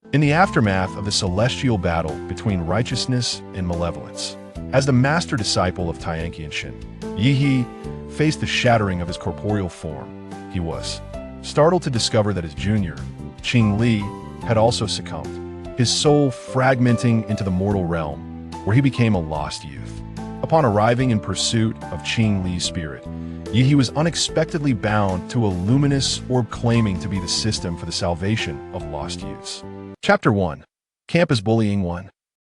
In the aftermath of the celestial battle between righteousness and malevolence, as the master disciple of Tianqianshan, Yi faced the shattering of his corporeal form. He was startled to discover that his junior, Qing Li, had also succumbed, his soul fragmenting into the mortal realm, where he became a lost youth. Upon arriving in pursuit of Qing Li's spirit, Yi was unexpectedly bound to a luminous orb claiming to be the system for the salvation of lost youths. Chapter 1. Campus Bullying 1.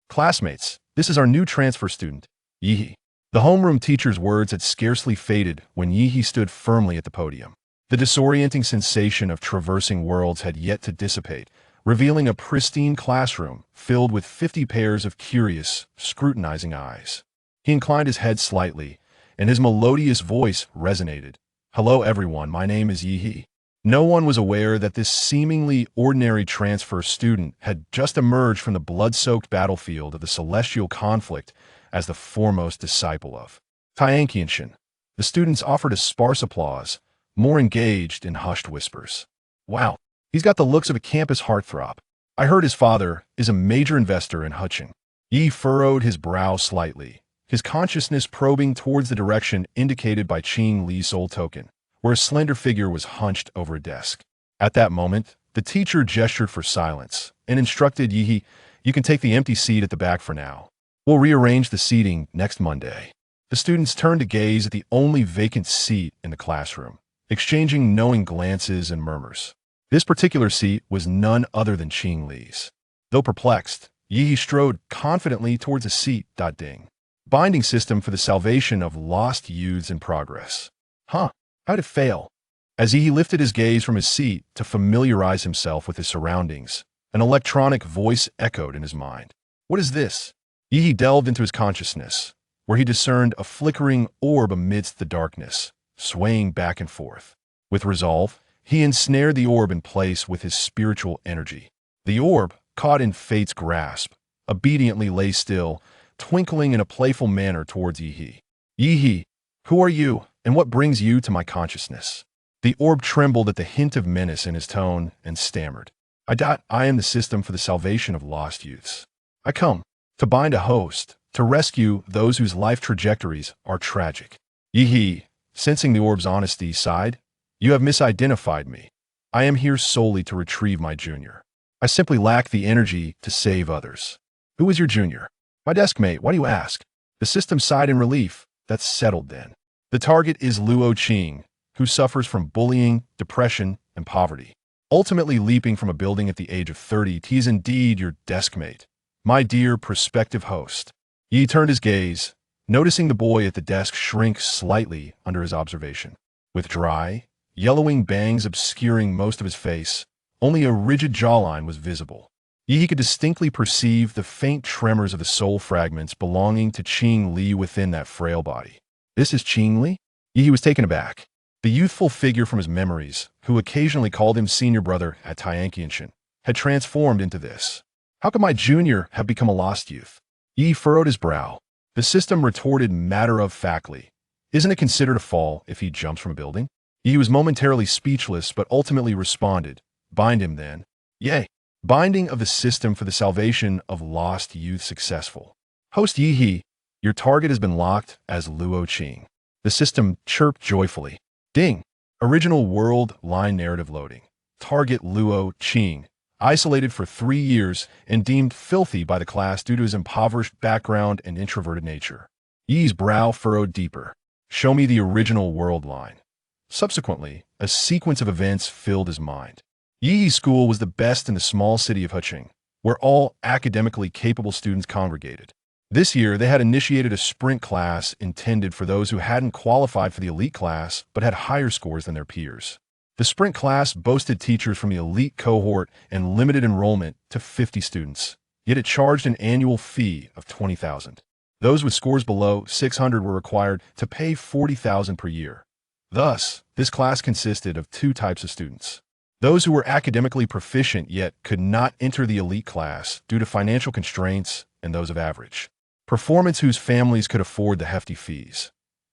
Classmates, this is our new transfer student, Yi. The homeroom teacher's words had scarcely faded when Yi stood firmly at the podium. The disorienting sensation of traversing worlds had yet to dissipate, revealing a pristine classroom filled with 50 pairs of curious, scrutinizing eyes. He inclined his head slightly, and his melodious voice resonated. "Hello everyone, my name is Yi." No one was aware that this seemingly ordinary transfer student had just emerged from the blood-soaked battlefield of the celestial conflict as the foremost disciple of Tianqianshan. The students offered a sparse applause, more engaged in hushed whispers. "Wow, he's got the looks of a campus heartthrob. I heard his father is a major investor in Qing." Yi furrowed his brow slightly, his consciousness probing towards the direction indicated by Qing Li's soul token, where a slender figure was hunched over a desk. At that moment, the teacher gestured for silence and instructed Yi, "You can take the empty seat at the back for now. We'll rearrange the seating next Monday." The students turned to gaze at the only vacant seat in the classroom, exchanging knowing glances and murmurs. This particular seat was none other than Qing Li's. Though perplexed, Yi strode confidently towards a seat. Ding. Binding system for the salvation of lost youths in progress. Huh, how'd it fail? As Yi lifted his gaze from his seat to familiarize himself with his surroundings, an electronic voice echoed in his mind. What is this? Yi delved into his consciousness, where he discerned a flickering orb amidst the darkness, swaying back and forth. With resolve, he ensnared the orb in place with his spiritual energy. The orb, caught in fate's grasp, obediently lay still, twinkling in a playful manner towards Yi. "Yi, who are you, and what brings you to my consciousness?" The orb trembled at the hint of menace in his tone and stammered. I am the system for the salvation of lost youths. I come to bind a host, to rescue those whose life trajectories are tragic." Yi, sensing the orb's honesty, sighed. "You have misidentified me. I am here solely to retrieve my junior. I simply lack the energy to save others." "Who is your junior?" "My desk mate. Why do you ask?" The system sighed in relief. "That's settled then. The target is Luo Qing, who suffers from bullying, depression, and poverty. Ultimately leaping from a building at the age of 30, he is indeed your desk mate, my dear prospective host." Yi turned his gaze, noticing the boy at the desk shrink slightly under his observation. With dry, yellowing bangs obscuring most of his face, only a rigid jawline was visible. Yi could distinctly perceive the faint tremors of the soul fragments belonging to Qing Li within that frail body. "This is Qing Li?" Yi was taken aback. The youthful figure from his memories, who occasionally called him senior brother at Tianqianshan, had transformed into this. "How could my junior have become a lost youth?" Yi furrowed his brow. The system retorted matter-of-factly. "Isn't it considered a fall if he jumps from a building?" Yi was momentarily speechless but ultimately responded, "Bind him then." "Yay. Binding of the system for the salvation of lost youth successful. Host Yi, your target has been locked as Luo Qing." The system chirped joyfully. Ding. Original world line narrative loading. Target Luo Qing, isolated for 3 years and deemed filthy by the class due to his impoverished background and introverted nature. Yi's brow furrowed deeper. "Show me the original world line." Subsequently, a sequence of events filled his mind. Yi's school was the best in the small city of Qing, where all academically capable students congregated. This year, they had initiated a sprint class intended for those who hadn't qualified for the elite class but had higher scores than their peers. The sprint class boasted teachers from the elite cohort and limited enrollment to 50 students, yet it charged an annual fee of 20,000. Those with scores below 600 were required to pay 40,000 per year. Thus, this class consisted of 2 types of students. Those who were academically proficient yet could not enter the elite class due to financial constraints, and those of average performance whose families could afford the hefty fees.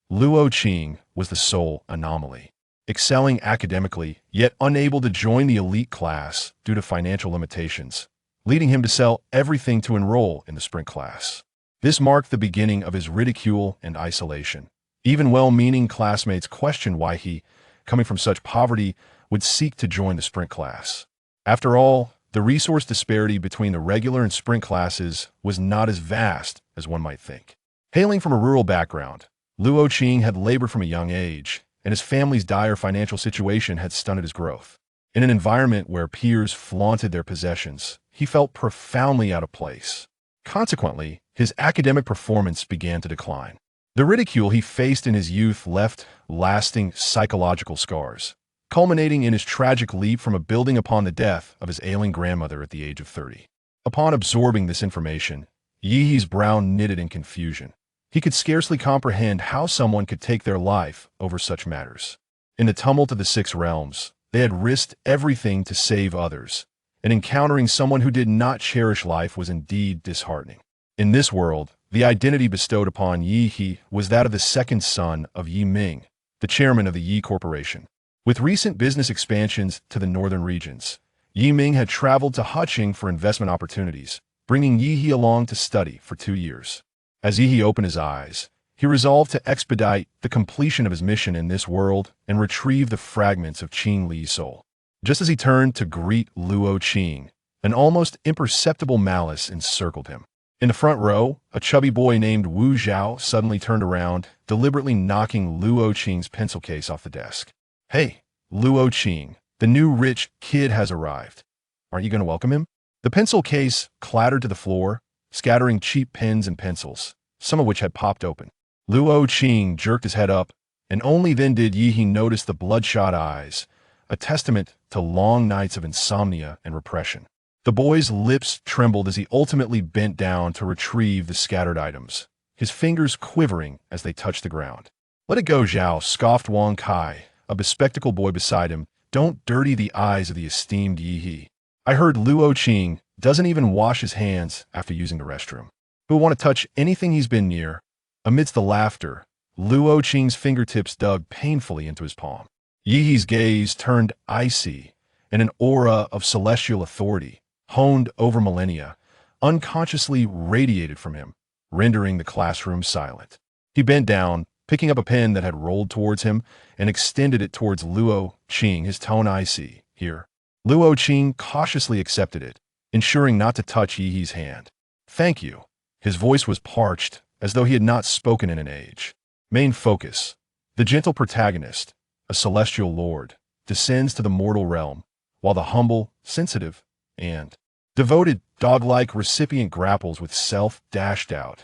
Luo Qing was the sole anomaly, excelling academically yet unable to join the elite class due to financial limitations. leading him to sell everything to enroll in the sprint class. This marked the beginning of his ridicule and isolation. Even well-meaning classmates questioned why he, coming from such poverty, would seek to join the sprint class. After all, the resource disparity between the regular and sprint classes was not as vast as one might think. Hailing from a rural background, Luo Qing had labored from a young age, and his family's dire financial situation had stunted his growth. In an environment where peers flaunted their possessions, he felt profoundly out of place. Consequently, his academic performance began to decline. The ridicule he faced in his youth left lasting psychological scars, culminating in his tragic leap from a building upon the death of his ailing grandmother at the age of 30. Upon absorbing this information, Yi's brow knitted in confusion. He could scarcely comprehend how someone could take their life over such matters. In the tumult of the Six Realms, they had risked everything to save others, and encountering someone who did not cherish life was indeed disheartening. In this world, the identity bestowed upon Yi was that of the second son of Yi Ming, the chairman of the Yi Corporation. With recent business expansions to the northern regions, Yi Ming had traveled to Qing for investment opportunities, bringing Yi along to study for 2 years. As Yi opened his eyes, he resolved to expedite the completion of his mission in this world and retrieve the fragments of Qing Li's soul. Just as he turned to greet Luo Qing, an almost imperceptible malice encircled him. In the front row, a chubby boy named Wu Zhao suddenly turned around, deliberately knocking Luo Qing's pencil case off the desk. "Hey, Luo Qing, the new rich kid has arrived. Aren't you going to welcome him?" The pencil case clattered to the floor, scattering cheap pens and pencils, some of which had popped open. Luo Qing jerked his head up, and only then did Yi notice the bloodshot eyes, a testament to long nights of insomnia and repression. The boy's lips trembled as he ultimately bent down to retrieve the scattered items, his fingers quivering as they touched the ground. "Let it go, Zhao," scoffed Wang Kai, a bespectacled boy beside him. "Don't dirty the eyes of the esteemed Yi. I heard Luo Qing doesn't even wash his hands after using the restroom. Who will want to touch anything he's been near?" Amidst the laughter, Luo Qing's fingertips dug painfully into his palm. Yi's gaze turned icy, and an aura of celestial authority, honed over millennia, unconsciously radiated from him, rendering the classroom silent. He bent down, picking up a pen that had rolled towards him, and extended it towards Luo Qing, his tone icy. "Here." Luo Qing cautiously accepted it, ensuring not to touch Yi's hand. "Thank you." His voice was parched, as though he had not spoken in an age. Main focus. The gentle protagonist, a celestial lord, descends to the mortal realm, while the humble, sensitive, and devoted, dog-like recipient grapples with self dashed out.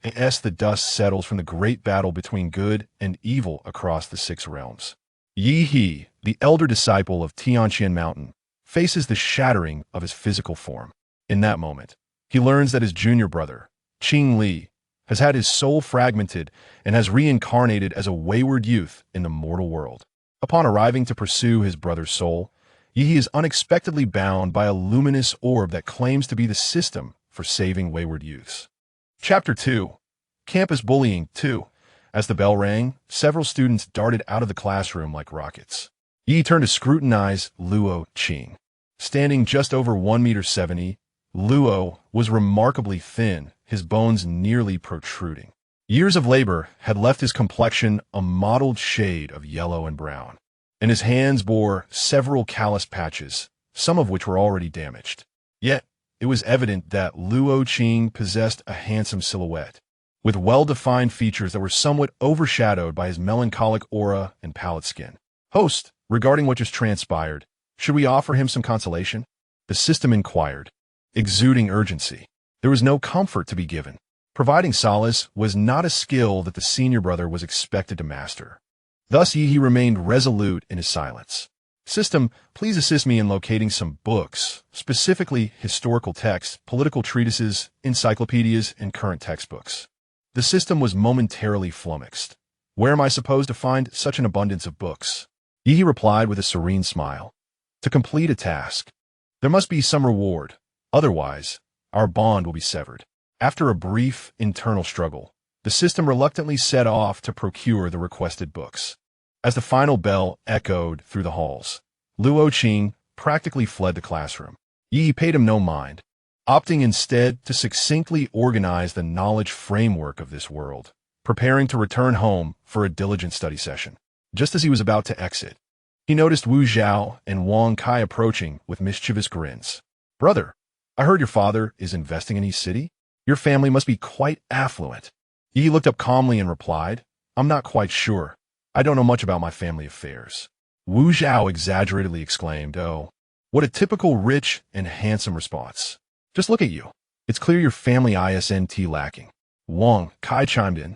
As the dust settles from the great battle between good and evil across the Six Realms. Yi, the elder disciple of Tianqianshan Mountain, faces the shattering of his physical form. In that moment, he learns that his junior brother, Qing Li, has had his soul fragmented and has reincarnated as a wayward youth in the mortal world. Upon arriving to pursue his brother's soul, Yi is unexpectedly bound by a luminous orb that claims to be the system for saving wayward youths. Chapter 2. Campus Bullying 2. As the bell rang, several students darted out of the classroom like rockets. Yi turned to scrutinize Luo Qing. Standing just over 1.70 meters, Luo was remarkably thin, his bones nearly protruding. Years of labor had left his complexion a mottled shade of yellow and brown, and his hands bore several calloused patches, some of which were already damaged. Yet, it was evident that Luo Qing possessed a handsome silhouette, with well-defined features that were somewhat overshadowed by his melancholic aura and pallid skin. "Host, regarding what just transpired, should we offer him some consolation?" The system inquired, exuding urgency. There was no comfort to be given. Providing solace was not a skill that the senior brother was expected to master. Thus he remained resolute in his silence. "System, please assist me in locating some books, specifically historical texts, political treatises, encyclopedias, and current textbooks." The system was momentarily flummoxed. "Where am I supposed to find such an abundance of books?" Yi replied with a serene smile. "To complete a task. There must be some reward. Otherwise, our bond will be severed." After a brief internal struggle, the system reluctantly set off to procure the requested books. As the final bell echoed through the halls, Luo Qing practically fled the classroom. Yi paid him no mind, opting instead to succinctly organize the knowledge framework of this world, preparing to return home for a diligent study session. Just as he was about to exit, he noticed Wu Zhao and Wang Kai approaching with mischievous grins. "Brother, I heard your father is investing in East City? Your family must be quite affluent." Yi looked up calmly and replied, "I'm not quite sure. I don't know much about my family affairs." Wu Zhao exaggeratedly exclaimed, "Oh, what a typical rich and handsome response. Just look at you. It's clear your family isn't lacking." Wang Kai chimed in,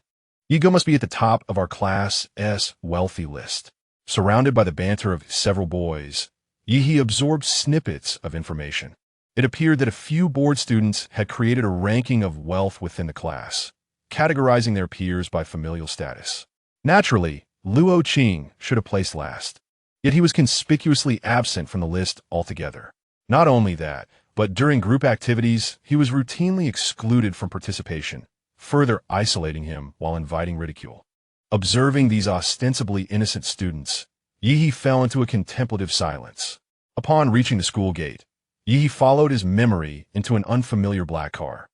"Yigo must be at the top of our class's wealthy list." Surrounded by the banter of several boys, Yi absorbed snippets of information. It appeared that a few board students had created a ranking of wealth within the class, categorizing their peers by familial status. Naturally, Luo Qing should have placed last, yet he was conspicuously absent from the list altogether. Not only that, but during group activities, he was routinely excluded from participation, further isolating him while inviting ridicule. Observing these ostensibly innocent students, Yi fell into a contemplative silence. Upon reaching the school gate, Yi followed his memory into an unfamiliar black car.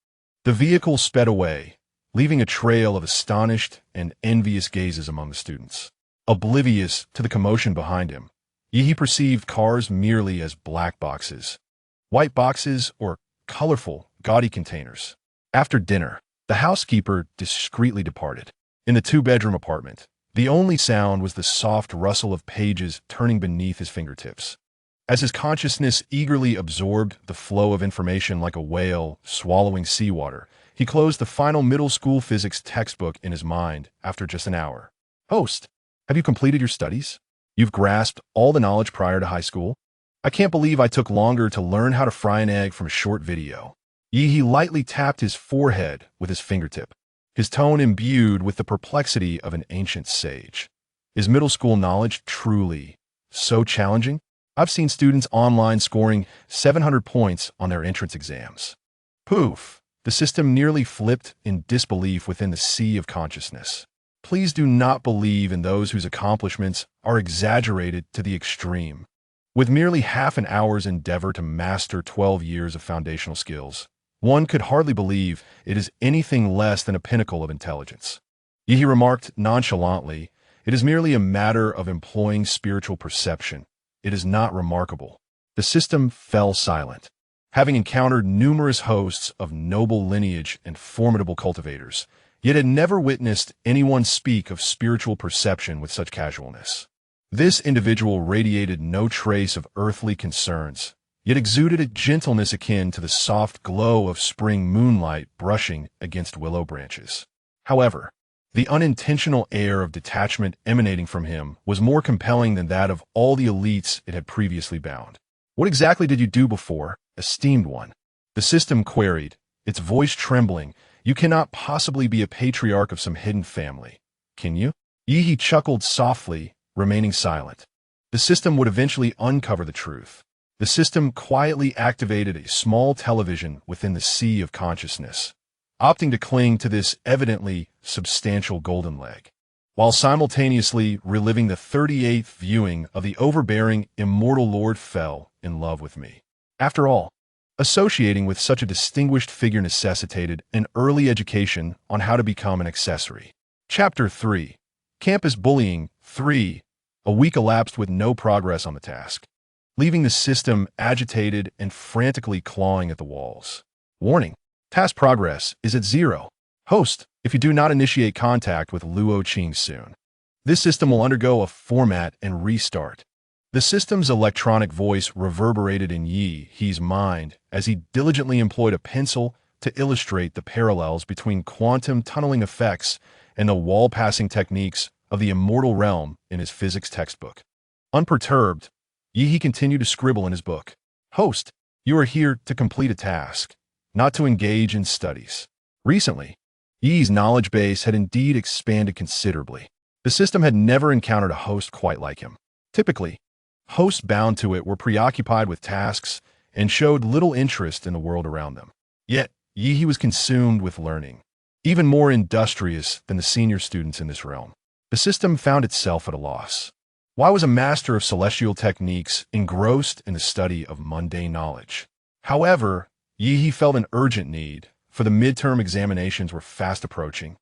The vehicle sped away, leaving a trail of astonished and envious gazes among the students. Oblivious to the commotion behind him, Yi perceived cars merely as black boxes, white boxes, or colorful, gaudy containers. After dinner, the housekeeper discreetly departed. In the two-bedroom apartment, the only sound was the soft rustle of pages turning beneath his fingertips. As his consciousness eagerly absorbed the flow of information like a whale swallowing seawater, he closed the final middle school physics textbook in his mind after just an hour. "Host, have you completed your studies? You've grasped all the knowledge prior to high school? I can't believe I took longer to learn how to fry an egg from a short video." Yi lightly tapped his forehead with his fingertip, his tone imbued with the perplexity of an ancient sage. Is middle school knowledge truly so challenging? I've seen students online scoring 700 points on their entrance exams. Poof! The system nearly flipped in disbelief within the sea of consciousness. Please do not believe in those whose accomplishments are exaggerated to the extreme. With merely half an hour's endeavor to master 12 years of foundational skills, one could hardly believe it is anything less than a pinnacle of intelligence. He remarked nonchalantly, "It is merely a matter of employing spiritual perception. It is not remarkable." The system fell silent. Having encountered numerous hosts of noble lineage and formidable cultivators, yet had never witnessed anyone speak of spiritual perception with such casualness. This individual radiated no trace of earthly concerns, yet exuded a gentleness akin to the soft glow of spring moonlight brushing against willow branches. However, the unintentional air of detachment emanating from him was more compelling than that of all the elites it had previously bound. "What exactly did you do before, esteemed one?" the system queried, its voice trembling. "You cannot possibly be a patriarch of some hidden family, can you?" Yi chuckled softly, remaining silent. The system would eventually uncover the truth. The system quietly activated a small television within the sea of consciousness, opting to cling to this evidently substantial golden leg, while simultaneously reliving the 38th viewing of the overbearing Immortal Lord fell in love with me. After all, associating with such a distinguished figure necessitated an early education on how to become an accessory. Chapter 3. Campus Bullying 3. A week elapsed with no progress on the task, leaving the system agitated and frantically clawing at the walls. Warning: task progress is at 0. Host, if you do not initiate contact with Luo Qing soon, this system will undergo a format and restart. The system's electronic voice reverberated in Yi's mind as he diligently employed a pencil to illustrate the parallels between quantum tunneling effects and the wall-passing techniques of the immortal realm in his physics textbook. Unperturbed, Yi continued to scribble in his book. "Host, you are here to complete a task, not to engage in studies." Recently, Yi's knowledge base had indeed expanded considerably. The system had never encountered a host quite like him. Typically, hosts bound to it were preoccupied with tasks and showed little interest in the world around them. Yet, Yi was consumed with learning, even more industrious than the senior students in this realm. The system found itself at a loss. Why was a master of celestial techniques engrossed in the study of mundane knowledge? However, Yi felt an urgent need, for the midterm examinations were fast approaching,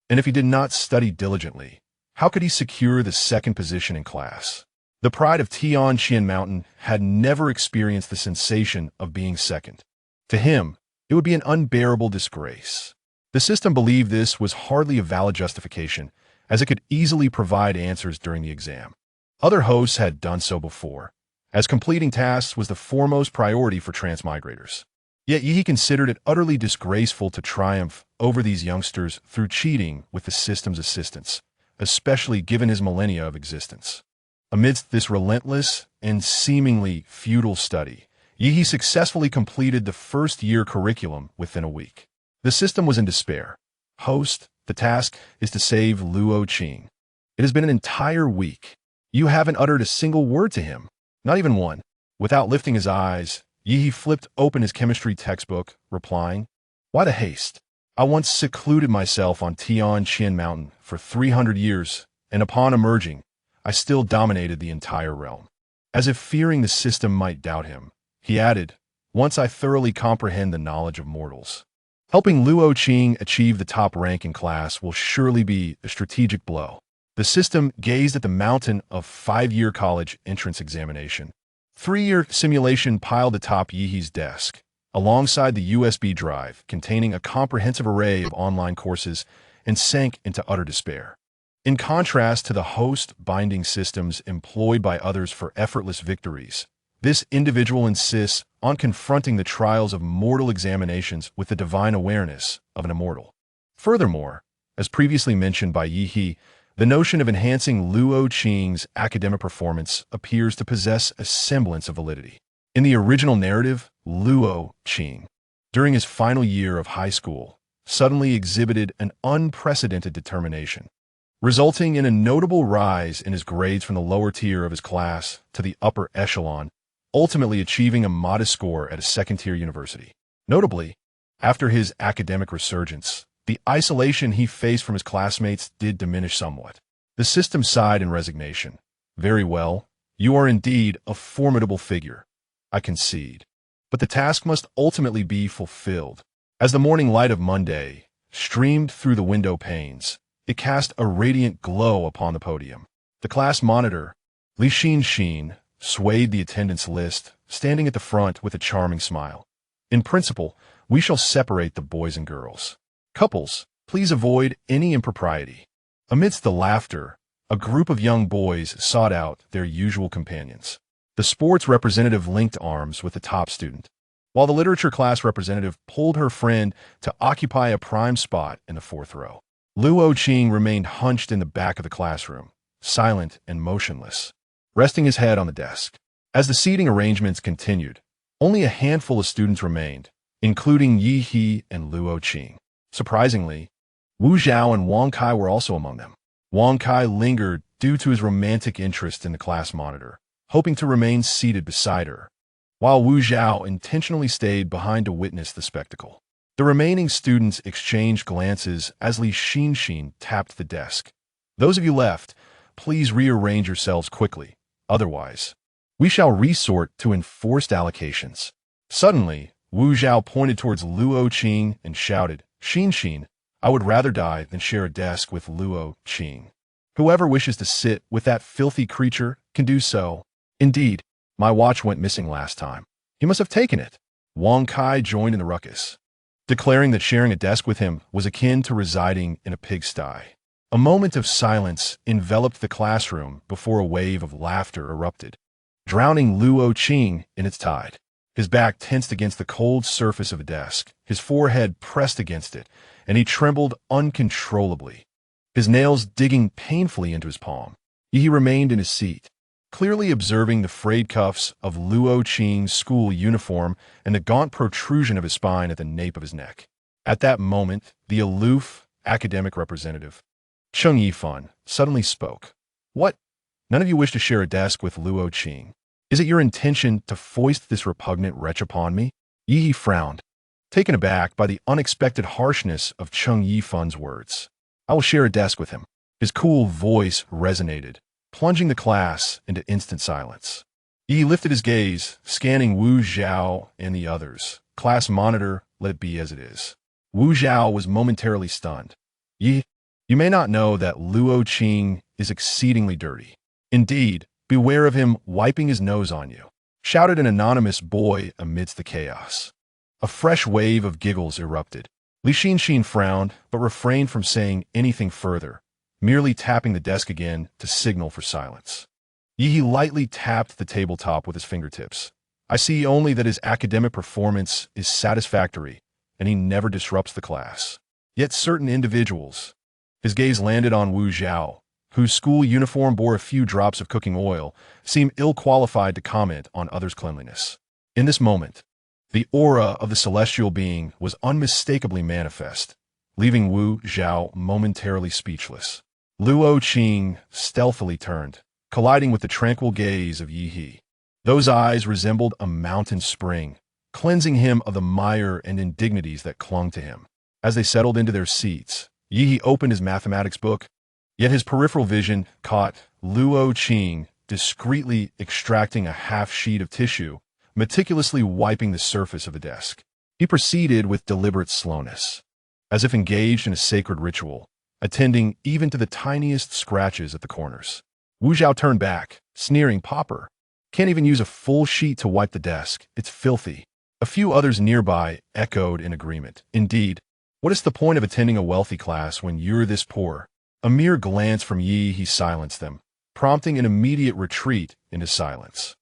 and if he did not study diligently, how could he secure the second position in class? The pride of Tianqianshan Mountain had never experienced the sensation of being second. To him, it would be an unbearable disgrace. The system believed this was hardly a valid justification, as it could easily provide answers during the exam. Other hosts had done so before, as completing tasks was the foremost priority for transmigrators. Yet Yi considered it utterly disgraceful to triumph over these youngsters through cheating with the system's assistance, especially given his millennia of existence. Amidst this relentless and seemingly futile study, Yi successfully completed the first-year curriculum within a week. The system was in despair. Host, the task is to save Luo Qing. It has been an entire week. You haven't uttered a single word to him, not even one. Without lifting his eyes, Yi flipped open his chemistry textbook, replying, "Why the haste? I once secluded myself on Tianqianshan Mountain for 300 years, and upon emerging, I still dominated the entire realm." As if fearing the system might doubt him, he added, "Once I thoroughly comprehend the knowledge of mortals, helping Luo Qing achieve the top rank in class will surely be a strategic blow." The system gazed at the mountain of 5-year college entrance examination. 3-year simulation piled atop Yi's desk, alongside the USB drive containing a comprehensive array of online courses, and sank into utter despair. In contrast to the host-binding systems employed by others for effortless victories, this individual insists on confronting the trials of mortal examinations with the divine awareness of an immortal. Furthermore, as previously mentioned by Yi, the notion of enhancing Luo Qing's academic performance appears to possess a semblance of validity. In the original narrative, Luo Qing, during his final year of high school, suddenly exhibited an unprecedented determination, resulting in a notable rise in his grades from the lower tier of his class to the upper echelon, ultimately achieving a modest score at a second-tier university. Notably, after his academic resurgence, the isolation he faced from his classmates did diminish somewhat. The system sighed in resignation. "Very well, you are indeed a formidable figure, I concede. But the task must ultimately be fulfilled." As the morning light of Monday streamed through the window panes, it cast a radiant glow upon the podium. The class monitor, Li Xin, swayed the attendance list, standing at the front with a charming smile. "In principle, we shall separate the boys and girls. Couples, please avoid any impropriety." Amidst the laughter, a group of young boys sought out their usual companions. The sports representative linked arms with the top student, while the literature class representative pulled her friend to occupy a prime spot in the 4th row. Luo Qing remained hunched in the back of the classroom, silent and motionless, resting his head on the desk. As the seating arrangements continued, only a handful of students remained, including Yi and Luo Qing. Surprisingly, Wu Zhao and Wang Kai were also among them. Wang Kai lingered due to his romantic interest in the class monitor, hoping to remain seated beside her, while Wu Zhao intentionally stayed behind to witness the spectacle. The remaining students exchanged glances as Li Xin tapped the desk. "Those of you left, please rearrange yourselves quickly. Otherwise, we shall resort to enforced allocations." Suddenly, Wu Zhao pointed towards Luo Qing and shouted, "Xin, I would rather die than share a desk with Luo Qing. Whoever wishes to sit with that filthy creature can do so. Indeed, my watch went missing last time. He must have taken it." Wang Kai joined in the ruckus, declaring that sharing a desk with him was akin to residing in a pigsty. A moment of silence enveloped the classroom before a wave of laughter erupted, drowning Luo Qing in its tide. His back tensed against the cold surface of the desk, his forehead pressed against it, and he trembled uncontrollably, his nails digging painfully into his palm. He remained in his seat, clearly observing the frayed cuffs of Luo Qing's school uniform and the gaunt protrusion of his spine at the nape of his neck. At that moment, the aloof academic representative, Qing Li, suddenly spoke. "What? None of you wish to share a desk with Luo Qing? Is it your intention to foist this repugnant wretch upon me?" Yi frowned, taken aback by the unexpected harshness of Qing Li's words. "I will share a desk with him." His cool voice resonated, plunging the class into instant silence. He lifted his gaze, scanning Wu Zhao and the others. Class monitor, let it be as it is. Wu Zhao was momentarily stunned. You may not know that Luo Qing is exceedingly dirty. Indeed, beware of him wiping his nose on you, shouted an anonymous boy amidst the chaos. A fresh wave of giggles erupted. Li Xinxin frowned, but refrained from saying anything further, merely tapping the desk again to signal for silence. Yi lightly tapped the tabletop with his fingertips. I see only that his academic performance is satisfactory, and he never disrupts the class. Yet certain individuals— His gaze landed on Wu Zhao, whose school uniform bore a few drops of cooking oil, seemed ill-qualified to comment on others' cleanliness. In this moment, the aura of the celestial being was unmistakably manifest, leaving Wu Zhao momentarily speechless. Luo Qing stealthily turned, colliding with the tranquil gaze of Yi He. Those eyes resembled a mountain spring, cleansing him of the mire and indignities that clung to him. As they settled into their seats, Yi He opened his mathematics book, yet his peripheral vision caught Luo Qing discreetly extracting a half-sheet of tissue, meticulously wiping the surface of the desk. He proceeded with deliberate slowness, as if engaged in a sacred ritual, attending even to the tiniest scratches at the corners. Wu Zhao turned back, sneering, "Pauper. Can't even use a full sheet to wipe the desk. It's filthy." A few others nearby echoed in agreement. Indeed, what is the point of attending a wealthy class when you're this poor? A mere glance from Yi He silenced them, prompting an immediate retreat into silence.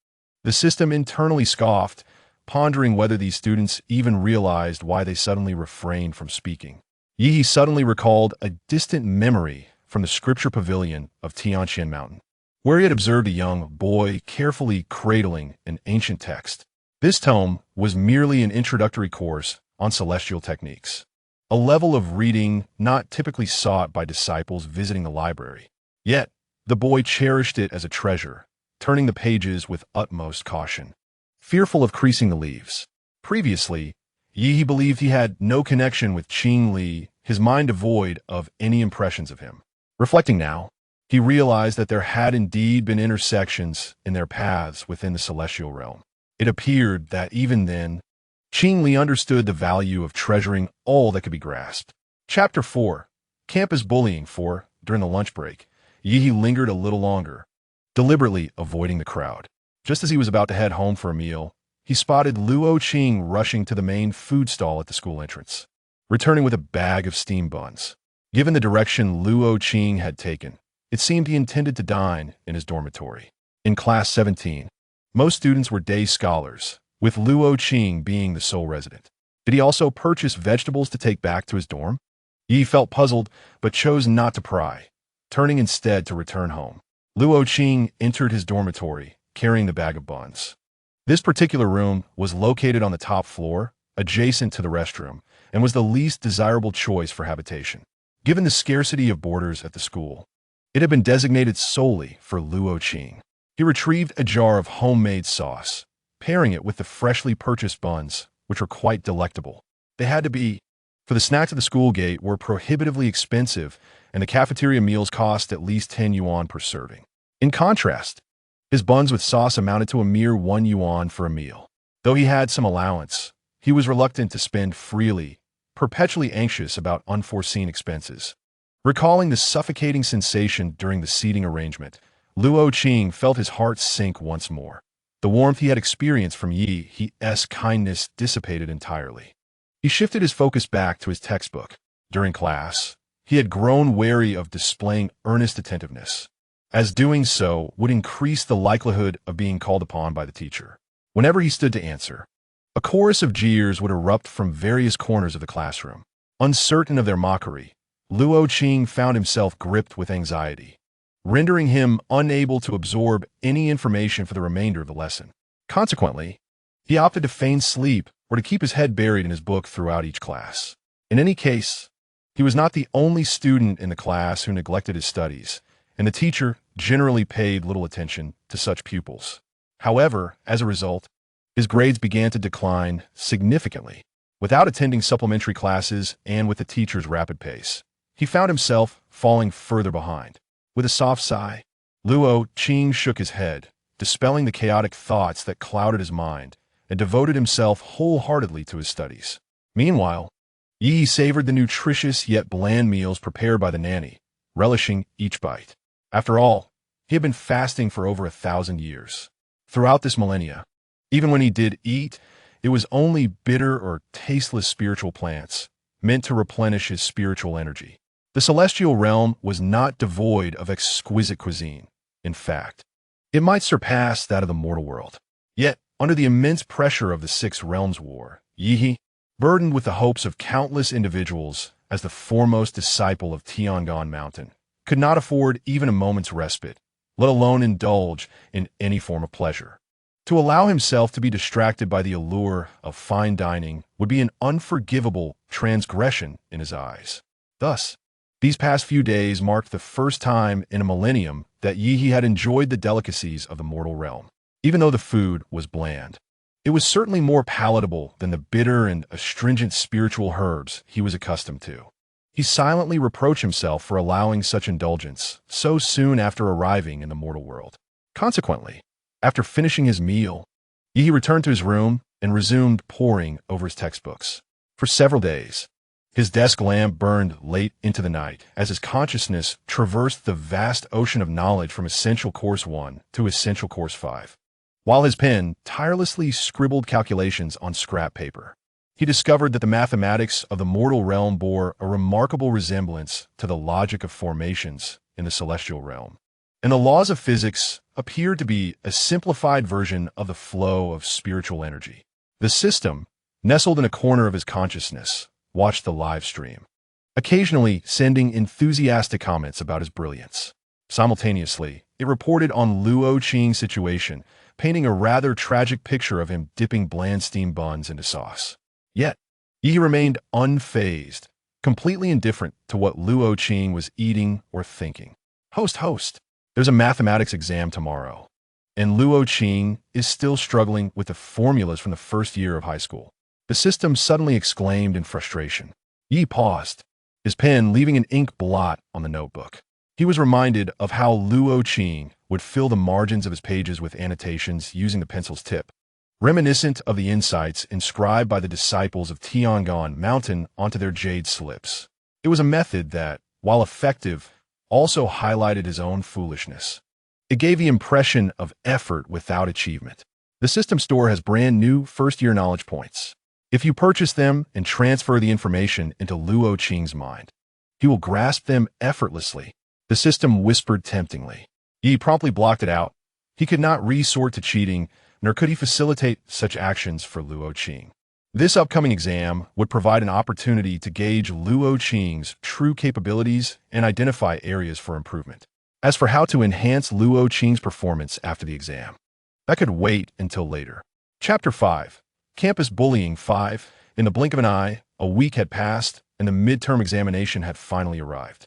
The system internally scoffed, pondering whether these students even realized why they suddenly refrained from speaking. Yi He suddenly recalled a distant memory from the scripture pavilion of Tianqianshan Mountain, where he had observed a young boy carefully cradling an ancient text. This tome was merely an introductory course on celestial techniques, a level of reading not typically sought by disciples visiting the library. Yet, the boy cherished it as a treasure, turning the pages with utmost caution, fearful of creasing the leaves. Previously, Yi He believed he had no connection with Qing Li, his mind devoid of any impressions of him. Reflecting now, he realized that there had indeed been intersections in their paths within the celestial realm. It appeared that even then, Qing Li understood the value of treasuring all that could be grasped. Chapter 4. Campus Bullying 4. During the lunch break, Yi He lingered a little longer, deliberately avoiding the crowd. Just as he was about to head home for a meal, he spotted Luo Qing rushing to the main food stall at the school entrance, returning with a bag of steamed buns. Given the direction Luo Qing had taken, it seemed he intended to dine in his dormitory. In Class 17, most students were day scholars, with Luo Qing being the sole resident. Did he also purchase vegetables to take back to his dorm? Yi felt puzzled, but chose not to pry, turning instead to return home. Luo Qing entered his dormitory, carrying the bag of buns. This particular room was located on the top floor, adjacent to the restroom, and was the least desirable choice for habitation. Given the scarcity of boarders at the school, it had been designated solely for Luo Qing. He retrieved a jar of homemade sauce, pairing it with the freshly purchased buns, which were quite delectable. They had to be, for the snacks at the school gate were prohibitively expensive, and the cafeteria meals cost at least 10 yuan per serving. In contrast, his buns with sauce amounted to a mere 1 yuan for a meal. Though he had some allowance, he was reluctant to spend freely, perpetually anxious about unforeseen expenses. Recalling the suffocating sensation during the seating arrangement, Luo Qing felt his heart sink once more. The warmth he had experienced from Yi He's kindness dissipated entirely. He shifted his focus back to his textbook. During class, he had grown wary of displaying earnest attentiveness, as doing so would increase the likelihood of being called upon by the teacher. Whenever he stood to answer, a chorus of jeers would erupt from various corners of the classroom. Uncertain of their mockery, Luo Qing found himself gripped with anxiety, rendering him unable to absorb any information for the remainder of the lesson. Consequently, he opted to feign sleep or to keep his head buried in his book throughout each class. In any case, he was not the only student in the class who neglected his studies, and the teacher generally paid little attention to such pupils. However, as a result, his grades began to decline significantly. Without attending supplementary classes and with the teacher's rapid pace, he found himself falling further behind. With a soft sigh, Luo Qing shook his head, dispelling the chaotic thoughts that clouded his mind, and devoted himself wholeheartedly to his studies. Meanwhile, Yi savored the nutritious yet bland meals prepared by the nanny, relishing each bite. After all, he had been fasting for over 1,000 years. Throughout this millennia, even when he did eat, it was only bitter or tasteless spiritual plants, meant to replenish his spiritual energy. The celestial realm was not devoid of exquisite cuisine. In fact, it might surpass that of the mortal world. Yet, under the immense pressure of the Six Realms War, Yi, burdened with the hopes of countless individuals as the foremost disciple of Tianqianshan Mountain, could not afford even a moment's respite, let alone indulge in any form of pleasure. To allow himself to be distracted by the allure of fine dining would be an unforgivable transgression in his eyes. Thus, these past few days marked the first time in a millennium that Yi had enjoyed the delicacies of the mortal realm. Even though the food was bland, it was certainly more palatable than the bitter and astringent spiritual herbs he was accustomed to. He silently reproached himself for allowing such indulgence so soon after arriving in the mortal world. Consequently, after finishing his meal, Yi returned to his room and resumed poring over his textbooks. For several days, his desk lamp burned late into the night as his consciousness traversed the vast ocean of knowledge from Essential Course 1 to Essential Course 5. While his pen tirelessly scribbled calculations on scrap paper, he discovered that the mathematics of the mortal realm bore a remarkable resemblance to the logic of formations in the celestial realm. And the laws of physics appeared to be a simplified version of the flow of spiritual energy. The system, nestled in a corner of his consciousness, watched the live stream, occasionally sending enthusiastic comments about his brilliance. Simultaneously, it reported on Luo Qing's situation, painting a rather tragic picture of him dipping bland steamed buns into sauce. Yet, Yi remained unfazed, completely indifferent to what Luo Qing was eating or thinking. Host, there's a mathematics exam tomorrow, and Luo Qing is still struggling with the formulas from the first year of high school. The system suddenly exclaimed in frustration. Yi paused, his pen leaving an ink blot on the notebook. He was reminded of how Luo Qing would fill the margins of his pages with annotations using the pencil's tip, reminiscent of the insights inscribed by the disciples of Tianqianshan Mountain onto their jade slips. It was a method that, while effective, also highlighted his own foolishness. It gave the impression of effort without achievement. The system store has brand new first-year knowledge points. If you purchase them and transfer the information into Luo Qing's mind, he will grasp them effortlessly. The system whispered temptingly. Yi promptly blocked it out. He could not resort to cheating, nor could he facilitate such actions for Luo Qing. This upcoming exam would provide an opportunity to gauge Luo Qing's true capabilities and identify areas for improvement. As for how to enhance Luo Qing's performance after the exam, that could wait until later. Chapter 5. Campus Bullying 5. In the blink of an eye, a week had passed, and the midterm examination had finally arrived.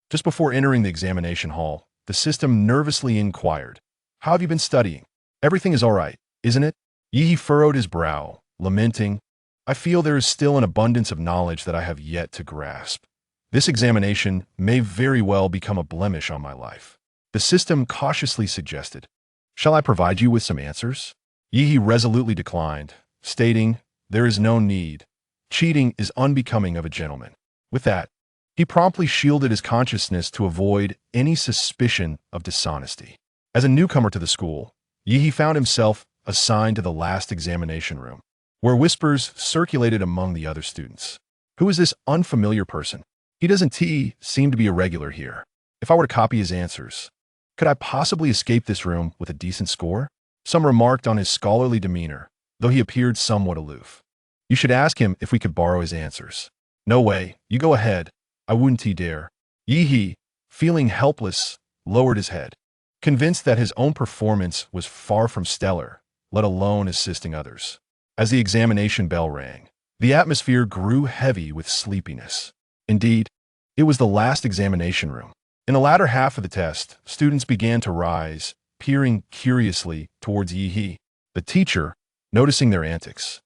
Just before entering the examination hall, the system nervously inquired, "How have you been studying? Everything is all right, isn't it?" Yi furrowed his brow, lamenting, "I feel there is still an abundance of knowledge that I have yet to grasp. This examination may very well become a blemish on my life." The system cautiously suggested, "Shall I provide you with some answers?" Yi resolutely declined, stating, "There is no need. Cheating is unbecoming of a gentleman." With that, he promptly shielded his consciousness to avoid any suspicion of dishonesty. As a newcomer to the school, Yi found himself assigned to the last examination room, where whispers circulated among the other students. "Who is this unfamiliar person? He doesn't seem to be a regular here. If I were to copy his answers, could I possibly escape this room with a decent score?" Some remarked on his scholarly demeanor, though he appeared somewhat aloof. "You should ask him if we could borrow his answers." "No way, you go ahead. I wouldn't dare." Yi, feeling helpless, lowered his head, convinced that his own performance was far from stellar, let alone assisting others. As the examination bell rang, the atmosphere grew heavy with sleepiness. Indeed, it was the last examination room. In the latter half of the test, students began to rise, peering curiously towards Yi. The teacher, noticing their antics,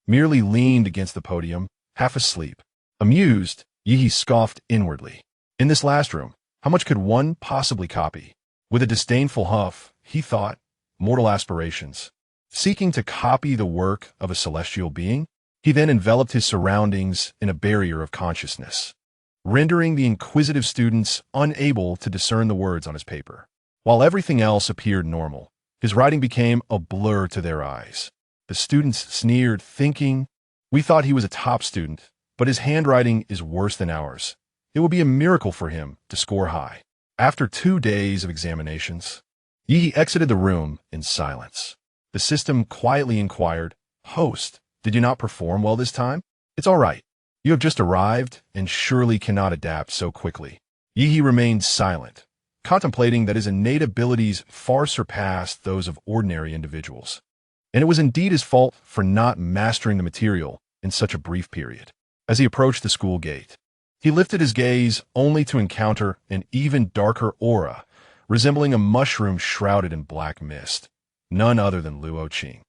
merely leaned against the podium, half asleep. Amused, Yi scoffed inwardly. In this last room, how much could one possibly copy? With a disdainful huff, he thought, mortal aspirations. Seeking to copy the work of a celestial being, he then enveloped his surroundings in a barrier of consciousness, rendering the inquisitive students unable to discern the words on his paper. While everything else appeared normal, his writing became a blur to their eyes. The students sneered, thinking, "We thought he was a top student, but his handwriting is worse than ours. It would be a miracle for him to score high." After 2 days of examinations, Yi exited the room in silence. The system quietly inquired, "Host, did you not perform well this time? It's all right. You have just arrived and surely cannot adapt so quickly." Yi remained silent, contemplating that his innate abilities far surpassed those of ordinary individuals. And it was indeed his fault for not mastering the material in such a brief period. As he approached the school gate, he lifted his gaze only to encounter an even darker aura, resembling a mushroom shrouded in black mist. None other than Luo-Qing.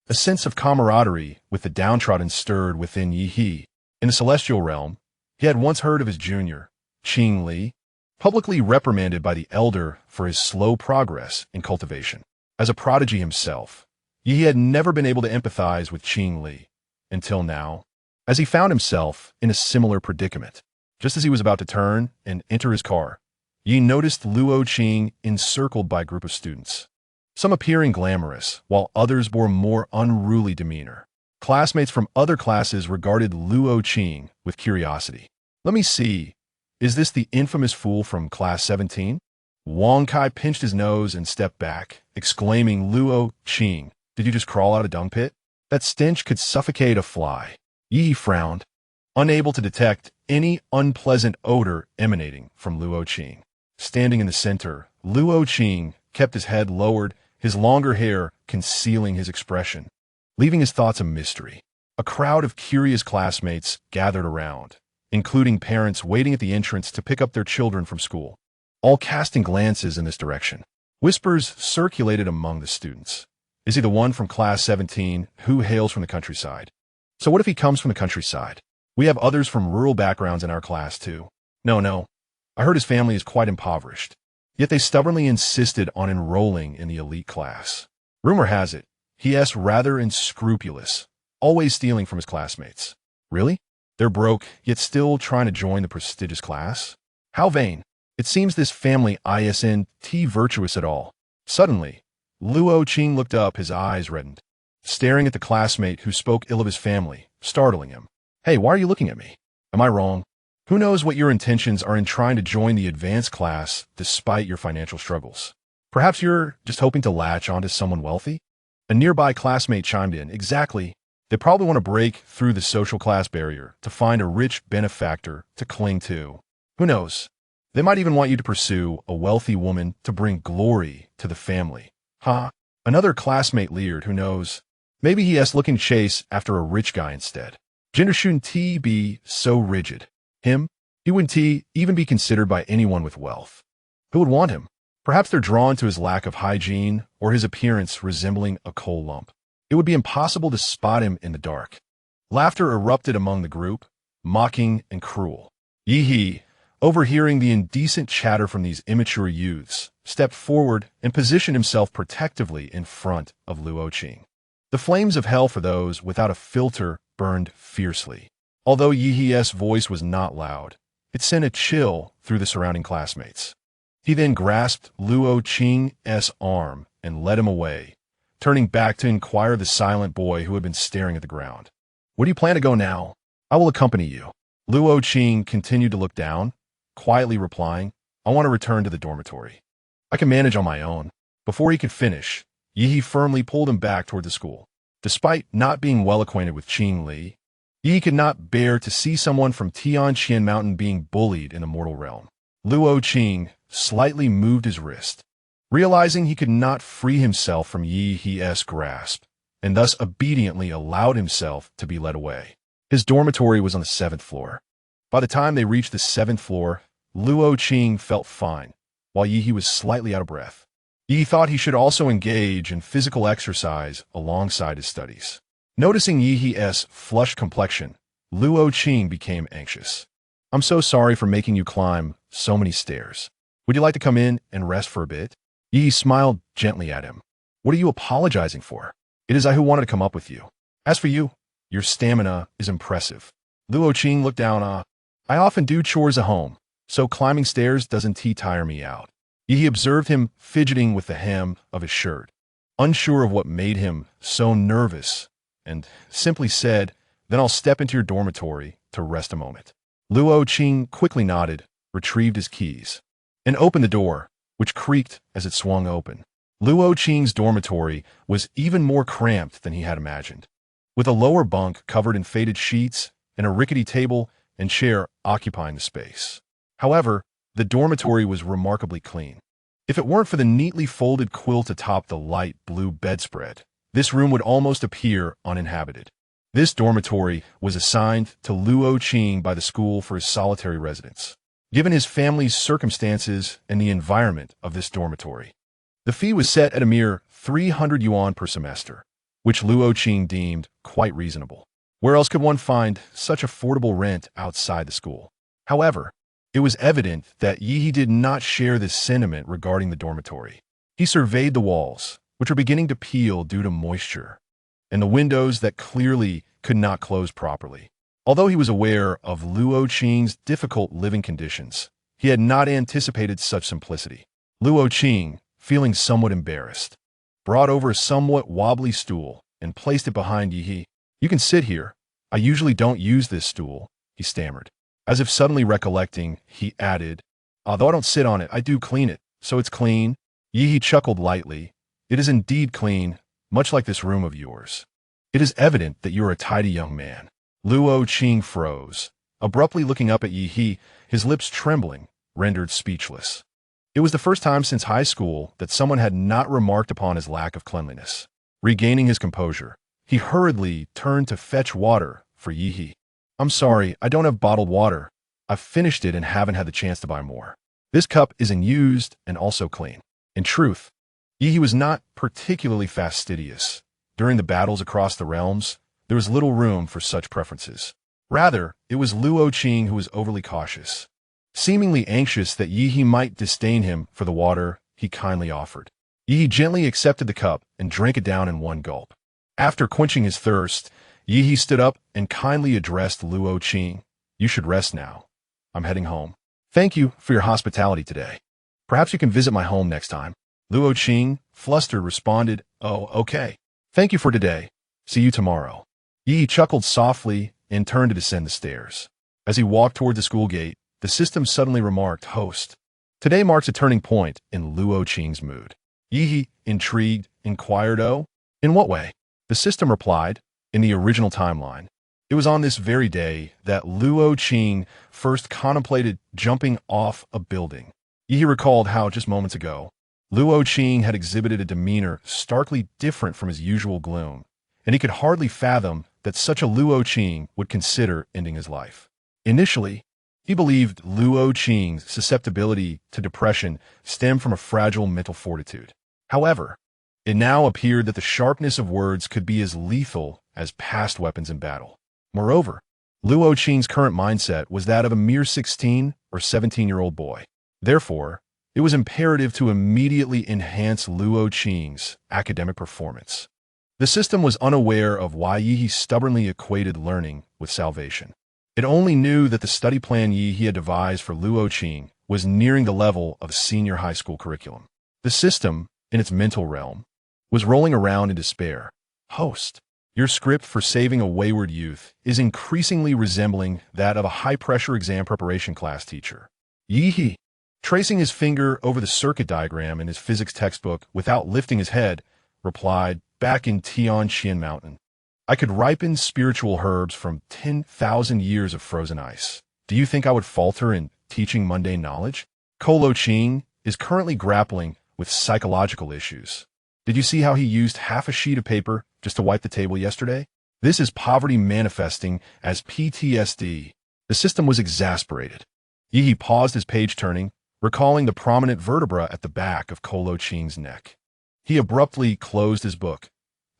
A sense of camaraderie with the downtrodden stirred within Yi. In the celestial realm, he had once heard of his junior, Qing Li, publicly reprimanded by the elder for his slow progress in cultivation. As a prodigy himself, Yi had never been able to empathize with Qing Li, until now, as he found himself in a similar predicament. Just as he was about to turn and enter his car, Yi noticed Luo-Qing encircled by a group of students, some appearing glamorous, while others bore a more unruly demeanor. Classmates from other classes regarded Luo-Qing with curiosity. "Let me see. Is this the infamous fool from class 17? Wang Kai pinched his nose and stepped back, exclaiming, "Luo-Qing, did you just crawl out a dung pit? That stench could suffocate a fly." Yi frowned, unable to detect any unpleasant odor emanating from Luo-Qing. Standing in the center, Luo-Qing kept his head lowered, his longer hair concealing his expression, leaving his thoughts a mystery. A crowd of curious classmates gathered around, including parents waiting at the entrance to pick up their children from school, all casting glances in this direction. Whispers circulated among the students. "Is he the one from class 17 who hails from the countryside? So what if he comes from the countryside? We have others from rural backgrounds in our class too." No. I heard his family is quite impoverished, yet they stubbornly insisted on enrolling in the elite class. Rumor has it, he is rather unscrupulous, always stealing from his classmates. Really? They're broke, yet still trying to join the prestigious class? How vain. It seems this family isn't virtuous at all. Suddenly, Luo-Qing looked up, his eyes reddened, staring at the classmate who spoke ill of his family, startling him. "Hey, why are you looking at me? Am I wrong? Who knows what your intentions are in trying to join the advanced class despite your financial struggles? Perhaps you're just hoping to latch onto someone wealthy?" A nearby classmate chimed in. "Exactly. They probably want to break through the social class barrier to find a rich benefactor to cling to. Who knows? They might even want you to pursue a wealthy woman to bring glory to the family." "Huh?" Another classmate leered. "Who knows? Maybe he is looking to chase after a rich guy instead. Gender shouldn't be so rigid. Him? He wouldn't even be considered by anyone with wealth. Who would want him? Perhaps they're drawn to his lack of hygiene or his appearance resembling a coal lump. It would be impossible to spot him in the dark." Laughter erupted among the group, mocking and cruel. Yi, overhearing the indecent chatter from these immature youths, stepped forward and positioned himself protectively in front of Luo-Qing. The flames of hell for those without a filter burned fiercely. Although Yi's voice was not loud, it sent a chill through the surrounding classmates. He then grasped Luo-Qing's arm and led him away, turning back to inquire the silent boy who had been staring at the ground. "Where do you plan to go now? I will accompany you." Luo-Qing continued to look down, quietly replying, "I want to return to the dormitory. I can manage on my own." Before he could finish, Yi firmly pulled him back toward the school. Despite not being well acquainted with Qing Li, Yi could not bear to see someone from Tianqianshan Mountain being bullied in the mortal realm. Luo-Qing slightly moved his wrist, realizing he could not free himself from Yi's grasp, and thus obediently allowed himself to be led away. His dormitory was on the 7th floor. By the time they reached the 7th floor, Luo-Qing felt fine, while Yi was slightly out of breath. Yi thought he should also engage in physical exercise alongside his studies. Noticing Yi's flushed complexion, Luo-Qing became anxious. "I'm so sorry for making you climb so many stairs. Would you like to come in and rest for a bit?" Yi smiled gently at him. What are you apologizing for? It is I who wanted to come up with you. As for you, your stamina is impressive. Luo Qing looked down. I often do chores at home, so climbing stairs doesn't tire me out. He observed him fidgeting with the hem of his shirt, unsure of what made him so nervous, and simply said, then I'll step into your dormitory to rest a moment. Luo Qing quickly nodded, retrieved his keys, and opened the door, which creaked as it swung open. Luo Qing's dormitory was even more cramped than he had imagined, with a lower bunk covered in faded sheets and a rickety table and chair occupying the space. However, the dormitory was remarkably clean. If it weren't for the neatly folded quilt atop the light blue bedspread, this room would almost appear uninhabited. This dormitory was assigned to Luo Qing by the school for his solitary residence. Given his family's circumstances and the environment of this dormitory, the fee was set at a mere 300 yuan per semester, which Luo Qing deemed quite reasonable. Where else could one find such affordable rent outside the school? However, it was evident that Yi did not share this sentiment regarding the dormitory. He surveyed the walls, which were beginning to peel due to moisture, and the windows that clearly could not close properly. Although he was aware of Luo Qing's difficult living conditions, he had not anticipated such simplicity. Luo Qing, feeling somewhat embarrassed, brought over a somewhat wobbly stool and placed it behind Yi. You can sit here. I usually don't use this stool, he stammered. As if suddenly recollecting, he added, although I don't sit on it, I do clean it, so it's clean. Yi chuckled lightly. It is indeed clean, much like this room of yours. It is evident that you are a tidy young man. Luo Qing froze, abruptly looking up at Yi, his lips trembling, rendered speechless. It was the first time since high school that someone had not remarked upon his lack of cleanliness. Regaining his composure, he hurriedly turned to fetch water for Yi. I'm sorry, I don't have bottled water. I've finished it and haven't had the chance to buy more. This cup is unused and also clean. In truth, Yi was not particularly fastidious. During the battles across the realms, there was little room for such preferences. Rather, it was Luo Qing who was overly cautious. Seemingly anxious that Yi might disdain him for the water he kindly offered, Yi gently accepted the cup and drank it down in one gulp. After quenching his thirst, Yi stood up and kindly addressed Luo Qing. You should rest now. I'm heading home. Thank you for your hospitality today. Perhaps you can visit my home next time. Luo Qing, flustered, responded, Oh, okay. Thank you for today. See you tomorrow. Yi chuckled softly and turned to descend the stairs. As he walked toward the school gate, the system suddenly remarked, Host. Today marks a turning point in Luo Qing's mood. Yi, intrigued, inquired, Oh? In what way? The system replied, In the original timeline. It was on this very day that Luo Qing first contemplated jumping off a building. Yi recalled how, just moments ago, Luo Qing had exhibited a demeanor starkly different from his usual gloom, and he could hardly fathom that such a Luo Qing would consider ending his life. Initially, he believed Luo Qing's susceptibility to depression stemmed from a fragile mental fortitude. However, it now appeared that the sharpness of words could be as lethal as past weapons in battle. Moreover, Luo Qing's current mindset was that of a mere 16 or 17-year-old boy. Therefore, it was imperative to immediately enhance Luo Qing's academic performance. The system was unaware of why Yi stubbornly equated learning with salvation. It only knew that the study plan Yi had devised for Luo Qing was nearing the level of a senior high school curriculum. The system, in its mental realm, was rolling around in despair. Host, your script for saving a wayward youth is increasingly resembling that of a high-pressure exam preparation class teacher. Yi, tracing his finger over the circuit diagram in his physics textbook without lifting his head, replied, Back in Tianqianshan Mountain, I could ripen spiritual herbs from 10,000 years of frozen ice. Do you think I would falter in teaching mundane knowledge? Luo Qing is currently grappling with psychological issues. Did you see how he used half a sheet of paper just to wipe the table yesterday? This is poverty manifesting as PTSD. The system was exasperated. Yi paused his page turning, recalling the prominent vertebra at the back of Luo Qing's neck. He abruptly closed his book.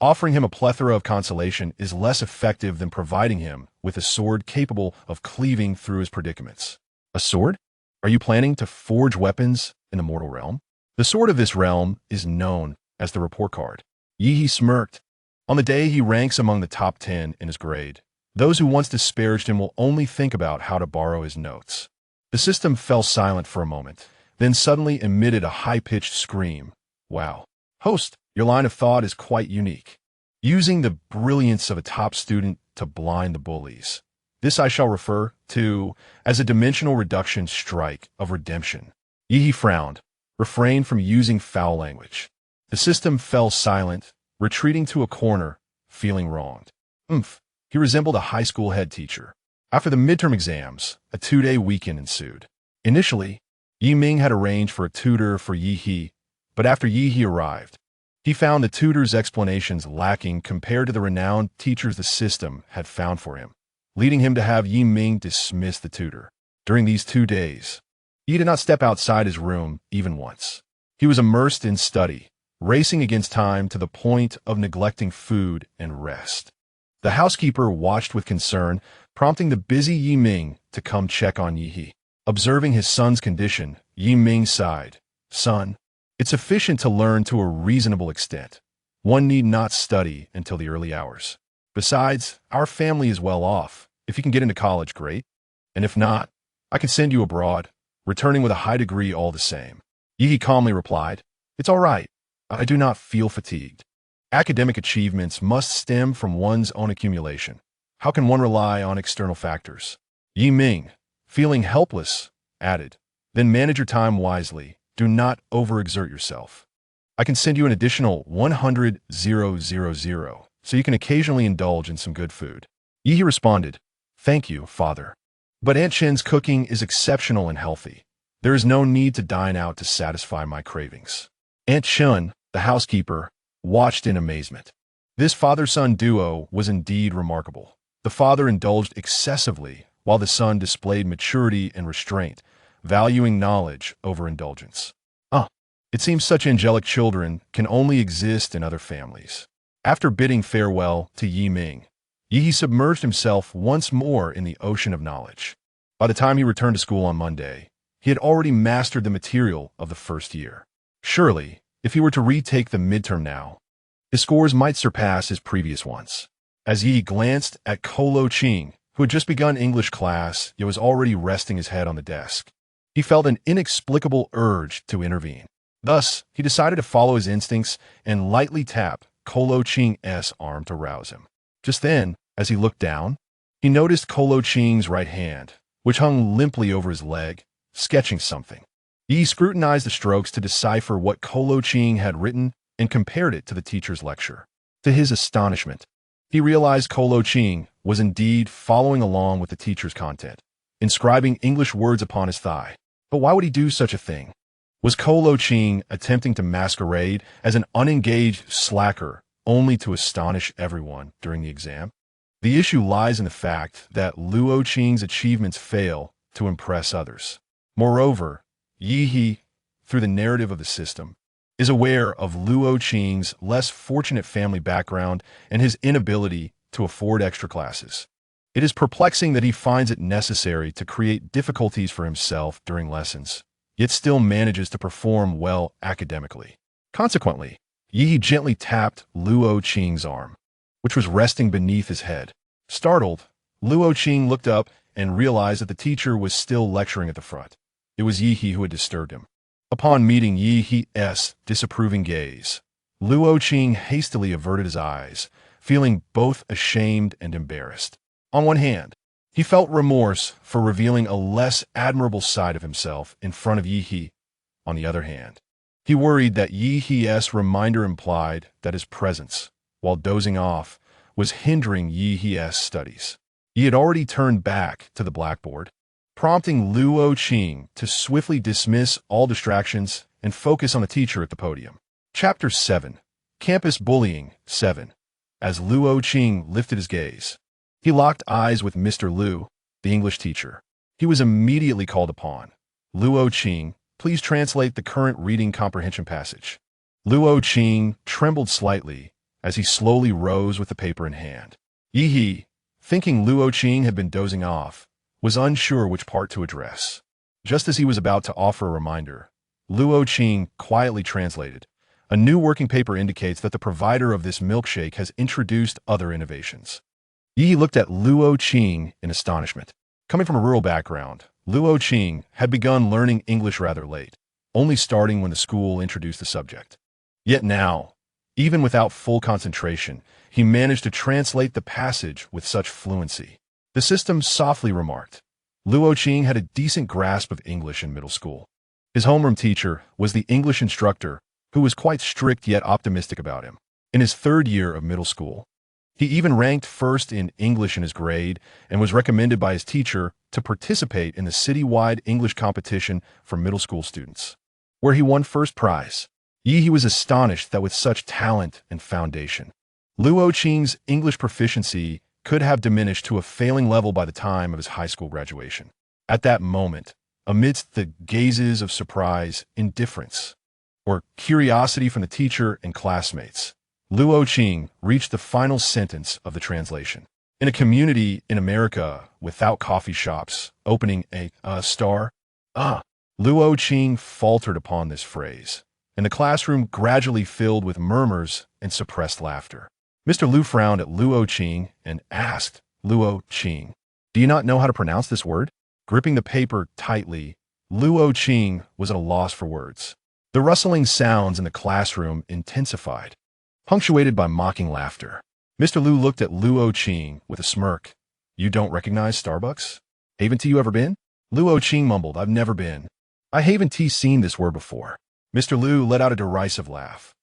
Offering him a plethora of consolation is less effective than providing him with a sword capable of cleaving through his predicaments. A sword? Are you planning to forge weapons in the mortal realm? The sword of this realm is known as the report card. Yi smirked. On the day he ranks among the top 10 in his grade, those who once disparaged him will only think about how to borrow his notes. The system fell silent for a moment, then suddenly emitted a high-pitched scream. Wow. Host, your line of thought is quite unique. Using the brilliance of a top student to blind the bullies. This I shall refer to as a dimensional reduction strike of redemption. Yi frowned, refrained from using foul language. The system fell silent, retreating to a corner, feeling wronged. He resembled a high school head teacher. After the midterm exams, a 2-day weekend ensued. Initially, Yi Ming had arranged for a tutor for Yi, but after Yi arrived, he found the tutor's explanations lacking compared to the renowned teachers the system had found for him, leading him to have Yi Ming dismiss the tutor. During these 2 days, Yi did not step outside his room even once. He was immersed in study, racing against time to the point of neglecting food and rest. The housekeeper watched with concern, prompting the busy Yi Ming to come check on Yi. Observing his son's condition, Yi Ming sighed. Son, it's sufficient to learn to a reasonable extent. One need not study until the early hours. Besides, our family is well off. If you can get into college, great. And if not, I can send you abroad, returning with a high degree all the same. Yi calmly replied, It's all right. I do not feel fatigued. Academic achievements must stem from one's own accumulation. How can one rely on external factors? Yi Ming, feeling helpless, added, Then manage your time wisely. Do not overexert yourself. I can send you an additional 100,000, so you can occasionally indulge in some good food. Yi responded, Thank you, father. But Aunt Chen's cooking is exceptional and healthy. There is no need to dine out to satisfy my cravings. Aunt Chen, the housekeeper, watched in amazement. This father-son duo was indeed remarkable. The father indulged excessively, while the son displayed maturity and restraint, valuing knowledge over indulgence. It seems such angelic children can only exist in other families. After bidding farewell to Yi Ming, Yi submerged himself once more in the ocean of knowledge. By the time he returned to school on Monday, he had already mastered the material of the first year. Surely, if he were to retake the midterm now, his scores might surpass his previous ones. As Yi glanced at Kolo Qing, who had just begun English class yet was already resting his head on the desk, he felt an inexplicable urge to intervene. Thus, he decided to follow his instincts and lightly tap Kolo Qing's arm to rouse him. Just then, as he looked down, he noticed Kolo Qing's right hand, which hung limply over his leg, sketching something. Yi scrutinized the strokes to decipher what Kolo Qing had written and compared it to the teacher's lecture. To his astonishment, he realized Kolo Qing was indeed following along with the teacher's content, inscribing English words upon his thigh. But why would he do such a thing? Was Kolo Qing attempting to masquerade as an unengaged slacker only to astonish everyone during the exam? The issue lies in the fact that Luo Qing's achievements fail to impress others. Moreover, Yi, through the narrative of the system, is aware of Luo Qing's less fortunate family background and his inability to afford extra classes. It is perplexing that he finds it necessary to create difficulties for himself during lessons, yet still manages to perform well academically. Consequently, Yi gently tapped Luo Qing's arm, which was resting beneath his head. Startled, Luo Qing looked up and realized that the teacher was still lecturing at the front. It was Yi who had disturbed him. Upon meeting Yi's disapproving gaze, Luo Qing hastily averted his eyes, feeling both ashamed and embarrassed. On one hand, he felt remorse for revealing a less admirable side of himself in front of Yi. On the other hand, he worried that Yi's reminder implied that his presence, while dozing off, was hindering Yi's studies. He had already turned back to the blackboard, prompting Luo Qing to swiftly dismiss all distractions and focus on the teacher at the podium. Chapter 7. Campus Bullying 7. As Luo Qing lifted his gaze, he locked eyes with Mr. Liu, the English teacher. He was immediately called upon. Luo Qing, please translate the current reading comprehension passage. Luo Qing trembled slightly as he slowly rose with the paper in hand. Yi, thinking Luo Qing had been dozing off, was unsure which part to address. Just as he was about to offer a reminder, Luo Qing quietly translated, A new working paper indicates that the provider of this milkshake has introduced other innovations. Yi looked at Luo Qing in astonishment. Coming from a rural background, Luo Qing had begun learning English rather late, only starting when the school introduced the subject. Yet now, even without full concentration, he managed to translate the passage with such fluency. The system softly remarked. Luo Qing had a decent grasp of English in middle school. His homeroom teacher was the English instructor, who was quite strict yet optimistic about him. In his third year of middle school, he even ranked first in English in his grade and was recommended by his teacher to participate in the citywide English competition for middle school students, where he won first prize. He was astonished that with such talent and foundation, Luo Qing's English proficiency could have diminished to a failing level by the time of his high school graduation. At that moment, amidst the gazes of surprise, indifference, or curiosity from the teacher and classmates, Luo Qing reached the final sentence of the translation. In a community in America without coffee shops opening a star, Luo Qing faltered upon this phrase, and the classroom gradually filled with murmurs and suppressed laughter. Mr. Lu frowned at Luo Qing and asked, Luo Qing, do you not know how to pronounce this word? Gripping the paper tightly, Luo Qing was at a loss for words. The rustling sounds in the classroom intensified, punctuated by mocking laughter. Mr. Lu looked at Luo Qing with a smirk. You don't recognize Starbucks? Haven't you ever been? Luo Qing mumbled, I've never been. I haven't seen this word before. Mr. Lu let out a derisive laugh.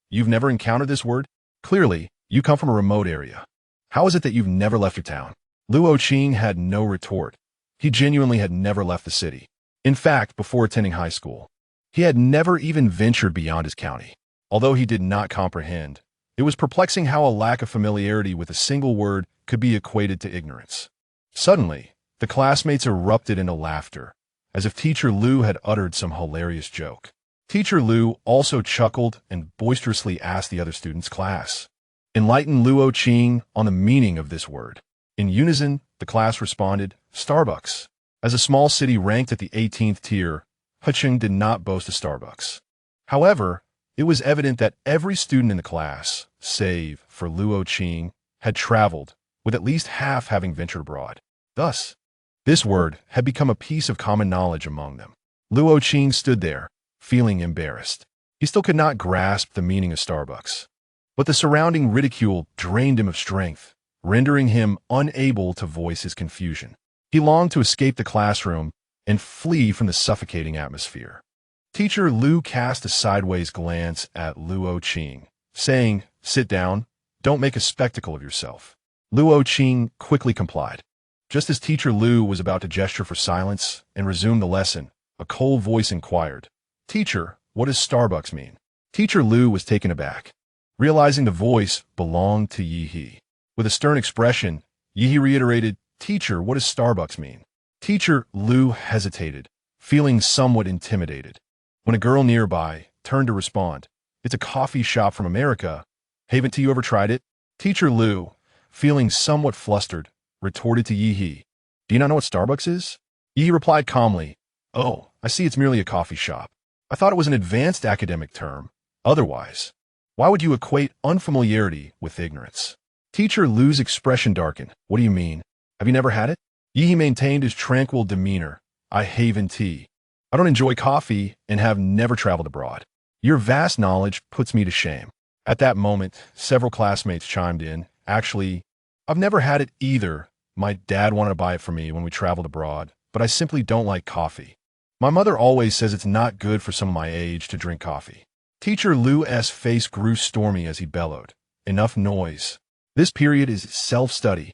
You've never encountered this word? Clearly, you come from a remote area. How is it that you've never left your town? Luo Qing had no retort. He genuinely had never left the city. In fact, before attending high school, he had never even ventured beyond his county. Although he did not comprehend, it was perplexing how a lack of familiarity with a single word could be equated to ignorance. Suddenly, the classmates erupted into laughter, as if Teacher Lu had uttered some hilarious joke. Teacher Lu also chuckled and boisterously asked the other students' class, enlighten Luo Qing on the meaning of this word. In unison, the class responded, Starbucks. As a small city ranked at the 18th tier, Huqing did not boast a Starbucks. However, it was evident that every student in the class, save for Luo Qing, had traveled, with at least half having ventured abroad. Thus, this word had become a piece of common knowledge among them. Luo Qing stood there, feeling embarrassed. He still could not grasp the meaning of Starbucks. But the surrounding ridicule drained him of strength, rendering him unable to voice his confusion. He longed to escape the classroom and flee from the suffocating atmosphere. Teacher Lu cast a sideways glance at Luo Qing, saying, sit down, don't make a spectacle of yourself. Luo Qing quickly complied. Just as Teacher Lu was about to gesture for silence and resume the lesson, a cold voice inquired, Teacher, what does Starbucks mean? Teacher Lu was taken aback, realizing the voice belonged to Yi He. With a stern expression, Yi He reiterated, Teacher, what does Starbucks mean? Teacher Lu hesitated, feeling somewhat intimidated, when a girl nearby turned to respond, it's a coffee shop from America. Haven't you ever tried it? Teacher Lu, feeling somewhat flustered, retorted to Yi He, do you not know what Starbucks is? Yi He replied calmly, oh, I see it's merely a coffee shop. I thought it was an advanced academic term. Otherwise, why would you equate unfamiliarity with ignorance? Teacher Lu's expression darkened. What do you mean? Have you never had it? Yi He maintained his tranquil demeanor. I haven't tea. I don't enjoy coffee and have never traveled abroad. Your vast knowledge puts me to shame. At that moment, several classmates chimed in. Actually, I've never had it either. My dad wanted to buy it for me when we traveled abroad, but I simply don't like coffee. My mother always says it's not good for someone my age to drink coffee. Teacher Lu's face grew stormy as he bellowed. Enough noise. This period is self-study.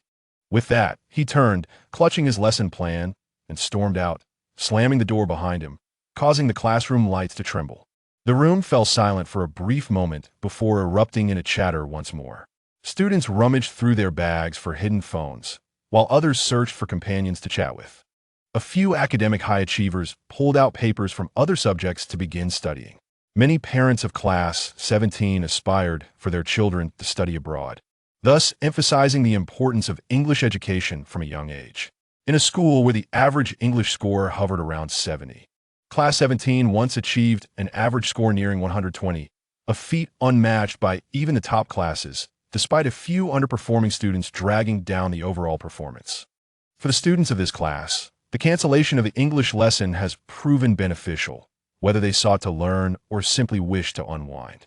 With that, he turned, clutching his lesson plan, and stormed out, slamming the door behind him, causing the classroom lights to tremble. The room fell silent for a brief moment before erupting in a chatter once more. Students rummaged through their bags for hidden phones, while others searched for companions to chat with. A few academic high achievers pulled out papers from other subjects to begin studying. Many parents of class 17 aspired for their children to study abroad, thus emphasizing the importance of English education from a young age. In a school where the average English score hovered around 70, Class 17 once achieved an average score nearing 120, a feat unmatched by even the top classes, despite a few underperforming students dragging down the overall performance. For the students of this class, the cancellation of the English lesson has proven beneficial, whether they sought to learn or simply wished to unwind.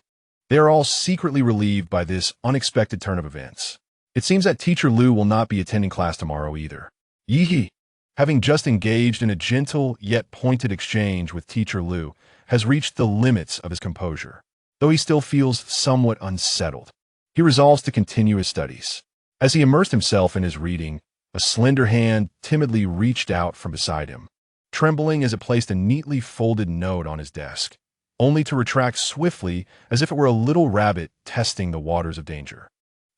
They are all secretly relieved by this unexpected turn of events. It seems that Teacher Lu will not be attending class tomorrow either. Yi, having just engaged in a gentle yet pointed exchange with Teacher Lu, has reached the limits of his composure. Though he still feels somewhat unsettled, he resolves to continue his studies. As he immersed himself in his reading, a slender hand timidly reached out from beside him, trembling as it placed a neatly folded note on his desk, only to retract swiftly as if it were a little rabbit testing the waters of danger.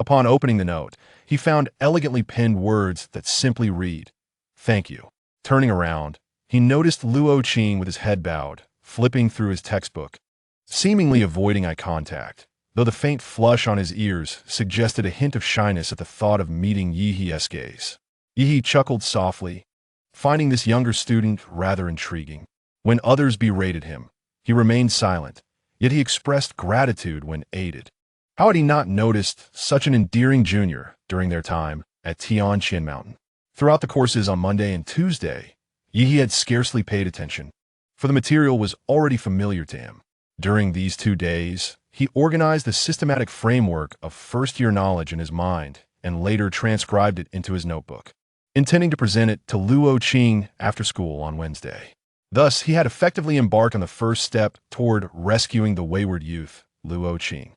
Upon opening the note, he found elegantly penned words that simply read, "Thank you." Turning around, he noticed Luo Qing with his head bowed, flipping through his textbook, seemingly avoiding eye contact, though the faint flush on his ears suggested a hint of shyness at the thought of meeting Yi's gaze. Yi chuckled softly, finding this younger student rather intriguing. When others berated him, he remained silent, yet he expressed gratitude when aided. How had he not noticed such an endearing junior during their time at Tianqianshan Mountain? Throughout the courses on Monday and Tuesday, Yi had scarcely paid attention, for the material was already familiar to him. During these 2 days, he organized the systematic framework of first-year knowledge in his mind and later transcribed it into his notebook, intending to present it to Luo Qing after school on Wednesday. Thus, he had effectively embarked on the first step toward rescuing the wayward youth, Luo Qing.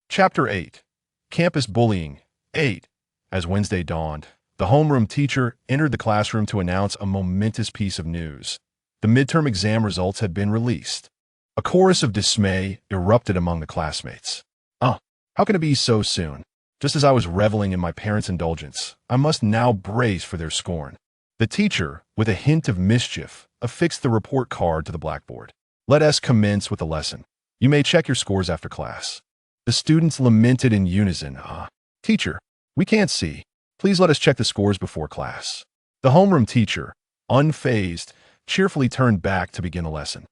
Chapter 8. Campus Bullying. 8. As Wednesday dawned, the homeroom teacher entered the classroom to announce a momentous piece of news. The midterm exam results had been released. A chorus of dismay erupted among the classmates. How can it be so soon? Just as I was reveling in my parents' indulgence, I must now brace for their scorn. The teacher, with a hint of mischief, affixed the report card to the blackboard. Let us commence with the lesson. You may check your scores after class. The students lamented in unison. Teacher, we can't see. Please let us check the scores before class. The homeroom teacher, unfazed, cheerfully turned back to begin the lesson.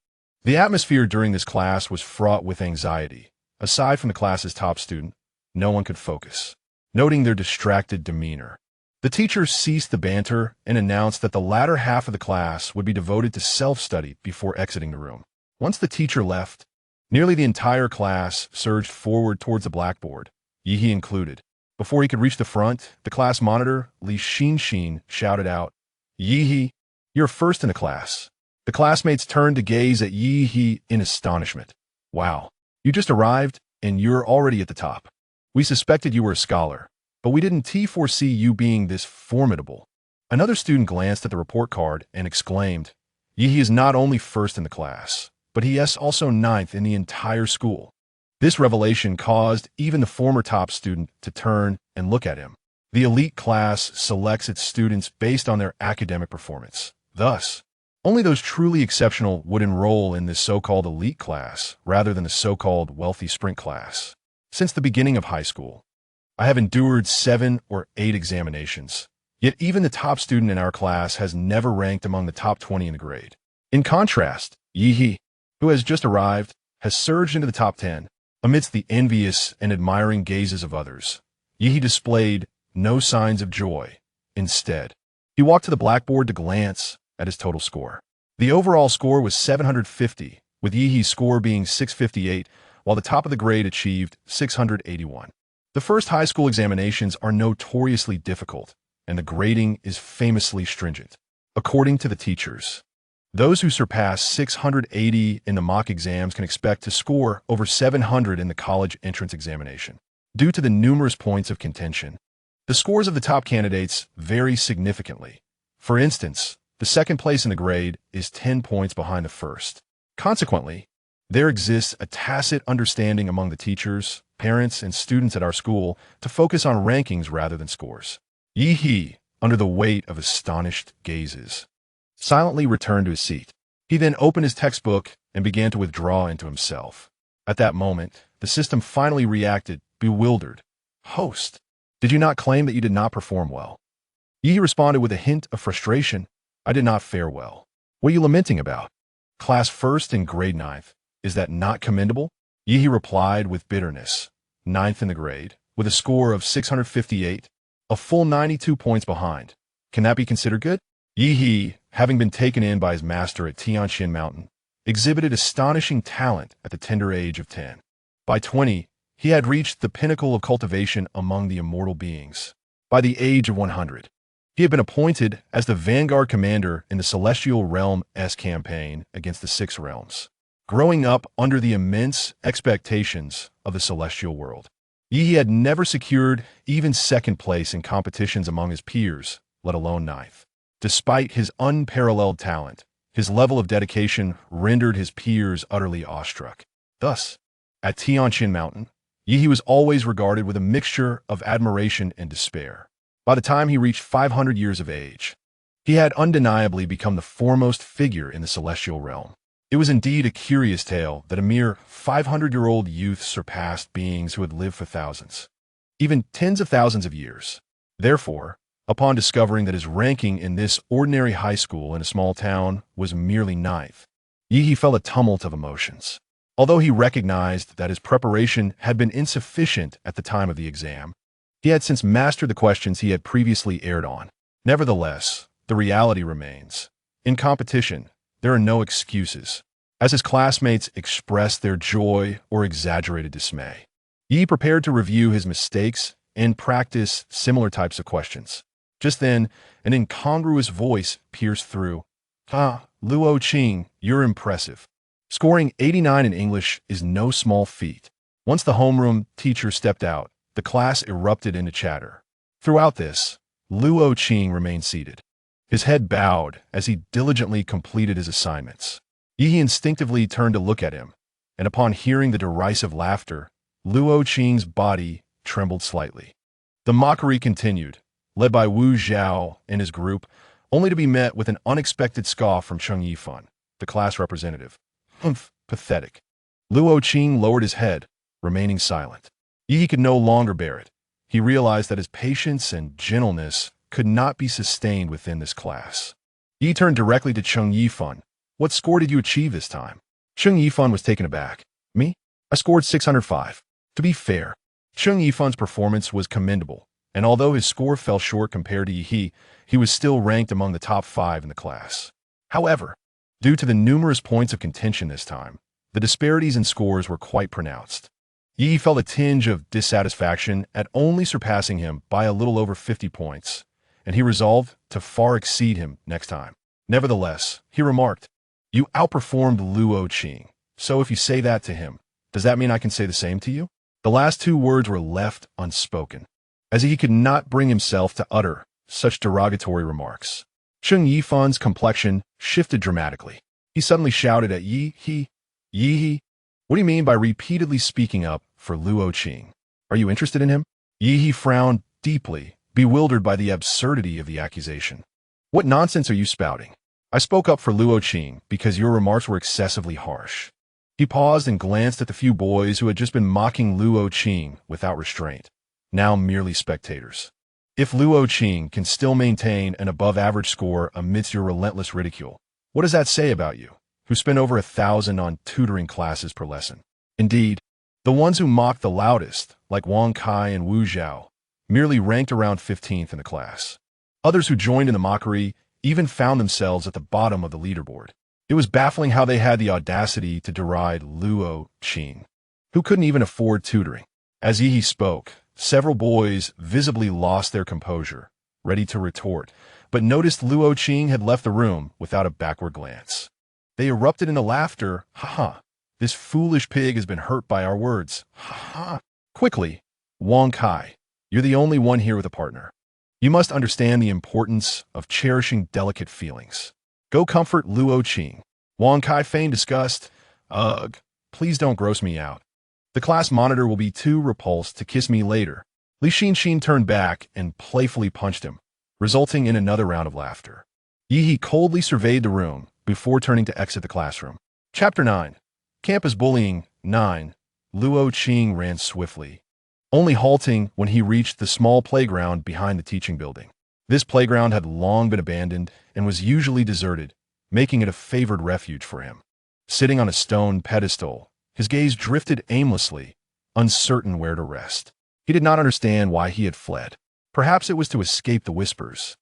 The atmosphere during this class was fraught with anxiety. Aside from the class's top student, no one could focus, noting their distracted demeanor. The teacher ceased the banter and announced that the latter half of the class would be devoted to self-study before exiting the room. Once the teacher left, nearly the entire class surged forward towards the blackboard, Yi included. Before he could reach the front, the class monitor, Li Xin, shouted out, "Yi, you're first in the class." The classmates turned to gaze at Yi in astonishment. "Wow, you just arrived, and you're already at the top. We suspected you were a scholar, but we didn't foresee you being this formidable." Another student glanced at the report card and exclaimed, "Yi is not only first in the class, but he is also 9th in the entire school." This revelation caused even the former top student to turn and look at him. The elite class selects its students based on their academic performance. Thus, only those truly exceptional would enroll in this so-called elite class rather than the so-called wealthy sprint class. Since the beginning of high school, I have endured 7 or 8 examinations, yet even the top student in our class has never ranked among the top 20 in the grade. In contrast, Yi, who has just arrived, has surged into the top 10. Amidst the envious and admiring gazes of others, Yi displayed no signs of joy. Instead, he walked to the blackboard to glance at his total score. The overall score was 750, with Yi's score being 658, while the top of the grade achieved 681. The first high school examinations are notoriously difficult, and the grading is famously stringent. According to the teachers, those who surpass 680 in the mock exams can expect to score over 700 in the college entrance examination. Due to the numerous points of contention, the scores of the top candidates vary significantly. For instance, the second place in the grade is 10 points behind the first. Consequently, there exists a tacit understanding among the teachers, parents, and students at our school to focus on rankings rather than scores. Yi, under the weight of astonished gazes, silently returned to his seat. He then opened his textbook and began to withdraw into himself. At that moment, the system finally reacted, bewildered. "Host, did you not claim that you did not perform well?" Yi responded with a hint of frustration. "I did not fare well. What are you lamenting about?" Class first in grade ninth. Is that not commendable? Yi replied with bitterness. Ninth in the grade, with a score of 658, a full 92 points behind. Can that be considered good? Yi, having been taken in by his master at Tianqianshan Mountain, exhibited astonishing talent at the tender age of 10. By 20, he had reached the pinnacle of cultivation among the immortal beings. By the age of 100, he had been appointed as the vanguard commander in the Celestial Realm's campaign against the Six Realms, growing up under the immense expectations of the celestial world. Yi had never secured even second place in competitions among his peers, let alone ninth. Despite his unparalleled talent, his level of dedication rendered his peers utterly awestruck. Thus, at Tianqianshan Mountain, Yi was always regarded with a mixture of admiration and despair. By the time he reached 500 years of age, he had undeniably become the foremost figure in the celestial realm. It was indeed a curious tale that a mere 500-year-old youth surpassed beings who had lived for thousands, even tens of thousands of years. Therefore, upon discovering that his ranking in this ordinary high school in a small town was merely ninth, Yi felt a tumult of emotions. Although he recognized that his preparation had been insufficient at the time of the exam, he had since mastered the questions he had previously erred on. Nevertheless, the reality remains. In competition, there are no excuses. As his classmates expressed their joy or exaggerated dismay, Yi prepared to review his mistakes and practice similar types of questions. Just then, an incongruous voice pierced through. Luo Qing, you're impressive. Scoring 89 in English is no small feat. Once the homeroom teacher stepped out, the class erupted into chatter. Throughout this, Luo Qing remained seated, his head bowed as he diligently completed his assignments. Yi instinctively turned to look at him, and upon hearing the derisive laughter, Luo Qing's body trembled slightly. The mockery continued, led by Wu Zhao and his group, only to be met with an unexpected scoff from Qing Li, the class representative. Humph, pathetic. Luo Qing lowered his head, remaining silent. Yi could no longer bear it. He realized that his patience and gentleness could not be sustained within this class. Yi turned directly to Qing Li. What score did you achieve this time? Qing Li was taken aback. Me? I scored 605. To be fair, Qing Li's performance was commendable, and although his score fell short compared to Yi, he was still ranked among the top 5 in the class. However, due to the numerous points of contention this time, the disparities in scores were quite pronounced. Yi felt a tinge of dissatisfaction at only surpassing him by a little over 50 points, and he resolved to far exceed him next time. Nevertheless, he remarked, "You outperformed Luo Qing, so if you say that to him, does that mean I can say the same to you?" The last 2 words were left unspoken, as he could not bring himself to utter such derogatory remarks. Qing Li's complexion shifted dramatically. He suddenly shouted at Yi, what do you mean by repeatedly speaking up for Luo Qing? Are you interested in him? Yi frowned deeply, bewildered by the absurdity of the accusation. What nonsense are you spouting? I spoke up for Luo Qing because your remarks were excessively harsh. He paused and glanced at the few boys who had just been mocking Luo Qing without restraint, now merely spectators. If Luo Qing can still maintain an above-average score amidst your relentless ridicule, what does that say about you, who spend over 1,000 on tutoring classes per lesson? Indeed, the ones who mocked the loudest, like Wang Kai and Wu Zhao, merely ranked around 15th in the class. Others who joined in the mockery even found themselves at the bottom of the leaderboard. It was baffling how they had the audacity to deride Luo Qing, who couldn't even afford tutoring. As Yi spoke, several boys visibly lost their composure, ready to retort, but noticed Luo Qing had left the room without a backward glance. They erupted into laughter. Ha! This foolish pig has been hurt by our words. Ha! Quickly, Wang Kai, you're the only one here with a partner. You must understand the importance of cherishing delicate feelings. Go comfort Luo Qing. Wang Kai feigned disgust. Ugh, please don't gross me out. The class monitor will be too repulsed to kiss me later. Li Xin turned back and playfully punched him, resulting in another round of laughter. Yi coldly surveyed the room before turning to exit the classroom. Chapter 9. Campus Bullying 9. Luo Qing ran swiftly, only halting when he reached the small playground behind the teaching building. This playground had long been abandoned and was usually deserted, making it a favored refuge for him. Sitting on a stone pedestal, his gaze drifted aimlessly, uncertain where to rest. He did not understand why he had fled. Perhaps it was to escape the whispers.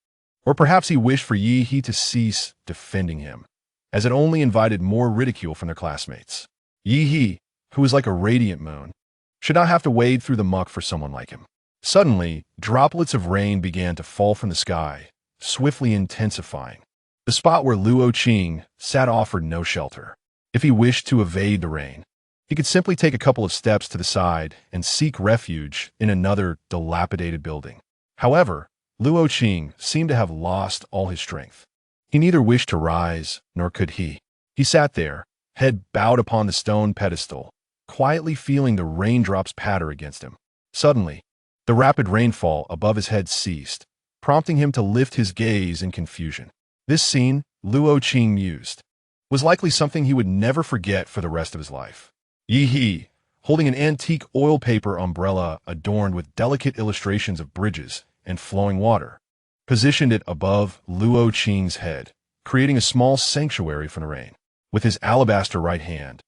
Or perhaps he wished for Yi He to cease defending him, as it only invited more ridicule from their classmates. Yi He, who was like a radiant moon, should not have to wade through the muck for someone like him. Suddenly, droplets of rain began to fall from the sky, swiftly intensifying. The spot where Luo Qing sat offered no shelter. If he wished to evade the rain, he could simply take a couple of steps to the side and seek refuge in another dilapidated building. However, Luo Qing seemed to have lost all his strength. He neither wished to rise, nor could he. He sat there, head bowed upon the stone pedestal, quietly feeling the raindrops patter against him. Suddenly, the rapid rainfall above his head ceased, prompting him to lift his gaze in confusion. This scene, Luo Qing mused, was likely something he would never forget for the rest of his life. Yi He, holding an antique oil paper umbrella adorned with delicate illustrations of bridges and flowing water, positioned it above Luo Qing's head, creating a small sanctuary from the rain. With his alabaster right hand,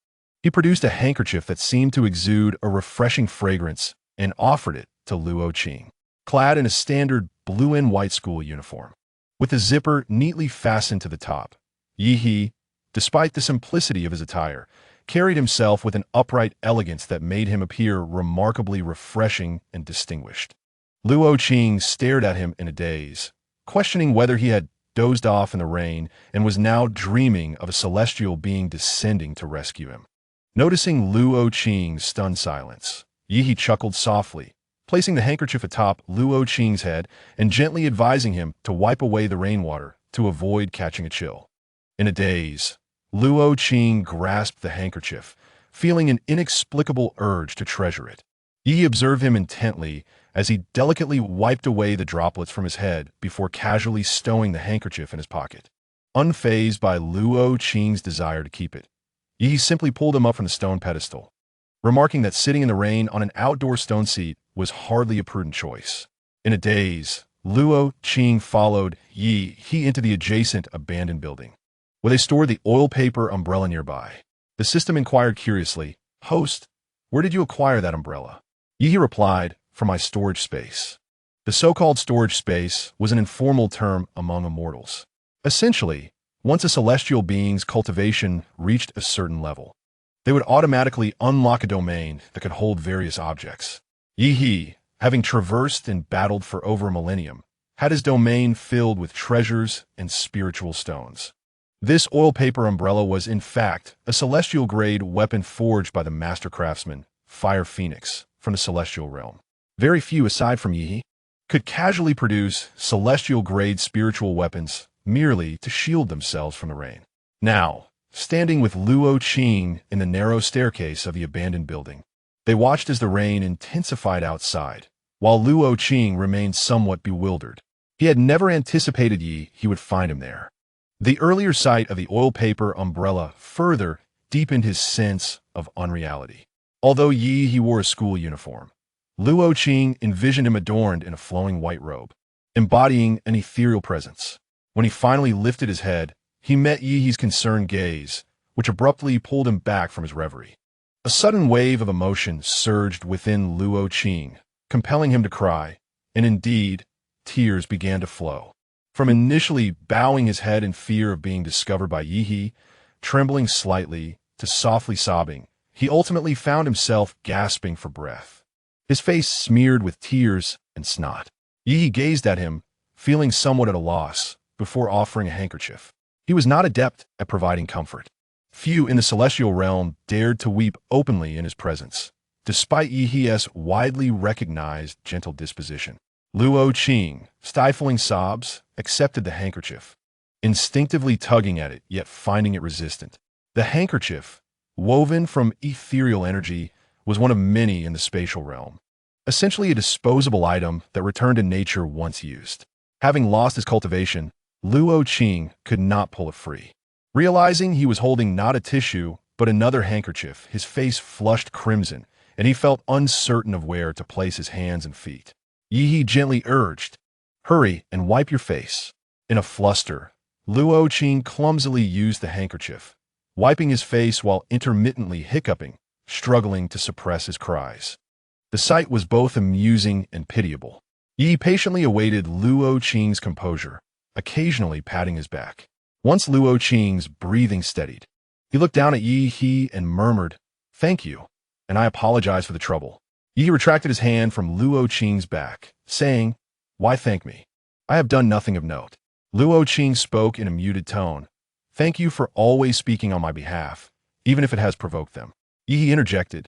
he produced a handkerchief that seemed to exude a refreshing fragrance and offered it to Luo Qing. Clad in a standard blue and white school uniform, with the zipper neatly fastened to the top, Yi He, despite the simplicity of his attire, carried himself with an upright elegance that made him appear remarkably refreshing and distinguished. Luo Qing stared at him in a daze, questioning whether he had dozed off in the rain and was now dreaming of a celestial being descending to rescue him. Noticing Luo Qing's stunned silence, Yi He chuckled softly, placing the handkerchief atop Luo Qing's head and gently advising him to wipe away the rainwater to avoid catching a chill. In a daze, Luo Qing grasped the handkerchief, feeling an inexplicable urge to treasure it. Yi He observed him intently as he delicately wiped away the droplets from his head before casually stowing the handkerchief in his pocket. Unfazed by Luo Qing's desire to keep it, Yi He simply pulled him up from the stone pedestal, remarking that sitting in the rain on an outdoor stone seat was hardly a prudent choice. In a daze, Luo Qing followed Yi He into the adjacent abandoned building, where they stored the oil paper umbrella nearby. The system inquired curiously, "Host, where did you acquire that umbrella?" Yi He replied, "From my storage space." The so-called storage space was an informal term among immortals. Essentially, once a celestial being's cultivation reached a certain level, they would automatically unlock a domain that could hold various objects. Yi He, having traversed and battled for over a millennium, had his domain filled with treasures and spiritual stones. This oil paper umbrella was, in fact, a celestial-grade weapon forged by the master craftsman, Fire Phoenix, from the celestial realm. Very few, aside from Yi He, could casually produce celestial-grade spiritual weapons merely to shield themselves from the rain. Now, standing with Luo Qing in the narrow staircase of the abandoned building, they watched as the rain intensified outside, while Luo Qing remained somewhat bewildered. He had never anticipated Yi He would find him there. The earlier sight of the oil paper umbrella further deepened his sense of unreality. Although Yi He wore a school uniform, Luo Qing envisioned him adorned in a flowing white robe, embodying an ethereal presence. When he finally lifted his head, he met Yi He's concerned gaze, which abruptly pulled him back from his reverie. A sudden wave of emotion surged within Luo Qing, compelling him to cry, and indeed, tears began to flow. From initially bowing his head in fear of being discovered by Yi He, trembling slightly, to softly sobbing, he ultimately found himself gasping for breath, his face smeared with tears and snot. Yi He gazed at him, feeling somewhat at a loss, before offering a handkerchief. He was not adept at providing comfort. Few in the celestial realm dared to weep openly in his presence, despite Yi He's widely recognized gentle disposition. Luo Qing, stifling sobs, accepted the handkerchief, instinctively tugging at it yet finding it resistant. The handkerchief, woven from ethereal energy, was one of many in the spatial realm, essentially a disposable item that returned to nature once used. Having lost his cultivation, Luo Qing could not pull it free. Realizing he was holding not a tissue, but another handkerchief, his face flushed crimson, and he felt uncertain of where to place his hands and feet. Yi He gently urged, "Hurry and wipe your face." In a fluster, Luo Qing clumsily used the handkerchief, wiping his face while intermittently hiccuping, struggling to suppress his cries. The sight was both amusing and pitiable. Yi patiently awaited Luo Qing's composure, occasionally patting his back. Once Luo Qing's breathing steadied, he looked down at Yi and murmured, "Thank you, and I apologize for the trouble." Yi retracted his hand from Luo Qing's back, saying, "Why thank me? I have done nothing of note." Luo Qing spoke in a muted tone, "Thank you for always speaking on my behalf, even if it has provoked them." Yi interjected,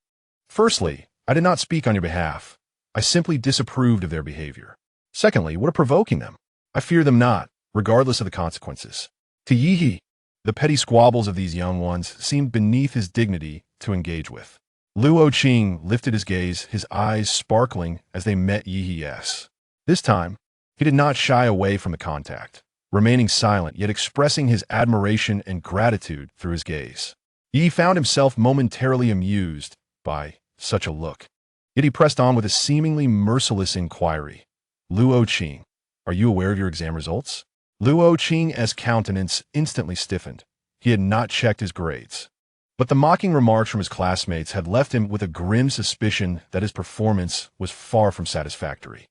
"Firstly, I did not speak on your behalf. I simply disapproved of their behavior. Secondly, what of provoking them? I fear them not, regardless of the consequences." To Yi, the petty squabbles of these young ones seemed beneath his dignity to engage with. Luo Qing lifted his gaze, his eyes sparkling as they met Yi's. This time, he did not shy away from the contact, remaining silent yet expressing his admiration and gratitude through his gaze. Yi found himself momentarily amused by such a look. Yet he pressed on with a seemingly merciless inquiry. "Luo Qing, are you aware of your exam results?" Luo Qing's countenance instantly stiffened. He had not checked his grades. But the mocking remarks from his classmates had left him with a grim suspicion that his performance was far from satisfactory.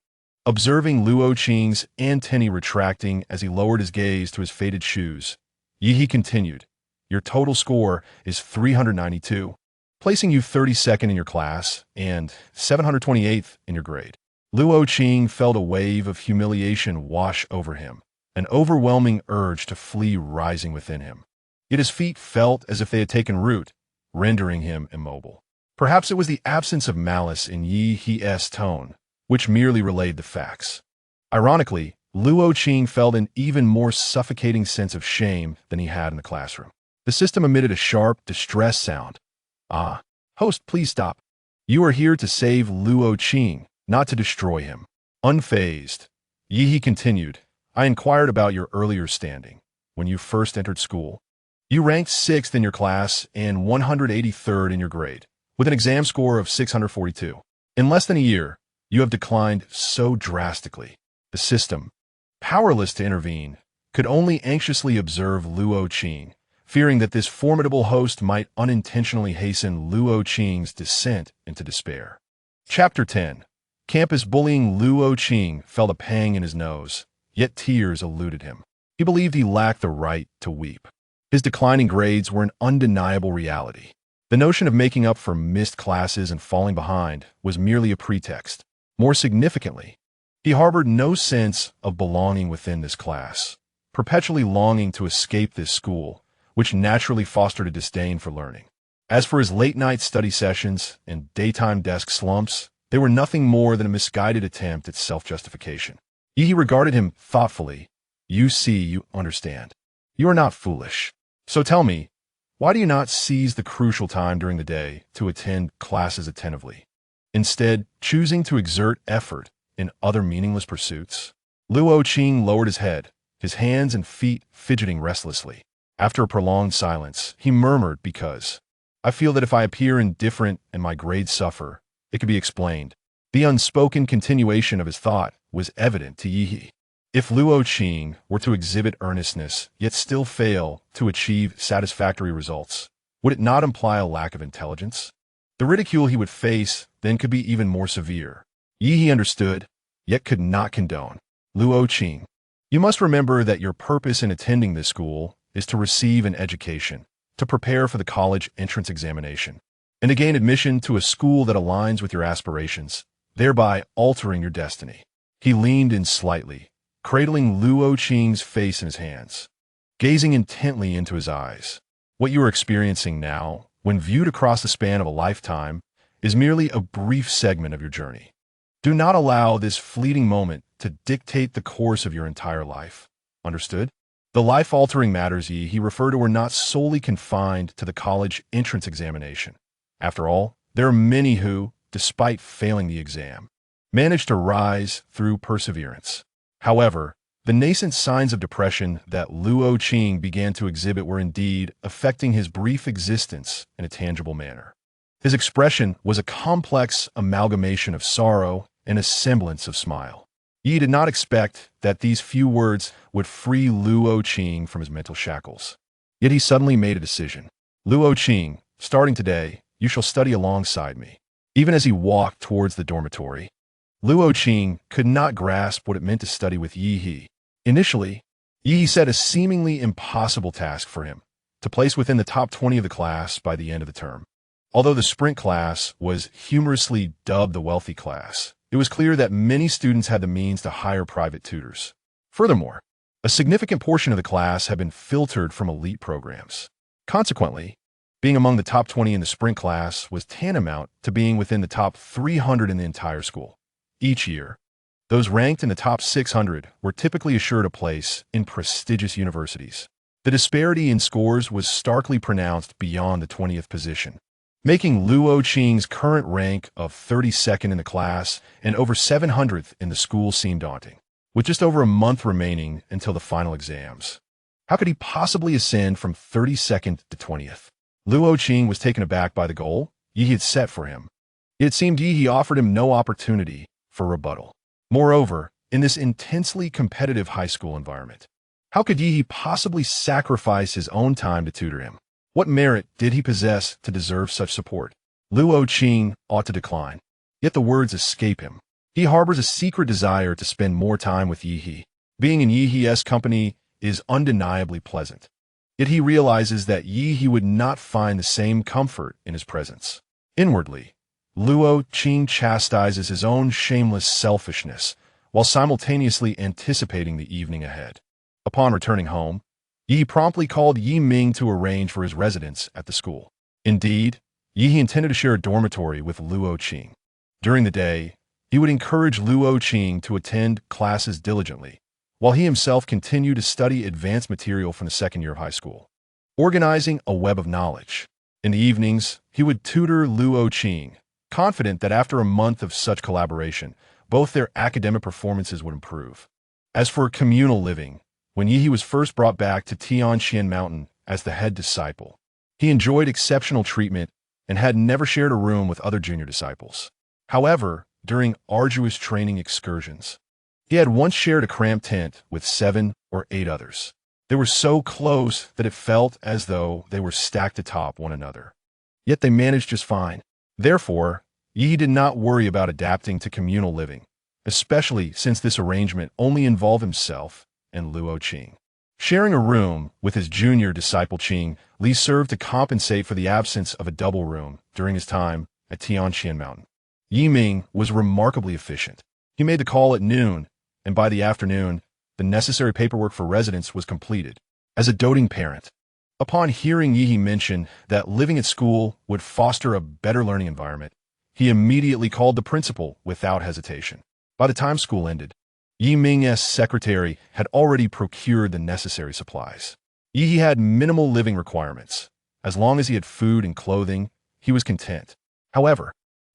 Observing Luo Qing's antennae retracting as he lowered his gaze to his faded shoes, Yi continued, "Your total score is 392, placing you 32nd in your class and 728th in your grade." Luo Qing felt a wave of humiliation wash over him, an overwhelming urge to flee rising within him. Yet his feet felt as if they had taken root, rendering him immobile. Perhaps it was the absence of malice in Yi's tone, which merely relayed the facts. Ironically, Luo Qing felt an even more suffocating sense of shame than he had in the classroom. The system emitted a sharp, distressed sound. "Ah, host, please stop. You are here to save Luo Qing, not to destroy him." Unfazed, Yi continued, "I inquired about your earlier standing. When you first entered school, you ranked 6th in your class and 183rd in your grade, with an exam score of 642. In less than a year, you have declined so drastically. The system, powerless to intervene, could only anxiously observe Luo Qing, fearing that this formidable host might unintentionally hasten Luo Qing's descent into despair." Chapter 10. Campus bullying. Luo Qing felt a pang in his nose, yet tears eluded him. He believed he lacked the right to weep. His declining grades were an undeniable reality. The notion of making up for missed classes and falling behind was merely a pretext. More significantly, he harbored no sense of belonging within this class, perpetually longing to escape this school, which naturally fostered a disdain for learning. As for his late-night study sessions and daytime desk slumps, they were nothing more than a misguided attempt at self-justification. Yi regarded him thoughtfully. "You see, you understand. You are not foolish. So tell me, why do you not seize the crucial time during the day to attend classes attentively, instead choosing to exert effort in other meaningless pursuits?" Luo Qing lowered his head, his hands and feet fidgeting restlessly. After a prolonged silence, he murmured, "Because I feel that if I appear indifferent and my grades suffer, it could be explained." The unspoken continuation of his thought was evident to Yi. If Luo Qing were to exhibit earnestness, yet still fail to achieve satisfactory results, would it not imply a lack of intelligence? The ridicule he would face then could be even more severe. Yi understood, yet could not condone. "Luo Qing, you must remember that your purpose in attending this school is to receive an education, to prepare for the college entrance examination, and to gain admission to a school that aligns with your aspirations, thereby altering your destiny." He leaned in slightly, cradling Luo Qing's face in his hands, gazing intently into his eyes. "What you are experiencing now, when viewed across the span of a lifetime, is merely a brief segment of your journey. Do not allow this fleeting moment to dictate the course of your entire life. Understood?" The life-altering matters he referred to were not solely confined to the college entrance examination. After all, there are many who, despite failing the exam, manage to rise through perseverance. However, the nascent signs of depression that Luo Qing began to exhibit were indeed affecting his brief existence in a tangible manner. His expression was a complex amalgamation of sorrow and a semblance of smile. Yi did not expect that these few words would free Luo Qing from his mental shackles. Yet he suddenly made a decision. Luo Qing, starting today, you shall study alongside me. Even as he walked towards the dormitory, Luo Qing could not grasp what it meant to study with Yi He. Initially, Yi He set a seemingly impossible task for him, to place within the top 20 of the class by the end of the term. Although the sprint class was humorously dubbed the wealthy class, it was clear that many students had the means to hire private tutors. Furthermore, a significant portion of the class had been filtered from elite programs. Consequently, being among the top 20 in the sprint class was tantamount to being within the top 300 in the entire school. Each year, those ranked in the top 600 were typically assured a place in prestigious universities. The disparity in scores was starkly pronounced beyond the 20th position, making Luo Qing's current rank of 32nd in the class and over 700th in the school seem daunting. With just over a month remaining until the final exams, how could he possibly ascend from 32nd to 20th? Luo Qing was taken aback by the goal Yi had set for him. It seemed Yi offered him no opportunity for rebuttal. Moreover, in this intensely competitive high school environment, how could Yi possibly sacrifice his own time to tutor him? What merit did he possess to deserve such support? Luo Qing ought to decline, yet the words escape him. He harbors a secret desire to spend more time with Yi He. Being in Yi He's company is undeniably pleasant, yet he realizes that Yi would not find the same comfort in his presence. Inwardly, Luo Qing chastises his own shameless selfishness while simultaneously anticipating the evening ahead. Upon returning home, Yi promptly called Yi Ming to arrange for his residence at the school. Indeed, Yi intended to share a dormitory with Luo Qing. During the day, he would encourage Luo Qing to attend classes diligently, while he himself continued to study advanced material from the second year of high school, organizing a web of knowledge. In the evenings, he would tutor Luo Qing, confident that after a month of such collaboration, both their academic performances would improve. As for communal living, when Yi was first brought back to Tianqianshan Mountain as the head disciple, he enjoyed exceptional treatment and had never shared a room with other junior disciples. However, during arduous training excursions, he had once shared a cramped tent with 7 or 8 others. They were so close that it felt as though they were stacked atop one another. Yet they managed just fine. Therefore, Yi did not worry about adapting to communal living, especially since this arrangement only involved himself and Luo Qing. Sharing a room with his junior disciple Qing Li served to compensate for the absence of a double room during his time at Tianqianshan Mountain. Yi Ming was remarkably efficient. He made the call at noon, and by the afternoon, the necessary paperwork for residence was completed. As a doting parent, upon hearing Yi mention that living at school would foster a better learning environment, he immediately called the principal without hesitation. By the time school ended, Yi Ming's secretary had already procured the necessary supplies. Yi had minimal living requirements. As long as he had food and clothing, he was content. However,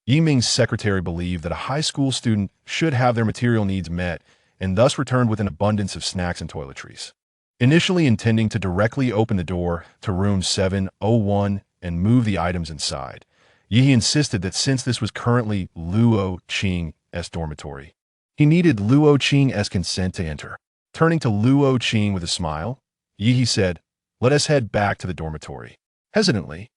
Yi Ming's secretary believed that a high school student should have their material needs met and thus returned with an abundance of snacks and toiletries. Initially intending to directly open the door to room 701 and move the items inside, Yi insisted that since this was currently Luo Qing's dormitory, he needed Luo Qing's consent to enter. Turning to Luo Qing with a smile, Yi said, "Let us head back to the dormitory." Hesitantly,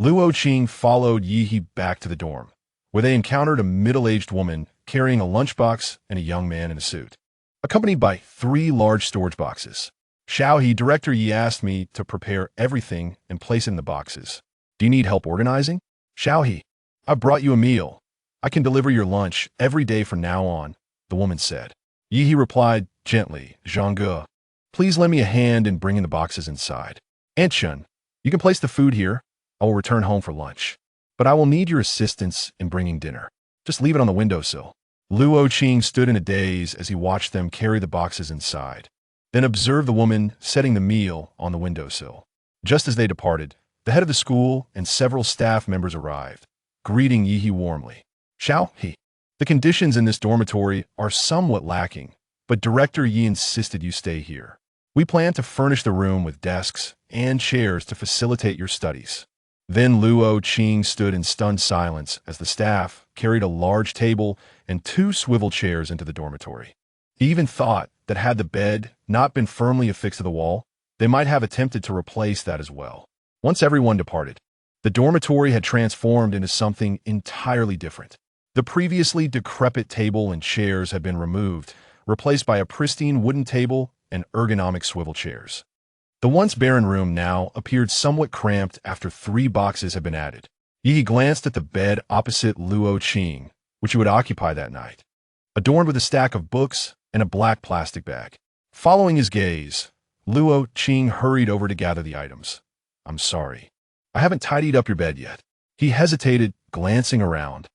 Luo Qing followed Yi back to the dorm, where they encountered a middle-aged woman carrying a lunchbox and a young man in a suit, accompanied by 3 large storage boxes. "Xiao Director Yi asked me to prepare everything and place it in the boxes. Do you need help organizing?" "Xiao, I brought you a meal. I can deliver your lunch every day from now on," the woman said. Yi replied gently, "Zhangge, please lend me a hand in bringing the boxes inside. Aunt Shun, you can place the food here. I will return home for lunch, but I will need your assistance in bringing dinner. Just leave it on the windowsill." Luo Qing stood in a daze as he watched them carry the boxes inside, then observed the woman setting the meal on the windowsill. Just as they departed, the head of the school and several staff members arrived, greeting Yi warmly. "Xiao, the conditions in this dormitory are somewhat lacking, but Director Yi insisted you stay here. We plan to furnish the room with desks and chairs to facilitate your studies." Then Luo Qing stood in stunned silence as the staff carried a large table and 2 swivel chairs into the dormitory. He even thought that had the bed not been firmly affixed to the wall, they might have attempted to replace that as well. Once everyone departed, the dormitory had transformed into something entirely different. The previously decrepit table and chairs had been removed, replaced by a pristine wooden table and ergonomic swivel chairs. The once barren room now appeared somewhat cramped after 3 boxes had been added. He glanced at the bed opposite Luo Qing, which he would occupy that night, adorned with a stack of books and a black plastic bag. Following his gaze, Luo Qing hurried over to gather the items. "I'm sorry. I haven't tidied up your bed yet." He hesitated, glancing around,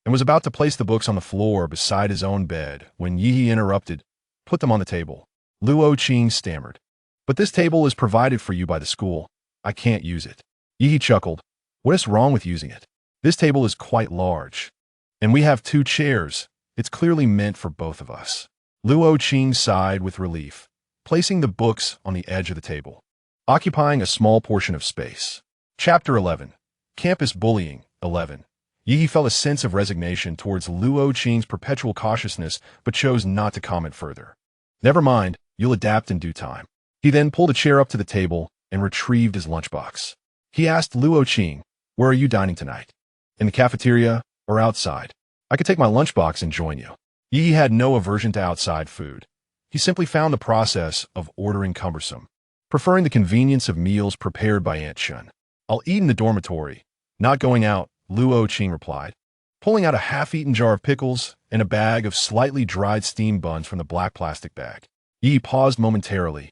and was about to place the books on the floor beside his own bed when Yi interrupted. "Put them on the table." Luo Qing stammered. "But this table is provided for you by the school. I can't use it." Yi chuckled. "What is wrong with using it? This table is quite large. And we have 2 chairs. It's clearly meant for both of us." Luo Qing sighed with relief, placing the books on the edge of the table, occupying a small portion of space. Chapter 11. Campus Bullying. 11. Yi felt a sense of resignation towards Luo Qing's perpetual cautiousness but chose not to comment further. "Never mind, you'll adapt in due time." He then pulled a chair up to the table and retrieved his lunchbox. He asked Luo Qing, "Where are you dining tonight? In the cafeteria or outside? I could take my lunchbox and join you." Yi had no aversion to outside food. He simply found the process of ordering cumbersome, preferring the convenience of meals prepared by Aunt Shun. "I'll eat in the dormitory, not going out," Luo Qing replied, pulling out a half-eaten jar of pickles and a bag of slightly dried steamed buns from the black plastic bag. Yi paused momentarily.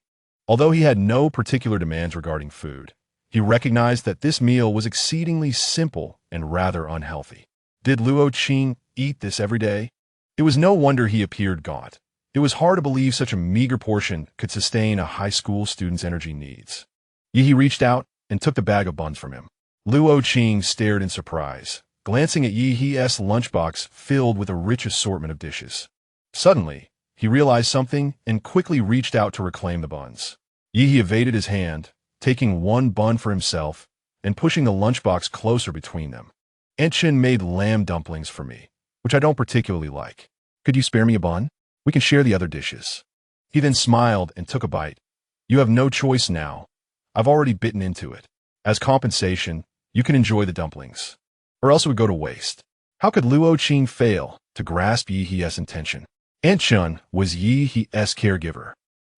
Although he had no particular demands regarding food, he recognized that this meal was exceedingly simple and rather unhealthy. Did Luo Qing eat this every day? It was no wonder he appeared gaunt. It was hard to believe such a meager portion could sustain a high school student's energy needs. Yi reached out and took the bag of buns from him. Luo Qing stared in surprise, glancing at Yi's lunchbox filled with a rich assortment of dishes. Suddenly, he realized something and quickly reached out to reclaim the buns. Yi evaded his hand, taking 1 bun for himself and pushing the lunchbox closer between them. "Aunt Shin made lamb dumplings for me, which I don't particularly like. Could you spare me a bun? We can share the other dishes." He then smiled and took a bite. "You have no choice now. I've already bitten into it. As compensation, you can enjoy the dumplings, or else it would go to waste." How could Luo Qing fail to grasp Yi's intention? Aunt Shun was Yi's caregiver.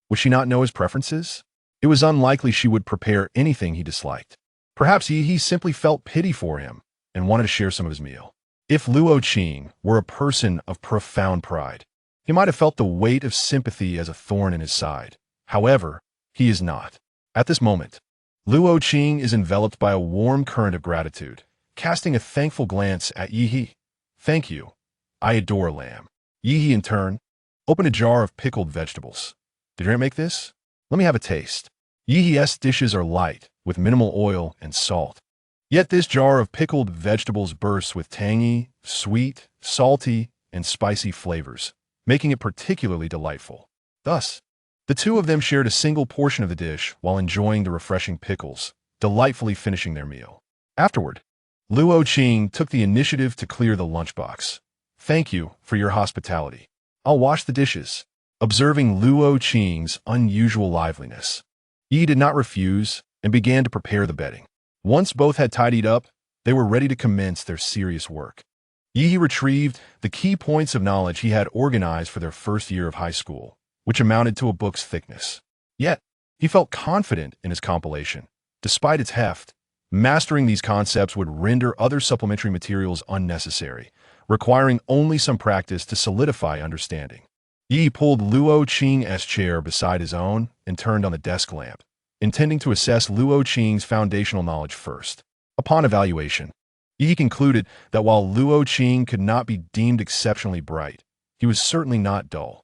Would she not know his preferences? It was unlikely she would prepare anything he disliked. Perhaps Yi simply felt pity for him and wanted to share some of his meal. If Luo Qing were a person of profound pride, he might have felt the weight of sympathy as a thorn in his side. However, he is not. At this moment, Luo Qing is enveloped by a warm current of gratitude, casting a thankful glance at Yi. "Thank you. I adore lamb." Yi, in turn, opened a jar of pickled vegetables. "Did your aunt make this? Let me have a taste." Yi's dishes are light, with minimal oil and salt. Yet this jar of pickled vegetables bursts with tangy, sweet, salty, and spicy flavors, making it particularly delightful. Thus, the 2 of them shared a single portion of the dish while enjoying the refreshing pickles, delightfully finishing their meal. Afterward, Luo Qing took the initiative to clear the lunchbox. "Thank you for your hospitality. I'll wash the dishes." Observing Luo Qing's unusual liveliness, Yi did not refuse and began to prepare the bedding. Once both had tidied up, they were ready to commence their serious work. Yi retrieved the key points of knowledge he had organized for their first year of high school, which amounted to a book's thickness. Yet, he felt confident in his compilation. Despite its heft, mastering these concepts would render other supplementary materials unnecessary, requiring only some practice to solidify understanding. Yi pulled Luo Qing's chair beside his own and turned on the desk lamp, intending to assess Luo Qing's foundational knowledge first. Upon evaluation, Yi concluded that while Luo Qing could not be deemed exceptionally bright, he was certainly not dull.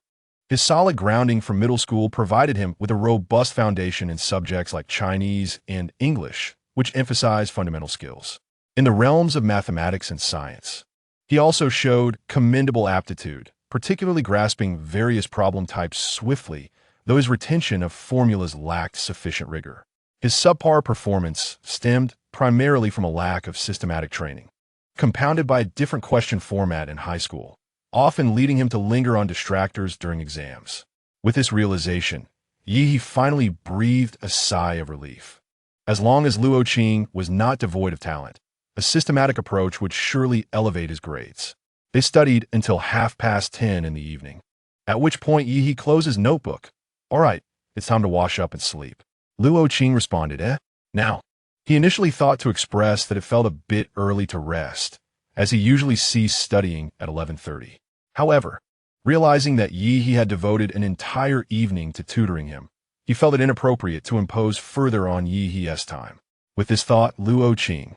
His solid grounding from middle school provided him with a robust foundation in subjects like Chinese and English, which emphasized fundamental skills. In the realms of mathematics and science, he also showed commendable aptitude, particularly grasping various problem types swiftly, though his retention of formulas lacked sufficient rigor. His subpar performance stemmed primarily from a lack of systematic training, compounded by a different question format in high school, often leading him to linger on distractors during exams. With this realization, Yi finally breathed a sigh of relief. As long as Luo Qing was not devoid of talent, a systematic approach would surely elevate his grades. They studied until 10:30 in the evening, at which point Yi He closed his notebook. All right, it's time to wash up and sleep. Luo Qing responded, Now. He initially thought to express that it felt a bit early to rest, as he usually ceased studying at 11:30. However, realizing that Yi He had devoted an entire evening to tutoring him, he felt it inappropriate to impose further on Yi He's time. With this thought, Luo Qing,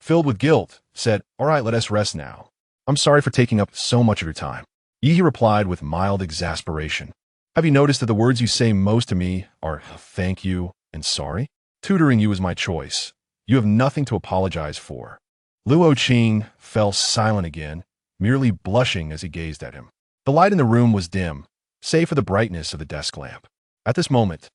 filled with guilt, said, All right, let us rest now. I'm sorry for taking up so much of your time. Yi He replied with mild exasperation. Have you noticed that the words you say most to me are thank you and sorry? Tutoring you is my choice. You have nothing to apologize for. Luo Qing fell silent again, merely blushing as he gazed at him. The light in the room was dim, save for the brightness of the desk lamp. At this moment,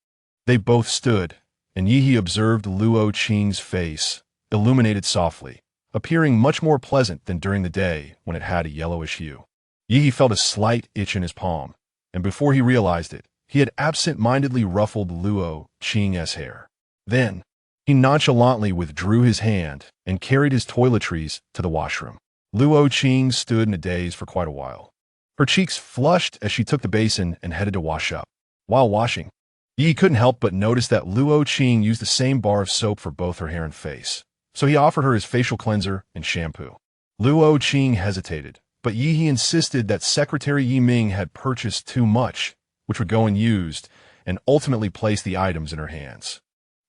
they both stood, and Yi He observed Luo Qing's face, illuminated softly, appearing much more pleasant than during the day when it had a yellowish hue. Yi He felt a slight itch in his palm, and before he realized it, he had absent-mindedly ruffled Luo Qing's hair. Then, he nonchalantly withdrew his hand and carried his toiletries to the washroom. Luo Qing stood in a daze for quite a while. Her cheeks flushed as she took the basin and headed to wash up. While washing, Yi couldn't help but notice that Luo Qing used the same bar of soap for both her hair and face, so he offered her his facial cleanser and shampoo. Luo Qing hesitated, but Yi He insisted that Secretary Yi Ming had purchased too much, which would go unused, and ultimately placed the items in her hands.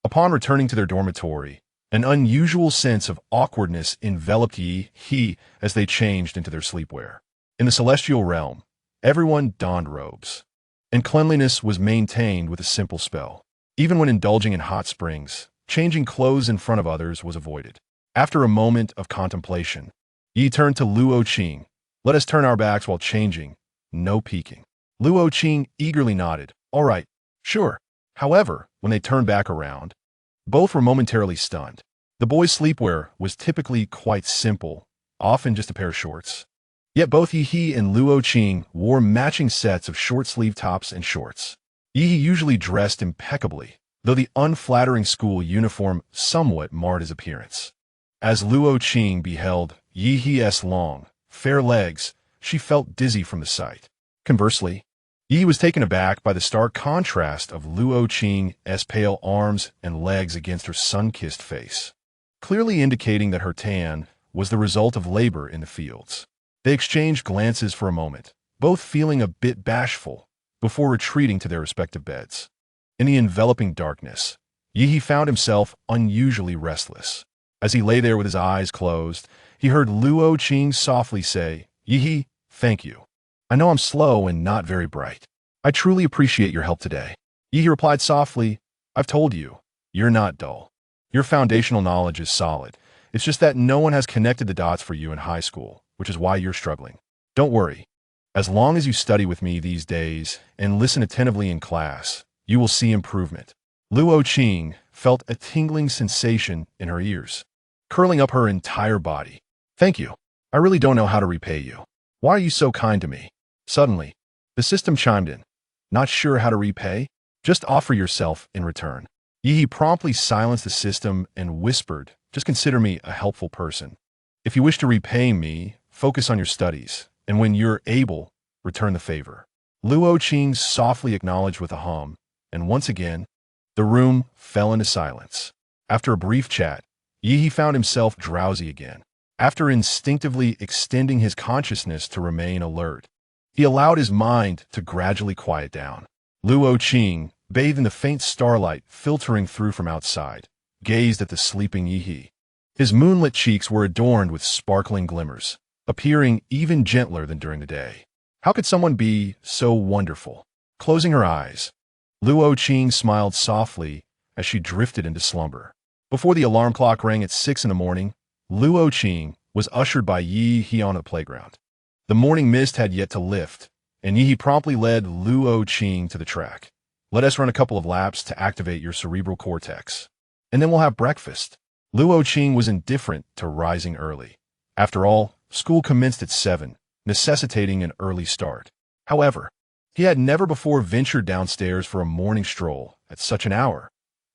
Upon returning to their dormitory, an unusual sense of awkwardness enveloped Yi He as they changed into their sleepwear. In the celestial realm, everyone donned robes, and cleanliness was maintained with a simple spell. Even when indulging in hot springs, changing clothes in front of others was avoided. After a moment of contemplation, Yi turned to Luo Qing. Let us turn our backs while changing. No peeking. Luo Qing eagerly nodded. All right, sure. However, when they turned back around, both were momentarily stunned. The boys' sleepwear was typically quite simple, often just a pair of shorts. Yet both Yi He and Luo Qing wore matching sets of short-sleeved tops and shorts. Yi He usually dressed impeccably, though the unflattering school uniform somewhat marred his appearance. As Luo Qing beheld Yi He's long, fair legs, she felt dizzy from the sight. Conversely, Yi was taken aback by the stark contrast of Luo Qing's pale arms and legs against her sun-kissed face, clearly indicating that her tan was the result of labor in the fields. They exchanged glances for a moment, both feeling a bit bashful, before retreating to their respective beds. In the enveloping darkness, Yi He found himself unusually restless. As he lay there with his eyes closed, he heard Luo Qing softly say, Yi He, thank you. I know I'm slow and not very bright. I truly appreciate your help today. Yi He replied softly, I've told you, you're not dull. Your foundational knowledge is solid. It's just that no one has connected the dots for you in high school, which is why you're struggling. Don't worry. As long as you study with me these days and listen attentively in class, you will see improvement. Luo Qing felt a tingling sensation in her ears, curling up her entire body. Thank you. I really don't know how to repay you. Why are you so kind to me? Suddenly, the system chimed in. Not sure how to repay? Just offer yourself in return. Yi He promptly silenced the system and whispered, just consider me a helpful person. If you wish to repay me, focus on your studies, and when you're able, return the favor. Luo Qing softly acknowledged with a hum, and once again, the room fell into silence. After a brief chat, Yi He found himself drowsy again. After instinctively extending his consciousness to remain alert, he allowed his mind to gradually quiet down. Luo Qing, bathed in the faint starlight filtering through from outside, gazed at the sleeping Yi He. His moonlit cheeks were adorned with sparkling glimmers, appearing even gentler than during the day. How could someone be so wonderful? Closing her eyes, Luo Qing smiled softly as she drifted into slumber. Before the alarm clock rang at 6 in the morning, Luo Qing was ushered by Yi He on the playground. The morning mist had yet to lift, and Yi He promptly led Luo Qing to the track. Let us run a couple of laps to activate your cerebral cortex, and then we'll have breakfast. Luo Qing was indifferent to rising early. After all, school commenced at 7, necessitating an early start. However, he had never before ventured downstairs for a morning stroll at such an hour.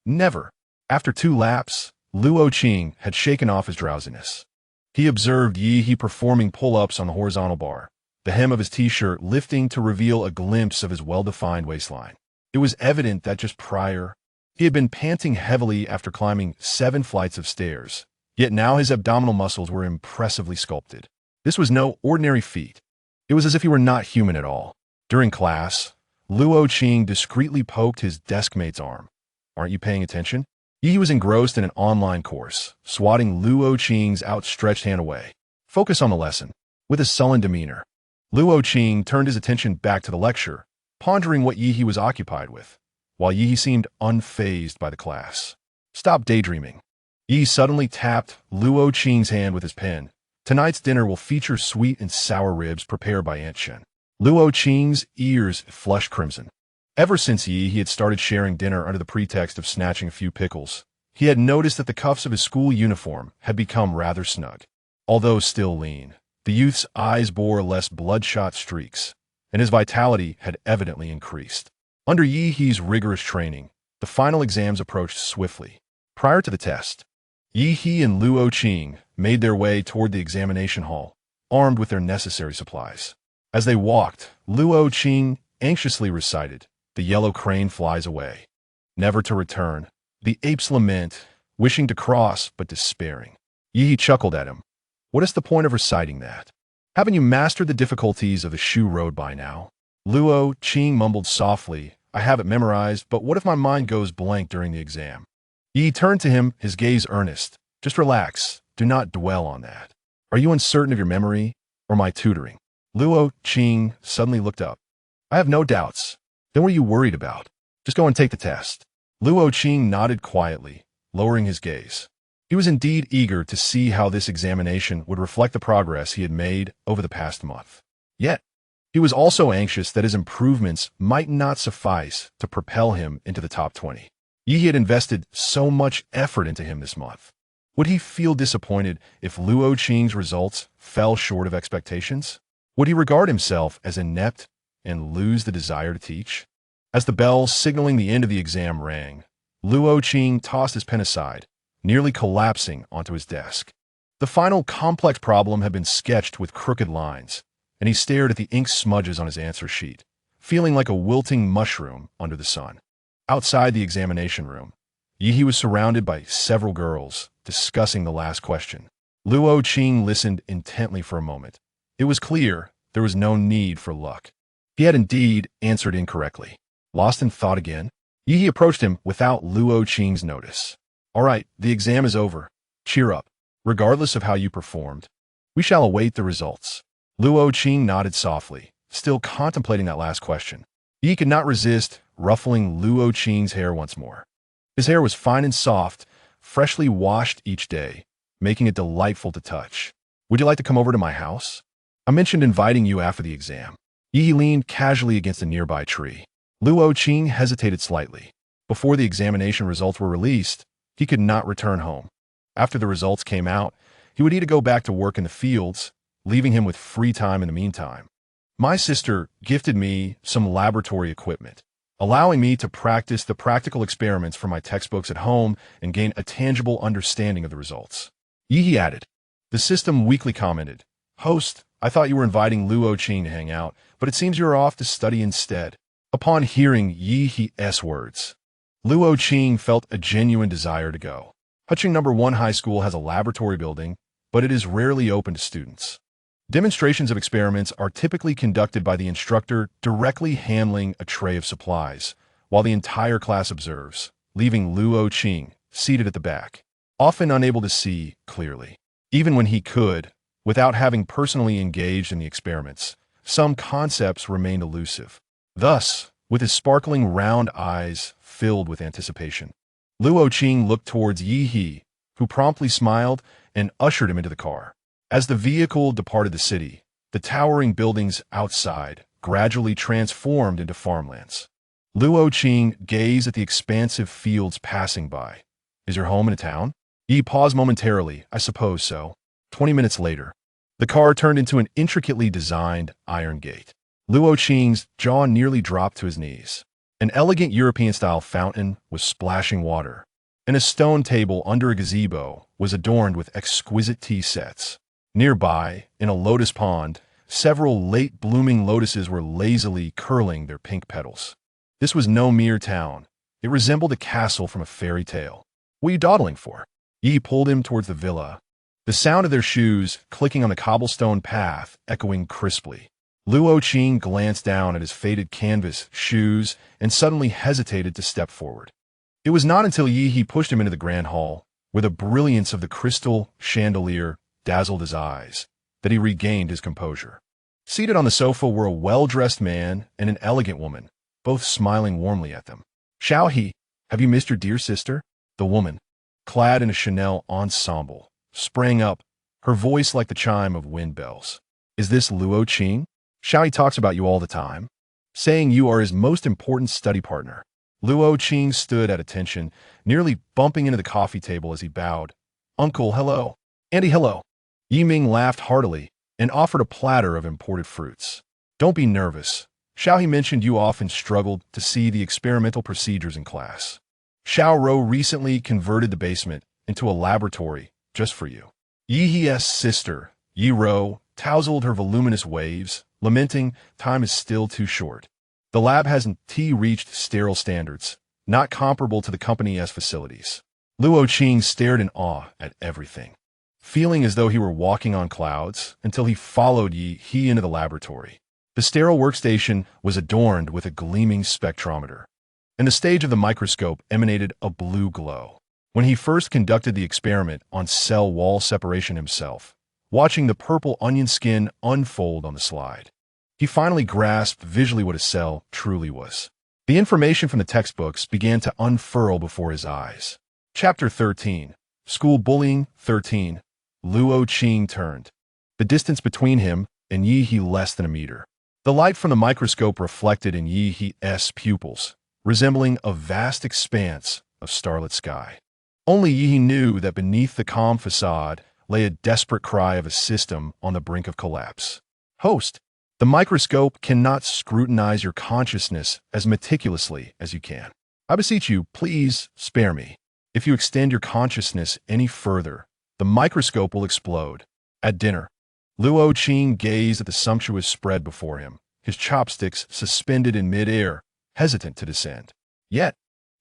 Never. After 2 laps, Luo-Qing had shaken off his drowsiness. He observed Yi performing pull-ups on the horizontal bar, the hem of his t-shirt lifting to reveal a glimpse of his well-defined waistline. It was evident that just prior, he had been panting heavily after climbing 7 flights of stairs, yet now his abdominal muscles were impressively sculpted. This was no ordinary feat. It was as if he were not human at all. During class, Luo-Qing discreetly poked his deskmate's arm. "Aren't you paying attention?" Yi was engrossed in an online course, swatting Luo-Qing's outstretched hand away. "Focus on the lesson." With a sullen demeanor, Luo-Qing turned his attention back to the lecture, pondering what Yi was occupied with, while Yi seemed unfazed by the class. "Stop daydreaming." Yi suddenly tapped Luo-Qing's hand with his pen. "Tonight's dinner will feature sweet and sour ribs prepared by Aunt Shen." Luo-Qing's ears flushed crimson. Ever since Yi had started sharing dinner under the pretext of snatching a few pickles, he had noticed that the cuffs of his school uniform had become rather snug. Although still lean, the youth's eyes bore less bloodshot streaks, and his vitality had evidently increased. Under Yi's rigorous training, the final exams approached swiftly. Prior to the test, Yi and Luo-Qing made their way toward the examination hall, armed with their necessary supplies. As they walked, Luo-Qing anxiously recited, "The yellow crane flies away, never to return. The apes lament, wishing to cross but despairing." Yi chuckled at him. "What is the point of reciting that? Haven't you mastered the difficulties of the Shu Road by now?" Luo-Qing mumbled softly, "I have it memorized, but what if my mind goes blank during the exam?" Yi turned to him, his gaze earnest. "Just relax. Do not dwell on that. Are you uncertain of your memory or my tutoring?" Luo-Qing suddenly looked up. "I have no doubts. Then what are you worried about? Just go and take the test." Luo-Qing nodded quietly, lowering his gaze. He was indeed eager to see how this examination would reflect the progress he had made over the past month. Yet, he was also anxious that his improvements might not suffice to propel him into the top 20. Yi had invested so much effort into him this month. Would he feel disappointed if Luo-Qing's results fell short of expectations? Would he regard himself as inept and lose the desire to teach? As the bell signaling the end of the exam rang, Luo-Qing tossed his pen aside, nearly collapsing onto his desk. The final complex problem had been sketched with crooked lines, and he stared at the ink smudges on his answer sheet, feeling like a wilting mushroom under the sun. Outside the examination room, Yi was surrounded by several girls, discussing the last question. Luo-Qing listened intently for a moment. It was clear there was no need for luck. He had indeed answered incorrectly. Lost in thought again, Yi approached him without Luo-Qing's notice. "All right, the exam is over. Cheer up. Regardless of how you performed, we shall await the results." Luo-Qing nodded softly, still contemplating that last question. Yi could not resist ruffling Luo-Qing's hair once more. His hair was fine and soft, freshly washed each day, making it delightful to touch. "Would you like to come over to my house? I mentioned inviting you after the exam." Yi leaned casually against a nearby tree. Luo-Qing hesitated slightly. Before the examination results were released, he could not return home. After the results came out, he would need to go back to work in the fields, leaving him with free time in the meantime. "My sister gifted me some laboratory equipment, allowing me to practice the practical experiments from my textbooks at home and gain a tangible understanding of the results." Yi added. The system weakly commented, "Host, I thought you were inviting Luo-Qing to hang out, but it seems you are off to study instead." Upon hearing Yi's words, Luo-Qing felt a genuine desire to go. Huching No. 1 High School has a laboratory building, but it is rarely open to students. Demonstrations of experiments are typically conducted by the instructor directly handling a tray of supplies, while the entire class observes, leaving Luo-Qing seated at the back, often unable to see clearly. Even when he could, without having personally engaged in the experiments, some concepts remained elusive. Thus, with his sparkling round eyes filled with anticipation, Luo-Qing looked towards Yi, who promptly smiled and ushered him into the car. As the vehicle departed the city, the towering buildings outside gradually transformed into farmlands. Luo-Qing gazed at the expansive fields passing by. "Is your home in a town?" Yi paused momentarily. "I suppose so." 20 minutes later, the car turned into an intricately designed iron gate. Luo-Qing's jaw nearly dropped to his knees. An elegant European-style fountain was splashing water, and a stone table under a gazebo was adorned with exquisite tea sets. Nearby, in a lotus pond, several late-blooming lotuses were lazily curling their pink petals. This was no mere town. It resembled a castle from a fairy tale. "What are you dawdling for?" Yi pulled him towards the villa, the sound of their shoes clicking on the cobblestone path echoing crisply. Luo Qing glanced down at his faded canvas shoes and suddenly hesitated to step forward. It was not until Yi pushed him into the grand hall, where the brilliance of the crystal chandelier dazzled his eyes, that he regained his composure. Seated on the sofa were a well-dressed man and an elegant woman, both smiling warmly at them. "Xiao He, have you missed your dear sister?" The woman, clad in a Chanel ensemble, sprang up, her voice like the chime of wind bells. "Is this Luo Qing? Xiao He talks about you all the time, saying you are his most important study partner." Luo Qing stood at attention, nearly bumping into the coffee table as he bowed. "Uncle, hello. Auntie, hello." Yiming laughed heartily and offered a platter of imported fruits. "Don't be nervous. Xiao He mentioned you often struggled to see the experimental procedures in class. Xiao Rou recently converted the basement into a laboratory just for you." Yi's sister, Yi Rou, tousled her voluminous waves, lamenting time is still too short. The lab hasn't reached sterile standards, not comparable to the company's facilities. Luo Qing stared in awe at everything, feeling as though he were walking on clouds until he followed Yi into the laboratory. The sterile workstation was adorned with a gleaming spectrometer, and the stage of the microscope emanated a blue glow. When he first conducted the experiment on cell wall separation himself, watching the purple onion skin unfold on the slide, he finally grasped visually what a cell truly was. The information from the textbooks began to unfurl before his eyes. Chapter 13. School Bullying 13. Luo Qing turned. The distance between him and Yi less than a meter. The light from the microscope reflected in Yi's pupils, resembling a vast expanse of starlit sky. Only Yi knew that beneath the calm facade lay a desperate cry of a system on the brink of collapse. "Host, the microscope cannot scrutinize your consciousness as meticulously as you can. I beseech you, please spare me. If you extend your consciousness any further, the microscope will explode." At dinner, Luo Qing gazed at the sumptuous spread before him, his chopsticks suspended in mid-air, hesitant to descend. Yet,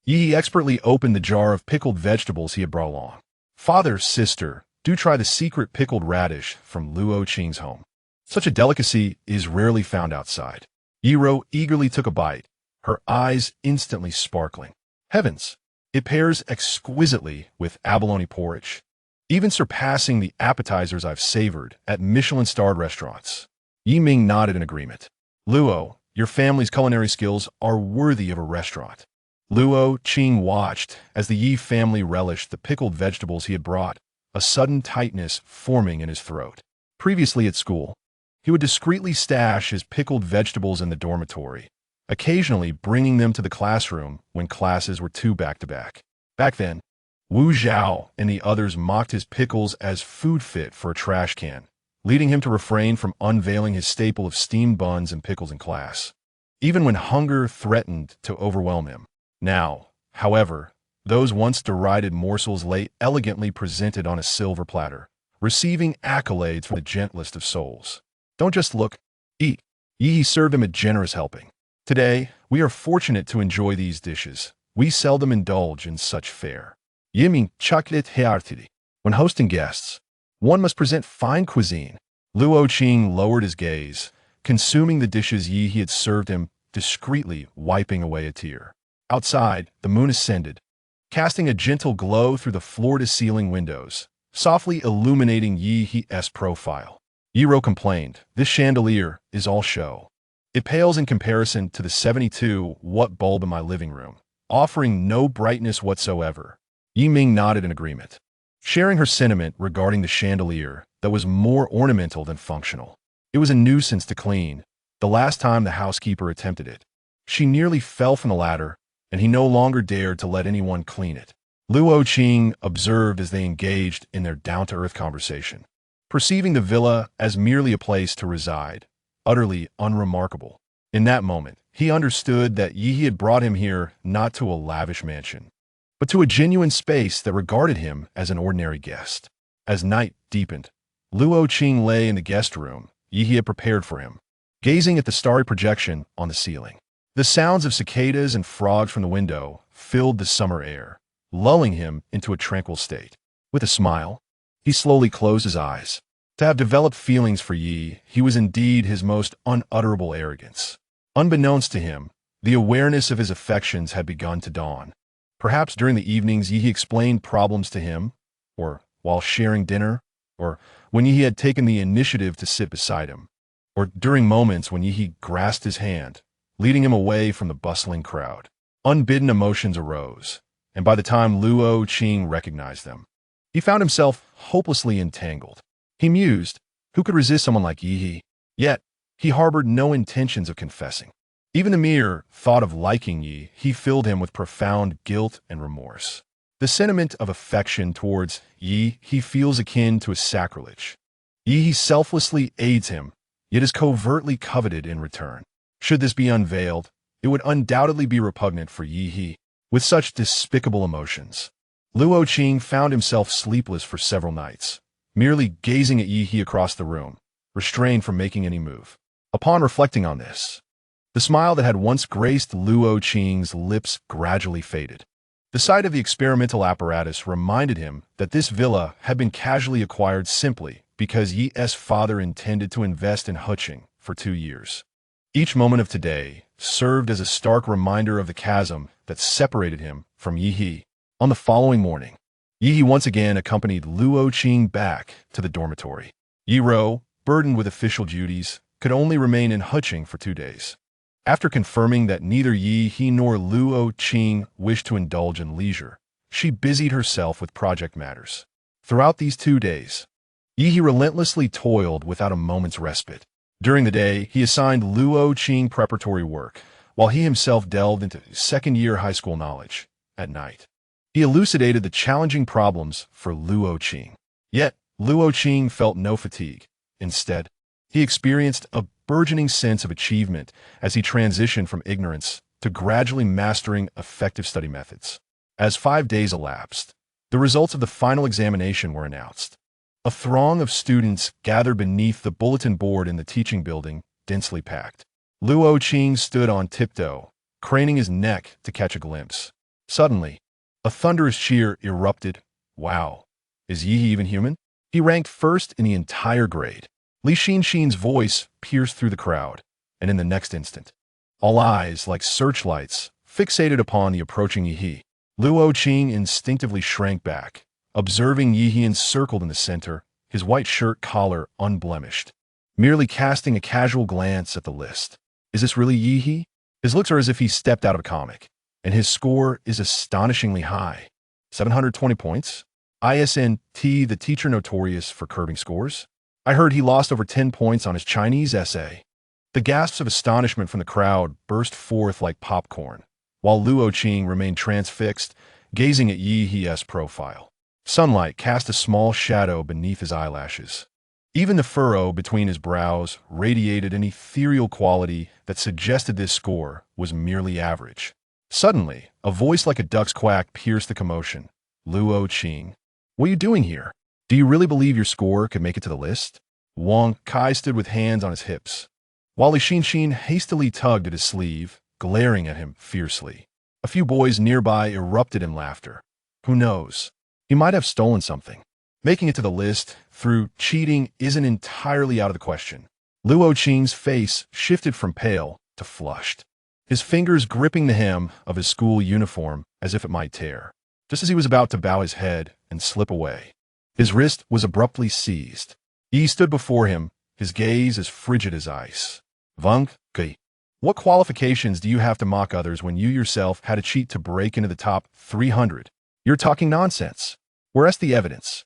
Yi expertly opened the jar of pickled vegetables he had brought along. "Father, sister, do try the secret pickled radish from Luo Qing's home. Such a delicacy is rarely found outside." Yi Rou eagerly took a bite, her eyes instantly sparkling. "Heavens, it pairs exquisitely with abalone porridge, even surpassing the appetizers I've savored at Michelin-starred restaurants." Yiming nodded in agreement. "Luo, your family's culinary skills are worthy of a restaurant." Luo Qing watched as the Yi family relished the pickled vegetables he had brought, a sudden tightness forming in his throat. Previously at school, he would discreetly stash his pickled vegetables in the dormitory, occasionally bringing them to the classroom when classes were too back-to-back. Back then, Wu Zhao and the others mocked his pickles as food fit for a trash can, leading him to refrain from unveiling his staple of steamed buns and pickles in class, even when hunger threatened to overwhelm him. Now, however, those once derided morsels lay elegantly presented on a silver platter, receiving accolades from the gentlest of souls. "Don't just look, eat." Yi served him a generous helping. "Today, we are fortunate to enjoy these dishes. We seldom indulge in such fare." Yiming chocolate heartily. When hosting guests, one must present fine cuisine. Luo Qing lowered his gaze, consuming the dishes Yi had served him, discreetly wiping away a tear. Outside, the moon ascended, casting a gentle glow through the floor-to-ceiling windows, softly illuminating Yi's profile. Yi Rou complained, "This chandelier is all show. It pales in comparison to the 72-watt bulb in my living room, offering no brightness whatsoever." Yiming nodded in agreement, sharing her sentiment regarding the chandelier that was more ornamental than functional. It was a nuisance to clean, the last time the housekeeper attempted it. She nearly fell from the ladder, and he no longer dared to let anyone clean it. Luo Qing observed as they engaged in their down-to-earth conversation, perceiving the villa as merely a place to reside, utterly unremarkable. In that moment, he understood that Yi had brought him here not to a lavish mansion, but to a genuine space that regarded him as an ordinary guest. As night deepened, Luo Qing lay in the guest room Yi had prepared for him, gazing at the starry projection on the ceiling. The sounds of cicadas and frogs from the window filled the summer air, lulling him into a tranquil state. With a smile, he slowly closed his eyes. To have developed feelings for Yi, he was indeed his most unutterable arrogance. Unbeknownst to him, the awareness of his affections had begun to dawn. Perhaps during the evenings Yi explained problems to him, or while sharing dinner, or when Yi had taken the initiative to sit beside him, or during moments when Yi grasped his hand, leading him away from the bustling crowd. Unbidden emotions arose, and by the time Luo Qing recognized them, he found himself hopelessly entangled. He mused, who could resist someone like Yi? Yet, he harbored no intentions of confessing. Even the mere thought of liking Yi filled him with profound guilt and remorse. The sentiment of affection towards Yi he feels akin to a sacrilege. Yi selflessly aids him, yet is covertly coveted in return. Should this be unveiled, it would undoubtedly be repugnant for Yi. With such despicable emotions, Luo Qing found himself sleepless for several nights, merely gazing at Yi across the room, restrained from making any move. Upon reflecting on this, the smile that had once graced Luo Qing's lips gradually faded. The sight of the experimental apparatus reminded him that this villa had been casually acquired simply because Yi's father intended to invest in Qing for 2 years. Each moment of today served as a stark reminder of the chasm that separated him from Yi. On the following morning, Yi once again accompanied Luo Qing back to the dormitory. Yi Ro, burdened with official duties, could only remain in Qing for 2 days. After confirming that neither Yi nor Luo Qing wished to indulge in leisure, she busied herself with project matters. Throughout these 2 days, Yi relentlessly toiled without a moment's respite. During the day, he assigned Luo Qing preparatory work, while he himself delved into second-year high school knowledge. At night, he elucidated the challenging problems for Luo Qing. Yet, Luo Qing felt no fatigue. Instead, he experienced a burgeoning sense of achievement as he transitioned from ignorance to gradually mastering effective study methods. As 5 days elapsed, the results of the final examination were announced. A throng of students gathered beneath the bulletin board in the teaching building, densely packed. Luo Qing stood on tiptoe, craning his neck to catch a glimpse. Suddenly, a thunderous cheer erupted. Wow, is Yi even human? He ranked first in the entire grade. Li Xinxin's voice pierced through the crowd, and in the next instant, all eyes, like searchlights, fixated upon the approaching Yi. Luo Qing instinctively shrank back, observing Yi encircled in the center, his white shirt collar unblemished, merely casting a casual glance at the list. Is this really Yi? His looks are as if he stepped out of a comic, and his score is astonishingly high. 720 points? ISNT, the teacher notorious for curbing scores? I heard he lost over 10 points on his Chinese essay. The gasps of astonishment from the crowd burst forth like popcorn, while Luo Qing remained transfixed, gazing at Yi's profile. Sunlight cast a small shadow beneath his eyelashes. Even the furrow between his brows radiated an ethereal quality that suggested this score was merely average. Suddenly, a voice like a duck's quack pierced the commotion. Luo Qing, what are you doing here? Do you really believe your score could make it to the list? Wang Kai stood with hands on his hips, while Li Xinxin hastily tugged at his sleeve, glaring at him fiercely. A few boys nearby erupted in laughter. Who knows? He might have stolen something. Making it to the list through cheating isn't entirely out of the question. Luo Qing's face shifted from pale to flushed, his fingers gripping the hem of his school uniform as if it might tear. Just as he was about to bow his head and slip away, his wrist was abruptly seized. Yi stood before him, his gaze as frigid as ice. Vung Ge, what qualifications do you have to mock others when you yourself had to cheat to break into the top 300? You're talking nonsense. Where's the evidence?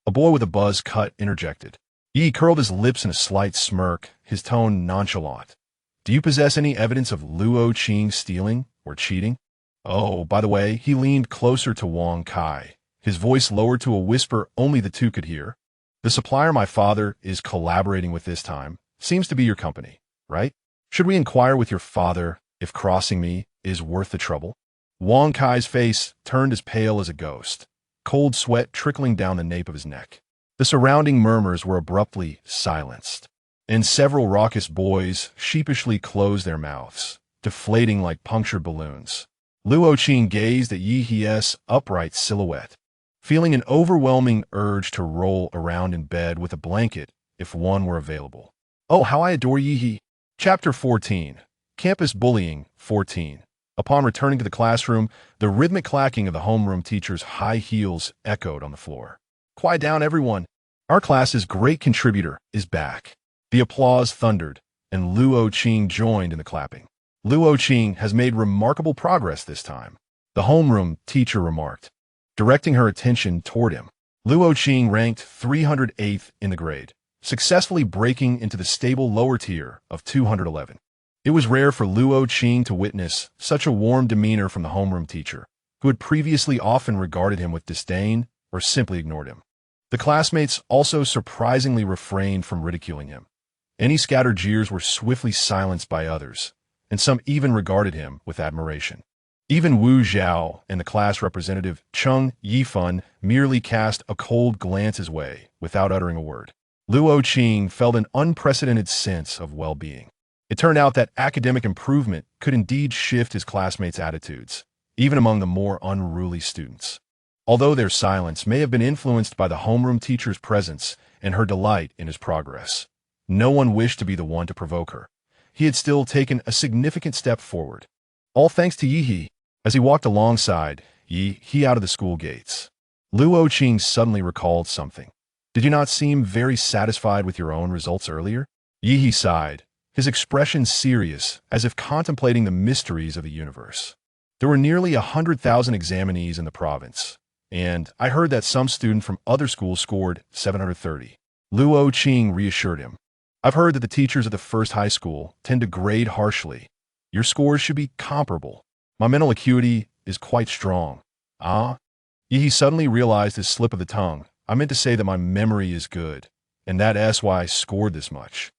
A boy with a buzz cut interjected. Yi curled his lips in a slight smirk, his tone nonchalant. Do you possess any evidence of Luo Qing stealing or cheating? Oh, by the way, he leaned closer to Wang Kai, his voice lowered to a whisper only the two could hear. The supplier my father is collaborating with this time seems to be your company, right? Should we inquire with your father if crossing me is worth the trouble? Wang Kai's face turned as pale as a ghost, cold sweat trickling down the nape of his neck. The surrounding murmurs were abruptly silenced, and several raucous boys sheepishly closed their mouths, deflating like punctured balloons. Luo Qing gazed at Yi He's upright silhouette, feeling an overwhelming urge to roll around in bed with a blanket if one were available. Oh, how I adore Yi He! Chapter 14. Campus Bullying 14. Upon returning to the classroom, the rhythmic clacking of the homeroom teacher's high heels echoed on the floor. Quiet down, everyone. Our class's great contributor is back. The applause thundered, and Luo Qing joined in the clapping. Luo Qing has made remarkable progress this time, the homeroom teacher remarked, directing her attention toward him. Luo Qing ranked 308th in the grade, successfully breaking into the stable lower tier of 211. It was rare for Luo Qing to witness such a warm demeanor from the homeroom teacher, who had previously often regarded him with disdain or simply ignored him. The classmates also surprisingly refrained from ridiculing him. Any scattered jeers were swiftly silenced by others, and some even regarded him with admiration. Even Wu Zhao and the class representative Qing Li merely cast a cold glance his way without uttering a word. Luo Qing felt an unprecedented sense of well-being. It turned out that academic improvement could indeed shift his classmates' attitudes, even among the more unruly students. Although their silence may have been influenced by the homeroom teacher's presence and her delight in his progress, no one wished to be the one to provoke her. He had still taken a significant step forward. All thanks to Yi He, as he walked alongside Yi He out of the school gates. Luo Qing suddenly recalled something. Did you not seem very satisfied with your own results earlier? Yi He sighed, his expression serious, as if contemplating the mysteries of the universe. There were nearly 100,000 examinees in the province, and I heard that some student from other schools scored 730. Luo Qing reassured him. I've heard that the teachers at the first high school tend to grade harshly. Your scores should be comparable. My mental acuity is quite strong. Ah? Yi suddenly realized his slip of the tongue. I meant to say that my memory is good, and that's why I scored this much.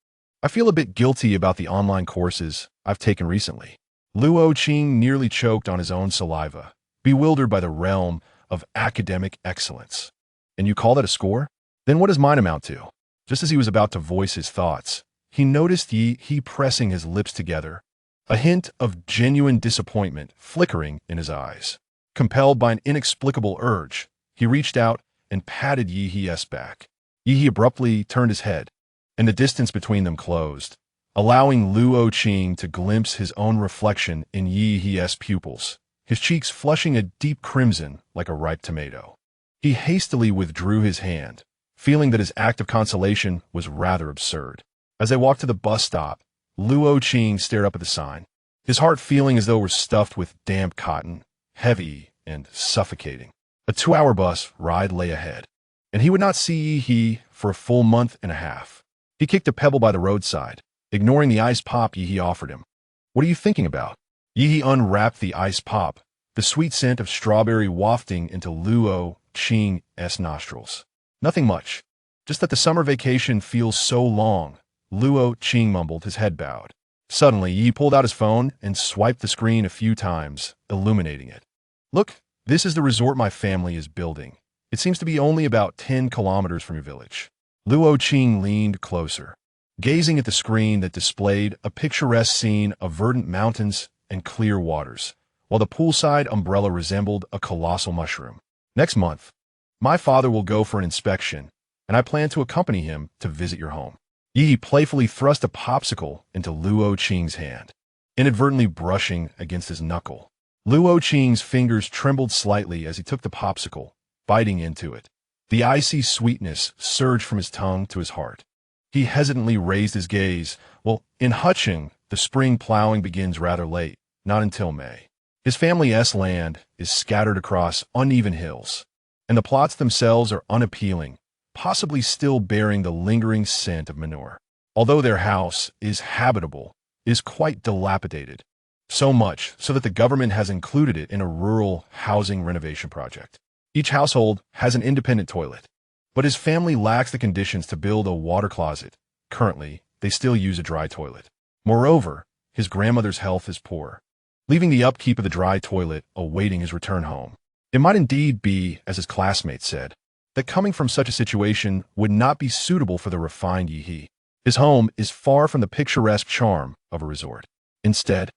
I feel a bit guilty about the online courses I've taken recently. Luo Qing nearly choked on his own saliva, bewildered by the realm of academic excellence. And you call that a score? Then what does mine amount to? Just as he was about to voice his thoughts, he noticed Yi He pressing his lips together, a hint of genuine disappointment flickering in his eyes. Compelled by an inexplicable urge, he reached out and patted Yi He's back. Yi He abruptly turned his head, and the distance between them closed, allowing Luo Qing to glimpse his own reflection in Yi He's pupils, his cheeks flushing a deep crimson like a ripe tomato. He hastily withdrew his hand, feeling that his act of consolation was rather absurd. As they walked to the bus stop, Luo Qing stared up at the sign, his heart feeling as though it were stuffed with damp cotton, heavy and suffocating. A 2-hour bus ride lay ahead, and he would not see Yi He for a full month and a half. He kicked a pebble by the roadside, ignoring the ice pop Yi He offered him. What are you thinking about? Yi He unwrapped the ice pop, the sweet scent of strawberry wafting into Luo Qing's nostrils. Nothing much. Just that the summer vacation feels so long. Luo Qing mumbled, his head bowed. Suddenly, Yi pulled out his phone and swiped the screen a few times, illuminating it. Look, this is the resort my family is building. It seems to be only about 10 kilometers from your village. Luo Qing leaned closer, gazing at the screen that displayed a picturesque scene of verdant mountains and clear waters, while the poolside umbrella resembled a colossal mushroom. Next month, my father will go for an inspection, and I plan to accompany him to visit your home. Yi playfully thrust a popsicle into Luo Qing's hand, inadvertently brushing against his knuckle. Luo Qing's fingers trembled slightly as he took the popsicle, biting into it. The icy sweetness surged from his tongue to his heart. He hesitantly raised his gaze. Well, in Huqing, the spring plowing begins rather late, not until May. His family's land is scattered across uneven hills, and the plots themselves are unappealing, possibly still bearing the lingering scent of manure. Although their house is habitable, it is quite dilapidated, so much so that the government has included it in a rural housing renovation project. Each household has an independent toilet, but his family lacks the conditions to build a water closet. Currently, they still use a dry toilet. Moreover, his grandmother's health is poor, leaving the upkeep of the dry toilet awaiting his return home. It might indeed be, as his classmates said, that coming from such a situation would not be suitable for the refined Yi. His home is far from the picturesque charm of a resort. Instead,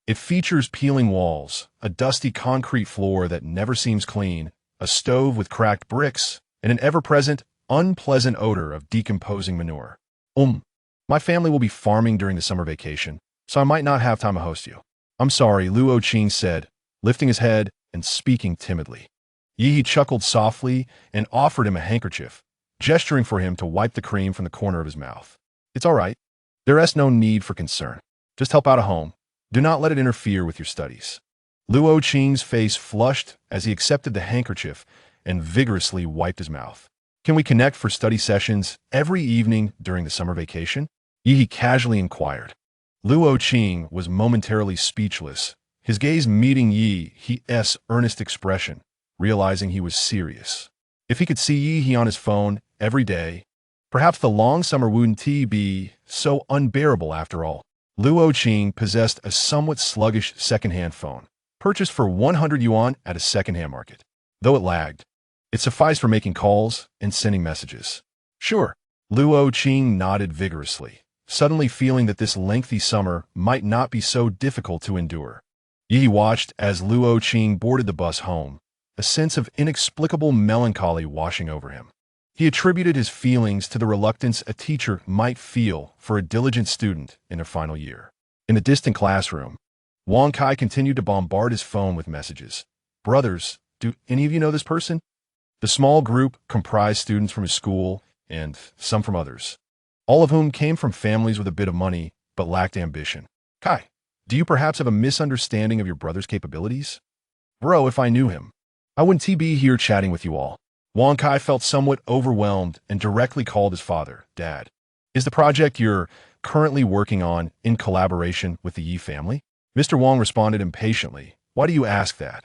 it features peeling walls, a dusty concrete floor that never seems clean, a stove with cracked bricks, and an ever-present, unpleasant odor of decomposing manure. My family will be farming during the summer vacation, so I might not have time to host you. I'm sorry, Luo said, lifting his head and speaking timidly. Yi chuckled softly and offered him a handkerchief, gesturing for him to wipe the cream from the corner of his mouth. It's all right. There is no need for concern. Just help out at home. Do not let it interfere with your studies. Luo's face flushed as he accepted the handkerchief and vigorously wiped his mouth. Can we connect for study sessions every evening during the summer vacation? Yi casually inquired. Luo was momentarily speechless, his gaze meeting Yi's earnest expression, realizing he was serious. If he could see Yi on his phone every day, perhaps the long summer wouldn't be so unbearable after all. Luo possessed a somewhat sluggish second-hand phone, purchased for 100 yuan at a second-hand market. Though it lagged, it sufficed for making calls and sending messages. Sure, Luo nodded vigorously, suddenly feeling that this lengthy summer might not be so difficult to endure. Yi watched as Luo boarded the bus home, a sense of inexplicable melancholy washing over him. He attributed his feelings to the reluctance a teacher might feel for a diligent student in their final year. In the distant classroom, Wang Kai continued to bombard his phone with messages. Brothers, do any of you know this person? The small group comprised students from his school and some from others, all of whom came from families with a bit of money but lacked ambition. Kai, do you perhaps have a misunderstanding of your brother's capabilities? Bro, if I knew him, I wouldn't be here chatting with you all. Wang Kai felt somewhat overwhelmed and directly called his father, Dad. Is the project you're currently working on in collaboration with the Yi family? Mr. Wang responded impatiently. Why do you ask that?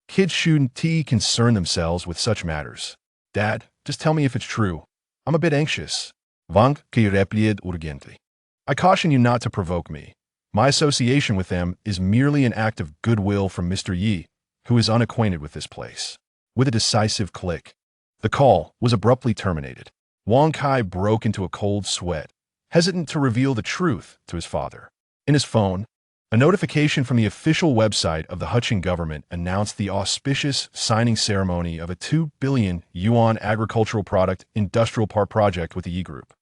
Kids shouldn't concern themselves with such matters. Dad, just tell me if it's true. I'm a bit anxious. Wang Kai replied urgently. I caution you not to provoke me. My association with them is merely an act of goodwill from Mr. Yi, who is unacquainted with this place. With a decisive click, the call was abruptly terminated. Wang Kai broke into a cold sweat, hesitant to reveal the truth to his father. In his phone, a notification from the official website of the Qing government announced the auspicious signing ceremony of a 2 billion yuan agricultural product industrial park project with the Yi Group.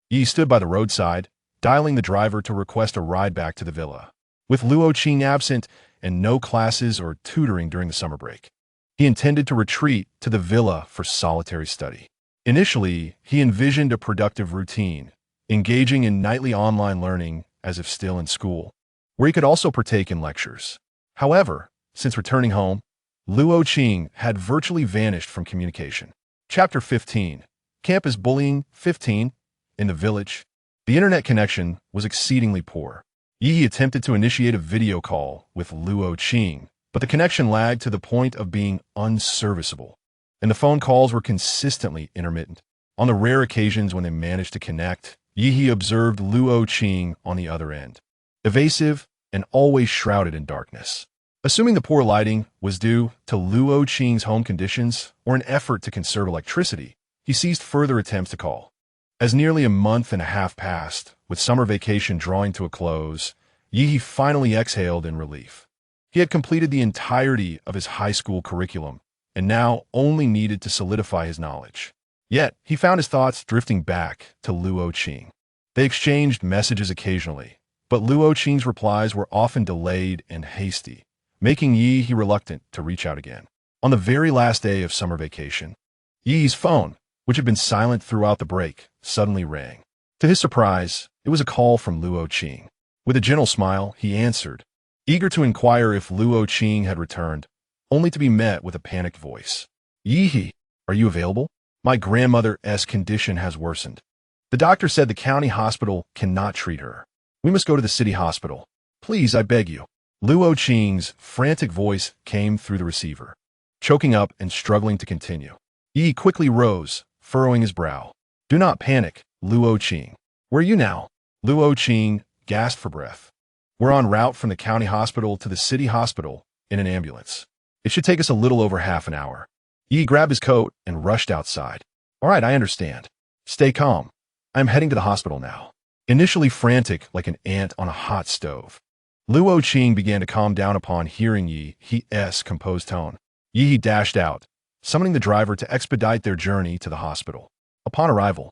Yi stood by the roadside, dialing the driver to request a ride back to the villa. With Luo absent and no classes or tutoring during the summer break, he intended to retreat to the villa for solitary study. Initially, he envisioned a productive routine, engaging in nightly online learning as if still in school, where he could also partake in lectures. However, since returning home, Luo had virtually vanished from communication. Chapter 15. Campus Bullying 15. In the village, the internet connection was exceedingly poor. Yi attempted to initiate a video call with Luo, but the connection lagged to the point of being unserviceable, and the phone calls were consistently intermittent. On the rare occasions when they managed to connect, Yi observed Luo on the other end, evasive and always shrouded in darkness. Assuming the poor lighting was due to Luo's home conditions or an effort to conserve electricity, he ceased further attempts to call. As nearly a month and a half passed, with summer vacation drawing to a close, Yi finally exhaled in relief. He had completed the entirety of his high school curriculum and now only needed to solidify his knowledge. Yet, he found his thoughts drifting back to Luo. They exchanged messages occasionally, but Luo's replies were often delayed and hasty, making Yi reluctant to reach out again. On the very last day of summer vacation, Yi's phone, which had been silent throughout the break, suddenly rang. To his surprise, it was a call from Luo. With a gentle smile, he answered, eager to inquire if Luo had returned, only to be met with a panicked voice. Yi, are you available? My grandmother's condition has worsened. The doctor said the county hospital cannot treat her. We must go to the city hospital. Please, I beg you. Luo's frantic voice came through the receiver. Choking up and struggling to continue, Yi quickly rose, furrowing his brow. Do not panic, Luo. Where are you now? Luo gasped for breath. We're en route from the county hospital to the city hospital in an ambulance. It should take us a little over half an hour. Yi grabbed his coat and rushed outside. All right, I understand. Stay calm. I'm heading to the hospital now. Initially frantic like an ant on a hot stove, Luo Qing began to calm down upon hearing Yi's composed tone. Yi dashed out, summoning the driver to expedite their journey to the hospital. Upon arrival,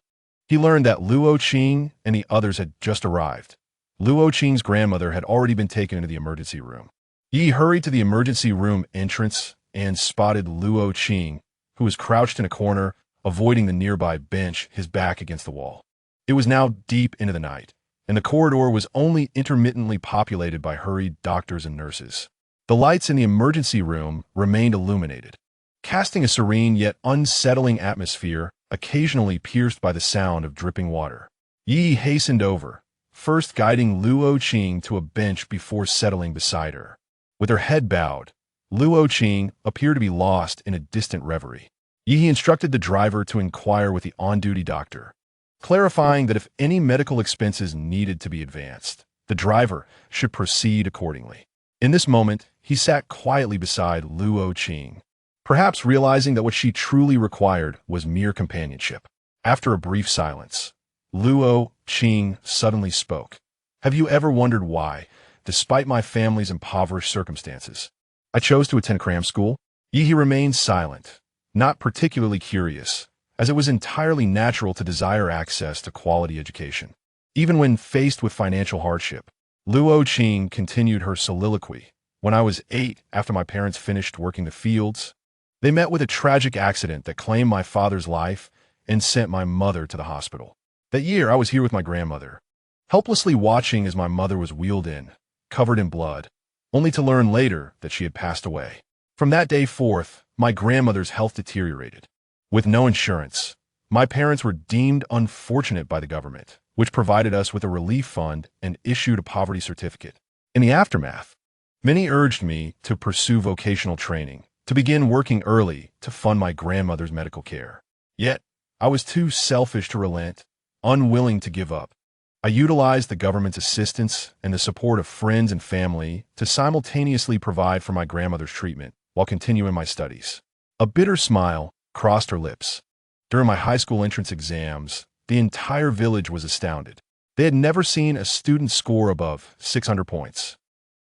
he learned that Luo Qing and the others had just arrived. Luo Qing's grandmother had already been taken into the emergency room. Yi hurried to the emergency room entrance and spotted Luo Qing, who was crouched in a corner, avoiding the nearby bench, his back against the wall. It was now deep into the night, and the corridor was only intermittently populated by hurried doctors and nurses. The lights in the emergency room remained illuminated, casting a serene yet unsettling atmosphere, occasionally pierced by the sound of dripping water. Yi hastened over, first guiding Luo Qing to a bench before settling beside her. With her head bowed, Luo Qing appeared to be lost in a distant reverie. Yi instructed the driver to inquire with the on-duty doctor, clarifying that if any medical expenses needed to be advanced, the driver should proceed accordingly. In this moment, he sat quietly beside Luo Qing, perhaps realizing that what she truly required was mere companionship. After a brief silence, Luo Qing suddenly spoke. Have you ever wondered why, despite my family's impoverished circumstances, I chose to attend cram school? Yi remained silent, not particularly curious, as it was entirely natural to desire access to quality education. Even when faced with financial hardship, Luo Qing continued her soliloquy. When I was 8, after my parents finished working the fields, they met with a tragic accident that claimed my father's life and sent my mother to the hospital. That year, I was here with my grandmother, helplessly watching as my mother was wheeled in, covered in blood, only to learn later that she had passed away. From that day forth, my grandmother's health deteriorated. With no insurance, my parents were deemed unfortunate by the government, which provided us with a relief fund and issued a poverty certificate. In the aftermath, many urged me to pursue vocational training, to begin working early to fund my grandmother's medical care. Yet, I was too selfish to relent, unwilling to give up. I utilized the government's assistance and the support of friends and family to simultaneously provide for my grandmother's treatment while continuing my studies. A bitter smile crossed her lips. During my high school entrance exams, the entire village was astounded. They had never seen a student score above 600 points.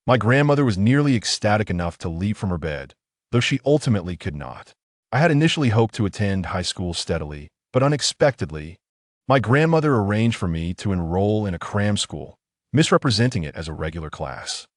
My grandmother was nearly ecstatic enough to leap from her bed, though she ultimately could not. I had initially hoped to attend high school steadily, but unexpectedly, my grandmother arranged for me to enroll in a cram school, misrepresenting it as a regular class.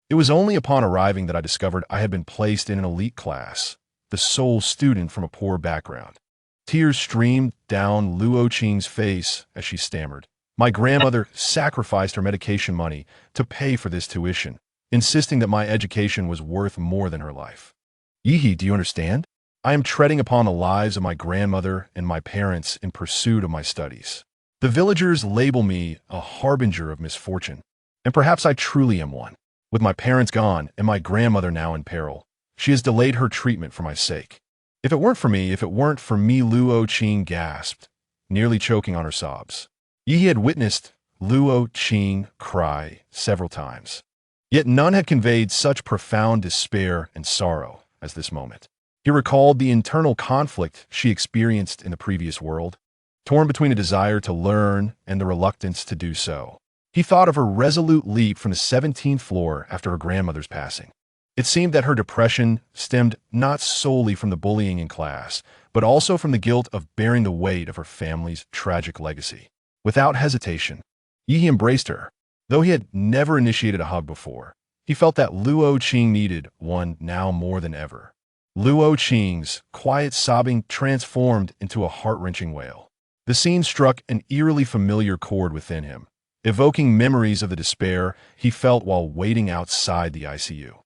It was only upon arriving that I discovered I had been placed in an elite class, the sole student from a poor background. Tears streamed down Luo Qing's face as she stammered. My grandmother sacrificed her medication money to pay for this tuition, insisting that my education was worth more than her life. Yi, do you understand? I am treading upon the lives of my grandmother and my parents in pursuit of my studies. The villagers label me a harbinger of misfortune, and perhaps I truly am one. With my parents gone and my grandmother now in peril, she has delayed her treatment for my sake. If it weren't for me, Luo Qing gasped, nearly choking on her sobs. Yi had witnessed Luo Qing cry several times, yet none had conveyed such profound despair and sorrow as this moment. He recalled the internal conflict she experienced in the previous world, torn between a desire to learn and the reluctance to do so. He thought of her resolute leap from the 17th floor after her grandmother's passing. It seemed that her depression stemmed not solely from the bullying in class, but also from the guilt of bearing the weight of her family's tragic legacy. Without hesitation, Yi embraced her. Though he had never initiated a hug before, he felt that Luo Qing needed one now more than ever. Luo Qing's quiet sobbing transformed into a heart-wrenching wail. The scene struck an eerily familiar chord within him, evoking memories of the despair he felt while waiting outside the ICU.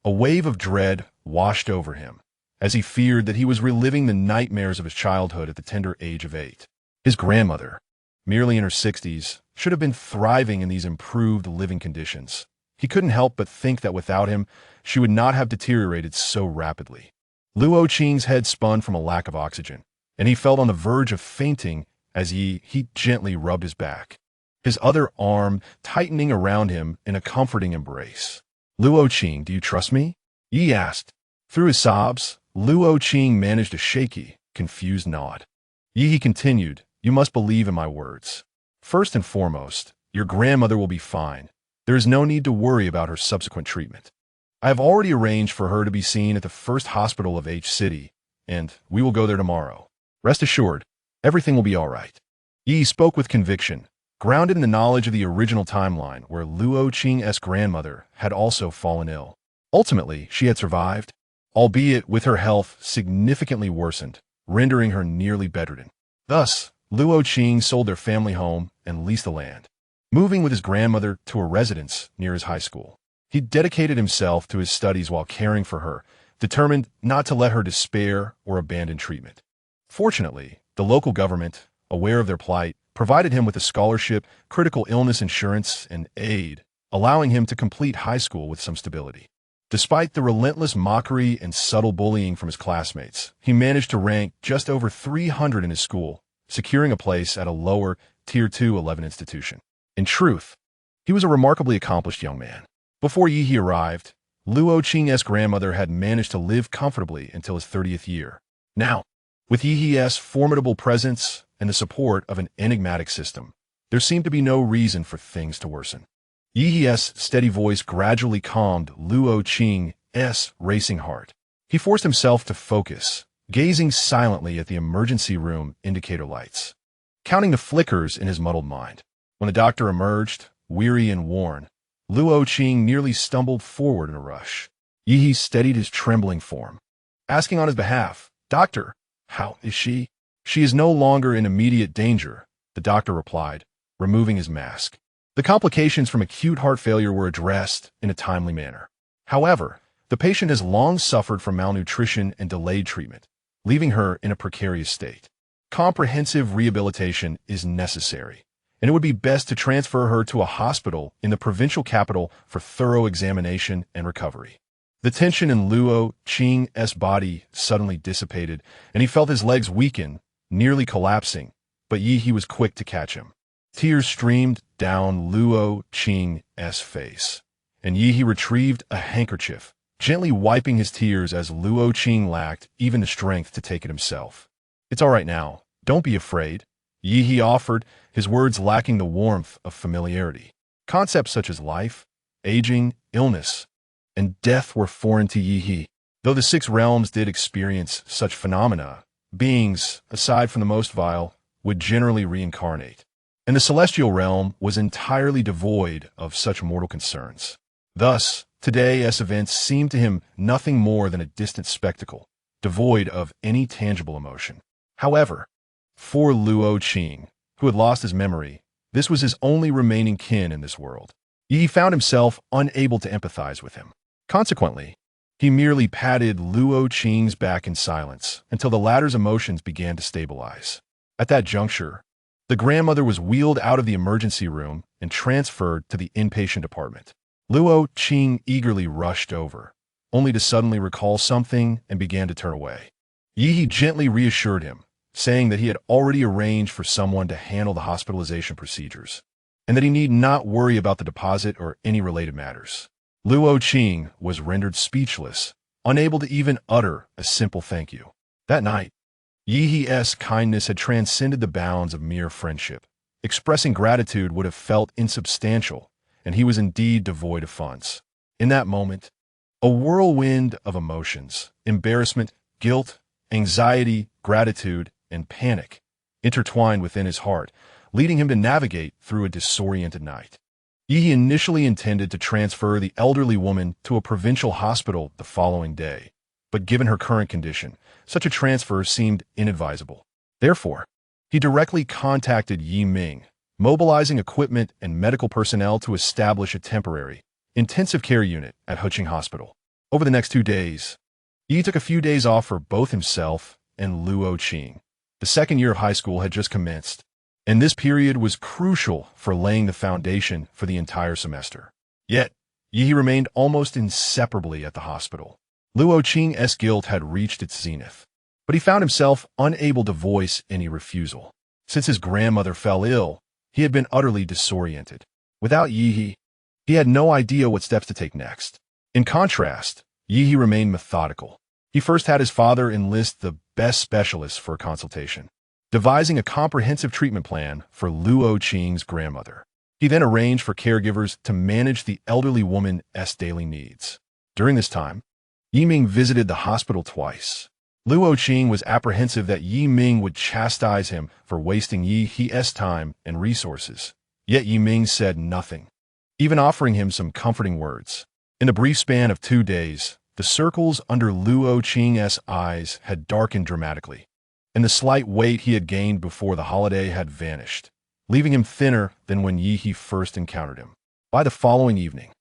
A wave of dread washed over him, as he feared that he was reliving the nightmares of his childhood at the tender age of 8. His grandmother, merely in her 60s, should have been thriving in these improved living conditions. He couldn't help but think that without him, she would not have deteriorated so rapidly. Luo Qing's head spun from a lack of oxygen, and he felt on the verge of fainting as he gently rubbed his back. his other arm tightening around him in a comforting embrace. "Luo Qing, do you trust me?" Yi asked. Through his sobs, Luo Qing managed a shaky, confused nod. Yi continued, "You must believe in my words. First and foremost, your grandmother will be fine. There is no need to worry about her subsequent treatment. I have already arranged for her to be seen at the first hospital of H City, and we will go there tomorrow. Rest assured, everything will be all right." Yi spoke with conviction, grounded in the knowledge of the original timeline where Luo Qing's grandmother had also fallen ill. Ultimately, she had survived, albeit with her health significantly worsened, rendering her nearly bedridden. Thus, Luo Qing sold their family home and leased the land, moving with his grandmother to a residence near his high school. He dedicated himself to his studies while caring for her, determined not to let her despair or abandon treatment. Fortunately, the local government, aware of their plight, provided him with a scholarship, critical illness insurance, and aid, allowing him to complete high school with some stability. Despite the relentless mockery and subtle bullying from his classmates, he managed to rank just over 300 in his school, securing a place at a lower, Tier 2 11 institution. In truth, he was a remarkably accomplished young man. Before Yi arrived, Luo Qing's grandmother had managed to live comfortably until his 30th year. Now, with Yi's formidable presence and the support of an enigmatic system, there seemed to be no reason for things to worsen. Yi's steady voice gradually calmed Luo Qing's racing heart. He forced himself to focus, gazing silently at the emergency room indicator lights, counting the flickers in his muddled mind. When the doctor emerged, weary and worn, Luo Qing nearly stumbled forward in a rush. Yi steadied his trembling form, asking on his behalf, "Doctor, how is she?" "She is no longer in immediate danger," the doctor replied, removing his mask. The complications from acute heart failure were addressed in a timely manner. However, the patient has long suffered from malnutrition and delayed treatment, leaving her in a precarious state. Comprehensive rehabilitation is necessary, and it would be best to transfer her to a hospital in the provincial capital for thorough examination and recovery. The tension in Luo Qing's body suddenly dissipated, and he felt his legs weaken, nearly collapsing, but Yi was quick to catch him. Tears streamed down Luo Qing's face, and Yi retrieved a handkerchief, gently wiping his tears as Luo Qing lacked even the strength to take it himself. "It's all right now. Don't be afraid," Yi offered, his words lacking the warmth of familiarity. Concepts such as life, aging, illness, and death were foreign to Yi. Though the six realms did experience such phenomena, beings, aside from the most vile, would generally reincarnate, and the celestial realm was entirely devoid of such mortal concerns. Thus, today's events seemed to him nothing more than a distant spectacle, devoid of any tangible emotion. However, for Luo Qing, who had lost his memory, this was his only remaining kin in this world. He found himself unable to empathize with him. Consequently, he merely patted Luo Qing's back in silence until the latter's emotions began to stabilize. At that juncture, the grandmother was wheeled out of the emergency room and transferred to the inpatient department. Luo Qing eagerly rushed over, only to suddenly recall something and began to turn away. Yi gently reassured him, saying that he had already arranged for someone to handle the hospitalization procedures, and that he need not worry about the deposit or any related matters. Luo Qing was rendered speechless, unable to even utter a simple thank you. That night, Yi's kindness had transcended the bounds of mere friendship. Expressing gratitude would have felt insubstantial, and he was indeed devoid of funds. In that moment, a whirlwind of emotions, embarrassment, guilt, anxiety, gratitude, and panic intertwined within his heart, leading him to navigate through a disoriented night. Yi initially intended to transfer the elderly woman to a provincial hospital the following day, but given her current condition, such a transfer seemed inadvisable. Therefore, he directly contacted Yi Ming, mobilizing equipment and medical personnel to establish a temporary, intensive care unit at Huqing Hospital. Over the next 2 days, Yi took a few days off for both himself and Luo Qing. The second year of high school had just commenced, and this period was crucial for laying the foundation for the entire semester. Yet, Yi remained almost inseparably at the hospital. Luo Qing's guilt had reached its zenith, but he found himself unable to voice any refusal. Since his grandmother fell ill, he had been utterly disoriented. Without Yi, he had no idea what steps to take next. In contrast, Yi remained methodical. He first had his father enlist the best specialists for a consultation, devising a comprehensive treatment plan for Luo Qing's grandmother. He then arranged for caregivers to manage the elderly woman's daily needs. During this time, Yi Ming visited the hospital twice. Luo Qing was apprehensive that Yi Ming would chastise him for wasting Yi's time and resources. Yet Yi Ming said nothing, even offering him some comforting words. In the brief span of 2 days, the circles under Luo Qing's eyes had darkened dramatically, and the slight weight he had gained before the holiday had vanished, leaving him thinner than when Yi first encountered him. By the following evening,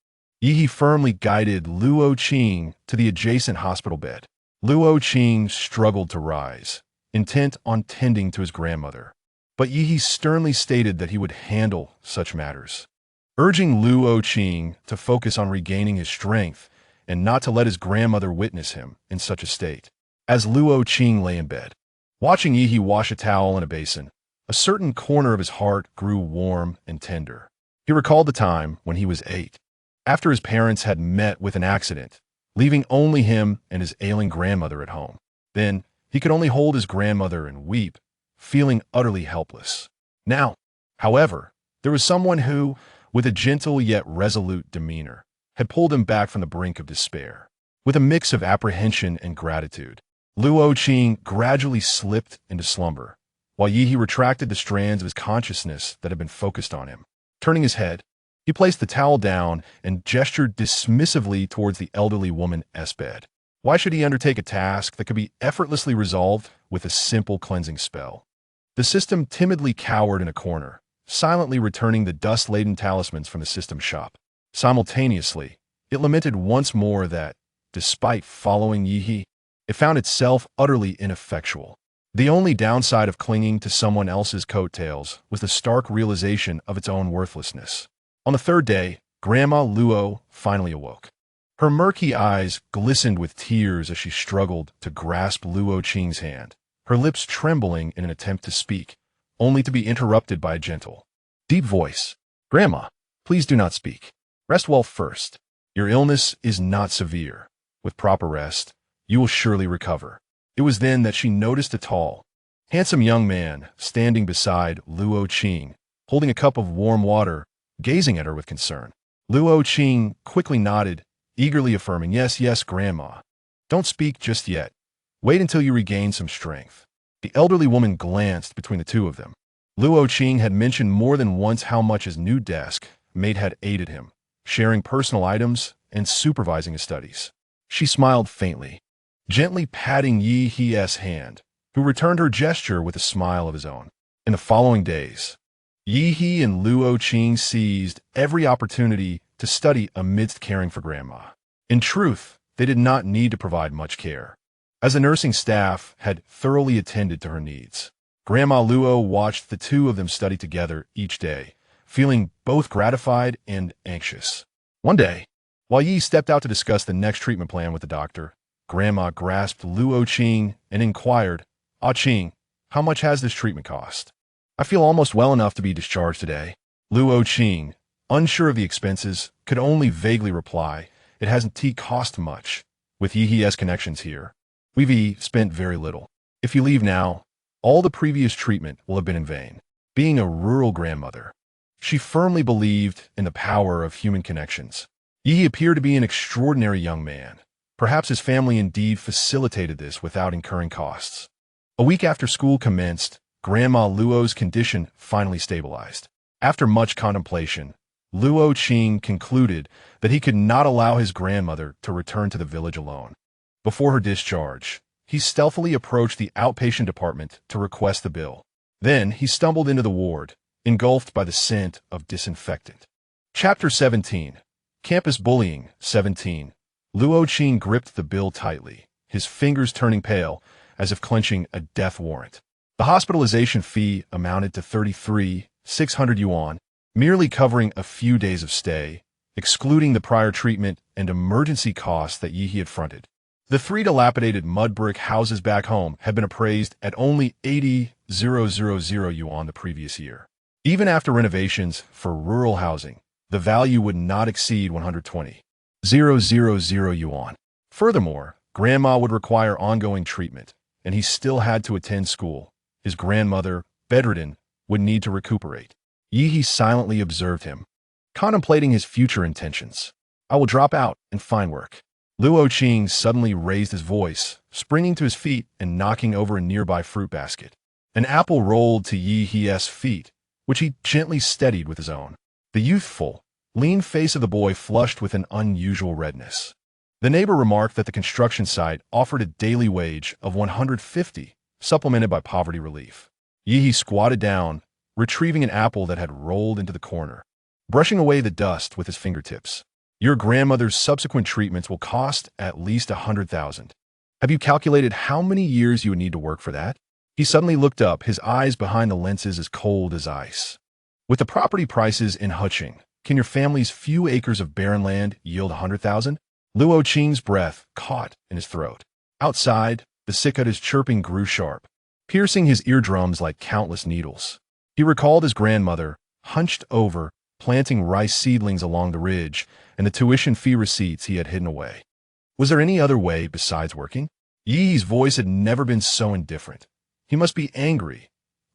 Yi firmly guided Luo Qing to the adjacent hospital bed. Luo Qing struggled to rise, intent on tending to his grandmother, but Yi sternly stated that he would handle such matters, urging Luo Qing to focus on regaining his strength and not to let his grandmother witness him in such a state. As Luo Qing lay in bed, watching Yi wash a towel in a basin, a certain corner of his heart grew warm and tender. He recalled the time when he was 8, after his parents had met with an accident, leaving only him and his ailing grandmother at home. Then, he could only hold his grandmother and weep, feeling utterly helpless. Now, however, there was someone who, with a gentle yet resolute demeanor, had pulled him back from the brink of despair. With a mix of apprehension and gratitude, Luo Qing gradually slipped into slumber, while Yi retracted the strands of his consciousness that had been focused on him. Turning his head, he placed the towel down and gestured dismissively towards the elderly woman's bed. Why should he undertake a task that could be effortlessly resolved with a simple cleansing spell? The system timidly cowered in a corner, silently returning the dust-laden talismans from the system shop. Simultaneously, it lamented once more that, despite following Yi, it found itself utterly ineffectual. The only downside of clinging to someone else's coattails was the stark realization of its own worthlessness. On the 3rd day, Grandma Luo finally awoke. Her murky eyes glistened with tears as she struggled to grasp Luo Qing's hand, her lips trembling in an attempt to speak, only to be interrupted by a gentle, deep voice. "Grandma, please do not speak. Rest well first. Your illness is not severe. With proper rest, you will surely recover." It was then that she noticed a tall, handsome young man standing beside Luo Qing, holding a cup of warm water, gazing at her with concern. Luo Qing quickly nodded, eagerly affirming, "Yes, yes, Grandma. Don't speak just yet. Wait until you regain some strength." The elderly woman glanced between the two of them. Luo Qing had mentioned more than once how much his new desk mate had aided him, sharing personal items and supervising his studies. She smiled faintly, gently patting Yi's hand, who returned her gesture with a smile of his own. In the following days, Yi and Luo Qing seized every opportunity to study amidst caring for Grandma. In truth, they did not need to provide much care, as the nursing staff had thoroughly attended to her needs. Grandma Luo watched the two of them study together each day, feeling both gratified and anxious. One day, while Yi stepped out to discuss the next treatment plan with the doctor, Grandma grasped Luo Qing and inquired, "Ah Qing, how much has this treatment cost?" "I feel almost well enough to be discharged today." Luo Qing, unsure of the expenses, could only vaguely reply, "It hasn't cost much. With Yi's connections here, we've spent very little. If you leave now, all the previous treatment will have been in vain." Being a rural grandmother, she firmly believed in the power of human connections. Yi appeared to be an extraordinary young man. Perhaps his family indeed facilitated this without incurring costs. A week after school commenced, Grandma Luo's condition finally stabilized. After much contemplation, Luo Qing concluded that he could not allow his grandmother to return to the village alone. Before her discharge, he stealthily approached the outpatient department to request the bill. Then he stumbled into the ward, engulfed by the scent of disinfectant. Chapter 17. Campus Bullying. 17. Luo Qing gripped the bill tightly, his fingers turning pale, as if clenching a death warrant. The hospitalization fee amounted to 33,600 yuan, merely covering a few days of stay, excluding the prior treatment and emergency costs that Yi had fronted. The 3 dilapidated mud brick houses back home had been appraised at only 80,000 yuan the previous year. Even after renovations for rural housing, the value would not exceed 120,000 yuan. Furthermore, grandma would require ongoing treatment, and he still had to attend school. His grandmother, bedridden, would need to recuperate. Yi silently observed him, contemplating his future intentions. I will drop out and find work. Luo Qing suddenly raised his voice, springing to his feet and knocking over a nearby fruit basket. An apple rolled to Yi's feet, which he gently steadied with his own. The youthful, lean face of the boy flushed with an unusual redness. The neighbor remarked that the construction site offered a daily wage of 150, supplemented by poverty relief. Yi squatted down, retrieving an apple that had rolled into the corner, brushing away the dust with his fingertips. Your grandmother's subsequent treatments will cost at least 100,000. Have you calculated how many years you would need to work for that? He suddenly looked up, his eyes behind the lenses as cold as ice. With the property prices in Qing, can your family's few acres of barren land yield 100,000? Luo Qing's breath caught in his throat. Outside, the cicadas chirping grew sharp, piercing his eardrums like countless needles. He recalled his grandmother, hunched over, planting rice seedlings along the ridge, and the tuition fee receipts he had hidden away. Was there any other way besides working? Yi's voice had never been so indifferent. He must be angry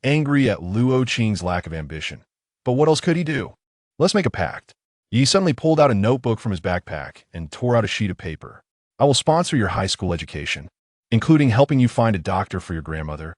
at Luo Qing's lack of ambition. But what else could he do? Let's make a pact. Yi suddenly pulled out a notebook from his backpack and tore out a sheet of paper. I will sponsor your high school education, including helping you find a doctor for your grandmother,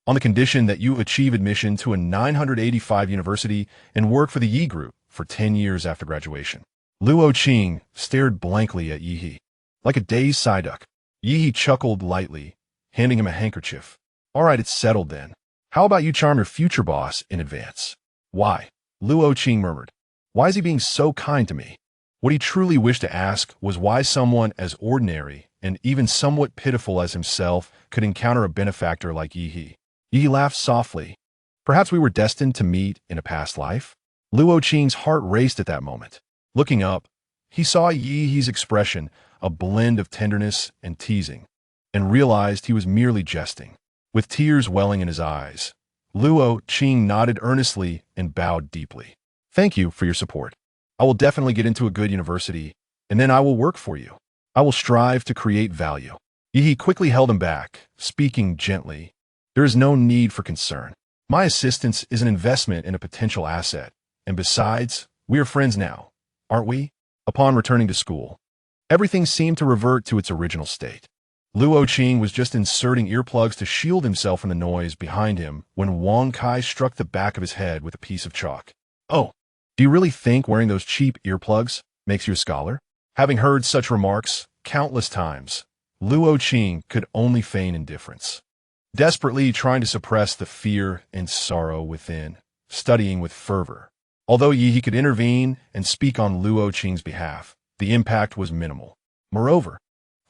on the condition that you achieve admission to a 985 university and work for the Yi Group for 10 years after graduation. Luo Qing stared blankly at Yi. Like a dazed Psyduck, Yi chuckled lightly, handing him a handkerchief. All right, it's settled then. How about you charm your future boss in advance? Why? Luo Qing murmured. Why is he being so kind to me? What he truly wished to ask was why someone as ordinary and even somewhat pitiful as himself could encounter a benefactor like Yi. Yi laughed softly. Perhaps we were destined to meet in a past life? Luo Qing's heart raced at that moment. Looking up, he saw Yi's expression, a blend of tenderness and teasing, and realized he was merely jesting. With tears welling in his eyes, Luo Qing nodded earnestly and bowed deeply. Thank you for your support. I will definitely get into a good university, and then I will work for you. I will strive to create value. Yi quickly held him back, speaking gently. There is no need for concern. My assistance is an investment in a potential asset, and besides, we are friends now, aren't we? Upon returning to school, everything seemed to revert to its original state. Luo Qing was just inserting earplugs to shield himself from the noise behind him when Wang Kai struck the back of his head with a piece of chalk. Oh, do you really think wearing those cheap earplugs makes you a scholar? Having heard such remarks countless times, Luo Qing could only feign indifference, desperately trying to suppress the fear and sorrow within, studying with fervor. Although Yi could intervene and speak on Luo Qing's behalf, the impact was minimal. Moreover,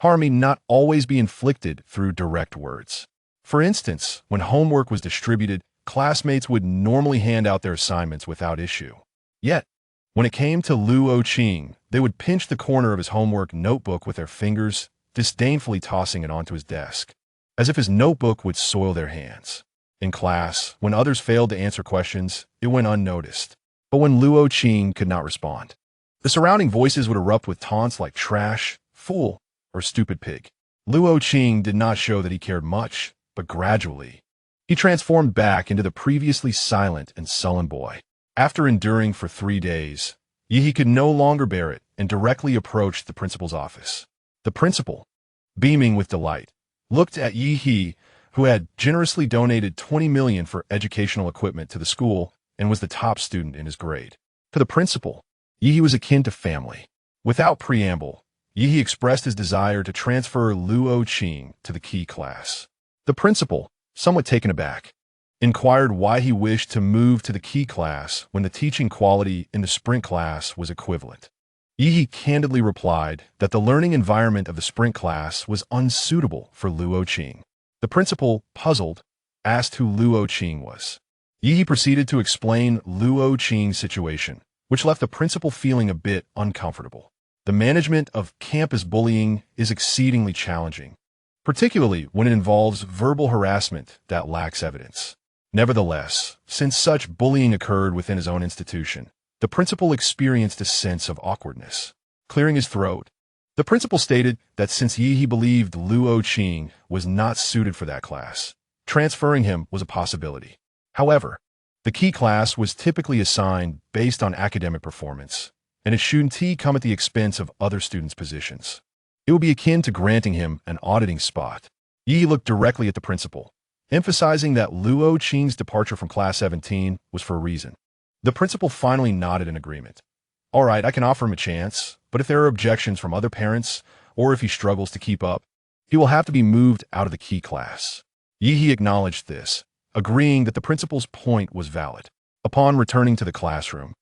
harm may not always be inflicted through direct words. For instance, when homework was distributed, classmates would normally hand out their assignments without issue. Yet, when it came to Luo Qing, they would pinch the corner of his homework notebook with their fingers, disdainfully tossing it onto his desk, as if his notebook would soil their hands. In class, when others failed to answer questions, it went unnoticed. But when Luo Qing could not respond, the surrounding voices would erupt with taunts like trash, fool, or stupid pig. Luo Qing did not show that he cared much, but gradually, he transformed back into the previously silent and sullen boy. After enduring for 3 days, Yi could no longer bear it and directly approached the principal's office. The principal, beaming with delight, looked at Yi, who had generously donated 20 million for educational equipment to the school and was the top student in his grade. To the principal, Yi was akin to family. Without preamble, Yi expressed his desire to transfer Luo Qing to the key class. The principal, somewhat taken aback, inquired why he wished to move to the key class when the teaching quality in the sprint class was equivalent. Yi candidly replied that the learning environment of the sprint class was unsuitable for Luo Qing. The principal, puzzled, asked who Luo Qing was. Yi proceeded to explain Luo Qing's situation, which left the principal feeling a bit uncomfortable. The management of campus bullying is exceedingly challenging, particularly when it involves verbal harassment that lacks evidence. Nevertheless, since such bullying occurred within his own institution, the principal experienced a sense of awkwardness. Clearing his throat, the principal stated that since he believed Luo Qing was not suited for that class, transferring him was a possibility. However, the key class was typically assigned based on academic performance, and it shouldn't come at the expense of other students' positions. It would be akin to granting him an auditing spot. Yi looked directly at the principal, emphasizing that Luo Qing's departure from Class 17 was for a reason. The principal finally nodded in agreement. All right, I can offer him a chance, but if there are objections from other parents, or if he struggles to keep up, he will have to be moved out of the key class. Yi acknowledged this, agreeing that the principal's point was valid. Upon returning to the classroom,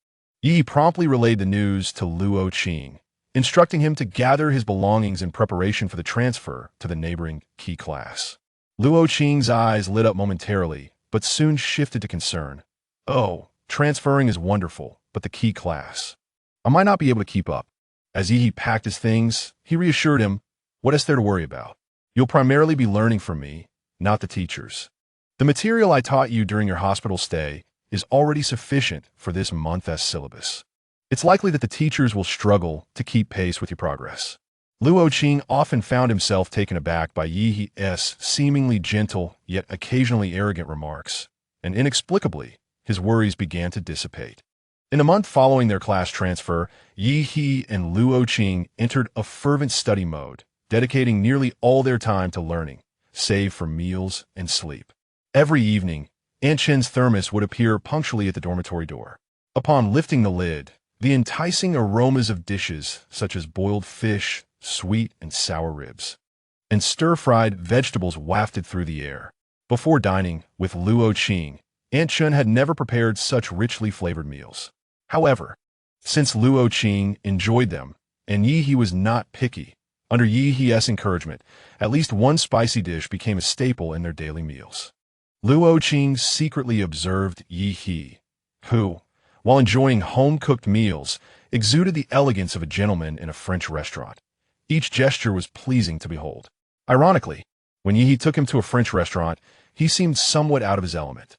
Yi promptly relayed the news to Luo Qing, instructing him to gather his belongings in preparation for the transfer to the neighboring key class. Luo Qing's eyes lit up momentarily, but soon shifted to concern. Oh, transferring is wonderful, but the key class. I might not be able to keep up. As Yi packed his things, he reassured him, what is there to worry about? You'll primarily be learning from me, not the teachers. The material I taught you during your hospital stay is already sufficient for this month's syllabus. It's likely that the teachers will struggle to keep pace with your progress. Luo Qing often found himself taken aback by Yi's seemingly gentle yet occasionally arrogant remarks, and inexplicably, his worries began to dissipate. In the month following their class transfer, Yi and Luo Qing entered a fervent study mode, dedicating nearly all their time to learning, save for meals and sleep. Every evening, Aunt Chen's thermos would appear punctually at the dormitory door. Upon lifting the lid, the enticing aromas of dishes such as boiled fish, sweet and sour ribs, and stir-fried vegetables wafted through the air. Before dining with Luo Qing, Aunt Chen had never prepared such richly flavored meals. However, since Luo Qing enjoyed them, and Yi was not picky, under Yi's encouragement, at least one spicy dish became a staple in their daily meals. Luo Qing secretly observed Yi, who, while enjoying home-cooked meals, exuded the elegance of a gentleman in a French restaurant. Each gesture was pleasing to behold. Ironically, when Yi took him to a French restaurant, he seemed somewhat out of his element.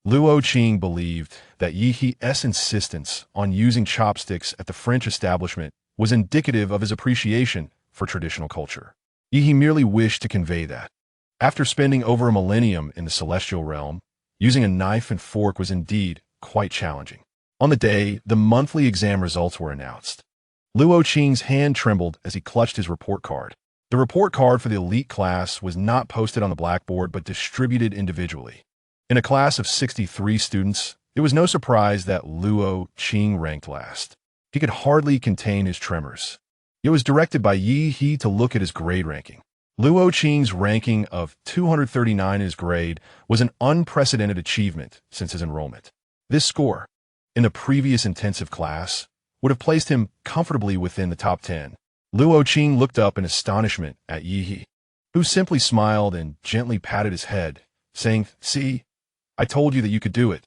Luo Qing believed that Yi's insistence on using chopsticks at the French establishment was indicative of his appreciation for traditional culture. Yi merely wished to convey that. After spending over a millennium in the celestial realm, using a knife and fork was indeed quite challenging. On the day the monthly exam results were announced, Luo Qing's hand trembled as he clutched his report card. The report card for the elite class was not posted on the blackboard but distributed individually. In a class of 63 students, it was no surprise that Luo Qing ranked last. He could hardly contain his tremors. It was directed by Yi to look at his grade ranking. Luo Qing's ranking of 239 in his grade was an unprecedented achievement since his enrollment. This score, in the previous intensive class, would have placed him comfortably within the top 10. Luo Qing looked up in astonishment at Yi, who simply smiled and gently patted his head, saying, "See, I told you that you could do it."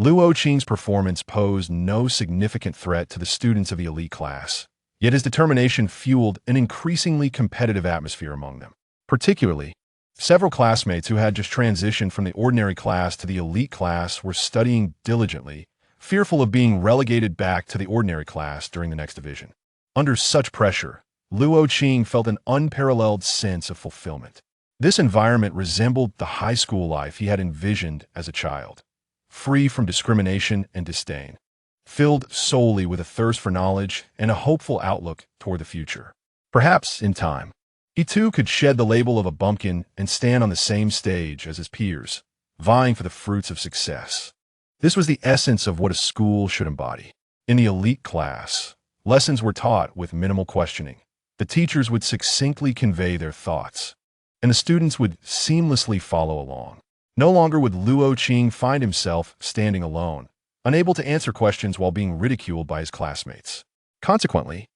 Luo Qing's performance posed no significant threat to the students of the elite class, yet his determination fueled an increasingly competitive atmosphere among them. Particularly, several classmates who had just transitioned from the ordinary class to the elite class were studying diligently, fearful of being relegated back to the ordinary class during the next division. Under such pressure, Luo Qing felt an unparalleled sense of fulfillment. This environment resembled the high school life he had envisioned as a child, free from discrimination and disdain, filled solely with a thirst for knowledge and a hopeful outlook toward the future. Perhaps, in time, he too could shed the label of a bumpkin and stand on the same stage as his peers, vying for the fruits of success. This was the essence of what a school should embody. In the elite class, lessons were taught with minimal questioning. The teachers would succinctly convey their thoughts, and the students would seamlessly follow along. No longer would Luo Qing find himself standing alone, unable to answer questions while being ridiculed by his classmates. Consequently,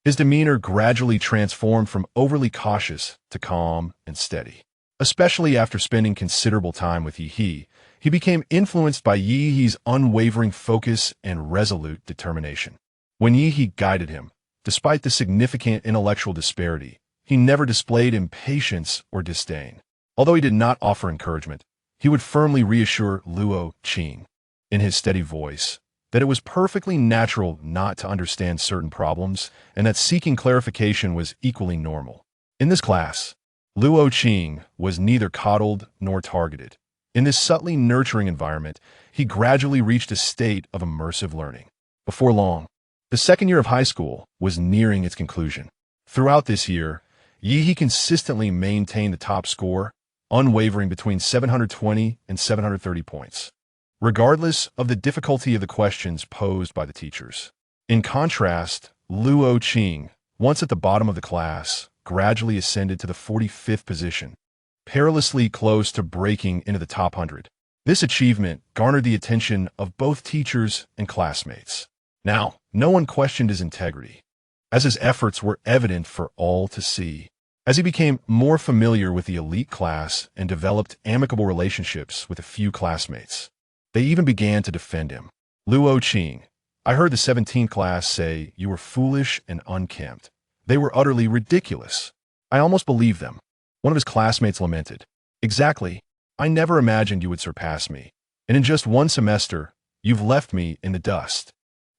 his demeanor gradually transformed from overly cautious to calm and steady. Especially after spending considerable time with Yi, he became influenced by Yi's unwavering focus and resolute determination. When Yi guided him, despite the significant intellectual disparity, he never displayed impatience or disdain. Although he did not offer encouragement, he would firmly reassure Luo Qing, in his steady voice, that it was perfectly natural not to understand certain problems and that seeking clarification was equally normal. In this class, Luo Qing was neither coddled nor targeted. In this subtly nurturing environment, he gradually reached a state of immersive learning. Before long, the second year of high school was nearing its conclusion. Throughout this year, Yi consistently maintained the top score, unwavering between 720 and 730 points, regardless of the difficulty of the questions posed by the teachers. In contrast, Luo Qing, once at the bottom of the class, gradually ascended to the 45th position, perilously close to breaking into the top 100. This achievement garnered the attention of both teachers and classmates. Now, no one questioned his integrity, as his efforts were evident for all to see. As he became more familiar with the elite class and developed amicable relationships with a few classmates, they even began to defend him. Luo Qing, I heard the 17th class say you were foolish and unkempt. They were utterly ridiculous. I almost believed them. One of his classmates lamented. Exactly. I never imagined you would surpass me. And in just one semester, you've left me in the dust.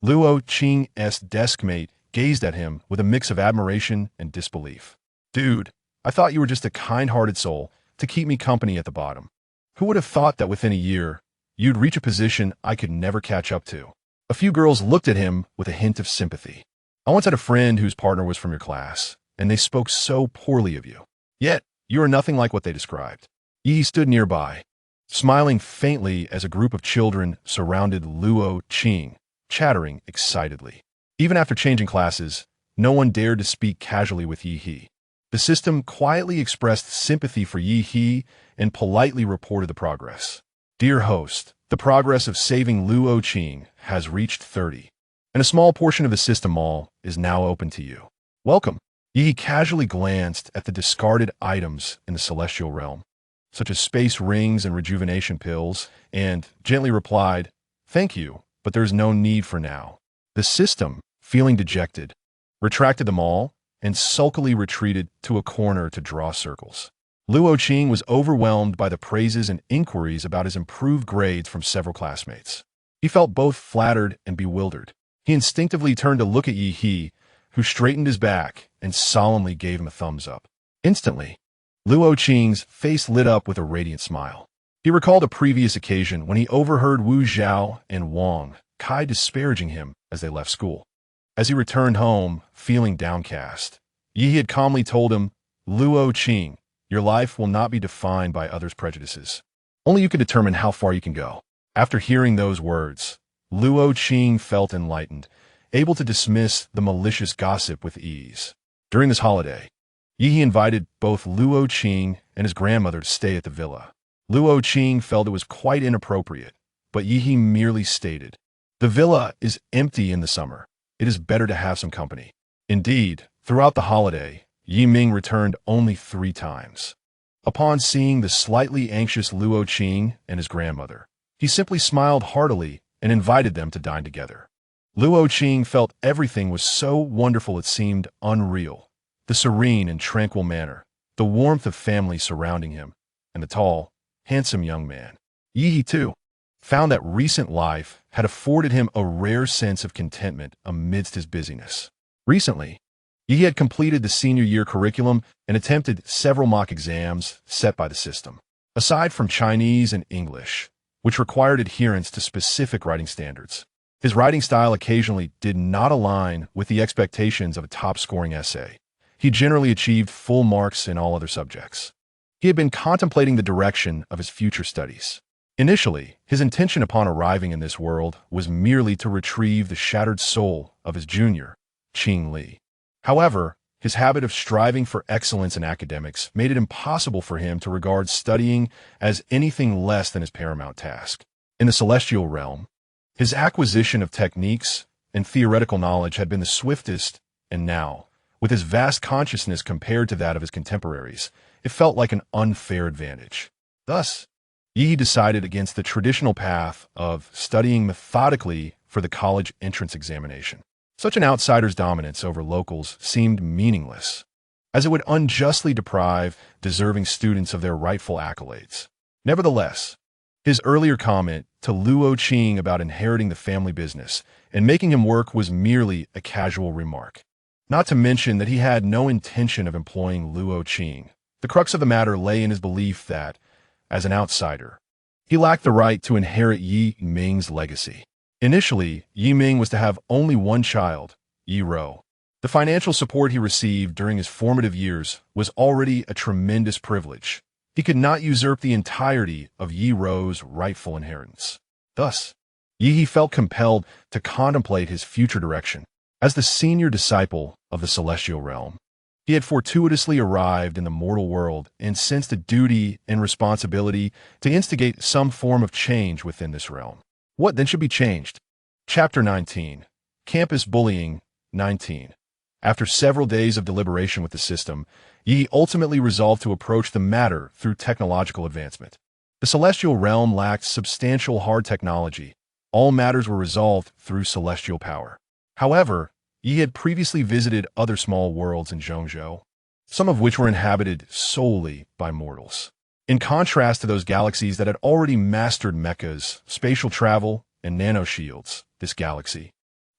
Luo Qing's deskmate gazed at him with a mix of admiration and disbelief. Dude, I thought you were just a kind-hearted soul to keep me company at the bottom. Who would have thought that within a year, you'd reach a position I could never catch up to? A few girls looked at him with a hint of sympathy. I once had a friend whose partner was from your class, and they spoke so poorly of you. Yet, you are nothing like what they described. Yi stood nearby, smiling faintly as a group of children surrounded Luo Qing, chattering excitedly. Even after changing classes, no one dared to speak casually with Yi. The system quietly expressed sympathy for Yi and politely reported the progress. Dear host, the progress of saving Luo Qing has reached 30, and a small portion of the system mall is now open to you. Welcome. Yi casually glanced at the discarded items in the celestial realm, such as space rings and rejuvenation pills, and gently replied, Thank you, but there's no need for now. The system, feeling dejected, retracted them all and sulkily retreated to a corner to draw circles. Luo Qing was overwhelmed by the praises and inquiries about his improved grades from several classmates. He felt both flattered and bewildered. He instinctively turned to look at Yi, who straightened his back and solemnly gave him a thumbs up. Instantly, Luo Qing's face lit up with a radiant smile. He recalled a previous occasion when he overheard Wu Zhao and Wang Kai disparaging him as they left school. As he returned home, feeling downcast, Yi had calmly told him, Luo Qing, your life will not be defined by others' prejudices. Only you can determine how far you can go. After hearing those words, Luo Qing felt enlightened, able to dismiss the malicious gossip with ease. During this holiday, Yi invited both Luo Qing and his grandmother to stay at the villa. Luo Qing felt it was quite inappropriate, but Yi merely stated, The villa is empty in the summer. It is better to have some company. Indeed, throughout the holiday, Yi Ming returned only 3 times. Upon seeing the slightly anxious Luo Qing and his grandmother, he simply smiled heartily and invited them to dine together. Luo Qing felt everything was so wonderful it seemed unreal. The serene and tranquil manner, the warmth of family surrounding him, and the tall, handsome young man. Yi, too, found that recent life had afforded him a rare sense of contentment amidst his busyness. Recently, Yi had completed the senior year curriculum and attempted several mock exams set by the system. Aside from Chinese and English, which required adherence to specific writing standards, his writing style occasionally did not align with the expectations of a top-scoring essay. He generally achieved full marks in all other subjects. He had been contemplating the direction of his future studies. Initially, his intention upon arriving in this world was merely to retrieve the shattered soul of his junior, Qing Li. However, his habit of striving for excellence in academics made it impossible for him to regard studying as anything less than his paramount task. In the celestial realm, his acquisition of techniques and theoretical knowledge had been the swiftest, and now, with his vast consciousness compared to that of his contemporaries, it felt like an unfair advantage. Thus, Yi decided against the traditional path of studying methodically for the college entrance examination. Such an outsider's dominance over locals seemed meaningless, as it would unjustly deprive deserving students of their rightful accolades. Nevertheless, his earlier comment to Luo Qing about inheriting the family business and making him work was merely a casual remark. Not to mention that he had no intention of employing Luo Qing. The crux of the matter lay in his belief that, as an outsider, he lacked the right to inherit Yi Ming's legacy. Initially, Yi Ming was to have only one child, Yi Rou. The financial support he received during his formative years was already a tremendous privilege. He could not usurp the entirety of Yi Rou's rightful inheritance. Thus, Yi felt compelled to contemplate his future direction. As the senior disciple of the celestial realm, he had fortuitously arrived in the mortal world and sensed a duty and responsibility to instigate some form of change within this realm. What then should be changed? Chapter 19. Campus Bullying 19. After several days of deliberation with the system, Yi ultimately resolved to approach the matter through technological advancement. The celestial realm lacked substantial hard technology. All matters were resolved through celestial power. However, Yi had previously visited other small worlds in Zhongzhou, some of which were inhabited solely by mortals. In contrast to those galaxies that had already mastered mechas, spatial travel, and nanoshields, this galaxy,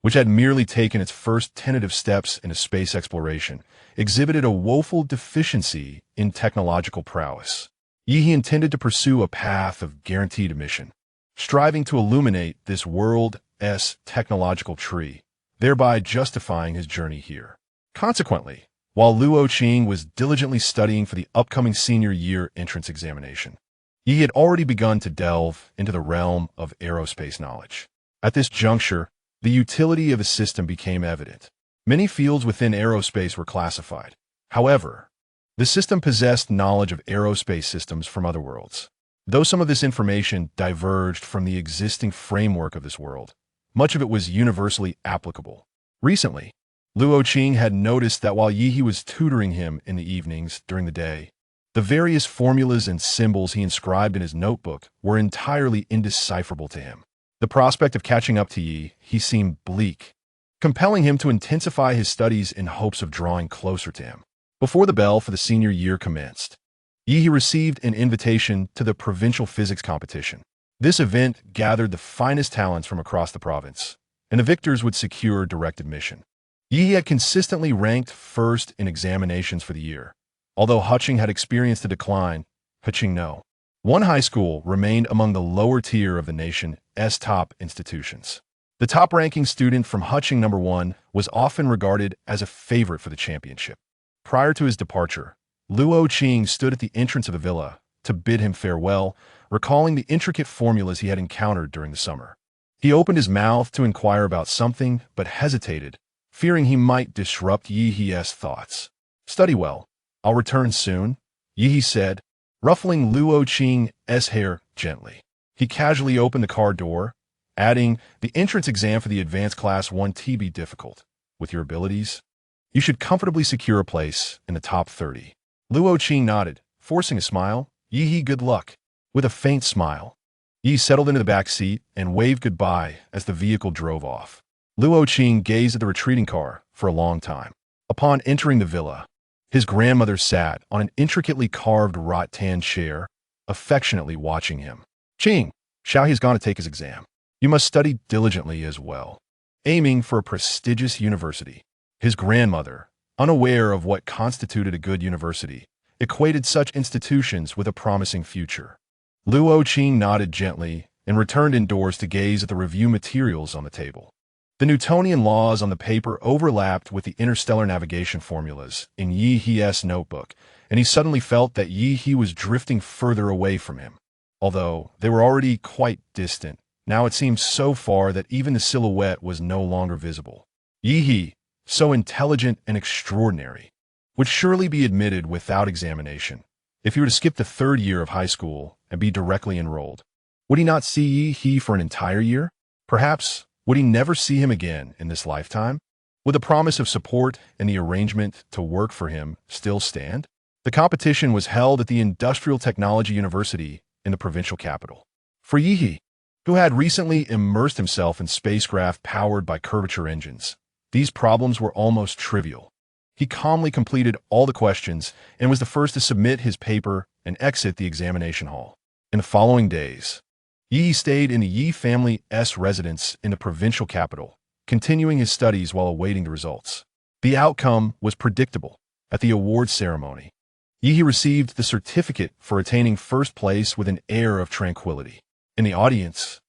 which had merely taken its first tentative steps into space exploration, exhibited a woeful deficiency in technological prowess. Yi intended to pursue a path of guaranteed emission, striving to illuminate this world's technological tree, thereby justifying his journey here. Consequently, while Luo Qing was diligently studying for the upcoming senior year entrance examination, Yi had already begun to delve into the realm of aerospace knowledge. At this juncture, the utility of a system became evident. Many fields within aerospace were classified. However, the system possessed knowledge of aerospace systems from other worlds. Though some of this information diverged from the existing framework of this world, much of it was universally applicable. Recently, Luo Qing had noticed that while Yi was tutoring him in the evenings during the day, the various formulas and symbols he inscribed in his notebook were entirely indecipherable to him. The prospect of catching up to Yi seemed bleak, compelling him to intensify his studies in hopes of drawing closer to him. Before the bell for the senior year commenced, Yi received an invitation to the provincial physics competition. This event gathered the finest talents from across the province, and the victors would secure direct admission. Yi had consistently ranked first in examinations for the year. Although Huqing had experienced a decline, Huqing one high school remained among the lower tier of the nation's top institutions. The top-ranking student from Huqing No. 1 was often regarded as a favorite for the championship. Prior to his departure, Luo Qing stood at the entrance of the villa to bid him farewell, recalling the intricate formulas he had encountered during the summer. He opened his mouth to inquire about something, but hesitated, fearing he might disrupt Yi's thoughts. "Study well. I'll return soon," Yi said, ruffling Luo Qing's hair gently. He casually opened the car door, adding, "The entrance exam for the advanced class 1T be difficult. With your abilities, you should comfortably secure a place in the top 30. Luo Qing nodded, forcing a smile. "Yi, good luck." With a faint smile, Yi settled into the back seat and waved goodbye as the vehicle drove off. Luo Qing gazed at the retreating car for a long time. Upon entering the villa, his grandmother sat on an intricately carved rattan chair, affectionately watching him. "Qing, Xiao has gone to take his exam. You must study diligently as well, aiming for a prestigious university." His grandmother, unaware of what constituted a good university, equated such institutions with a promising future. Luo Qing nodded gently and returned indoors to gaze at the review materials on the table. The Newtonian laws on the paper overlapped with the interstellar navigation formulas in Yi's notebook, and he suddenly felt that Yi was drifting further away from him. Although they were already quite distant, now it seemed so far that even the silhouette was no longer visible. Yi, so intelligent and extraordinary, would surely be admitted without examination if he were to skip the third year of high school and be directly enrolled. Would he not see Yi for an entire year? Perhaps would he never see him again in this lifetime? Would the promise of support and the arrangement to work for him still stand? The competition was held at the Industrial Technology University in the provincial capital. For Yi, who had recently immersed himself in spacecraft powered by curvature engines, these problems were almost trivial. He calmly completed all the questions and was the first to submit his paper and exit the examination hall. In the following days, Yi stayed in the Yi family's residence in the provincial capital, continuing his studies while awaiting the results. The outcome was predictable. At the awards ceremony, Yi received the certificate for attaining first place with an air of tranquility. In the audience,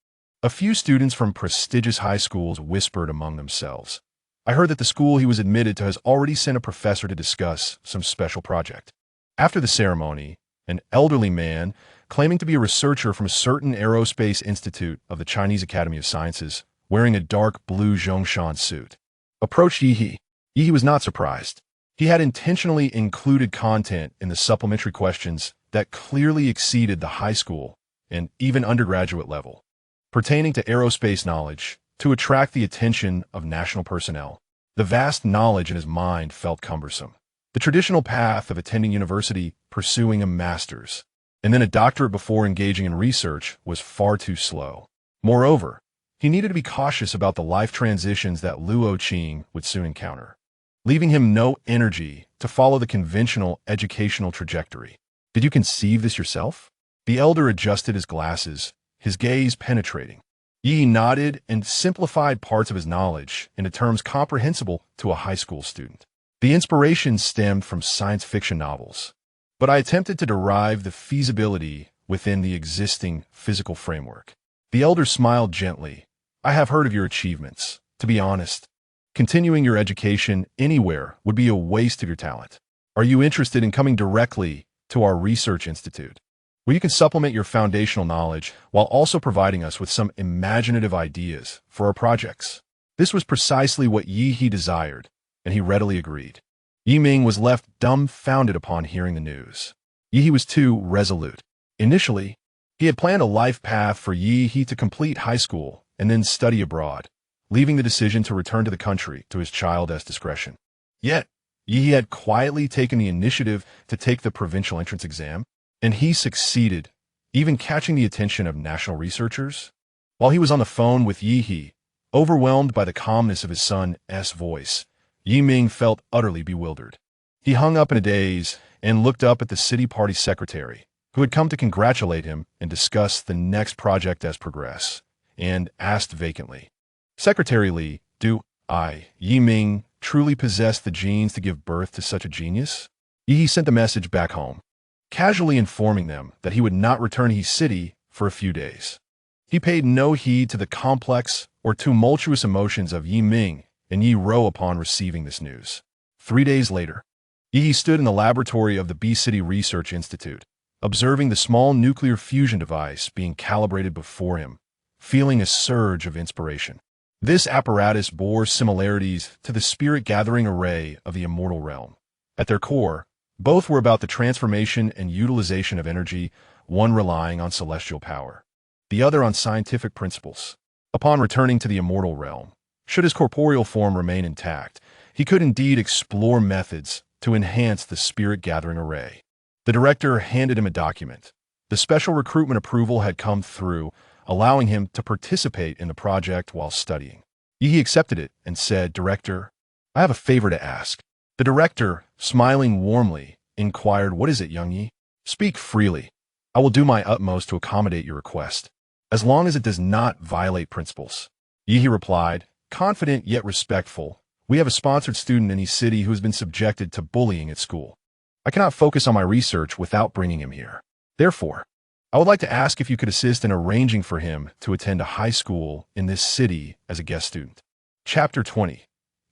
a few students from prestigious high schools whispered among themselves. I heard that the school he was admitted to has already sent a professor to discuss some special project. After the ceremony, an elderly man, claiming to be a researcher from a certain aerospace institute of the Chinese Academy of Sciences, wearing a dark blue Zhongshan suit, approached Yi. Yi was not surprised. He had intentionally included content in the supplementary questions that clearly exceeded the high school and even undergraduate level, pertaining to aerospace knowledge, to attract the attention of national personnel. The vast knowledge in his mind felt cumbersome. The traditional path of attending university, pursuing a master's, and then a doctorate before engaging in research was far too slow. Moreover, he needed to be cautious about the life transitions that Luo Qing would soon encounter, leaving him no energy to follow the conventional educational trajectory. Did you conceive this yourself? The elder adjusted his glasses, his gaze penetrating. Yi nodded and simplified parts of his knowledge into terms comprehensible to a high school student. The inspiration stemmed from science fiction novels, but I attempted to derive the feasibility within the existing physical framework. The elder smiled gently. I have heard of your achievements. To be honest, continuing your education anywhere would be a waste of your talent. Are you interested in coming directly to our research institute, where you can supplement your foundational knowledge while also providing us with some imaginative ideas for our projects? This was precisely what Yi desired, and he readily agreed. Yi Ming was left dumbfounded upon hearing the news. Yi was too resolute. Initially, he had planned a life path for Yi to complete high school and then study abroad, leaving the decision to return to the country to his child's discretion. Yet, Yi had quietly taken the initiative to take the provincial entrance exam, and he succeeded, even catching the attention of national researchers. While he was on the phone with Yi, overwhelmed by the calmness of his son's voice, Yi Ming felt utterly bewildered. He hung up in a daze and looked up at the city party secretary, who had come to congratulate him and discuss the next project as progress, and asked vacantly, Secretary Li, do I, Yi Ming, truly possess the genes to give birth to such a genius? Yi sent a message back home, casually informing them that he would not return to his city for a few days. He paid no heed to the complex or tumultuous emotions of Yi Ming and Yi Ro upon receiving this news. 3 days later, Yi stood in the laboratory of the B-City Research Institute, observing the small nuclear fusion device being calibrated before him, feeling a surge of inspiration. This apparatus bore similarities to the spirit-gathering array of the Immortal realm. At their core, both were about the transformation and utilization of energy, one relying on celestial power, the other on scientific principles. Upon returning to the Immortal realm, should his corporeal form remain intact, he could indeed explore methods to enhance the spirit-gathering array. The director handed him a document. The special recruitment approval had come through, allowing him to participate in the project while studying. Yi accepted it and said, Director, I have a favor to ask. The director, smiling warmly, inquired, What is it, young Yi? Speak freely. I will do my utmost to accommodate your request, as long as it does not violate principles. Yi replied, confident yet respectful, we have a sponsored student in East City who has been subjected to bullying at school. I cannot focus on my research without bringing him here. Therefore, I would like to ask if you could assist in arranging for him to attend a high school in this city as a guest student. Chapter 20.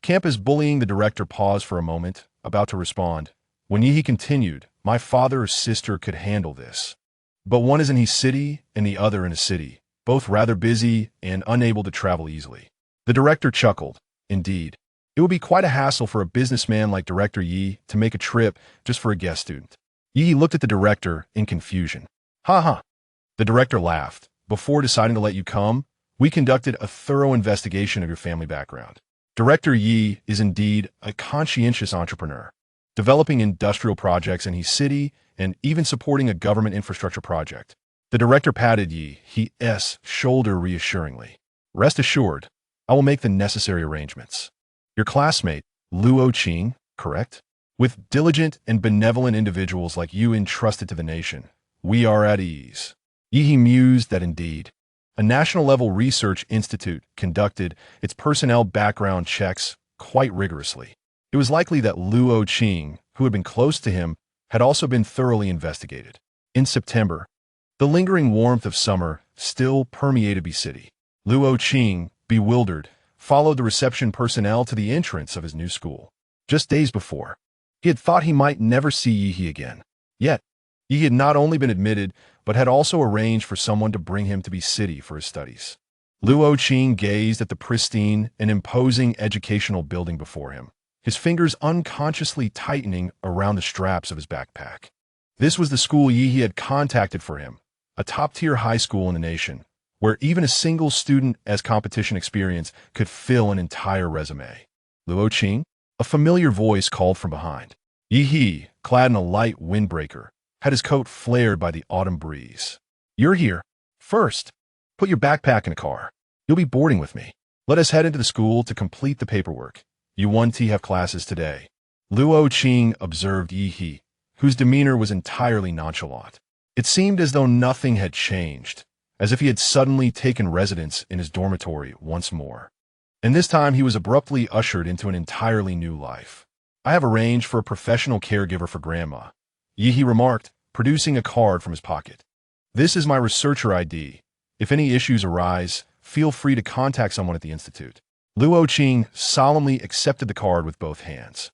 Campus bullying. The director paused for a moment, about to respond. When Yi continued, my father or sister could handle this. But one is in his city and the other in a city, both rather busy and unable to travel easily. The director chuckled. Indeed, it would be quite a hassle for a businessman like Director Yi to make a trip just for a guest student. Yi looked at the director in confusion. Ha ha. The director laughed. Before deciding to let you come, we conducted a thorough investigation of your family background. Director Yi is indeed a conscientious entrepreneur, developing industrial projects in his city and even supporting a government infrastructure project. The director patted Yi's shoulder reassuringly. Rest assured, I will make the necessary arrangements. Your classmate, Luo Qing, correct? With diligent and benevolent individuals like you entrusted to the nation, we are at ease. Yi mused that indeed, a national-level research institute conducted its personnel background checks quite rigorously. It was likely that Luo Qing, who had been close to him, had also been thoroughly investigated. In September, the lingering warmth of summer still permeated the city. Luo Qing, bewildered, followed the reception personnel to the entrance of his new school. Just days before, he had thought he might never see Yi again. Yet, Yi had not only been admitted, but had also arranged for someone to bring him to the city for his studies. Luo Qing gazed at the pristine and imposing educational building before him, his fingers unconsciously tightening around the straps of his backpack. This was the school Yi had contacted for him, a top-tier high school in the nation, where even a single student as competition experience could fill an entire resume. Luo Qing? A familiar voice called from behind. Yi, clad in a light windbreaker, had his coat flared by the autumn breeze. You're here. First, put your backpack in a car. You'll be boarding with me. Let us head into the school to complete the paperwork. You won't have classes today. Luo Qing observed Yi, whose demeanor was entirely nonchalant. It seemed as though nothing had changed, as if he had suddenly taken residence in his dormitory once more. And this time he was abruptly ushered into an entirely new life. I have arranged for a professional caregiver for Grandma, Yi remarked, producing a card from his pocket. This is my researcher ID. If any issues arise, feel free to contact someone at the institute. Luo Qing solemnly accepted the card with both hands.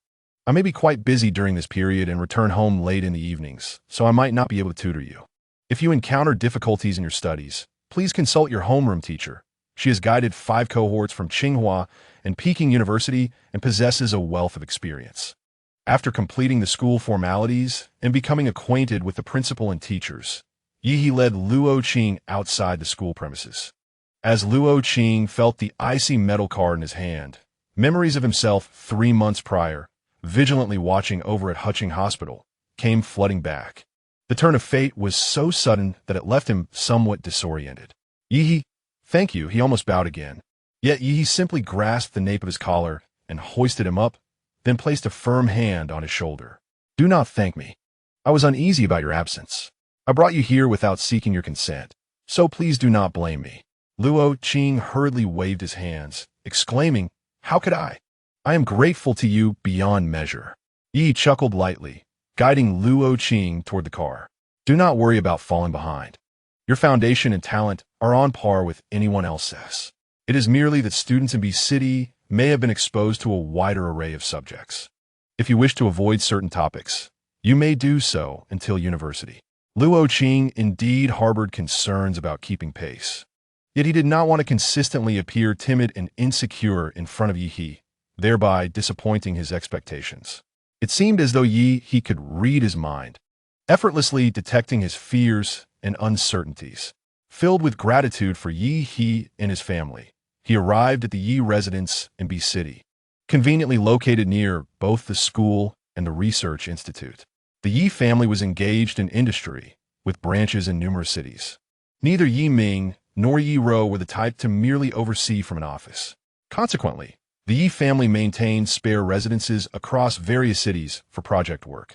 I may be quite busy during this period and return home late in the evenings, so I might not be able to tutor you. If you encounter difficulties in your studies, please consult your homeroom teacher. She has guided 5 cohorts from Tsinghua and Peking University and possesses a wealth of experience. After completing the school formalities and becoming acquainted with the principal and teachers, Yi led Luo Qing outside the school premises. As Luo Qing felt the icy metal card in his hand, memories of himself 3 months prior, vigilantly watching over at Huqing Hospital, came flooding back. The turn of fate was so sudden that it left him somewhat disoriented. Yi, thank you, he almost bowed again. Yet Yi simply grasped the nape of his collar and hoisted him up, then placed a firm hand on his shoulder. Do not thank me. I was uneasy about your absence. I brought you here without seeking your consent, so please do not blame me. Luo Qing hurriedly waved his hands, exclaiming, How could I? I am grateful to you beyond measure. Yi chuckled lightly, guiding Luo Qing toward the car. Do not worry about falling behind. Your foundation and talent are on par with anyone else's. It is merely that students in B City may have been exposed to a wider array of subjects. If you wish to avoid certain topics, you may do so until university. Luo Qing indeed harbored concerns about keeping pace. Yet he did not want to consistently appear timid and insecure in front of Yi, thereby disappointing his expectations. It seemed as though Yi could read his mind, effortlessly detecting his fears and uncertainties. Filled with gratitude for Yi and his family, he arrived at the Yi residence in B City, conveniently located near both the school and the research institute. The Yi family was engaged in industry, with branches in numerous cities. Neither Yi Ming nor Yi Ro were the type to merely oversee from an office. Consequently, the Yi family maintained spare residences across various cities for project work.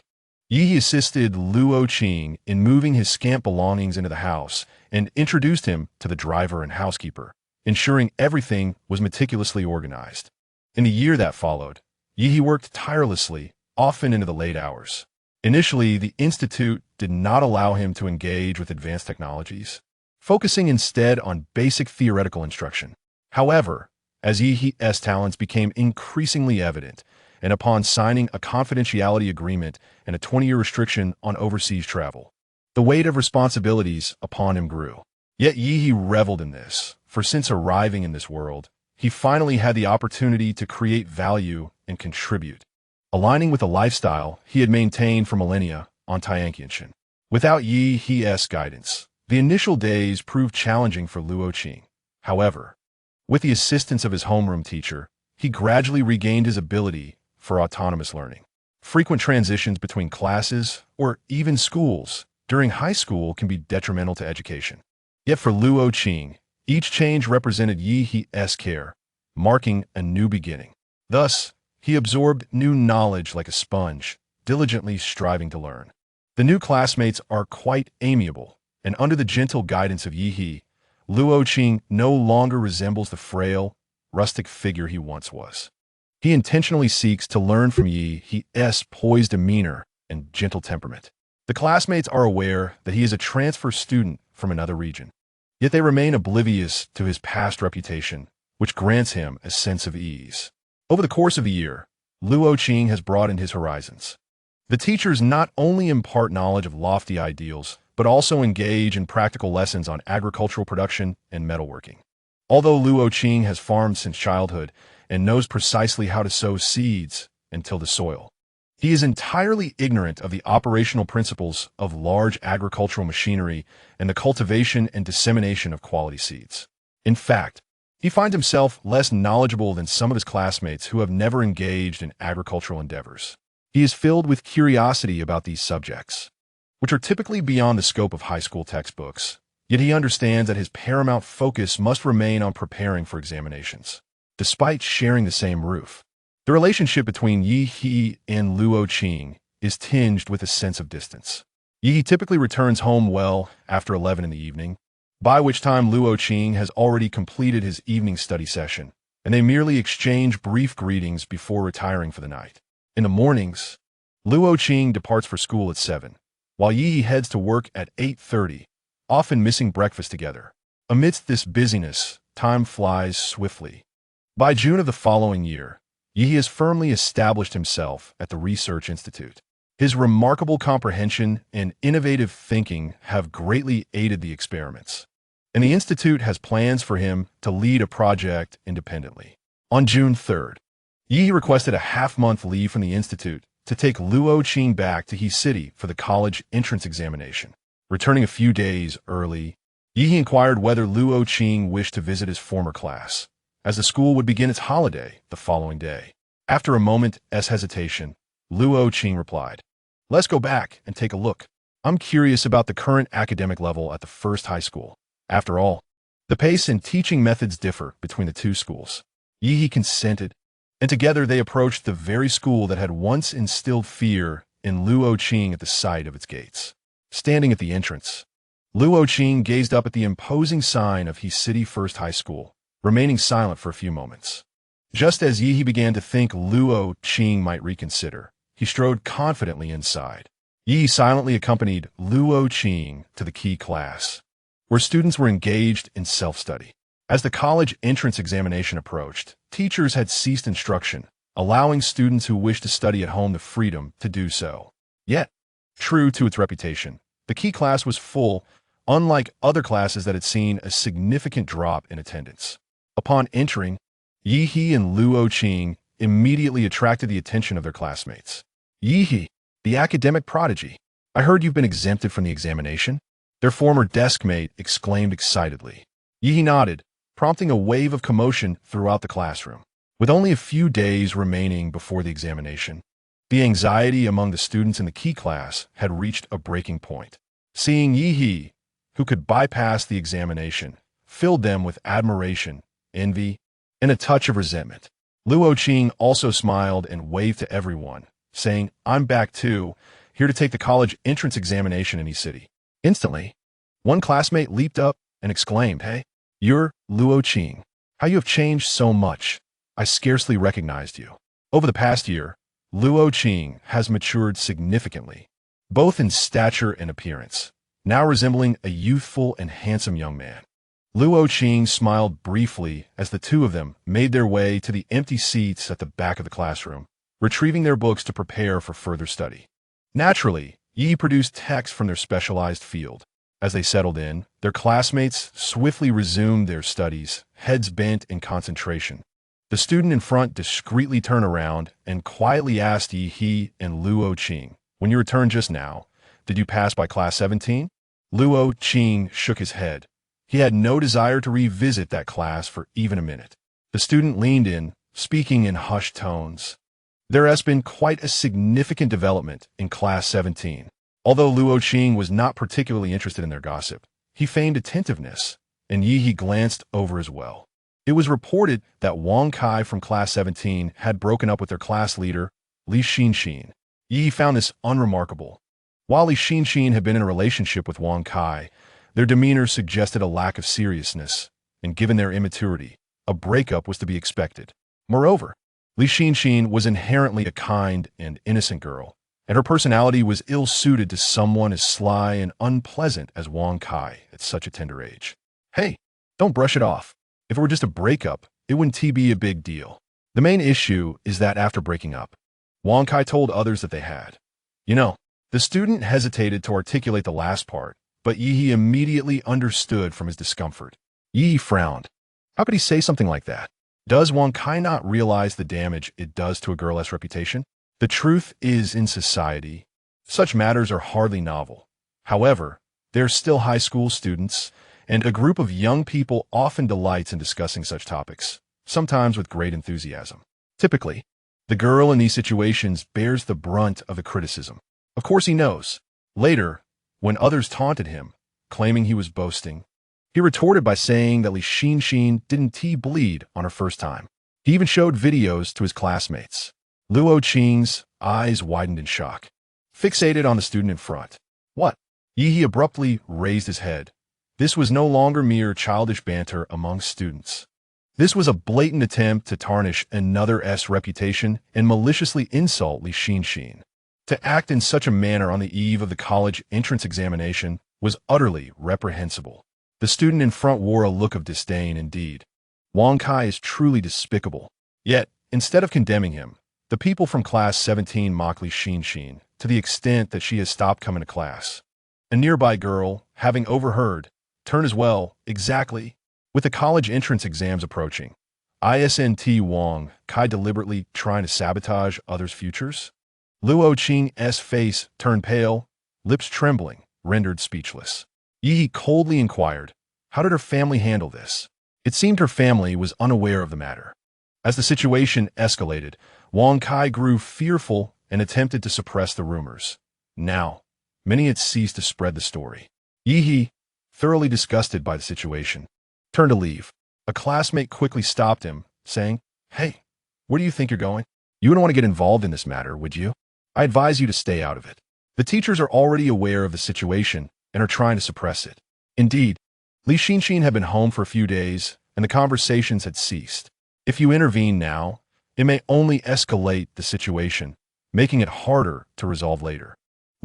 Yi assisted Luo Qing in moving his scant belongings into the house and introduced him to the driver and housekeeper, ensuring everything was meticulously organized. In the year that followed, Yi worked tirelessly, often into the late hours. Initially, the institute did not allow him to engage with advanced technologies, focusing instead on basic theoretical instruction. However, as Yi's talents became increasingly evident, and upon signing a confidentiality agreement and a 20-year restriction on overseas travel, the weight of responsibilities upon him grew. Yet Yi reveled in this, for since arriving in this world, he finally had the opportunity to create value and contribute, aligning with a lifestyle he had maintained for millennia on Tianqianshan. Without Yi's guidance, the initial days proved challenging for Luo Qing. However, with the assistance of his homeroom teacher, he gradually regained his ability for autonomous learning. Frequent transitions between classes, or even schools, during high school can be detrimental to education. Yet for Luo Qing, each change represented Yi's care, marking a new beginning. Thus, he absorbed new knowledge like a sponge, diligently striving to learn. The new classmates are quite amiable, and under the gentle guidance of Yi, Luo Qing no longer resembles the frail, rustic figure he once was. He intentionally seeks to learn from Yi's poised demeanor and gentle temperament. The classmates are aware that he is a transfer student from another region, yet they remain oblivious to his past reputation, which grants him a sense of ease. Over the course of the year, Luo Qing has broadened his horizons. The teachers not only impart knowledge of lofty ideals, but also engage in practical lessons on agricultural production and metalworking. Although Luo Qing has farmed since childhood and knows precisely how to sow seeds and till the soil, he is entirely ignorant of the operational principles of large agricultural machinery and the cultivation and dissemination of quality seeds. In fact, he finds himself less knowledgeable than some of his classmates who have never engaged in agricultural endeavors. He is filled with curiosity about these subjects, which are typically beyond the scope of high school textbooks, yet he understands that his paramount focus must remain on preparing for examinations. Despite sharing the same roof, the relationship between Yi and Luo Qing is tinged with a sense of distance. Yi typically returns home well after 11 in the evening, by which time Luo Qing has already completed his evening study session, and they merely exchange brief greetings before retiring for the night. In the mornings, Luo Qing departs for school at 7, while Yi heads to work at 8:30, often missing breakfast together. Amidst this busyness, time flies swiftly. By June of the following year, Yi has firmly established himself at the Research Institute. His remarkable comprehension and innovative thinking have greatly aided the experiments, and the Institute has plans for him to lead a project independently. On June 3rd, Yi requested a half-month leave from the Institute to take Luo Qing back to his city for the college entrance examination. Returning a few days early, Yi inquired whether Luo Qing wished to visit his former class, as the school would begin its holiday the following day. After a moment's hesitation, Luo Qing replied, "Let's go back and take a look. I'm curious about the current academic level at the first high school. After all, the pace and teaching methods differ between the two schools." Yi consented, and together they approached the very school that had once instilled fear in Luo Qing at the sight of its gates. Standing at the entrance, Luo Qing gazed up at the imposing sign of his city first high school, remaining silent for a few moments. Just as Yi began to think Luo Qing might reconsider, he strode confidently inside. Yi silently accompanied Luo Qing to the key class, where students were engaged in self-study. As the college entrance examination approached, teachers had ceased instruction, allowing students who wished to study at home the freedom to do so. Yet, true to its reputation, the key class was full, unlike other classes that had seen a significant drop in attendance. Upon entering, Yi and Luo Qing immediately attracted the attention of their classmates. "Yi, the academic prodigy, I heard you've been exempted from the examination?" Their former desk mate exclaimed excitedly. Yi nodded, prompting a wave of commotion throughout the classroom. With only a few days remaining before the examination, the anxiety among the students in the key class had reached a breaking point. Seeing Yi, who could bypass the examination, filled them with admiration, envy, and a touch of resentment. Luo Qing also smiled and waved to everyone, saying, "I'm back too, here to take the college entrance examination in his city." Instantly, one classmate leaped up and exclaimed, "Hey, you're Luo Qing. How you have changed so much. I scarcely recognized you." Over the past year, Luo Qing has matured significantly, both in stature and appearance, now resembling a youthful and handsome young man. Luo Qing smiled briefly as the two of them made their way to the empty seats at the back of the classroom, retrieving their books to prepare for further study. Naturally, Yi produced texts from their specialized field. As they settled in, their classmates swiftly resumed their studies, heads bent in concentration. The student in front discreetly turned around and quietly asked Yi and Luo Qing, "When you returned just now, did you pass by class 17? Luo Qing shook his head. He had no desire to revisit that class for even a minute. The student leaned in, speaking in hushed tones. "There has been quite a significant development in class 17. Although Luo Qing was not particularly interested in their gossip, he feigned attentiveness, and Yi glanced over as well. It was reported that Wang Kai from class 17 had broken up with their class leader, Li Xinxin. Yi found this unremarkable. While Li Xinxin had been in a relationship with Wang Kai, Their demeanor suggested a lack of seriousness, and given their immaturity, a breakup was to be expected. Moreover, Li Xinxin was inherently a kind and innocent girl, and her personality was ill-suited to someone as sly and unpleasant as Wang Kai at such a tender age. Hey, don't brush it off. If it were just a breakup, it wouldn't be a big deal. The main issue is that after breaking up, Wang Kai told others that they had. The student hesitated to articulate the last part, but Yi immediately understood from his discomfort. Yi frowned. How could he say something like that? Does Wang Kai not realize the damage it does to a girl's reputation? The truth is, in society, such matters are hardly novel. However, they're still high school students, and a group of young people often delights in discussing such topics, sometimes with great enthusiasm. Typically, the girl in these situations bears the brunt of the criticism. Of course he knows. Later, when others taunted him, claiming he was boasting, he retorted by saying that Li Xinxin didn't bleed on her first time. He even showed videos to his classmates. Luo Qing's eyes widened in shock, fixated on the student in front. What? Yi abruptly raised his head. This was no longer mere childish banter among students. This was a blatant attempt to tarnish another's reputation and maliciously insult Li Xinxin. To act in such a manner on the eve of the college entrance examination was utterly reprehensible. The student in front wore a look of disdain indeed. Wang Kai is truly despicable. Yet, instead of condemning him, the people from class 17 mock Li Xinxin to the extent that she has stopped coming to class. A nearby girl, having overheard, turned as well, exactly. With the college entrance exams approaching, isn't Wang Kai deliberately trying to sabotage others' futures? Luo Qing's face turned pale, lips trembling, rendered speechless. Yi coldly inquired, how did her family handle this? It seemed her family was unaware of the matter. As the situation escalated, Wang Kai grew fearful and attempted to suppress the rumors. Now, many had ceased to spread the story. Yi, thoroughly disgusted by the situation, turned to leave. A classmate quickly stopped him, saying, Hey, where do you think you're going? You wouldn't want to get involved in this matter, would you? I advise you to stay out of it. The teachers are already aware of the situation and are trying to suppress it. Indeed, Li Xinxin had been home for a few days, and the conversations had ceased. If you intervene now, it may only escalate the situation, making it harder to resolve later.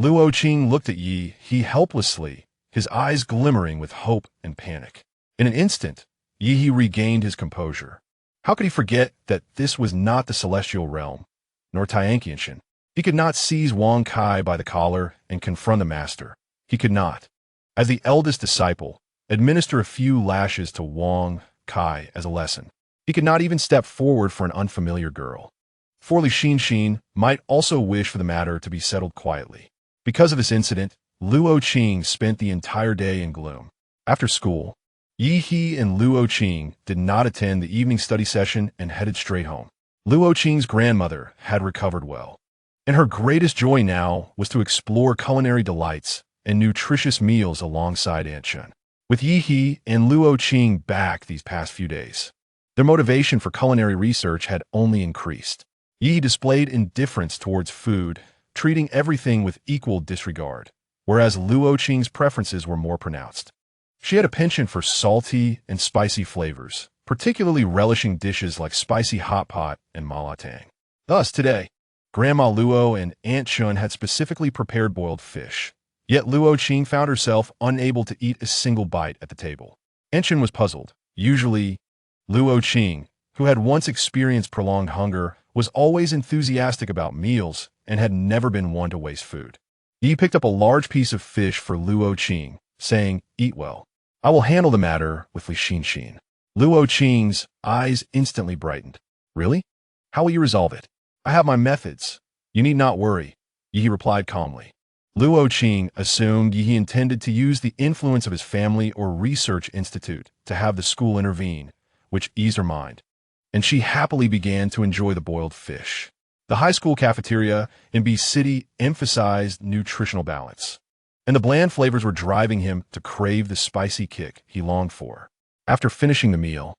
Luo Qing looked at Yi helplessly, his eyes glimmering with hope and panic. In an instant, Yi regained his composure. How could he forget that this was not the celestial realm, nor Tianqianshan? He could not seize Wang Kai by the collar and confront the master. He could not, as the eldest disciple, administer a few lashes to Wang Kai as a lesson. He could not even step forward for an unfamiliar girl. For Li Xinxin might also wish for the matter to be settled quietly. Because of this incident, Luo Qing spent the entire day in gloom. After school, Yi and Luo Qing did not attend the evening study session and headed straight home. Luo Qing's grandmother had recovered well, and her greatest joy now was to explore culinary delights and nutritious meals alongside Aunt Shun. With Yi and Luo Qing back these past few days, their motivation for culinary research had only increased. Yi displayed indifference towards food, treating everything with equal disregard, whereas Luo Qing's preferences were more pronounced. She had a penchant for salty and spicy flavors, particularly relishing dishes like spicy hot pot and malatang. Thus, today, Grandma Luo and Aunt Shun had specifically prepared boiled fish. Yet Luo Qing found herself unable to eat a single bite at the table. Aunt Shun was puzzled. Usually, Luo Qing, who had once experienced prolonged hunger, was always enthusiastic about meals and had never been one to waste food. Yi picked up a large piece of fish for Luo Qing, saying, "Eat well. I will handle the matter with Li Xinxin." Luo Qing's eyes instantly brightened. "Really? How will you resolve it?" "I have my methods. You need not worry," Yi replied calmly. Luo Qing assumed Yi intended to use the influence of his family or research institute to have the school intervene, which eased her mind, and she happily began to enjoy the boiled fish. The high school cafeteria in B City emphasized nutritional balance, and the bland flavors were driving him to crave the spicy kick he longed for. After finishing the meal,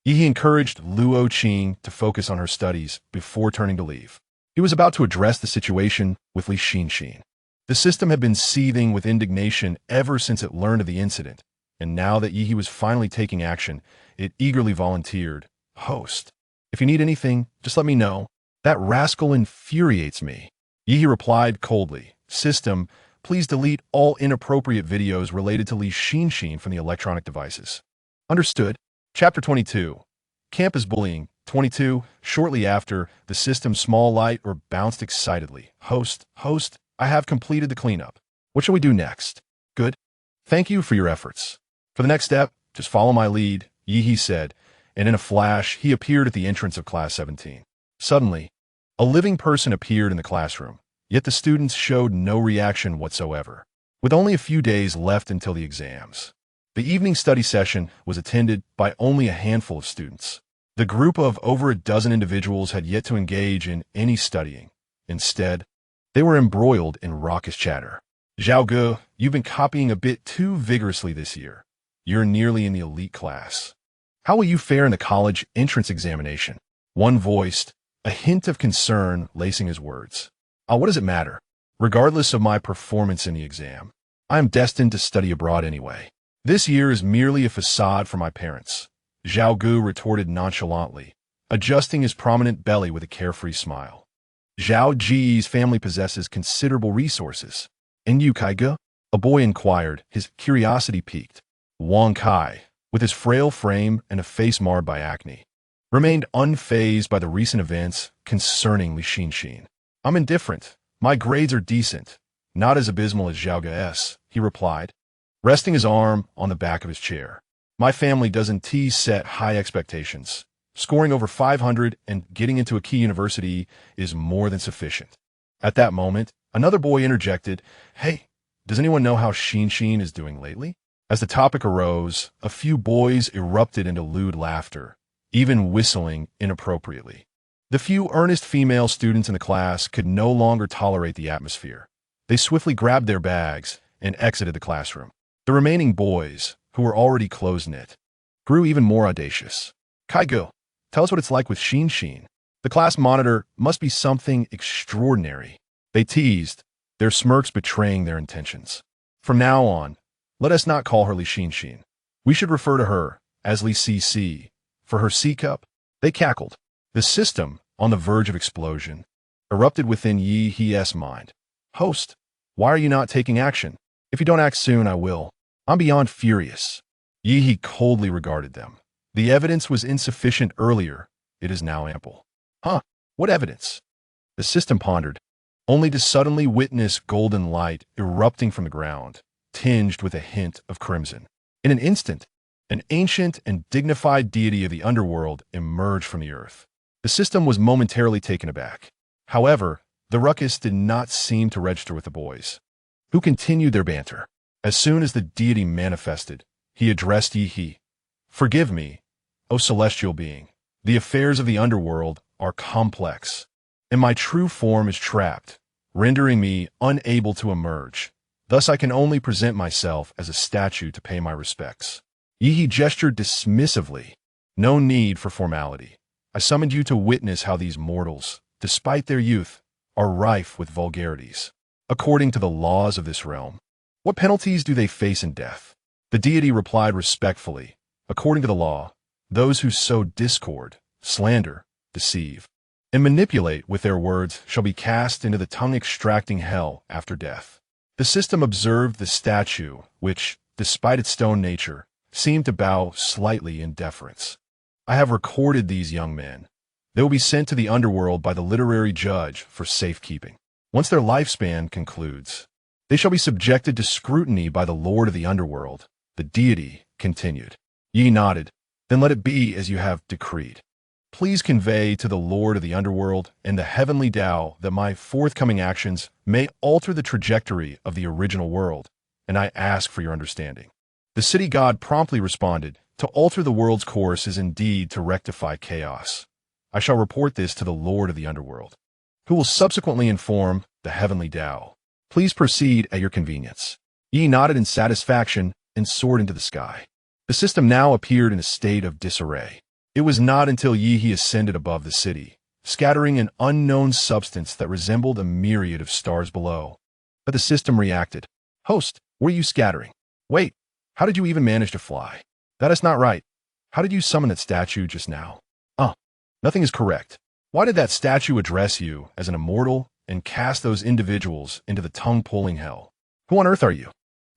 Yi encouraged Luo Qing to focus on her studies before turning to leave. He was about to address the situation with Li Xinxin. The system had been seething with indignation ever since it learned of the incident, and now that Yi was finally taking action, it eagerly volunteered, "Host, if you need anything, just let me know. That rascal infuriates me." Yi replied coldly, "System, please delete all inappropriate videos related to Li Xinxin from the electronic devices." Understood. Chapter 22. Campus Bullying. 22. Shortly after, the system's small light or bounced excitedly. Host, I have completed the cleanup. What shall we do next? Good. Thank you for your efforts. For the next step, just follow my lead, Yi said, and in a flash, he appeared at the entrance of Class 17. Suddenly, a living person appeared in the classroom, yet the students showed no reaction whatsoever. With only a few days left until the exams, the evening study session was attended by only a handful of students. The group of over a dozen individuals had yet to engage in any studying. Instead, they were embroiled in raucous chatter. "Zhao Ge, you've been copying a bit too vigorously this year. You're nearly in the elite class. How will you fare in the college entrance examination?" One voiced, a hint of concern lacing his words. What does it matter? Regardless of my performance in the exam, I am destined to study abroad anyway. This year is merely a facade for my parents. Zhao Gu retorted nonchalantly, adjusting his prominent belly with a carefree smile. Zhao Ji's family possesses considerable resources. "And you, Kai Ge?" a boy inquired, his curiosity piqued. Wang Kai, with his frail frame and a face marred by acne, remained unfazed by the recent events concerning Li Xinxin. "I'm indifferent. My grades are decent, not as abysmal as Zhao Ge's," he replied, resting his arm on the back of his chair. "My family doesn't set high expectations. Scoring over 500 and getting into a key university is more than sufficient." At that moment, another boy interjected, "Hey, does anyone know how Xinxin is doing lately?" As the topic arose, a few boys erupted into lewd laughter, even whistling inappropriately. The few earnest female students in the class could no longer tolerate the atmosphere. They swiftly grabbed their bags and exited the classroom. The remaining boys, who were already close-knit, grew even more audacious. "Kai Ge, tell us what it's like with Xinxin. The class monitor must be something extraordinary." They teased, their smirks betraying their intentions. "From now on, let us not call her Li Xinxin. We should refer to her as Li CC. For her C-cup." They cackled. The system, on the verge of explosion, erupted within Yi's mind. "Host, why are you not taking action? If you don't act soon, I will. I'm beyond furious." Yi coldly regarded them. The evidence was insufficient earlier. It is now ample. "Huh? What evidence?" The system pondered, only to suddenly witness golden light erupting from the ground, tinged with a hint of crimson. In an instant, an ancient and dignified deity of the underworld emerged from the earth. The system was momentarily taken aback. However, the ruckus did not seem to register with the boys, who continued their banter. As soon as the deity manifested, he addressed Yi. "Forgive me, O celestial being. The affairs of the underworld are complex, and my true form is trapped, rendering me unable to emerge. Thus I can only present myself as a statue to pay my respects." Yi gestured dismissively. "No need for formality. I summoned you to witness how these mortals, despite their youth, are rife with vulgarities. According to the laws of this realm, what penalties do they face in death?" The deity replied respectfully, "According to the law, those who sow discord, slander, deceive, and manipulate with their words shall be cast into the tongue-extracting hell after death." The system observed the statue, which, despite its stone nature, seemed to bow slightly in deference. "I have recorded these young men. They will be sent to the underworld by the literary judge for safekeeping. Once their lifespan concludes, they shall be subjected to scrutiny by the Lord of the underworld," the deity continued. Yi nodded. "Then let it be as you have decreed. Please convey to the Lord of the underworld and the heavenly Tao that my forthcoming actions may alter the trajectory of the original world, and I ask for your understanding." The city god promptly responded, "To alter the world's course is indeed to rectify chaos. I shall report this to the Lord of the underworld, who will subsequently inform the heavenly Tao. Please proceed at your convenience." Yi nodded in satisfaction and soared into the sky. The system now appeared in a state of disarray. It was not until Yi ascended above the city, scattering an unknown substance that resembled a myriad of stars below, But the system reacted. Host, were you scattering? Wait, how did you even manage to fly? That is not right. How did you summon that statue just now? Nothing is correct. Why did that statue address you as an immortal and cast those individuals into the tongue-pulling hell? Who on earth are you?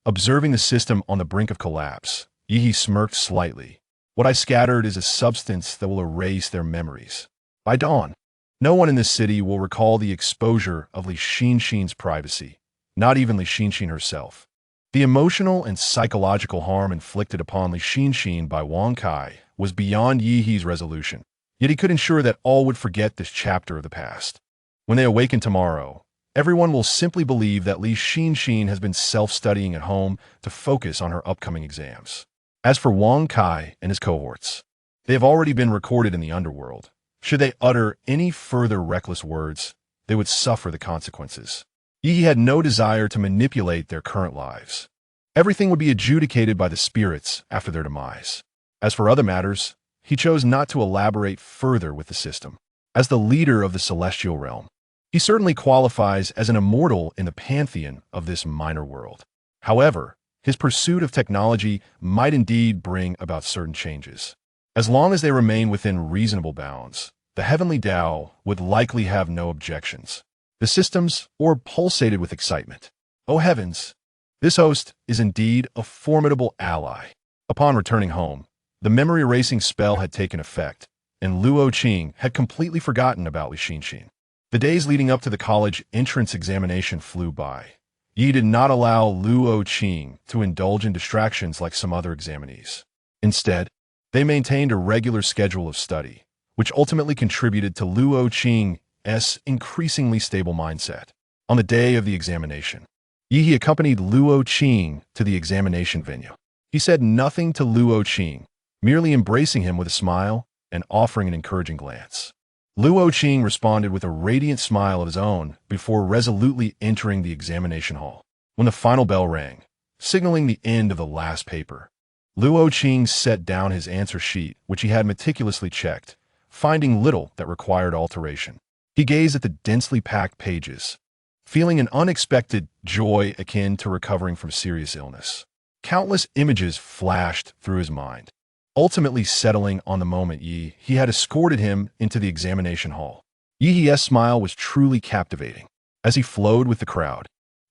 Observing the system on the brink of collapse, Yi smirked slightly. What I scattered is a substance that will erase their memories. By dawn, no one in this city will recall the exposure of Li Xinshin's privacy, not even Li Xinshin herself. The emotional and psychological harm inflicted upon Li Xinshin by Wang Kai was beyond Yi's resolution, yet he could ensure that all would forget this chapter of the past. When they awaken tomorrow, everyone will simply believe that Li Xinshin has been self-studying at home to focus on her upcoming exams. As for Wang Kai and his cohorts, they have already been recorded in the underworld. Should they utter any further reckless words, they would suffer the consequences. Yi had no desire to manipulate their current lives. Everything would be adjudicated by the spirits after their demise. As for other matters, he chose not to elaborate further with the system. As the leader of the celestial realm, he certainly qualifies as an immortal in the pantheon of this minor world. However, his pursuit of technology might indeed bring about certain changes. As long as they remain within reasonable bounds, the heavenly Tao would likely have no objections. The systems pulsated with excitement. Oh heavens! This host is indeed a formidable ally. Upon returning home, the memory-erasing spell had taken effect, and Luo Qing had completely forgotten about Li Xinshin. The days leading up to the college entrance examination flew by. Yi did not allow Luo Qing to indulge in distractions like some other examinees. Instead, they maintained a regular schedule of study, which ultimately contributed to Luo Qing's increasingly stable mindset. On the day of the examination, Yi accompanied Luo Qing to the examination venue. He said nothing to Luo Qing, merely embracing him with a smile and offering an encouraging glance. Luo Qing responded with a radiant smile of his own before resolutely entering the examination hall. When the final bell rang, signaling the end of the last paper, Luo Qing set down his answer sheet, which he had meticulously checked, finding little that required alteration. He gazed at the densely packed pages, feeling an unexpected joy akin to recovering from serious illness. Countless images flashed through his mind. Ultimately settling on the moment he had escorted him into the examination hall. Yi's smile was truly captivating. As he flowed with the crowd,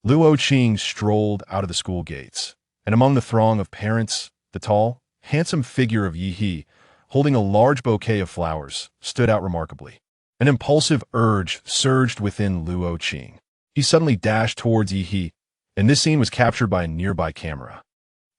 Luo Qing strolled out of the school gates, and among the throng of parents, the tall, handsome figure of Yi, holding a large bouquet of flowers, stood out remarkably. An impulsive urge surged within Luo Qing. He suddenly dashed towards Yi, and this scene was captured by a nearby camera.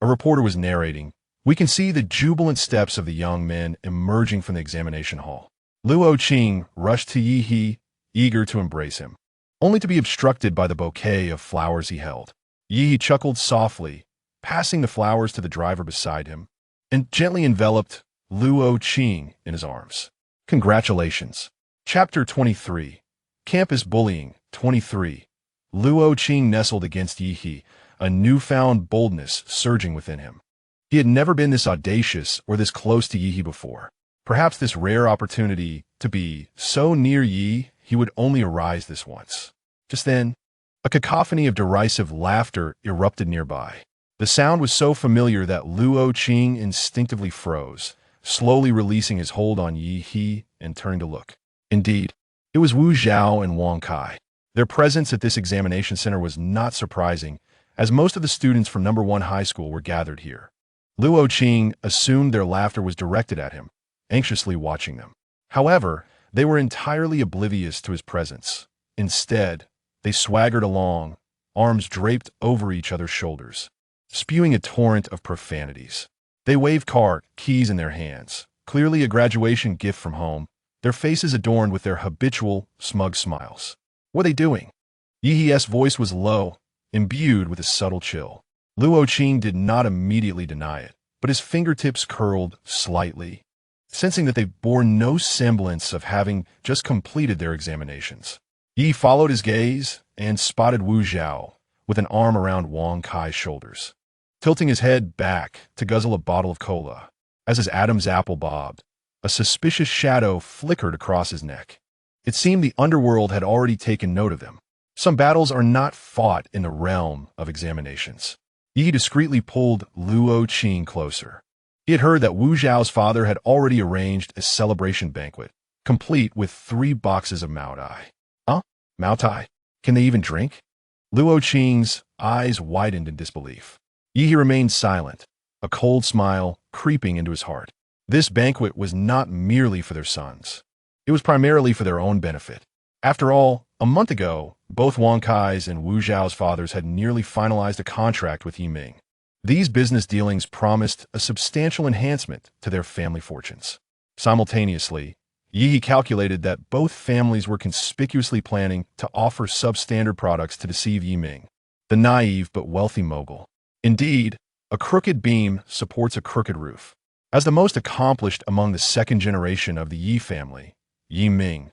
A reporter was narrating. We can see the jubilant steps of the young men emerging from the examination hall. Luo Qing rushed to Yi, eager to embrace him, only to be obstructed by the bouquet of flowers he held. Yi chuckled softly, passing the flowers to the driver beside him, and gently enveloped Luo Qing in his arms. Congratulations. Chapter 23. Campus Bullying 23. Luo Qing nestled against Yi, a newfound boldness surging within him. He had never been this audacious or this close to Yi before. Perhaps this rare opportunity to be so near Yi would only arise this once. Just then, a cacophony of derisive laughter erupted nearby. The sound was so familiar that Luo Qing instinctively froze, slowly releasing his hold on Yi and turning to look. Indeed, it was Wu Zhao and Wang Kai. Their presence at this examination center was not surprising, as most of the students from No. 1 high school were gathered here. Luo Qing assumed their laughter was directed at him, anxiously watching them. However, they were entirely oblivious to his presence. Instead, they swaggered along, arms draped over each other's shoulders, spewing a torrent of profanities. They waved car keys in their hands, clearly a graduation gift from home, their faces adorned with their habitual, smug smiles. What are they doing? Yi's voice was low, imbued with a subtle chill. Luo Qing did not immediately deny it, but his fingertips curled slightly, sensing that they bore no semblance of having just completed their examinations. Yi followed his gaze and spotted Wu Zhao with an arm around Wang Kai's shoulders, tilting his head back to guzzle a bottle of cola. As his Adam's apple bobbed, a suspicious shadow flickered across his neck. It seemed the underworld had already taken note of them. Some battles are not fought in the realm of examinations. Yi discreetly pulled Luo Qing closer. He had heard that Wu Zhao's father had already arranged a celebration banquet, complete with 3 boxes of Mao Tai. Huh? Mao Tai? Can they even drink? Luo Qing's eyes widened in disbelief. Yi remained silent, a cold smile creeping into his heart. This banquet was not merely for their sons. It was primarily for their own benefit. After all, a month ago, both Wang Kai's and Wu Zhao's fathers had nearly finalized a contract with Yiming. These business dealings promised a substantial enhancement to their family fortunes. Simultaneously, Yi calculated that both families were conspicuously planning to offer substandard products to deceive Yiming, the naive but wealthy mogul. Indeed, a crooked beam supports a crooked roof. As the most accomplished among the second generation of the Yi family, Yiming,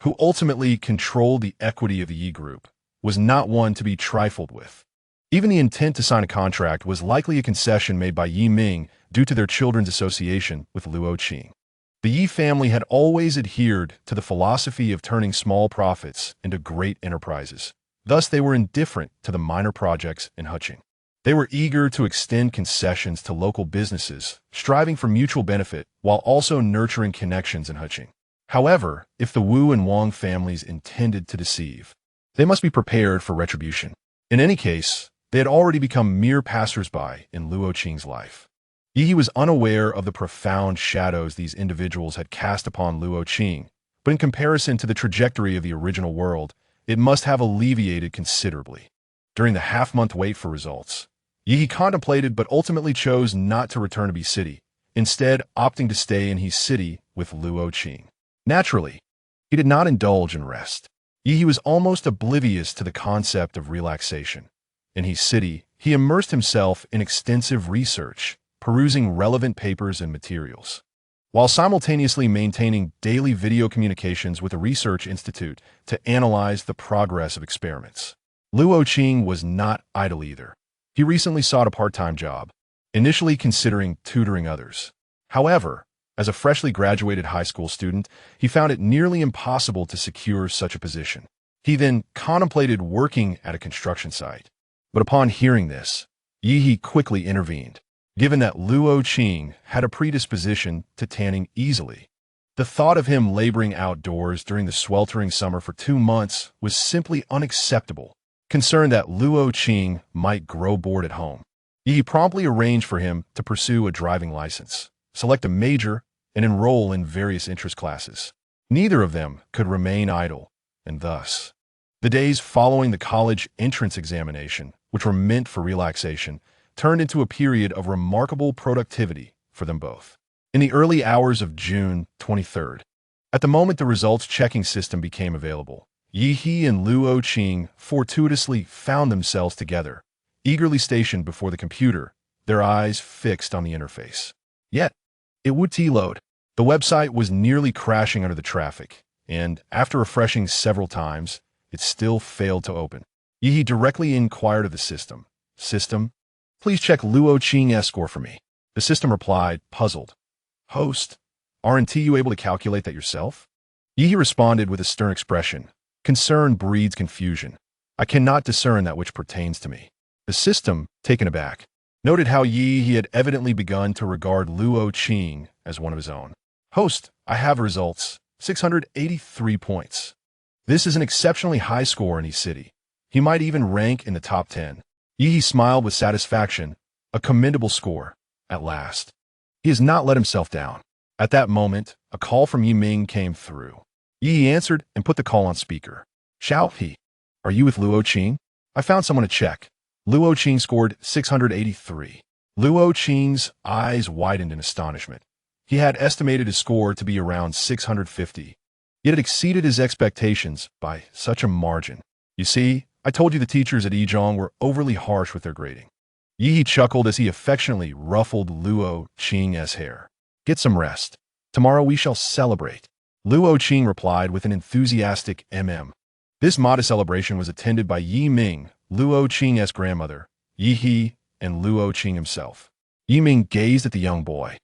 who ultimately controlled the equity of the Yi group, was not one to be trifled with. Even the intent to sign a contract was likely a concession made by Yiming due to their children's association with Luo Qing. The Yi family had always adhered to the philosophy of turning small profits into great enterprises. Thus, they were indifferent to the minor projects in Heqing. They were eager to extend concessions to local businesses, striving for mutual benefit while also nurturing connections in Heqing. However, if the Wu and Wang families intended to deceive, they must be prepared for retribution. In any case, they had already become mere passers-by in Luo Qing's life. Yi was unaware of the profound shadows these individuals had cast upon Luo Qing, but in comparison to the trajectory of the original world, it must have alleviated considerably. During the half-month wait for results, Yi contemplated but ultimately chose not to return to B City, instead opting to stay in He City with Luo Qing. Naturally, he did not indulge in rest. Yi was almost oblivious to the concept of relaxation. In He City, he immersed himself in extensive research, perusing relevant papers and materials, while simultaneously maintaining daily video communications with a research institute to analyze the progress of experiments. Luo Qing was not idle either. He recently sought a part-time job, initially considering tutoring others. However, as a freshly graduated high school student, he found it nearly impossible to secure such a position. He then contemplated working at a construction site. But upon hearing this, Yi quickly intervened. Given that Luo Qing had a predisposition to tanning easily, the thought of him laboring outdoors during the sweltering summer for 2 months was simply unacceptable. Concerned that Luo Qing might grow bored at home, Yi promptly arranged for him to pursue a driving license, select a major, and enroll in various interest classes. Neither of them could remain idle, and thus, the days following the college entrance examination, which were meant for relaxation, turned into a period of remarkable productivity for them both. In the early hours of June 23rd, at the moment the results checking system became available, Yi and Luo Qing fortuitously found themselves together, eagerly stationed before the computer, their eyes fixed on the interface. Yet, it would load. The website was nearly crashing under the traffic, and after refreshing several times, it still failed to open. Yi directly inquired of the system. System, please check Luo Qing's score for me. The system replied, puzzled. Host, aren't you able to calculate that yourself? Yi responded with a stern expression. Concern breeds confusion. I cannot discern that which pertains to me. The system, taken aback, noted how Yi had evidently begun to regard Luo Qing as one of his own. Host, I have results. 683 points. This is an exceptionally high score in He City. He might even rank in the top 10. Yi smiled with satisfaction. A commendable score, at last. He has not let himself down. At that moment, a call from Yiming came through. Yi answered and put the call on speaker. Xiao He, are you with Luo Qing? I found someone to check. Luo Qing scored 683. Luo Qing's eyes widened in astonishment. He had estimated his score to be around 650, yet it exceeded his expectations by such a margin. You see, I told you the teachers at Yizhong were overly harsh with their grading. Yi chuckled as he affectionately ruffled Luo Qing's hair. Get some rest. Tomorrow we shall celebrate. Luo Qing replied with an enthusiastic This modest celebration was attended by Yiming, Luo Qing's grandmother, Yi and Luo Qing himself. Yiming gazed at the young boy,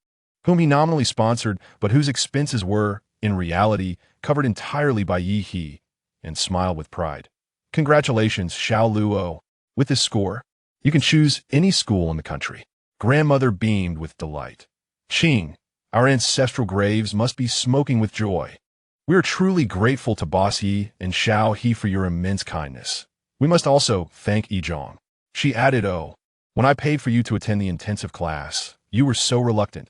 whom he nominally sponsored but whose expenses were, in reality, covered entirely by Yi, and smiled with pride. Congratulations, Xiao Luo. With this score, you can choose any school in the country. Grandmother beamed with delight. Qing, our ancestral graves must be smoking with joy. We are truly grateful to Boss Yi and Xiao He for your immense kindness. We must also thank Yizhong. She added, oh, when I paid for you to attend the intensive class, you were so reluctant.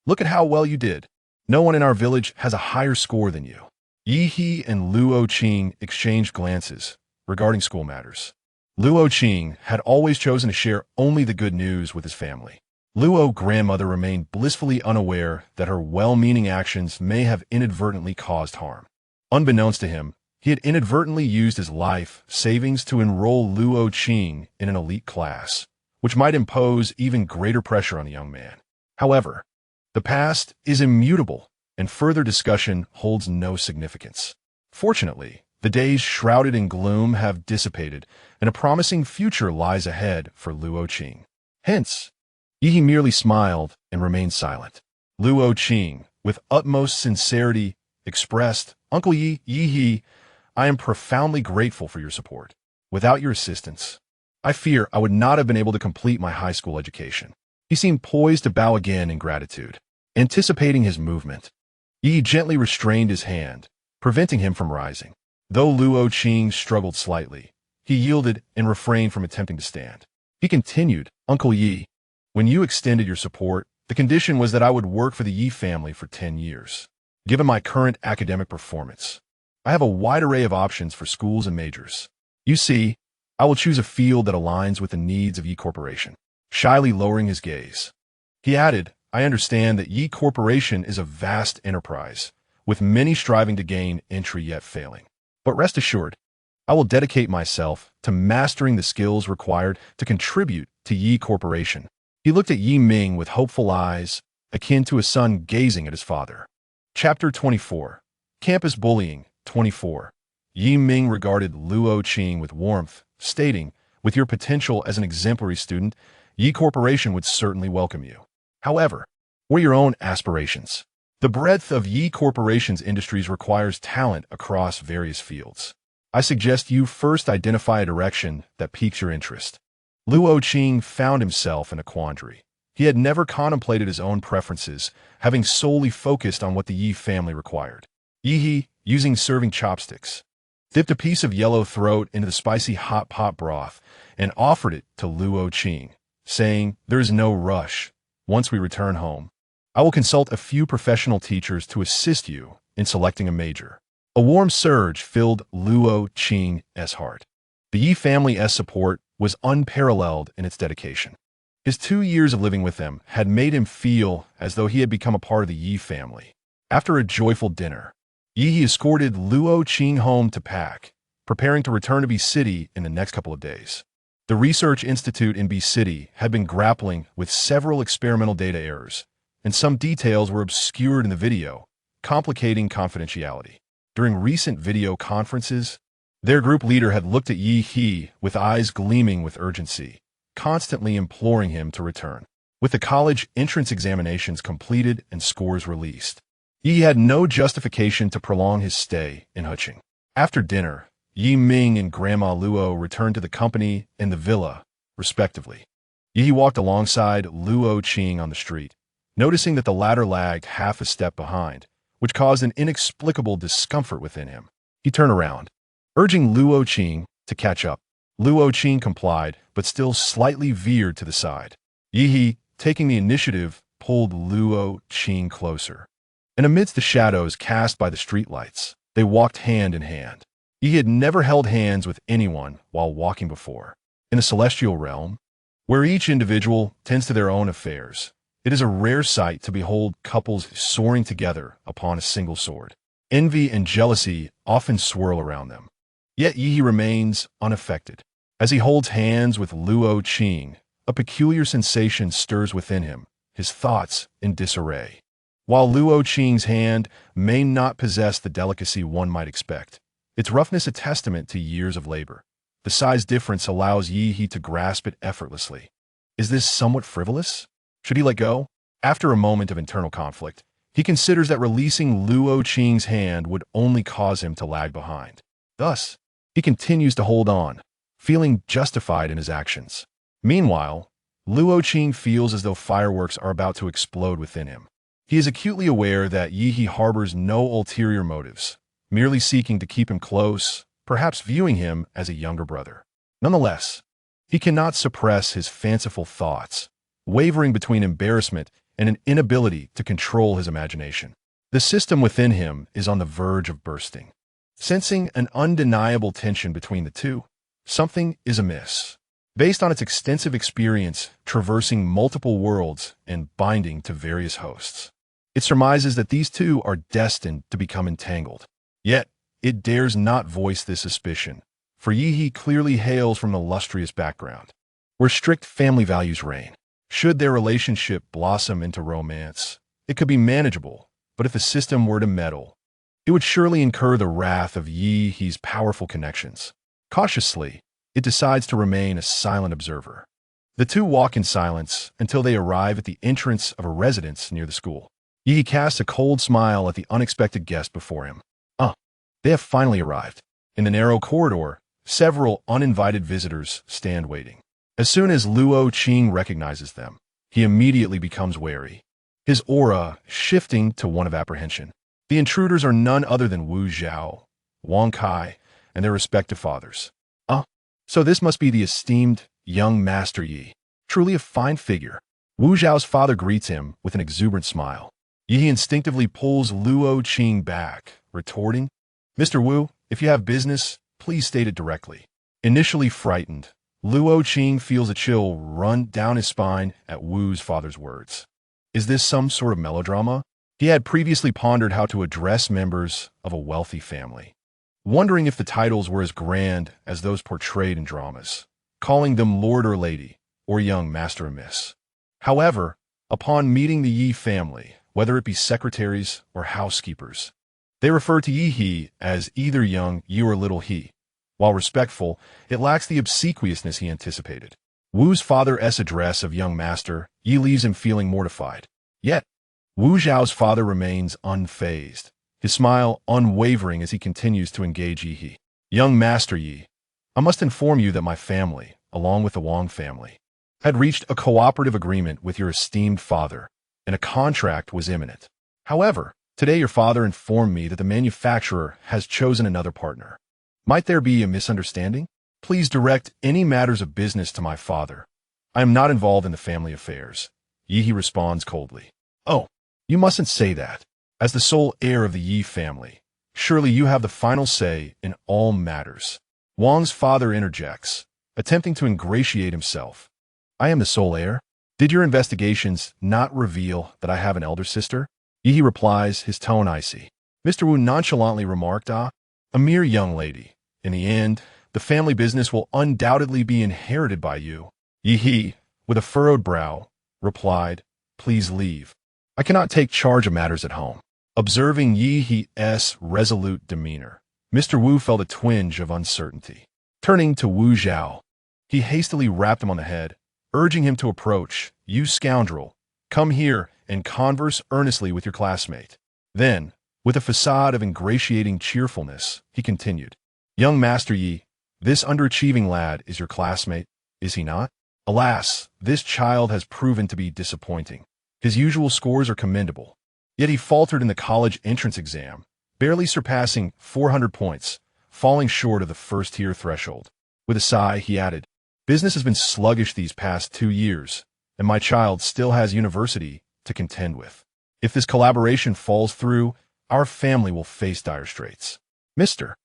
Look at how well you did. No one in our village has a higher score than you. Yi He and Luo Qing exchanged glances regarding school matters. Luo Qing had always chosen to share only the good news with his family. Luo grandmother remained blissfully unaware that her well-meaning actions may have inadvertently caused harm. Unbeknownst to him, he had inadvertently used his life savings to enroll Luo Qing in an elite class, which might impose even greater pressure on the young man. However, the past is immutable, and further discussion holds no significance. Fortunately, the days shrouded in gloom have dissipated, and a promising future lies ahead for Luo Qing. Hence, Yi merely smiled and remained silent. Luo Qing, with utmost sincerity, expressed, Uncle Yi, I am profoundly grateful for your support. Without your assistance, I fear I would not have been able to complete my high school education. He seemed poised to bow again in gratitude. Anticipating his movement, Yi gently restrained his hand, preventing him from rising. Though Luo Qing struggled slightly, he yielded and refrained from attempting to stand. He continued, Uncle Yi, when you extended your support, the condition was that I would work for the Yi family for 10 years. Given my current academic performance, I have a wide array of options for schools and majors. You see, I will choose a field that aligns with the needs of Yi Corporation. Shyly lowering his gaze, he added, I understand that Yi Corporation is a vast enterprise, with many striving to gain entry yet failing. But rest assured, I will dedicate myself to mastering the skills required to contribute to Yi Corporation. He looked at Yi Ming with hopeful eyes, akin to a son gazing at his father. Chapter 24. Campus Bullying, 24. Yi Ming regarded Luo Qing with warmth, stating, with your potential as an exemplary student, Yi Corporation would certainly welcome you. However, what are your own aspirations? The breadth of Yi Corporation's industries requires talent across various fields. I suggest you first identify a direction that piques your interest. Luo Qing found himself in a quandary. He had never contemplated his own preferences, having solely focused on what the Yi family required. Yi, using serving chopsticks, dipped a piece of yellow throat into the spicy hot pot broth and offered it to Luo Qing, saying, there is no rush. Once we return home, I will consult a few professional teachers to assist you in selecting a major. A warm surge filled Luo Qing's heart. The Yi family's support was unparalleled in its dedication. His 2 years of living with them had made him feel as though he had become a part of the Yi family. After a joyful dinner, Yi escorted Luo Qing home to pack, preparing to return to B City in the next couple of days. The Research Institute in B City had been grappling with several experimental data errors, and some details were obscured in the video, complicating confidentiality. During recent video conferences, their group leader had looked at Yi with eyes gleaming with urgency, constantly imploring him to return. With the college entrance examinations completed and scores released, Yi had no justification to prolong his stay in Huqing. After dinner, Yi Ming and Grandma Luo returned to the company and the villa, respectively. Yi walked alongside Luo Qing on the street, noticing that the latter lagged half a step behind, which caused an inexplicable discomfort within him. He turned around, urging Luo Qing to catch up. Luo Qing complied, but still slightly veered to the side. Yi, taking the initiative, pulled Luo Qing closer. And amidst the shadows cast by the streetlights, they walked hand in hand. He had never held hands with anyone while walking before. In the celestial realm, where each individual tends to their own affairs, it is a rare sight to behold couples soaring together upon a single sword. Envy and jealousy often swirl around them. Yet Yi remains unaffected. As he holds hands with Luo Qing, a peculiar sensation stirs within him, his thoughts in disarray. While Luo Qing's hand may not possess the delicacy one might expect, its roughness a testament to years of labor. The size difference allows Yi to grasp it effortlessly. Is this somewhat frivolous? Should he let go? After a moment of internal conflict, he considers that releasing Luo Qing's hand would only cause him to lag behind. Thus, he continues to hold on, feeling justified in his actions. Meanwhile, Luo Qing feels as though fireworks are about to explode within him. He is acutely aware that Yi harbors no ulterior motives, merely seeking to keep him close, perhaps viewing him as a younger brother. Nonetheless, he cannot suppress his fanciful thoughts, wavering between embarrassment and an inability to control his imagination. The system within him is on the verge of bursting. Sensing an undeniable tension between the two, something is amiss. Based on its extensive experience traversing multiple worlds and binding to various hosts, it surmises that these two are destined to become entangled. Yet, it dares not voice this suspicion, for Yi clearly hails from an illustrious background, where strict family values reign. Should their relationship blossom into romance, it could be manageable, but if the system were to meddle, it would surely incur the wrath of Yi's powerful connections. Cautiously, it decides to remain a silent observer. The two walk in silence until they arrive at the entrance of a residence near the school. Yi casts a cold smile at the unexpected guest before him. They have finally arrived. In the narrow corridor, several uninvited visitors stand waiting. As soon as Luo Qing recognizes them, he immediately becomes wary, his aura shifting to one of apprehension. The intruders are none other than Wu Zhao, Wang Kai, and their respective fathers. So this must be the esteemed young Master Yi. Truly a fine figure. Wu Zhao's father greets him with an exuberant smile. Yi instinctively pulls Luo Qing back, retorting, "Mr. Wu, if you have business, please state it directly." Initially frightened, Luo Qing feels a chill run down his spine at Wu's father's words. Is this some sort of melodrama? He had previously pondered how to address members of a wealthy family, wondering if the titles were as grand as those portrayed in dramas, calling them Lord or Lady, or Young Master or Miss. However, upon meeting the Yi family, whether it be secretaries or housekeepers, they refer to Yi as either Young Yi or Little He. While respectful, it lacks the obsequiousness he anticipated. Wu's father's address of young master Yi leaves him feeling mortified. Yet, Wu Zhao's father remains unfazed, his smile unwavering as he continues to engage Yi. "Young Master Yi, I must inform you that my family, along with the Wang family, had reached a cooperative agreement with your esteemed father, and a contract was imminent. However, today your father informed me that the manufacturer has chosen another partner. Might there be a misunderstanding? Please direct any matters of business to my father. I am not involved in the family affairs." Yi responds coldly. "Oh, you mustn't say that. As the sole heir of the Yi family, surely you have the final say in all matters." Wang's father interjects, attempting to ingratiate himself. "I am the sole heir? Did your investigations not reveal that I have an elder sister?" Yi replies, his tone icy. Mr. Wu nonchalantly remarked, "A mere young lady. In the end, the family business will undoubtedly be inherited by you." Yi, with a furrowed brow, replied, "Please leave. I cannot take charge of matters at home." Observing Yi's resolute demeanor, Mr. Wu felt a twinge of uncertainty. Turning to Wu Zhao, he hastily rapped him on the head, urging him to approach. "You scoundrel, come here and converse earnestly with your classmate." Then, with a facade of ingratiating cheerfulness, he continued, "Young Master Yi, this underachieving lad is your classmate, is he not? Alas, this child has proven to be disappointing. His usual scores are commendable, yet he faltered in the college entrance exam, barely surpassing 400 points, falling short of the first-tier threshold." With a sigh, he added, "Business has been sluggish these past 2 years, and my child still has university to contend with. If this collaboration falls through, our family will face dire straits." "Mr."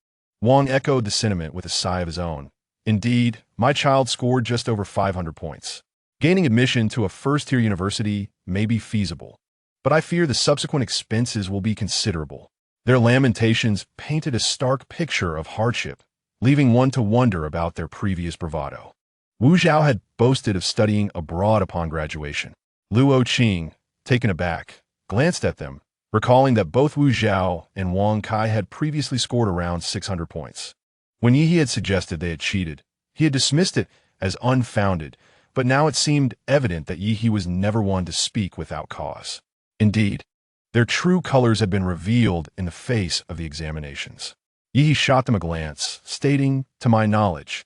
Wang echoed the sentiment with a sigh of his own. "Indeed, my child scored just over 500 points. Gaining admission to a first-tier university may be feasible, but I fear the subsequent expenses will be considerable." Their lamentations painted a stark picture of hardship, leaving one to wonder about their previous bravado. Wu Zhao had boasted of studying abroad upon graduation. Luo Qing, taken aback, glanced at them, recalling that both Wu Zhao and Wang Kai had previously scored around 600 points. When Yi had suggested they had cheated, he had dismissed it as unfounded, but now it seemed evident that Yi was never one to speak without cause. Indeed, their true colors had been revealed in the face of the examinations. Yi shot them a glance, stating, "To my knowledge,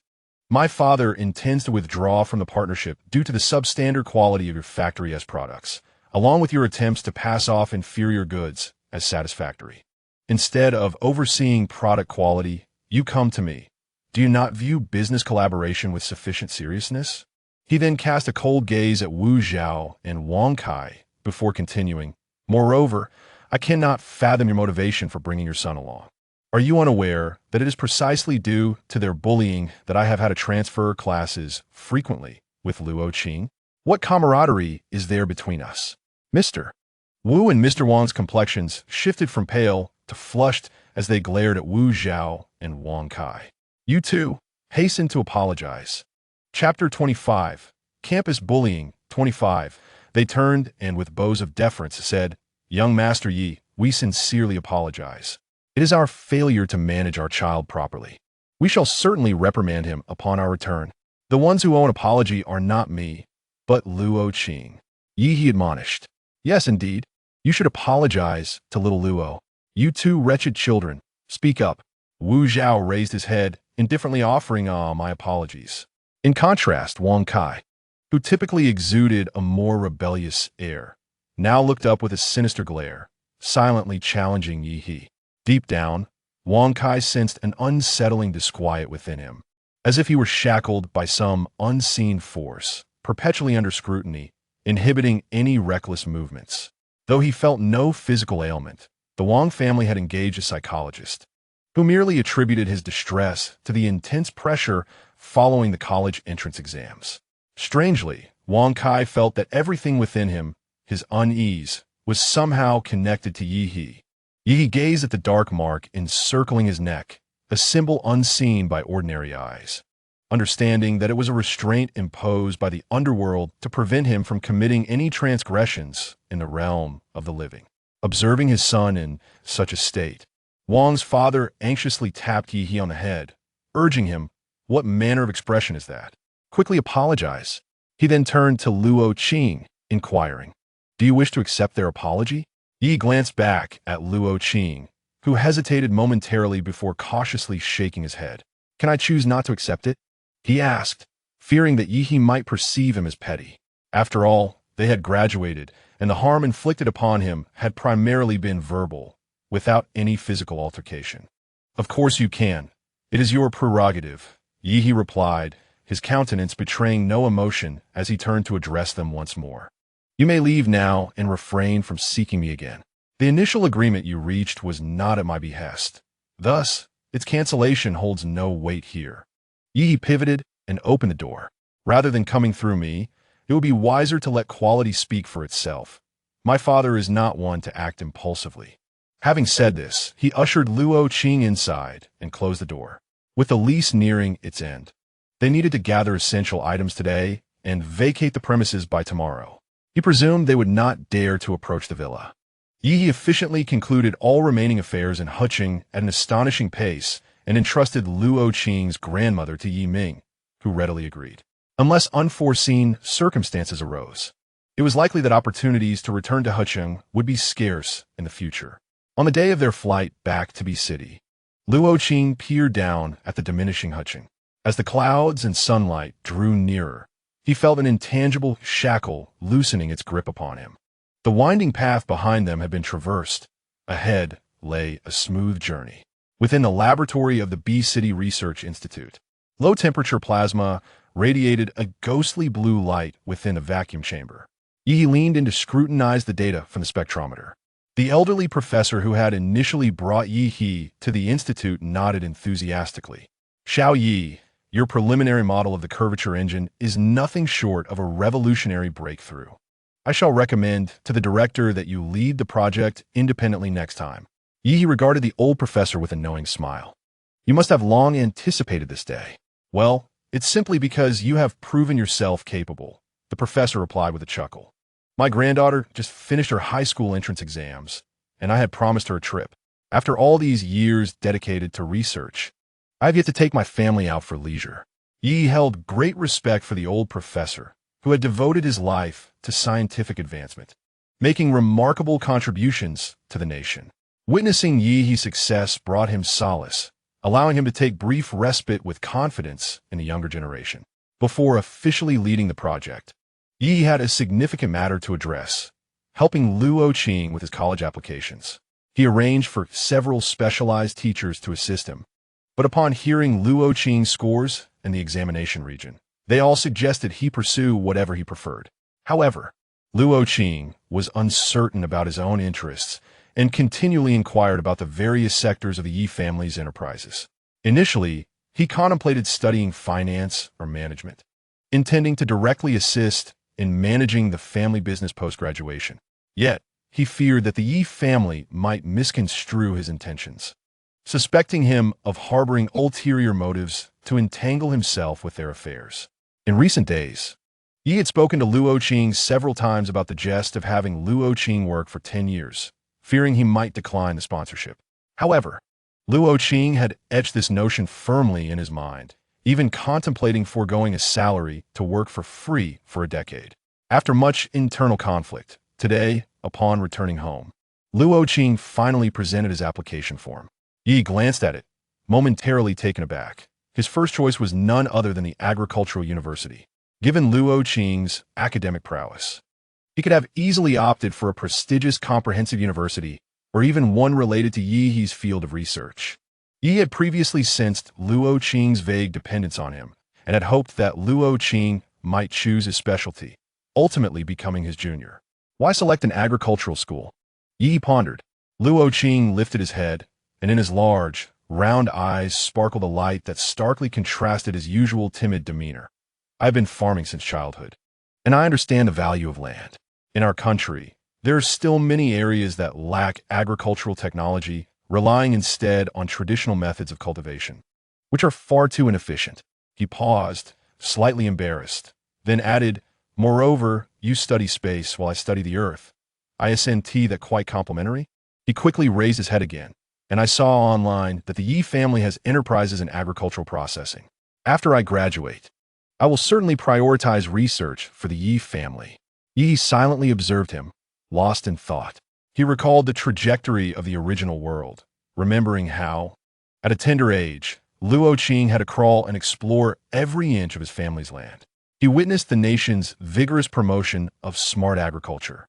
my father intends to withdraw from the partnership due to the substandard quality of your factory as products, along with your attempts to pass off inferior goods as satisfactory. Instead of overseeing product quality, you come to me. Do you not view business collaboration with sufficient seriousness?" He then cast a cold gaze at Wu Zhao and Wang Kai before continuing, "Moreover, I cannot fathom your motivation for bringing your son along. Are you unaware that it is precisely due to their bullying that I have had to transfer classes frequently with Luo Qing? What camaraderie is there between us?" Mr. Wu and Mr. Wang's complexions shifted from pale to flushed as they glared at Wu Zhao and Wang Kai. "You two, hasten to apologize." Chapter 25. Campus Bullying. 25. They turned and with bows of deference said, "Young Master Yi, we sincerely apologize. It is our failure to manage our child properly. We shall certainly reprimand him upon our return. The ones who owe an apology are not me, but Luo Qing." Yi he admonished. "Yes, indeed. You should apologize to little Luo. You two wretched children, speak up." Wu Zhao raised his head, indifferently offering, "My apologies." In contrast, Wang Kai, who typically exuded a more rebellious air, now looked up with a sinister glare, silently challenging Yi He. Deep down, Wang Kai sensed an unsettling disquiet within him, as if he were shackled by some unseen force, perpetually under scrutiny, inhibiting any reckless movements. Though he felt no physical ailment, the Wang family had engaged a psychologist, who merely attributed his distress to the intense pressure following the college entrance exams. Strangely, Wang Kai felt that everything within him, his unease, was somehow connected to Yi He. Yi He gazed at the dark mark encircling his neck, a symbol unseen by ordinary eyes, understanding that it was a restraint imposed by the underworld to prevent him from committing any transgressions in the realm of the living. Observing his son in such a state, Wang's father anxiously tapped Yi He on the head, urging him, "What manner of expression is that? Quickly apologize." He then turned to Luo Qing, inquiring, "Do you wish to accept their apology?" Yi glanced back at Luo Qing, who hesitated momentarily before cautiously shaking his head. "Can I choose not to accept it?" he asked, fearing that Yi He might perceive him as petty. After all, they had graduated, and the harm inflicted upon him had primarily been verbal, without any physical altercation. "Of course you can. It is your prerogative," Yi He replied, his countenance betraying no emotion as he turned to address them once more. "You may leave now and refrain from seeking me again. The initial agreement you reached was not at my behest. Thus, its cancellation holds no weight here." Yi He pivoted and opened the door. "Rather than coming through me, it would be wiser to let quality speak for itself. My father is not one to act impulsively." Having said this, he ushered Luo Qing inside and closed the door, with the lease nearing its end. They needed to gather essential items today and vacate the premises by tomorrow. He presumed they would not dare to approach the villa. Yi He efficiently concluded all remaining affairs in Huqing at an astonishing pace and entrusted Luo Qing's grandmother to Yi Ming, who readily agreed. Unless unforeseen circumstances arose, it was likely that opportunities to return to Huqing would be scarce in the future. On the day of their flight back to B City, Luo Qing peered down at the diminishing Huqing. As the clouds and sunlight drew nearer, he felt an intangible shackle loosening its grip upon him. The winding path behind them had been traversed. Ahead lay a smooth journey. Within the laboratory of the B City Research Institute, low-temperature plasma radiated a ghostly blue light within a vacuum chamber. Yi leaned in to scrutinize the data from the spectrometer. The elderly professor who had initially brought Yi He to the institute nodded enthusiastically. "Xiao Yi, your preliminary model of the curvature engine is nothing short of a revolutionary breakthrough. I shall recommend to the director that you lead the project independently next time." Yi He regarded the old professor with a knowing smile. "You must have long anticipated this day." "Well, it's simply because you have proven yourself capable," the professor replied with a chuckle. "My granddaughter just finished her high school entrance exams, and I had promised her a trip. After all these years dedicated to research, I have yet to take my family out for leisure." Yi held great respect for the old professor, who had devoted his life to scientific advancement, making remarkable contributions to the nation. Witnessing Yi He's success brought him solace, allowing him to take brief respite with confidence in the younger generation. Before officially leading the project, Yi had a significant matter to address, helping Luo Qing with his college applications. He arranged for several specialized teachers to assist him, but upon hearing Luo Qing's scores in the examination region, they all suggested he pursue whatever he preferred. However, Luo Qing was uncertain about his own interests and continually inquired about the various sectors of the Yi family's enterprises. Initially, he contemplated studying finance or management, intending to directly assist in managing the family business post-graduation. Yet, he feared that the Yi family might misconstrue his intentions, suspecting him of harboring ulterior motives to entangle himself with their affairs. In recent days, Yi had spoken to Luo Qing several times about the jest of having Luo Qing work for 10 years, fearing he might decline the sponsorship. However, Luo Qing had etched this notion firmly in his mind, even contemplating foregoing a salary to work for free for a decade. After much internal conflict, today, upon returning home, Luo Qing finally presented his application form. Yi glanced at it, momentarily taken aback. His first choice was none other than the agricultural university. Given Luo Qing's academic prowess, he could have easily opted for a prestigious comprehensive university or even one related to Yi's field of research. Yi had previously sensed Luo Qing's vague dependence on him and had hoped that Luo Qing might choose his specialty, ultimately becoming his junior. Why select an agricultural school? Yi pondered. Luo Qing lifted his head, and in his large, round eyes sparkled a light that starkly contrasted his usual timid demeanor. I've been farming since childhood, and I understand the value of land. In our country, there are still many areas that lack agricultural technology, relying instead on traditional methods of cultivation, which are far too inefficient. He paused, slightly embarrassed, then added, moreover, you study space while I study the earth. ISNT that quite complimentary? He quickly raised his head again, and I saw online that the Yi family has enterprises in agricultural processing. After I graduate, I will certainly prioritize research for the Yi family. Yi silently observed him, lost in thought. He recalled the trajectory of the original world, remembering how, at a tender age, Luo Qing had to crawl and explore every inch of his family's land. He witnessed the nation's vigorous promotion of smart agriculture,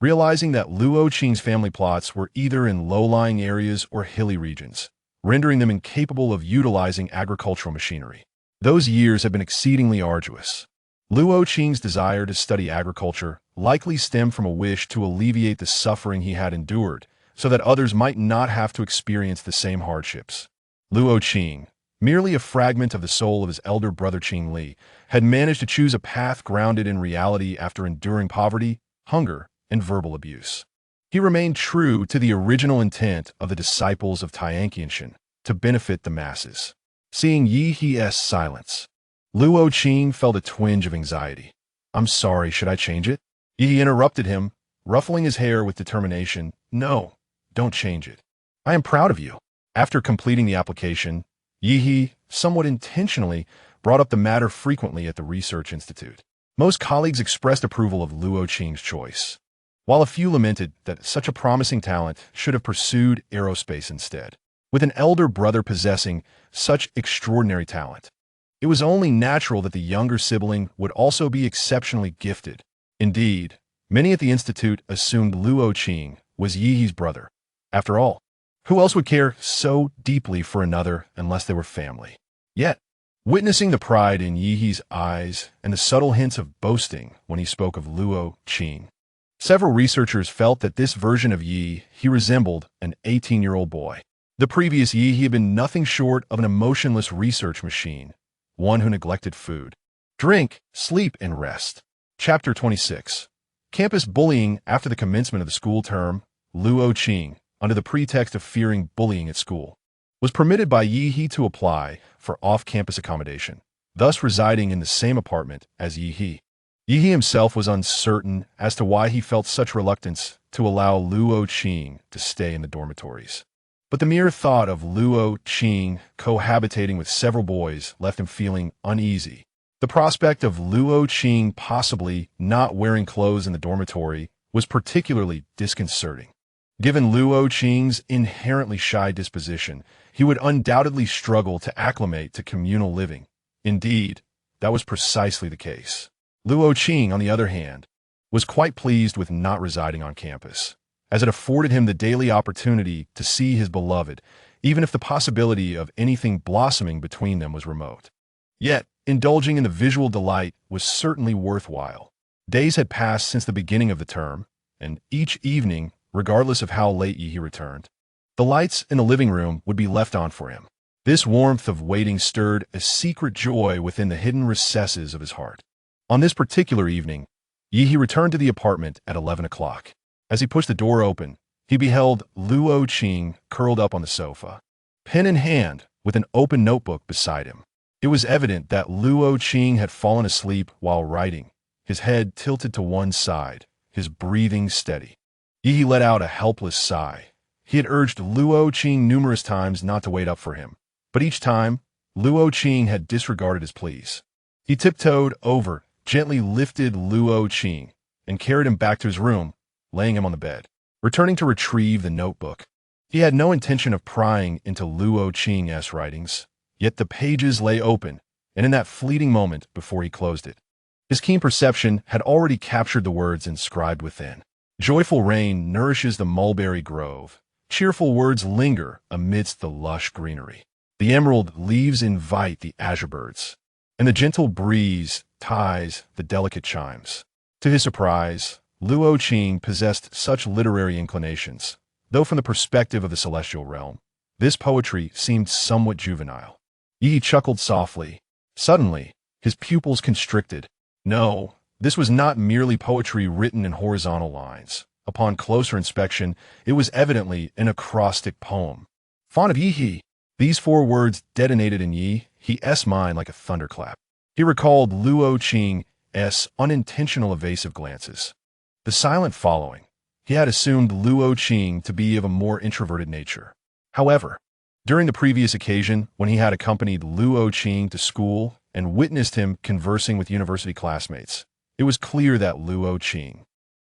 realizing that Luo Qing's family plots were either in low-lying areas or hilly regions, rendering them incapable of utilizing agricultural machinery. Those years had been exceedingly arduous. Luo Qing's desire to study agriculture likely stemmed from a wish to alleviate the suffering he had endured so that others might not have to experience the same hardships. Luo Qing, merely a fragment of the soul of his elder brother Qing Li, had managed to choose a path grounded in reality after enduring poverty, hunger, and verbal abuse. He remained true to the original intent of the disciples of Tianqianshan, to benefit the masses. Seeing Yi's silence, Luo Qing felt a twinge of anxiety. I'm sorry, should I change it? Yi interrupted him, ruffling his hair with determination. No, don't change it. I am proud of you. After completing the application, Yi, somewhat intentionally, brought up the matter frequently at the research institute. Most colleagues expressed approval of Luo Qing's choice, while a few lamented that such a promising talent should have pursued aerospace instead. With an elder brother possessing such extraordinary talent, it was only natural that the younger sibling would also be exceptionally gifted. Indeed, many at the institute assumed Luo Qing was Yi's brother. After all, who else would care so deeply for another unless they were family? Yet, witnessing the pride in Yi's eyes and the subtle hints of boasting when he spoke of Luo Qing, several researchers felt that this version of Yi he resembled an 18-year-old boy. The previous Yi he had been nothing short of an emotionless research machine, one who neglected food, drink, sleep, and rest. Chapter 26. Campus bullying. After the commencement of the school term, Luo Qing, under the pretext of fearing bullying at school, was permitted by Yi to apply for off-campus accommodation, thus residing in the same apartment as Yi. Yi himself was uncertain as to why he felt such reluctance to allow Luo Qing to stay in the dormitories. But the mere thought of Luo Qing cohabitating with several boys left him feeling uneasy. The prospect of Luo Qing possibly not wearing clothes in the dormitory was particularly disconcerting. Given Luo Qing's inherently shy disposition, he would undoubtedly struggle to acclimate to communal living. Indeed, that was precisely the case. Luo Qing, on the other hand, was quite pleased with not residing on campus, as it afforded him the daily opportunity to see his beloved, even if the possibility of anything blossoming between them was remote. Yet, indulging in the visual delight was certainly worthwhile. Days had passed since the beginning of the term, and each evening, regardless of how late he returned, the lights in the living room would be left on for him. This warmth of waiting stirred a secret joy within the hidden recesses of his heart. On this particular evening, Yi returned to the apartment at 11 o'clock. As he pushed the door open, he beheld Luo Qing curled up on the sofa, pen in hand, with an open notebook beside him. It was evident that Luo Qing had fallen asleep while writing, his head tilted to one side, his breathing steady. Yi let out a helpless sigh. He had urged Luo Qing numerous times not to wait up for him, but each time, Luo Qing had disregarded his pleas. He tiptoed over, gently lifted Luo Qing, and carried him back to his room, laying him on the bed. Returning to retrieve the notebook, he had no intention of prying into Luo Qing's writings, yet the pages lay open, and in that fleeting moment before he closed it, his keen perception had already captured the words inscribed within. Joyful rain nourishes the mulberry grove. Cheerful words linger amidst the lush greenery. The emerald leaves invite the azure birds, and the gentle breeze ties the delicate chimes. To his surprise, Luo Qing possessed such literary inclinations, though from the perspective of the celestial realm, this poetry seemed somewhat juvenile. Yi chuckled softly. Suddenly, his pupils constricted. No, this was not merely poetry written in horizontal lines. Upon closer inspection, it was evidently an acrostic poem. Fond of Yi. These 4 words detonated in Yi's mind like a thunderclap. He recalled Luo Qing's unintentional evasive glances. The silent following. He had assumed Luo Qing to be of a more introverted nature. However, during the previous occasion when he had accompanied Luo Qing to school and witnessed him conversing with university classmates, it was clear that Luo Qing,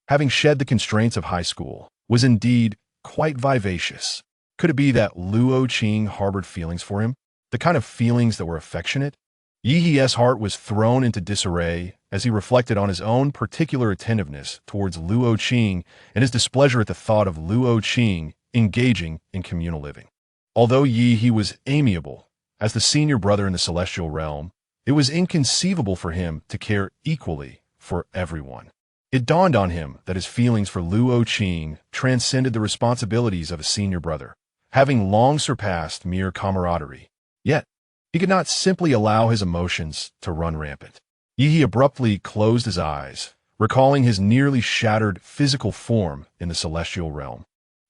having shed the constraints of high school, was indeed quite vivacious. Could it be that Luo Qing harbored feelings for him? The kind of feelings that were affectionate? Yi's heart was thrown into disarray as he reflected on his own particular attentiveness towards Luo Qing and his displeasure at the thought of Luo Qing engaging in communal living. Although Yi was amiable, as the senior brother in the celestial realm, it was inconceivable for him to care equally for everyone. It dawned on him that his feelings for Luo Qing transcended the responsibilities of a senior brother, having long surpassed mere camaraderie. Yet, he could not simply allow his emotions to run rampant. Yi abruptly closed his eyes, recalling his nearly shattered physical form in the celestial realm,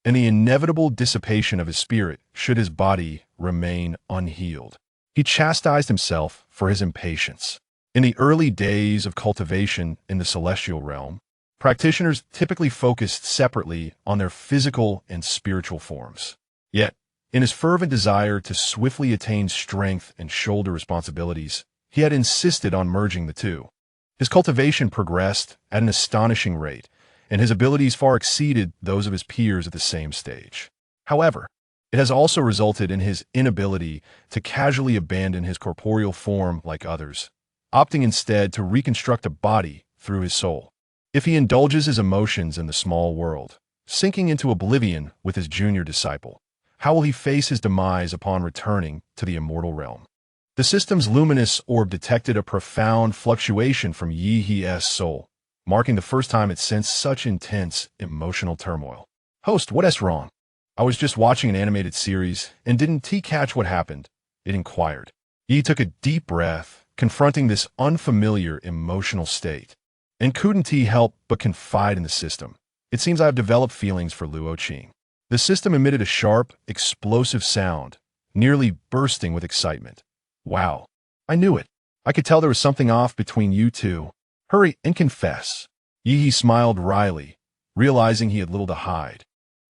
and the inevitable dissipation of his spirit should his body remain unhealed. He chastised himself for his impatience. In the early days of cultivation in the celestial realm, practitioners typically focused separately on their physical and spiritual forms. Yet, in his fervent desire to swiftly attain strength and shoulder responsibilities, he had insisted on merging the two. His cultivation progressed at an astonishing rate, and his abilities far exceeded those of his peers at the same stage. However, it has also resulted in his inability to casually abandon his corporeal form like others, opting instead to reconstruct a body through his soul. If he indulges his emotions in the small world, sinking into oblivion with his junior disciple, how will he face his demise upon returning to the immortal realm? The system's luminous orb detected a profound fluctuation from Yi's soul, marking the first time it sensed such intense emotional turmoil. Host, what's wrong? I was just watching an animated series, and didn't T catch what happened? It inquired. Yi took a deep breath, confronting this unfamiliar emotional state. And couldn't he help but confide in the system? It seems I have developed feelings for Luo Qing. The system emitted a sharp, explosive sound, nearly bursting with excitement. Wow, I knew it. I could tell there was something off between you two. Hurry and confess. Yi smiled wryly, realizing he had little to hide,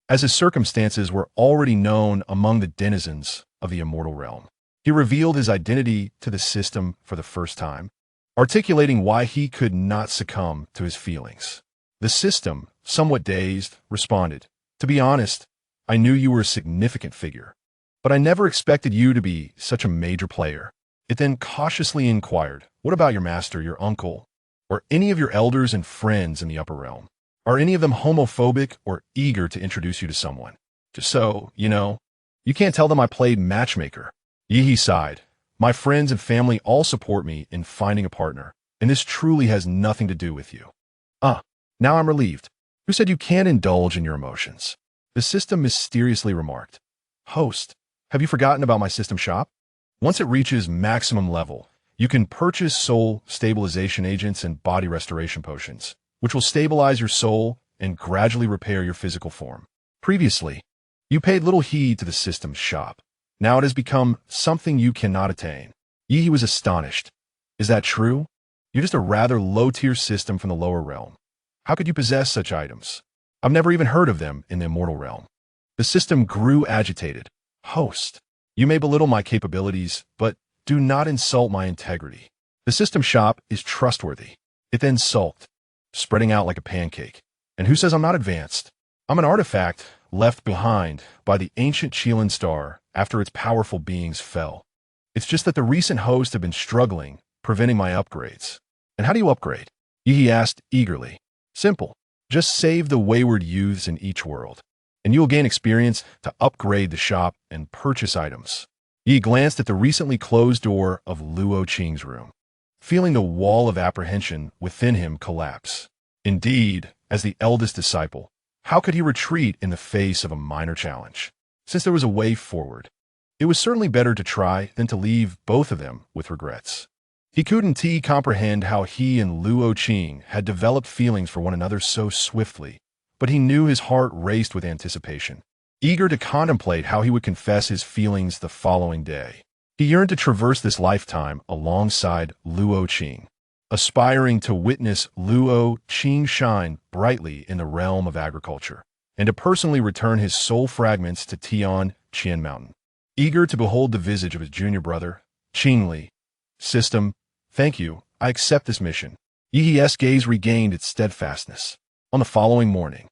as his circumstances were already known among the denizens of the immortal realm. He revealed his identity to the system for the first time, articulating why he could not succumb to his feelings. The system, somewhat dazed, responded, To be honest, I knew you were a significant figure, but I never expected you to be such a major player. It then cautiously inquired, what about your master, your uncle, or any of your elders and friends in the upper realm? Are any of them homophobic or eager to introduce you to someone? Just so, you can't tell them I played matchmaker. Yi sighed. My friends and family all support me in finding a partner, and this truly has nothing to do with you. Now I'm relieved. Who said you can't indulge in your emotions? The system mysteriously remarked. Host, have you forgotten about my system shop? Once it reaches maximum level, you can purchase soul stabilization agents and body restoration potions, which will stabilize your soul and gradually repair your physical form. Previously, you paid little heed to the system's shop. Now it has become something you cannot attain. Yi was astonished. Is that true? You're just a rather low-tier system from the lower realm. How could you possess such items? I've never even heard of them in the immortal realm. The system grew agitated. Host, you may belittle my capabilities, but do not insult my integrity. The system shop is trustworthy. It then sulked, spreading out like a pancake. And who says I'm not advanced? I'm an artifact left behind by the ancient Qing star after its powerful beings fell. It's just that the recent hosts have been struggling, preventing my upgrades. And how do you upgrade? Yi asked eagerly. Simple. Just save the wayward youths in each world, and you will gain experience to upgrade the shop and purchase items. Yi glanced at the recently closed door of Luo Qing's room, feeling the wall of apprehension within him collapse. Indeed, as the eldest disciple, how could he retreat in the face of a minor challenge? Since there was a way forward, it was certainly better to try than to leave both of them with regrets. He couldn't comprehend how he and Luo Qing had developed feelings for one another so swiftly, but he knew his heart raced with anticipation, eager to contemplate how he would confess his feelings the following day. He yearned to traverse this lifetime alongside Luo Qing, aspiring to witness Luo Qing shine brightly in the realm of agriculture, and to personally return his soul fragments to Tianqianshan Mountain. Eager to behold the visage of his junior brother, Qing Li. System, thank you, I accept this mission. Yi's gaze regained its steadfastness. On the following morning,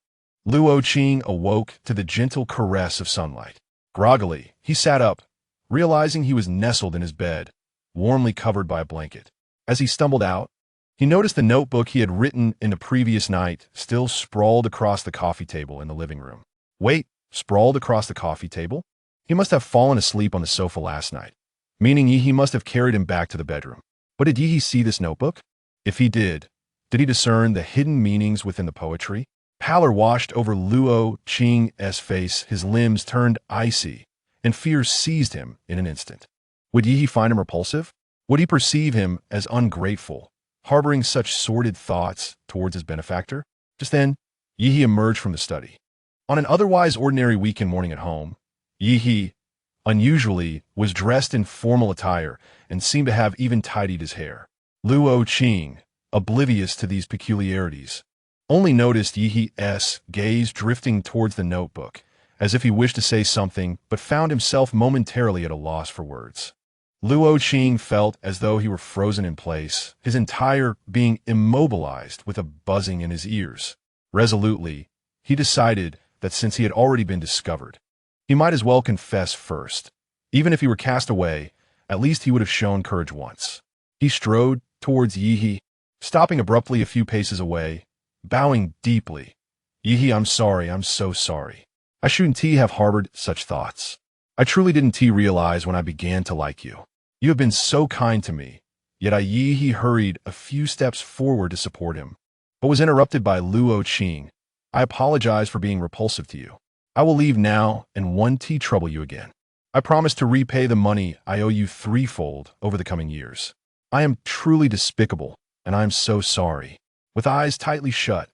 Luo Qing awoke to the gentle caress of sunlight. Groggily, he sat up, realizing he was nestled in his bed, warmly covered by a blanket. As he stumbled out, he noticed the notebook he had written in the previous night still sprawled across the coffee table in the living room. Wait, sprawled across the coffee table? He must have fallen asleep on the sofa last night, meaning Yi must have carried him back to the bedroom. But did Yi see this notebook? If he did he discern the hidden meanings within the poetry? Pallor washed over Luo Qing's face, his limbs turned icy, and fear seized him in an instant. Would Yi find him repulsive? Would he perceive him as ungrateful, harboring such sordid thoughts towards his benefactor? Just then, Yi emerged from the study. On an otherwise ordinary weekend morning at home, Yi, unusually, was dressed in formal attire and seemed to have even tidied his hair. Luo Qing, oblivious to these peculiarities, only noticed Yi's gaze drifting towards the notebook, as if he wished to say something but found himself momentarily at a loss for words. Luo Qing felt as though he were frozen in place, his entire being immobilized with a buzzing in his ears. Resolutely, he decided that since he had already been discovered, he might as well confess first. Even if he were cast away, at least he would have shown courage once. He strode towards Yi, stopping abruptly a few paces away, bowing deeply. Yi, I'm sorry, I'm so sorry. I shouldn't have harbored such thoughts. I truly didn't realize when I began to like you. You have been so kind to me. Yet Yi hurried a few steps forward to support him, but was interrupted by Luo Qing. I apologize for being repulsive to you. I will leave now and won't trouble you again. I promise to repay the money I owe you threefold over the coming years. I am truly despicable, and I am so sorry. With eyes tightly shut,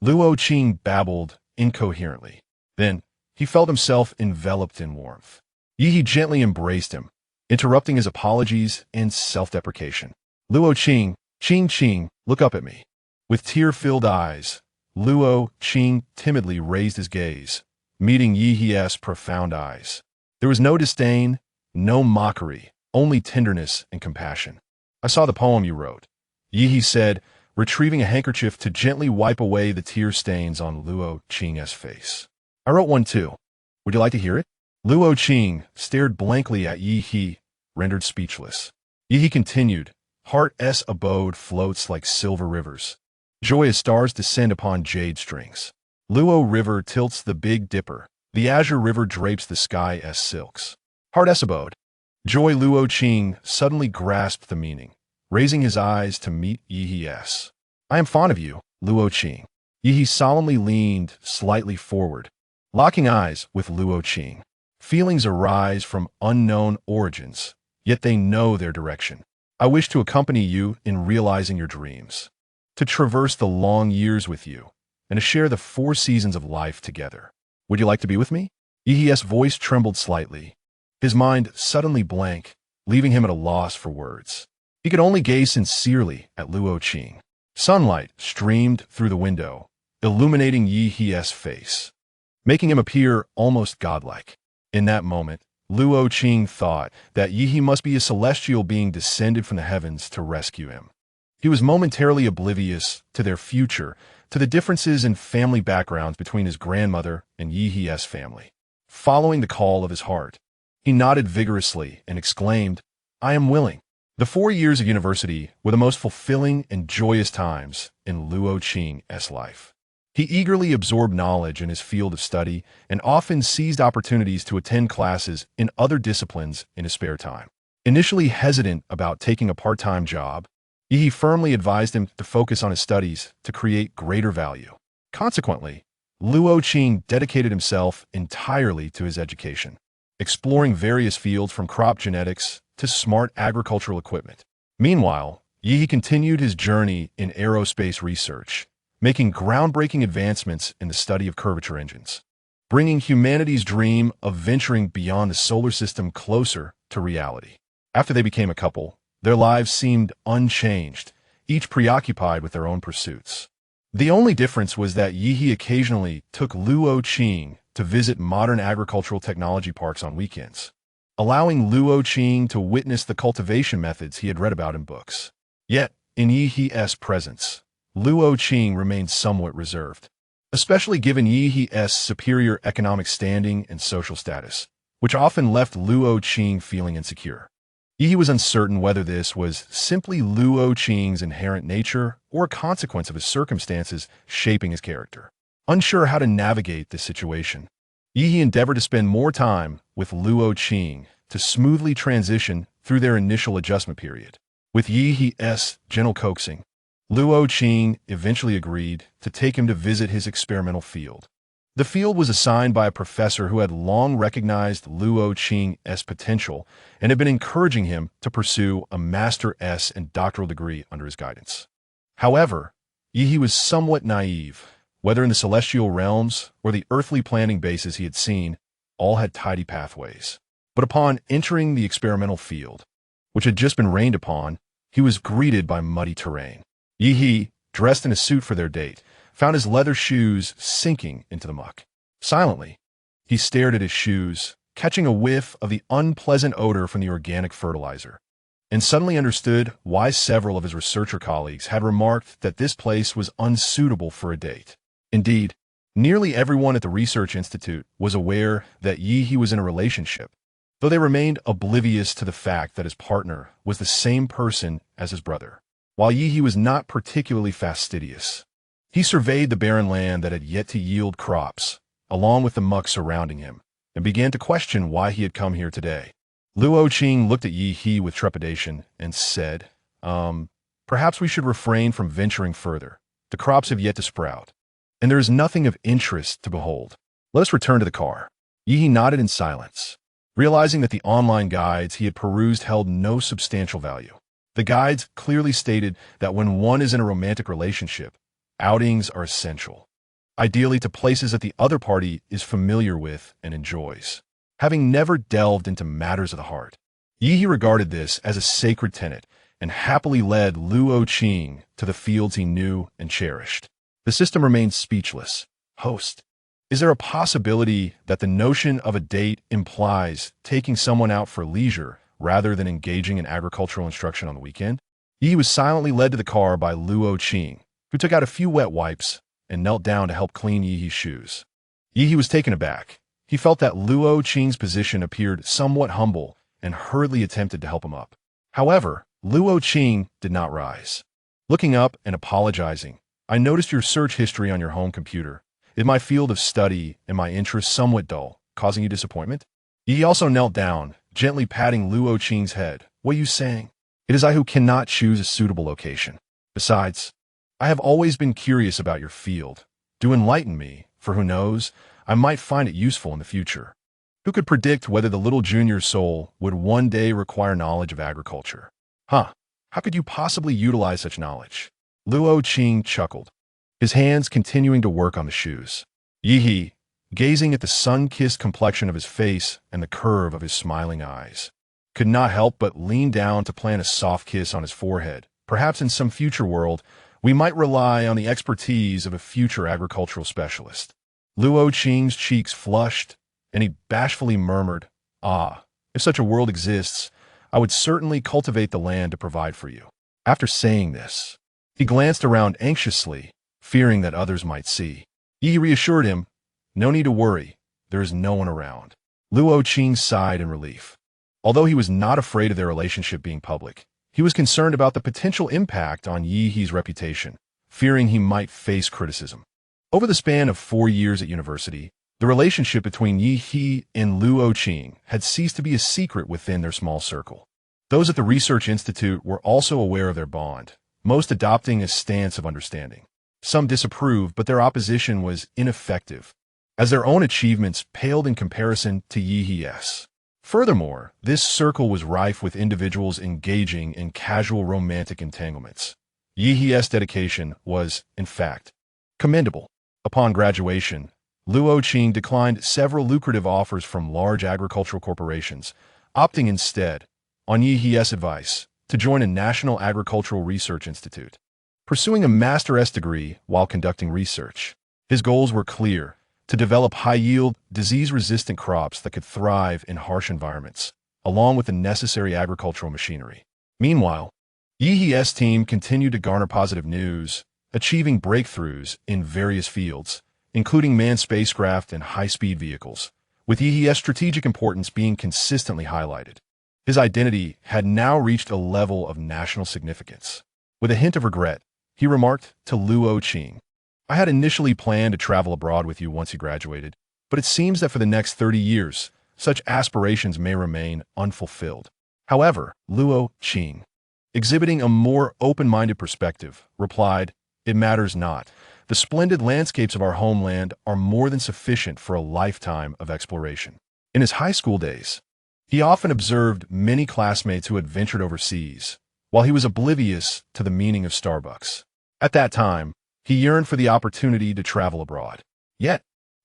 Luo Qing babbled incoherently. Then, he felt himself enveloped in warmth. Yi gently embraced him, interrupting his apologies and self-deprecation. Luo Qing, Qing, look up at me. With tear-filled eyes, Luo Qing timidly raised his gaze, meeting Yi's profound eyes. There was no disdain, no mockery, only tenderness and compassion. I saw the poem you wrote, Yi said, retrieving a handkerchief to gently wipe away the tear stains on Luo Qing's face. I wrote one too. Would you like to hear it? Luo Qing stared blankly at Yi He, rendered speechless. Yi He continued, Heart's abode floats like silver rivers. Joy as stars descend upon jade strings. Luo River tilts the Big Dipper. The azure river drapes the sky as silks. Heart's abode. Joy Luo Qing suddenly grasped the meaning, raising his eyes to meet Yi He's. I am fond of you, Luo Qing. Yi He solemnly leaned slightly forward, locking eyes with Luo Qing. Feelings arise from unknown origins, yet they know their direction. I wish to accompany you in realizing your dreams, to traverse the long years with you, and to share the 4 seasons of life together. Would you like to be with me? Yi He's voice trembled slightly, his mind suddenly blank, leaving him at a loss for words. He could only gaze sincerely at Luo Qing. Sunlight streamed through the window, illuminating Yi He's face, making him appear almost godlike. In that moment, Luo Qing thought that Yi He must be a celestial being descended from the heavens to rescue him. He was momentarily oblivious to their future, to the differences in family backgrounds between his grandmother and Yi He's family. Following the call of his heart, he nodded vigorously and exclaimed, I am willing. The 4 years of university were the most fulfilling and joyous times in Luo Qing's life. He eagerly absorbed knowledge in his field of study and often seized opportunities to attend classes in other disciplines in his spare time. Initially hesitant about taking a part-time job, Yi He firmly advised him to focus on his studies to create greater value. Consequently, Luo Qing dedicated himself entirely to his education, exploring various fields from crop genetics to smart agricultural equipment. Meanwhile, Yi He continued his journey in aerospace research, making groundbreaking advancements in the study of curvature engines, bringing humanity's dream of venturing beyond the solar system closer to reality. After they became a couple, their lives seemed unchanged, each preoccupied with their own pursuits. The only difference was that Yi He occasionally took Luo Qing to visit modern agricultural technology parks on weekends, allowing Luo Qing to witness the cultivation methods he had read about in books. Yet, in Yi He's presence, Luo Qing remained somewhat reserved, especially given Yi He's superior economic standing and social status, which often left Luo Qing feeling insecure. Yi He was uncertain whether this was simply Luo Qing's inherent nature or a consequence of his circumstances shaping his character. Unsure how to navigate this situation, Yi He endeavored to spend more time with Luo Qing to smoothly transition through their initial adjustment period. With Yi He's gentle coaxing, Luo Qing eventually agreed to take him to visit his experimental field. The field was assigned by a professor who had long recognized Luo Qing's potential and had been encouraging him to pursue a master's and doctoral degree under his guidance. However, Yi He was somewhat naive. Whether in the celestial realms or the earthly planting bases he had seen, all had tidy pathways. But upon entering the experimental field, which had just been rained upon, he was greeted by muddy terrain. Yi He, dressed in a suit for their date, found his leather shoes sinking into the muck. Silently, he stared at his shoes, catching a whiff of the unpleasant odor from the organic fertilizer, and suddenly understood why several of his researcher colleagues had remarked that this place was unsuitable for a date. Indeed, nearly everyone at the research institute was aware that Yi He was in a relationship, though they remained oblivious to the fact that his partner was the same person as his brother. While Yi He was not particularly fastidious, he surveyed the barren land that had yet to yield crops, along with the muck surrounding him, and began to question why he had come here today. Luo Qing looked at Yi He with trepidation and said, perhaps we should refrain from venturing further. The crops have yet to sprout, and there is nothing of interest to behold. Let us return to the car. Yi He nodded in silence, realizing that the online guides he had perused held no substantial value. The guides clearly stated that when one is in a romantic relationship, outings are essential, ideally to places that the other party is familiar with and enjoys. Having never delved into matters of the heart, Yi He regarded this as a sacred tenet and happily led Luo Qing to the fields he knew and cherished. The system remained speechless. Host, is there a possibility that the notion of a date implies taking someone out for leisure rather than engaging in agricultural instruction on the weekend? Yi He was silently led to the car by Luo Qing, who took out a few wet wipes and knelt down to help clean Yi He's shoes. Yi He was taken aback. He felt that Luo Qing's position appeared somewhat humble and hurriedly attempted to help him up. However, Luo Qing did not rise. Looking up and apologizing, "I noticed your search history on your home computer. Is my field of study and my interests somewhat dull, causing you disappointment?" Yi also knelt down, gently patting Luo Qing's head. "What are you saying? It is I who cannot choose a suitable location. Besides, I have always been curious about your field. Do enlighten me, for who knows, I might find it useful in the future." Who could predict whether the little junior's soul would one day require knowledge of agriculture? Huh, how could you possibly utilize such knowledge? Luo Qing chuckled, his hands continuing to work on the shoes. Yi He, gazing at the sun-kissed complexion of his face and the curve of his smiling eyes, could not help but lean down to plant a soft kiss on his forehead. Perhaps in some future world, we might rely on the expertise of a future agricultural specialist. Luo Qing's cheeks flushed, and he bashfully murmured, "Ah, if such a world exists, I would certainly cultivate the land to provide for you." After saying this, he glanced around anxiously, fearing that others might see. Yi reassured him, "No need to worry, there is no one around." Luo Qing sighed in relief. Although he was not afraid of their relationship being public, he was concerned about the potential impact on Yi He's reputation, fearing he might face criticism. Over the span of 4 years at university, the relationship between Yi He and Luo Qing had ceased to be a secret within their small circle. Those at the Research Institute were also aware of their bond, most adopting a stance of understanding. Some disapproved, but their opposition was ineffective, as their own achievements paled in comparison to Yi He's. Furthermore, this circle was rife with individuals engaging in casual romantic entanglements. Yi He's dedication was, in fact, commendable. Upon graduation, Luo Qing declined several lucrative offers from large agricultural corporations, opting instead, on Yi He's advice, to join a national agricultural research institute. Pursuing a Master's degree while conducting research, his goals were clear: to develop high-yield, disease-resistant crops that could thrive in harsh environments, along with the necessary agricultural machinery. Meanwhile, Yi He's team continued to garner positive news, achieving breakthroughs in various fields, including manned spacecraft and high-speed vehicles, with Yi He's strategic importance being consistently highlighted. His identity had now reached a level of national significance. With a hint of regret, he remarked to Luo Qing, "I had initially planned to travel abroad with you once you graduated, but it seems that for the next 30 years, such aspirations may remain unfulfilled." However, Luo Qing, exhibiting a more open-minded perspective, replied, "It matters not. The splendid landscapes of our homeland are more than sufficient for a lifetime of exploration." In his high school days, he often observed many classmates who had ventured overseas, while he was oblivious to the meaning of Starbucks. At that time, he yearned for the opportunity to travel abroad. Yet,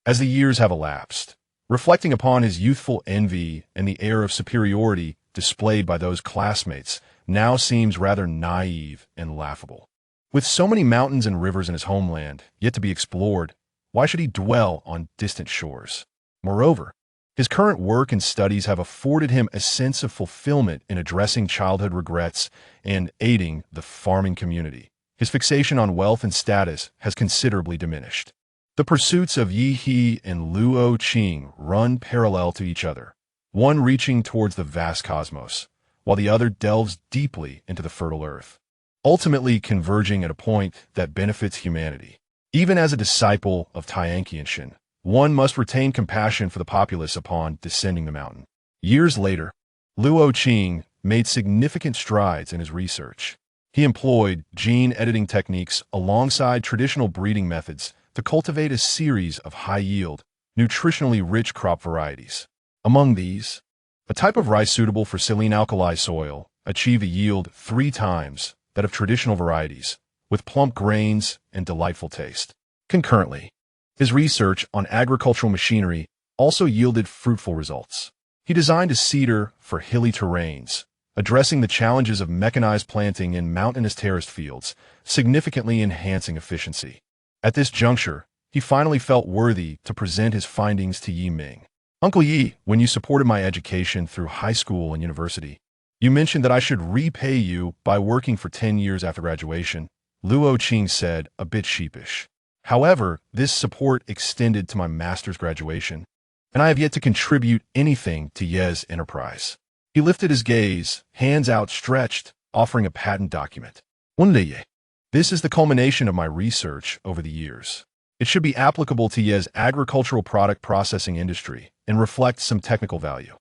as the years have elapsed, reflecting upon his youthful envy and the air of superiority displayed by those classmates now seems rather naive and laughable. With so many mountains and rivers in his homeland yet to be explored, why should he dwell on distant shores? Moreover, his current work and studies have afforded him a sense of fulfillment in addressing childhood regrets and aiding the farming community. His fixation on wealth and status has considerably diminished. The pursuits of Yi He and Luo Qing run parallel to each other, one reaching towards the vast cosmos, while the other delves deeply into the fertile earth, ultimately converging at a point that benefits humanity. Even as a disciple of Tianqianshan, one must retain compassion for the populace upon descending the mountain. Years later, Luo Qing made significant strides in his research. He employed gene editing techniques alongside traditional breeding methods to cultivate a series of high-yield, nutritionally rich crop varieties. Among these, a type of rice suitable for saline-alkali soil achieved a yield 3 times that of traditional varieties, with plump grains and delightful taste. Concurrently, his research on agricultural machinery also yielded fruitful results. He designed a seeder for hilly terrains, addressing the challenges of mechanized planting in mountainous terraced fields, significantly enhancing efficiency. At this juncture, he finally felt worthy to present his findings to Yi Ming. "Uncle Yi, when you supported my education through high school and university, you mentioned that I should repay you by working for 10 years after graduation," Luo Qing said, a bit sheepish. However, this support extended to my master's graduation, and I have yet to contribute anything to Ye's enterprise. He lifted his gaze, hands outstretched, offering a patent document. Ye. This is the culmination of my research over the years. It should be applicable to Ye's agricultural product processing industry and reflect some technical value.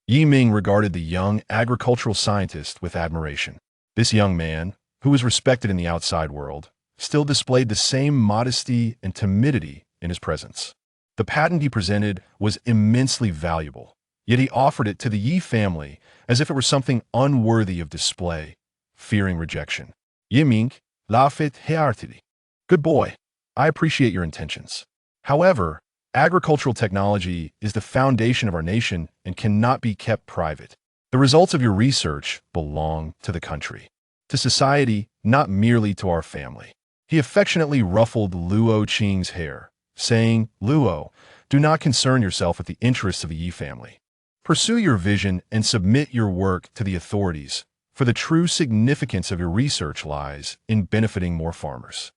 Yi Ming regarded the young agricultural scientist with admiration. This young man, who was respected in the outside world, still displayed the same modesty and timidity in his presence. The patent he presented was immensely valuable, yet he offered it to the Yi family as if it were something unworthy of display, fearing rejection. Yi Ming, laughed heartily. Good boy, I appreciate your intentions. However, agricultural technology is the foundation of our nation and cannot be kept private. The results of your research belong to the country, to society, not merely to our family. He affectionately ruffled Luo Qing's hair, saying, Luo, do not concern yourself with the interests of the Yi family. Pursue your vision and submit your work to the authorities, for the true significance of your research lies in benefiting more farmers.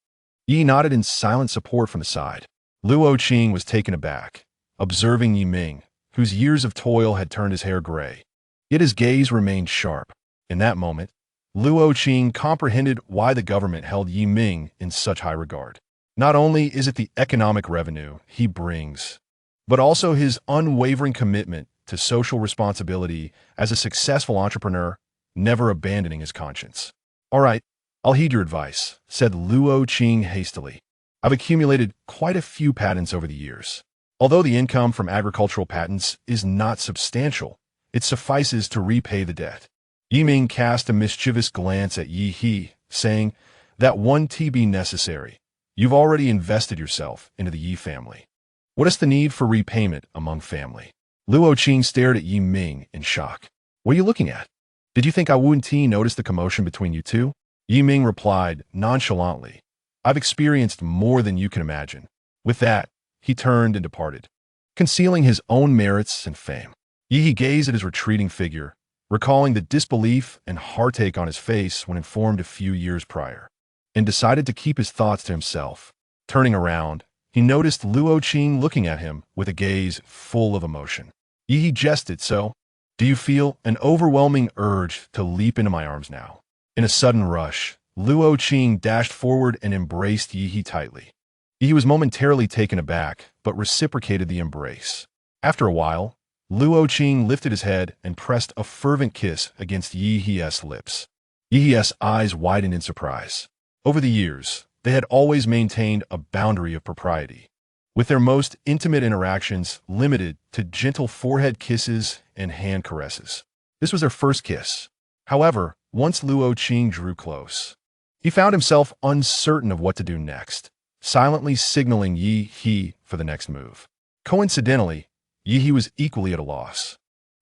Yi nodded in silent support from the side. Luo Qing was taken aback, observing Yi Ming, whose years of toil had turned his hair gray. Yet his gaze remained sharp. In that moment, Luo Qing comprehended why the government held Yi Ming in such high regard. Not only is it the economic revenue he brings, but also his unwavering commitment to social responsibility as a successful entrepreneur, never abandoning his conscience. All right, I'll heed your advice, said Luo Qing hastily. I've accumulated quite a few patents over the years. Although the income from agricultural patents is not substantial, it suffices to repay the debt. Yi Ming cast a mischievous glance at Yi He, saying, that won't be necessary. You've already invested yourself into the Yi family. What is the need for repayment among family? Luo Qing stared at Yi Ming in shock. What are you looking at? Did you think I wouldn't notice the commotion between you two? Yi Ming replied nonchalantly. I've experienced more than you can imagine. With that, he turned and departed, concealing his own merits and fame. Yi He gazed at his retreating figure, recalling the disbelief and heartache on his face when informed a few years prior, and decided to keep his thoughts to himself. Turning around, he noticed Luo Qing looking at him with a gaze full of emotion. Yi He jested, so, do you feel an overwhelming urge to leap into my arms now? In a sudden rush, Luo Qing dashed forward and embraced Yi He tightly. Yi He was momentarily taken aback, but reciprocated the embrace. After a while, Luo Qing lifted his head and pressed a fervent kiss against Yi He's lips. Yi He's eyes widened in surprise. Over the years, they had always maintained a boundary of propriety, with their most intimate interactions limited to gentle forehead kisses and hand caresses. This was their first kiss. However, once Luo Qing drew close, he found himself uncertain of what to do next, silently signaling Yi He for the next move. Coincidentally, Yi He was equally at a loss.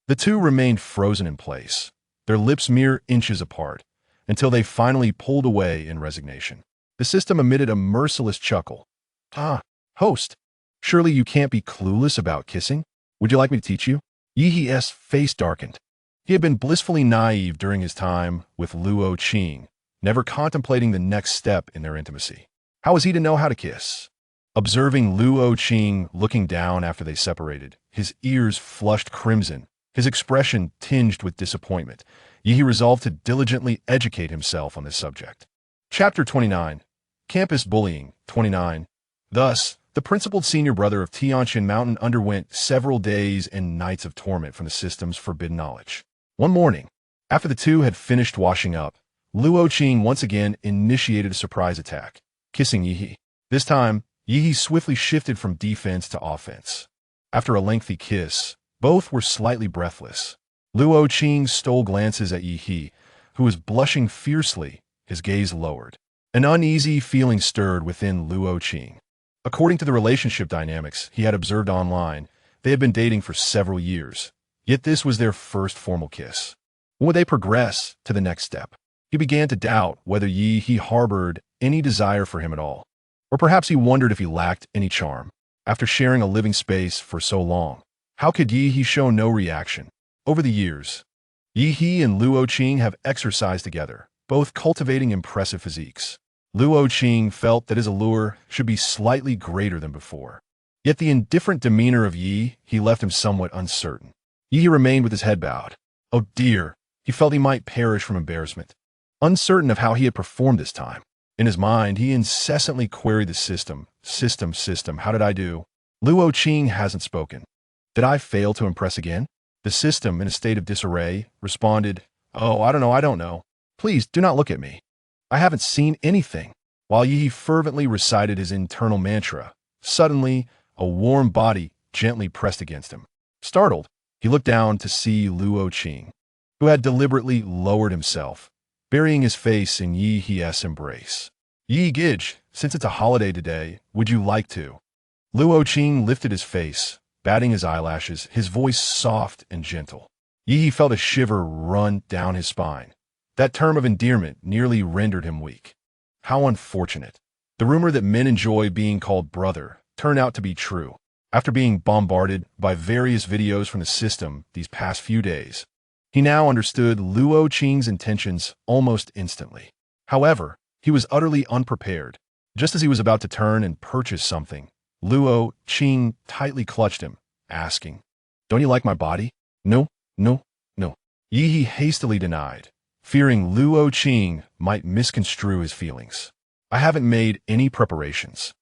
The two remained frozen in place, their lips mere inches apart, until they finally pulled away in resignation. The system emitted a merciless chuckle. Host, surely you can't be clueless about kissing? Would you like me to teach you? Yi He's face darkened. He had been blissfully naive during his time with Luo Qing, never contemplating the next step in their intimacy. How was he to know how to kiss? Observing Luo Qing looking down after they separated, his ears flushed crimson, his expression tinged with disappointment, Yi He resolved to diligently educate himself on this subject. Chapter 29. Campus Bullying. 29. Thus, the principled senior brother of Tianqianshan Mountain underwent several days and nights of torment from the system's forbidden knowledge. One morning, after the two had finished washing up, Luo Qing once again initiated a surprise attack, kissing Yi He. This time, Yi He swiftly shifted from defense to offense. After a lengthy kiss, both were slightly breathless. Luo Qing stole glances at Yi He, who was blushing fiercely, his gaze lowered. An uneasy feeling stirred within Luo Qing. According to the relationship dynamics he had observed online, they had been dating for several years, yet this was their first formal kiss. When would they progress to the next step? He began to doubt whether Yi He harbored any desire for him at all. Or perhaps he wondered if he lacked any charm. After sharing a living space for so long, how could Yi He show no reaction? Over the years, Yi He and Luo Qing have exercised together, both cultivating impressive physiques. Luo Qing felt that his allure should be slightly greater than before. Yet the indifferent demeanor of Yi, he left him somewhat uncertain. Yi remained with his head bowed. Oh dear, he felt he might perish from embarrassment. Uncertain of how he had performed this time. In his mind, he incessantly queried the system. System, how did I do? Luo Qing hasn't spoken. Did I fail to impress again? The system, in a state of disarray, responded, Oh, I don't know. Please, do not look at me. I haven't seen anything. While Yi fervently recited his internal mantra, suddenly, a warm body gently pressed against him. Startled, he looked down to see Luo Qing, who had deliberately lowered himself, burying his face in Yi's embrace. Yi Gij, since it's a holiday today, would you like to? Luo Qing lifted his face, batting his eyelashes, his voice soft and gentle. Yi felt a shiver run down his spine. That term of endearment nearly rendered him weak. How unfortunate. The rumor that men enjoy being called brother turned out to be true. After being bombarded by various videos from the system these past few days, he now understood Luo Qing's intentions almost instantly. However, he was utterly unprepared. Just as he was about to turn and purchase something, Luo Qing tightly clutched him, asking, Don't you like my body? No. Yi hastily denied, fearing Luo Qing might misconstrue his feelings. I haven't made any preparations.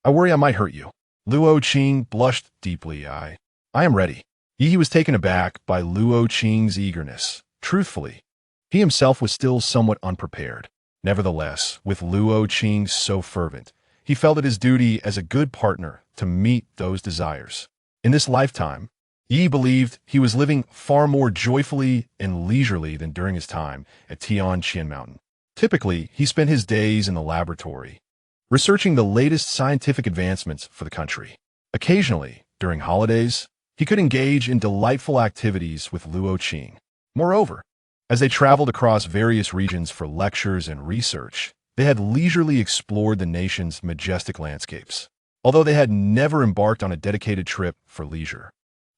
I worry I might hurt you. Luo Qing blushed deeply. I am ready. Yi was taken aback by Luo Qing's eagerness. Truthfully, he himself was still somewhat unprepared. Nevertheless, with Luo Qing so fervent, he felt it his duty as a good partner to meet those desires. In this lifetime, Yi believed he was living far more joyfully and leisurely than during his time at Tianqianshan Mountain. Typically, he spent his days in the laboratory, researching the latest scientific advancements for the country. Occasionally, during holidays, he could engage in delightful activities with Luo Qing. Moreover, as they traveled across various regions for lectures and research, they had leisurely explored the nation's majestic landscapes, although they had never embarked on a dedicated trip for leisure.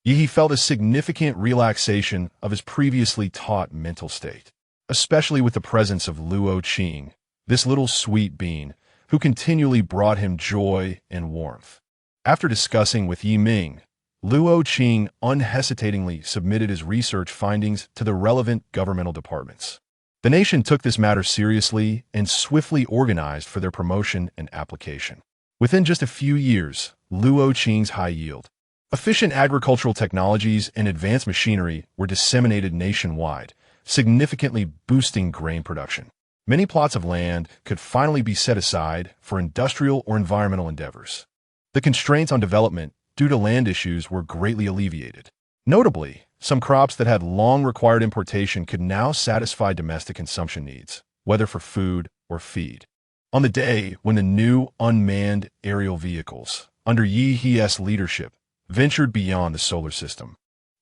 Yi felt a significant relaxation of his previously taut mental state, especially with the presence of Luo Qing, this little sweet being who continually brought him joy and warmth. After discussing with Yi Ming, Luo Qing unhesitatingly submitted his research findings to the relevant governmental departments. The nation took this matter seriously and swiftly organized for their promotion and application. Within just a few years, Luo Qing's high yield, efficient agricultural technologies and advanced machinery were disseminated nationwide, significantly boosting grain production. Many plots of land could finally be set aside for industrial or environmental endeavors. The constraints on development due to land issues were greatly alleviated. Notably, some crops that had long required importation could now satisfy domestic consumption needs, whether for food or feed. On the day when the new unmanned aerial vehicles, under Yi's leadership, ventured beyond the solar system,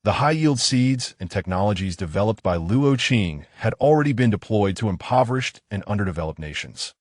the high-yield seeds and technologies developed by Luo Qing had already been deployed to impoverished and underdeveloped nations.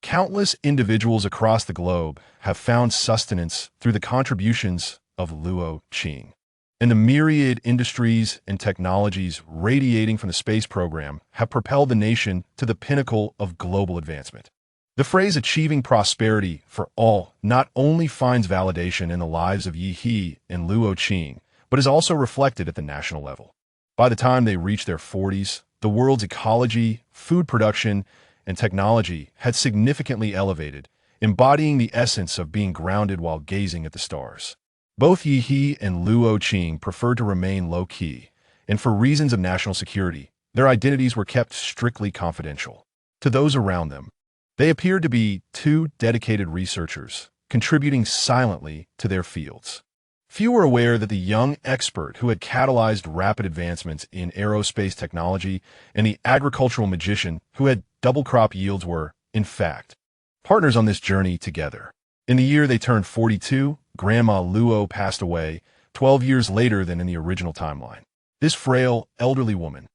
Countless individuals across the globe have found sustenance through the contributions of Luo Qing. And the myriad industries and technologies radiating from the space program have propelled the nation to the pinnacle of global advancement. The phrase achieving prosperity for all not only finds validation in the lives of Yi and Luo Qing, but is also reflected at the national level. By the time they reached their 40s, the world's ecology, food production, and technology had significantly elevated, embodying the essence of being grounded while gazing at the stars. Both Yi and Luo Qing preferred to remain low-key, and for reasons of national security, their identities were kept strictly confidential. To those around them, they appeared to be two dedicated researchers, contributing silently to their fields. Few were aware that the young expert who had catalyzed rapid advancements in aerospace technology and the agricultural magician who had double crop yields were, in fact, partners on this journey together. In the year they turned 42, Grandma Luo passed away, 12 years later than in the original timeline. This frail, elderly woman,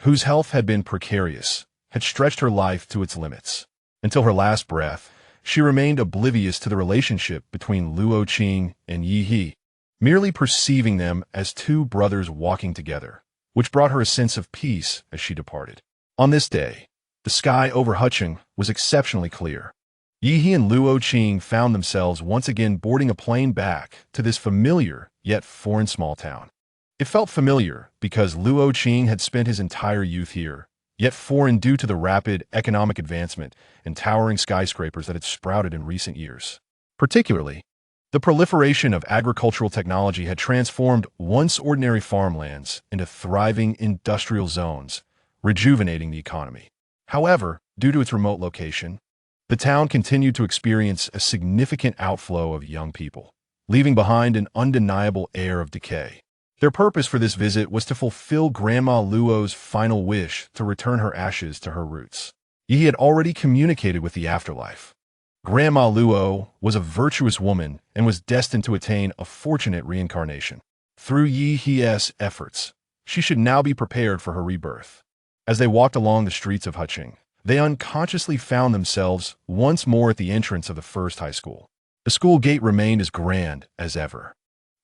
whose health had been precarious, had stretched her life to its limits. Until her last breath, she remained oblivious to the relationship between Luo Qing and Yi, merely perceiving them as two brothers walking together, which brought her a sense of peace as she departed. On this day, the sky over Hucheng was exceptionally clear. Yi and Luo Qing found themselves once again boarding a plane back to this familiar yet foreign small town. It felt familiar because Luo Qing had spent his entire youth here, yet foreign due to the rapid economic advancement and towering skyscrapers that had sprouted in recent years. Particularly, the proliferation of agricultural technology had transformed once ordinary farmlands into thriving industrial zones, rejuvenating the economy. However, due to its remote location, the town continued to experience a significant outflow of young people, leaving behind an undeniable air of decay. Their purpose for this visit was to fulfill Grandma Luo's final wish to return her ashes to her roots. He had already communicated with the afterlife. Grandma Luo was a virtuous woman and was destined to attain a fortunate reincarnation. Through Yi He's efforts, she should now be prepared for her rebirth. As they walked along the streets of Huqing, they unconsciously found themselves once more at the entrance of the first high school. The school gate remained as grand as ever.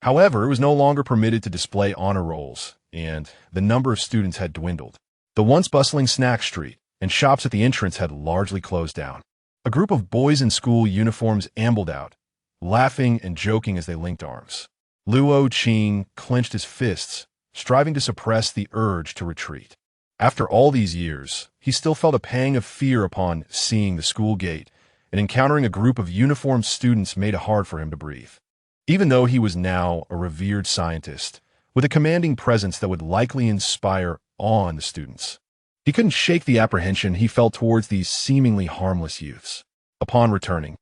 However, it was no longer permitted to display honor rolls, and the number of students had dwindled. The once bustling snack street and shops at the entrance had largely closed down. A group of boys in school uniforms ambled out, laughing and joking as they linked arms. Luo Qing clenched his fists, striving to suppress the urge to retreat. After all these years, he still felt a pang of fear upon seeing the school gate, and encountering a group of uniformed students made it hard for him to breathe. Even though he was now a revered scientist, with a commanding presence that would likely inspire awe in the students, he couldn't shake the apprehension he felt towards these seemingly harmless youths. Upon returning,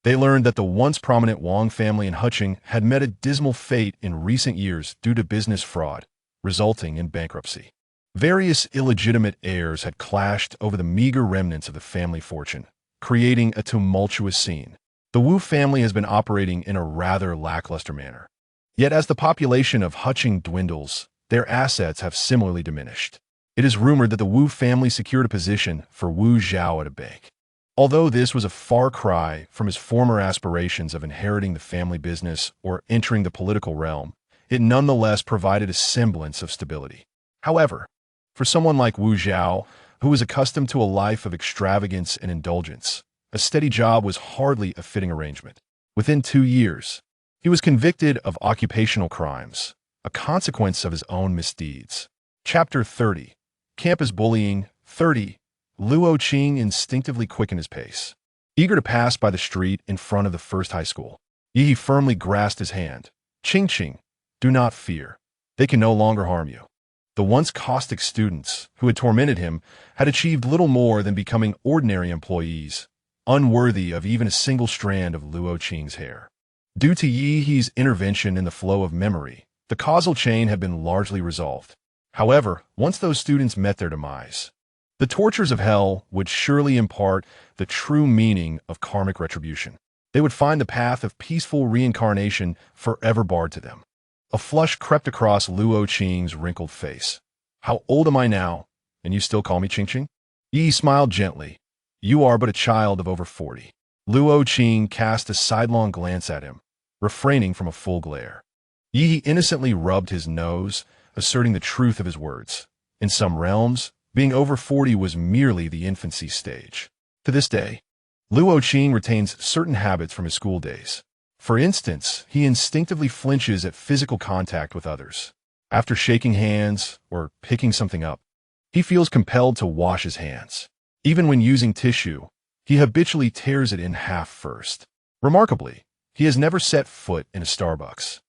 they learned that the once prominent Wang family in Huqing had met a dismal fate in recent years due to business fraud, resulting in bankruptcy. Various illegitimate heirs had clashed over the meager remnants of the family fortune, creating a tumultuous scene. The Wu family has been operating in a rather lackluster manner. Yet as the population of Huqing dwindles, their assets have similarly diminished. It is rumored that the Wu family secured a position for Wu Zhao at a bank. Although this was a far cry from his former aspirations of inheriting the family business or entering the political realm, it nonetheless provided a semblance of stability. However, for someone like Wu Zhao, who was accustomed to a life of extravagance and indulgence, a steady job was hardly a fitting arrangement. Within 2 years, he was convicted of occupational crimes, a consequence of his own misdeeds. Chapter 30. Campus bullying. 30. Luo Qing instinctively quickened his pace. Eager to pass by the street in front of the first high school, Yi firmly grasped his hand. Qing, do not fear. They can no longer harm you. The once caustic students who had tormented him had achieved little more than becoming ordinary employees, unworthy of even a single strand of Luo Qing's hair. Due to Yi's intervention in the flow of memory, the causal chain had been largely resolved. However, once those students met their demise, the tortures of hell would surely impart the true meaning of karmic retribution. They would find the path of peaceful reincarnation forever barred to them. A flush crept across Luo Qing's wrinkled face. How old am I now, and you still call me Qing? Yi smiled gently. You are but a child of over 40. Luo Qing cast a sidelong glance at him, refraining from a full glare. Yi innocently rubbed his nose, asserting the truth of his words. In some realms, being over 40 was merely the infancy stage. To this day, Luo Qing retains certain habits from his school days. For instance, he instinctively flinches at physical contact with others. After shaking hands or picking something up, he feels compelled to wash his hands. Even when using tissue, he habitually tears it in half first. Remarkably, he has never set foot in a Starbucks,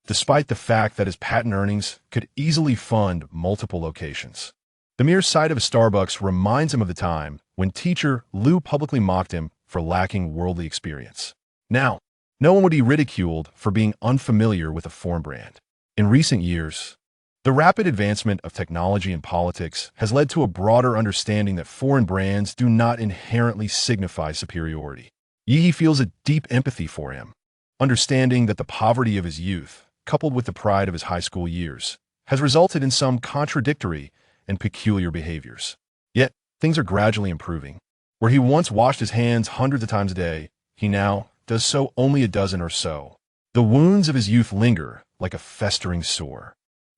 despite the fact that his patent earnings could easily fund multiple locations. The mere sight of a Starbucks reminds him of the time when teacher Lu publicly mocked him for lacking worldly experience. Now, no one would be ridiculed for being unfamiliar with a foreign brand. In recent years, the rapid advancement of technology and politics has led to a broader understanding that foreign brands do not inherently signify superiority. Yi feels a deep empathy for him, understanding that the poverty of his youth, coupled with the pride of his high school years, has resulted in some contradictory and peculiar behaviors. Yet, things are gradually improving. Where he once washed his hands hundreds of times a day, he now does so only a dozen or so. The wounds of his youth linger like a festering sore.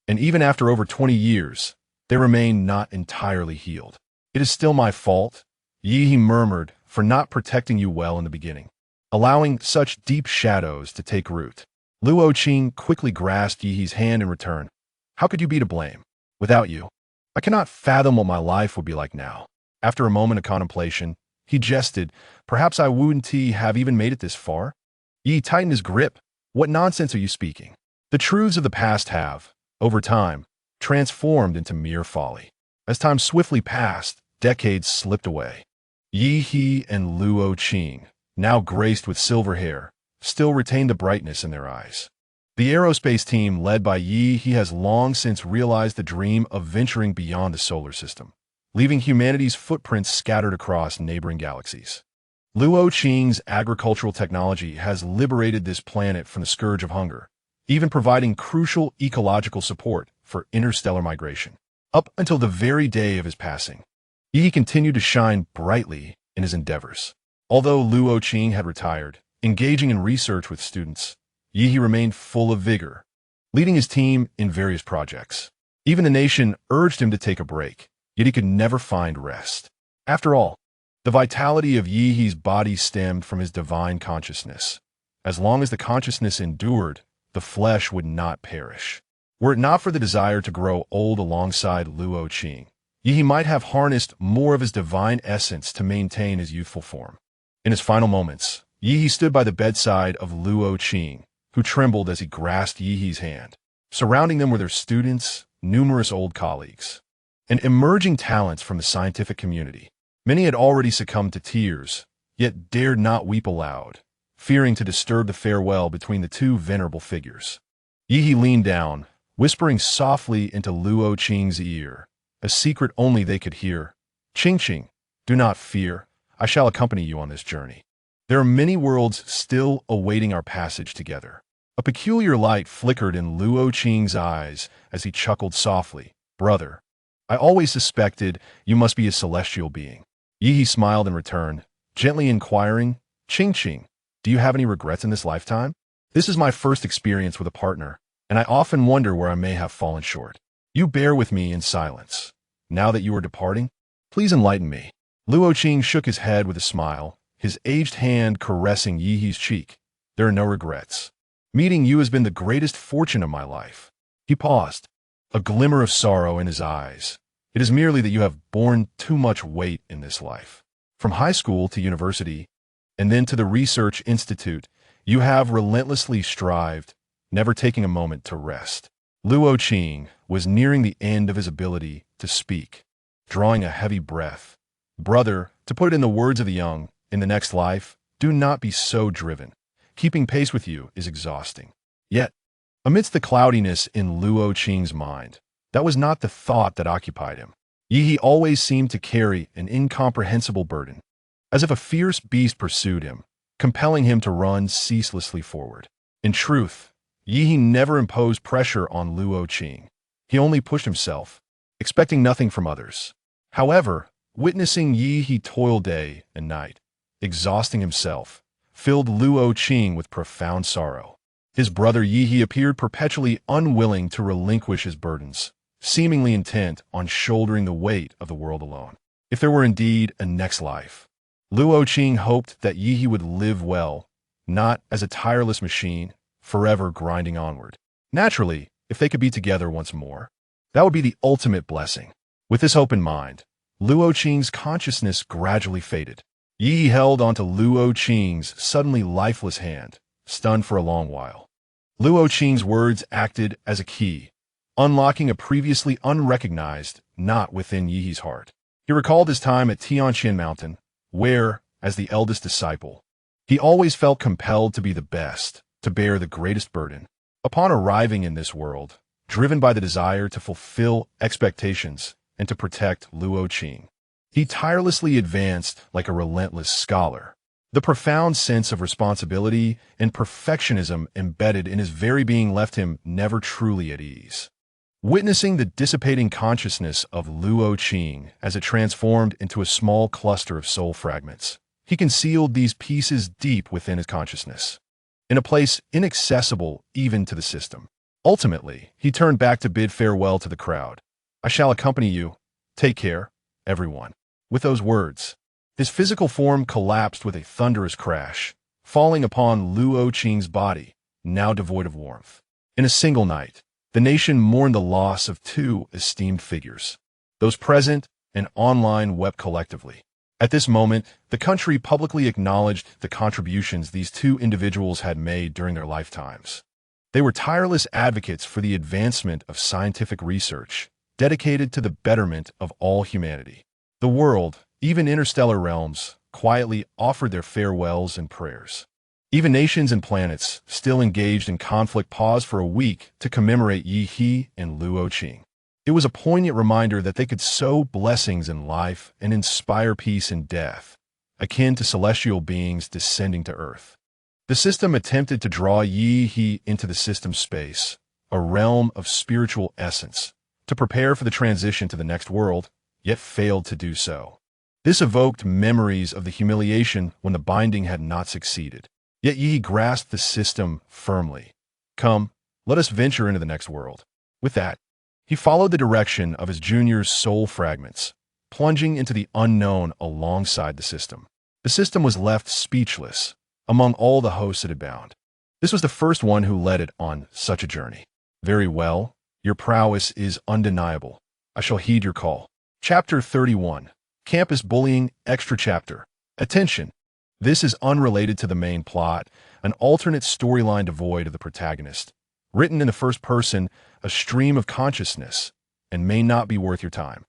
And even after over 20 years, they remain not entirely healed. It is still my fault, Yi murmured, for not protecting you well in the beginning, allowing such deep shadows to take root. Luo Qing quickly grasped Yi's hand in return. How could you be to blame? Without you, I cannot fathom what my life would be like now. After a moment of contemplation, he jested, perhaps I wouldn't have even made it this far. Yi tightened his grip. What nonsense are you speaking? The truths of the past have, over time, transformed into mere folly. As time swiftly passed, decades slipped away. Yi and Luo Qing, now graced with silver hair, still retained the brightness in their eyes. The aerospace team led by Yi has long since realized the dream of venturing beyond the solar system, leaving humanity's footprints scattered across neighboring galaxies. Luo Qing's agricultural technology has liberated this planet from the scourge of hunger, even providing crucial ecological support for interstellar migration. Up until the very day of his passing, Yi continued to shine brightly in his endeavors. Although Luo Qing had retired, engaging in research with students, Yi remained full of vigor, leading his team in various projects. Even the nation urged him to take a break, yet he could never find rest. After all, the vitality of Yi's body stemmed from his divine consciousness. As long as the consciousness endured, the flesh would not perish. Were it not for the desire to grow old alongside Luo Qing, Yi might have harnessed more of his divine essence to maintain his youthful form. In his final moments, Yi stood by the bedside of Luo Qing, who trembled as he grasped Yi's hand. Surrounding them were their students, numerous old colleagues, and emerging talents from the scientific community. Many had already succumbed to tears, yet dared not weep aloud, fearing to disturb the farewell between the two venerable figures. Yi leaned down, whispering softly into Luo Qing's ear, a secret only they could hear. Qing, do not fear. I shall accompany you on this journey. There are many worlds still awaiting our passage together. A peculiar light flickered in Luo Qing's eyes as he chuckled softly. Brother, I always suspected you must be a celestial being. Yi smiled in return, gently inquiring, Qing, do you have any regrets in this lifetime? This is my first experience with a partner, and I often wonder where I may have fallen short. You bear with me in silence. Now that you are departing, please enlighten me. Luo Qing shook his head with a smile, his aged hand caressing Yi's cheek. There are no regrets. Meeting you has been the greatest fortune of my life. He paused, a glimmer of sorrow in his eyes. It is merely that you have borne too much weight in this life. From high school to university, and then to the research institute, you have relentlessly strived, never taking a moment to rest. Luo Qing was nearing the end of his ability to speak, drawing a heavy breath. Brother, to put it in the words of the young, in the next life, do not be so driven. Keeping pace with you is exhausting. Yet, amidst the cloudiness in Luo Qing's mind, that was not the thought that occupied him. Yi always seemed to carry an incomprehensible burden, as if a fierce beast pursued him, compelling him to run ceaselessly forward. In truth, Yi never imposed pressure on Luo Qing. He only pushed himself, expecting nothing from others. However, witnessing Yi toil day and night, exhausting himself, filled Luo Qing with profound sorrow. His brother Yi appeared perpetually unwilling to relinquish his burdens, seemingly intent on shouldering the weight of the world alone. If there were indeed a next life, Luo Qing hoped that Yi would live well, not as a tireless machine, forever grinding onward. Naturally, if they could be together once more, that would be the ultimate blessing. With this hope in mind, Luo Qing's consciousness gradually faded. Yi held onto Luo Qing's suddenly lifeless hand, stunned for a long while. Luo Qing's words acted as a key, unlocking a previously unrecognized knot within Yi's heart. He recalled his time at Tianqianshan Mountain, where, as the eldest disciple, he always felt compelled to be the best, to bear the greatest burden. Upon arriving in this world, driven by the desire to fulfill expectations and to protect Luo Qing, he tirelessly advanced like a relentless scholar. The profound sense of responsibility and perfectionism embedded in his very being left him never truly at ease. Witnessing the dissipating consciousness of Luo Qing as it transformed into a small cluster of soul fragments, he concealed these pieces deep within his consciousness, in a place inaccessible even to the system. Ultimately, he turned back to bid farewell to the crowd. I shall accompany you. Take care, everyone. With those words, His physical form collapsed with a thunderous crash, falling upon Luo Qing's body, now devoid of warmth. In a single night, the nation mourned the loss of two esteemed figures. Those present and online wept collectively. At this moment, the country publicly acknowledged the contributions these two individuals had made during their lifetimes. They were tireless advocates for the advancement of scientific research, dedicated to the betterment of all humanity. The world, even interstellar realms, quietly offered their farewells and prayers. Even nations and planets, still engaged in conflict, paused for a week to commemorate Yi He and Luo Qing. It was a poignant reminder that they could sow blessings in life and inspire peace in death, akin to celestial beings descending to Earth. The system attempted to draw Yi He into the system's space, a realm of spiritual essence, to prepare for the transition to the next world, yet failed to do so. This evoked memories of the humiliation when the binding had not succeeded. Yet Yi grasped the system firmly. Come, let us venture into the next world. With that, he followed the direction of his junior's soul fragments, plunging into the unknown alongside the system. The system was left speechless among all the hosts it had bound. This was the first one who led it on such a journey. Very well, your prowess is undeniable. I shall heed your call. Chapter 31. Campus Bullying, Extra Chapter. Attention! This is unrelated to the main plot, an alternate storyline devoid of the protagonist. Written in the first person, a stream of consciousness, and may not be worth your time.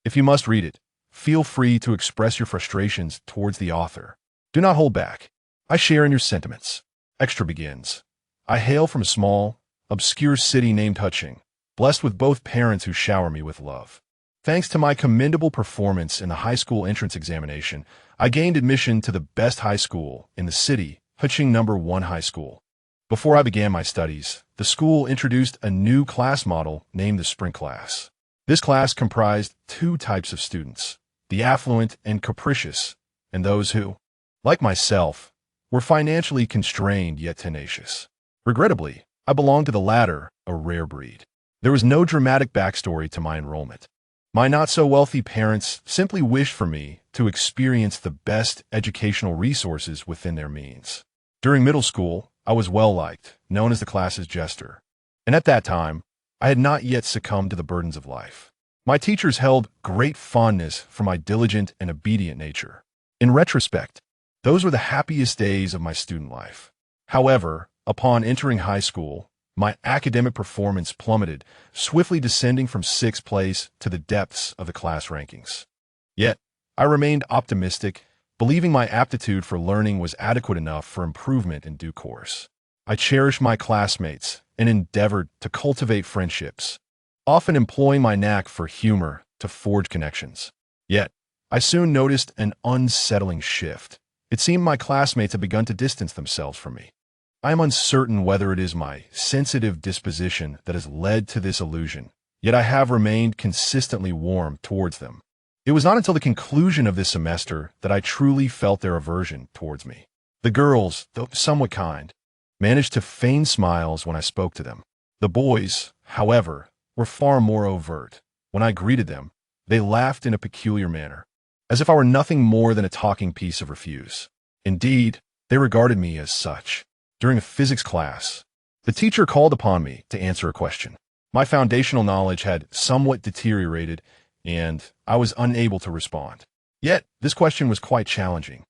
If you must read it, feel free to express your frustrations towards the author. Do not hold back. I share in your sentiments. Extra begins. I hail from a small, obscure city named Huqing, blessed with both parents who shower me with love. Thanks to my commendable performance in the high school entrance examination, I gained admission to the best high school in the city, Huqing No. 1 High School. Before I began my studies, the school introduced a new class model named the Spring Class. This class comprised two types of students, the affluent and capricious, and those who, like myself, were financially constrained yet tenacious. Regrettably, I belonged to the latter, a rare breed. There was no dramatic backstory to my enrollment. My not-so-wealthy parents simply wished for me to experience the best educational resources within their means. During middle school, I was well-liked, known as the class's jester. And at that time, I had not yet succumbed to the burdens of life. My teachers held great fondness for my diligent and obedient nature. In retrospect, those were the happiest days of my student life. However, upon entering high school, my academic performance plummeted, swiftly descending from 6th place to the depths of the class rankings. Yet, I remained optimistic, believing my aptitude for learning was adequate enough for improvement in due course. I cherished my classmates and endeavored to cultivate friendships, often employing my knack for humor to forge connections. Yet, I soon noticed an unsettling shift. It seemed my classmates had begun to distance themselves from me. I am uncertain whether it is my sensitive disposition that has led to this illusion, yet I have remained consistently warm towards them. It was not until the conclusion of this semester that I truly felt their aversion towards me. The girls, though somewhat kind, managed to feign smiles when I spoke to them. The boys, however, were far more overt. When I greeted them, they laughed in a peculiar manner, as if I were nothing more than a talking piece of refuse. Indeed, they regarded me as such. During a physics class, the teacher called upon me to answer a question. My foundational knowledge had somewhat deteriorated, and I was unable to respond. Yet, this question was quite challenging.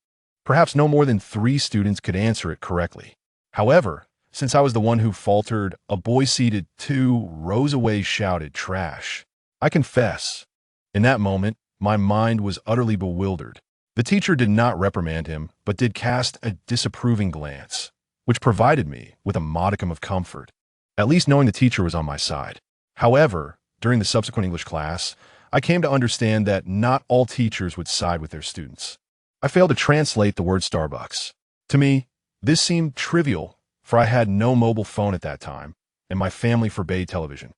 Perhaps no more than 3 students could answer it correctly. However, since I was the one who faltered, a boy seated 2 rows away shouted, "Trash." I confess, in that moment, my mind was utterly bewildered. The teacher did not reprimand him, but did cast a disapproving glance, which provided me with a modicum of comfort, at least knowing the teacher was on my side. However, during the subsequent English class, I came to understand that not all teachers would side with their students. I failed to translate the word Starbucks. To me, this seemed trivial, for I had no mobile phone at that time, and my family forbade television.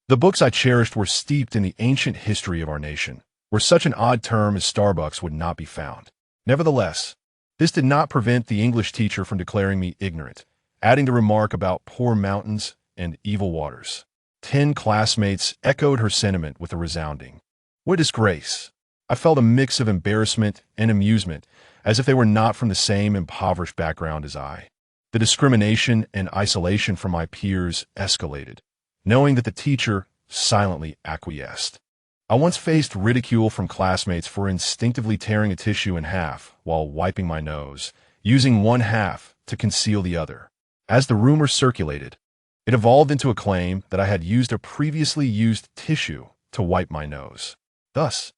The books I cherished were steeped in the ancient history of our nation, where such an odd term as Starbucks would not be found. Nevertheless, this did not prevent the English teacher from declaring me ignorant, adding the remark about poor mountains and evil waters. 10 classmates echoed her sentiment with a resounding, "What a disgrace!" I felt a mix of embarrassment and amusement, as if they were not from the same impoverished background as I. The discrimination and isolation from my peers escalated, knowing that the teacher silently acquiesced. I once faced ridicule from classmates for instinctively tearing a tissue in half while wiping my nose, using one half to conceal the other. As the rumor circulated, it evolved into a claim that I had used a previously used tissue to wipe my nose. Thus,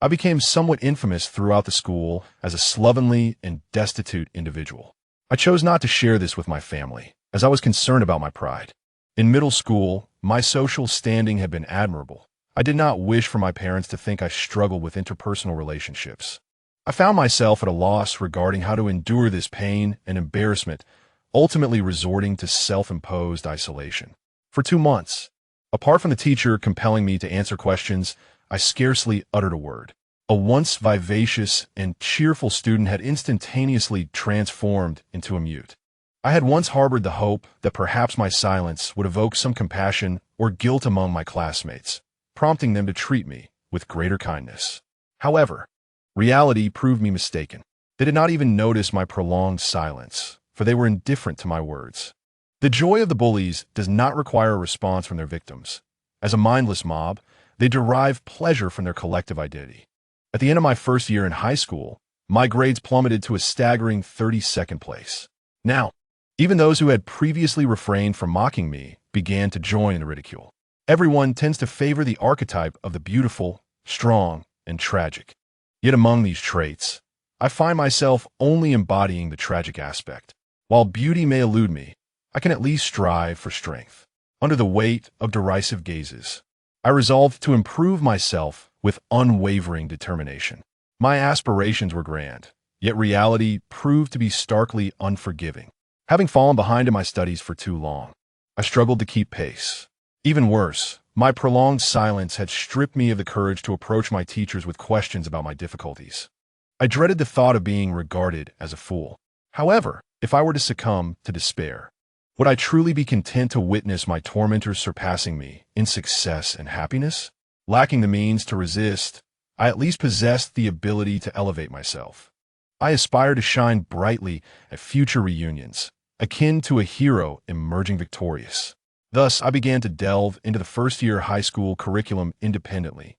I became somewhat infamous throughout the school as a slovenly and destitute individual. I chose not to share this with my family, as I was concerned about my pride. In middle school, my social standing had been admirable. I did not wish for my parents to think I struggled with interpersonal relationships. I found myself at a loss regarding how to endure this pain and embarrassment, ultimately resorting to self-imposed isolation. For 2 months, apart from the teacher compelling me to answer questions, I scarcely uttered a word. A once vivacious and cheerful student had instantaneously transformed into a mute. I had once harbored the hope that perhaps my silence would evoke some compassion or guilt among my classmates, prompting them to treat me with greater kindness. However, reality proved me mistaken. They did not even notice my prolonged silence, for they were indifferent to my words. The joy of the bullies does not require a response from their victims. As a mindless mob, they derive pleasure from their collective identity. At the end of my first year in high school, my grades plummeted to a staggering 32nd place. Now, even those who had previously refrained from mocking me began to join in the ridicule. Everyone tends to favor the archetype of the beautiful, strong, and tragic. Yet among these traits, I find myself only embodying the tragic aspect. While beauty may elude me, I can at least strive for strength. Under the weight of derisive gazes, I resolved to improve myself with unwavering determination. My aspirations were grand, yet reality proved to be starkly unforgiving. Having fallen behind in my studies for too long, I struggled to keep pace. Even worse, my prolonged silence had stripped me of the courage to approach my teachers with questions about my difficulties. I dreaded the thought of being regarded as a fool. However, if I were to succumb to despair, would I truly be content to witness my tormentors surpassing me in success and happiness? Lacking the means to resist, I at least possessed the ability to elevate myself. I aspired to shine brightly at future reunions, akin to a hero emerging victorious. Thus, I began to delve into the first-year high school curriculum independently,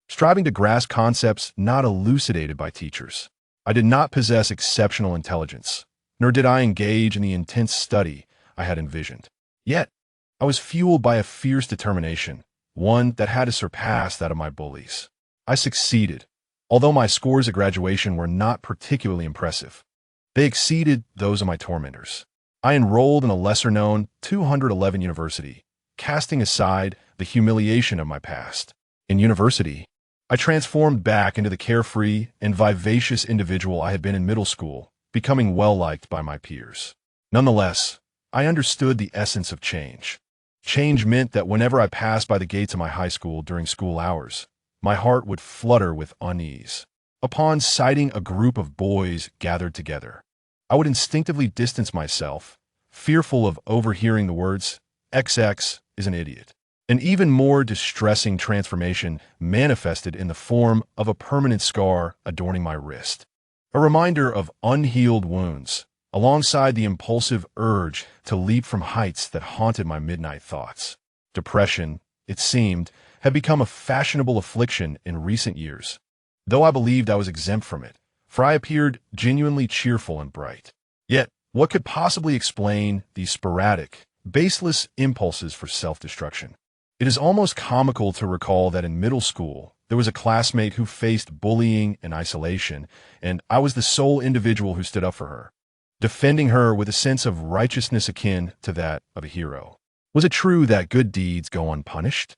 striving to grasp concepts not elucidated by teachers. I did not possess exceptional intelligence, nor did I engage in the intense study I had envisioned. Yet, I was fueled by a fierce determination, one that had to surpass that of my bullies. I succeeded, although my scores at graduation were not particularly impressive. They exceeded those of my tormentors. I enrolled in a lesser-known 211 university, casting aside the humiliation of my past. In university, I transformed back into the carefree and vivacious individual I had been in middle school, becoming well-liked by my peers. Nonetheless, I understood the essence of change. Change meant that whenever I passed by the gates of my high school during school hours, my heart would flutter with unease. Upon sighting a group of boys gathered together, I would instinctively distance myself, fearful of overhearing the words, "XX is an idiot." An even more distressing transformation manifested in the form of a permanent scar adorning my wrist, a reminder of unhealed wounds, alongside the impulsive urge to leap from heights that haunted my midnight thoughts. Depression, it seemed, had become a fashionable affliction in recent years, though I believed I was exempt from it, for I appeared genuinely cheerful and bright. Yet, what could possibly explain these sporadic, baseless impulses for self-destruction? It is almost comical to recall that in middle school, there was a classmate who faced bullying and isolation, and I was the sole individual who stood up for her, defending her with a sense of righteousness akin to that of a hero. Was it true that good deeds go unpunished?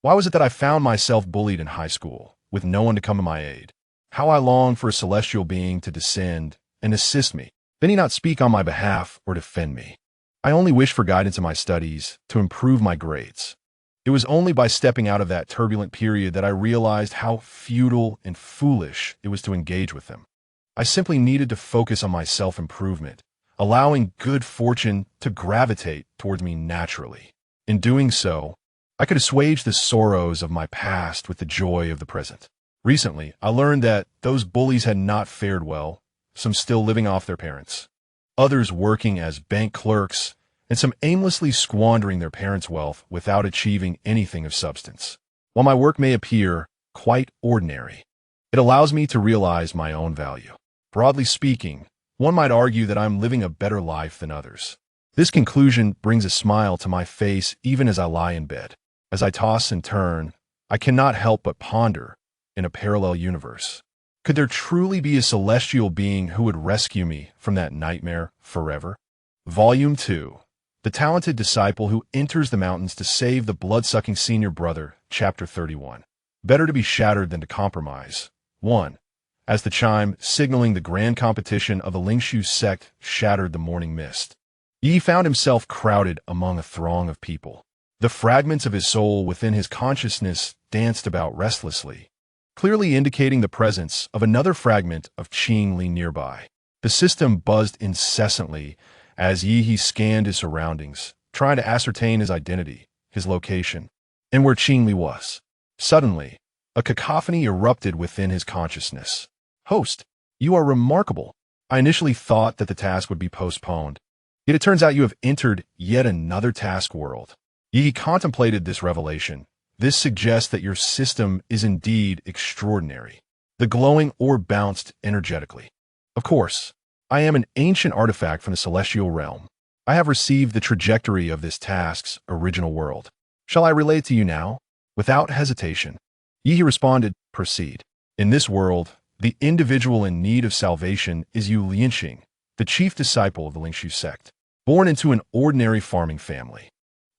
Why was it that I found myself bullied in high school, with no one to come to my aid? How I longed for a celestial being to descend and assist me. Did he not speak on my behalf or defend me? I only wished for guidance in my studies to improve my grades. It was only by stepping out of that turbulent period that I realized how futile and foolish it was to engage with them. I simply needed to focus on my self-improvement, allowing good fortune to gravitate towards me naturally. In doing so, I could assuage the sorrows of my past with the joy of the present. Recently, I learned that those bullies had not fared well, some still living off their parents, others working as bank clerks, and some aimlessly squandering their parents' wealth without achieving anything of substance. While my work may appear quite ordinary, it allows me to realize my own value. Broadly speaking, one might argue that I'm living a better life than others. This conclusion brings a smile to my face even as I lie in bed. As I toss and turn, I cannot help but ponder, in a parallel universe, could there truly be a celestial being who would rescue me from that nightmare forever? Volume 2. The Talented Disciple Who Enters the Mountains to Save the Blood-Sucking Senior Brother, Chapter 31. Better to be shattered than to compromise. 1. As the chime, signaling the grand competition of the Lingshu sect, shattered the morning mist, Yi found himself crowded among a throng of people. The fragments of his soul within his consciousness danced about restlessly, clearly indicating the presence of another fragment of Qing Li nearby. The system buzzed incessantly as Yi scanned his surroundings, trying to ascertain his identity, his location, and where Qing Li was. Suddenly, a cacophony erupted within his consciousness. "Host, you are remarkable. I initially thought that the task would be postponed. Yet it turns out you have entered yet another task world." Yi contemplated this revelation. This suggests that your system is indeed extraordinary. The glowing orb bounced energetically. "Of course, I am an ancient artifact from the celestial realm. I have received the trajectory of this task's original world. Shall I relate it to you now?" Without hesitation, Yi responded, "Proceed." In this world, the individual in need of salvation is Yu Lianqing, the chief disciple of the Lingshu sect. Born into an ordinary farming family,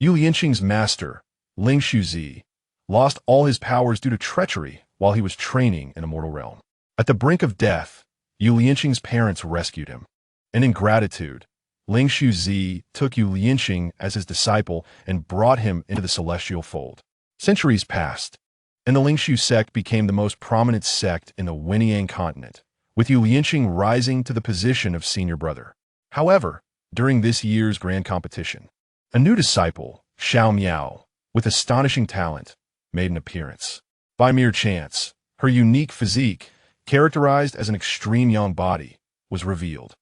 Yu Lianqing's master, Lingshu Zi, lost all his powers due to treachery while he was training in Immortal realm. At the brink of death, Yu Lianqing's parents rescued him, and in gratitude, Lingshu Zi took Yu Lianqing as his disciple and brought him into the celestial fold. Centuries passed, and the Lingshu sect became the most prominent sect in the Wenyang continent, with Yu Lianqing rising to the position of senior brother. However, during this year's grand competition, a new disciple, Xiao Miao, with astonishing talent, made an appearance. By mere chance, her unique physique, characterized as an extreme young body, was revealed.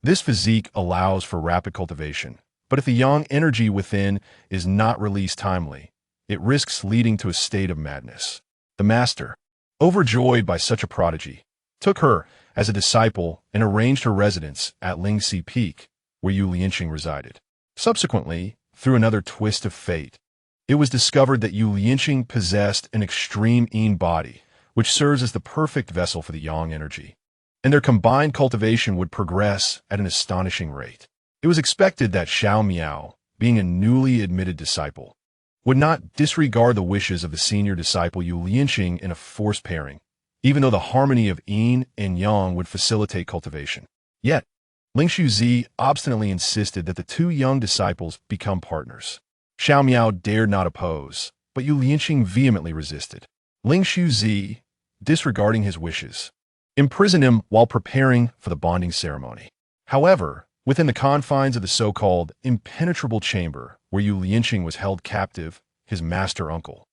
This physique allows for rapid cultivation, but if the yang energy within is not released timely, it risks leading to a state of madness. The master, overjoyed by such a prodigy, took her as a disciple and arranged her residence at Lingxi Peak, where Yu Lianqing resided. Subsequently, through another twist of fate, it was discovered that Yu Lianqing possessed an extreme yin body, which serves as the perfect vessel for the yang energy, and their combined cultivation would progress at an astonishing rate. It was expected that Xiao Miao, being a newly admitted disciple, would not disregard the wishes of the senior disciple Yu Lianqing in a forced pairing, even though the harmony of yin and yang would facilitate cultivation. Yet, Lingshu Zi obstinately insisted that the two young disciples become partners. Xiao Miao dared not oppose, but Yu Lianqing vehemently resisted. Lingshu Zi, disregarding his wishes, imprisoned him while preparing for the bonding ceremony. However, within the confines of the so-called impenetrable chamber where Yu Lianqing was held captive, his master uncle,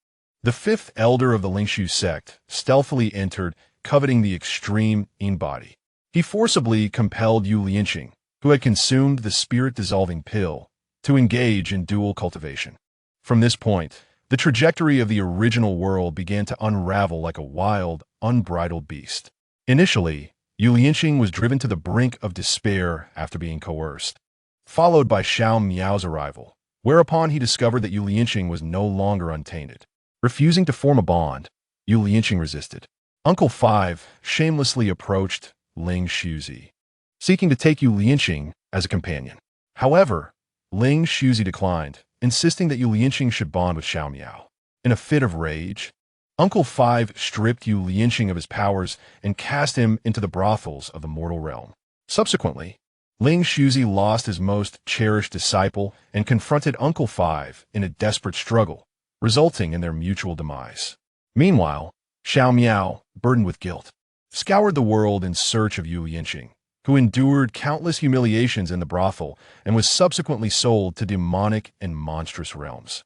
the fifth elder of the Lingshu sect, stealthily entered, coveting the extreme yin body. He forcibly compelled Yu Lianqing, who had consumed the spirit-dissolving pill, to engage in dual cultivation. From this point, the trajectory of the original world began to unravel like a wild, unbridled beast. Initially, Yu Lianqing was driven to the brink of despair after being coerced, followed by Xiao Miao's arrival, whereupon he discovered that Yu Lianqing was no longer untainted. Refusing to form a bond, Yu Lianqing resisted. Uncle 5 shamelessly approached Ling Shuzi, seeking to take Yu Lianqing as a companion. However, Ling Shuzi declined, insisting that Yu Lianqing should bond with Xiao Miao. In a fit of rage, Uncle 5 stripped Yu Lianqing of his powers and cast him into the brothels of the mortal realm. Subsequently, Ling Shuzi lost his most cherished disciple and confronted Uncle 5 in a desperate struggle, resulting in their mutual demise. Meanwhile, Xiao Miao, burdened with guilt, scoured the world in search of Yu Lianqing, who endured countless humiliations in the brothel and was subsequently sold to demonic and monstrous realms.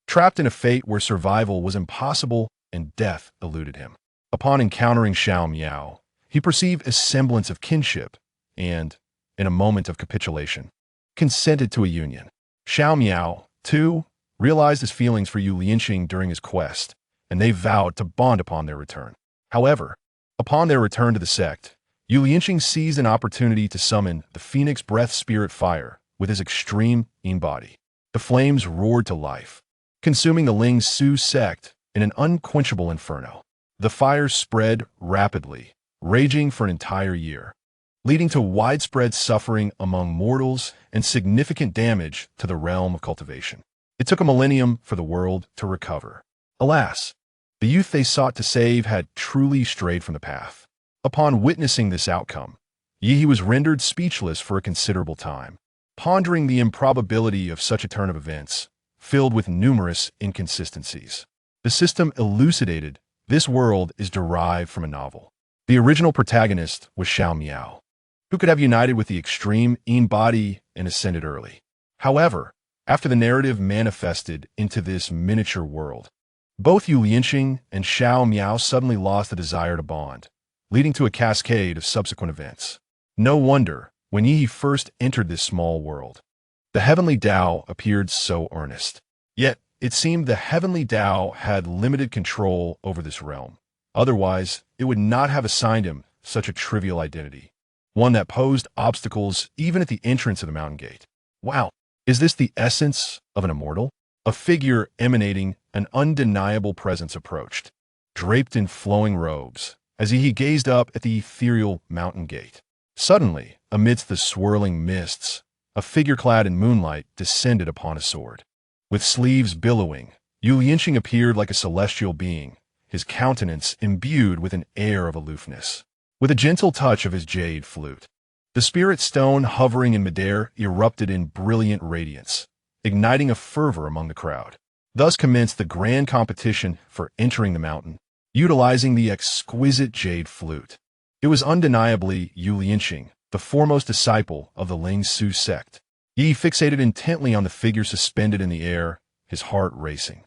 Trapped in a fate where survival was impossible and death eluded him. Upon encountering Xiao Miao, he perceived a semblance of kinship and, in a moment of capitulation, consented to a union. Xiao Miao, too, realized his feelings for Yu Lianqing during his quest, and they vowed to bond upon their return. However, upon their return to the sect, Yu Lianqing seized an opportunity to summon the Phoenix Breath Spirit Fire with his extreme Yin body. The flames roared to life, consuming the Ling Su sect in an unquenchable inferno. The fire spread rapidly, raging for an entire year, leading to widespread suffering among mortals and significant damage to the realm of cultivation. It took a millennium for the world to recover. Alas, the youth they sought to save had truly strayed from the path. Upon witnessing this outcome, Yi was rendered speechless for a considerable time, pondering the improbability of such a turn of events, filled with numerous inconsistencies. The system elucidated this world is derived from a novel. The original protagonist was Xiao Miao, who could have united with the extreme Yin body and ascended early. However, after the narrative manifested into this miniature world, both Yu Lianqing and Xiao Miao suddenly lost the desire to bond, leading to a cascade of subsequent events. No wonder, when Yi first entered this small world, the heavenly Tao appeared so earnest. Yet, it seemed the heavenly Tao had limited control over this realm. Otherwise, it would not have assigned him such a trivial identity, one that posed obstacles even at the entrance of the mountain gate. Wow, is this the essence of an immortal? A figure emanating an undeniable presence approached, draped in flowing robes, as he gazed up at the ethereal mountain gate. Suddenly, amidst the swirling mists, a figure clad in moonlight descended upon a sword. With sleeves billowing, Yu Lianqing appeared like a celestial being, his countenance imbued with an air of aloofness. With a gentle touch of his jade flute, the spirit stone hovering in midair erupted in brilliant radiance, igniting a fervor among the crowd. Thus commenced the grand competition for entering the mountain, utilizing the exquisite jade flute. It was undeniably Yu Lianqing, the foremost disciple of the Ling Su sect. Yi fixated intently on the figure suspended in the air, his heart racing.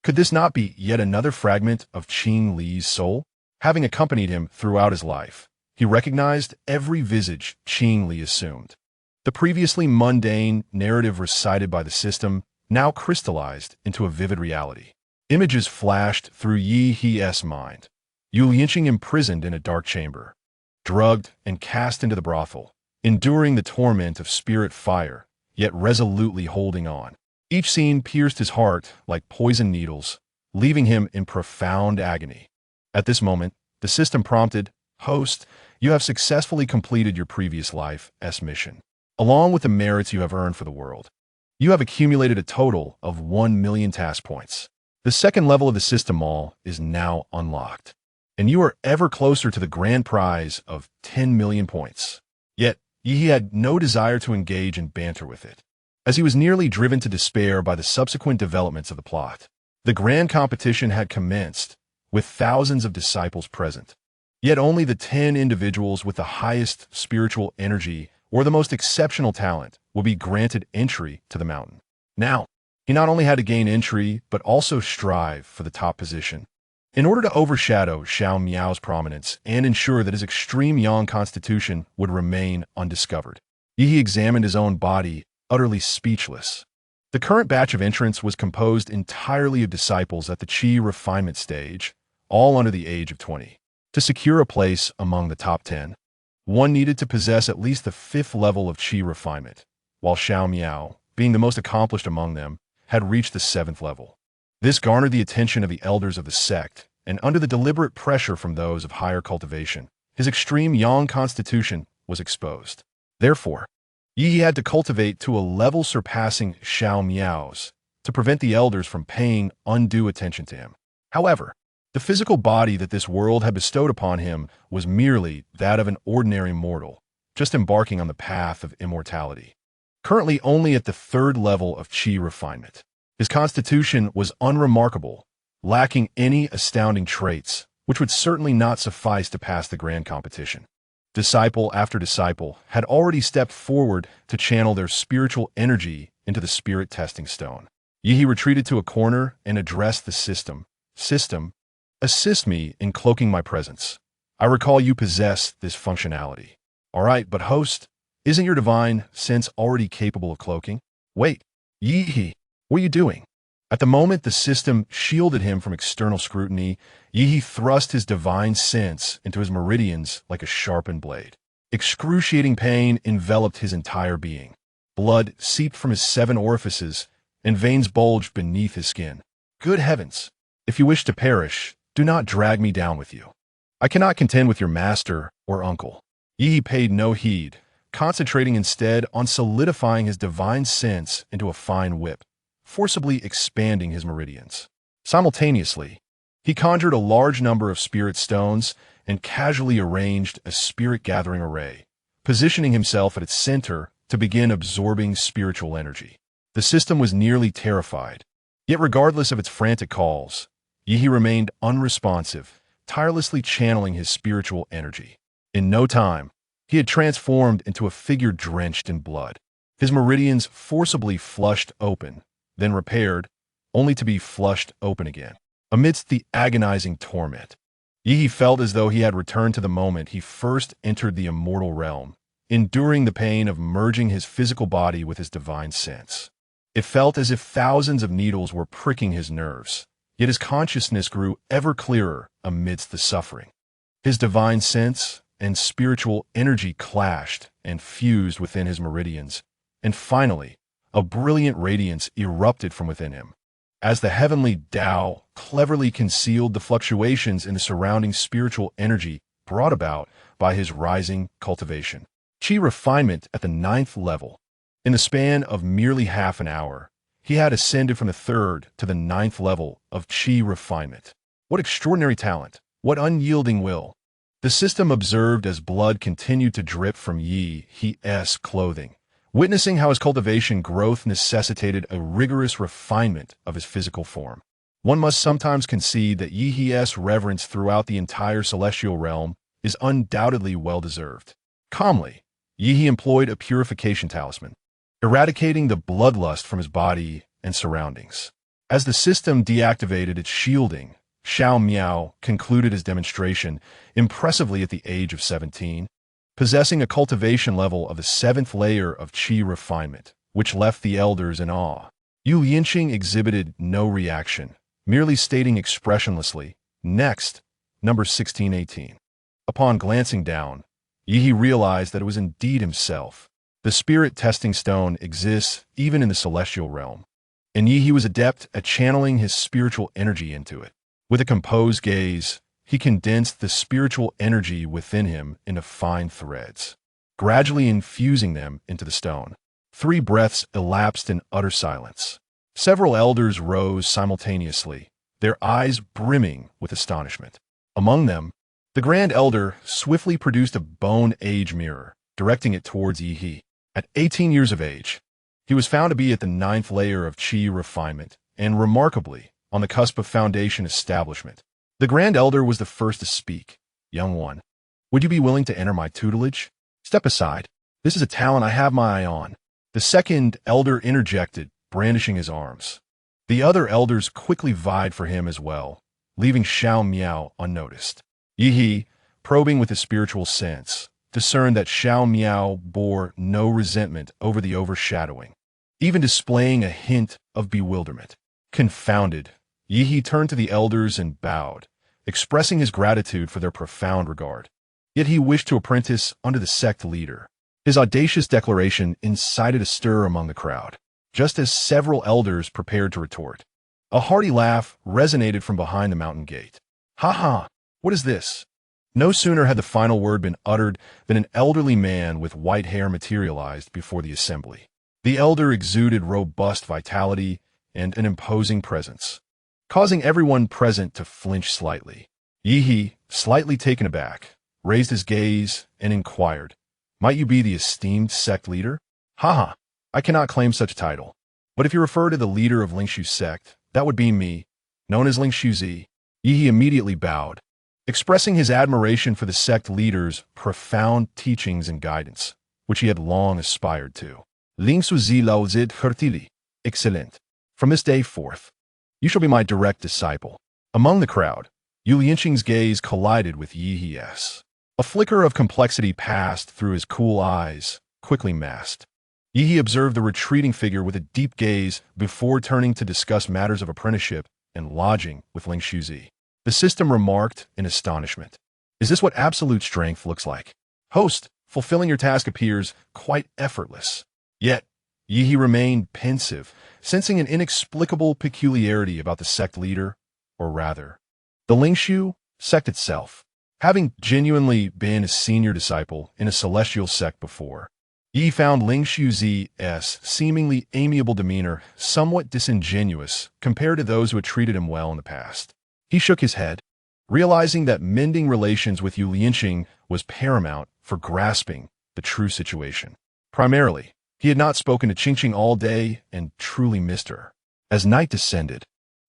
Could this not be yet another fragment of Qing Li's soul? Having accompanied him throughout his life, he recognized every visage Qing Li assumed. The previously mundane narrative recited by the system now crystallized into a vivid reality. Images flashed through Yi's mind. Yu Lianqing imprisoned in a dark chamber, drugged and cast into the brothel, enduring the torment of spirit fire, yet resolutely holding on. Each scene pierced his heart like poison needles, leaving him in profound agony. At this moment, the system prompted, "Host, you have successfully completed your previous life's mission. Along with the merits you have earned for the world, you have accumulated a total of 1 million task points. The second level of the system mall is now unlocked, and you are ever closer to the grand prize of 10 million points." Yet, Yi had no desire to engage in banter with it, as he was nearly driven to despair by the subsequent developments of the plot. The grand competition had commenced, with thousands of disciples present. Yet only the 10 individuals with the highest spiritual energy or the most exceptional talent will be granted entry to the mountain. Now, he not only had to gain entry, but also strive for the top position. In order to overshadow Xiao Miao's prominence and ensure that his extreme yang constitution would remain undiscovered, Yi examined his own body, utterly speechless. The current batch of entrants was composed entirely of disciples at the Qi refinement stage, all under the age of 20. To secure a place among the top 10, one needed to possess at least the 5th level of Qi refinement, while Xiao Miao, being the most accomplished among them, had reached the 7th level. This garnered the attention of the elders of the sect, and under the deliberate pressure from those of higher cultivation, his extreme yang constitution was exposed. Therefore, Yi had to cultivate to a level surpassing Xiao Miao's to prevent the elders from paying undue attention to him. However, the physical body that this world had bestowed upon him was merely that of an ordinary mortal, just embarking on the path of immortality. Currently only at the 3rd level of Qi refinement, his constitution was unremarkable, lacking any astounding traits, which would certainly not suffice to pass the grand competition. Disciple after disciple had already stepped forward to channel their spiritual energy into the spirit testing stone. Yi retreated to a corner and addressed the system. "System, assist me in cloaking my presence. I recall you possess this functionality. All right, but host, isn't your divine sense already capable of cloaking? Wait, Yi, what are you doing? At the moment the system shielded him from external scrutiny, Yi thrust his divine sense into his meridians like a sharpened blade. Excruciating pain enveloped his entire being. Blood seeped from his 7 orifices, and veins bulged beneath his skin. Good heavens! If you wish to perish, do not drag me down with you. I cannot contend with your master or uncle. Yi paid no heed, concentrating instead on solidifying his divine sense into a fine whip, forcibly expanding his meridians. Simultaneously, he conjured a large number of spirit stones and casually arranged a spirit-gathering array, positioning himself at its center to begin absorbing spiritual energy. The system was nearly terrified, yet regardless of its frantic calls, Yi remained unresponsive, tirelessly channeling his spiritual energy. In no time, he had transformed into a figure drenched in blood. His meridians forcibly flushed open, then repaired, only to be flushed open again. Amidst the agonizing torment, Yi felt as though he had returned to the moment he first entered the immortal realm, enduring the pain of merging his physical body with his divine sense. It felt as if thousands of needles were pricking his nerves, yet his consciousness grew ever clearer amidst the suffering. His divine sense and spiritual energy clashed and fused within his meridians, and finally, a brilliant radiance erupted from within him. As the heavenly Tao cleverly concealed the fluctuations in the surrounding spiritual energy brought about by his rising cultivation. Qi refinement at the 9th level. In the span of merely half an hour, he had ascended from the 3rd to the 9th level of Qi refinement. What extraordinary talent! What unyielding will! The system observed as blood continued to drip from Yi's clothing, witnessing how his cultivation growth necessitated a rigorous refinement of his physical form. One must sometimes concede that Yi's reverence throughout the entire celestial realm is undoubtedly well-deserved. Calmly, Yi employed a purification talisman, eradicating the bloodlust from his body and surroundings. As the system deactivated its shielding, Xiao Miao concluded his demonstration impressively at the age of 17, possessing a cultivation level of the 7th layer of Qi refinement, which left the elders in awe. Yu Yinqing exhibited no reaction, merely stating expressionlessly, "Next, number 1618. Upon glancing down, Yi realized that it was indeed himself. The spirit testing stone exists even in the celestial realm, and Yi was adept at channeling his spiritual energy into it. With a composed gaze, he condensed the spiritual energy within him into fine threads, gradually infusing them into the stone. 3 breaths elapsed in utter silence. Several elders rose simultaneously, their eyes brimming with astonishment. Among them, the Grand Elder swiftly produced a bone age mirror, directing it towards Yi. At 18 years of age, he was found to be at the 9th layer of Qi refinement, and remarkably, on the cusp of foundation establishment. The Grand Elder was the first to speak. "Young one, would you be willing to enter my tutelage? Step aside. This is a talent I have my eye on." The second Elder interjected, brandishing his arms. The other elders quickly vied for him as well, leaving Xiao Miao unnoticed. Yi, probing with his spiritual sense, discerned that Xiao Miao bore no resentment over the overshadowing, even displaying a hint of bewilderment. Confounded, Yi turned to the elders and bowed, expressing his gratitude for their profound regard. Yet he wished to apprentice under the sect leader. His audacious declaration incited a stir among the crowd, just as several elders prepared to retort. A hearty laugh resonated from behind the mountain gate. "Ha ha! What is this?" No sooner had the final word been uttered than an elderly man with white hair materialized before the assembly. The elder exuded robust vitality and an imposing presence, causing everyone present to flinch slightly. Yi, slightly taken aback, raised his gaze and inquired, "Might you be the esteemed sect leader?" "Ha! I cannot claim such a title. But if you refer to the leader of Lingshu's sect, that would be me, known as Lingshu Zi." Yi immediately bowed, expressing his admiration for the sect leader's profound teachings and guidance, which he had long aspired to. "Lingshu Zi Lao Zid Hertili. Excellent. From this day forth, you shall be my direct disciple." Among the crowd, Yu Lianqing's gaze collided with Yi He's. A flicker of complexity passed through his cool eyes, quickly masked. Yi He observed the retreating figure with a deep gaze before turning to discuss matters of apprenticeship and lodging with Ling Shuzi. The system remarked in astonishment. Is this what absolute strength looks like? Host, fulfilling your task appears quite effortless. Yet, Yi He remained pensive, sensing an inexplicable peculiarity about the sect leader, or rather, the Lingshu sect itself. Having genuinely been a senior disciple in a celestial sect before, Yi found Ling Shuzi's seemingly amiable demeanor somewhat disingenuous compared to those who had treated him well in the past. He shook his head, realizing that mending relations with Yu Lianqing was paramount for grasping the true situation. Primarily, he had not spoken to Qing all day and truly missed her. As night descended,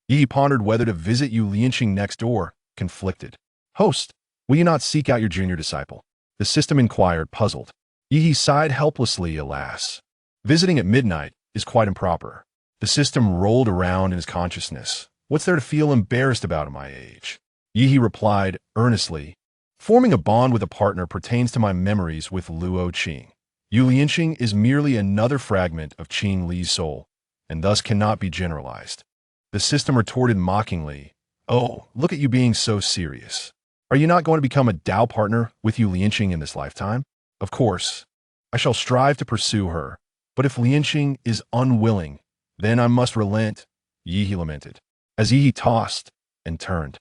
Yi pondered whether to visit Yu Lianqing next door, conflicted. Host, will you not seek out your junior disciple? The system inquired, puzzled. Yi sighed helplessly, alas. Visiting at midnight is quite improper. The system rolled around in his consciousness. What's there to feel embarrassed about at my age? Yi replied earnestly. Forming a bond with a partner pertains to my memories with Luo Qing. Yu Lianqing is merely another fragment of Qing Li's soul, and thus cannot be generalized. The system retorted mockingly. Oh, look at you being so serious. Are you not going to become a Dao partner with Yu Lianqing in this lifetime? Of course, I shall strive to pursue her, but if Lianqing is unwilling, then I must relent, Yi lamented. As Yi tossed and turned,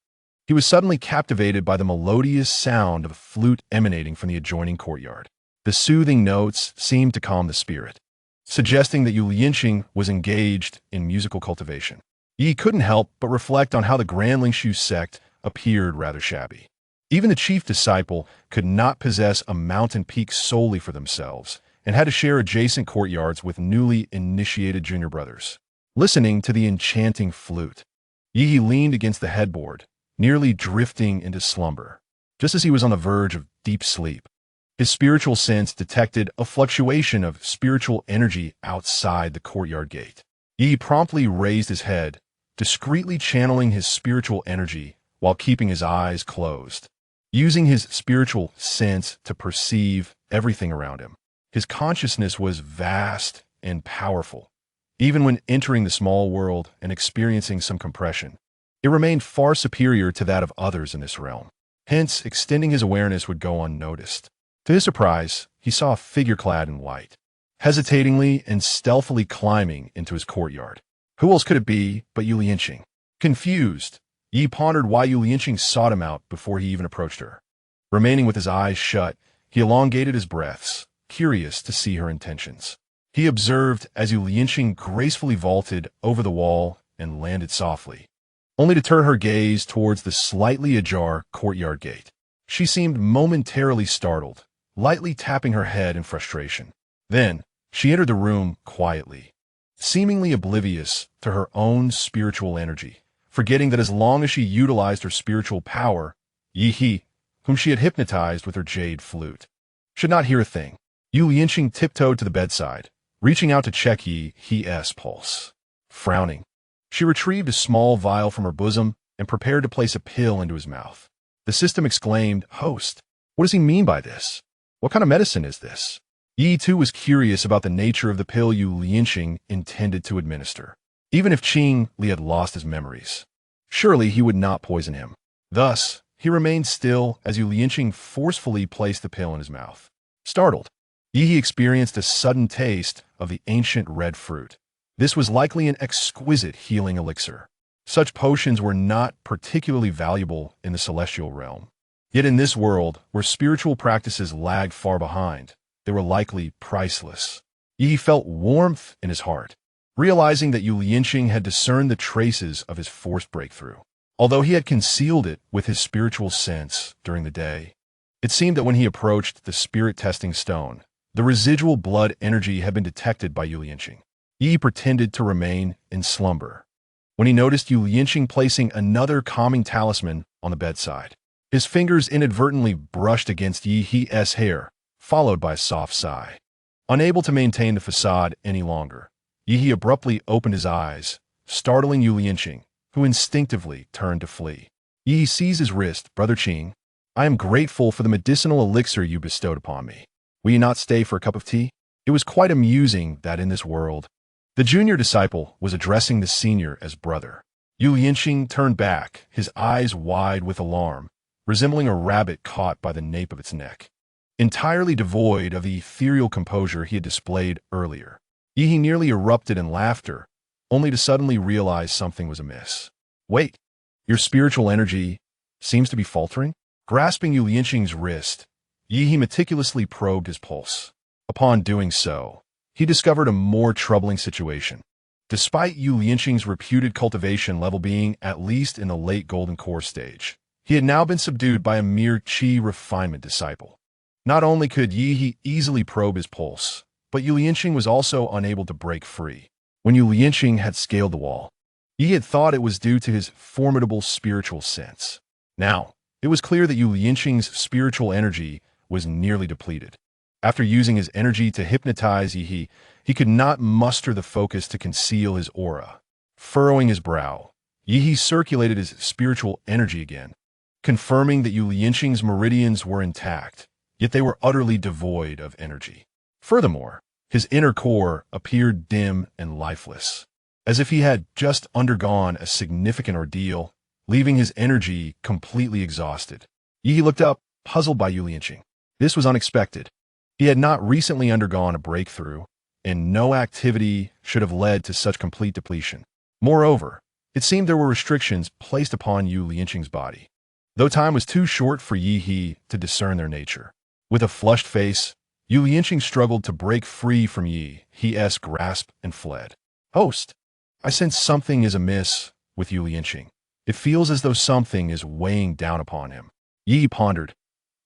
he was suddenly captivated by the melodious sound of a flute emanating from the adjoining courtyard. The soothing notes seemed to calm the spirit, suggesting that Yu Lianqing was engaged in musical cultivation. Yi couldn't help but reflect on how the Grand Lingshu sect appeared rather shabby. Even the chief disciple could not possess a mountain peak solely for themselves and had to share adjacent courtyards with newly initiated junior brothers. Listening to the enchanting flute, Yi leaned against the headboard, nearly drifting into slumber. Just as he was on the verge of deep sleep, his spiritual sense detected a fluctuation of spiritual energy outside the courtyard gate. Yi promptly raised his head, discreetly channeling his spiritual energy while keeping his eyes closed. Using his spiritual sense to perceive everything around him, his consciousness was vast and powerful. Even when entering the small world and experiencing some compression, it remained far superior to that of others in this realm. Hence, extending his awareness would go unnoticed. To his surprise, he saw a figure clad in white, hesitatingly and stealthily climbing into his courtyard. Who else could it be but Yu Lianqing? Confused, Yi pondered why Yu Lianqing sought him out before he even approached her. Remaining with his eyes shut, he elongated his breaths, curious to see her intentions. He observed as Yu Lianqing gracefully vaulted over the wall and landed softly, only to turn her gaze towards the slightly ajar courtyard gate. She seemed momentarily startled, lightly tapping her head in frustration. Then, she entered the room quietly, seemingly oblivious to her own spiritual energy, forgetting that as long as she utilized her spiritual power, Yi, whom she had hypnotized with her jade flute, should not hear a thing. Yu Lianqing tiptoed to the bedside, reaching out to check Yi's pulse. Frowning, she retrieved a small vial from her bosom and prepared to place a pill into his mouth. The system exclaimed, Host, what does he mean by this? What kind of medicine is this? Yi too was curious about the nature of the pill Yu Lianqing intended to administer. Even if Qing Li had lost his memories, surely he would not poison him. Thus, he remained still as Yu Lianqing forcefully placed the pill in his mouth. Startled, Yi experienced a sudden taste of the ancient red fruit. This was likely an exquisite healing elixir. Such potions were not particularly valuable in the celestial realm. Yet in this world, where spiritual practices lagged far behind, they were likely priceless. Yi felt warmth in his heart, realizing that Yu Lianqing had discerned the traces of his forced breakthrough. Although he had concealed it with his spiritual sense during the day, it seemed that when he approached the spirit-testing stone, the residual blood energy had been detected by Yu Lianqing. Yi pretended to remain in slumber when he noticed Yu Lianqing placing another calming talisman on the bedside. His fingers inadvertently brushed against Yi's hair, followed by a soft sigh. Unable to maintain the facade any longer, Yi abruptly opened his eyes, startling Yu Lianqing, who instinctively turned to flee. Yi seized his wrist. "Brother Qing, I am grateful for the medicinal elixir you bestowed upon me. Will you not stay for a cup of tea?" It was quite amusing that in this world, the junior disciple was addressing the senior as brother. Yu Lianqing turned back, his eyes wide with alarm, resembling a rabbit caught by the nape of its neck. Entirely devoid of the ethereal composure he had displayed earlier, Yi nearly erupted in laughter, only to suddenly realize something was amiss. "Wait, your spiritual energy seems to be faltering?" Grasping Yu Lianqing's wrist, Yi meticulously probed his pulse. Upon doing so, he discovered a more troubling situation. Despite Yu Lianqing's reputed cultivation level being at least in the late golden core stage, he had now been subdued by a mere qi refinement disciple. Not only could Yi easily probe his pulse, but Yu Lianqing was also unable to break free. When Yu Lianqing had scaled the wall, Yi had thought it was due to his formidable spiritual sense. Now, it was clear that Yu Lianqing's spiritual energy was nearly depleted. After using his energy to hypnotize Yi, he could not muster the focus to conceal his aura. Furrowing his brow, Yi circulated his spiritual energy again, confirming that Yu Lianqing's meridians were intact, yet they were utterly devoid of energy. Furthermore, his inner core appeared dim and lifeless, as if he had just undergone a significant ordeal, leaving his energy completely exhausted. Yi looked up, puzzled by Yu Lianqing. This was unexpected. He had not recently undergone a breakthrough, and no activity should have led to such complete depletion. Moreover, it seemed there were restrictions placed upon Yu Lianqing's body, though time was too short for Yi to discern their nature. With a flushed face, Yu Lianqing struggled to break free from Yi's grasp and fled. "Host, I sense something is amiss with Yu Lianqing. It feels as though something is weighing down upon him." Yi pondered.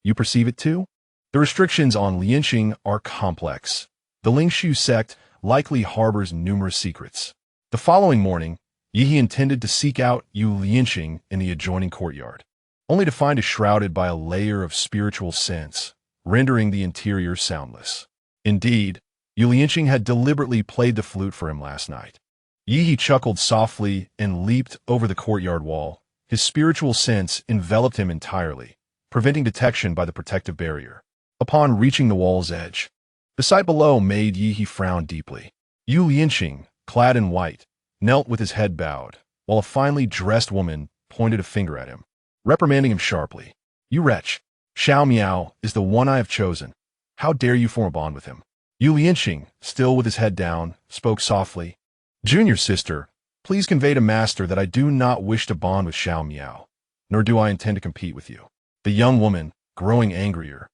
"You perceive it too?" The restrictions on Lianqing are complex. The Lingshu sect likely harbors numerous secrets. The following morning, Yi intended to seek out Yu Lianqing in the adjoining courtyard, only to find it shrouded by a layer of spiritual sense, rendering the interior soundless. Indeed, Yu Lianqing had deliberately played the flute for him last night. Yi chuckled softly and leaped over the courtyard wall. His spiritual sense enveloped him entirely, preventing detection by the protective barrier. Upon reaching the wall's edge, the sight below made Yi frown deeply. Yu Lianqing, clad in white, knelt with his head bowed, while a finely dressed woman pointed a finger at him, reprimanding him sharply. "You wretch! Xiao Miao is the one I have chosen. How dare you form a bond with him?" Yu Lianqing, still with his head down, spoke softly. "Junior sister, please convey to master that I do not wish to bond with Xiao Miao, nor do I intend to compete with you." The young woman, growing angrier,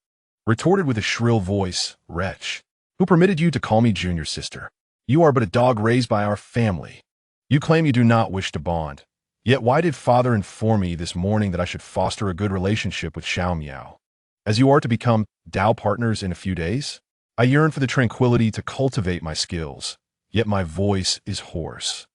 retorted with a shrill voice, "Wretch, who permitted you to call me junior sister? You are but a dog raised by our family. You claim you do not wish to bond. Yet why did father inform me this morning that I should foster a good relationship with Xiao Miao? As you are to become Dao partners in a few days? I yearn for the tranquility to cultivate my skills, yet my voice is hoarse.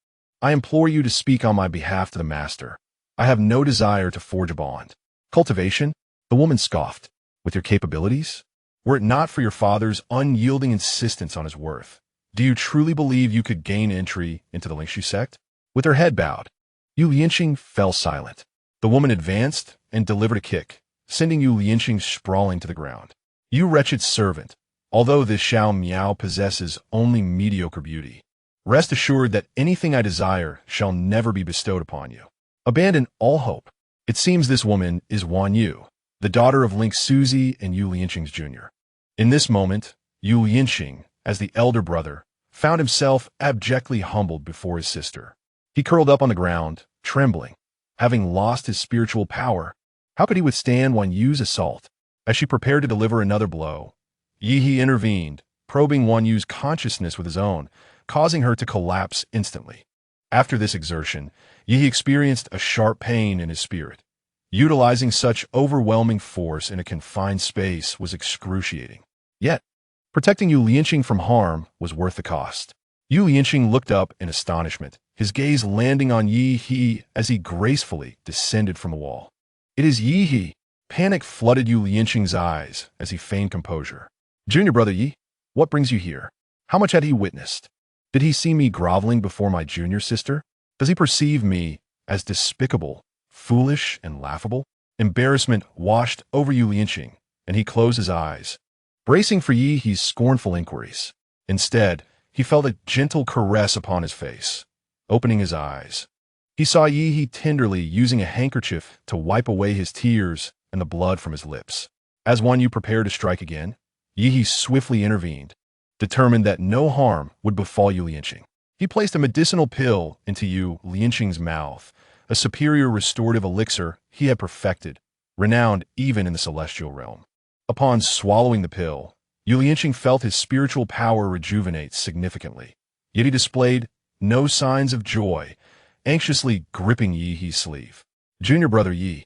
I implore you to speak on my behalf to the master. I have no desire to forge a bond." "Cultivation?" The woman scoffed. "With your capabilities? Were it not for your father's unyielding insistence on his worth, do you truly believe you could gain entry into the Lingshu sect?" With her head bowed, Yu Lianqing fell silent. The woman advanced and delivered a kick, sending Yu Lianqing sprawling to the ground. "You wretched servant, although this Xiao Miao possesses only mediocre beauty, rest assured that anything I desire shall never be bestowed upon you. Abandon all hope. It seems this woman is Wan Yu, the daughter of Link Suzi and Yu Lianqing's junior." In this moment, Yu Lianqing, as the elder brother, found himself abjectly humbled before his sister. He curled up on the ground, trembling. Having lost his spiritual power, how could he withstand Wan Yu's assault? As she prepared to deliver another blow, Yi intervened, probing Wan Yu's consciousness with his own, causing her to collapse instantly. After this exertion, Yi experienced a sharp pain in his spirit. Utilizing such overwhelming force in a confined space was excruciating. Yet, protecting Yu Lianqing from harm was worth the cost. Yu Lianqing looked up in astonishment, his gaze landing on Yi as he gracefully descended from the wall. "It is Yi." Panic flooded Yu Lianqing's eyes as he feigned composure. "Junior brother Yi, what brings you here? How much had he witnessed? Did he see me groveling before my junior sister? Does he perceive me as despicable foolish and laughable? Embarrassment washed over Yu Lianqing, and he closed his eyes, bracing for Yi He's scornful inquiries. Instead, he felt a gentle caress upon his face. Opening his eyes, he saw Yi He tenderly using a handkerchief to wipe away his tears and the blood from his lips. As one Yu prepared to strike again, Yi He swiftly intervened, determined that no harm would befall Yu Lianqing. He placed a medicinal pill into Yu Lianqing's mouth, a superior restorative elixir he had perfected, renowned even in the celestial realm. Upon swallowing the pill, Yu Lianqing felt his spiritual power rejuvenate significantly, yet he displayed no signs of joy, anxiously gripping Yi He's sleeve. Junior brother Yi,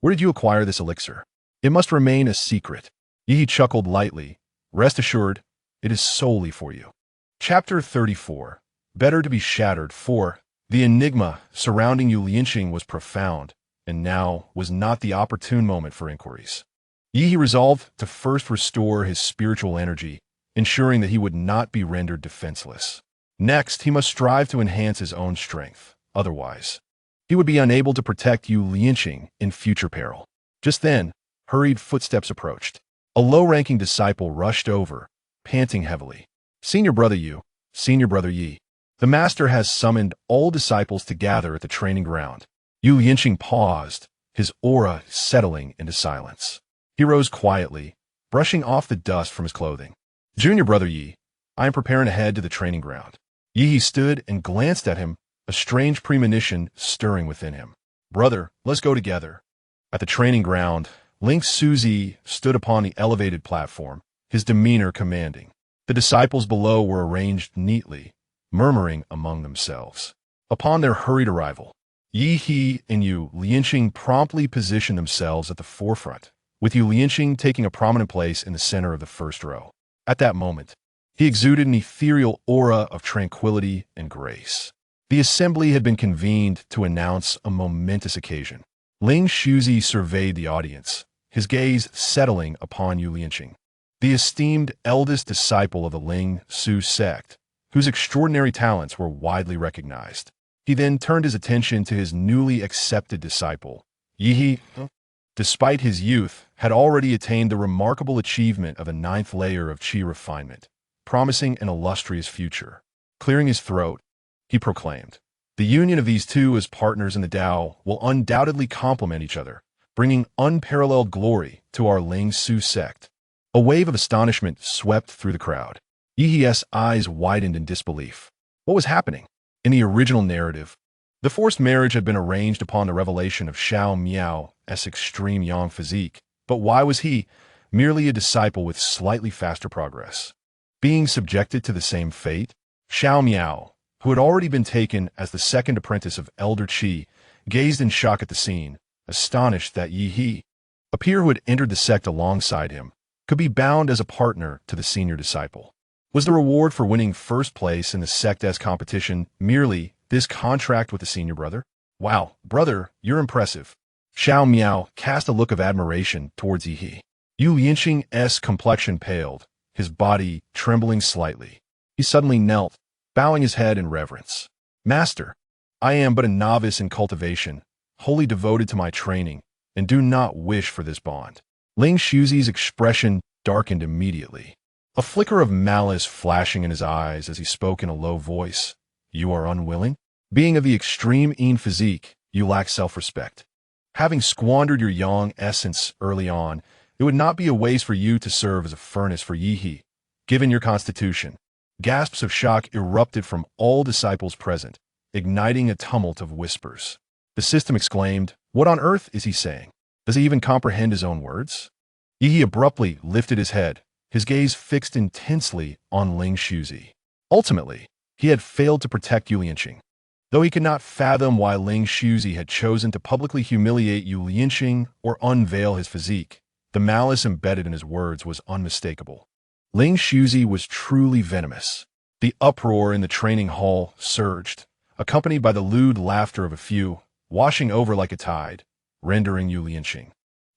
where did you acquire this elixir? It must remain a secret. Yi He chuckled lightly. Rest assured, it is solely for you. Chapter 34. Better to be shattered, for the enigma surrounding Yu Lianqing was profound, and now was not the opportune moment for inquiries. Yi He resolved to first restore his spiritual energy, ensuring that he would not be rendered defenseless. Next, he must strive to enhance his own strength. Otherwise, he would be unable to protect Yu Lianqing in future peril. Just then, hurried footsteps approached. A low-ranking disciple rushed over, panting heavily. Senior brother Yu, Senior brother Yi, the master has summoned all disciples to gather at the training ground. Yu Lianqing paused, his aura settling into silence. He rose quietly, brushing off the dust from his clothing. Junior brother Yi, I am preparing to head to the training ground. Yi He stood and glanced at him, a strange premonition stirring within him. Brother, let's go together. At the training ground, Ling Suzi stood upon the elevated platform, his demeanor commanding. The disciples below were arranged neatly, murmuring among themselves. Upon their hurried arrival, Yi He and Yu Lianqing promptly positioned themselves at the forefront, with Yu Lianqing taking a prominent place in the center of the first row. At that moment, he exuded an ethereal aura of tranquility and grace. The assembly had been convened to announce a momentous occasion. Ling Shuzi surveyed the audience, his gaze settling upon Yu Lianqing, the esteemed eldest disciple of the Ling Su sect, whose extraordinary talents were widely recognized. He then turned his attention to his newly accepted disciple. Yi He, despite his youth, had already attained the remarkable achievement of a 9th layer of qi refinement, promising an illustrious future. Clearing his throat, he proclaimed, the union of these two as partners in the Tao will undoubtedly complement each other, bringing unparalleled glory to our Ling Su sect. A wave of astonishment swept through the crowd. Yi He's eyes widened in disbelief. What was happening? In the original narrative, the forced marriage had been arranged upon the revelation of Xiao Miao's extreme yang physique, but why was he, merely a disciple with slightly faster progress, being subjected to the same fate? Xiao Miao, who had already been taken as the second apprentice of Elder Qi, gazed in shock at the scene, astonished that Yi He, a peer who had entered the sect alongside him, could be bound as a partner to the senior disciple. Was the reward for winning first place in the sect's competition merely this contract with the senior brother? Wow, brother, you're impressive. Xiao Miao cast a look of admiration towards Yi He. Yu Lianqing's complexion paled, his body trembling slightly. He suddenly knelt, bowing his head in reverence. Master, I am but a novice in cultivation, wholly devoted to my training, and do not wish for this bond. Ling Shuzi's expression darkened immediately, a flicker of malice flashing in his eyes as he spoke in a low voice. You are unwilling? Being of the extreme Yin physique, you lack self-respect. Having squandered your yang essence early on, it would not be a waste for you to serve as a furnace for Yi He, given your constitution. Gasps of shock erupted from all disciples present, igniting a tumult of whispers. The system exclaimed, what on earth is he saying? Does he even comprehend his own words? Yi He abruptly lifted his head, his gaze fixed intensely on Ling Shuzi. Ultimately, he had failed to protect Yu Lianqing. Though he could not fathom why Ling Shuzi had chosen to publicly humiliate Yu Lianqing or unveil his physique, the malice embedded in his words was unmistakable. Ling Shuzi was truly venomous. The uproar in the training hall surged, accompanied by the lewd laughter of a few, washing over like a tide, rendering Yu Lianqing,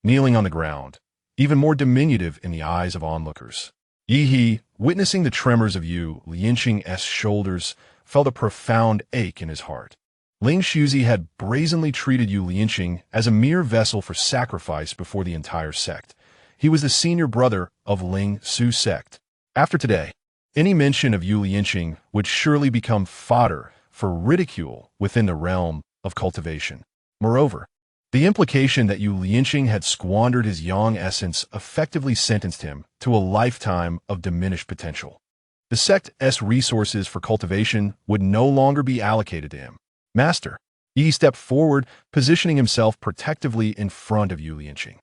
kneeling on the ground, even more diminutive in the eyes of onlookers. Yi He, witnessing the tremors of Yu Lianqing's shoulders, felt a profound ache in his heart. Ling Shuzi had brazenly treated Yu Lianqing as a mere vessel for sacrifice before the entire sect. He was the senior brother of Ling Su sect. After today, any mention of Yu Lianqing would surely become fodder for ridicule within the realm of cultivation. Moreover, the implication that Yu Lianqing had squandered his yang essence effectively sentenced him to a lifetime of diminished potential. The sect's resources for cultivation would no longer be allocated to him. Master, Yi stepped forward, positioning himself protectively in front of Yu Lianqing.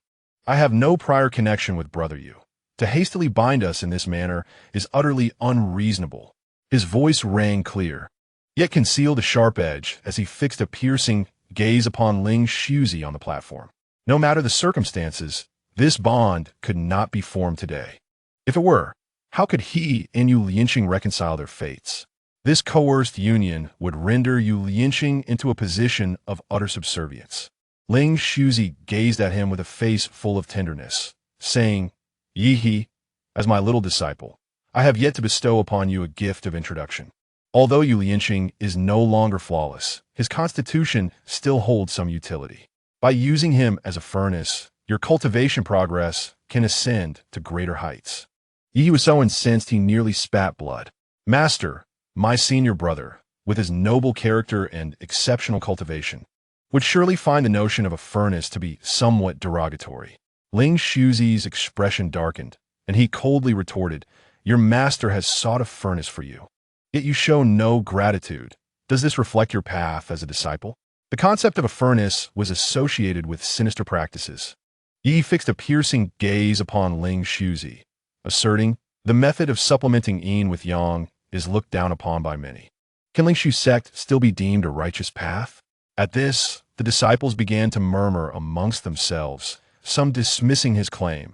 I have no prior connection with Brother Yu. To hastily bind us in this manner is utterly unreasonable. His voice rang clear, yet concealed a sharp edge as he fixed a piercing gaze upon Ling Shuzi on the platform. No matter the circumstances, this bond could not be formed today. If it were, how could he and Yu Lianqing reconcile their fates? This coerced union would render Yu Lianqing into a position of utter subservience. Ling Shuzi gazed at him with a face full of tenderness, saying, Yi, as my little disciple, I have yet to bestow upon you a gift of introduction. Although Yu Lianqing is no longer flawless, his constitution still holds some utility. By using him as a furnace, your cultivation progress can ascend to greater heights. Yi was so incensed he nearly spat blood. Master, my senior brother, with his noble character and exceptional cultivation, would surely find the notion of a furnace to be somewhat derogatory. Ling Shuzi's expression darkened, and he coldly retorted, Your master has sought a furnace for you, yet you show no gratitude. Does this reflect your path as a disciple? The concept of a furnace was associated with sinister practices. Yi fixed a piercing gaze upon Ling Shuzi, asserting, The method of supplementing yin with yang is looked down upon by many. Can Ling Shu's sect still be deemed a righteous path? At this, the disciples began to murmur amongst themselves, some dismissing his claim,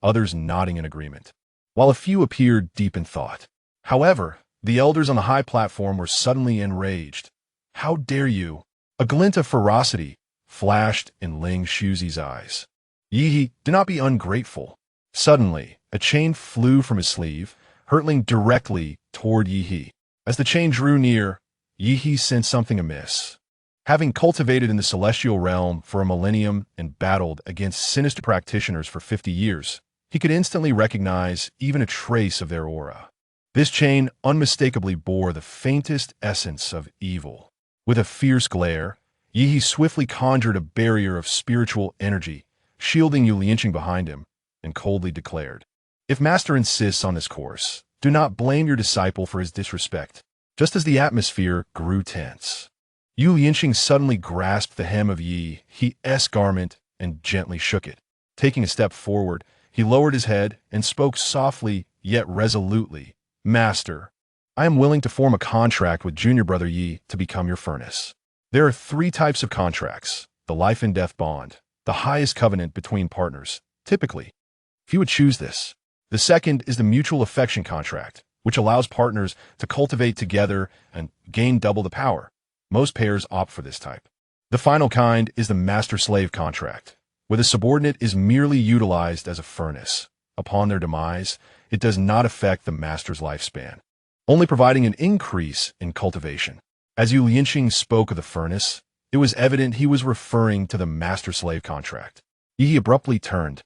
others nodding in agreement, while a few appeared deep in thought. However, the elders on the high platform were suddenly enraged. How dare you? A glint of ferocity flashed in Ling Shuzi's eyes. Yi, do not be ungrateful. Suddenly, a chain flew from his sleeve, hurtling directly toward Yi. As the chain drew near, Yi sensed something amiss. Having cultivated in the celestial realm for a millennium and battled against sinister practitioners for 50 years, he could instantly recognize even a trace of their aura. This chain unmistakably bore the faintest essence of evil. With a fierce glare, Yi swiftly conjured a barrier of spiritual energy, shielding Yu Lianqing behind him, and coldly declared, If Master insists on this course, do not blame your disciple for his disrespect. Just as the atmosphere grew tense, Yu Lianqing suddenly grasped the hem of Yi's garment and gently shook it. Taking a step forward, he lowered his head and spoke softly yet resolutely, Master, I am willing to form a contract with Junior Brother Yi to become your furnace. There are 3 types of contracts: the life and death bond, the highest covenant between partners, typically. If you would choose this. The second is the mutual affection contract, which allows partners to cultivate together and gain double the power. Most pairs opt for this type. The final kind is the master-slave contract, where the subordinate is merely utilized as a furnace. Upon their demise, it does not affect the master's lifespan, only providing an increase in cultivation. As Yu Lianqing spoke of the furnace, it was evident he was referring to the master-slave contract. Yi abruptly turned,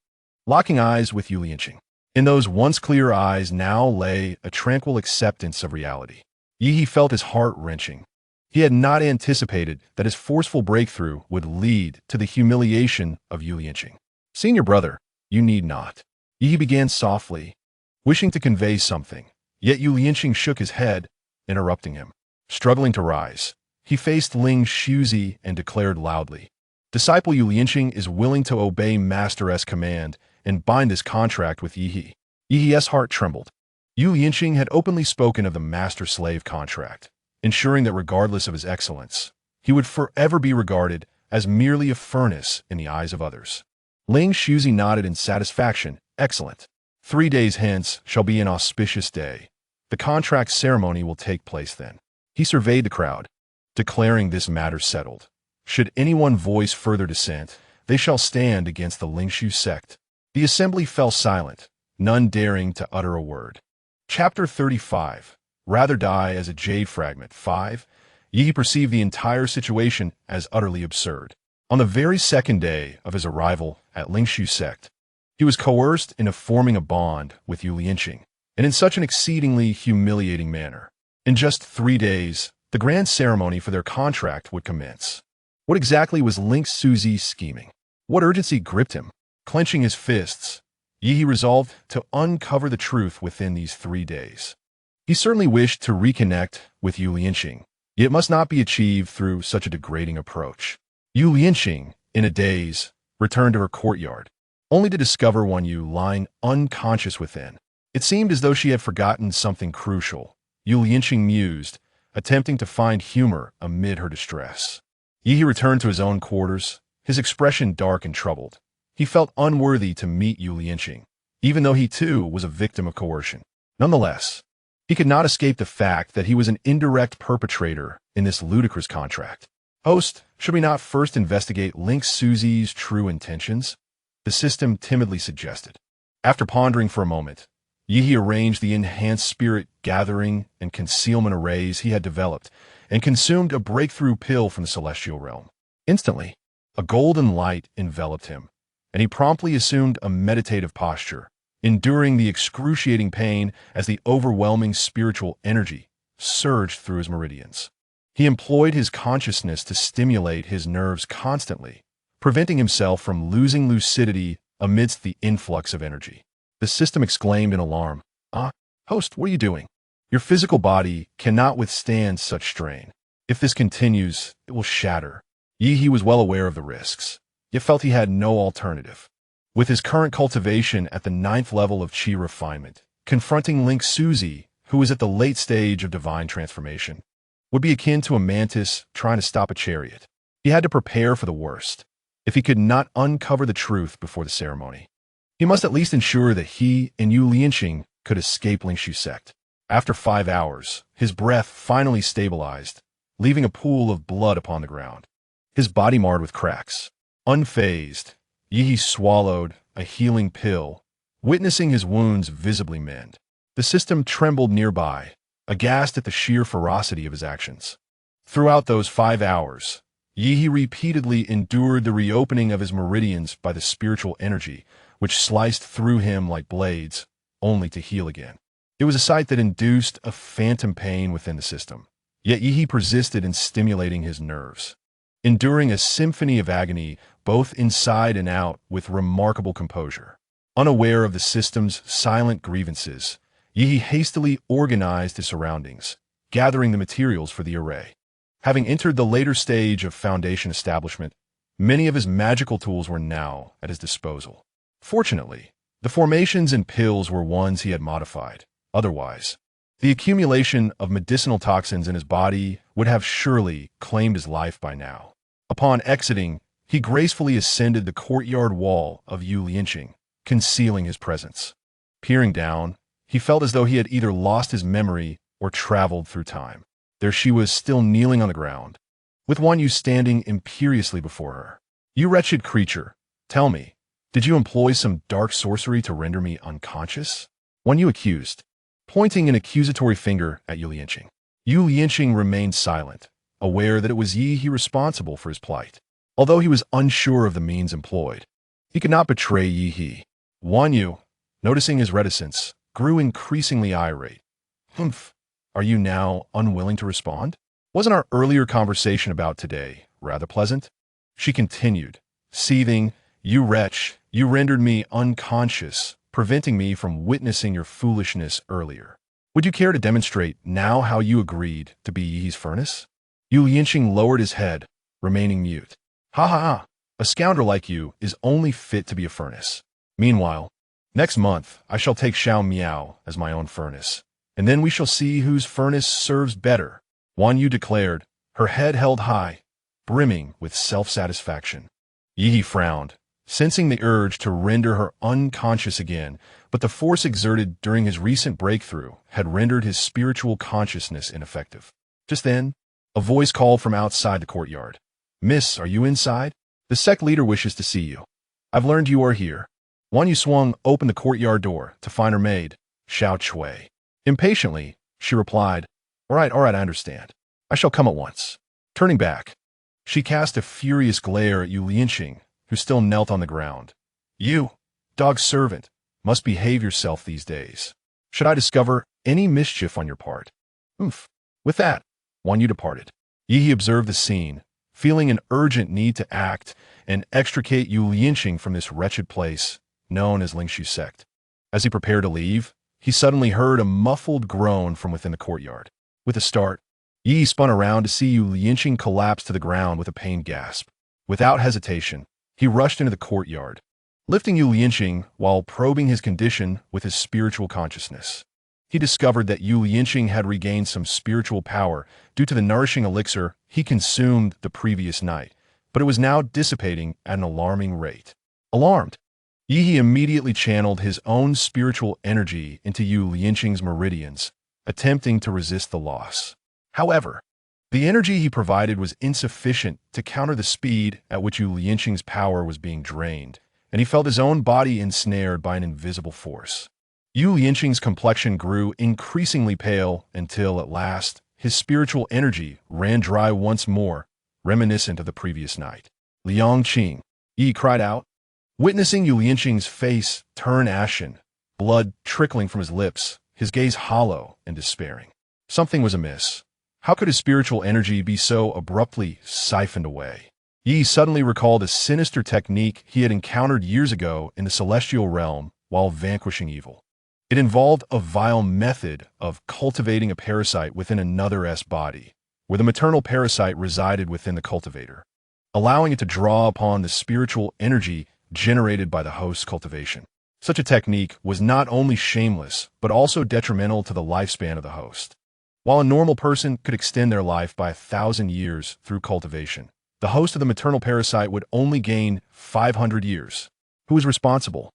locking eyes with Yu Lianqing. In those once clear eyes now lay a tranquil acceptance of reality. Yi felt his heart wrenching. He had not anticipated that his forceful breakthrough would lead to the humiliation of Yu Lianqing. Senior brother, you need not. Yi began softly, wishing to convey something, yet Yu Lianqing shook his head, interrupting him. Struggling to rise, he faced Ling Shuzi and declared loudly, Disciple Yu Lianqing is willing to obey Master's command and bind this contract with Yi. Yi's heart trembled. Yu Lianqing had openly spoken of the master-slave contract, ensuring that regardless of his excellence, he would forever be regarded as merely a furnace in the eyes of others. Ling Shuzi nodded in satisfaction. Excellent. 3 days hence shall be an auspicious day. The contract ceremony will take place then. He surveyed the crowd, declaring this matter settled. Should anyone voice further dissent, they shall stand against the Ling Shu sect. The assembly fell silent, none daring to utter a word. Chapter 35. Rather die as a jade fragment. 5. Yi perceived the entire situation as utterly absurd. On the very second day of his arrival at Lingshu sect, he was coerced into forming a bond with Yu Lianqing, and in such an exceedingly humiliating manner. In just 3 days, the grand ceremony for their contract would commence. What exactly was Ling Suzi's scheming? What urgency gripped him? Clenching his fists, Yi resolved to uncover the truth within these 3 days. He certainly wished to reconnect with Yu Lianqing, yet it must not be achieved through such a degrading approach. Yu Lianqing, in a daze, returned to her courtyard, only to discover Wan Yu lying unconscious within. It seemed as though she had forgotten something crucial. Yu Lianqing mused, attempting to find humor amid her distress. Yi returned to his own quarters, his expression dark and troubled. He felt unworthy to meet Yu Lianqing, even though he too was a victim of coercion. Nonetheless, he could not escape the fact that he was an indirect perpetrator in this ludicrous contract. Host, should we not first investigate Link Suzi's true intentions? The system timidly suggested. After pondering for a moment, Yi arranged the enhanced spirit gathering and concealment arrays he had developed and consumed a breakthrough pill from the celestial realm. Instantly, a golden light enveloped him, and he promptly assumed a meditative posture, enduring the excruciating pain as the overwhelming spiritual energy surged through his meridians. He employed his consciousness to stimulate his nerves constantly, preventing himself from losing lucidity amidst the influx of energy. The system exclaimed in alarm, Host, what are you doing? Your physical body cannot withstand such strain. If this continues, it will shatter. Yi was well aware of the risks, yet felt he had no alternative. With his current cultivation at the 9th level of Qi refinement, confronting Link Suzi, who was at the late stage of divine transformation, would be akin to a mantis trying to stop a chariot. He had to prepare for the worst. If he could not uncover the truth before the ceremony, he must at least ensure that he and Yu Lianqing could escape Lingshu sect. After 5 hours, his breath finally stabilized, leaving a pool of blood upon the ground. His body marred with cracks. Unfazed, Yi swallowed a healing pill, witnessing his wounds visibly mend. The system trembled nearby, aghast at the sheer ferocity of his actions. Throughout those 5 hours, Yi repeatedly endured the reopening of his meridians by the spiritual energy, which sliced through him like blades, only to heal again. It was a sight that induced a phantom pain within the system, yet Yi persisted in stimulating his nerves, enduring a symphony of agony both inside and out with remarkable composure. Unaware of the system's silent grievances, Yi hastily organized his surroundings, gathering the materials for the array. Having entered the later stage of foundation establishment, many of his magical tools were now at his disposal. Fortunately, the formations and pills were ones he had modified. Otherwise, the accumulation of medicinal toxins in his body would have surely claimed his life by now. Upon exiting, he gracefully ascended the courtyard wall of Yu Lianqing, concealing his presence. Peering down, he felt as though he had either lost his memory or traveled through time. There she was, still kneeling on the ground, with Wan Yu standing imperiously before her. You wretched creature, tell me, did you employ some dark sorcery to render me unconscious? Wan Yu accused, pointing an accusatory finger at Yu Lianqing. Yu Lianqing remained silent, aware that it was Yi responsible for his plight. Although he was unsure of the means employed, he could not betray Yi. Wan Yu, noticing his reticence, grew increasingly irate. Humph. Are you now unwilling to respond? Wasn't our earlier conversation about today rather pleasant? She continued, seething, You wretch, you rendered me unconscious, preventing me from witnessing your foolishness earlier. Would you care to demonstrate now how you agreed to be Yi's furnace? Yu Lianqing lowered his head, remaining mute. Ha ha ha, a scoundrel like you is only fit to be a furnace. Meanwhile, next month I shall take Xiao Miao as my own furnace, and then we shall see whose furnace serves better, Wan Yu declared, her head held high, brimming with self-satisfaction. Yi frowned, sensing the urge to render her unconscious again, but the force exerted during his recent breakthrough had rendered his spiritual consciousness ineffective. Just then, a voice called from outside the courtyard. Miss, are you inside? The sect leader wishes to see you. I've learned you are here. Wan Yu swung open the courtyard door to find her maid, Xiao Chui. Impatiently, she replied, All right, I understand. I shall come at once. Turning back, she cast a furious glare at Yu Lianqing, who still knelt on the ground. You, dog servant, must behave yourself these days. Should I discover any mischief on your part? Oof. With that, Wan Yu departed. Yi observed the scene, feeling an urgent need to act and extricate Yu Lianqing from this wretched place, known as Lingshu sect. As he prepared to leave, he suddenly heard a muffled groan from within the courtyard. With a start, Yi spun around to see Yu Lianqing collapse to the ground with a pained gasp. Without hesitation, he rushed into the courtyard, lifting Yu Lianqing while probing his condition with his spiritual consciousness. He discovered that Yu Lianqing had regained some spiritual power due to the nourishing elixir he consumed the previous night, but it was now dissipating at an alarming rate. Alarmed, Yi immediately channeled his own spiritual energy into Yu Lianqing's meridians, attempting to resist the loss. However, the energy he provided was insufficient to counter the speed at which Yu Lianqing's power was being drained, and he felt his own body ensnared by an invisible force. Yu Lianqing's complexion grew increasingly pale until, at last, his spiritual energy ran dry once more, reminiscent of the previous night. Liangqing, Yi cried out. Witnessing Yu Lianqing's face turn ashen, blood trickling from his lips, his gaze hollow and despairing. Something was amiss. How could his spiritual energy be so abruptly siphoned away? Yi suddenly recalled a sinister technique he had encountered years ago in the celestial realm while vanquishing evil. It involved a vile method of cultivating a parasite within another's body, where the maternal parasite resided within the cultivator, allowing it to draw upon the spiritual energy generated by the host's cultivation. Such a technique was not only shameless, but also detrimental to the lifespan of the host. While a normal person could extend their life by 1,000 years through cultivation, the host of the maternal parasite would only gain 500 years. Who was responsible?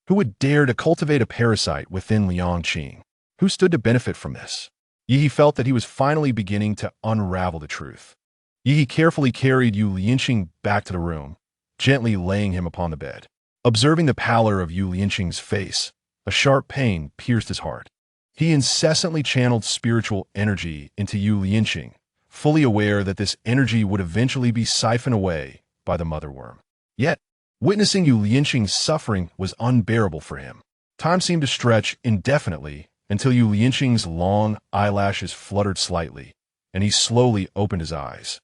Who would dare to cultivate a parasite within Liangqing? Who stood to benefit from this? Yi felt that he was finally beginning to unravel the truth. Yi carefully carried Yu Lianqing back to the room, gently laying him upon the bed. Observing the pallor of Yu Lianqing's face, a sharp pain pierced his heart. He incessantly channeled spiritual energy into Yu Lianqing, fully aware that this energy would eventually be siphoned away by the motherworm. Yet, witnessing Yu Lianqing's suffering was unbearable for him. Time seemed to stretch indefinitely until Yu Lianqing's long eyelashes fluttered slightly, and he slowly opened his eyes.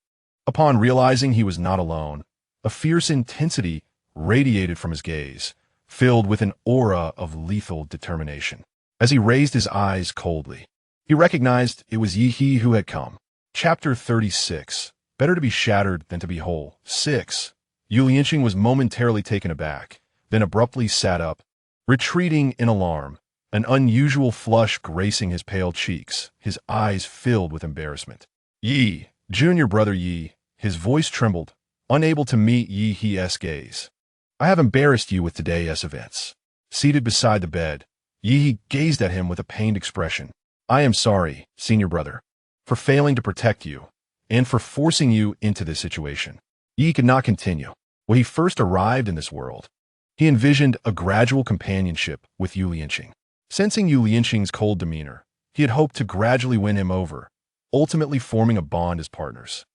Upon realizing he was not alone, a fierce intensity radiated from his gaze, filled with an aura of lethal determination. As he raised his eyes coldly, he recognized it was Yi who had come. Chapter 36. Better to be shattered than to be whole. 6. Yu Lianqing was momentarily taken aback, then abruptly sat up, retreating in alarm, an unusual flush gracing his pale cheeks, his eyes filled with embarrassment. Yi, junior brother Yi, his voice trembled, unable to meet Yi's gaze. I have embarrassed you with today's events. Seated beside the bed, Yi gazed at him with a pained expression. I am sorry, senior brother, for failing to protect you, and for forcing you into this situation. Yi could not continue. When he first arrived in this world, he envisioned a gradual companionship with Yu Lianqing. Sensing Yu Lianqing's cold demeanor, he had hoped to gradually win him over, ultimately forming a bond as partners.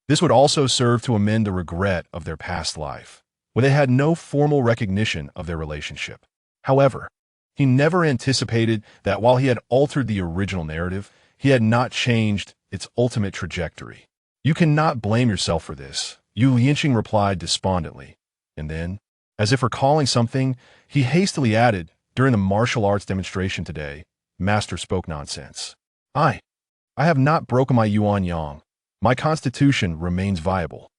This would also serve to amend the regret of their past life, where they had no formal recognition of their relationship. However, he never anticipated that while he had altered the original narrative, he had not changed its ultimate trajectory. You cannot blame yourself for this, Yu Lianqing replied despondently, and then, as if recalling something, he hastily added, during the martial arts demonstration today, Master spoke nonsense. I have not broken my yuan yang. My constitution remains viable.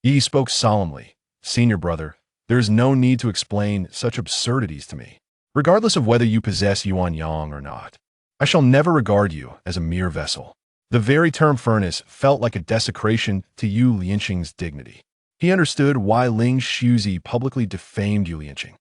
Yi spoke solemnly. Senior brother, there is no need to explain such absurdities to me. Regardless of whether you possess yuan yang or not, I shall never regard you as a mere vessel. The very term furnace felt like a desecration to Yu Lianqing's dignity. He understood why Ling Shuzi publicly defamed Yu Lianqing.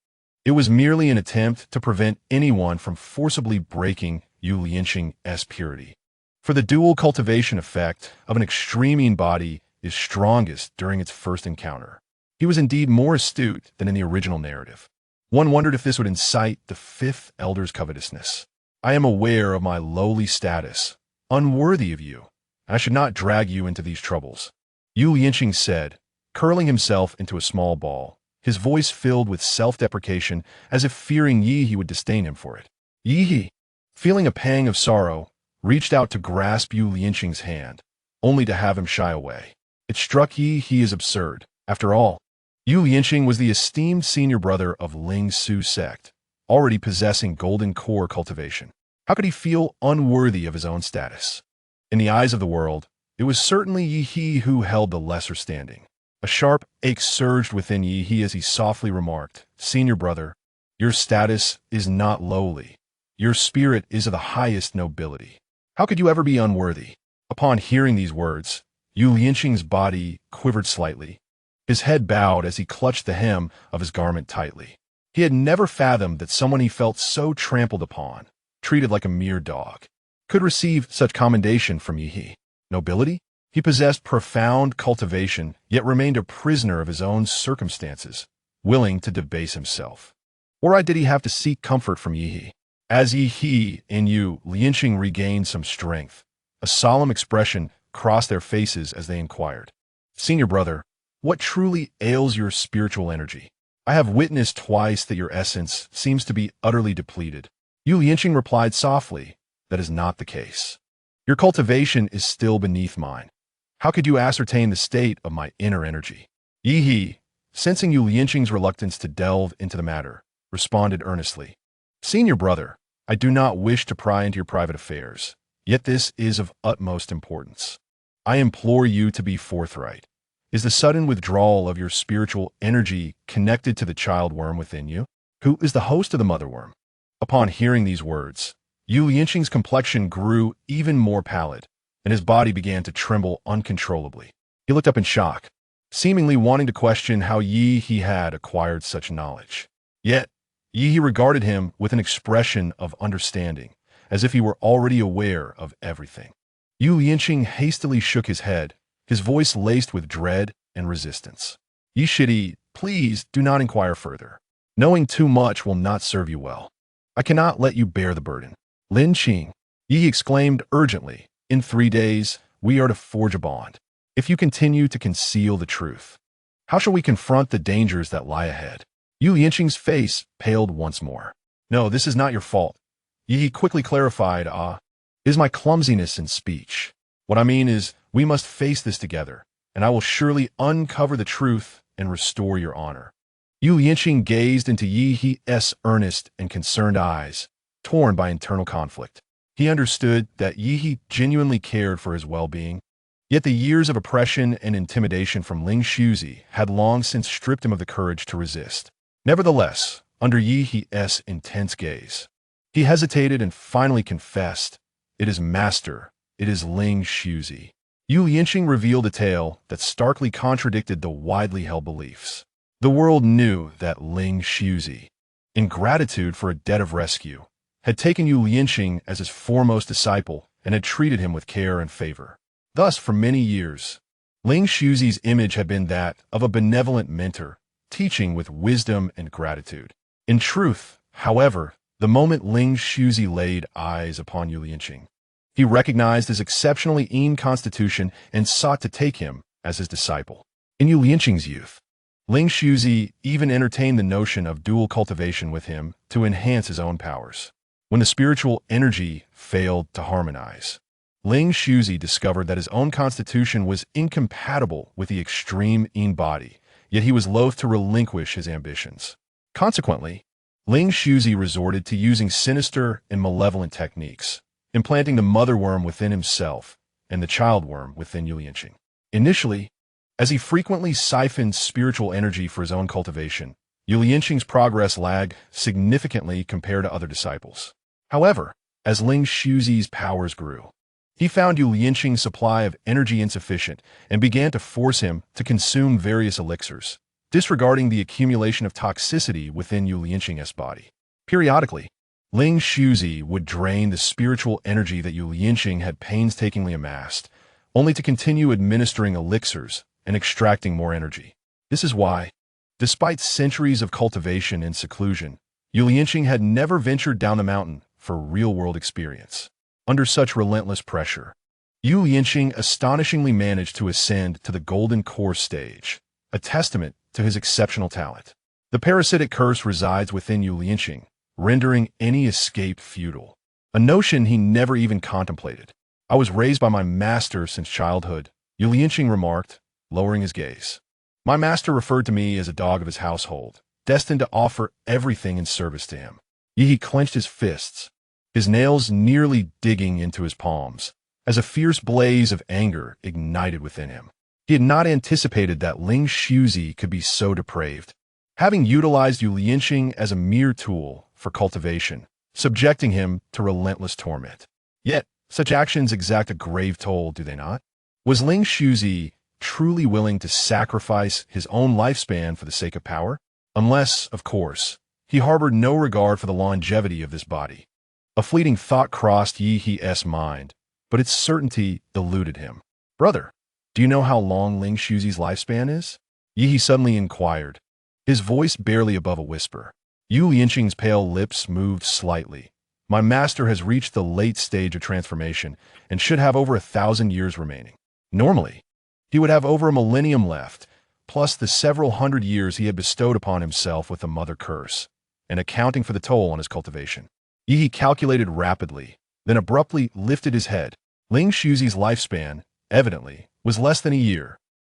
It was merely an attempt to prevent anyone from forcibly breaking Yu Lianqing's purity. For the dual cultivation effect of an extremine body is strongest during its first encounter. He was indeed more astute than in the original narrative. One wondered if this would incite the fifth elder's covetousness. I am aware of my lowly status, unworthy of you, I should not drag you into these troubles. Yu Lianqing said, curling himself into a small ball, his voice filled with self-deprecation as if fearing Yi He would disdain him for it. Yi He, feeling a pang of sorrow, reached out to grasp Yu Lianqing's hand, only to have him shy away. It struck Yi He as absurd. After all, Yu Lianqing was the esteemed senior brother of Ling Su sect, already possessing golden core cultivation. How could he feel unworthy of his own status? In the eyes of the world, it was certainly Yi He who held the lesser standing. A sharp ache surged within Yi He as he softly remarked, "Senior brother, your status is not lowly. Your spirit is of the highest nobility. How could you ever be unworthy?" Upon hearing these words, Yu Lianqing's body quivered slightly. His head bowed as he clutched the hem of his garment tightly. He had never fathomed that someone he felt so trampled upon, treated like a mere dog, could receive such commendation from Yi He. Nobility? He possessed profound cultivation, yet remained a prisoner of his own circumstances, willing to debase himself. Why did he have to seek comfort from Yi He? As Yi He and Yu Lianqing regained some strength, a solemn expression crossed their faces as they inquired, "Senior brother, what truly ails your spiritual energy? I have witnessed twice that your essence seems to be utterly depleted." Yu Lianqing replied softly, "That is not the case. Your cultivation is still beneath mine. How could you ascertain the state of my inner energy?" Yi He, sensing Yu Lianqing's reluctance to delve into the matter, responded earnestly, "Senior brother, I do not wish to pry into your private affairs, yet this is of utmost importance. I implore you to be forthright. Is the sudden withdrawal of your spiritual energy connected to the child worm within you? Who is the host of the mother worm?" Upon hearing these words, Yu Lianqing's complexion grew even more pallid, and his body began to tremble uncontrollably. He looked up in shock, seemingly wanting to question how Yi He had acquired such knowledge. Yet, Yi He regarded him with an expression of understanding, as if he were already aware of everything. Yu Lianqing hastily shook his head, his voice laced with dread and resistance. "Yi Shidi, please do not inquire further. Knowing too much will not serve you well. I cannot let you bear the burden." "Lin Qing," Yi exclaimed urgently, "in 3 days, we are to forge a bond. If you continue to conceal the truth, how shall we confront the dangers that lie ahead?" Yu Lianqing's face paled once more. "No, this is not your fault," Yi quickly clarified. "It is my clumsiness in speech. What I mean is, we must face this together, and I will surely uncover the truth and restore your honor." Yu Lianqing gazed into Yi He's earnest and concerned eyes, torn by internal conflict. He understood that Yi He genuinely cared for his well-being, yet the years of oppression and intimidation from Ling Shuzi had long since stripped him of the courage to resist. Nevertheless, under Yi He's intense gaze, he hesitated and finally confessed, "It is master, it is Ling Shuzi." Yu Lianqing revealed a tale that starkly contradicted the widely held beliefs. The world knew that Ling Shuzi, in gratitude for a debt of rescue, had taken Yu Lianqing as his foremost disciple and had treated him with care and favor. Thus, for many years, Ling Shuzi's image had been that of a benevolent mentor, teaching with wisdom and gratitude. In truth, however, the moment Ling Shuzi laid eyes upon Yu Lianqing, he recognized his exceptionally keen constitution and sought to take him as his disciple. In Yu Lianqing's youth, Ling Shuzi even entertained the notion of dual cultivation with him to enhance his own powers. When the spiritual energy failed to harmonize, Ling Shuzi discovered that his own constitution was incompatible with the extreme Yin body, yet he was loath to relinquish his ambitions. Consequently, Ling Shuzi resorted to using sinister and malevolent techniques, implanting the mother worm within himself and the child worm within Yu Lianqing. Initially, as he frequently siphoned spiritual energy for his own cultivation, Yu Lianqing's progress lagged significantly compared to other disciples. However, as Ling Shuzi's powers grew, he found Yu Lianqing's supply of energy insufficient and began to force him to consume various elixirs, disregarding the accumulation of toxicity within Yu Lianqing's body. Periodically, Ling Shuzi would drain the spiritual energy that Yu Lianqing had painstakingly amassed, only to continue administering elixirs and extracting more energy. This is why, despite centuries of cultivation and seclusion, Yu Lianqing had never ventured down the mountain for real-world experience. Under such relentless pressure, Yu Lianqing astonishingly managed to ascend to the golden core stage, a testament to his exceptional talent. The parasitic curse resides within Yu Lianqing, rendering any escape futile, a notion he never even contemplated. "I was raised by my master since childhood," Yu Lianqing remarked, lowering his gaze. "My master referred to me as a dog of his household, destined to offer everything in service to him." He clenched his fists, his nails nearly digging into his palms, as a fierce blaze of anger ignited within him. He had not anticipated that Ling Shuzi could be so depraved, having utilized Yu Lianqing as a mere tool for cultivation, subjecting him to relentless torment. Yet, such actions exact a grave toll, do they not? Was Ling Shuzi truly willing to sacrifice his own lifespan for the sake of power? Unless, of course, he harbored no regard for the longevity of this body. A fleeting thought crossed Yi He's mind, but its certainty eluded him. "Brother, do you know how long Ling Shuzi's lifespan is?" Yi He suddenly inquired, his voice barely above a whisper. Yu Lianqing's pale lips moved slightly. "My master has reached the late stage of transformation and should have over 1,000 years remaining. Normally, he would have over a millennium left, plus the several hundred years he had bestowed upon himself with the mother curse, and accounting for the toll on his cultivation." Yi calculated rapidly, then abruptly lifted his head. Ling Shuzi's lifespan, evidently, was less than a year.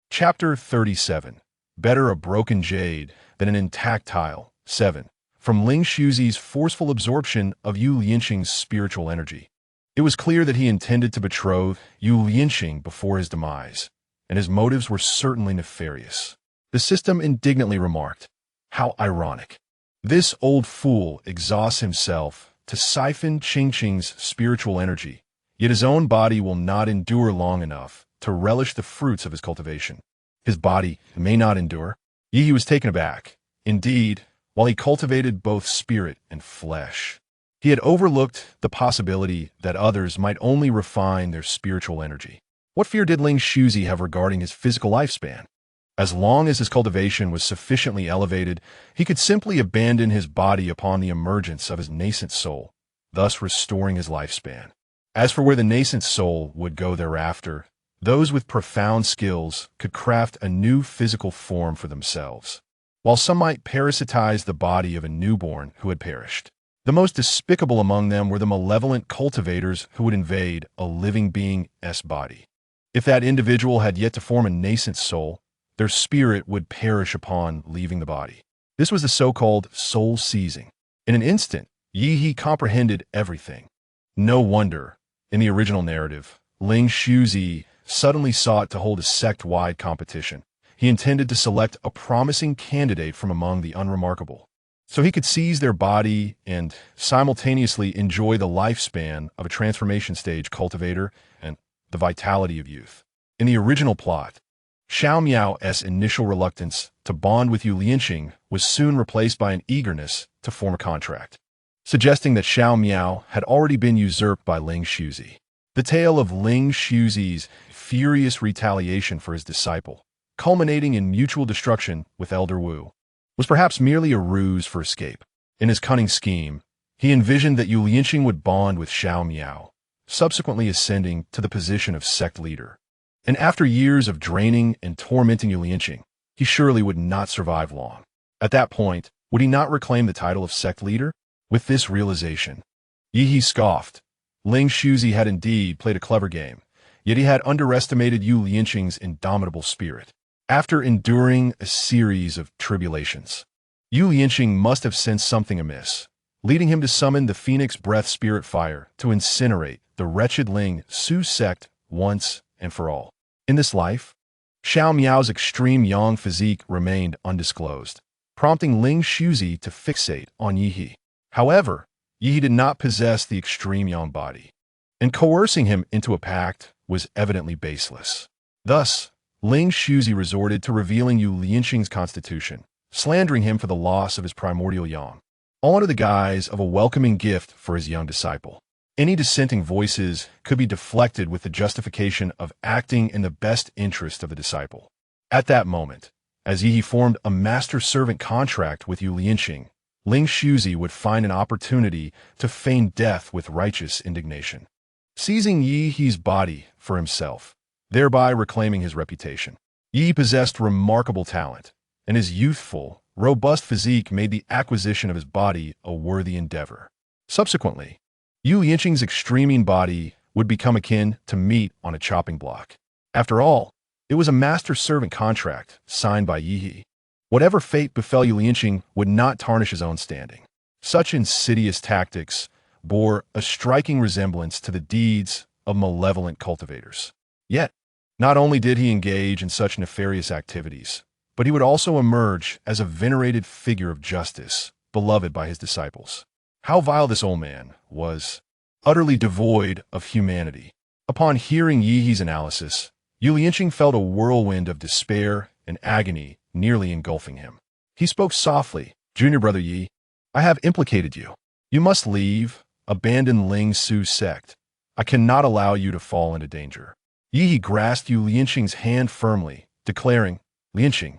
Chapter 37. Better a broken jade than an intact tile. 7. From Ling Shuzi's forceful absorption of Yu Lianqing's spiritual energy. It was clear that he intended to betroth Yu Lianqing before his demise, and his motives were certainly nefarious. The system indignantly remarked, "How ironic. This old fool exhausts himself to siphon Qing's spiritual energy, yet his own body will not endure long enough to relish the fruits of his cultivation. His body may not endure." Yi was taken aback. Indeed, while he cultivated both spirit and flesh, he had overlooked the possibility that others might only refine their spiritual energy. What fear did Ling Shuzi have regarding his physical lifespan? As long as his cultivation was sufficiently elevated, he could simply abandon his body upon the emergence of his nascent soul, thus restoring his lifespan. As for where the nascent soul would go thereafter, those with profound skills could craft a new physical form for themselves, while some might parasitize the body of a newborn who had perished. The most despicable among them were the malevolent cultivators who would invade a living being's body. If that individual had yet to form a nascent soul, their spirit would perish upon leaving the body. This was the so-called soul seizing. In an instant, Yi comprehended everything. No wonder, in the original narrative, Ling Shuzi suddenly sought to hold a sect-wide competition. He intended to select a promising candidate from among the unremarkable, so he could seize their body and simultaneously enjoy the lifespan of a transformation stage cultivator and the vitality of youth. In the original plot, Xiao Miao's initial reluctance to bond with Yu Lianqing was soon replaced by an eagerness to form a contract, suggesting that Xiao Miao had already been usurped by Ling Shuzi. The tale of Ling Shuzi's furious retaliation for his disciple, culminating in mutual destruction with Elder Wu, was perhaps merely a ruse for escape. In his cunning scheme, he envisioned that Yu Lianqing would bond with Xiao Miao, subsequently ascending to the position of sect leader. And after years of draining and tormenting Yu Lianqing, he surely would not survive long. At that point, would he not reclaim the title of sect leader? With this realization, Yi scoffed. Ling Shuzi had indeed played a clever game, yet he had underestimated Yu Lianqing's indomitable spirit. After enduring a series of tribulations, Yu Lianqing must have sensed something amiss, leading him to summon the Phoenix Breath Spirit Fire to incinerate the wretched Ling Su sect once and for all. In this life, Xiao Miao's extreme yang physique remained undisclosed, prompting Ling Shuzi to fixate on Yi. However, Yi did not possess the extreme yang body, and coercing him into a pact was evidently baseless. Thus, Ling Shuzi resorted to revealing Yu Lianqing's constitution, slandering him for the loss of his primordial yang, all under the guise of a welcoming gift for his young disciple. Any dissenting voices could be deflected with the justification of acting in the best interest of the disciple. At that moment, as Yi formed a master-servant contract with Yu Lianqing, Ling Shuzi would find an opportunity to feign death with righteous indignation. seizing Yi He's body for himself, thereby reclaiming his reputation. Yi possessed remarkable talent, and his youthful, robust physique made the acquisition of his body a worthy endeavor. Subsequently, Yu Yinqing's extreming body would become akin to meat on a chopping block. After all, it was a master-servant contract signed by Yi He. Whatever fate befell Yu Yinqing would not tarnish his own standing. Such insidious tactics bore a striking resemblance to the deeds of malevolent cultivators. Yet, not only did he engage in such nefarious activities, but he would also emerge as a venerated figure of justice, beloved by his disciples. How vile this old man was, utterly devoid of humanity. Upon hearing Yi He's analysis, Yu Yinqing felt a whirlwind of despair and agony nearly engulfing him. He spoke softly, "Junior brother Yi, I have implicated you. You must leave, abandon Ling Su's sect. I cannot allow you to fall into danger." Yi He grasped Yu Yinqing's hand firmly, declaring, "Yinqing,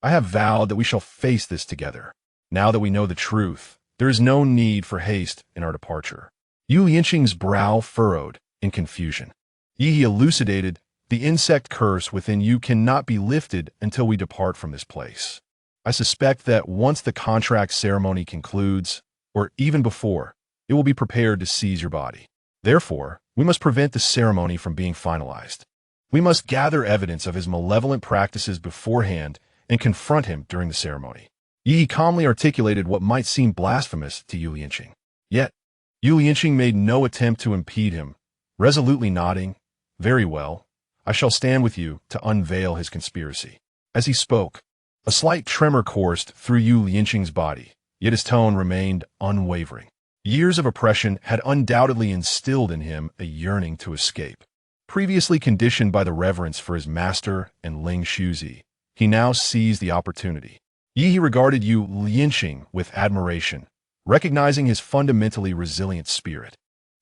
I have vowed that we shall face this together. Now that we know the truth, there is no need for haste in our departure." Yu Yinqing's brow furrowed in confusion. Yi He elucidated, "The insect curse within you cannot be lifted until we depart from this place. I suspect that once the contract ceremony concludes, or even before, it will be prepared to seize your body. Therefore, we must prevent the ceremony from being finalized. We must gather evidence of his malevolent practices beforehand and confront him during the ceremony." Yi calmly articulated what might seem blasphemous to Yu Yinqing. Yet, Yu Yinqing made no attempt to impede him, resolutely nodding, "Very well, I shall stand with you to unveil his conspiracy." As he spoke, a slight tremor coursed through Yu Yinqing's body, yet his tone remained unwavering. Years of oppression had undoubtedly instilled in him a yearning to escape. Previously conditioned by the reverence for his master and Ling Shuzi, he now seized the opportunity. Yi He regarded Yu Yinqing with admiration, recognizing his fundamentally resilient spirit.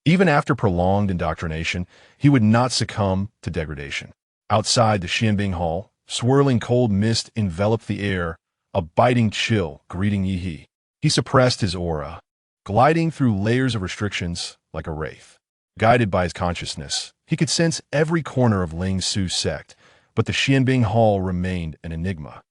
Even after prolonged indoctrination, he would not succumb to degradation. Outside the Xianbing Hall, swirling cold mist enveloped the air, a biting chill greeting Yi He. He suppressed his aura, gliding through layers of restrictions like a wraith. Guided by his consciousness, he could sense every corner of Ling Su's sect, but the Xianbing Hall remained an enigma,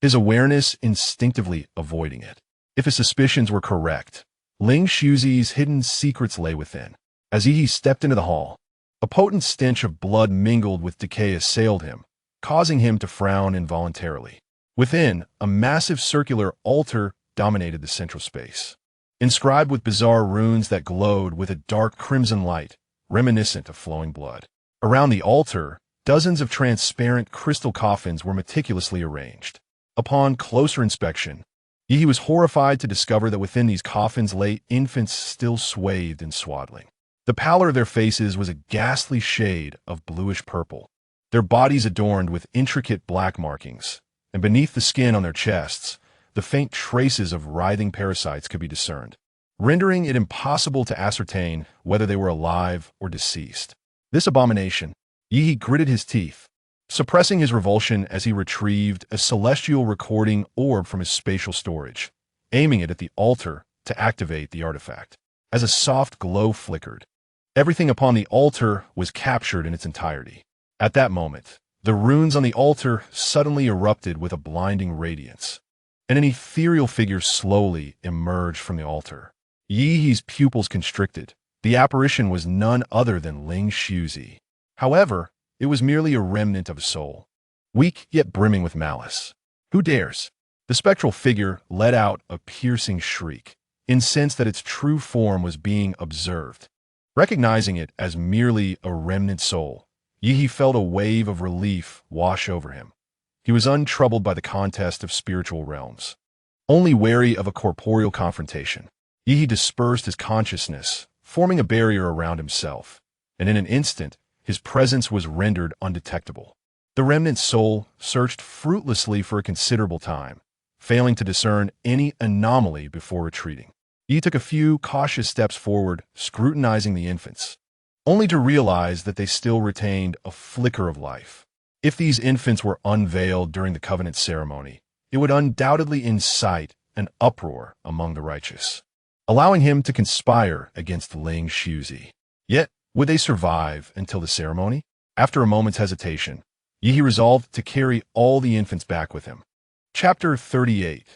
his awareness instinctively avoiding it. If his suspicions were correct, Ling Shuzi's hidden secrets lay within. As Yi He stepped into the hall, a potent stench of blood mingled with decay assailed him, causing him to frown involuntarily. Within, a massive circular altar dominated the central space, inscribed with bizarre runes that glowed with a dark crimson light, reminiscent of flowing blood. Around the altar, dozens of transparent crystal coffins were meticulously arranged. Upon closer inspection, Yi He was horrified to discover that within these coffins lay infants still swathed in swaddling. The pallor of their faces was a ghastly shade of bluish-purple, their bodies adorned with intricate black markings, and beneath the skin on their chests, the faint traces of writhing parasites could be discerned, rendering it impossible to ascertain whether they were alive or deceased. This abomination, Yi He gritted his teeth, suppressing his revulsion as he retrieved a celestial recording orb from his spatial storage, aiming it at the altar to activate the artifact. As a soft glow flickered, everything upon the altar was captured in its entirety. At that moment, the runes on the altar suddenly erupted with a blinding radiance, and an ethereal figure slowly emerged from the altar. Yi He's pupils constricted. The apparition was none other than Ling Shuzi. However, it was merely a remnant of a soul, weak yet brimming with malice. "Who dares?" The spectral figure let out a piercing shriek, incensed that its true form was being observed. Recognizing it as merely a remnant soul, Yi He felt a wave of relief wash over him. He was untroubled by the contest of spiritual realms. Only wary of a corporeal confrontation, Yi He dispersed his consciousness, forming a barrier around himself, and in an instant, his presence was rendered undetectable. The remnant soul searched fruitlessly for a considerable time, failing to discern any anomaly before retreating. Yi took a few cautious steps forward, scrutinizing the infants, only to realize that they still retained a flicker of life. If these infants were unveiled during the covenant ceremony, it would undoubtedly incite an uproar among the righteous, allowing him to conspire against Ling Shuzi. Yet, Would they survive until the ceremony? After a moment's hesitation, Yi resolved to carry all the infants back with him. Chapter 38.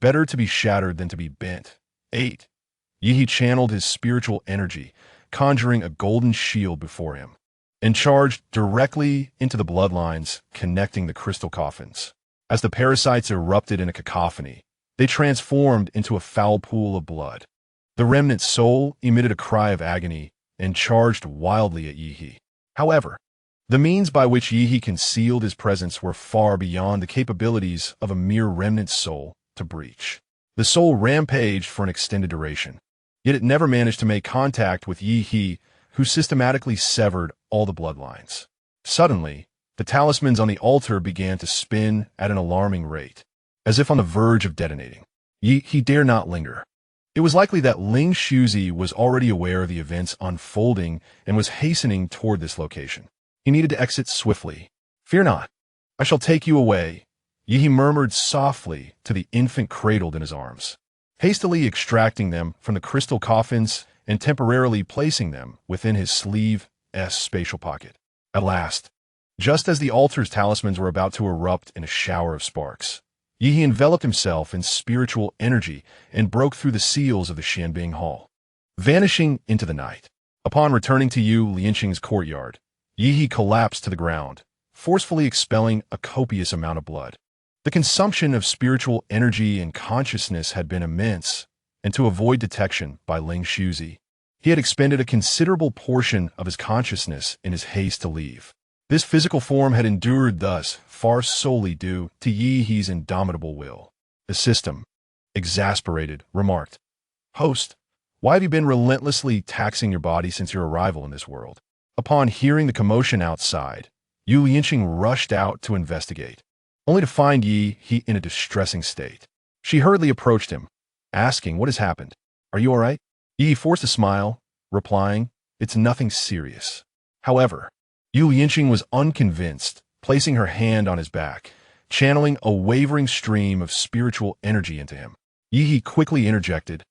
Better to be shattered than to be bent. 8. Yi channeled his spiritual energy, conjuring a golden shield before him, and charged directly into the bloodlines connecting the crystal coffins. As the parasites erupted in a cacophony, they transformed into a foul pool of blood. The remnant soul emitted a cry of agony and charged wildly at Yi. However, the means by which Yi concealed his presence were far beyond the capabilities of a mere remnant soul to breach. The soul rampaged for an extended duration, yet it never managed to make contact with Yi, who systematically severed all the bloodlines. Suddenly, the talismans on the altar began to spin at an alarming rate, as if on the verge of detonating. He dare not linger. It was likely that Ling Shuzi was already aware of the events unfolding and was hastening toward this location. He needed to exit swiftly. "Fear not. I shall take you away," Yi murmured softly to the infant cradled in his arms, hastily extracting them from the crystal coffins and temporarily placing them within his sleeve's spatial pocket. At last, just as the altar's talismans were about to erupt in a shower of sparks, Yi enveloped himself in spiritual energy and broke through the seals of the Xianbing Hall, vanishing into the night. Upon returning to Yu Lianqing's courtyard, Yi collapsed to the ground, forcefully expelling a copious amount of blood. The consumption of spiritual energy and consciousness had been immense, and to avoid detection by Ling Shuzi, he had expended a considerable portion of his consciousness in his haste to leave. This physical form had endured thus far solely due to Yi's indomitable will. The system, exasperated, remarked, "Host, why have you been relentlessly taxing your body since your arrival in this world?" Upon hearing the commotion outside, Yu Lianqing rushed out to investigate, only to find Yi in a distressing state. She hurriedly approached him, asking, "What has happened? Are you all right?" Yi forced a smile, replying, "It's nothing serious." However, Yu Lianqing was unconvinced, placing her hand on his back, channeling a wavering stream of spiritual energy into him. Yi quickly interjected,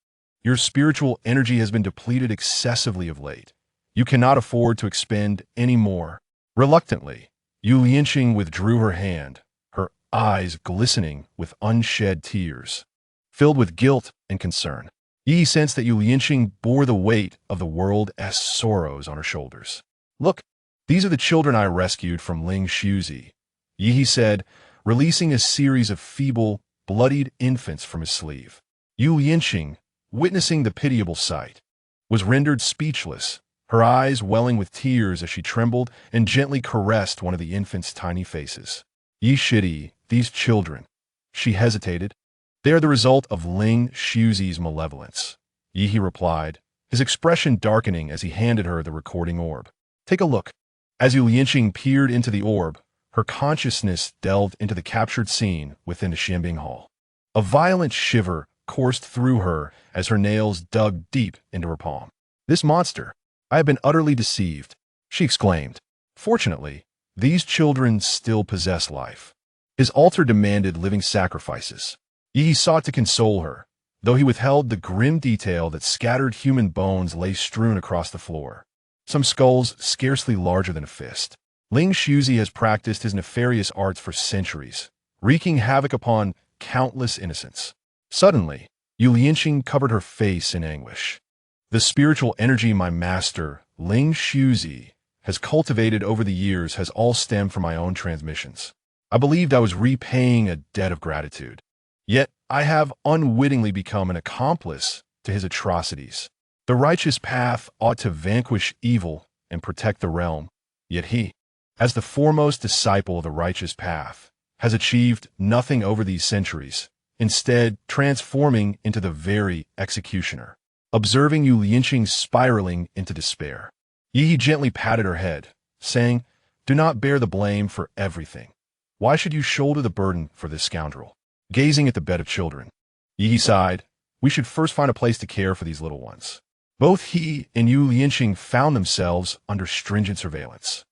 "Your spiritual energy has been depleted excessively of late. You cannot afford to expend any more." Reluctantly, Yu Lianqing withdrew her hand, her eyes glistening with unshed tears, filled with guilt and concern. Yi sensed that Yu Lianqing bore the weight of the world's sorrows on her shoulders. "Look, these are the children I rescued from Ling Shuzi," Yi said, releasing a series of feeble, bloodied infants from his sleeve. Yu Lianqing, witnessing the pitiable sight, was rendered speechless, her eyes welling with tears as she trembled and gently caressed one of the infants' tiny faces. "Yi Shidi, these children," she hesitated. "They are the result of Ling Shuzi's malevolence," Yi replied, his expression darkening as he handed her the recording orb. "Take a look." As Yu Lianqing peered into the orb, her consciousness delved into the captured scene within the Xianbing Hall. A violent shiver coursed through her as her nails dug deep into her palm. "This monster! I have been utterly deceived," she exclaimed. "Fortunately, these children still possess life." His altar demanded living sacrifices. Yi sought to console her, though he withheld the grim detail that scattered human bones lay strewn across the floor, some skulls scarcely larger than a fist. Ling Shuzi has practiced his nefarious arts for centuries, wreaking havoc upon countless innocents. Suddenly, Yu Lianqing covered her face in anguish. "The spiritual energy my master, Ling Shuzi, has cultivated over the years has all stemmed from my own transmissions. I believed I was repaying a debt of gratitude. Yet I have unwittingly become an accomplice to his atrocities. The righteous path ought to vanquish evil and protect the realm. Yet he, as the foremost disciple of the righteous path, has achieved nothing over these centuries, instead transforming into the very executioner." Observing Yu Lianqing spiraling into despair, Yi gently patted her head, saying, "Do not bear the blame for everything. Why should you shoulder the burden for this scoundrel?" Gazing at the bed of children, Yi sighed, "We should first find a place to care for these little ones." Both he and Yu Lianqing found themselves under stringent surveillance.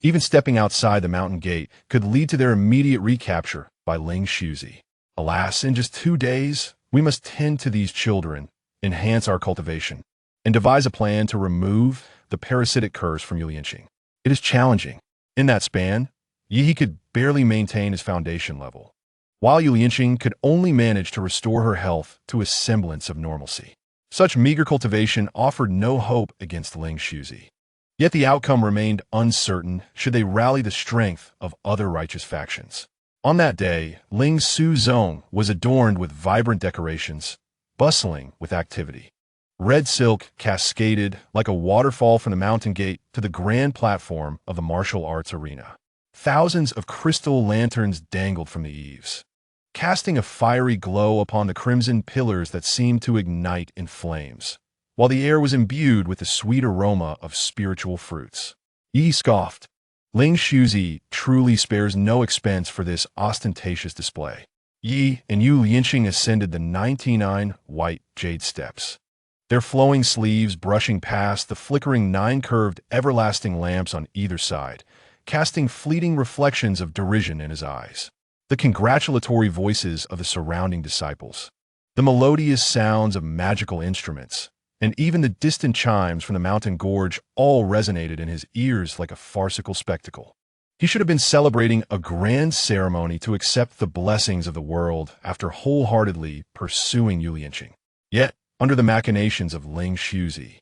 Even stepping outside the mountain gate could lead to their immediate recapture by Ling Shuzi. "Alas, in just 2 days, we must tend to these children, enhance our cultivation, and devise a plan to remove the parasitic curse from Yulianqing. It is challenging. In that span, Yi could barely maintain his foundation level, while Yulianqing could only manage to restore her health to a semblance of normalcy. Such meager cultivation offered no hope against Ling Shuzi. Yet the outcome remained uncertain should they rally the strength of other righteous factions. On that day, Ling Su Zone was adorned with vibrant decorations, bustling with activity. Red silk cascaded like a waterfall from the mountain gate to the grand platform of the martial arts arena. Thousands of crystal lanterns dangled from the eaves, casting a fiery glow upon the crimson pillars that seemed to ignite in flames, while the air was imbued with the sweet aroma of spiritual fruits. Yi scoffed. Ling Shuzi truly spares no expense for this ostentatious display. Yi and Yu Lianqing ascended the 99 white jade steps, their flowing sleeves brushing past the flickering 9 curved everlasting lamps on either side, casting fleeting reflections of derision in his eyes. The congratulatory voices of the surrounding disciples, the melodious sounds of magical instruments, and even the distant chimes from the mountain gorge all resonated in his ears like a farcical spectacle. He should have been celebrating a grand ceremony to accept the blessings of the world after wholeheartedly pursuing Yulianqing. Yet, under the machinations of Ling Shuzi,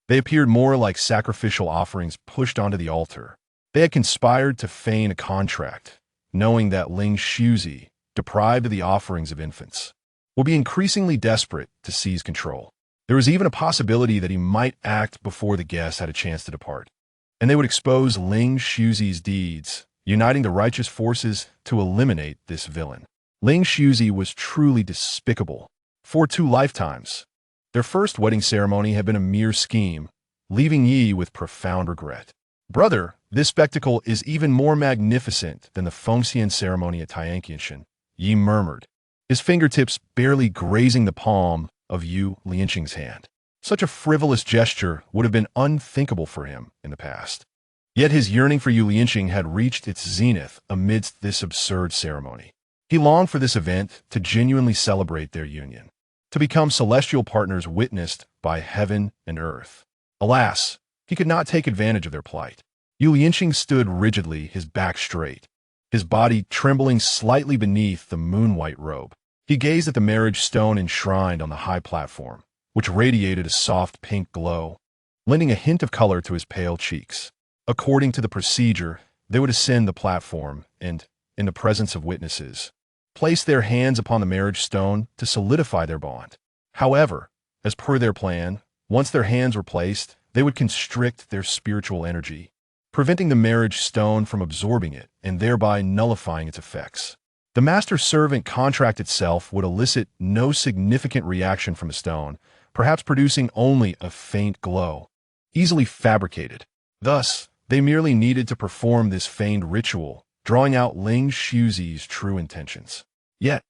they appeared more like sacrificial offerings pushed onto the altar. They had conspired to feign a contract, knowing that Ling Shuzi, deprived of the offerings of infants, would be increasingly desperate to seize control. There was even a possibility that he might act before the guests had a chance to depart, and they would expose Ling Shuzi's deeds, uniting the righteous forces to eliminate this villain. Ling Shuzi was truly despicable. For 2 lifetimes, their first wedding ceremony had been a mere scheme, leaving Yi with profound regret. Brother, this spectacle is even more magnificent than the Fengxian ceremony at Tianqianshan, Yi murmured, his fingertips barely grazing the palm of Yu Lianqing's hand. Such a frivolous gesture would have been unthinkable for him in the past. Yet his yearning for Yu Lianqing had reached its zenith amidst this absurd ceremony. He longed for this event to genuinely celebrate their union, to become celestial partners witnessed by heaven and earth. Alas, he could not take advantage of their plight. Yu Lianqing stood rigidly, his back straight, his body trembling slightly beneath the moon-white robe. He gazed at the marriage stone enshrined on the high platform, which radiated a soft pink glow, lending a hint of color to his pale cheeks. According to the procedure, they would ascend the platform and, in the presence of witnesses, place their hands upon the marriage stone to solidify their bond. However, as per their plan, once their hands were placed, they would constrict their spiritual energy, preventing the marriage stone from absorbing it and thereby nullifying its effects. The master-servant contract itself would elicit no significant reaction from the stone, perhaps producing only a faint glow, easily fabricated. Thus, they merely needed to perform this feigned ritual, drawing out Ling Shuzi's true intentions. Yet,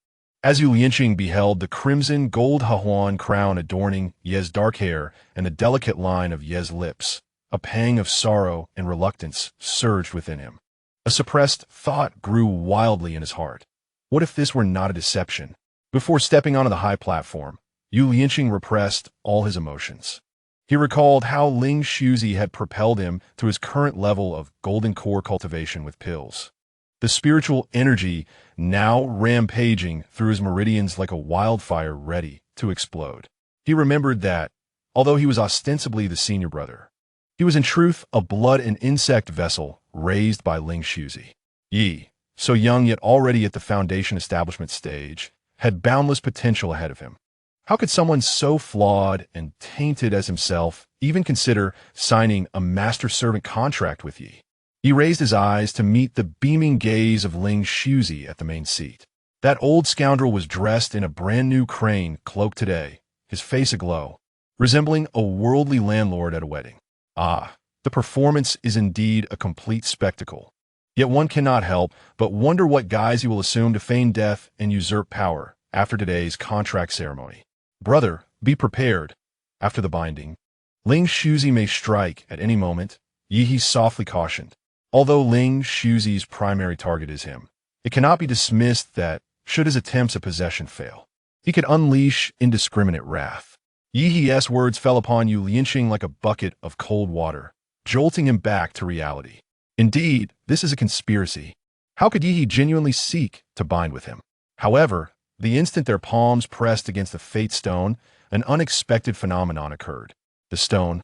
as Yu Lianqing beheld the crimson gold Hahuan crown adorning Ye's dark hair and the delicate line of Ye's lips, a pang of sorrow and reluctance surged within him. A suppressed thought grew wildly in his heart. What if this were not a deception? Before stepping onto the high platform, Yu Lianqing repressed all his emotions. He recalled how Ling Shuzi had propelled him to his current level of golden core cultivation with pills, the spiritual energy now rampaging through his meridians like a wildfire ready to explode. He remembered that, although he was ostensibly the senior brother, he was in truth a blood and insect vessel raised by Ling Shuzi. Yi, so young yet already at the foundation establishment stage, had boundless potential ahead of him. How could someone so flawed and tainted as himself even consider signing a master-servant contract with Yi? He raised his eyes to meet the beaming gaze of Ling Shuzi at the main seat. That old scoundrel was dressed in a brand-new crane cloak today, his face aglow, resembling a worldly landlord at a wedding. Ah, the performance is indeed a complete spectacle. Yet one cannot help but wonder what guise he will assume to feign death and usurp power after today's contract ceremony. Brother, be prepared. After the binding, Ling Shuzi may strike at any moment, Yi softly cautioned. Although Ling Shuzi's primary target is him, it cannot be dismissed that, should his attempts at possession fail, he could unleash indiscriminate wrath. Yi's words fell upon Yu Lianqing like a bucket of cold water, jolting him back to reality. Indeed, this is a conspiracy. How could Yi genuinely seek to bind with him? However, the instant their palms pressed against the fate stone, an unexpected phenomenon occurred. The stone,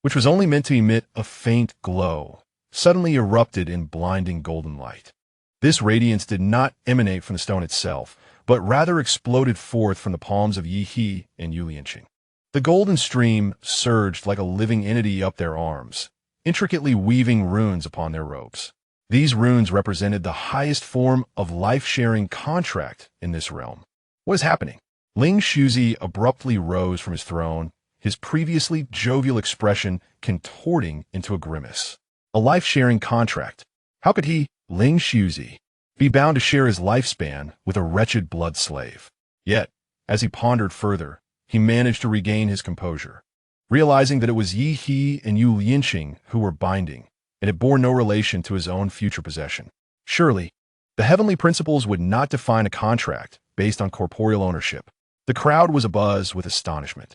which was only meant to emit a faint glow, suddenly erupted in blinding golden light. This radiance did not emanate from the stone itself, but rather exploded forth from the palms of Yi and Yu Lianqing. The golden stream surged like a living entity up their arms, intricately weaving runes upon their robes. These runes represented the highest form of life-sharing contract in this realm. What is happening? Ling Shuzi abruptly rose from his throne, his previously jovial expression contorting into a grimace. A life-sharing contract. How could he, Ling Shuzi, be bound to share his lifespan with a wretched blood slave? Yet, as he pondered further, he managed to regain his composure, realizing that it was Yi and Yu Lianqing who were binding, and it bore no relation to his own future possession. Surely, the heavenly principles would not define a contract based on corporeal ownership. The crowd was abuzz with astonishment.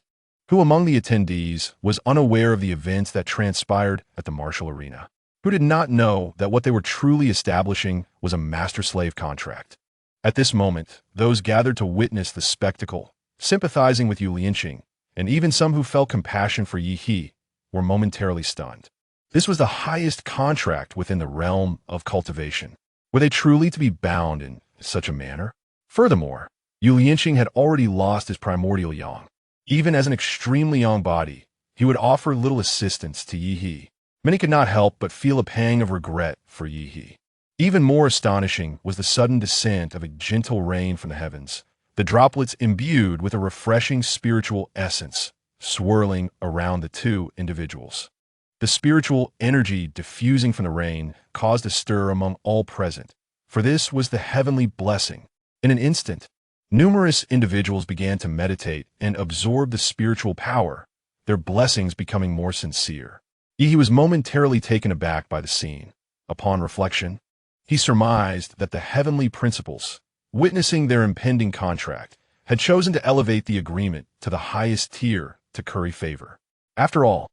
Who among the attendees was unaware of the events that transpired at the martial arena? Who did not know that what they were truly establishing was a master-slave contract? At this moment, those gathered to witness the spectacle, sympathizing with Yu Lianqing, and even some who felt compassion for Yi, were momentarily stunned. This was the highest contract within the realm of cultivation. Were they truly to be bound in such a manner? Furthermore, Yu Lianqing had already lost his primordial yang. Even as an extremely young body, he would offer little assistance to Yi. Many could not help but feel a pang of regret for Yi. Even more astonishing was the sudden descent of a gentle rain from the heavens, the droplets imbued with a refreshing spiritual essence, swirling around the two individuals. The spiritual energy diffusing from the rain caused a stir among all present, for this was the heavenly blessing. In an instant, numerous individuals began to meditate and absorb the spiritual power, their blessings becoming more sincere. Yi was momentarily taken aback by the scene. Upon reflection, he surmised that the heavenly principles, witnessing their impending contract, had chosen to elevate the agreement to the highest tier to curry favor. After all,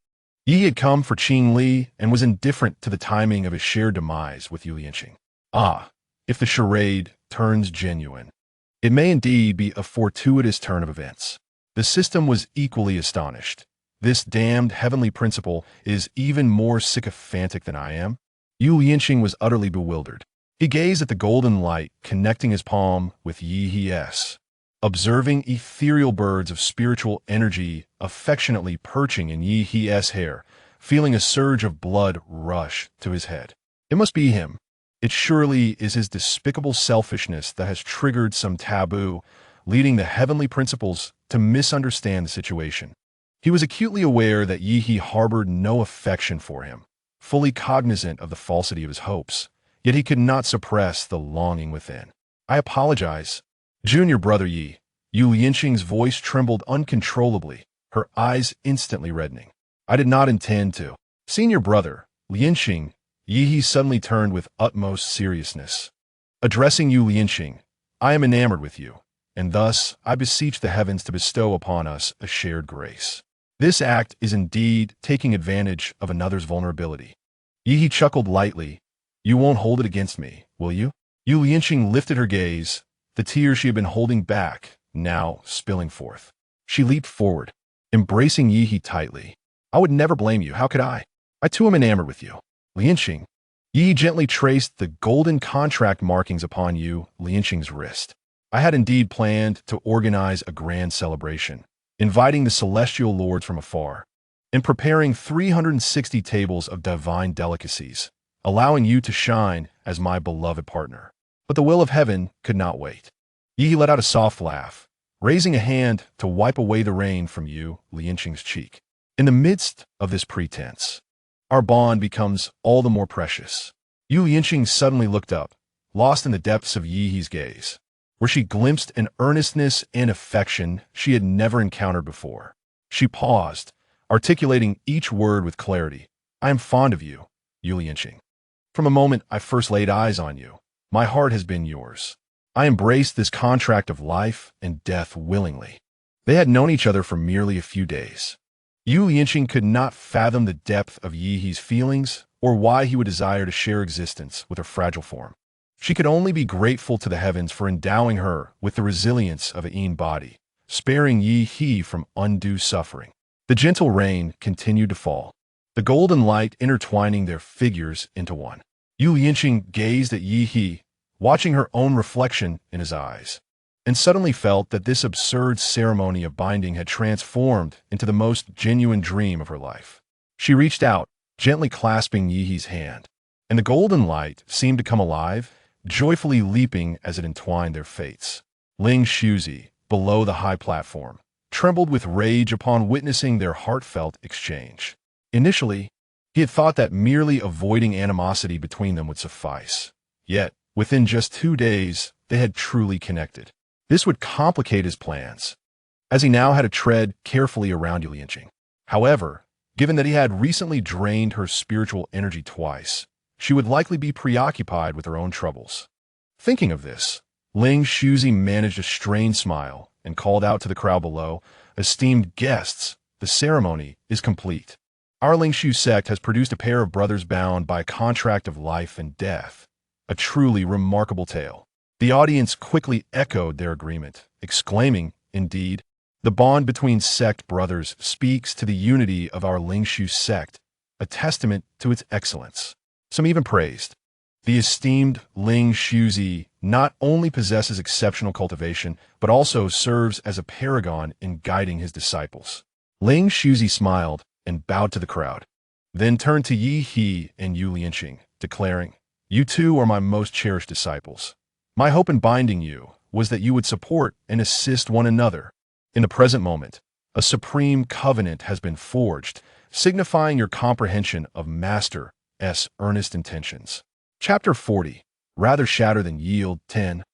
Yi had come for Qing Li and was indifferent to the timing of his shared demise with Yu Lianqing. Ah, if the charade turns genuine, it may indeed be a fortuitous turn of events. The system was equally astonished. This damned heavenly principle is even more sycophantic than I am. Yu Lianqing was utterly bewildered. He gazed at the golden light connecting his palm with Yi's, observing ethereal birds of spiritual energy affectionately perching in Yi's hair, feeling a surge of blood rush to his head. It must be him. It surely is his despicable selfishness that has triggered some taboo, leading the heavenly principles to misunderstand the situation. He was acutely aware that Yi harbored no affection for him, fully cognizant of the falsity of his hopes. Yet he could not suppress the longing within. I apologize. Junior brother Yi. Yu Lianqing's voice trembled uncontrollably, her eyes instantly reddening. I did not intend to. Senior brother, Lianqing, Yi suddenly turned with utmost seriousness. Addressing Yu Lianqing, I am enamored with you, and thus I beseech the heavens to bestow upon us a shared grace. This act is indeed taking advantage of another's vulnerability. Yi chuckled lightly. You won't hold it against me, will you? Yu Lianqing lifted her gaze, the tears she had been holding back, now spilling forth. She leaped forward, embracing Yi tightly. I would never blame you, how could I? I too am enamored with you. Lianqing. Yi gently traced the golden contract markings upon Yu Lianqing's wrist. I had indeed planned to organize a grand celebration, inviting the celestial lords from afar, and preparing 360 tables of divine delicacies, allowing you to shine as my beloved partner. But the will of heaven could not wait. Yi let out a soft laugh, raising a hand to wipe away the rain from Yu Lianqing's cheek. In the midst of this pretense, our bond becomes all the more precious. Yu Lianqing suddenly looked up, lost in the depths of Yi's gaze, where she glimpsed an earnestness and affection she had never encountered before. She paused, articulating each word with clarity. I am fond of you, Yu Lianqing. From the moment I first laid eyes on you, my heart has been yours. I embraced this contract of life and death willingly. They had known each other for merely a few days. Yu Lianqing could not fathom the depth of Yi He's feelings or why he would desire to share existence with her fragile form. She could only be grateful to the heavens for endowing her with the resilience of a Yin body, sparing Yi He from undue suffering. The gentle rain continued to fall, the golden light intertwining their figures into one. Yu Lianqing gazed at Yi He, watching her own reflection in his eyes, and suddenly felt that this absurd ceremony of binding had transformed into the most genuine dream of her life. She reached out, gently clasping Yi He's hand, and the golden light seemed to come alive, joyfully leaping as it entwined their fates. Ling Shuzi, below the high platform, trembled with rage upon witnessing their heartfelt exchange. Initially, he had thought that merely avoiding animosity between them would suffice. Yet, within just 2 days, they had truly connected. This would complicate his plans, as he now had to tread carefully around Yu Lianqing. However, given that he had recently drained her spiritual energy twice, she would likely be preoccupied with her own troubles. Thinking of this, Ling Shuzi managed a strained smile and called out to the crowd below, "Esteemed guests, the ceremony is complete. Our Ling Shu sect has produced a pair of brothers bound by a contract of life and death. A truly remarkable tale." The audience quickly echoed their agreement, exclaiming, "Indeed, the bond between sect brothers speaks to the unity of our Ling Shu sect, a testament to its excellence." Some even praised. The esteemed Ling Shuzi not only possesses exceptional cultivation, but also serves as a paragon in guiding his disciples. Ling Shuzi smiled and bowed to the crowd, then turned to Yi He and Yu Lianqing, declaring, "You two are my most cherished disciples. My hope in binding you was that you would support and assist one another. In the present moment, a supreme covenant has been forged, signifying your comprehension of Master's earnest intentions." Chapter 40. Rather shatter than yield. 10.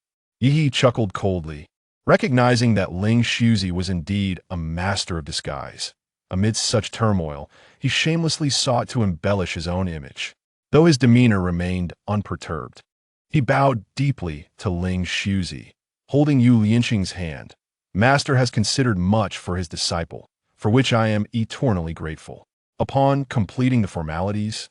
Yi He chuckled coldly, recognizing that Ling Shuzi was indeed a master of disguise. Amidst such turmoil, he shamelessly sought to embellish his own image, though his demeanor remained unperturbed. He bowed deeply to Ling Shuzi, holding Yu Lianqing's hand. "Master has considered much for his disciple, for which I am eternally grateful." Upon completing the formalities,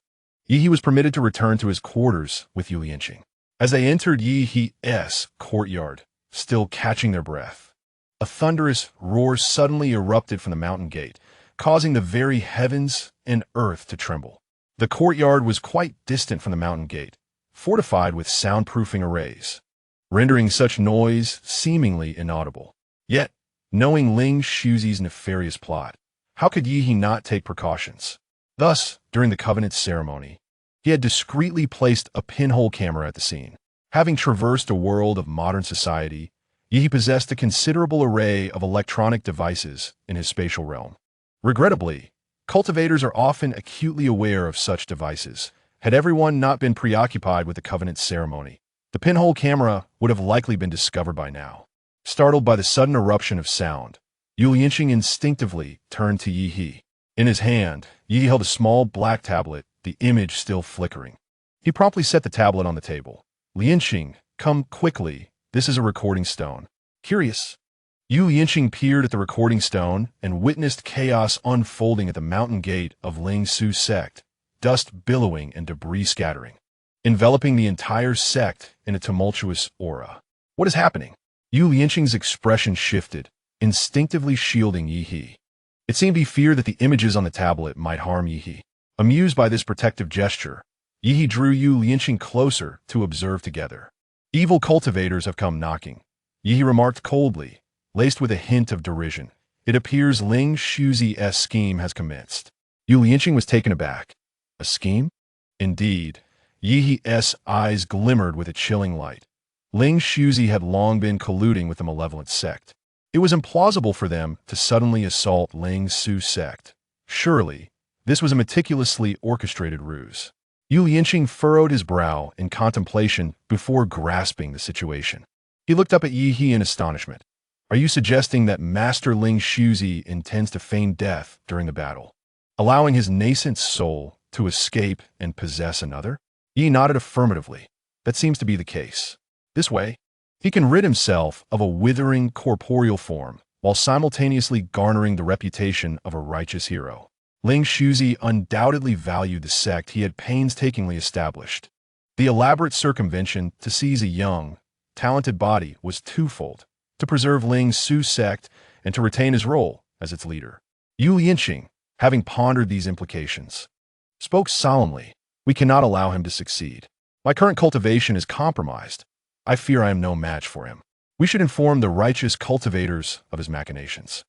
Yi He was permitted to return to his quarters with Yu Lianqing. As they entered Yi He's courtyard, still catching their breath, a thunderous roar suddenly erupted from the mountain gate, causing the very heavens and earth to tremble. The courtyard was quite distant from the mountain gate, fortified with soundproofing arrays, rendering such noise seemingly inaudible. Yet, knowing Ling Shuzi's nefarious plot, how could Yi He not take precautions? Thus, during the covenant ceremony, he had discreetly placed a pinhole camera at the scene. Having traversed a world of modern society, Yi He possessed a considerable array of electronic devices in his spatial realm. Regrettably, cultivators are often acutely aware of such devices. Had everyone not been preoccupied with the covenant ceremony, the pinhole camera would have likely been discovered by now. Startled by the sudden eruption of sound, Yu Lianqing instinctively turned to Yi He. In his hand, Yi He held a small black tablet, the image still flickering. He promptly set the tablet on the table. "Lianqing, come quickly. This is a recording stone." Curious, Yu Lianqing peered at the recording stone and witnessed chaos unfolding at the mountain gate of Ling Su sect. Dust billowing and debris scattering, enveloping the entire sect in a tumultuous aura. "What is happening?" Yu Lianqing's expression shifted, instinctively shielding Yi He. It seemed he feared that the images on the tablet might harm Yi He. Amused by this protective gesture, Yi He drew Yu Lianqing closer to observe together. "Evil cultivators have come knocking," Yi He remarked coldly, laced with a hint of derision. "It appears Ling Shuzi's scheme has commenced." Yu Lianqing was taken aback. A scheme? Indeed. Yi He's eyes glimmered with a chilling light. Ling Shuzi had long been colluding with the malevolent sect. It was implausible for them to suddenly assault Ling Su sect. Surely, this was a meticulously orchestrated ruse. Yu Lianqing furrowed his brow in contemplation before grasping the situation. He looked up at Yi He in astonishment. "Are you suggesting that Master Ling Shuzi intends to feign death during the battle, allowing his nascent soul to escape and possess another?" Yi nodded affirmatively. "That seems to be the case. This way, he can rid himself of a withering corporeal form, while simultaneously garnering the reputation of a righteous hero. Ling Shuzi undoubtedly valued the sect he had painstakingly established. The elaborate circumvention to seize a young, talented body was twofold: to preserve Ling Su's sect and to retain his role as its leader. Yu Lianqing, having pondered these implications, spoke solemnly. "We cannot allow him to succeed. My current cultivation is compromised. I fear I am no match for him. We should inform the righteous cultivators of his machinations."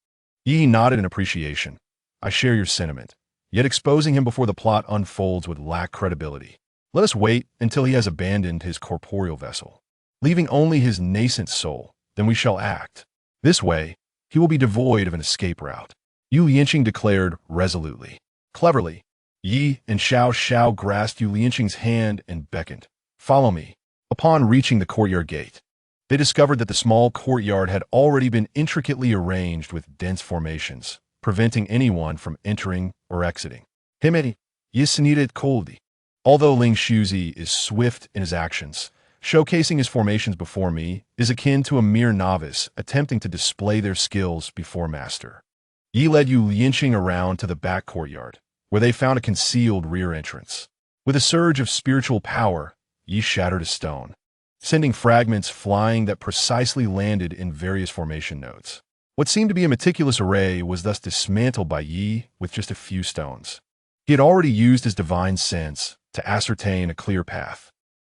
Yi nodded in appreciation. "I share your sentiment, yet exposing him before the plot unfolds would lack credibility. Let us wait until he has abandoned his corporeal vessel, leaving only his nascent soul, then we shall act. This way, he will be devoid of an escape route." Yu Lianqing declared resolutely. Cleverly, Yi and Xiao Xiao grasped Yu Lianqing's hand and beckoned. "Follow me." Upon reaching the courtyard gate, they discovered that the small courtyard had already been intricately arranged with dense formations, preventing anyone from entering or exiting. Himedi, Yisinidet Koldi. Although Ling Shuzi is swift in his actions, showcasing his formations before me is akin to a mere novice attempting to display their skills before master. Yi led Yu Lianqing around to the back courtyard, where they found a concealed rear entrance. With a surge of spiritual power, Yi shattered a stone, sending fragments flying that precisely landed in various formation nodes. What seemed to be a meticulous array was thus dismantled by Yi with just a few stones. He had already used his divine sense to ascertain a clear path,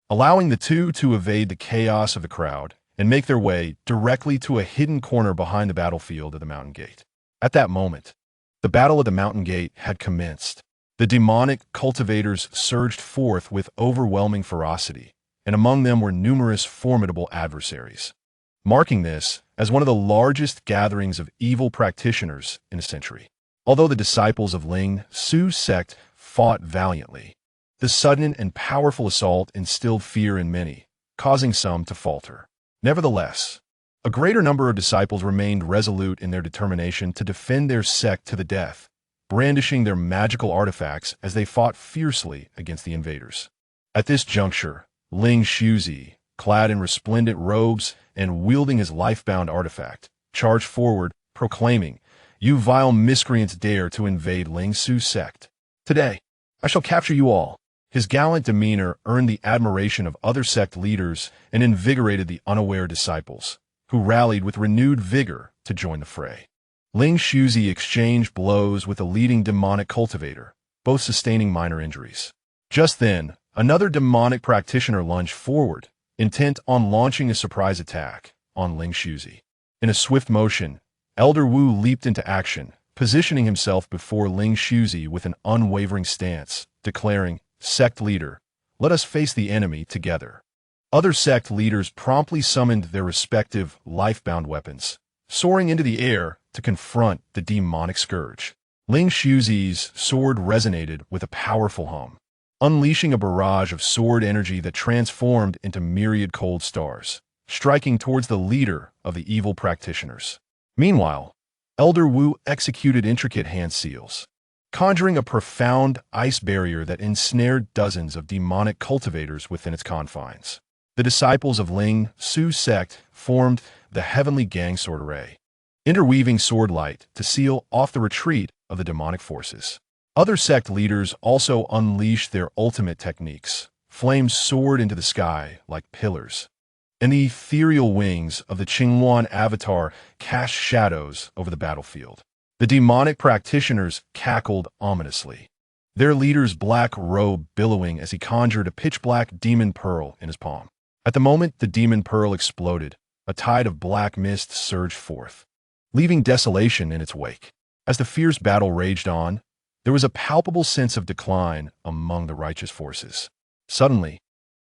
allowing the two to evade the chaos of the crowd and make their way directly to a hidden corner behind the battlefield of the mountain gate. At that moment, the battle at the mountain gate had commenced. The demonic cultivators surged forth with overwhelming ferocity, and among them were numerous formidable adversaries, marking this as one of the largest gatherings of evil practitioners in a century. Although the disciples of Ling Su's sect fought valiantly, the sudden and powerful assault instilled fear in many, causing some to falter. Nevertheless, a greater number of disciples remained resolute in their determination to defend their sect to the death, brandishing their magical artifacts as they fought fiercely against the invaders. At this juncture, Ling Shuzi, clad in resplendent robes and wielding his life-bound artifact, charged forward, proclaiming, "You vile miscreants dare to invade Ling Su's sect. Today, I shall capture you all." His gallant demeanor earned the admiration of other sect leaders and invigorated the unaware disciples, who rallied with renewed vigor to join the fray. Ling Shuzi exchanged blows with a leading demonic cultivator, both sustaining minor injuries. Just then, another demonic practitioner lunged forward, intent on launching a surprise attack on Ling Shuzi. In a swift motion, Elder Wu leaped into action, positioning himself before Ling Shuzi with an unwavering stance, declaring, "Sect leader, let us face the enemy together." Other sect leaders promptly summoned their respective life-bound weapons, soaring into the air to confront the demonic scourge. Ling Shuzi's sword resonated with a powerful hum, unleashing a barrage of sword energy that transformed into myriad cold stars, striking towards the leader of the evil practitioners. Meanwhile, Elder Wu executed intricate hand seals, conjuring a profound ice barrier that ensnared dozens of demonic cultivators within its confines. The disciples of Ling Su's sect formed the Heavenly Gang Sword Array, interweaving sword light to seal off the retreat of the demonic forces. Other sect leaders also unleashed their ultimate techniques. Flames soared into the sky like pillars, and the ethereal wings of the Qing Li avatar cast shadows over the battlefield. The demonic practitioners cackled ominously, their leader's black robe billowing as he conjured a pitch-black demon pearl in his palm. At the moment the demon pearl exploded, a tide of black mist surged forth, leaving desolation in its wake. As the fierce battle raged on, there was a palpable sense of decline among the righteous forces. Suddenly,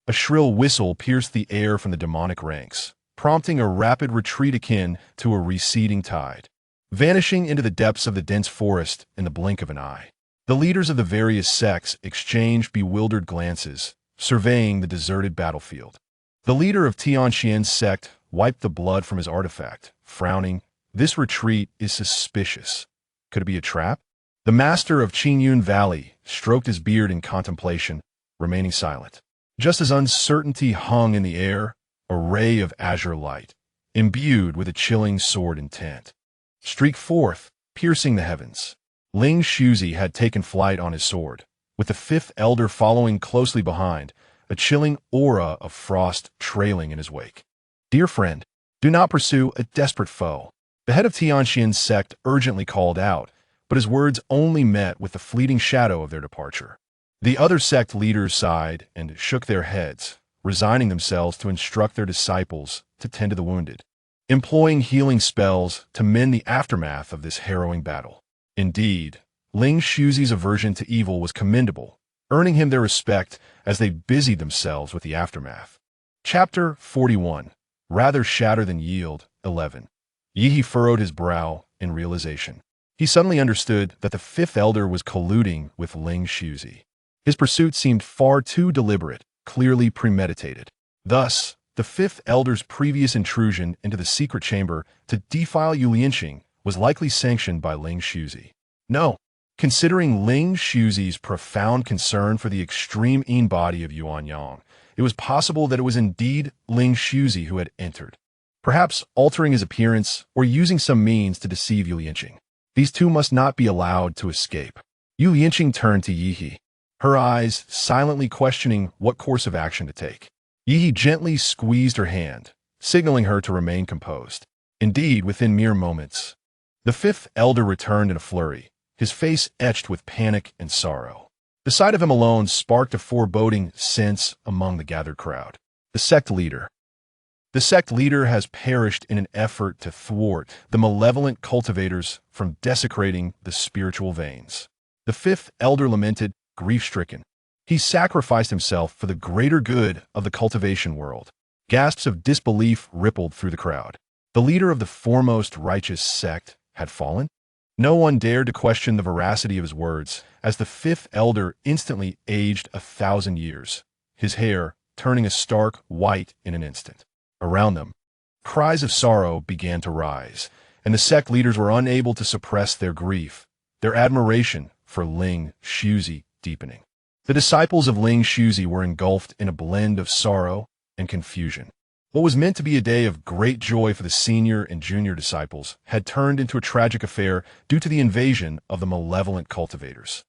a shrill whistle pierced the air from the demonic ranks, prompting a rapid retreat akin to a receding tide, vanishing into the depths of the dense forest in the blink of an eye. The leaders of the various sects exchanged bewildered glances, surveying the deserted battlefield. The leader of Tianqianshan's sect wiped the blood from his artifact, frowning. "This retreat is suspicious. Could it be a trap?" The master of Qingyun Valley stroked his beard in contemplation, remaining silent. Just as uncertainty hung in the air, a ray of azure light, imbued with a chilling sword intent, streaked forth, piercing the heavens. Ling Shuzi had taken flight on his sword, with the fifth elder following closely behind, a chilling aura of frost trailing in his wake. Dear friend, do not pursue a desperate foe. The head of Tianqianshan's sect urgently called out, but his words only met with the fleeting shadow of their departure. The other sect leaders sighed and shook their heads, resigning themselves to instruct their disciples to tend to the wounded, employing healing spells to mend the aftermath of this harrowing battle. Indeed, Ling Shuzi's aversion to evil was commendable, earning him their respect as they busied themselves with the aftermath. Chapter 41. Rather shatter than yield. 11. Yi furrowed his brow in realization. He suddenly understood that the fifth elder was colluding with Ling Shuzi. His pursuit seemed far too deliberate, clearly premeditated. Thus, the fifth elder's previous intrusion into the secret chamber to defile Yulianqing was likely sanctioned by Ling Shuzi. No, considering Ling Shuzi's profound concern for the extreme yin body of Yuanyang, it was possible that it was indeed Ling Shuzi who had entered, perhaps altering his appearance or using some means to deceive Yulianqing. These two must not be allowed to escape. Yulianqing turned to Yi, her eyes silently questioning what course of action to take. Yi gently squeezed her hand, signaling her to remain composed. Indeed, within mere moments, the fifth elder returned in a flurry, his face etched with panic and sorrow. The sight of him alone sparked a foreboding sense among the gathered crowd. The sect leader. The sect leader has perished in an effort to thwart the malevolent cultivators from desecrating the spiritual veins. The fifth elder lamented, grief-stricken. He sacrificed himself for the greater good of the cultivation world. Gasps of disbelief rippled through the crowd. The leader of the foremost righteous sect had fallen? No one dared to question the veracity of his words, as the fifth elder instantly aged 1,000 years, his hair turning a stark white in an instant. Around them, cries of sorrow began to rise, and the sect leaders were unable to suppress their grief, their admiration for Ling Shuzi deepening. The disciples of Ling Shuzi were engulfed in a blend of sorrow and confusion. What was meant to be a day of great joy for the senior and junior disciples had turned into a tragic affair due to the invasion of the malevolent cultivators.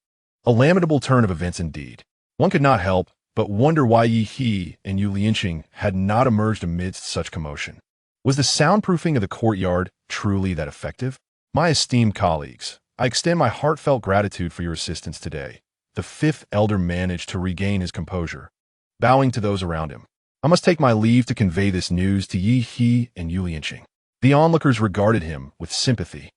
A lamentable turn of events indeed. One could not help but wonder why Yi and Yulianqing had not emerged amidst such commotion. Was the soundproofing of the courtyard truly that effective? My esteemed colleagues, I extend my heartfelt gratitude for your assistance today. The fifth elder managed to regain his composure, bowing to those around him. I must take my leave to convey this news to Yi and Yulianqing. The onlookers regarded him with sympathy.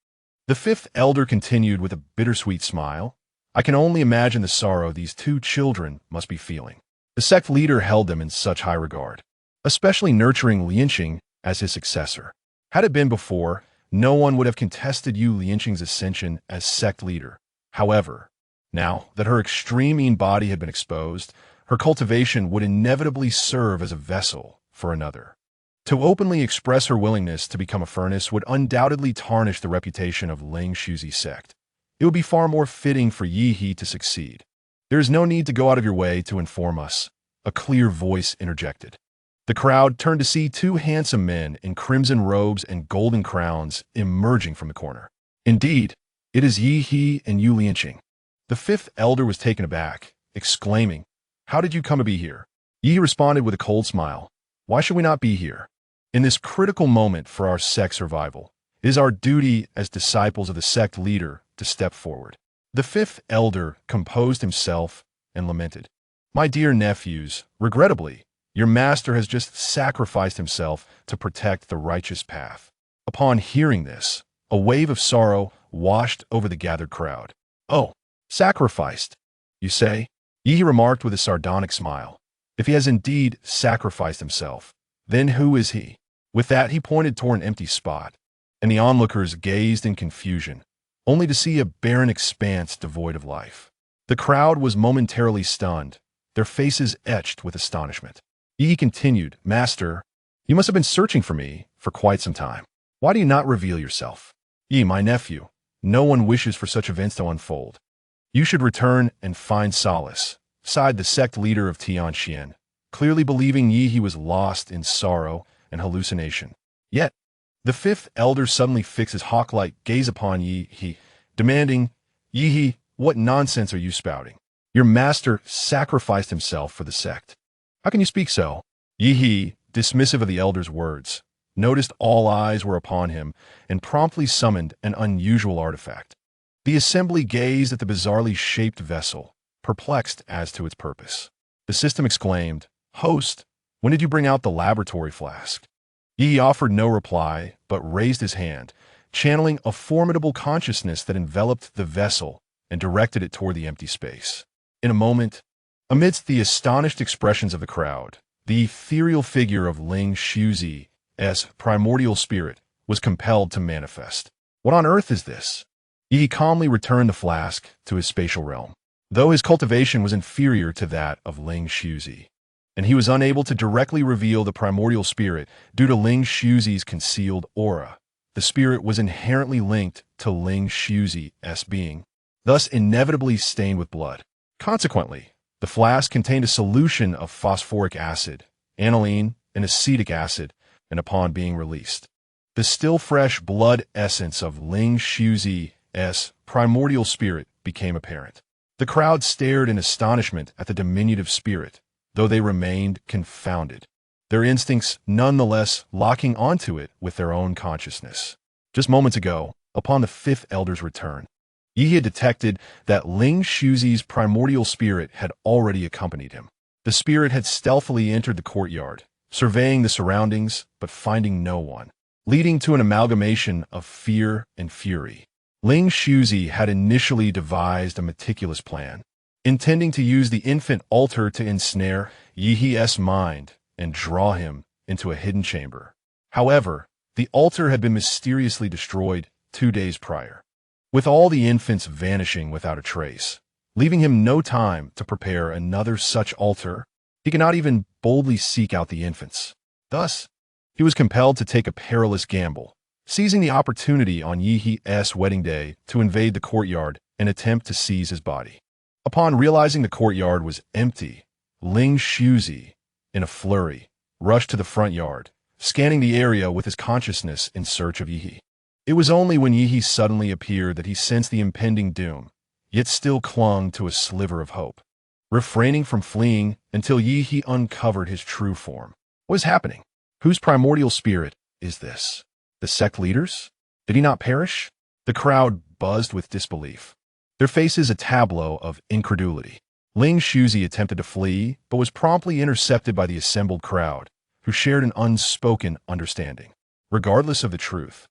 The fifth elder continued with a bittersweet smile. I can only imagine the sorrow these two children must be feeling. The sect leader held them in such high regard, especially nurturing Lianqing as his successor. Had it been before, no one would have contested Lianqing's ascension as sect leader. However, now that her extreme yin body had been exposed, her cultivation would inevitably serve as a vessel for another. To openly express her willingness to become a furnace would undoubtedly tarnish the reputation of Ling Shuzi's sect. It would be far more fitting for Yi to succeed. There is no need to go out of your way to inform us, a clear voice interjected. The crowd turned to see two handsome men in crimson robes and golden crowns emerging from the corner. Indeed, it is Yi and Yulianqing. The fifth elder was taken aback, exclaiming, "How did you come to be here?" Yi responded with a cold smile. "Why should we not be here? In this critical moment for our sect's survival, it is our duty as disciples of the sect leader to step forward." The fifth elder composed himself and lamented, "My dear nephews, regrettably, your master has just sacrificed himself to protect the righteous path." Upon hearing this, a wave of sorrow washed over the gathered crowd. "Oh, sacrificed, you say?" Yi remarked with a sardonic smile. "If he has indeed sacrificed himself, then who is he?" With that, he pointed toward an empty spot, and the onlookers gazed in confusion, only to see a barren expanse devoid of life. The crowd was momentarily stunned, their faces etched with astonishment. Yi continued, "Master, you must have been searching for me for quite some time. Why do you not reveal yourself?" "Yi, my nephew, no one wishes for such events to unfold. You should return and find solace," sighed the sect leader of Tianqianshan, clearly believing Yi was lost in sorrow and hallucination. Yet, The fifth elder suddenly fixed his hawk-like gaze upon Yi He, demanding, Yi He, what nonsense are you spouting? Your master sacrificed himself for the sect. How can you speak so? Yi He, dismissive of the elder's words, noticed all eyes were upon him and promptly summoned an unusual artifact. The assembly gazed at the bizarrely shaped vessel, perplexed as to its purpose. The system exclaimed, Host, when did you bring out the laboratory flask? He offered no reply, but raised his hand, channeling a formidable consciousness that enveloped the vessel and directed it toward the empty space. In a moment, amidst the astonished expressions of the crowd, the ethereal figure of Ling Shuzi's primordial spirit was compelled to manifest. What on earth is this? He calmly returned the flask to his spatial realm, though his cultivation was inferior to that of Ling Shuzi, and he was unable to directly reveal the primordial spirit due to Ling Shuzi's concealed aura. The spirit was inherently linked to Ling Shuzi's being, thus inevitably stained with blood. Consequently, the flask contained a solution of phosphoric acid, aniline, and acetic acid, and upon being released, the still fresh blood essence of Ling Shuzi's primordial spirit became apparent. The crowd stared in astonishment at the diminutive spirit, though they remained confounded, their instincts nonetheless locking onto it with their own consciousness. Just moments ago, upon the fifth elder's return, Yi had detected that Ling Shuzi's primordial spirit had already accompanied him. The spirit had stealthily entered the courtyard, surveying the surroundings but finding no one, leading to an amalgamation of fear and fury. Ling Shuzi had initially devised a meticulous plan, intending to use the infant altar to ensnare Yi's mind and draw him into a hidden chamber. However, the altar had been mysteriously destroyed 2 days prior, with all the infants vanishing without a trace, leaving him no time to prepare another such altar. He could not even boldly seek out the infants. Thus, he was compelled to take a perilous gamble, seizing the opportunity on Yi's wedding day to invade the courtyard and attempt to seize his body. Upon realizing the courtyard was empty, Ling Shuzi, in a flurry, rushed to the front yard, scanning the area with his consciousness in search of Yi. It was only when Yi suddenly appeared that he sensed the impending doom, yet still clung to a sliver of hope, refraining from fleeing until Yi uncovered his true form. What is happening? Whose primordial spirit is this? The sect leaders? Did he not perish? The crowd buzzed with disbelief, their faces a tableau of incredulity. Ling Shuzi attempted to flee, but was promptly intercepted by the assembled crowd, who shared an unspoken understanding. Regardless of the truth,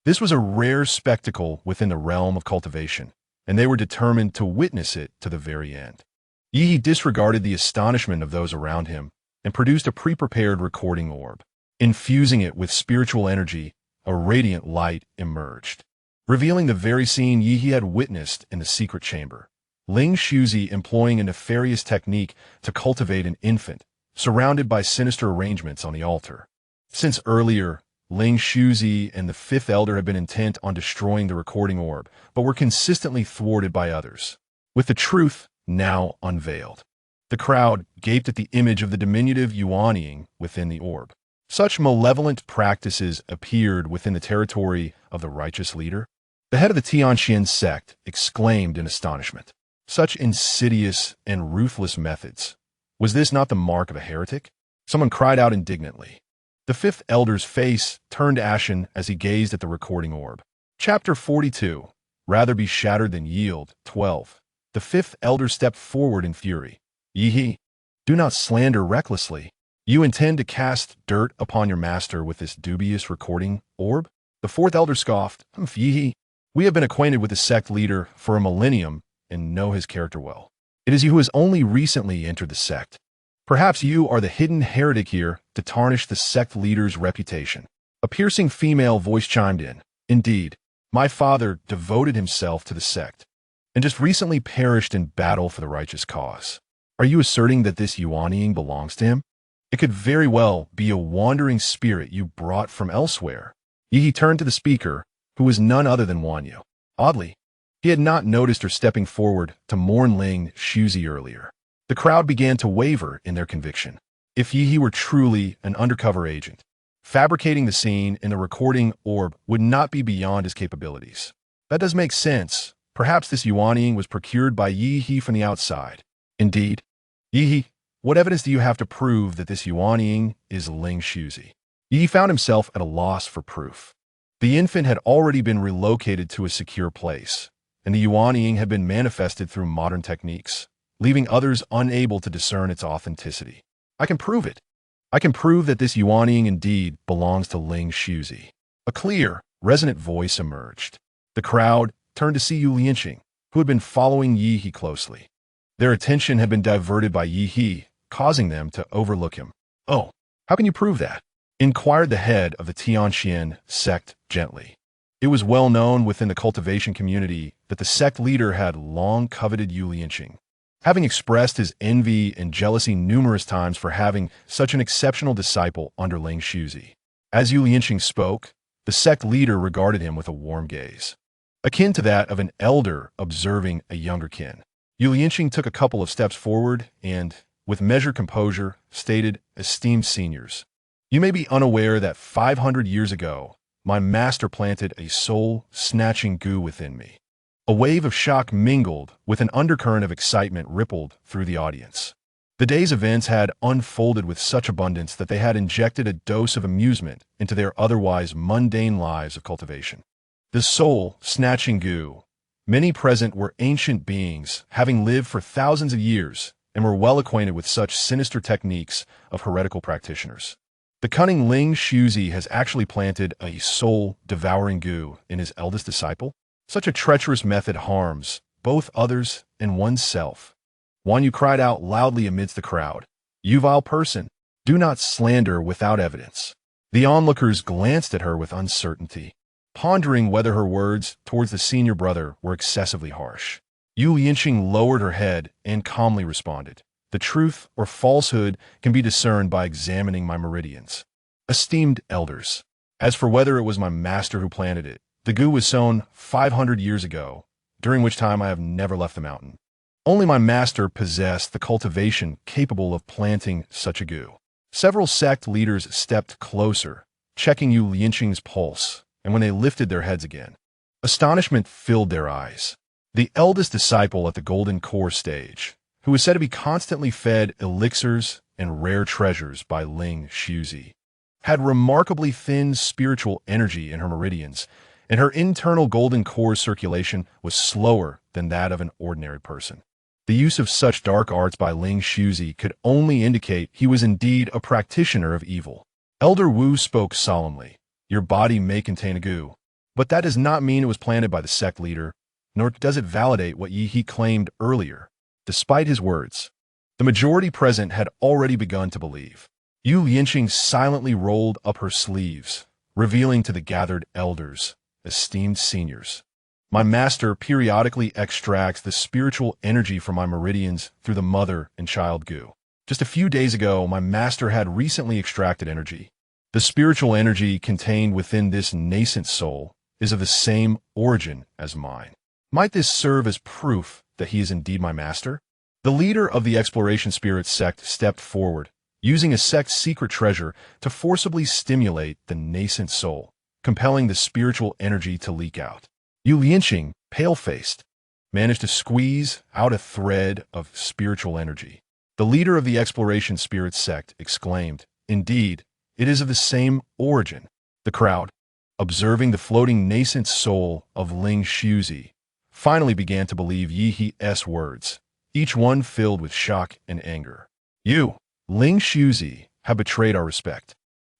this was a rare spectacle within the realm of cultivation, and they were determined to witness it to the very end. Yi disregarded the astonishment of those around him and produced a pre-prepared recording orb. Infusing it with spiritual energy, a radiant light emerged, revealing the very scene Yi had witnessed in the secret chamber. Ling Shuzi employing a nefarious technique to cultivate an infant, surrounded by sinister arrangements on the altar. Since earlier, Ling Shuzi and the fifth elder had been intent on destroying the recording orb, but were consistently thwarted by others. With the truth now unveiled, the crowd gaped at the image of the diminutive Yuanying within the orb. Such malevolent practices appeared within the territory of the righteous leader. The head of the Tianqianshan sect exclaimed in astonishment. Such insidious and ruthless methods. Was this not the mark of a heretic? Someone cried out indignantly. The fifth elder's face turned ashen as he gazed at the recording orb. Chapter 42. Rather be shattered than yield. 12. The fifth elder stepped forward in fury. Yi, do not slander recklessly. You intend to cast dirt upon your master with this dubious recording orb? The fourth elder scoffed. Yi, we have been acquainted with the sect leader for a millennium and know his character well. It is you who has only recently entered the sect. Perhaps you are the hidden heretic here to tarnish the sect leader's reputation. A piercing female voice chimed in. Indeed, my father devoted himself to the sect, and just recently perished in battle for the righteous cause. Are you asserting that this Yuanying belongs to him? It could very well be a wandering spirit you brought from elsewhere. Yi turned to the speaker, who was none other than Wanyu. Oddly, he had not noticed her stepping forward to mourn Ling Shuzi earlier. The crowd began to waver in their conviction. If Yi were truly an undercover agent, Fabricating the scene in the recording orb would not be beyond his capabilities. That does make sense. Perhaps this yuanying was procured by Yi He from the outside. Indeed. Yi He, what evidence do you have to prove that this yuanying is Ling Shuzi? Yi He found himself at a loss for proof. The infant had already been relocated to a secure place, and the yuanying had been manifested through modern techniques, leaving others unable to discern its authenticity. I can prove it. I can prove that this yuanying indeed belongs to Ling Shuzi. A clear, resonant voice emerged. The crowd turned to see Yu Lianqing, who had been following Yi He closely. Their attention had been diverted by Yi He, causing them to overlook him. "Oh, how can you prove that?" inquired the head of the Tianqianshan sect gently. It was well known within the cultivation community that the sect leader had long coveted Yu Lianqing, having expressed his envy and jealousy numerous times for having such an exceptional disciple under Ling Shuzi. As Yu Lianqing spoke, the sect leader regarded him with a warm gaze, akin to that of an elder observing a younger kin. Yu Lianqing took a couple of steps forward and, with measured composure, stated, "Esteemed seniors, you may be unaware that 500 years ago, my master planted a soul-snatching goo within me." A wave of shock mingled with an undercurrent of excitement rippled through the audience. The day's events had unfolded with such abundance that they had injected a dose of amusement into their otherwise mundane lives of cultivation. The soul-snatching goo. Many present were ancient beings, having lived for thousands of years, and were well acquainted with such sinister techniques of heretical practitioners. The cunning Ling Shuzi has actually planted a soul-devouring goo in his eldest disciple. Such a treacherous method harms both others and oneself. Wan Yu cried out loudly amidst the crowd, "You vile person, do not slander without evidence." The onlookers glanced at her with uncertainty, pondering whether her words towards the senior brother were excessively harsh. Yu Lianqing lowered her head and calmly responded, "The truth or falsehood can be discerned by examining my meridians. Esteemed elders, as for whether it was my master who planted it, the goo was sown 500 years ago, during which time I have never left the mountain. Only my master possessed the cultivation capable of planting such a goo." Several sect leaders stepped closer, checking Yu Lianqing's pulse, and when they lifted their heads again, astonishment filled their eyes. The eldest disciple at the Golden Core stage, who was said to be constantly fed elixirs and rare treasures by Ling Shuzi, had remarkably thin spiritual energy in her meridians, and her internal golden core circulation was slower than that of an ordinary person. The use of such dark arts by Ling Shuzi could only indicate he was indeed a practitioner of evil. Elder Wu spoke solemnly, "Your body may contain a goo, but that does not mean it was planted by the sect leader, nor does it validate what Yi He claimed earlier." Despite his words, the majority present had already begun to believe. Yu Lianqing silently rolled up her sleeves, revealing to the gathered elders, "Esteemed seniors, my master periodically extracts the spiritual energy from my meridians through the mother and child goo. Just a few days ago, my master had recently extracted energy. The spiritual energy contained within this nascent soul is of the same origin as mine. Might this serve as proof that he is indeed my master?" The leader of the Exploration Spirit sect stepped forward, using a sect's secret treasure to forcibly stimulate the nascent soul, compelling the spiritual energy to leak out. Yu Lianqing, pale-faced, managed to squeeze out a thread of spiritual energy. The leader of the Exploration Spirit sect exclaimed, "Indeed, it is of the same origin." The crowd, observing the floating nascent soul of Ling Shuzi, finally began to believe Yi He's words, each one filled with shock and anger. "You, Ling Shuzi, have betrayed our respect.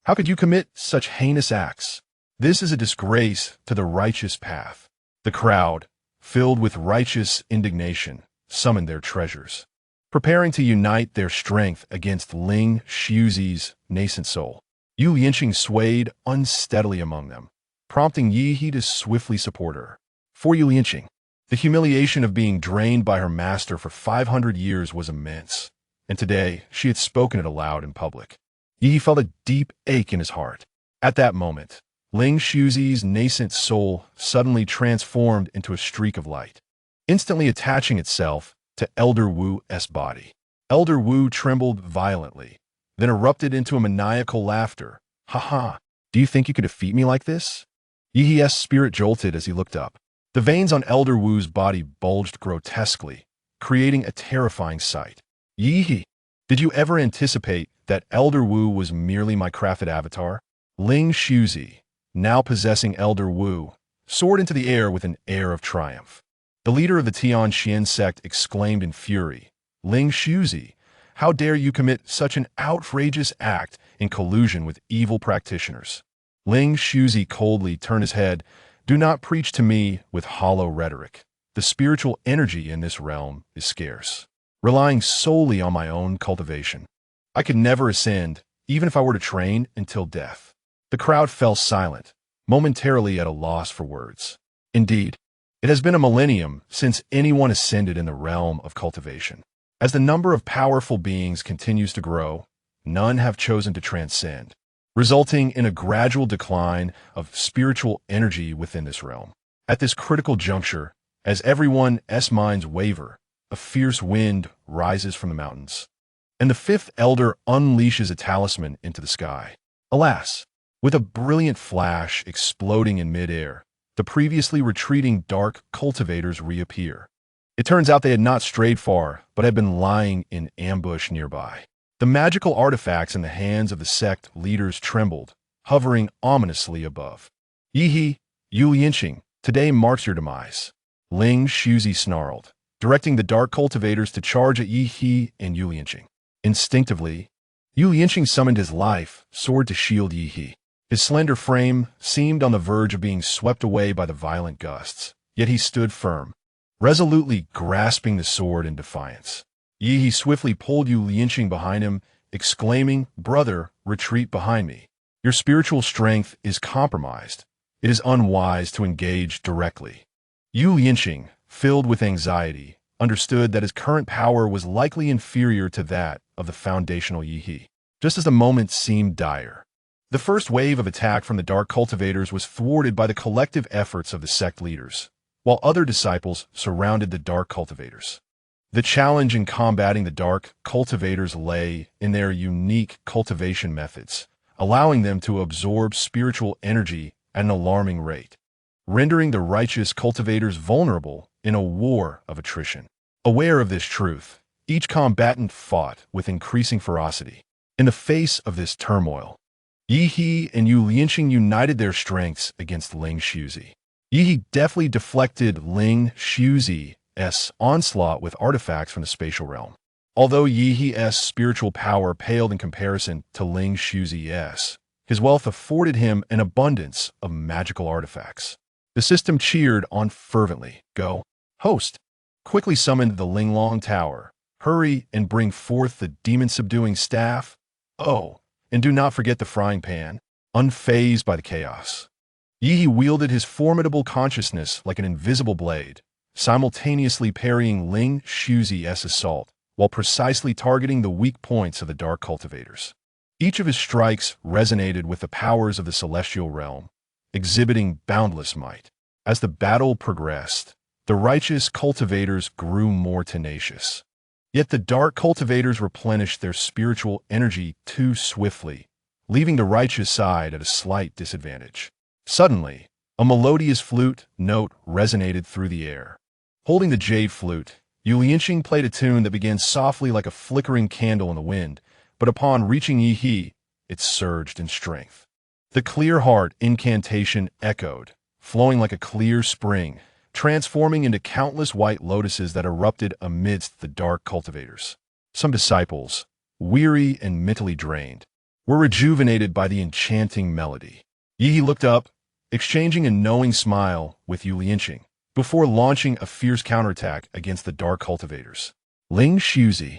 How could you commit such heinous acts? This is a disgrace to the righteous path." The crowd, filled with righteous indignation, summoned their treasures, preparing to unite their strength against Ling Shuzi's nascent soul. Yu Lianqing swayed unsteadily among them, prompting Yi He to swiftly support her. For Yu Lianqing, the humiliation of being drained by her master for 500 years was immense, and today she had spoken it aloud in public. Yi He felt a deep ache in his heart. At that moment, Ling Shuzi's nascent soul suddenly transformed into a streak of light, instantly attaching itself to Elder Wu's body. Elder Wu trembled violently, then erupted into a maniacal laughter, "Haha, do you think you could defeat me like this?" Yi's spirit jolted as he looked up. The veins on Elder Wu's body bulged grotesquely, creating a terrifying sight. "Yi, did you ever anticipate that Elder Wu was merely my crafted avatar?" Ling Shuzi, now possessing Elder Wu, soared into the air with an air of triumph. The leader of the Tianqianshan sect exclaimed in fury, "Ling Shuzi, how dare you commit such an outrageous act in collusion with evil practitioners?" Ling Shuzi coldly turned his head. "Do not preach to me with hollow rhetoric. The spiritual energy in this realm is scarce. Relying solely on my own cultivation, I could never ascend, even if I were to train until death." The crowd fell silent, momentarily at a loss for words. Indeed, it has been a millennium since anyone ascended in the realm of cultivation. As the number of powerful beings continues to grow, none have chosen to transcend, resulting in a gradual decline of spiritual energy within this realm. At this critical juncture, as everyone's minds waver, a fierce wind rises from the mountains, and the fifth elder unleashes a talisman into the sky. Alas, with a brilliant flash exploding in midair, the previously retreating dark cultivators reappear. It turns out they had not strayed far, but had been lying in ambush nearby. The magical artifacts in the hands of the sect leaders trembled, hovering ominously above. "Yi, Yu Yinqing, today marks your demise," Ling Shuzi snarled, directing the dark cultivators to charge at Yi and Yu Yinqing. Instinctively, Yu Yinqing summoned his life sword to shield Yi. His slender frame seemed on the verge of being swept away by the violent gusts, yet he stood firm, resolutely grasping the sword in defiance. Yi swiftly pulled Yu Yinqing behind him, exclaiming, "Brother, retreat behind me. Your spiritual strength is compromised. It is unwise to engage directly." Yu Yinqing, filled with anxiety, understood that his current power was likely inferior to that of the foundational Yi. Just as the moment seemed dire, the first wave of attack from the dark cultivators was thwarted by the collective efforts of the sect leaders, while other disciples surrounded the dark cultivators. The challenge in combating the dark cultivators lay in their unique cultivation methods, allowing them to absorb spiritual energy at an alarming rate, rendering the righteous cultivators vulnerable in a war of attrition. Aware of this truth, each combatant fought with increasing ferocity. In the face of this turmoil, Yi and Yu Yinqing united their strengths against Ling Shuzi. Yi deftly deflected Ling Shuzi's onslaught with artifacts from the spatial realm. Although Yi's spiritual power paled in comparison to Ling Shuzi's, his wealth afforded him an abundance of magical artifacts. The system cheered on fervently. "Go, host! Quickly summon the Linglong Tower. Hurry and bring forth the demon-subduing staff. Oh, and do not forget the frying pan." Unfazed by the chaos, Yi wielded his formidable consciousness like an invisible blade, simultaneously parrying Ling Shuzi's assault while precisely targeting the weak points of the dark cultivators. Each of his strikes resonated with the powers of the celestial realm, exhibiting boundless might. As the battle progressed, the righteous cultivators grew more tenacious. Yet the dark cultivators replenished their spiritual energy too swiftly, leaving the righteous side at a slight disadvantage. Suddenly, a melodious flute note resonated through the air. Holding the jade flute, Yu Yinqing played a tune that began softly like a flickering candle in the wind, but upon reaching Yi, it surged in strength. The clear heart incantation echoed, flowing like a clear spring, transforming into countless white lotuses that erupted amidst the dark cultivators. Some disciples, weary and mentally drained, were rejuvenated by the enchanting melody. Yi looked up, exchanging a knowing smile with Yu Yinqing, before launching a fierce counterattack against the dark cultivators. Ling Shuzi,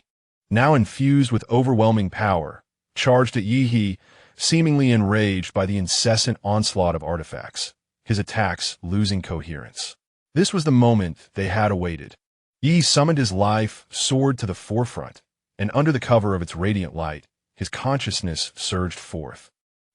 now infused with overwhelming power, charged at Yi, seemingly enraged by the incessant onslaught of artifacts, his attacks losing coherence. This was the moment they had awaited. Yi summoned his life sword to the forefront, and under the cover of its radiant light, his consciousness surged forth,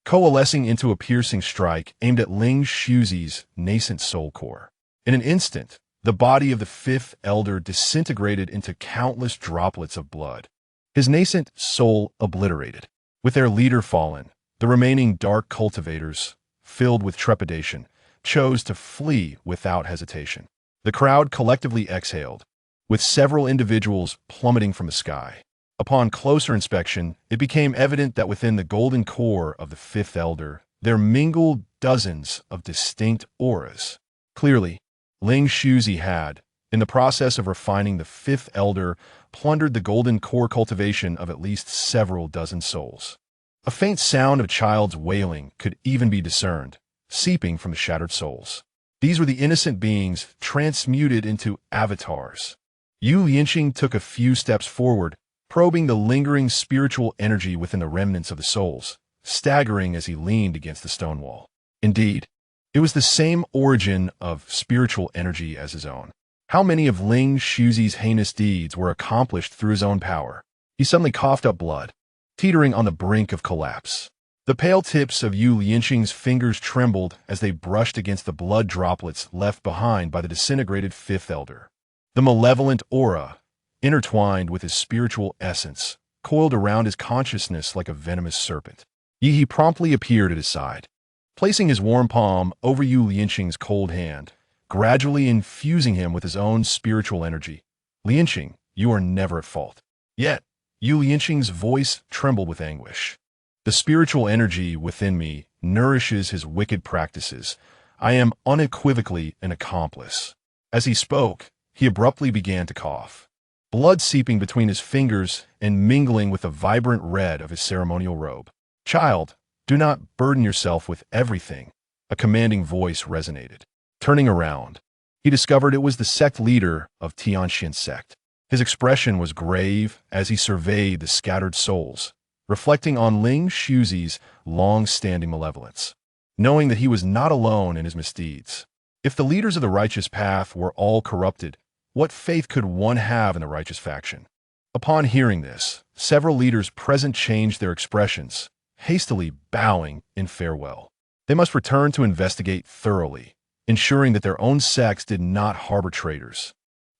coalescing into a piercing strike aimed at Ling Shuzi's nascent soul core. In an instant, the body of the fifth elder disintegrated into countless droplets of blood, his nascent soul obliterated. With their leader fallen, The remaining dark cultivators, filled with trepidation, chose to flee without hesitation. The crowd collectively exhaled, with several individuals plummeting from the sky. Upon closer inspection, it became evident that within the golden core of the fifth elder, there mingled dozens of distinct auras. Clearly, Ling Shuzi had, in the process of refining the fifth elder, plundered the golden core cultivation of at least several dozen souls. A faint sound of a child's wailing could even be discerned, seeping from the shattered souls. These were the innocent beings transmuted into avatars. Yu Lianqing took a few steps forward, probing the lingering spiritual energy within the remnants of the souls, staggering as he leaned against the stone wall. Indeed, it was the same origin of spiritual energy as his own. How many of Ling Shuzi's heinous deeds were accomplished through his own power? He suddenly coughed up blood, teetering on the brink of collapse. The pale tips of Yu Lianqing's fingers trembled as they brushed against the blood droplets left behind by the disintegrated fifth elder. The malevolent aura, intertwined with his spiritual essence, coiled around his consciousness like a venomous serpent. Yi promptly appeared at his side, placing his warm palm over Yu Lianqing's cold hand, gradually infusing him with his own spiritual energy. Lianqing, you are never at fault. Yet, Yu Lianqing's voice trembled with anguish. The spiritual energy within me nourishes his wicked practices. I am unequivocally an accomplice. As he spoke, he abruptly began to cough, blood seeping between his fingers and mingling with the vibrant red of his ceremonial robe. Child, do not burden yourself with everything, a commanding voice resonated. Turning around, he discovered it was the sect leader of Tianqianshan sect. His expression was grave as he surveyed the scattered souls, reflecting on Ling Shuzi's long-standing malevolence, knowing that he was not alone in his misdeeds. If the leaders of the righteous path were all corrupted, what faith could one have in the righteous faction? Upon hearing this, several leaders present changed their expressions, hastily bowing in farewell. They must return to investigate thoroughly, ensuring that their own sects did not harbor traitors.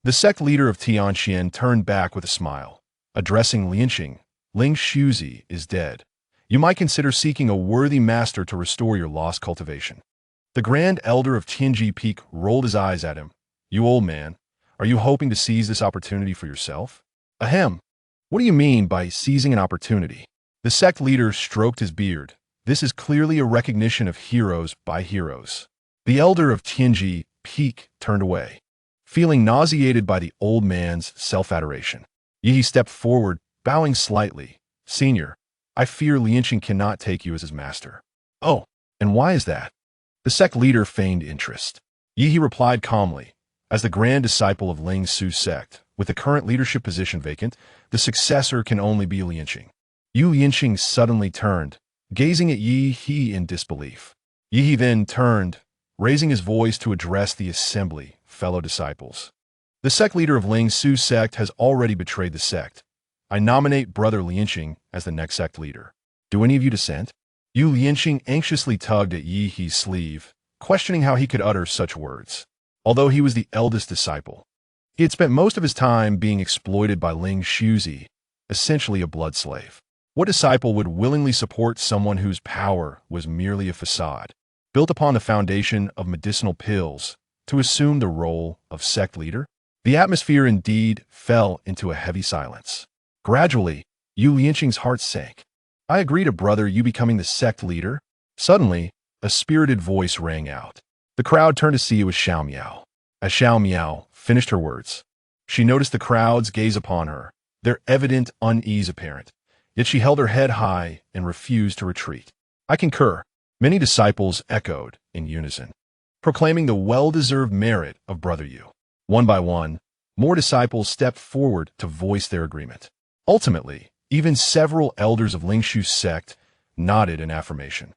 The sect leader of Tianqianshan turned back with a smile, addressing Lianqing. Ling Shuzi is dead. You might consider seeking a worthy master to restore your lost cultivation. The Grand Elder of Tianji Peak rolled his eyes at him. You old man, are you hoping to seize this opportunity for yourself? Ahem. What do you mean by seizing an opportunity? The sect leader stroked his beard. This is clearly a recognition of heroes by heroes. The elder of Tianji Peak turned away, feeling nauseated by the old man's self-adoration. Yi stepped forward, bowing slightly. Senior, I fear Lianqing cannot take you as his master. Oh, and why is that? The sect leader feigned interest. Yi replied calmly. As the grand disciple of Ling Su's sect, with the current leadership position vacant, the successor can only be Lianqing. Yu Lianqing suddenly turned, gazing at Yi in disbelief. Yi then turned, raising his voice to address the assembly, fellow disciples. The sect leader of Ling Su's sect has already betrayed the sect. I nominate Brother Lianqing as the next sect leader. Do any of you dissent? Yu Lianqing anxiously tugged at Yi's sleeve, questioning how he could utter such words. Although he was the eldest disciple, he had spent most of his time being exploited by Ling Shuzi, essentially a blood slave. What disciple would willingly support someone whose power was merely a facade, built upon the foundation of medicinal pills, to assume the role of sect leader? The atmosphere indeed fell into a heavy silence. Gradually, Yu Lianqing's heart sank. I agree to Brother Yu becoming the sect leader. Suddenly, a spirited voice rang out. The crowd turned to see it was Xiao Miao. As Xiao Miao finished her words, she noticed the crowd's gaze upon her, their evident unease apparent. Yet she held her head high and refused to retreat. I concur. Many disciples echoed in unison, proclaiming the well-deserved merit of Brother Yu. One by one, more disciples stepped forward to voice their agreement. Ultimately, even several elders of Ling Shu's sect nodded in affirmation.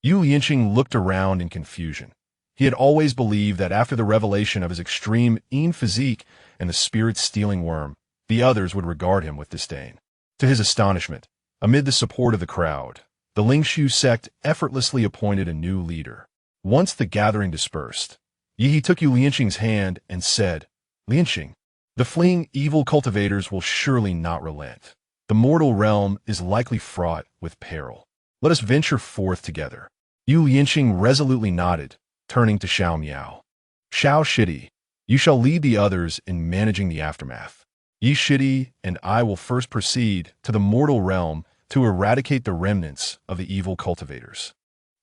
Yu Lianqing looked around in confusion. He had always believed that after the revelation of his extreme physique and the spirit-stealing worm, the others would regard him with disdain. To his astonishment, amid the support of the crowd, the Ling Shu sect effortlessly appointed a new leader. Once the gathering dispersed, Yi took Yu Lianqing's hand and said, Lianqing, the fleeing evil cultivators will surely not relent. The mortal realm is likely fraught with peril. Let us venture forth together. Yu Lianqing resolutely nodded, turning to Xiao Miao. Xiao Shidi, you shall lead the others in managing the aftermath. Yi Shidi and I will first proceed to the mortal realm to eradicate the remnants of the evil cultivators.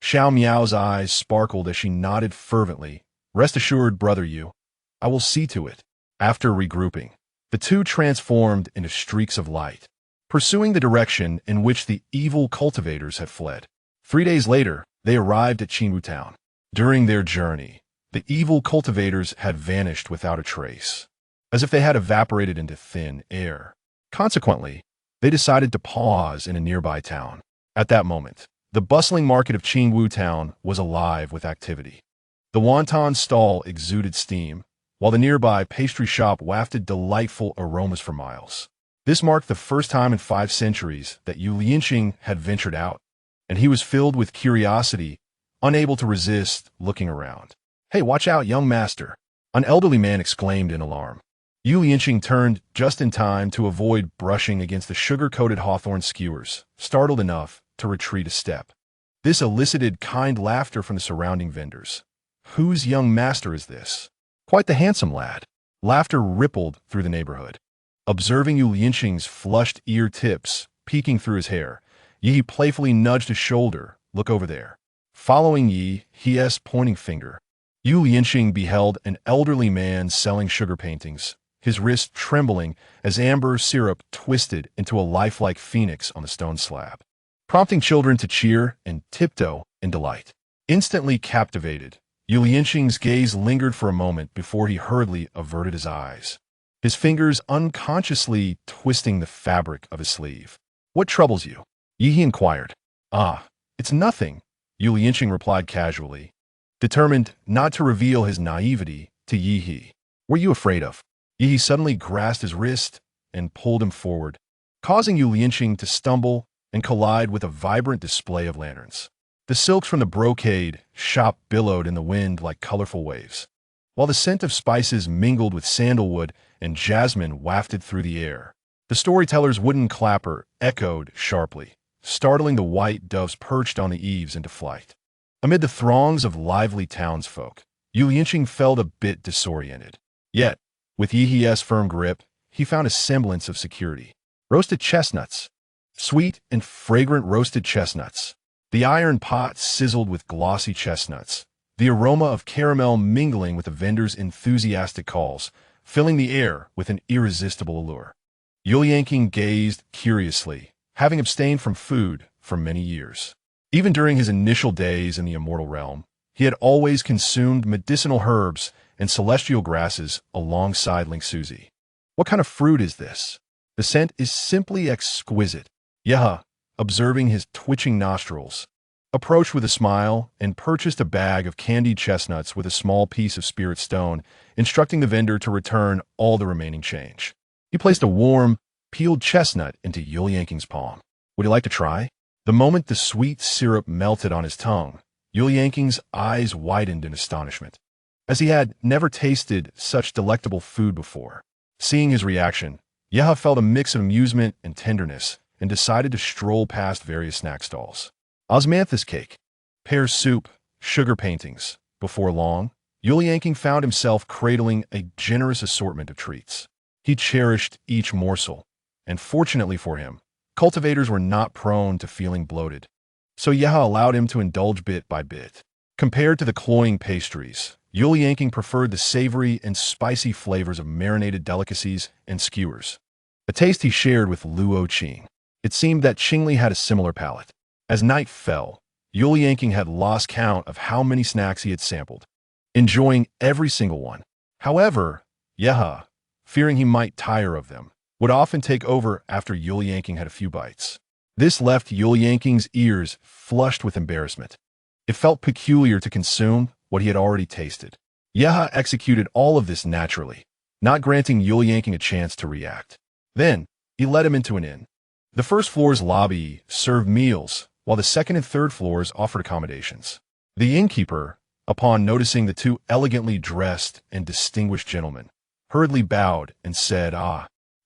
Xiao Miao's eyes sparkled as she nodded fervently. Rest assured, brother Yu, I will see to it. After regrouping, the two transformed into streaks of light, pursuing the direction in which the evil cultivators had fled. 3 days later, they arrived at Qing Li town. During their journey, the evil cultivators had vanished without a trace, as if they had evaporated into thin air. Consequently, they decided to pause in a nearby town. At that moment, the bustling market of Qing Li town was alive with activity. The wonton stall exuded steam, while the nearby pastry shop wafted delightful aromas for miles. This marked the first time in 5 centuries that Yu Lianqing had ventured out, and he was filled with curiosity, unable to resist looking around. Hey, watch out, young master! An elderly man exclaimed in alarm. Yu Lianqing turned just in time to avoid brushing against the sugar-coated hawthorn skewers, startled enough to retreat a step. This elicited kind laughter from the surrounding vendors. Whose young master is this? Quite the handsome lad. Laughter rippled through the neighborhood. Observing Yu Lianqing's flushed ear tips peeking through his hair, Yi playfully nudged his shoulder. Look over there. Following Yi's pointing finger, Yu Lianqing beheld an elderly man selling sugar paintings, his wrist trembling as amber syrup twisted into a lifelike phoenix on the stone slab, prompting children to cheer and tiptoe in delight. Instantly captivated, Yu Lianqing's gaze lingered for a moment before he hurriedly averted his eyes, his fingers unconsciously twisting the fabric of his sleeve. What troubles you? Yi inquired. Ah, it's nothing, Yu Lianqing replied casually, determined not to reveal his naivety to Yi. Were you afraid of? Yi suddenly grasped his wrist and pulled him forward, causing Yu Lianqing to stumble and collide with a vibrant display of lanterns. The silks from the brocade shop billowed in the wind like colorful waves, while the scent of spices mingled with sandalwood and jasmine wafted through the air. The storyteller's wooden clapper echoed sharply, startling the white doves perched on the eaves into flight. Amid the throngs of lively townsfolk, Yu Lianqing felt a bit disoriented. Yet, with Yi's firm grip, he found a semblance of security. Roasted chestnuts. Sweet and fragrant roasted chestnuts. The iron pot sizzled with glossy chestnuts, the aroma of caramel mingling with the vendor's enthusiastic calls, filling the air with an irresistible allure. Yu Lianqing gazed curiously, having abstained from food for many years. Even during his initial days in the Immortal realm, he had always consumed medicinal herbs and celestial grasses alongside Lingsuzi. What kind of fruit is this? The scent is simply exquisite. Yeha, observing his twitching nostrils, approached with a smile and purchased a bag of candied chestnuts with a small piece of spirit stone, instructing the vendor to return all the remaining change. He placed a warm, peeled chestnut into Yu Lianqing's palm. Would you like to try? The moment the sweet syrup melted on his tongue, Yu Lianqing's eyes widened in astonishment, as he had never tasted such delectable food before. Seeing his reaction, Yeha felt a mix of amusement and tenderness and decided to stroll past various snack stalls. Osmanthus cake, pear soup, sugar paintings. Before long, Yu Lianqing found himself cradling a generous assortment of treats. He cherished each morsel, and fortunately for him, cultivators were not prone to feeling bloated, so Yeha allowed him to indulge bit by bit. Compared to the cloying pastries, Yu Lianqing preferred the savory and spicy flavors of marinated delicacies and skewers, a taste he shared with Luo Qing. It seemed that Qing Li had a similar palate. As night fell, Yu Lianqing had lost count of how many snacks he had sampled, enjoying every single one. However, Yeha, fearing he might tire of them, would often take over after Yu Lianqing had a few bites. This left Yu Lianqing's ears flushed with embarrassment. It felt peculiar to consume what he had already tasted. Yeha executed all of this naturally, not granting Yu Lianqing a chance to react. Then, he led him into an inn. The first floor's lobby served meals, while the second and third floors offered accommodations. The innkeeper, upon noticing the two elegantly dressed and distinguished gentlemen, hurriedly bowed and said,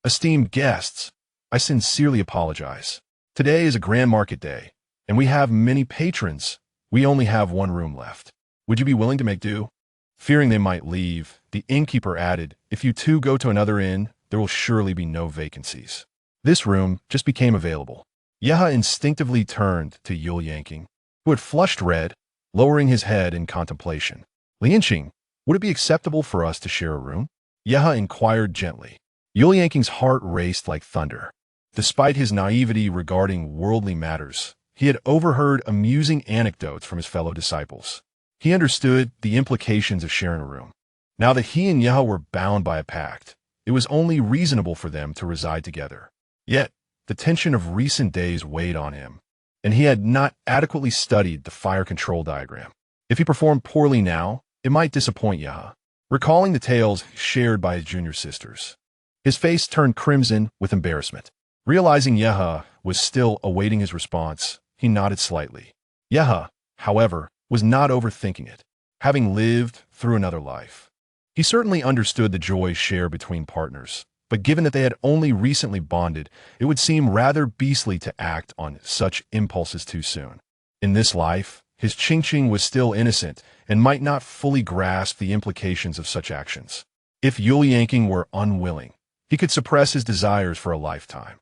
"Esteemed guests, I sincerely apologize. Today is a grand market day, and we have many patrons. We only have one room left. Would you be willing to make do?" Fearing they might leave, the innkeeper added, "If you two go to another inn, there will surely be no vacancies." This room just became available. Yeha instinctively turned to Yul Yanqing, who had flushed red, lowering his head in contemplation. "Lianqing, would it be acceptable for us to share a room?" Yeha inquired gently. Yul Yanqing's heart raced like thunder. Despite his naivety regarding worldly matters, he had overheard amusing anecdotes from his fellow disciples. He understood the implications of sharing a room. Now that he and Yeha were bound by a pact, it was only reasonable for them to reside together. Yet, the tension of recent days weighed on him, and he had not adequately studied the fire control diagram. If he performed poorly now, it might disappoint Yeha. Recalling the tales shared by his junior sisters, his face turned crimson with embarrassment. Realizing Yeha was still awaiting his response, he nodded slightly. Yeha, however, was not overthinking it, having lived through another life. He certainly understood the joy shared between partners, but given that they had only recently bonded, it would seem rather beastly to act on such impulses too soon. In this life, his Qing was still innocent and might not fully grasp the implications of such actions. If Yul Yanqing were unwilling, he could suppress his desires for a lifetime.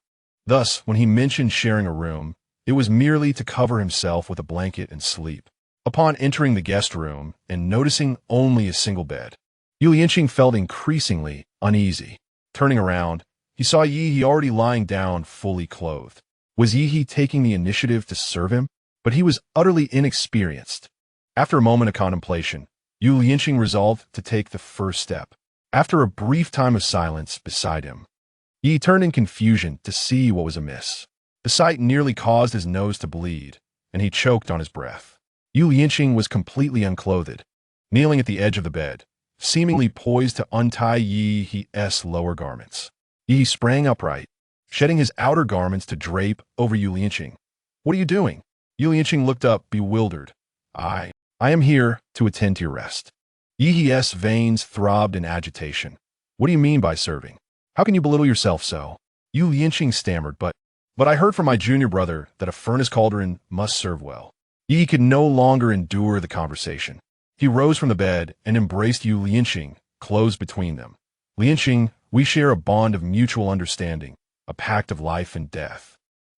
Thus, when he mentioned sharing a room, it was merely to cover himself with a blanket and sleep. Upon entering the guest room and noticing only a single bed, Yul Yanqing felt increasingly uneasy. Turning around, he saw Yi He already lying down fully clothed. Was Yi He taking the initiative to serve him? But he was utterly inexperienced. After a moment of contemplation, Yul Yanqing resolved to take the first step. After a brief time of silence beside him, Yi turned in confusion to see what was amiss. The sight nearly caused his nose to bleed, and he choked on his breath. Yul Yanqing was completely unclothed, kneeling at the edge of the bed, seemingly poised to untie Yi He's lower garments. Yi sprang upright, shedding his outer garments to drape over Yul Yanqing. "What are you doing?" Yul Yanqing looked up, bewildered. I am here to attend to your rest." Yi He's veins throbbed in agitation. "What do you mean by serving? How can you belittle yourself so?" Yul Yanqing stammered, but I heard from my junior brother that a furnace cauldron must serve well." Yi could no longer endure the conversation. He rose from the bed and embraced Yul Yanqing, closed between them. "Lianqing, we share a bond of mutual understanding, a pact of life and death.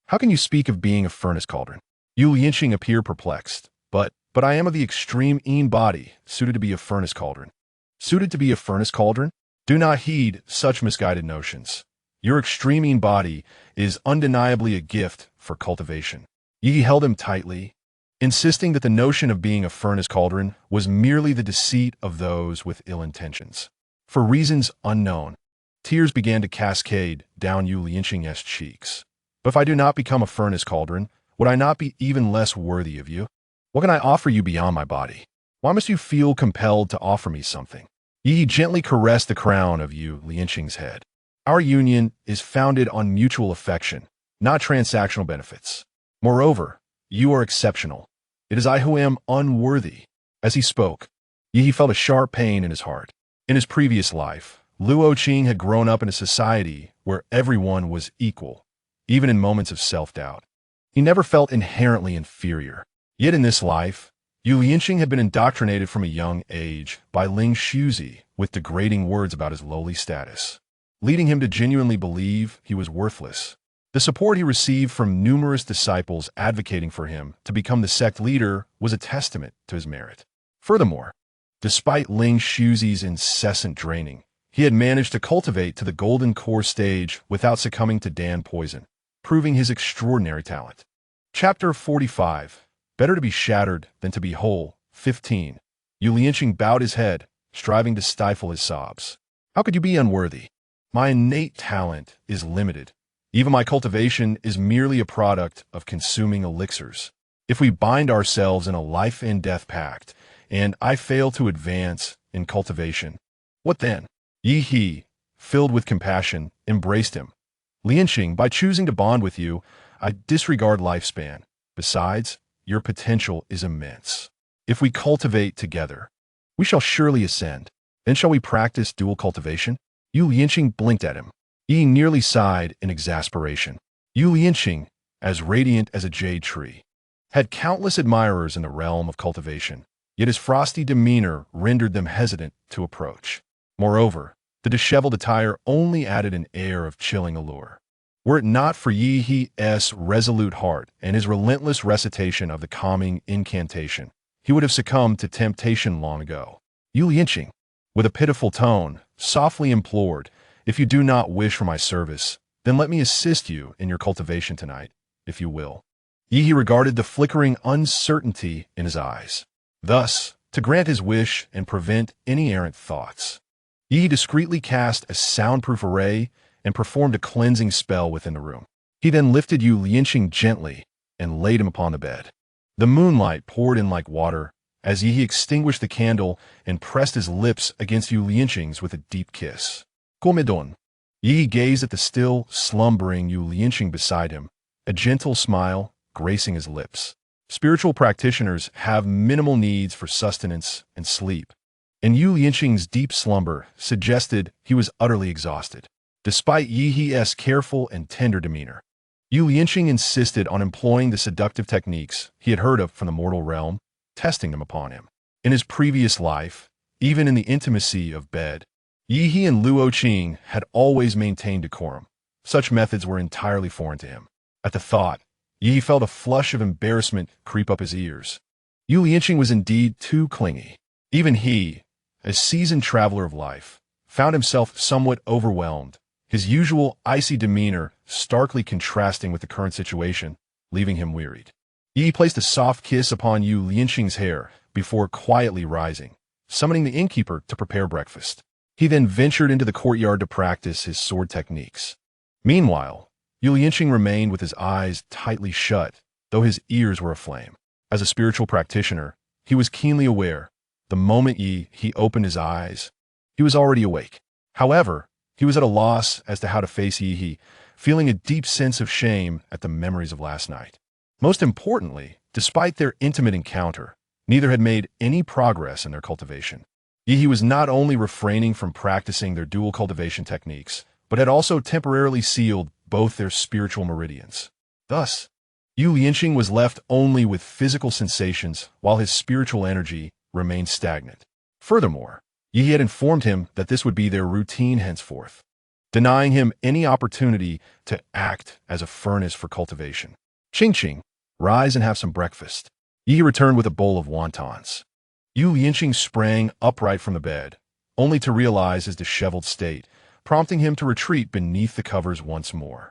How can you speak of being a furnace cauldron?" Yul Yanqing appeared perplexed. But I am of the extreme Yin body, suited to be a furnace cauldron." "Suited to be a furnace cauldron? Do not heed such misguided notions. Your extreme Yin body is undeniably a gift for cultivation." Yi held him tightly, insisting that the notion of being a furnace cauldron was merely the deceit of those with ill intentions. For reasons unknown, tears began to cascade down Yul Yanqing's cheeks. "But if I do not become a furnace cauldron, would I not be even less worthy of you? What can I offer you beyond my body? Why must you feel compelled to offer me something?" Yi gently caressed the crown of Yul Yanqing's head. "Our union is founded on mutual affection, not transactional benefits. Moreover, you are exceptional. It is I who am unworthy." As he spoke, Yi felt a sharp pain in his heart. In his previous life, Luo Qing had grown up in a society where everyone was equal, even in moments of self-doubt. He never felt inherently inferior. Yet in this life, Yul Yanqing had been indoctrinated from a young age by Ling Shuzi with degrading words about his lowly status, leading him to genuinely believe he was worthless. The support he received from numerous disciples advocating for him to become the sect leader was a testament to his merit. Furthermore, despite Ling Shuzi's incessant draining, he had managed to cultivate to the golden core stage without succumbing to Dan poison, proving his extraordinary talent. Chapter 45. Better to be shattered than to be whole. 15. Yul Yanqing bowed his head, striving to stifle his sobs. "How could you be unworthy? My innate talent is limited. Even my cultivation is merely a product of consuming elixirs. If we bind ourselves in a life and death pact, and I fail to advance in cultivation, what then?" Yi He, filled with compassion, embraced him. "Lianqing, by choosing to bond with you, I disregard lifespan. Besides, your potential is immense. If we cultivate together, we shall surely ascend. Then shall we practice dual cultivation?" Yul Yanqing blinked at him. Yi nearly sighed in exasperation. Yul Yanqing, as radiant as a jade tree, had countless admirers in the realm of cultivation, yet his frosty demeanor rendered them hesitant to approach. Moreover, the disheveled attire only added an air of chilling allure. Were it not for Yi He's resolute heart and his relentless recitation of the calming incantation, he would have succumbed to temptation long ago. Yu Lianqing, with a pitiful tone, softly implored, "If you do not wish for my service, then let me assist you in your cultivation tonight, if you will." Yi regarded the flickering uncertainty in his eyes. Thus, to grant his wish and prevent any errant thoughts, Yi discreetly cast a soundproof array and performed a cleansing spell within the room. He then lifted Yu Lianqing gently and laid him upon the bed. The moonlight poured in like water as Yi extinguished the candle and pressed his lips against Yu Lianqing's with a deep kiss. Gomedon. Yi gazed at the still, slumbering Yu Lianqing beside him, a gentle smile gracing his lips. Spiritual practitioners have minimal needs for sustenance and sleep, and Yu Lianqing's deep slumber suggested he was utterly exhausted. Despite Yi's careful and tender demeanor, Yu Lianqing insisted on employing the seductive techniques he had heard of from the mortal realm, testing them upon him. In his previous life, even in the intimacy of bed, Yi and Luo Qing had always maintained decorum. Such methods were entirely foreign to him. At the thought, Yi felt a flush of embarrassment creep up his ears. Yu Lianqing was indeed too clingy. Even he, a seasoned traveler of life, found himself somewhat overwhelmed, his usual icy demeanor starkly contrasting with the current situation, leaving him wearied. Yi placed a soft kiss upon Yu Lianqing's hair before quietly rising, summoning the innkeeper to prepare breakfast. He then ventured into the courtyard to practice his sword techniques. Meanwhile, Yu Lianqing remained with his eyes tightly shut, though his ears were aflame. As a spiritual practitioner, he was keenly aware, the moment he opened his eyes, he was already awake. However, he was at a loss as to how to face Yi, feeling a deep sense of shame at the memories of last night. Most importantly, despite their intimate encounter, neither had made any progress in their cultivation. Yi was not only refraining from practicing their dual cultivation techniques, but had also temporarily sealed both their spiritual meridians. Thus, Yu Lianqing was left only with physical sensations while his spiritual energy remained stagnant. Furthermore, Yi had informed him that this would be their routine henceforth, denying him any opportunity to act as a furnace for cultivation. Qing, rise and have some breakfast. Yi returned with a bowl of wontons. Yu Lianqing sprang upright from the bed, only to realize his disheveled state, prompting him to retreat beneath the covers once more.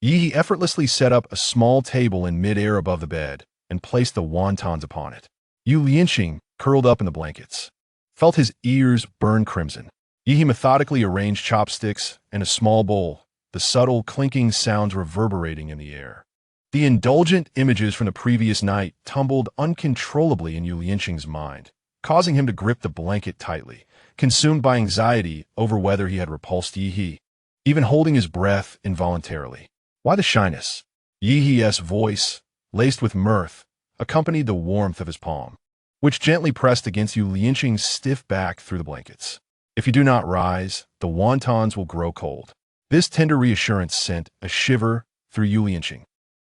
Yi effortlessly set up a small table in midair above the bed and placed the wontons upon it. Yu Lianqing, curled up in the blankets, felt his ears burn crimson. Yi methodically arranged chopsticks in a small bowl, the subtle clinking sounds reverberating in the air. The indulgent images from the previous night tumbled uncontrollably in Yu Lianqing's mind, causing him to grip the blanket tightly, consumed by anxiety over whether he had repulsed Yi, even holding his breath involuntarily. Why the shyness? Yi's voice, laced with mirth, accompanied the warmth of his palm, which gently pressed against Yu Lianqing's stiff back through the blankets. If you do not rise, the wontons will grow cold. This tender reassurance sent a shiver through Yu Lianqing,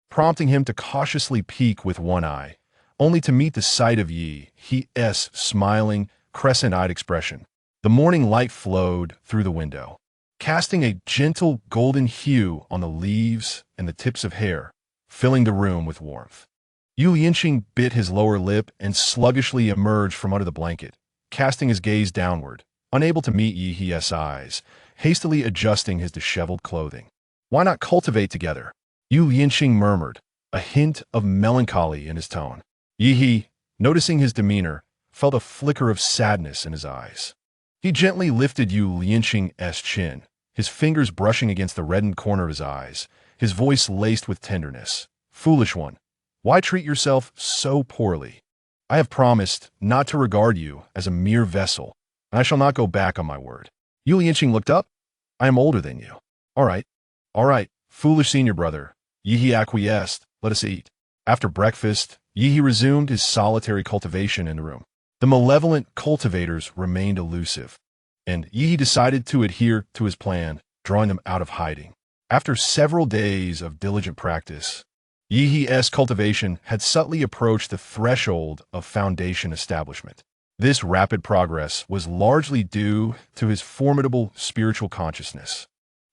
prompting him to cautiously peek with one eye, only to meet the sight of Yi's smiling, crescent-eyed expression. The morning light flowed through the window, casting a gentle golden hue on the leaves and the tips of hair, filling the room with warmth. Yu Lianqing bit his lower lip and sluggishly emerged from under the blanket, casting his gaze downward, unable to meet Yi's eyes, hastily adjusting his disheveled clothing. Why not cultivate together? Yu Lianqing murmured, a hint of melancholy in his tone. Yi, noticing his demeanor, felt a flicker of sadness in his eyes. He gently lifted Yu Lianqing's chin, his fingers brushing against the reddened corner of his eyes, his voice laced with tenderness. Foolish one, why treat yourself so poorly? I have promised not to regard you as a mere vessel, and I shall not go back on my word. Yu Lianqing looked up. I am older than you. All right, foolish senior brother. Yi acquiesced. Let us eat. After breakfast, Yi resumed his solitary cultivation in the room. The malevolent cultivators remained elusive, and Yi decided to adhere to his plan, drawing them out of hiding. After several days of diligent practice, Yi's cultivation had subtly approached the threshold of foundation establishment. This rapid progress was largely due to his formidable spiritual consciousness,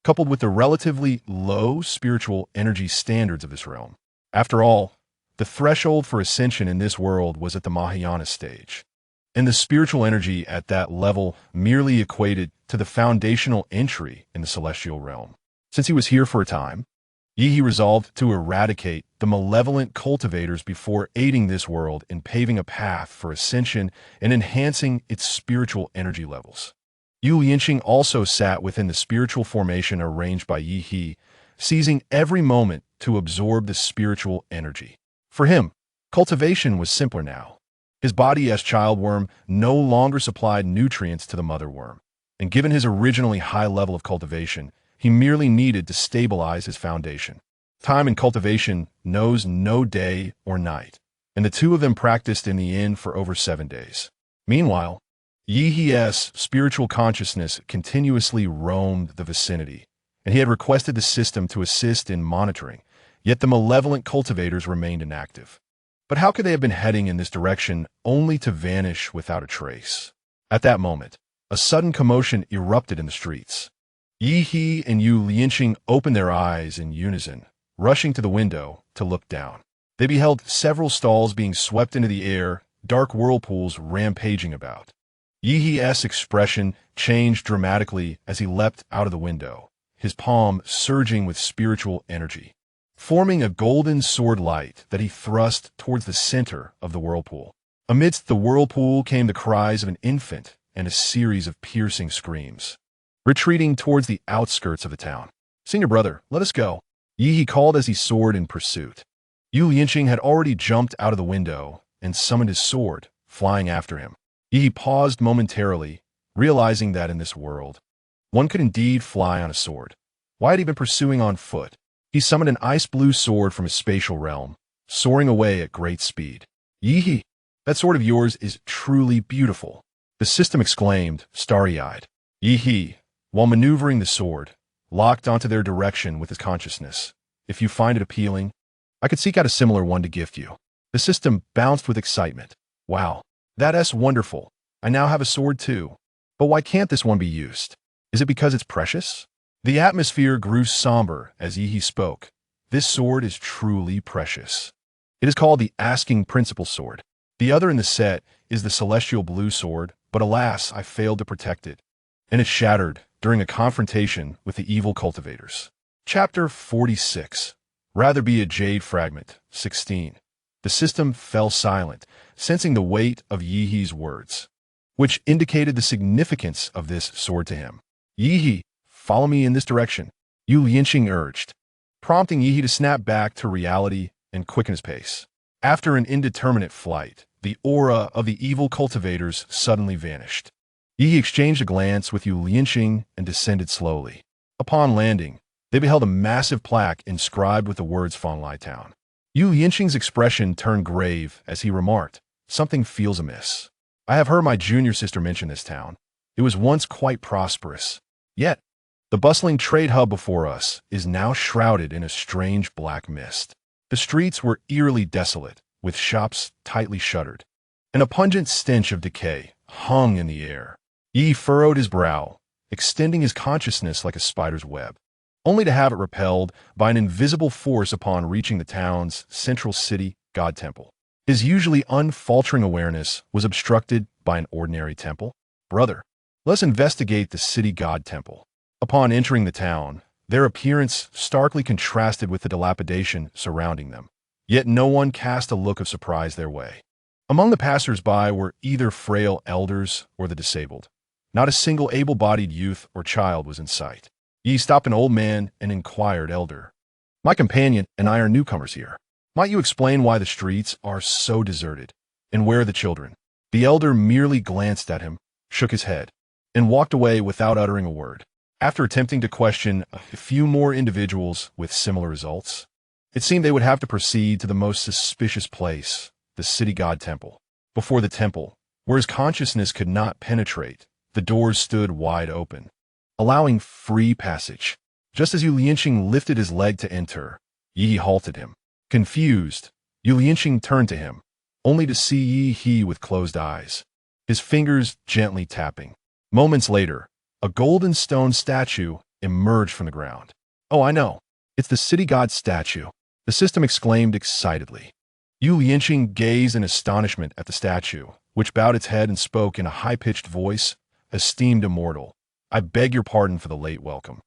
coupled with the relatively low spiritual energy standards of this realm. After all, the threshold for ascension in this world was at the Mahayana stage, and the spiritual energy at that level merely equated to the foundational entry in the celestial realm. Since he was here for a time, Yi resolved to eradicate the malevolent cultivators before aiding this world in paving a path for ascension and enhancing its spiritual energy levels. Yu Lianqing also sat within the spiritual formation arranged by Yi, seizing every moment to absorb the spiritual energy. For him, cultivation was simpler now. His body as childworm no longer supplied nutrients to the mother worm, and given his originally high level of cultivation, he merely needed to stabilize his foundation. Time and cultivation knows no day or night, and the two of them practiced in the inn for over 7 days. Meanwhile, Yi's spiritual consciousness continuously roamed the vicinity, and he had requested the system to assist in monitoring, yet the malevolent cultivators remained inactive. But how could they have been heading in this direction only to vanish without a trace? At that moment, a sudden commotion erupted in the streets. Yi and Yu Lianqing opened their eyes in unison, rushing to the window to look down. They beheld several stalls being swept into the air, dark whirlpools rampaging about. Yi's expression changed dramatically as he leapt out of the window, his palm surging with spiritual energy, forming a golden sword light that he thrust towards the center of the whirlpool. Amidst the whirlpool came the cries of an infant and a series of piercing screams. Retreating towards the outskirts of the town. "Senior brother, let us go," Yi called as he soared in pursuit. Yu Lianqing had already jumped out of the window and summoned his sword, flying after him. Yi paused momentarily, realizing that in this world, one could indeed fly on a sword. Why had he been pursuing on foot? He summoned an ice-blue sword from his spatial realm, soaring away at great speed. "Yi, that sword of yours is truly beautiful," the system exclaimed, starry-eyed. Yi, while maneuvering the sword, locked onto their direction with his consciousness. "If you find it appealing, I could seek out a similar one to gift you." The system bounced with excitement. "Wow, that's wonderful. I now have a sword too. But why can't this one be used? Is it because it's precious?" The atmosphere grew somber as Yi spoke. "This sword is truly precious. It is called the Asking Principle Sword. The other in the set is the Celestial Blue Sword, but alas, I failed to protect it, and it shattered during a confrontation with the evil cultivators." Chapter 46. Rather be a jade fragment. 16. The system fell silent, sensing the weight of Yi's words, which indicated the significance of this sword to him. "Yi, follow me in this direction," Yu Lianqing urged, prompting Yi to snap back to reality and quicken his pace. After an indeterminate flight, the aura of the evil cultivators suddenly vanished. Yi exchanged a glance with Yu Lianqing and descended slowly. Upon landing, they beheld a massive plaque inscribed with the words Fanglai Town. Yu Lianqing's expression turned grave as he remarked, "Something feels amiss. I have heard my junior sister mention this town. It was once quite prosperous. Yet, the bustling trade hub before us is now shrouded in a strange black mist. The streets were eerily desolate, with shops tightly shuttered, and a pungent stench of decay hung in the air." Yi furrowed his brow, extending his consciousness like a spider's web, only to have it repelled by an invisible force upon reaching the town's central city god temple. His usually unfaltering awareness was obstructed by an ordinary temple. "Brother, let's investigate the city god temple." Upon entering the town, their appearance starkly contrasted with the dilapidation surrounding them, yet no one cast a look of surprise their way. Among the passers-by were either frail elders or the disabled. Not a single able-bodied youth or child was in sight. Yi stopped an old man and inquired, "Elder, my companion and I are newcomers here. Might you explain why the streets are so deserted, and where are the children?" The elder merely glanced at him, shook his head, and walked away without uttering a word. After attempting to question a few more individuals with similar results, it seemed they would have to proceed to the most suspicious place, the city god temple. Before the temple, where his consciousness could not penetrate, the doors stood wide open, allowing free passage. Just as Yu Lianqing lifted his leg to enter, Yi halted him. Confused, Yu Lianqing turned to him, only to see Yi He with closed eyes, his fingers gently tapping. Moments later, a golden stone statue emerged from the ground. "Oh, I know. It's the city god statue," the system exclaimed excitedly. Yu Lianqing gazed in astonishment at the statue, which bowed its head and spoke in a high-pitched voice, "Esteemed Immortal, I beg your pardon for the late welcome.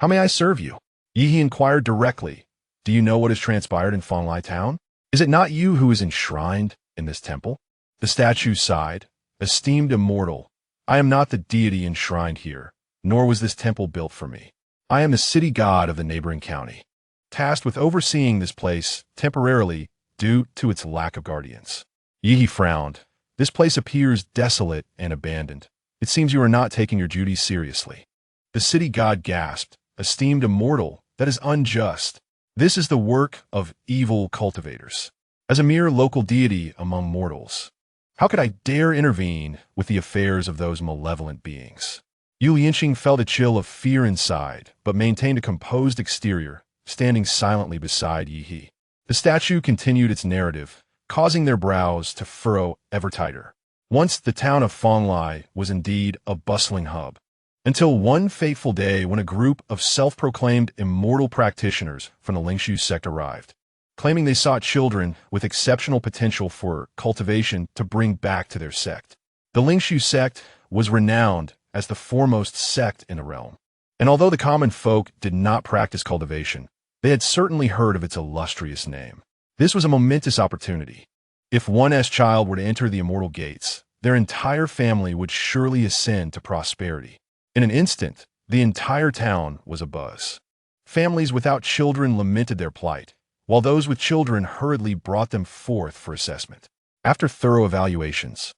How may I serve you?" Yi He inquired directly. "Do you know what has transpired in Fanglai town? Is it not you who is enshrined in this temple?" The statue sighed. "Esteemed Immortal, I am not the deity enshrined here, nor was this temple built for me. I am the city god of the neighboring county, tasked with overseeing this place temporarily due to its lack of guardians." Yi He frowned. "This place appears desolate and abandoned. It seems you are not taking your duties seriously." The city god gasped. "Esteemed Immortal, that is unjust. This is the work of evil cultivators. As a mere local deity among mortals, how could I dare intervene with the affairs of those malevolent beings?" Yu Lianqing felt a chill of fear inside, but maintained a composed exterior, standing silently beside Yi He. The statue continued its narrative, causing their brows to furrow ever tighter. Once the town of Fanglai was indeed a bustling hub, until one fateful day when a group of self-proclaimed immortal practitioners from the Lingshu sect arrived, claiming they sought children with exceptional potential for cultivation to bring back to their sect. The Lingshu sect was renowned as the foremost sect in the realm, and although the common folk did not practice cultivation, they had certainly heard of its illustrious name. This was a momentous opportunity. If one's child were to enter the immortal gates, their entire family would surely ascend to prosperity. In an instant, the entire town was abuzz. Families without children lamented their plight, while those with children hurriedly brought them forth for assessment. After thorough evaluations,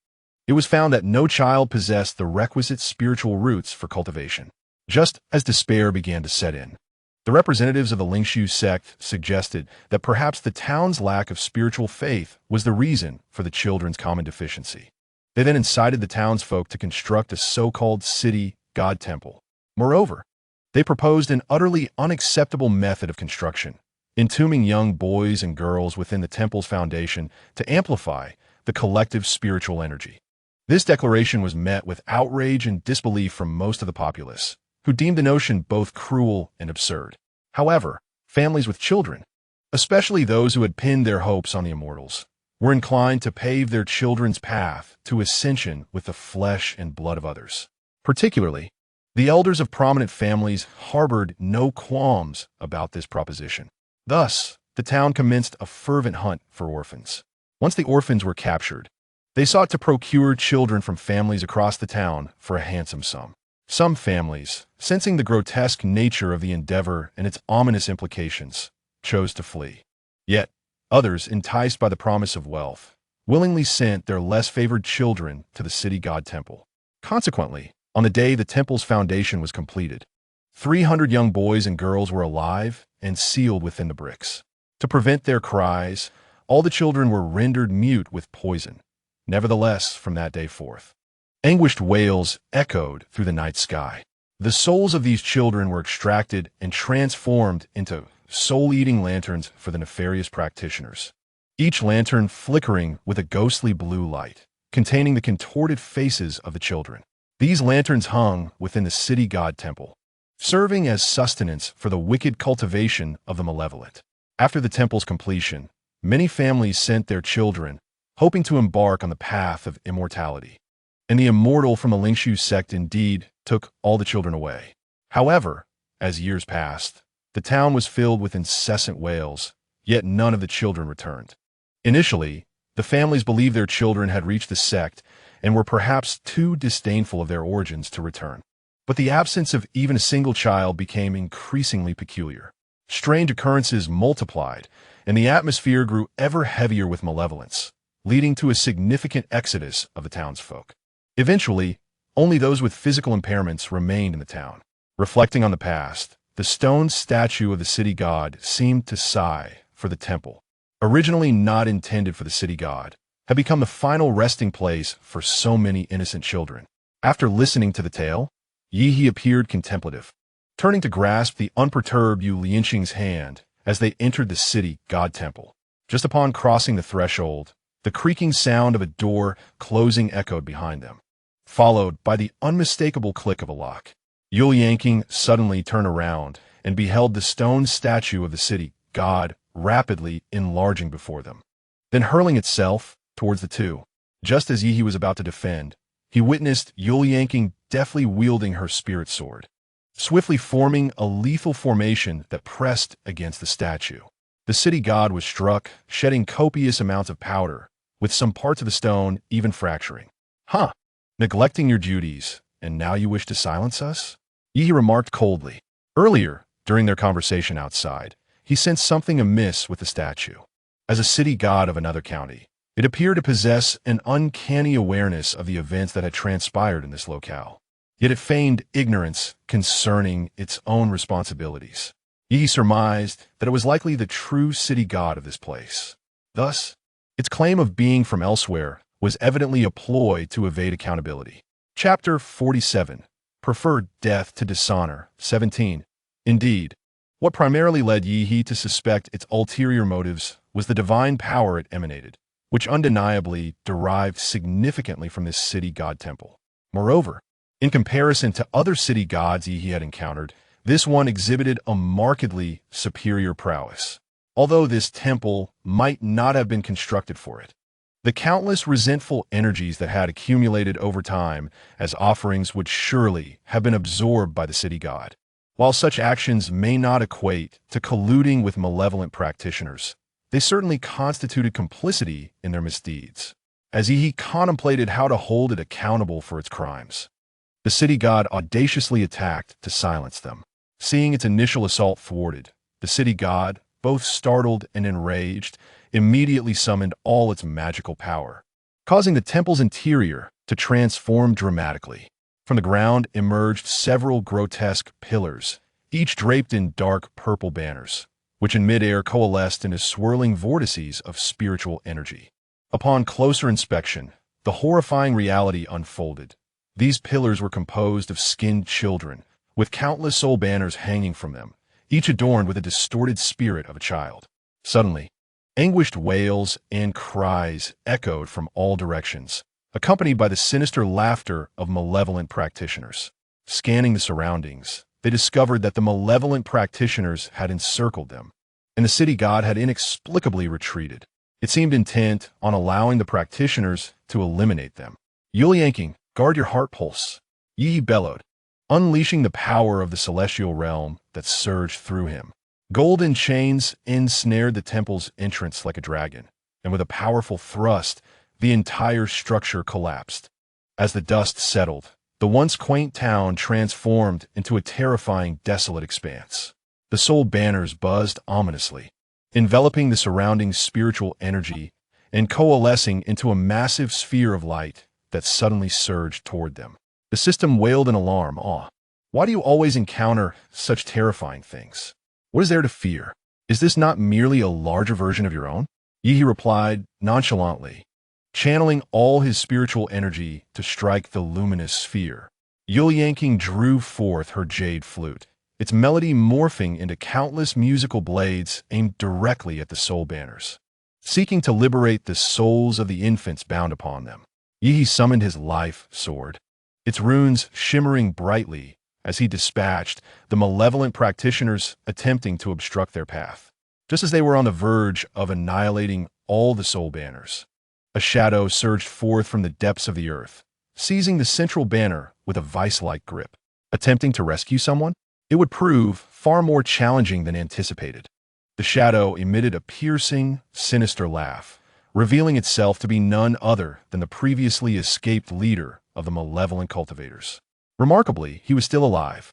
it was found that no child possessed the requisite spiritual roots for cultivation. Just as despair began to set in, the representatives of the Lingshu sect suggested that perhaps the town's lack of spiritual faith was the reason for the children's common deficiency. They then incited the townsfolk to construct a so-called city god temple. Moreover, they proposed an utterly unacceptable method of construction, entombing young boys and girls within the temple's foundation to amplify the collective spiritual energy. This declaration was met with outrage and disbelief from most of the populace, who deemed the notion both cruel and absurd. However, families with children, especially those who had pinned their hopes on the immortals, were inclined to pave their children's path to ascension with the flesh and blood of others. Particularly, the elders of prominent families harbored no qualms about this proposition. Thus, the town commenced a fervent hunt for orphans. Once the orphans were captured, they sought to procure children from families across the town for a handsome sum. Some families, sensing the grotesque nature of the endeavor and its ominous implications, chose to flee. Yet, others, enticed by the promise of wealth, willingly sent their less favored children to the city god temple. Consequently, on the day the temple's foundation was completed, 300 young boys and girls were alive and sealed within the bricks. To prevent their cries, all the children were rendered mute with poison. Nevertheless, from that day forth, anguished wails echoed through the night sky. The souls of these children were extracted and transformed into soul-eating lanterns for the nefarious practitioners, each lantern flickering with a ghostly blue light, containing the contorted faces of the children. These lanterns hung within the city god temple, serving as sustenance for the wicked cultivation of the malevolent. After the temple's completion, many families sent their children, hoping to embark on the path of immortality. And the immortal from the Lingshu sect indeed took all the children away. However, as years passed, the town was filled with incessant wails, yet none of the children returned. Initially, the families believed their children had reached the sect and were perhaps too disdainful of their origins to return. But the absence of even a single child became increasingly peculiar. Strange occurrences multiplied, and the atmosphere grew ever heavier with malevolence, leading to a significant exodus of the townsfolk. Eventually, only those with physical impairments remained in the town. Reflecting on the past, the stone statue of the city god seemed to sigh for the temple, originally not intended for the city god, had become the final resting place for so many innocent children. After listening to the tale, Yi He appeared contemplative, turning to grasp the unperturbed Yu Lianqing's hand as they entered the city god temple. Just upon crossing the threshold, the creaking sound of a door closing echoed behind them, followed by the unmistakable click of a lock. Yanqing suddenly turned around and beheld the stone statue of the city god rapidly enlarging before them, then hurling itself towards the two. Just as Yi was about to defend, he witnessed Yanqing deftly wielding her spirit sword, swiftly forming a lethal formation that pressed against the statue. The city god was struck, shedding copious amounts of powder, with some parts of the stone even fracturing. "Huh! Neglecting your duties, and now you wish to silence us?" Yi remarked coldly. Earlier, during their conversation outside, he sensed something amiss with the statue. As a city god of another county, it appeared to possess an uncanny awareness of the events that had transpired in this locale. Yet it feigned ignorance concerning its own responsibilities. Yi surmised that it was likely the true city god of this place. Thus, its claim of being from elsewhere was evidently a ploy to evade accountability. Chapter 47. Preferred Death to Dishonor. 17. Indeed, what primarily led Yi to suspect its ulterior motives was the divine power it emanated, which undeniably derived significantly from this city god temple. Moreover, in comparison to other city gods Yi had encountered, this one exhibited a markedly superior prowess, although this temple might not have been constructed for it. The countless resentful energies that had accumulated over time as offerings would surely have been absorbed by the city god. While such actions may not equate to colluding with malevolent practitioners, they certainly constituted complicity in their misdeeds. As Yi contemplated how to hold it accountable for its crimes, the city god audaciously attacked to silence them. Seeing its initial assault thwarted, the city god, both startled and enraged, immediately summoned all its magical power, causing the temple's interior to transform dramatically. From the ground emerged several grotesque pillars, each draped in dark purple banners, which in midair coalesced into swirling vortices of spiritual energy. Upon closer inspection, the horrifying reality unfolded. These pillars were composed of skinned children, with countless soul banners hanging from them, each adorned with a distorted spirit of a child. Suddenly, anguished wails and cries echoed from all directions, accompanied by the sinister laughter of malevolent practitioners. Scanning the surroundings, they discovered that the malevolent practitioners had encircled them, and the city god had inexplicably retreated. It seemed intent on allowing the practitioners to eliminate them. "Yanqing, guard your heart pulse," Yi bellowed, unleashing the power of the celestial realm that surged through him. Golden chains ensnared the temple's entrance like a dragon, and with a powerful thrust, the entire structure collapsed. As the dust settled, the once quaint town transformed into a terrifying, desolate expanse. The soul banners buzzed ominously, enveloping the surrounding spiritual energy and coalescing into a massive sphere of light that suddenly surged toward them. The system wailed in alarm. "Aw, why do you always encounter such terrifying things? What is there to fear? Is this not merely a larger version of your own?" Yi replied nonchalantly, channeling all his spiritual energy to strike the luminous sphere. Yanqing drew forth her jade flute, its melody morphing into countless musical blades aimed directly at the soul banners. Seeking to liberate the souls of the infants bound upon them, Yi summoned his life sword, its runes shimmering brightly as he dispatched the malevolent practitioners attempting to obstruct their path. Just as they were on the verge of annihilating all the soul banners, a shadow surged forth from the depths of the earth, seizing the central banner with a vice-like grip. Attempting to rescue someone? It would prove far more challenging than anticipated. The shadow emitted a piercing, sinister laugh, revealing itself to be none other than the previously escaped leader of the malevolent cultivators. Remarkably, he was still alive.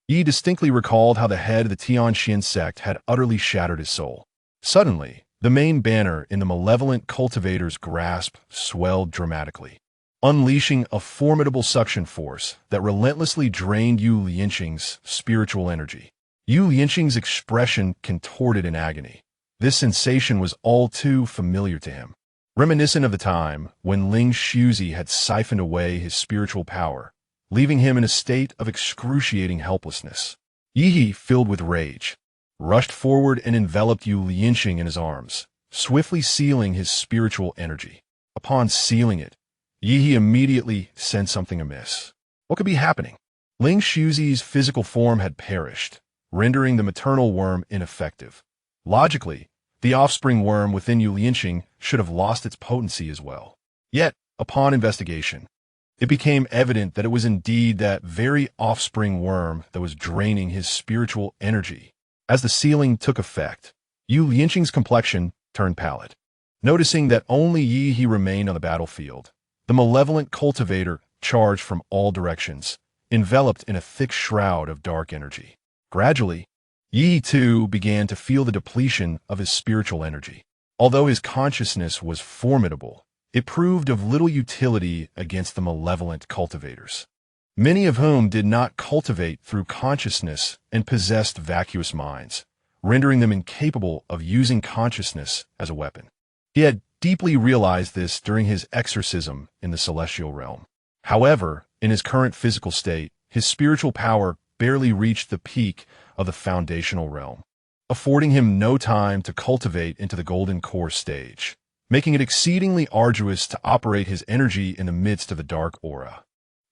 Yi distinctly recalled how the head of the Tianqianshan sect had utterly shattered his soul. Suddenly, the main banner in the malevolent cultivator's grasp swelled dramatically, unleashing a formidable suction force that relentlessly drained Yanqing's spiritual energy. Yanqing's expression contorted in agony. This sensation was all too familiar to him, reminiscent of the time when Ling Shuzi had siphoned away his spiritual power, leaving him in a state of excruciating helplessness. Yi, filled with rage, rushed forward and enveloped Yu Lianqing in his arms, swiftly sealing his spiritual energy. Upon sealing it, Yi immediately sensed something amiss. What could be happening? Ling Shuzi's physical form had perished, rendering the maternal worm ineffective. Logically, the offspring worm within Yu Lianqing should have lost its potency as well. Yet, upon investigation, it became evident that it was indeed that very offspring worm that was draining his spiritual energy. As the sealing took effect, Yu Lianqing's complexion turned pallid. Noticing that only Yi remained on the battlefield, the malevolent cultivator charged from all directions, enveloped in a thick shroud of dark energy. Gradually, Yi too began to feel the depletion of his spiritual energy. Although his consciousness was formidable, it proved of little utility against the malevolent cultivators, many of whom did not cultivate through consciousness and possessed vacuous minds, rendering them incapable of using consciousness as a weapon. He had deeply realized this during his exorcism in the celestial realm. However, in his current physical state, his spiritual power barely reached the peak of the foundational realm, affording him no time to cultivate into the golden core stage, making it exceedingly arduous to operate his energy in the midst of the dark aura.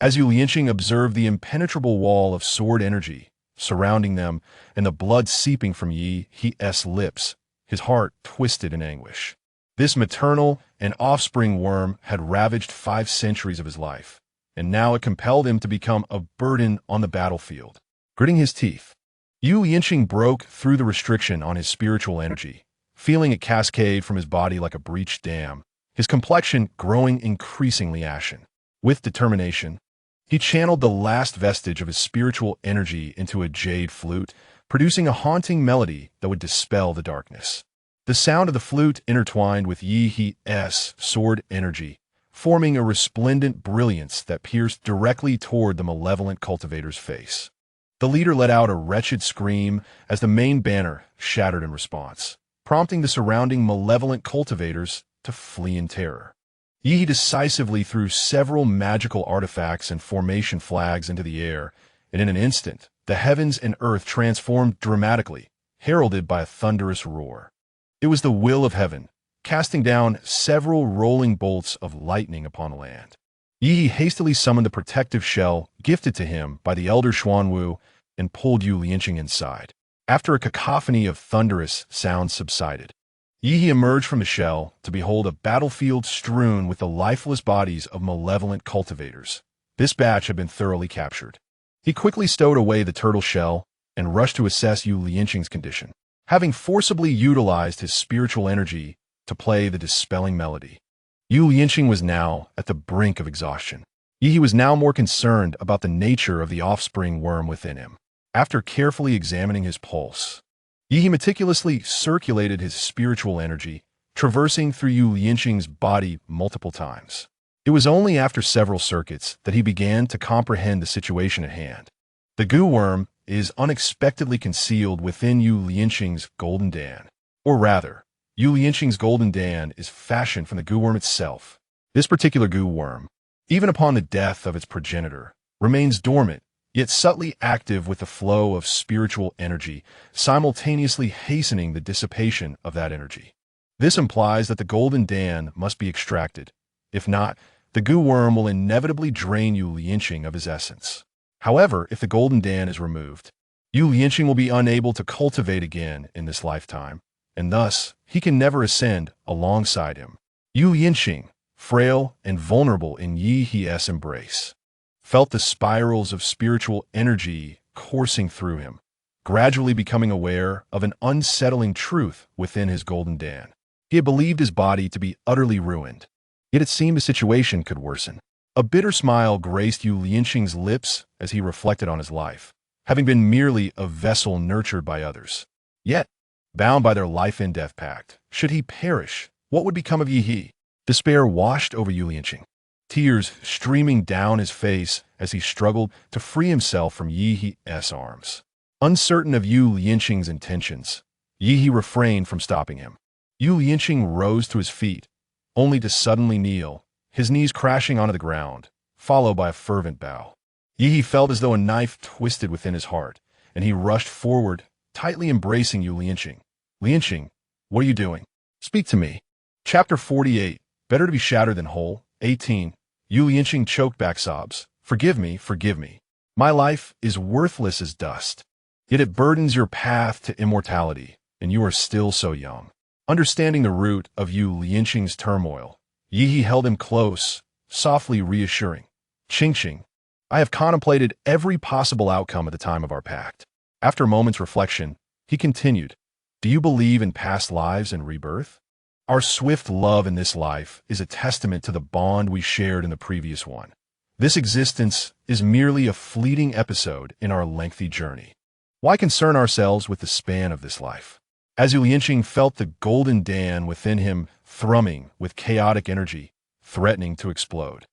As Yu Lianqing observed the impenetrable wall of sword energy surrounding them and the blood seeping from Yi's lips, his heart twisted in anguish. This maternal and offspring worm had ravaged 5 centuries of his life, and now it compelled him to become a burden on the battlefield. Gritting his teeth, Yu Lianqing broke through the restriction on his spiritual energy, feeling it cascade from his body like a breached dam, his complexion growing increasingly ashen. With determination, he channeled the last vestige of his spiritual energy into a jade flute, producing a haunting melody that would dispel the darkness. The sound of the flute intertwined with Yi's sword energy, forming a resplendent brilliance that pierced directly toward the malevolent cultivator's face. The leader let out a wretched scream as the main banner shattered in response, prompting the surrounding malevolent cultivators to flee in terror. Yi decisively threw several magical artifacts and formation flags into the air, and in an instant, the heavens and earth transformed dramatically, heralded by a thunderous roar. It was the will of heaven, casting down several rolling bolts of lightning upon the land. Yi hastily summoned the protective shell gifted to him by the elder Xuanwu and pulled Yu Lianqing inside. After a cacophony of thunderous sounds subsided, Yi emerged from the shell to behold a battlefield strewn with the lifeless bodies of malevolent cultivators. This batch had been thoroughly captured. He quickly stowed away the turtle shell and rushed to assess Yu Lianqing's condition, having forcibly utilized his spiritual energy to play the dispelling melody. Yu Lianqing was now at the brink of exhaustion. Yi was now more concerned about the nature of the offspring worm within him. After carefully examining his pulse, Yi meticulously circulated his spiritual energy, traversing through Yu Lianqing's body multiple times. It was only after several circuits that he began to comprehend the situation at hand. The goo worm is unexpectedly concealed within Yu Lianqing's golden dan. Or rather, Yu Lianqing's golden dan is fashioned from the goo worm itself. This particular goo worm, even upon the death of its progenitor, remains dormant, yet subtly active with the flow of spiritual energy, simultaneously hastening the dissipation of that energy. This implies that the golden dan must be extracted. If not, the goo worm will inevitably drain Yu Lianqing of his essence. However, if the golden dan is removed, Yu Lianqing will be unable to cultivate again in this lifetime, and thus he can never ascend alongside him. Yu Lianqing, frail and vulnerable in Yi's embrace, felt the spirals of spiritual energy coursing through him, gradually becoming aware of an unsettling truth within his golden dan. He had believed his body to be utterly ruined, yet it seemed the situation could worsen. A bitter smile graced Yu Lianqing's lips as he reflected on his life, having been merely a vessel nurtured by others. Yet, bound by their life and death pact, should he perish, what would become of Yi? Despair washed over Yu Lianqing, tears streaming down his face as he struggled to free himself from Yi's arms. Uncertain of Yu Lianqing's intentions, Yi refrained from stopping him. Yu Lianqing rose to his feet, only to suddenly kneel, his knees crashing onto the ground, followed by a fervent bow. Yi felt as though a knife twisted within his heart, and he rushed forward tightly embracing Yu Lianqing. Lianqing, what are you doing? Speak to me. Chapter 48. Better to be shattered than whole. 18. Yu Lianqing choked back sobs. Forgive me, forgive me. My life is worthless as dust. Yet it burdens your path to immortality, and you are still so young. Understanding the root of Yu Lianqing's turmoil, Yi held him close, softly reassuring. Qing, I have contemplated every possible outcome at the time of our pact. After a moment's reflection, he continued, do you believe in past lives and rebirth? Our swift love in this life is a testament to the bond we shared in the previous one. This existence is merely a fleeting episode in our lengthy journey. Why concern ourselves with the span of this life? As Yu Lianqing felt the golden Dan within him thrumming with chaotic energy, threatening to explode,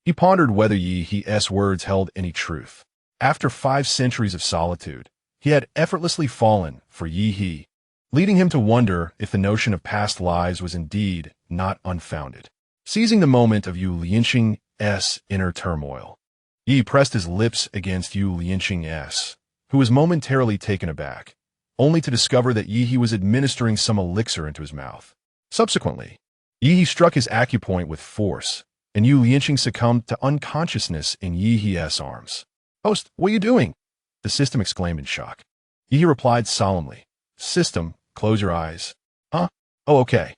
he pondered whether Yi's words held any truth. After 5 centuries of solitude, he had effortlessly fallen for Yi, leading him to wonder if the notion of past lives was indeed not unfounded. Seizing the moment of Yu Lianqing's inner turmoil, Yi pressed his lips against Yu Lianqing's, who was momentarily taken aback, only to discover that Yi was administering some elixir into his mouth. Subsequently, Yi struck his acupoint with force, and Yu Lianqing succumbed to unconsciousness in Yi's arms. Host, what are you doing? The system exclaimed in shock. Yi replied solemnly, System, close your eyes. Huh? Oh, okay.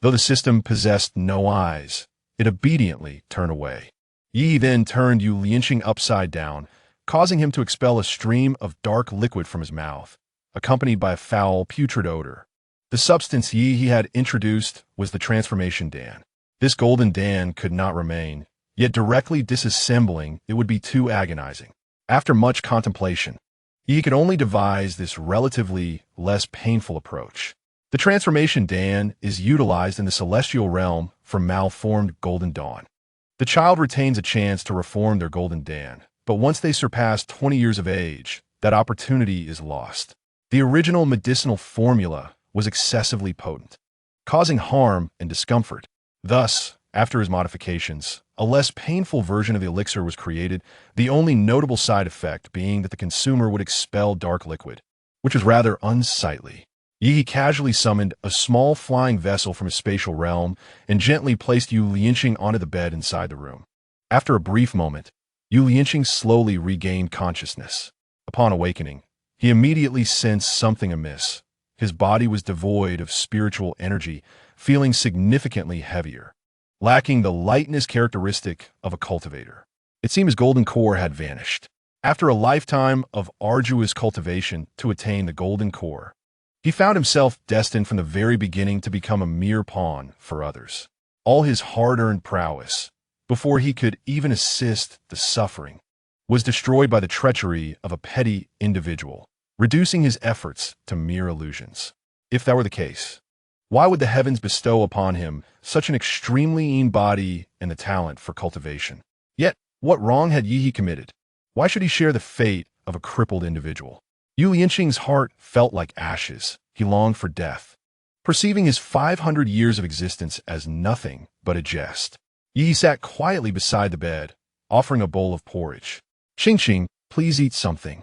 Though the system possessed no eyes, it obediently turned away. Yi then turned Yu Lianqing upside down, causing him to expel a stream of dark liquid from his mouth, accompanied by a foul, putrid odor. The substance Yi had introduced was the transformation Dan. This golden Dan could not remain, yet directly disassembling it would be too agonizing. After much contemplation, Yi could only devise this relatively less painful approach. The transformation Dan is utilized in the celestial realm for malformed golden dawn. The child retains a chance to reform their golden Dan, but once they surpass 20 years of age, that opportunity is lost. The original medicinal formula was excessively potent, causing harm and discomfort. Thus, after his modifications, a less painful version of the elixir was created, the only notable side effect being that the consumer would expel dark liquid, which was rather unsightly. Yi casually summoned a small flying vessel from his spatial realm and gently placed Yu Lianqing onto the bed inside the room. After a brief moment, Yu Lianqing slowly regained consciousness. Upon awakening, he immediately sensed something amiss. His body was devoid of spiritual energy, feeling significantly heavier, lacking the lightness characteristic of a cultivator. It seemed his golden core had vanished. After a lifetime of arduous cultivation to attain the golden core, he found himself destined from the very beginning to become a mere pawn for others. All his hard-earned prowess, before he could even assist the suffering, was destroyed by the treachery of a petty individual, reducing his efforts to mere illusions. If that were the case, why would the heavens bestow upon him such an extremely lean body and the talent for cultivation? Yet, what wrong had Yi committed? Why should he share the fate of a crippled individual? Yu Lianqing's heart felt like ashes. He longed for death, perceiving his 500 years of existence as nothing but a jest. Yi sat quietly beside the bed, offering a bowl of porridge. Qing, please eat something.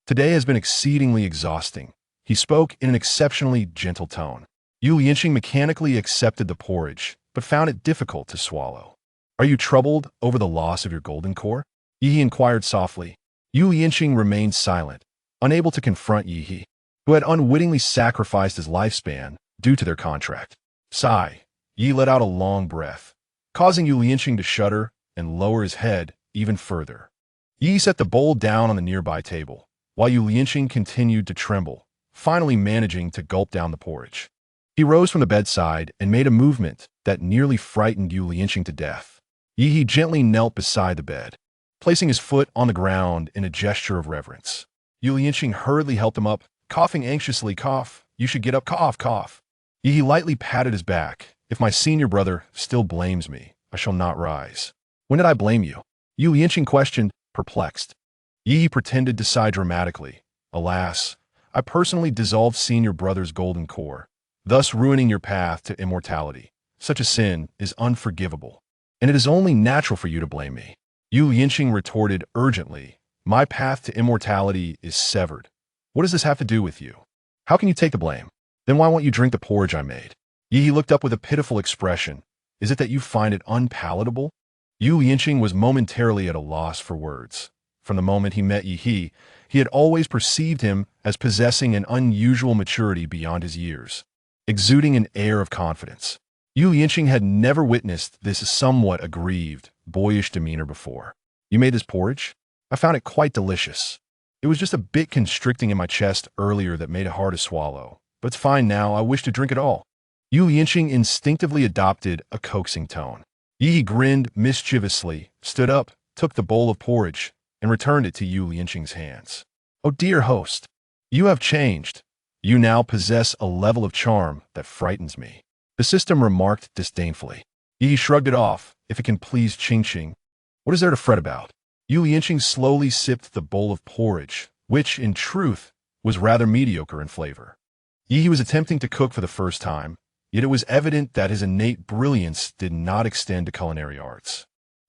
Today has been exceedingly exhausting. He spoke in an exceptionally gentle tone. Yu Lianqing mechanically accepted the porridge, but found it difficult to swallow. Are you troubled over the loss of your golden core? Yi inquired softly. Yu Lianqing remained silent, unable to confront Yi, who had unwittingly sacrificed his lifespan due to their contract. Sigh. Yi let out a long breath, causing Yu Lianqing to shudder and lower his head even further. Yi set the bowl down on the nearby table, while Yu Lianqing continued to tremble, finally managing to gulp down the porridge. He rose from the bedside and made a movement that nearly frightened Yu Lianqing to death. Yi gently knelt beside the bed, placing his foot on the ground in a gesture of reverence. Yu Lianqing hurriedly helped him up, coughing anxiously. Cough. You should get up. Cough, cough. Yi lightly patted his back. If my senior brother still blames me, I shall not rise. When did I blame you? Yu Lianqing questioned, perplexed. Yi pretended to sigh dramatically. Alas, I personally dissolved senior brother's golden core, thus ruining your path to immortality. Such a sin is unforgivable, and it is only natural for you to blame me. Yu Lianqing retorted urgently, my path to immortality is severed. What does this have to do with you? How can you take the blame? Then why won't you drink the porridge I made? Yi looked up with a pitiful expression. Is it that you find it unpalatable? Yu Yinqing was momentarily at a loss for words. From the moment he met Yi, he had always perceived him as possessing an unusual maturity beyond his years, exuding an air of confidence. Yu Yinqing had never witnessed this somewhat aggrieved, boyish demeanor before. You made this porridge? I found it quite delicious. It was just a bit constricting in my chest earlier that made it hard to swallow. But it's fine now, I wish to drink it all. Yu Yinqing instinctively adopted a coaxing tone. Yi grinned mischievously, stood up, took the bowl of porridge, and returned it to Yu Yinqing's hands. Oh dear host, you have changed. You now possess a level of charm that frightens me. The system remarked disdainfully. Yi shrugged it off. If it can please Qing, what is there to fret about? Yu Yinqing slowly sipped the bowl of porridge, which, in truth, was rather mediocre in flavor. Yi was attempting to cook for the first time, yet it was evident that his innate brilliance did not extend to culinary arts.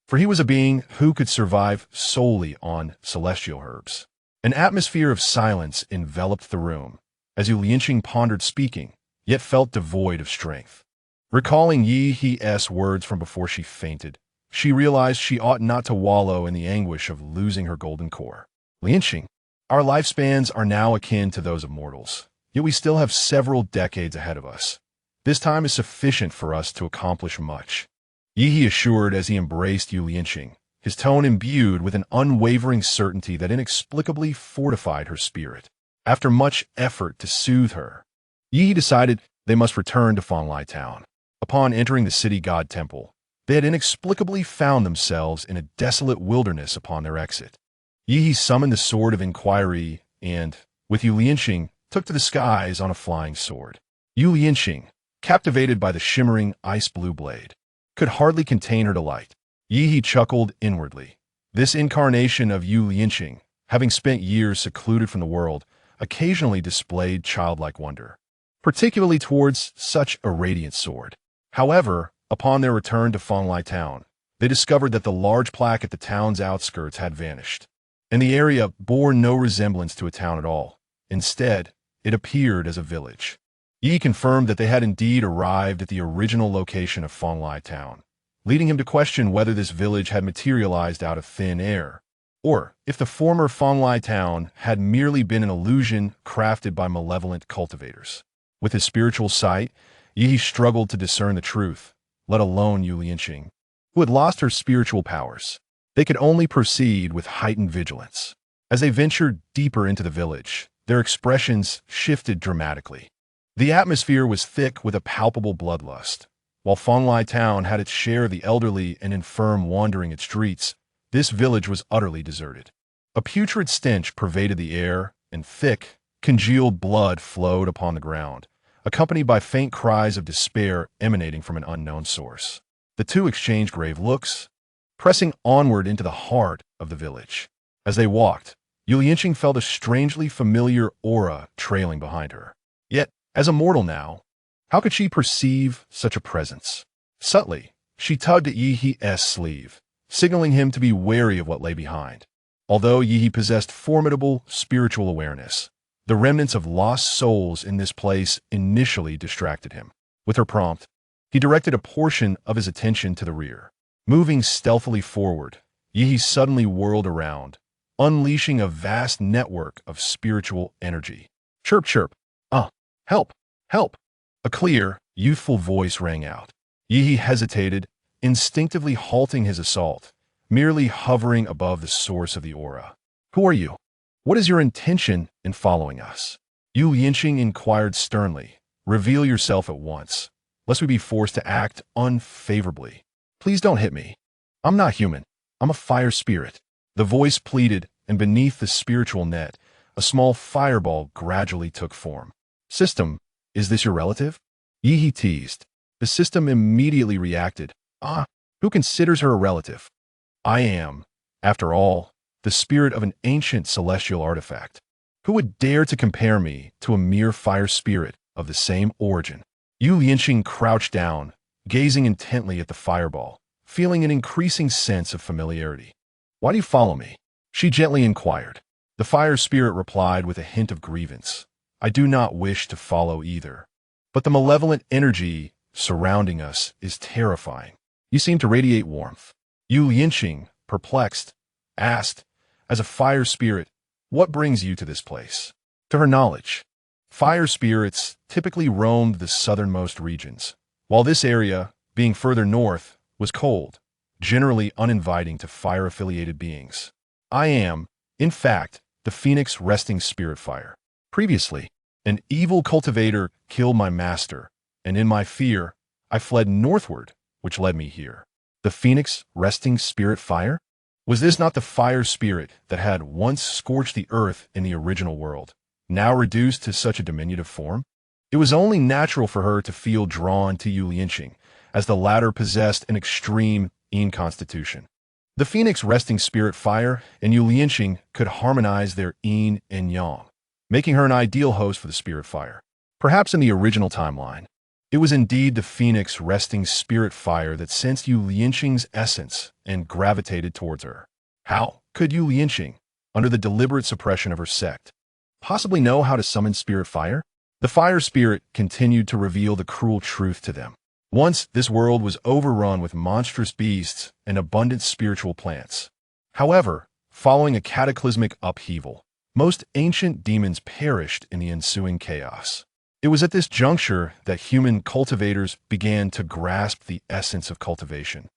For he was a being who could survive solely on celestial herbs. An atmosphere of silence enveloped the room, as Yu Yinqing pondered speaking, yet felt devoid of strength. Recalling Yi's words from before she fainted, she realized she ought not to wallow in the anguish of losing her golden core. Yinqing, our lifespans are now akin to those of mortals, yet we still have several decades ahead of us. This time is sufficient for us to accomplish much. Yi assured as he embraced Yu Yinqing, his tone imbued with an unwavering certainty that inexplicably fortified her spirit. After much effort to soothe her, Yi decided they must return to Fanglai town. Upon entering the city god temple, they had inexplicably found themselves in a desolate wilderness upon their exit. Yi summoned the Sword of Inquiry and, with Yu Yinqing, took to the skies on a flying sword. Yu Yinqing, captivated by the shimmering ice-blue blade, could hardly contain her delight. Yi chuckled inwardly. This incarnation of Yu Yinqing, having spent years secluded from the world, occasionally displayed childlike wonder, particularly towards such a radiant sword. However, upon their return to Fanglai town, they discovered that the large plaque at the town's outskirts had vanished, and the area bore no resemblance to a town at all. Instead, it appeared as a village. Yi confirmed that they had indeed arrived at the original location of Fanglai town, leading him to question whether this village had materialized out of thin air, or if the former Fanglai town had merely been an illusion crafted by malevolent cultivators. With his spiritual sight, Yi struggled to discern the truth, let alone Yu Yinqing, who had lost her spiritual powers. They could only proceed with heightened vigilance. As they ventured deeper into the village, their expressions shifted dramatically. The atmosphere was thick with a palpable bloodlust. While Fanglai town had its share of the elderly and infirm wandering its streets, this village was utterly deserted. A putrid stench pervaded the air, and thick, congealed blood flowed upon the ground, accompanied by faint cries of despair emanating from an unknown source. The two exchanged grave looks, pressing onward into the heart of the village. As they walked, Yu Yinqing felt a strangely familiar aura trailing behind her. Yet, as a mortal now, how could she perceive such a presence? Subtly, she tugged at Yi's sleeve, signaling him to be wary of what lay behind. Although Yi possessed formidable spiritual awareness, the remnants of lost souls in this place initially distracted him. With her prompt, he directed a portion of his attention to the rear. Moving stealthily forward, Yi suddenly whirled around, unleashing a vast network of spiritual energy. Chirp, chirp. Help, help. A clear, youthful voice rang out. Yi hesitated, instinctively halting his assault, merely hovering above the source of the aura. Who are you? What is your intention in following us? Yu Yinqing inquired sternly. Reveal yourself at once, lest we be forced to act unfavorably. Please don't hit me. I'm not human. I'm a fire spirit. The voice pleaded, and beneath the spiritual net, a small fireball gradually took form. System, is this your relative? Yi teased. The system immediately reacted. Who considers her a relative? I am, after all, the spirit of an ancient celestial artifact. Who would dare to compare me to a mere fire spirit of the same origin? Yu Yinqing crouched down, gazing intently at the fireball, feeling an increasing sense of familiarity. Why do you follow me? She gently inquired. The fire spirit replied with a hint of grievance. I do not wish to follow either. But the malevolent energy surrounding us is terrifying. You seem to radiate warmth. Yu Lianqing, perplexed, asked, as a fire spirit, what brings you to this place? To her knowledge, fire spirits typically roamed the southernmost regions, while this area, being further north, was cold, generally uninviting to fire-affiliated beings. I am, in fact, the Phoenix resting spirit fire. Previously, an evil cultivator killed my master, and in my fear, I fled northward, which led me here. The Phoenix resting spirit fire? Was this not the fire spirit that had once scorched the earth in the original world, now reduced to such a diminutive form? It was only natural for her to feel drawn to Yu Lianqing, as the latter possessed an extreme Yin constitution. The Phoenix resting spirit fire and Yu Lianqing could harmonize their Yin and Yang, making her an ideal host for the spirit fire. Perhaps in the original timeline, it was indeed the Phoenix resting spirit fire that sensed Yu Lianqing's essence and gravitated towards her. How could Yu Lianqing, under the deliberate suppression of her sect, possibly know how to summon spirit fire? The fire spirit continued to reveal the cruel truth to them. Once, this world was overrun with monstrous beasts and abundant spiritual plants. However, following a cataclysmic upheaval, most ancient demons perished in the ensuing chaos. It was at this juncture that human cultivators began to grasp the essence of cultivation,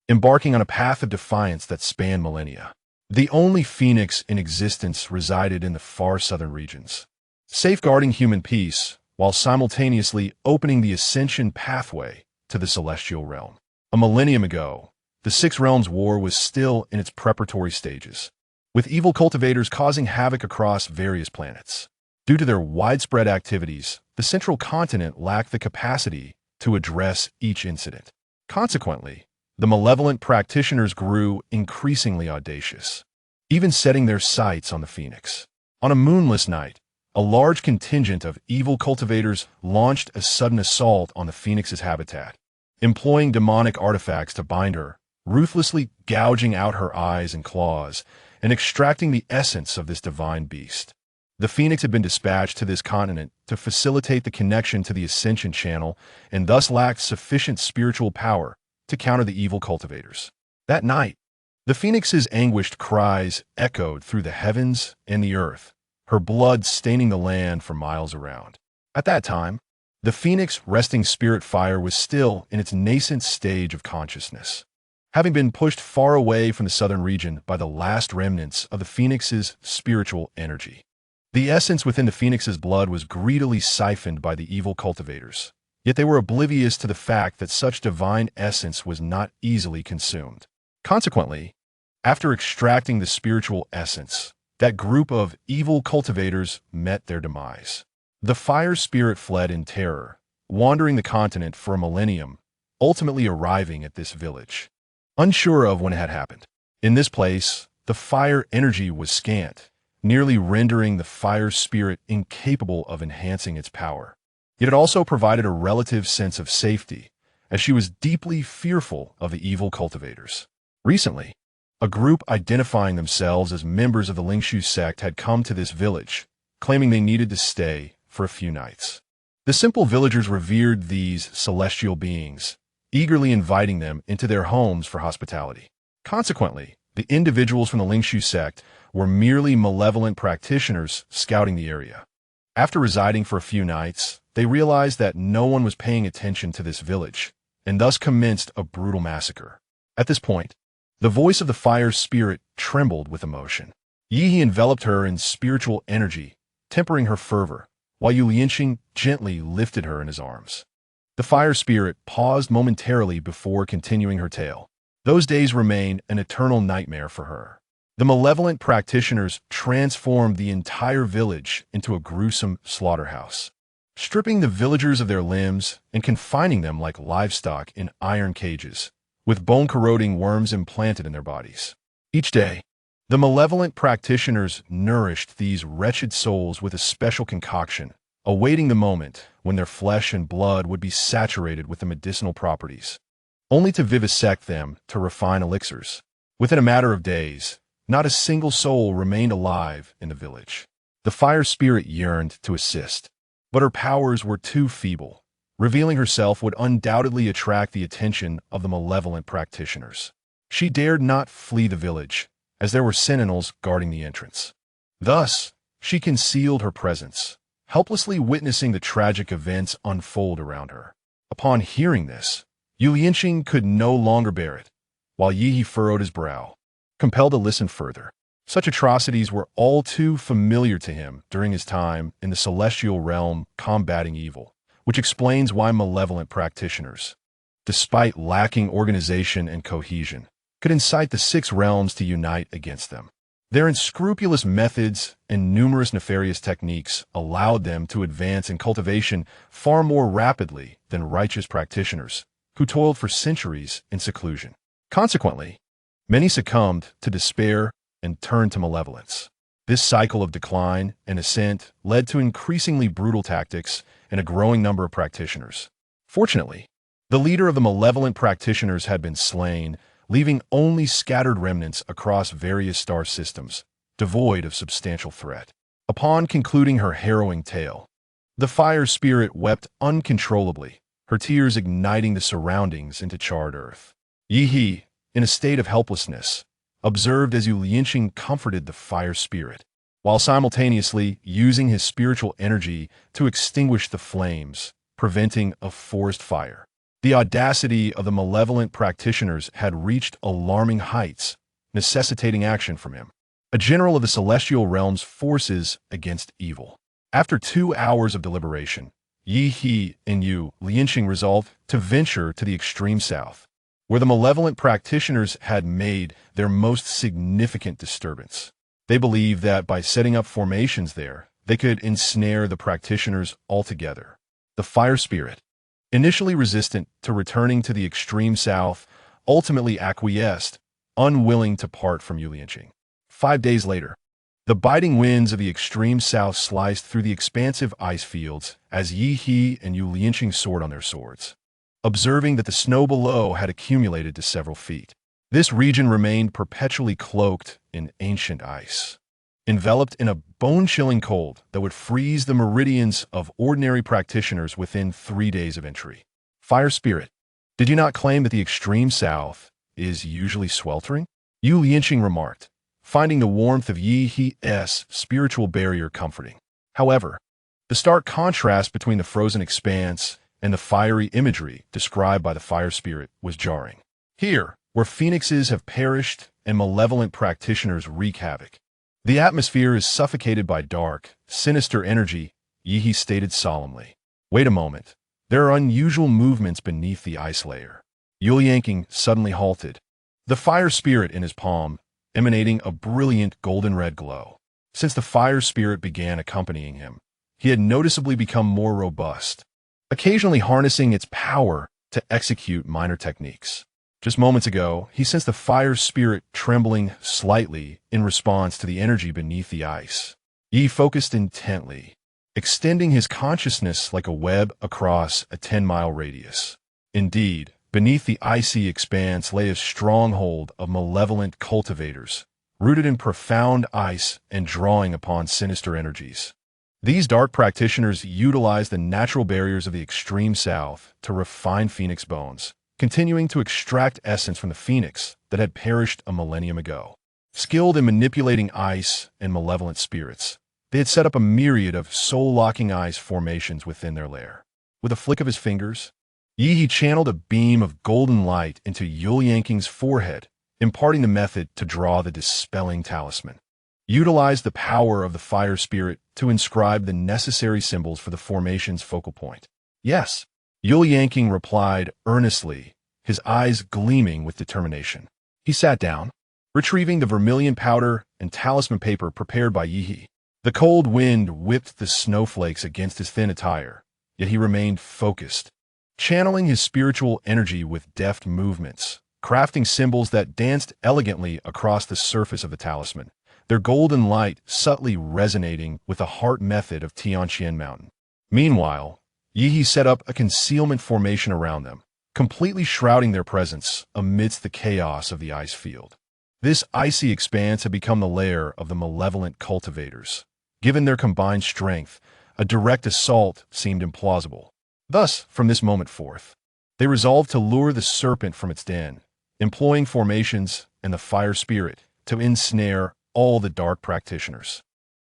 embarking on a path of defiance that spanned millennia. The only phoenix in existence resided in the far southern regions, safeguarding human peace while simultaneously opening the ascension pathway to the celestial realm. A millennium ago, the Six Realms War was still in its preparatory stages, with evil cultivators causing havoc across various planets. Due to their widespread activities, the central continent lacked the capacity to address each incident. Consequently, the malevolent practitioners grew increasingly audacious, even setting their sights on the Phoenix. On a moonless night, a large contingent of evil cultivators launched a sudden assault on the Phoenix's habitat, employing demonic artifacts to bind her, ruthlessly gouging out her eyes and claws, and extracting the essence of this divine beast. The Phoenix had been dispatched to this continent to facilitate the connection to the Ascension Channel and thus lacked sufficient spiritual power to counter the evil cultivators. That night, the Phoenix's anguished cries echoed through the heavens and the earth, her blood staining the land for miles around. At that time, the Phoenix resting spirit fire was still in its nascent stage of consciousness, having been pushed far away from the southern region by the last remnants of the Phoenix's spiritual energy. The essence within the Phoenix's blood was greedily siphoned by the evil cultivators, yet they were oblivious to the fact that such divine essence was not easily consumed. Consequently, after extracting the spiritual essence, that group of evil cultivators met their demise. The fire spirit fled in terror, wandering the continent for a millennium, ultimately arriving at this village, unsure of when it had happened. In this place, the fire energy was scant, nearly rendering the fire spirit incapable of enhancing its power. Yet it also provided a relative sense of safety, as she was deeply fearful of the evil cultivators. Recently, a group identifying themselves as members of the Lingshu sect had come to this village, claiming they needed to stay for a few nights. The simple villagers revered these celestial beings, eagerly inviting them into their homes for hospitality. Consequently, the individuals from the Lingshu sect were merely malevolent practitioners scouting the area. After residing for a few nights, they realized that no one was paying attention to this village, and thus commenced a brutal massacre. At this point, the voice of the fire spirit trembled with emotion. Yi enveloped her in spiritual energy, tempering her fervor, while Yu Lianqing gently lifted her in his arms. The fire spirit paused momentarily before continuing her tale. Those days remain an eternal nightmare for her. The malevolent practitioners transformed the entire village into a gruesome slaughterhouse, stripping the villagers of their limbs and confining them like livestock in iron cages, with bone-corroding worms implanted in their bodies. Each day, the malevolent practitioners nourished these wretched souls with a special concoction, awaiting the moment when their flesh and blood would be saturated with the medicinal properties, only to vivisect them to refine elixirs. Within a matter of days, not a single soul remained alive in the village. The fire spirit yearned to assist, but her powers were too feeble. Revealing herself would undoubtedly attract the attention of the malevolent practitioners. She dared not flee the village, as there were sentinels guarding the entrance. Thus, she concealed her presence, helplessly witnessing the tragic events unfold around her. Upon hearing this, Yulianqing could no longer bear it, while Yi furrowed his brow, compelled to listen further. Such atrocities were all too familiar to him during his time in the celestial realm combating evil, which explains why malevolent practitioners, despite lacking organization and cohesion, could incite the six realms to unite against them. Their unscrupulous methods and numerous nefarious techniques allowed them to advance in cultivation far more rapidly than righteous practitioners, who toiled for centuries in seclusion. Consequently, many succumbed to despair and turned to malevolence. This cycle of decline and ascent led to increasingly brutal tactics and a growing number of practitioners. Fortunately, the leader of the malevolent practitioners had been slain, leaving only scattered remnants across various star systems, devoid of substantial threat. Upon concluding her harrowing tale, the fire spirit wept uncontrollably, her tears igniting the surroundings into charred earth. Yi, in a state of helplessness, observed as Yulianqing comforted the fire spirit, while simultaneously using his spiritual energy to extinguish the flames, preventing a forest fire. The audacity of the malevolent practitioners had reached alarming heights, necessitating action from him, a general of the celestial realm's forces against evil. After 2 hours of deliberation, Yi and Yulianqing resolved to venture to the extreme south, where the malevolent practitioners had made their most significant disturbance. They believed that by setting up formations there, they could ensnare the practitioners altogether. The fire spirit, initially resistant to returning to the extreme south, ultimately acquiesced, unwilling to part from Yulianqing. 5 days later, the biting winds of the extreme south sliced through the expansive ice fields as Yi and Yulianqing soared on their swords, observing that the snow below had accumulated to several feet. This region remained perpetually cloaked in ancient ice, enveloped in a bone-chilling cold that would freeze the meridians of ordinary practitioners within 3 days of entry. Fire spirit, did you not claim that the extreme south is usually sweltering? Yulianqing remarked, finding the warmth of Yi's spiritual barrier comforting. However, the stark contrast between the frozen expanse and the fiery imagery described by the fire spirit was jarring. Here, where phoenixes have perished and malevolent practitioners wreak havoc, the atmosphere is suffocated by dark, sinister energy, Yi stated solemnly. Wait a moment. There are unusual movements beneath the ice layer. Yulianqing suddenly halted, the fire spirit in his palm emanating a brilliant golden-red glow. Since the fire spirit began accompanying him, he had noticeably become more robust, occasionally harnessing its power to execute minor techniques. Just moments ago, he sensed the fire spirit trembling slightly in response to the energy beneath the ice. Yi focused intently, extending his consciousness like a web across a 10-mile radius. Indeed, beneath the icy expanse lay a stronghold of malevolent cultivators, rooted in profound ice and drawing upon sinister energies. These dark practitioners utilized the natural barriers of the extreme south to refine phoenix bones, continuing to extract essence from the phoenix that had perished a millennium ago. Skilled in manipulating ice and malevolent spirits, they had set up a myriad of soul-locking ice formations within their lair. With a flick of his fingers, Yi channeled a beam of golden light into Yulianqing's forehead, imparting the method to draw the dispelling talisman. Utilized the power of the fire spirit to inscribe the necessary symbols for the formation's focal point. Yes, Yulianqing replied earnestly, his eyes gleaming with determination. He sat down, retrieving the vermilion powder and talisman paper prepared by Yi. The cold wind whipped the snowflakes against his thin attire, yet he remained focused, channeling his spiritual energy with deft movements, crafting symbols that danced elegantly across the surface of the talisman, their golden light subtly resonating with the heart method of Tianqianshan Mountain. Meanwhile, Yi set up a concealment formation around them, completely shrouding their presence amidst the chaos of the ice field. This icy expanse had become the lair of the malevolent cultivators, Given their combined strength, a direct assault seemed implausible. Thus, from this moment forth, they resolved to lure the serpent from its den, employing formations and the fire spirit to ensnare all the dark practitioners.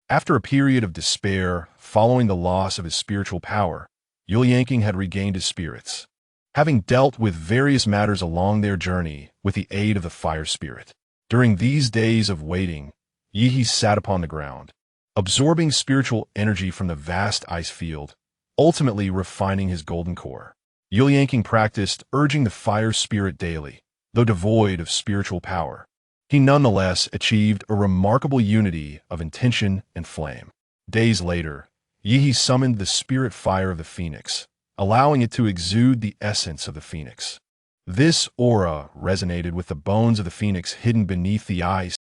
After a period of despair following the loss of his spiritual power, Yuliangqing had regained his spirits, having dealt with various matters along their journey with the aid of the fire spirit. During these days of waiting, Yihi sat upon the ground, absorbing spiritual energy from the vast ice field, ultimately refining his golden core. Yuliangqing practiced urging the fire spirit daily, though devoid of spiritual power. He nonetheless achieved a remarkable unity of intention and flame. Days later, Yihi summoned the spirit fire of the phoenix, allowing it to exude the essence of the phoenix. This aura resonated with the bones of the phoenix hidden beneath the ice,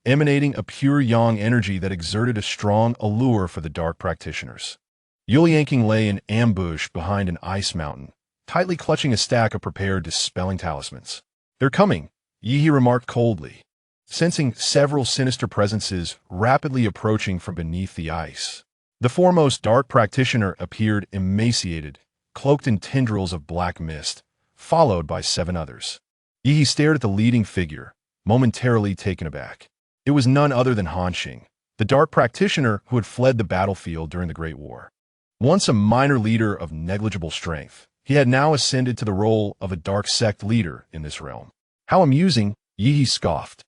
emanating a pure yang energy that exerted a strong allure for the dark practitioners. Yuliangqing lay in ambush behind an ice mountain, tightly clutching a stack of prepared dispelling talismans. "They're coming," Yihi remarked coldly, sensing several sinister presences rapidly approaching from beneath the ice. The foremost dark practitioner appeared emaciated, cloaked in tendrils of black mist, followed by 7 others. Yihi stared at the leading figure, momentarily taken aback. It was none other than Han Qing, the dark practitioner who had fled the battlefield during the Great War. Once a minor leader of negligible strength, he had now ascended to the role of a dark sect leader in this realm. "How amusing," Yihi scoffed.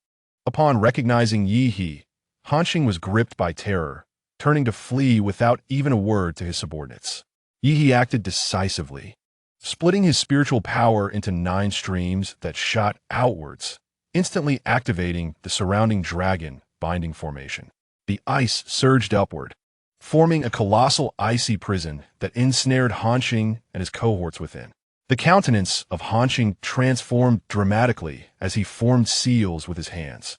Upon recognizing Yihi, Han Qing was gripped by terror, turning to flee without even a word to his subordinates. Yihi acted decisively, splitting his spiritual power into 9 streams that shot outwards, instantly activating the surrounding dragon binding formation. The ice surged upward, forming a colossal icy prison that ensnared Han Qing and his cohorts within. The countenance of Han Qing transformed dramatically as he formed seals with his hands,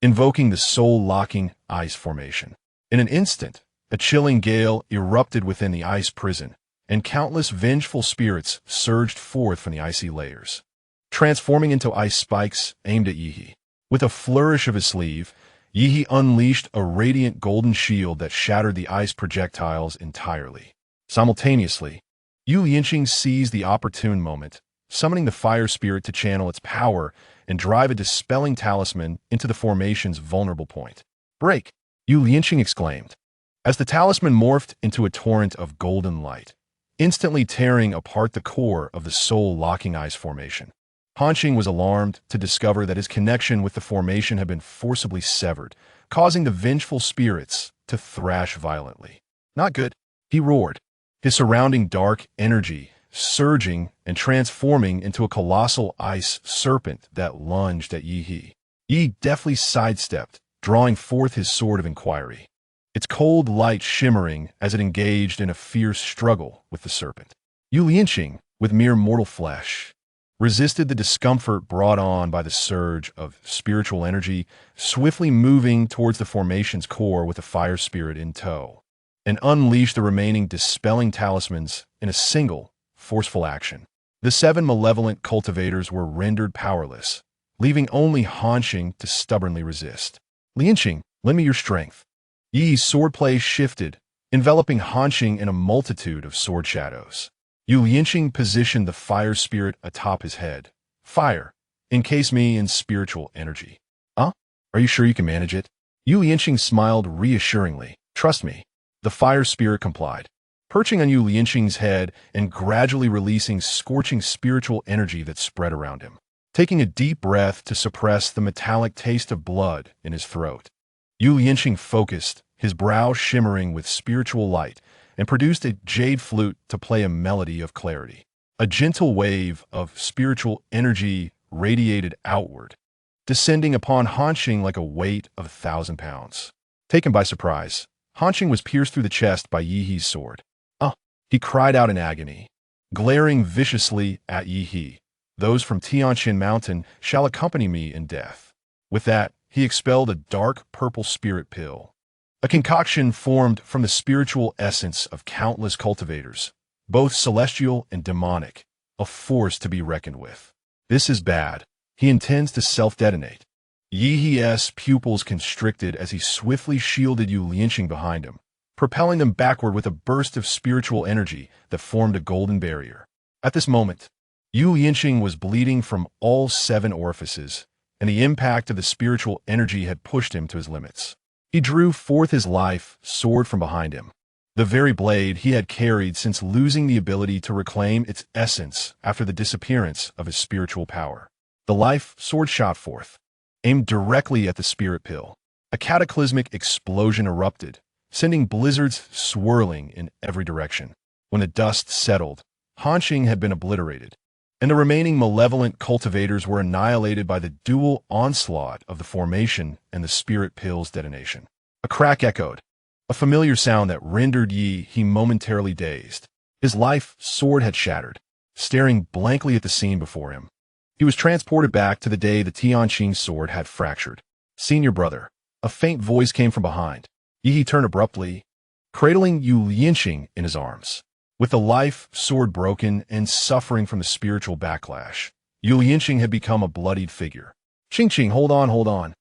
invoking the soul-locking ice formation. In an instant, a chilling gale erupted within the ice prison, and countless vengeful spirits surged forth from the icy layers, transforming into ice spikes aimed at Yihi. With a flourish of his sleeve, Yihi unleashed a radiant golden shield that shattered the ice projectiles entirely. Simultaneously, Yuliangqing seized the opportune moment, summoning the fire spirit to channel its power and drive a dispelling talisman into the formation's vulnerable point. "Break!" Yuliangqing exclaimed, as the talisman morphed into a torrent of golden light, instantly tearing apart the core of the soul-locking ice formation. Han Qing was alarmed to discover that his connection with the formation had been forcibly severed, causing the vengeful spirits to thrash violently. "Not good," he roared, his surrounding dark energy surging and transforming into a colossal ice serpent that lunged at Yihi. Yi deftly sidestepped, drawing forth his sword of inquiry, its cold light shimmering as it engaged in a fierce struggle with the serpent. Yuliangqing, with mere mortal flesh, resisted the discomfort brought on by the surge of spiritual energy, swiftly moving towards the formation's core with the fire spirit in tow, and unleashed the remaining dispelling talismans in a single, forceful action. The 7 malevolent cultivators were rendered powerless, leaving only Han Qing to stubbornly resist. "Lianqing, lend me your strength." Yi's swordplay shifted, enveloping Han Qing in a multitude of sword shadows. Yuliangqing positioned the fire spirit atop his head. "Fire, encase me in spiritual energy." "Huh? Are you sure you can manage it?" Yuliangqing smiled reassuringly. "Trust me." The fire spirit complied, perching on Yuliangqing's head and gradually releasing scorching spiritual energy that spread around him. Taking a deep breath to suppress the metallic taste of blood in his throat, Yuliangqing focused, his brow shimmering with spiritual light, and produced a jade flute to play a melody of clarity. A gentle wave of spiritual energy radiated outward, descending upon Han Qing like a weight of 1,000 pounds. Taken by surprise, Han Qing was pierced through the chest by Yihi's sword. "Ah!" he cried out in agony, glaring viciously at Yihi. "Those from Tianqianshan Mountain shall accompany me in death." With that, he expelled a dark purple spirit pill, a concoction formed from the spiritual essence of countless cultivators, both celestial and demonic, a force to be reckoned with. "This is bad. He intends to self-detonate." Yi's pupils constricted as he swiftly shielded Yu Lianqing behind him, propelling them backward with a burst of spiritual energy that formed a golden barrier. At this moment, Yu Lianqing was bleeding from all 7 orifices, and the impact of the spiritual energy had pushed him to his limits. He drew forth his life sword from behind him, the very blade he had carried since losing the ability to reclaim its essence after the disappearance of his spiritual power. The life sword shot forth, aimed directly at the spirit pill. A cataclysmic explosion erupted, sending blizzards swirling in every direction. When the dust settled, Hanqing had been obliterated, and the remaining malevolent cultivators were annihilated by the dual onslaught of the formation and the spirit pill's detonation. A crack echoed, a familiar sound that rendered he momentarily dazed. His life sword had shattered, staring blankly at the scene before him. He was transported back to the day the Tianqianshan sword had fractured. Senior brother, a faint voice came from behind. Yi turned abruptly, cradling Yu Lianqing in his arms. With the life sword broken and suffering from the spiritual backlash, Yu Lianqing had become a bloodied figure. Qing, hold on.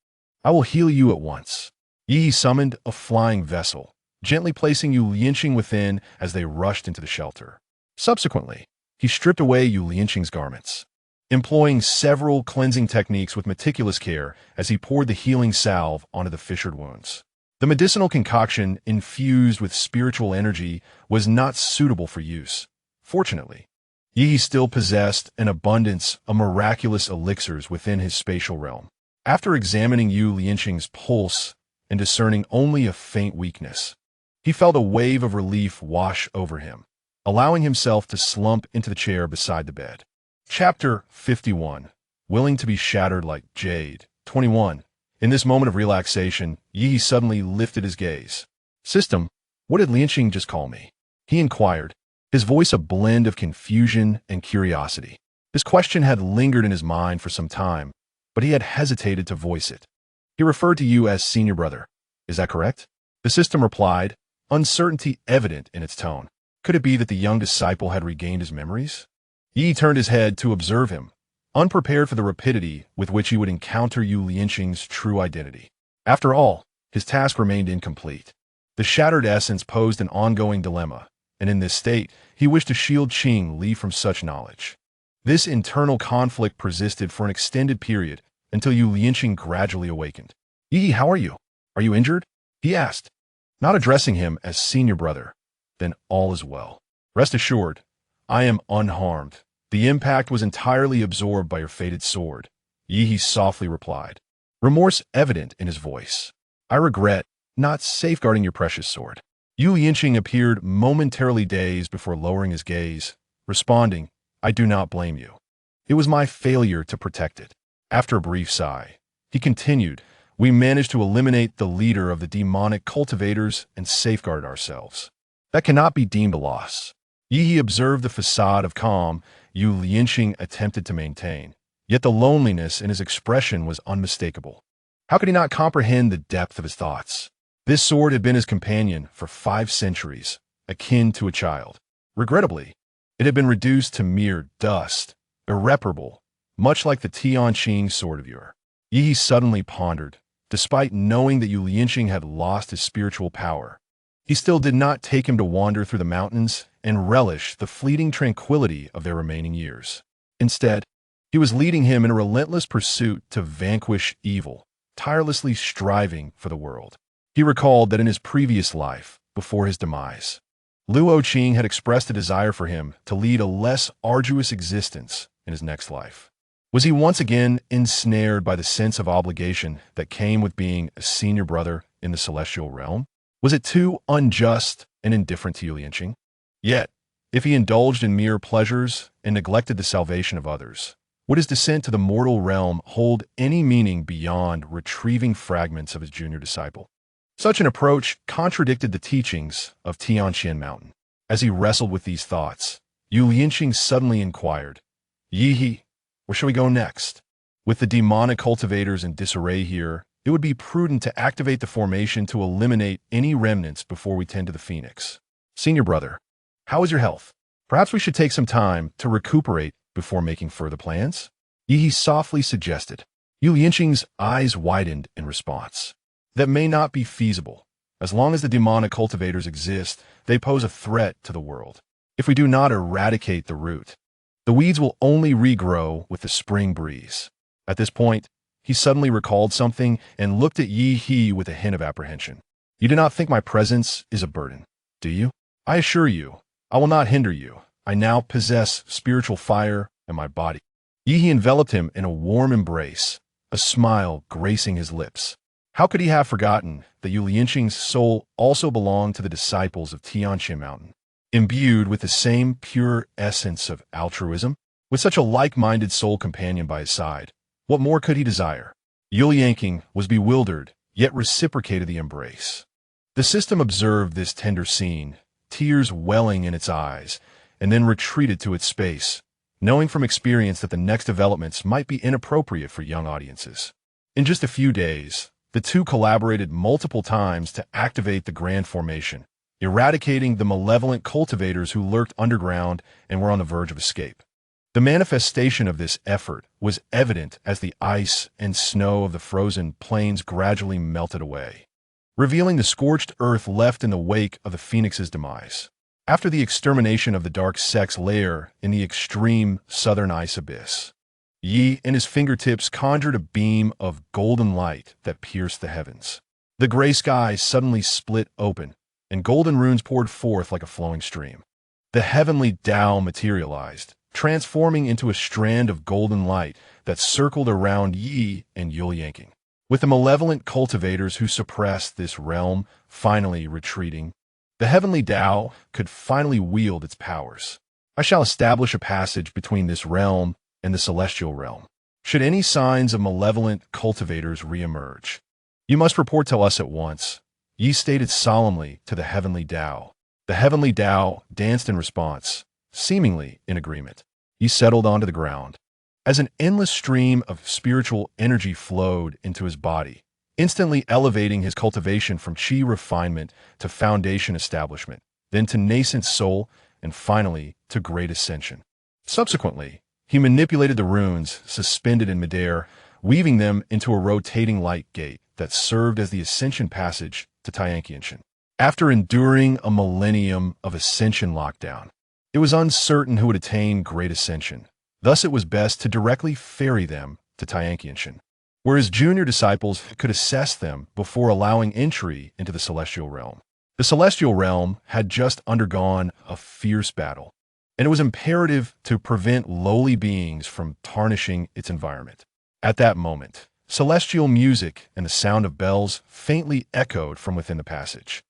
I will heal you at once. Yi summoned a flying vessel, gently placing Yu Lianqing within as they rushed into the shelter. Subsequently, he stripped away Yu Lianqing's garments, employing several cleansing techniques with meticulous care as he poured the healing salve onto the fissured wounds. The medicinal concoction infused with spiritual energy was not suitable for use. Fortunately, Yi still possessed an abundance of miraculous elixirs within his spatial realm. After examining Yu Lianqing's pulse and discerning only a faint weakness, he felt a wave of relief wash over him, allowing himself to slump into the chair beside the bed. Chapter 51. Willing to be shattered like jade. 21. In this moment of relaxation, Yi suddenly lifted his gaze. System, what did Lianqing just call me? He inquired, his voice a blend of confusion and curiosity. This question had lingered in his mind for some time, but he had hesitated to voice it. He referred to you as senior brother. Is that correct? The system replied, uncertainty evident in its tone. Could it be that the young disciple had regained his memories? Yi turned his head to observe him, unprepared for the rapidity with which he would encounter Yu Lianqing's true identity. After all, his task remained incomplete. The shattered essence posed an ongoing dilemma, and in this state, he wished to shield Qing Li from such knowledge. This internal conflict persisted for an extended period until Yu Lianqing gradually awakened. Yi, how are you? Are you injured? He asked, not addressing him as senior brother. Then all is well. Rest assured, I am unharmed. The impact was entirely absorbed by your fated sword, Yi softly replied, remorse evident in his voice. I regret not safeguarding your precious sword. Yu Lianqing appeared momentarily dazed before lowering his gaze, responding, I do not blame you. It was my failure to protect it. After a brief sigh, he continued, we managed to eliminate the leader of the demonic cultivators and safeguard ourselves. That cannot be deemed a loss. Yi observed the facade of calm Yu Lianqing attempted to maintain, yet the loneliness in his expression was unmistakable. How could he not comprehend the depth of his thoughts? This sword had been his companion for 5 centuries, akin to a child. Regrettably, it had been reduced to mere dust, irreparable, much like the Tianqianshan sword of yore. Yi suddenly pondered, despite knowing that Yu Lianqing had lost his spiritual power. He still did not take him to wander through the mountains and relish the fleeting tranquility of their remaining years. Instead, he was leading him in a relentless pursuit to vanquish evil, tirelessly striving for the world. He recalled that in his previous life, before his demise, Luo Qing had expressed a desire for him to lead a less arduous existence in his next life. Was he once again ensnared by the sense of obligation that came with being a senior brother in the celestial realm? Was it too unjust and indifferent to Yu Lianqing? Yet, if he indulged in mere pleasures and neglected the salvation of others, would his descent to the mortal realm hold any meaning beyond retrieving fragments of his junior disciple? Such an approach contradicted the teachings of Tianqianshan Mountain. As he wrestled with these thoughts, Yu Lianqing suddenly inquired, Yi, where shall we go next? With the demonic cultivators in disarray here, it would be prudent to activate the formation to eliminate any remnants before we tend to the phoenix. Senior brother, how is your health? Perhaps we should take some time to recuperate before making further plans? Yi softly suggested. Yu Lianqing's eyes widened in response. That may not be feasible. As long as the demonic cultivators exist, they pose a threat to the world. If we do not eradicate the root, the weeds will only regrow with the spring breeze. At this point, he suddenly recalled something and looked at Yi He with a hint of apprehension. You do not think my presence is a burden, do you? I assure you, I will not hinder you. I now possess spiritual fire in my body. Yi He enveloped him in a warm embrace, a smile gracing his lips. How could he have forgotten that Yu Lianqing's soul also belonged to the disciples of Tianqianshan Mountain, imbued with the same pure essence of altruism? With such a like-minded soul companion by his side, what more could he desire? Yu Lianqing was bewildered, yet reciprocated the embrace. The system observed this tender scene, tears welling in its eyes, and then retreated to its space, knowing from experience that the next developments might be inappropriate for young audiences. In just a few days, the two collaborated multiple times to activate the Grand Formation, eradicating the malevolent cultivators who lurked underground and were on the verge of escape. The manifestation of this effort was evident as the ice and snow of the frozen plains gradually melted away, revealing the scorched earth left in the wake of the Phoenix's demise. After the extermination of the dark sex layer in the extreme southern ice abyss, Yi in his fingertips conjured a beam of golden light that pierced the heavens. The gray sky suddenly split open, and golden runes poured forth like a flowing stream. The heavenly Tao materialized, transforming into a strand of golden light that circled around Yi and Yu Lianqing. With the malevolent cultivators who suppressed this realm finally retreating, the heavenly Tao could finally wield its powers. I shall establish a passage between this realm and the celestial realm. Should any signs of malevolent cultivators reemerge, you must report to us at once, Yi stated solemnly to the heavenly Tao. The heavenly Tao danced in response, seemingly in agreement. He settled onto the ground. As an endless stream of spiritual energy flowed into his body, instantly elevating his cultivation from Qi refinement to foundation establishment, then to nascent soul, and finally to great ascension. Subsequently, he manipulated the runes suspended in midair, weaving them into a rotating light gate that served as the ascension passage to Tianqianshan. After enduring a millennium of ascension lockdown, it was uncertain who would attain great ascension. Thus it was best to directly ferry them to Tianqianshan, where his junior disciples could assess them before allowing entry into the celestial realm. The celestial realm had just undergone a fierce battle, and it was imperative to prevent lowly beings from tarnishing its environment. At that moment, celestial music and the sound of bells faintly echoed from within the passage,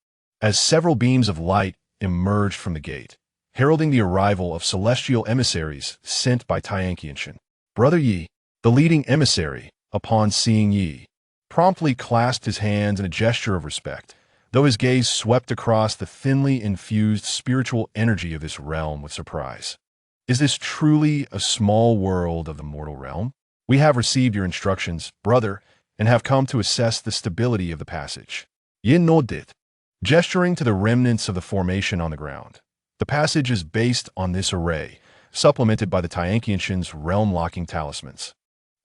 as several beams of light emerged from the gate, heralding the arrival of celestial emissaries sent by Tianqianshan. Brother Yi, the leading emissary, upon seeing Yi, promptly clasped his hands in a gesture of respect, though his gaze swept across the thinly infused spiritual energy of this realm with surprise. Is this truly a small world of the mortal realm? We have received your instructions, brother, and have come to assess the stability of the passage. Yin nodded, gesturing to the remnants of the formation on the ground. The passage is based on this array, supplemented by the Tianqianshan's realm-locking talismans,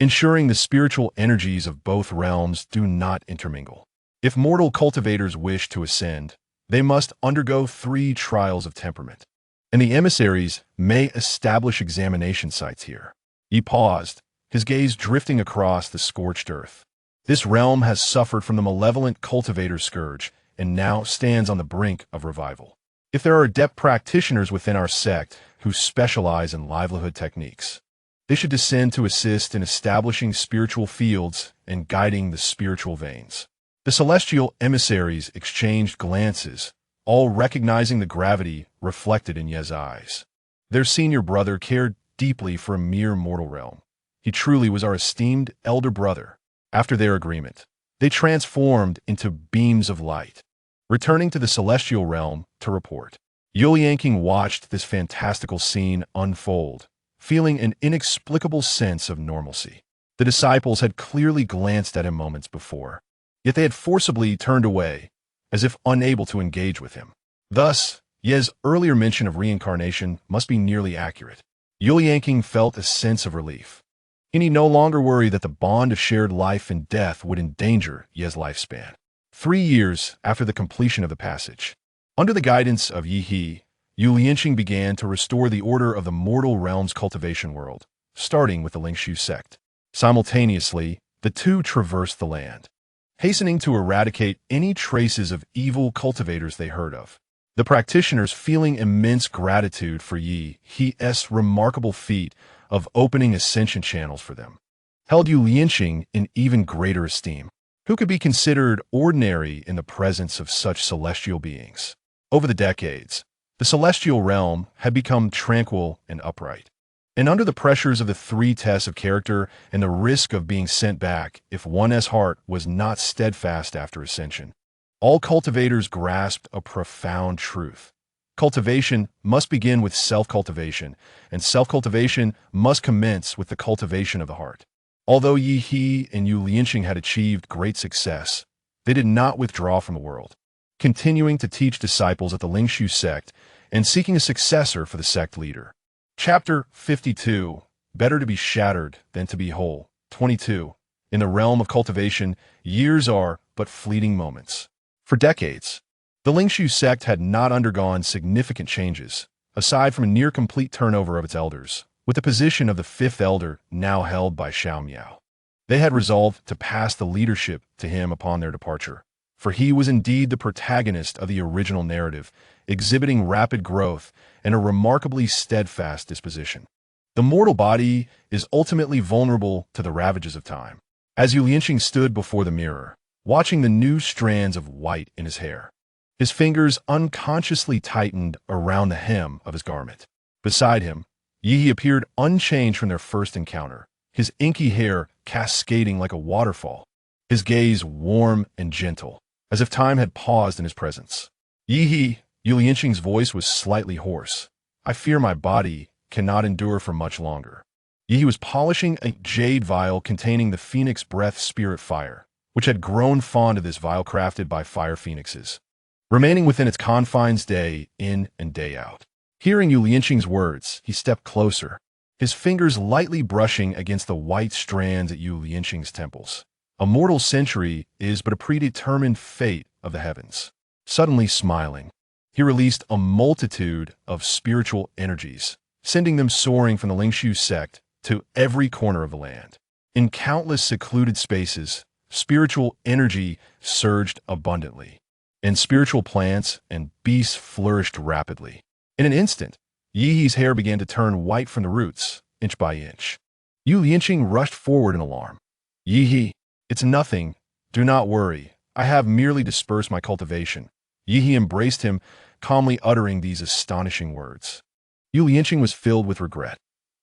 ensuring the spiritual energies of both realms do not intermingle. If mortal cultivators wish to ascend, they must undergo 3 trials of temperament, and the emissaries may establish examination sites here. He paused, his gaze drifting across the scorched earth. This realm has suffered from the malevolent cultivator scourge and now stands on the brink of revival. If there are adept practitioners within our sect who specialize in livelihood techniques, they should descend to assist in establishing spiritual fields and guiding the spiritual veins. The celestial emissaries exchanged glances, all recognizing the gravity reflected in Ye's eyes. Their senior brother cared deeply for a mere mortal realm. He truly was our esteemed elder brother. After their agreement, they transformed into beams of light, returning to the celestial realm to report. Yu Lianqing watched this fantastical scene unfold, feeling an inexplicable sense of normalcy. The disciples had clearly glanced at him moments before, yet they had forcibly turned away, as if unable to engage with him. Thus, Ye's earlier mention of reincarnation must be nearly accurate. Yu Lianqing felt a sense of relief. He need no longer worry that the bond of shared life and death would endanger Ye's lifespan. 3 years after the completion of the passage, under the guidance of Yi, Yu Lianqing began to restore the order of the mortal realm's cultivation world, starting with the Lingshu sect. Simultaneously, the two traversed the land, hastening to eradicate any traces of evil cultivators they heard of. The practitioners, feeling immense gratitude for Yi's remarkable feat of opening ascension channels for them, held Yu Lianqing in even greater esteem, who could be considered ordinary in the presence of such celestial beings. Over the decades, the celestial realm had become tranquil and upright, and under the pressures of the 3 tests of character and the risk of being sent back if one's heart was not steadfast after ascension, all cultivators grasped a profound truth. Cultivation must begin with self-cultivation, and self-cultivation must commence with the cultivation of the heart. Although Yi and Yu Lianqing had achieved great success, they did not withdraw from the world, continuing to teach disciples at the Lingshu sect and seeking a successor for the sect leader. Chapter 52. Better to be shattered than to be whole. 22. In the realm of cultivation, years are but fleeting moments. For decades, the Lingshu sect had not undergone significant changes, aside from a near-complete turnover of its elders, with the position of the 5th elder now held by Xiao Miao. They had resolved to pass the leadership to him upon their departure, for he was indeed the protagonist of the original narrative, exhibiting rapid growth and a remarkably steadfast disposition. The mortal body is ultimately vulnerable to the ravages of time. As Yu Lianqing stood before the mirror, watching the new strands of white in his hair, his fingers unconsciously tightened around the hem of his garment. Beside him, Yi appeared unchanged from their first encounter, his inky hair cascading like a waterfall, his gaze warm and gentle, as if time had paused in his presence. Yu Lianqing's voice was slightly hoarse. I fear my body cannot endure for much longer. Yi was polishing a jade vial containing the phoenix breath spirit fire, which had grown fond of this vial crafted by fire phoenixes, remaining within its confines day in and day out. Hearing Yu Lianqing's words, he stepped closer, his fingers lightly brushing against the white strands at Yu Lianqing's temples. A mortal century is but a predetermined fate of the heavens. Suddenly smiling, he released a multitude of spiritual energies, sending them soaring from the Lingshu sect to every corner of the land. In countless secluded spaces, spiritual energy surged abundantly, and spiritual plants and beasts flourished rapidly. In an instant, Yi's hair began to turn white from the roots, inch by inch. Yu Lianqing rushed forward in alarm. Yi, it's nothing. Do not worry. I have merely dispersed my cultivation. Yi embraced him, calmly uttering these astonishing words. Yu Lianqing was filled with regret.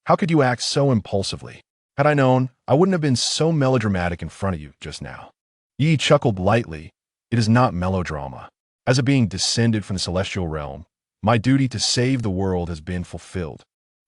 How could you act so impulsively? Had I known, I wouldn't have been so melodramatic in front of you just now. Yi chuckled lightly. It is not melodrama. As a being descended from the celestial realm, my duty to save the world has been fulfilled.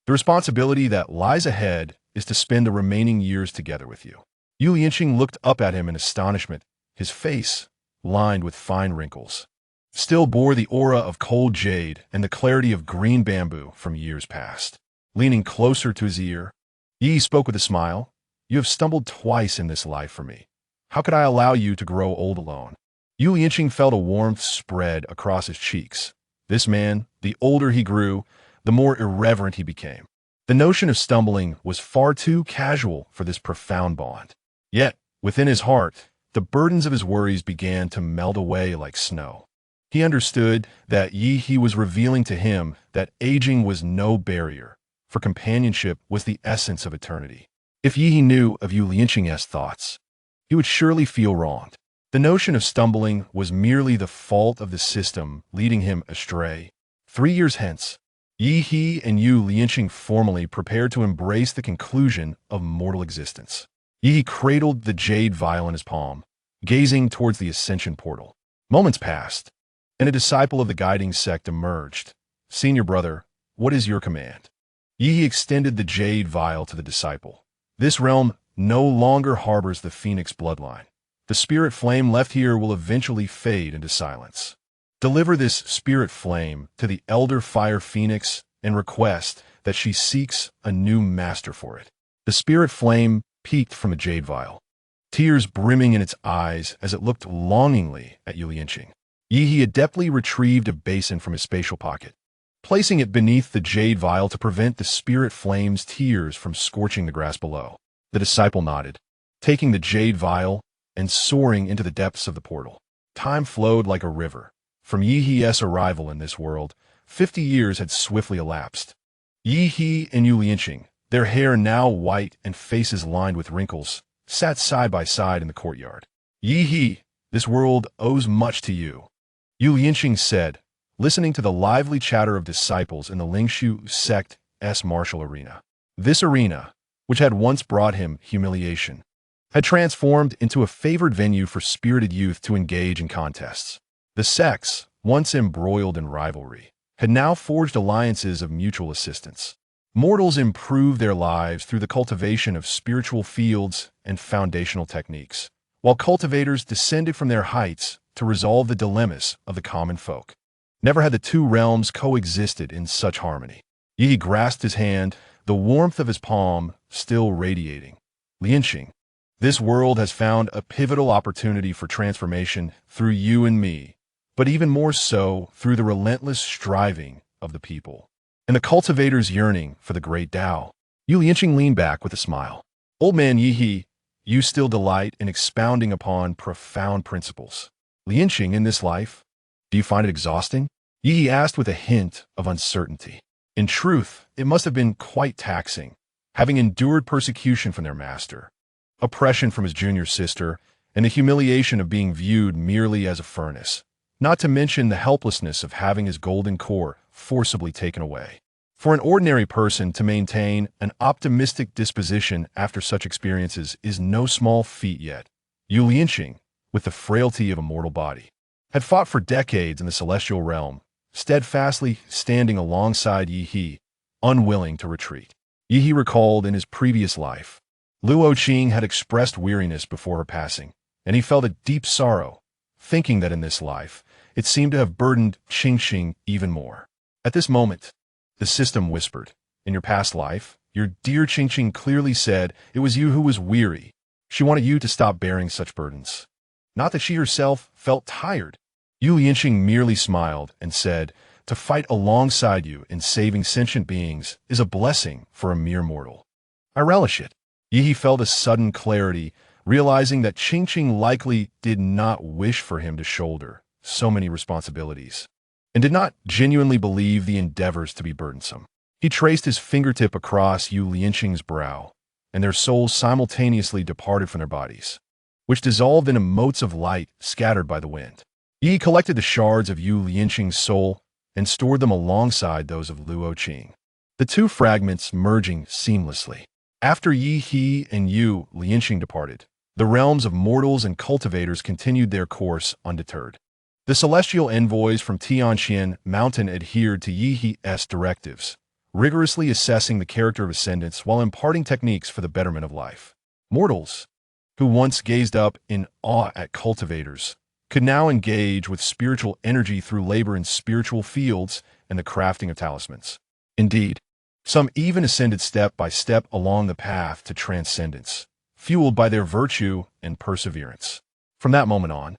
The responsibility that lies ahead is to spend the remaining years together with you. Yu Lianqing looked up at him in astonishment. His face, lined with fine wrinkles, still bore the aura of cold jade and the clarity of green bamboo from years past. Leaning closer to his ear, Yi spoke with a smile. You have stumbled twice in this life for me. How could I allow you to grow old alone? Yu Lianqing felt a warmth spread across his cheeks. This man, the older he grew, the more irreverent he became. The notion of stumbling was far too casual for this profound bond. Yet, within his heart, the burdens of his worries began to melt away like snow. He understood that Yi was revealing to him that aging was no barrier, for companionship was the essence of eternity. If Yi knew of Yu Lianqing's thoughts, he would surely feel wronged. The notion of stumbling was merely the fault of the system leading him astray. 3 years hence, Yi and Yu Lianqing formally prepared to embrace the conclusion of mortal existence. Yi cradled the jade vial in his palm, gazing towards the ascension portal. Moments passed, and a disciple of the guiding sect emerged. Senior brother, what is your command? Yi extended the jade vial to the disciple. This realm no longer harbors the phoenix bloodline. The spirit flame left here will eventually fade into silence. Deliver this spirit flame to the elder fire phoenix and request that she seeks a new master for it. The spirit flame peeked from a jade vial, tears brimming in its eyes as it looked longingly at Yu Lianqing. Yi adeptly retrieved a basin from his spatial pocket, placing it beneath the jade vial to prevent the spirit flame's tears from scorching the grass below. The disciple nodded, taking the jade vial and soaring into the depths of the portal. Time flowed like a river. From Yi's arrival in this world, 50 years had swiftly elapsed. Yi and Yu Lianqing, their hair now white and faces lined with wrinkles, sat side by side in the courtyard. Yi, this world owes much to you, Yu Lianqing said, listening to the lively chatter of disciples in the Lingshu sect's martial arena. This arena, which had once brought him humiliation, had transformed into a favored venue for spirited youth to engage in contests. The sects, once embroiled in rivalry, had now forged alliances of mutual assistance. Mortals improved their lives through the cultivation of spiritual fields and foundational techniques, while cultivators descended from their heights to resolve the dilemmas of the common folk. Never had the two realms coexisted in such harmony. Yi grasped his hand, the warmth of his palm still radiating. Lianqing, this world has found a pivotal opportunity for transformation through you and me, but even more so through the relentless striving of the people and the cultivators' yearning for the great Tao. Yu Lianqing leaned back with a smile. Old man Yi, you still delight in expounding upon profound principles. Lianqing, in this life, do you find it exhausting? Yi asked with a hint of uncertainty. In truth, it must have been quite taxing, having endured persecution from their master, oppression from his junior sister, and the humiliation of being viewed merely as a furnace, not to mention the helplessness of having his golden core forcibly taken away. For an ordinary person to maintain an optimistic disposition after such experiences is no small feat yet. Yu Lianqing, with the frailty of a mortal body, had fought for decades in the celestial realm, steadfastly standing alongside Yi, unwilling to retreat. Yi recalled in his previous life, Luo Qing had expressed weariness before her passing, and he felt a deep sorrow, thinking that in this life, it seemed to have burdened Qing even more. At this moment, the system whispered, in your past life, your dear Qing clearly said it was you who was weary. She wanted you to stop bearing such burdens. Not that she herself felt tired. Yu Lianqing merely smiled and said, to fight alongside you in saving sentient beings is a blessing for a mere mortal. I relish it. Yi felt a sudden clarity, realizing that Qing likely did not wish for him to shoulder so many responsibilities, and did not genuinely believe the endeavors to be burdensome. He traced his fingertip across Yu Lianqing's brow, and their souls simultaneously departed from their bodies, which dissolved into motes of light scattered by the wind. Yi collected the shards of Yu Lianqing's soul and stored them alongside those of Luo Qing, the two fragments merging seamlessly. After Yi and Yu Lianqing departed, the realms of mortals and cultivators continued their course undeterred. The celestial envoys from Tianqianshan Mountain adhered to Yi's directives, rigorously assessing the character of ascendants while imparting techniques for the betterment of life. Mortals, who once gazed up in awe at cultivators, could now engage with spiritual energy through labor in spiritual fields and the crafting of talismans. Indeed, some even ascended step by step along the path to transcendence, fueled by their virtue and perseverance. From that moment on,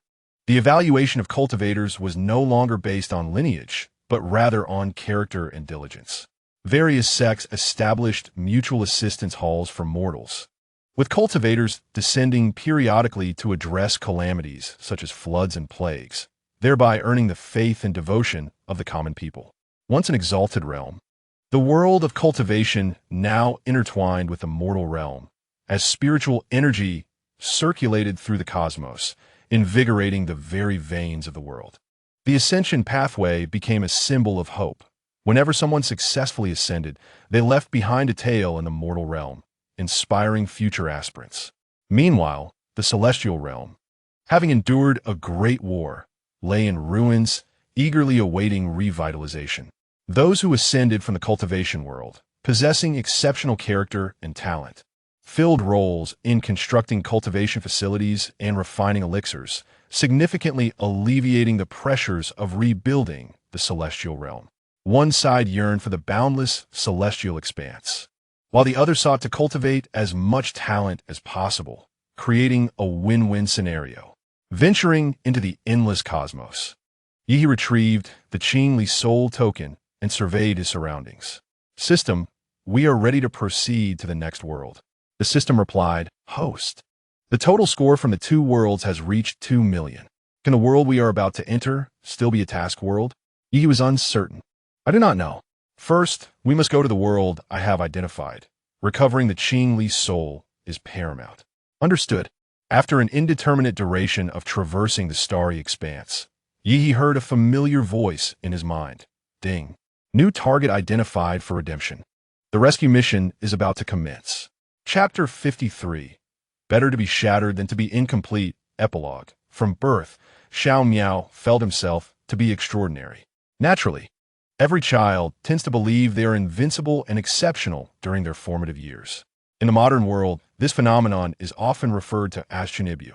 the evaluation of cultivators was no longer based on lineage, but rather on character and diligence. Various sects established mutual assistance halls for mortals, with cultivators descending periodically to address calamities such as floods and plagues, thereby earning the faith and devotion of the common people. Once an exalted realm, the world of cultivation now intertwined with the mortal realm, as spiritual energy circulated through the cosmos, invigorating the very veins of the world. The ascension pathway became a symbol of hope. Whenever someone successfully ascended, they left behind a tale in the mortal realm, inspiring future aspirants. Meanwhile, the celestial realm, having endured a great war, lay in ruins, eagerly awaiting revitalization. Those who ascended from the cultivation world, possessing exceptional character and talent, filled roles in constructing cultivation facilities and refining elixirs, significantly alleviating the pressures of rebuilding the celestial realm. One side yearned for the boundless celestial expanse, while the other sought to cultivate as much talent as possible, creating a win-win scenario. Venturing into the endless cosmos, Yi retrieved the Qing Li soul token and surveyed his surroundings. System, we are ready to proceed to the next world. The system replied, host. The total score from the two worlds has reached 2 million. Can the world we are about to enter still be a task world? Yi was uncertain. I do not know. First, we must go to the world I have identified. Recovering the Qing Li soul is paramount. Understood. After an indeterminate duration of traversing the starry expanse, Yi heard a familiar voice in his mind. Ding. New target identified for redemption. The rescue mission is about to commence. Chapter 53. Better to be shattered than to be incomplete. Epilogue. From birth, Xiao Miao felt himself to be extraordinary. Naturally, every child tends to believe they are invincible and exceptional during their formative years. In the modern world, this phenomenon is often referred to as Chinibyu.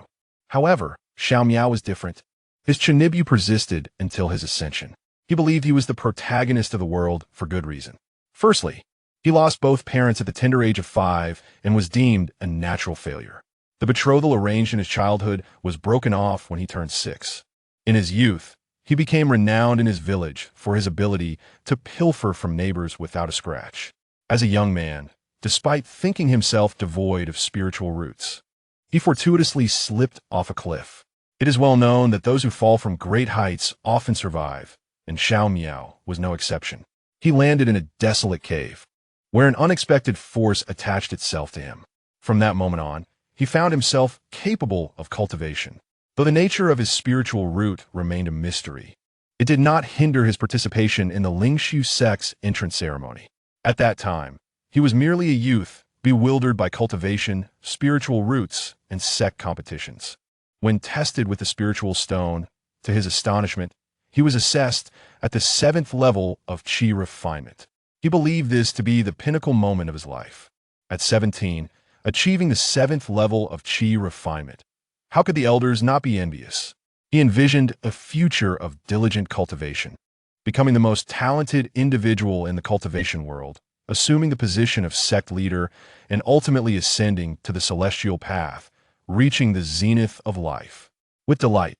However, Xiao Miao was different. His Chinibyu persisted until his ascension. He believed he was the protagonist of the world for good reason. Firstly, he lost both parents at the tender age of 5 and was deemed a natural failure. The betrothal arranged in his childhood was broken off when he turned 6. In his youth, he became renowned in his village for his ability to pilfer from neighbors without a scratch. As a young man, despite thinking himself devoid of spiritual roots, he fortuitously slipped off a cliff. It is well known that those who fall from great heights often survive, and Xiao Miao was no exception. He landed in a desolate cave, where an unexpected force attached itself to him. From that moment on, he found himself capable of cultivation. Though the nature of his spiritual root remained a mystery, it did not hinder his participation in the Lingshu sect's entrance ceremony. At that time, he was merely a youth, bewildered by cultivation, spiritual roots, and sect competitions. When tested with the spiritual stone, to his astonishment, he was assessed at the 7th level of Qi refinement. He believed this to be the pinnacle moment of his life. At 17, achieving the 7th level of Qi refinement, how could the elders not be envious? He envisioned a future of diligent cultivation, becoming the most talented individual in the cultivation world, assuming the position of sect leader, and ultimately ascending to the celestial path, reaching the zenith of life. With delight,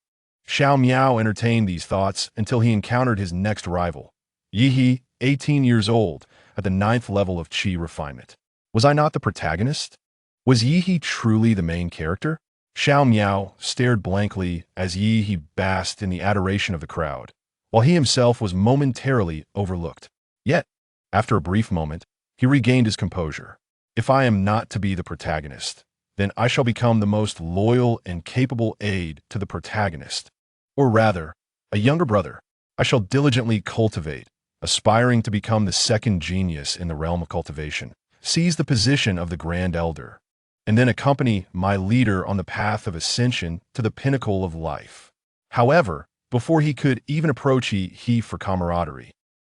Xiao Miao entertained these thoughts until he encountered his next rival, Yi, 18 years old, at the 9th level of Qi refinement. Was I not the protagonist? Was Yi truly the main character? Xiao Miao stared blankly as Yi basked in the adoration of the crowd, while he himself was momentarily overlooked. Yet, after a brief moment, he regained his composure. If I am not to be the protagonist, then I shall become the most loyal and capable aide to the protagonist. Or rather, a younger brother. I shall diligently cultivate, aspiring to become the second genius in the realm of cultivation, seize the position of the Grand Elder, and then accompany my leader on the path of ascension to the pinnacle of life. However, before he could even approach Yi for camaraderie,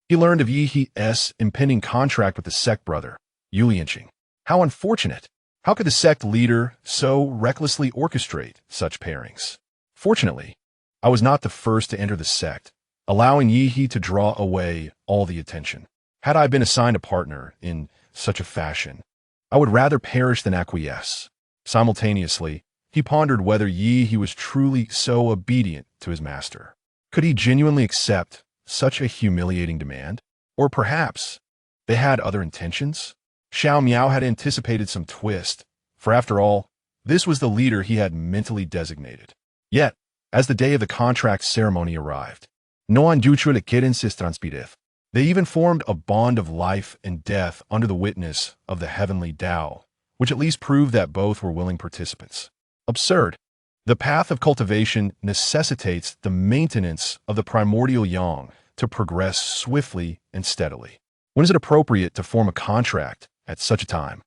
he learned of Yi's impending contract with the sect brother, Yulianqing. How unfortunate! How could the sect leader so recklessly orchestrate such pairings? Fortunately, I was not the first to enter the sect, allowing Yi to draw away all the attention. Had I been assigned a partner in such a fashion, I would rather perish than acquiesce. Simultaneously, he pondered whether Yi was truly so obedient to his master. Could he genuinely accept such a humiliating demand? Or perhaps they had other intentions? Xiao Miao had anticipated some twist, for after all, this was the leader he had mentally designated. Yet, as the day of the contract ceremony arrived, no han dicho le quieren se transpireth. They even formed a bond of life and death under the witness of the heavenly Tao, which at least proved that both were willing participants. Absurd. The path of cultivation necessitates the maintenance of the primordial yang to progress swiftly and steadily. When is it appropriate to form a contract at such a time?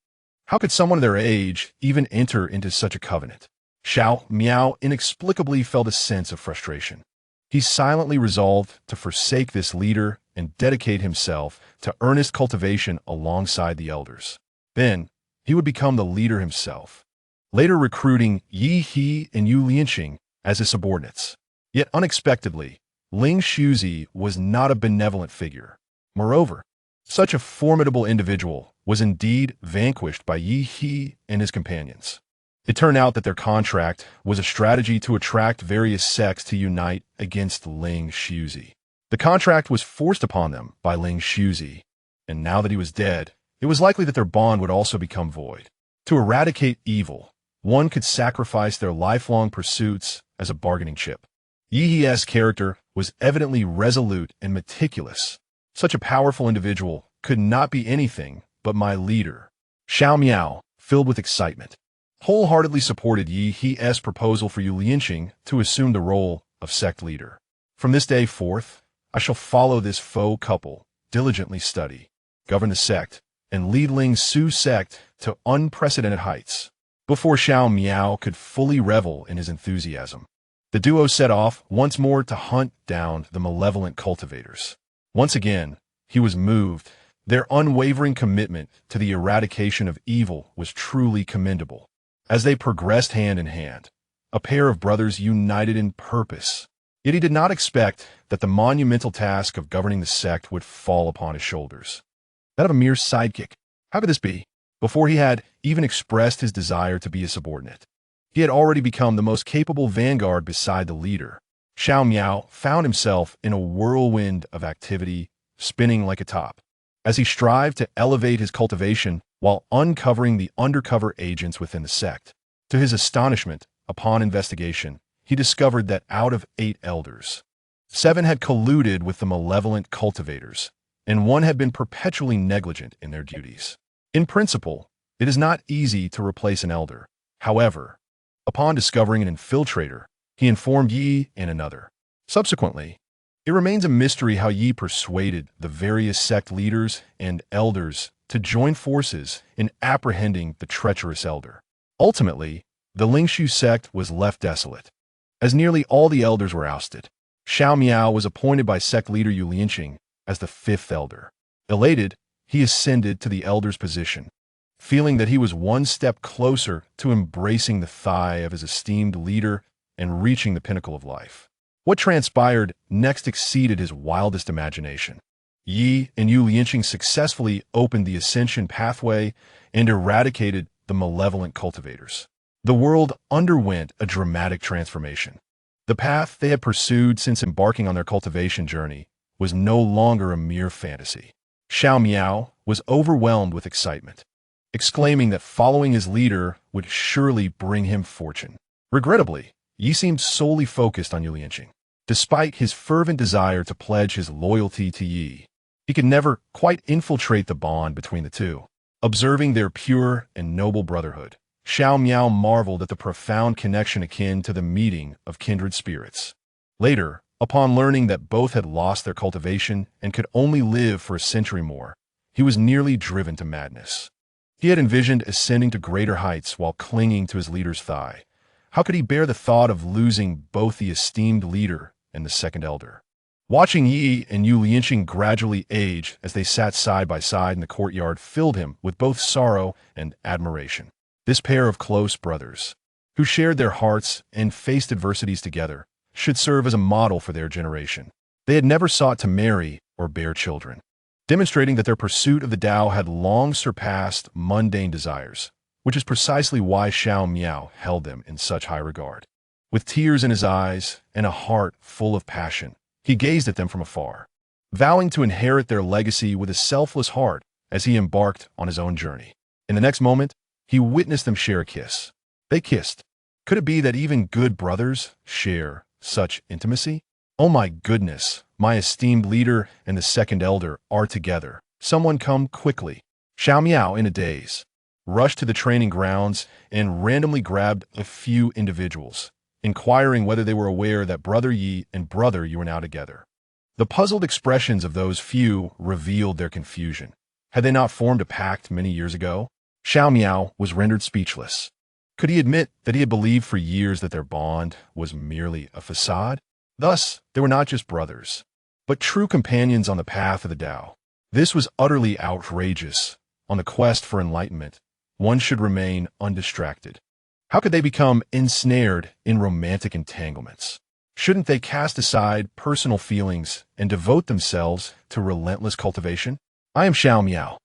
How could someone of their age even enter into such a covenant? Xiao Miao inexplicably felt a sense of frustration. He silently resolved to forsake this leader and dedicate himself to earnest cultivation alongside the elders. Then, he would become the leader himself, later recruiting Yi and Yu Lianqing as his subordinates. Yet unexpectedly, Ling Shuzi was not a benevolent figure. Moreover, Such a formidable individual was indeed vanquished by Yi He and his companions. It turned out that their contract was a strategy to attract various sects to unite against Ling Shuzi. The contract was forced upon them by Ling Shuzi, and now that he was dead, it was likely that their bond would also become void. To eradicate evil, one could sacrifice their lifelong pursuits as a bargaining chip. Yi He's character was evidently resolute and meticulous. Such a powerful individual could not be anything but my leader. Xiao Miao, filled with excitement, wholeheartedly supported Yi He's proposal for Yu Lianqing to assume the role of sect leader. From this day forth, I shall follow this faux couple, diligently study, govern the sect, and lead Ling Su sect to unprecedented heights. Before Xiao Miao could fully revel in his enthusiasm, the duo set off once more to hunt down the malevolent cultivators. Once again, he was moved. Their unwavering commitment to the eradication of evil was truly commendable. As they progressed hand in hand, a pair of brothers united in purpose. Yet he did not expect that the monumental task of governing the sect would fall upon his shoulders. That of a mere sidekick. How could this be? Before he had even expressed his desire to be a subordinate, he had already become the most capable vanguard beside the leader. Xiao Miao found himself in a whirlwind of activity, spinning like a top, as he strived to elevate his cultivation while uncovering the undercover agents within the sect. To his astonishment, upon investigation, he discovered that out of 8 elders, 7 had colluded with the malevolent cultivators, and 1 had been perpetually negligent in their duties. In principle, it is not easy to replace an elder. However, upon discovering an infiltrator, he informed Yi and another. Subsequently, it remains a mystery how Yi persuaded the various sect leaders and elders to join forces in apprehending the treacherous elder. Ultimately, the Lingshu sect was left desolate, as nearly all the elders were ousted. Xiao Miao was appointed by sect leader Yu Lianqing as the 5th elder. Elated, he ascended to the elder's position, feeling that he was one step closer to embracing the thigh of his esteemed leader and reaching the pinnacle of life. What transpired next exceeded his wildest imagination. Yi and Yu Lianqing successfully opened the ascension pathway and eradicated the malevolent cultivators. The world underwent a dramatic transformation. The path they had pursued since embarking on their cultivation journey was no longer a mere fantasy. Xiao Miao was overwhelmed with excitement, exclaiming that following his leader would surely bring him fortune. Regrettably, Yi seemed solely focused on Yu Lianqing. Despite his fervent desire to pledge his loyalty to Yi, he could never quite infiltrate the bond between the two. Observing their pure and noble brotherhood, Xiao Miao marveled at the profound connection akin to the meeting of kindred spirits. Later, upon learning that both had lost their cultivation and could only live for a century more, he was nearly driven to madness. He had envisioned ascending to greater heights while clinging to his leader's thigh. How could he bear the thought of losing both the esteemed leader and the second elder? Watching Yi and Yu Lianqing gradually age as they sat side by side in the courtyard filled him with both sorrow and admiration. This pair of close brothers, who shared their hearts and faced adversities together, should serve as a model for their generation. They had never sought to marry or bear children, demonstrating that their pursuit of the Tao had long surpassed mundane desires, which is precisely why Xiao Miao held them in such high regard. With tears in his eyes and a heart full of passion, he gazed at them from afar, vowing to inherit their legacy with a selfless heart as he embarked on his own journey. In the next moment, he witnessed them share a kiss. They kissed. Could it be that even good brothers share such intimacy? Oh my goodness, my esteemed leader and the second elder are together. Someone come quickly. Xiao Miao, in a daze, rushed to the training grounds and randomly grabbed a few individuals, inquiring whether they were aware that Brother Yi and Brother Yu were now together. The puzzled expressions of those few revealed their confusion. Had they not formed a pact many years ago? Xiao Miao was rendered speechless. Could he admit that he had believed for years that their bond was merely a facade? Thus, they were not just brothers, but true companions on the path of the Tao. This was utterly outrageous. On the quest for enlightenment, one should remain undistracted. How could they become ensnared in romantic entanglements? Shouldn't they cast aside personal feelings and devote themselves to relentless cultivation? I am Xiao Miao,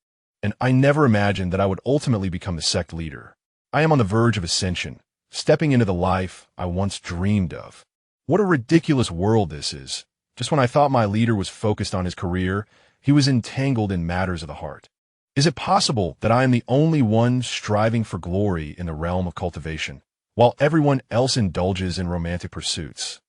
and I never imagined that I would ultimately become the sect leader. I am on the verge of ascension, stepping into the life I once dreamed of. What a ridiculous world this is. Just when I thought my leader was focused on his career, he was entangled in matters of the heart. Is it possible that I am the only one striving for glory in the realm of cultivation, while everyone else indulges in romantic pursuits?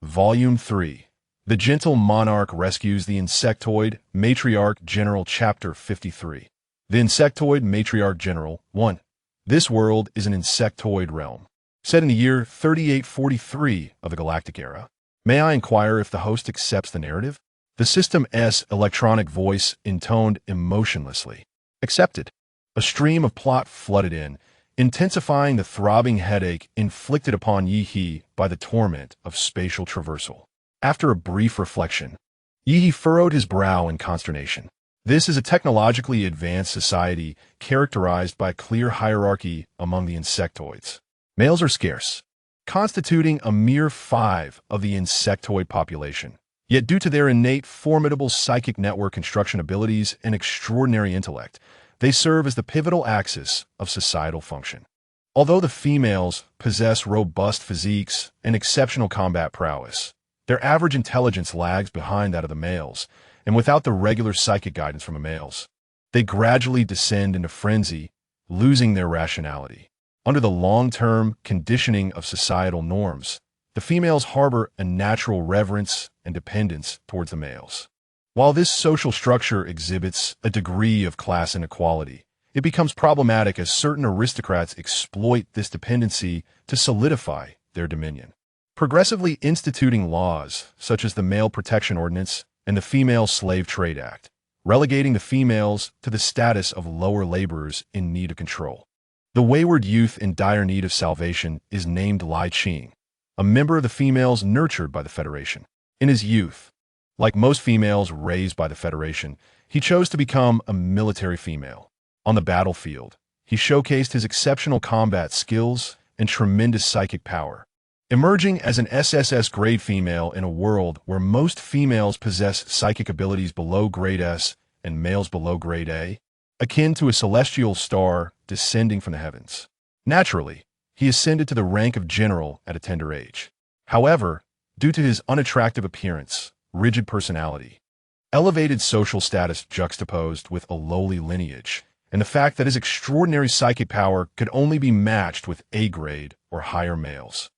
Volume 3. The Gentle Monarch Rescues the Insectoid Matriarch General Chapter 53. The Insectoid Matriarch General 1. This world is an insectoid realm, set in the year 3843 of the Galactic Era. May I inquire if the host accepts the narrative? The system's electronic voice intoned emotionlessly. Accepted. A stream of plot flooded in, intensifying the throbbing headache inflicted upon Yi by the torment of spatial traversal. After a brief reflection, Yi furrowed his brow in consternation. This is a technologically advanced society characterized by clear hierarchy among the insectoids. Males are scarce, constituting a mere 5 of the insectoid population. Yet due to their innate formidable psychic network construction abilities and extraordinary intellect, they serve as the pivotal axis of societal function. Although the females possess robust physiques and exceptional combat prowess, their average intelligence lags behind that of the males, and without the regular psychic guidance from the males, they gradually descend into frenzy, losing their rationality. Under the long-term conditioning of societal norms, the females harbor a natural reverence and dependence towards the males. While this social structure exhibits a degree of class inequality, it becomes problematic as certain aristocrats exploit this dependency to solidify their dominion. Progressively instituting laws such as the Male Protection Ordinance and the Female Slave Trade Act, relegating the females to the status of lower laborers in need of control. The wayward youth in dire need of salvation is named Li Qing, a member of the females nurtured by the Federation. In his youth, like most females raised by the Federation, he chose to become a military female. On the battlefield, he showcased his exceptional combat skills and tremendous psychic power, emerging as an SSS-grade female in a world where most females possess psychic abilities below grade S and males below grade A, akin to a celestial star descending from the heavens. Naturally, he ascended to the rank of general at a tender age. However, due to his unattractive appearance, rigid personality, elevated social status juxtaposed with a lowly lineage, and the fact that his extraordinary psychic power could only be matched with A-grade or higher males,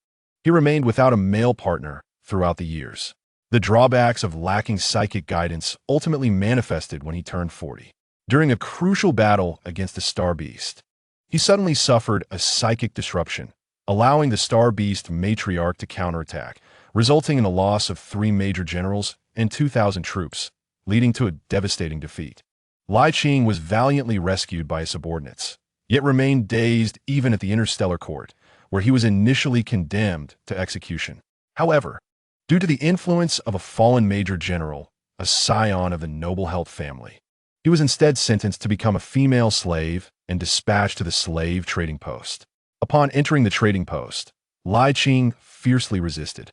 he remained without a male partner throughout the years. The drawbacks of lacking psychic guidance ultimately manifested when he turned 40. During a crucial battle against the Star Beast, he suddenly suffered a psychic disruption, allowing the Star Beast matriarch to counterattack, resulting in the loss of 3 major generals and 2,000 troops, leading to a devastating defeat. Li Qing was valiantly rescued by his subordinates, yet remained dazed even at the Interstellar Court, where he was initially condemned to execution. However, due to the influence of a fallen major general, a scion of the noble Helt family, he was instead sentenced to become a female slave and dispatched to the slave trading post. Upon entering the trading post, Li Qing fiercely resisted,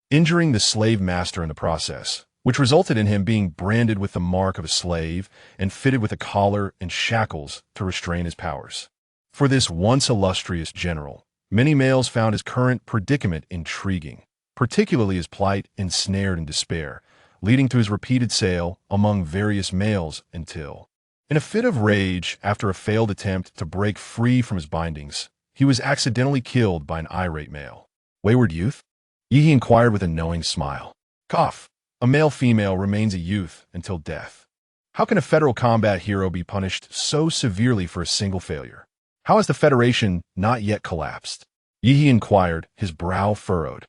injuring the slave master in the process, which resulted in him being branded with the mark of a slave and fitted with a collar and shackles to restrain his powers. For this once illustrious general, many males found his current predicament intriguing, particularly his plight ensnared in despair, leading to his repeated sale among various males until, in a fit of rage after a failed attempt to break free from his bindings, he was accidentally killed by an irate male. Wayward youth? Yi inquired with a knowing smile. Cough. A male-female remains a youth until death. How can a federal combat hero be punished so severely for a single failure? How has the Federation not yet collapsed? Yi inquired, his brow furrowed.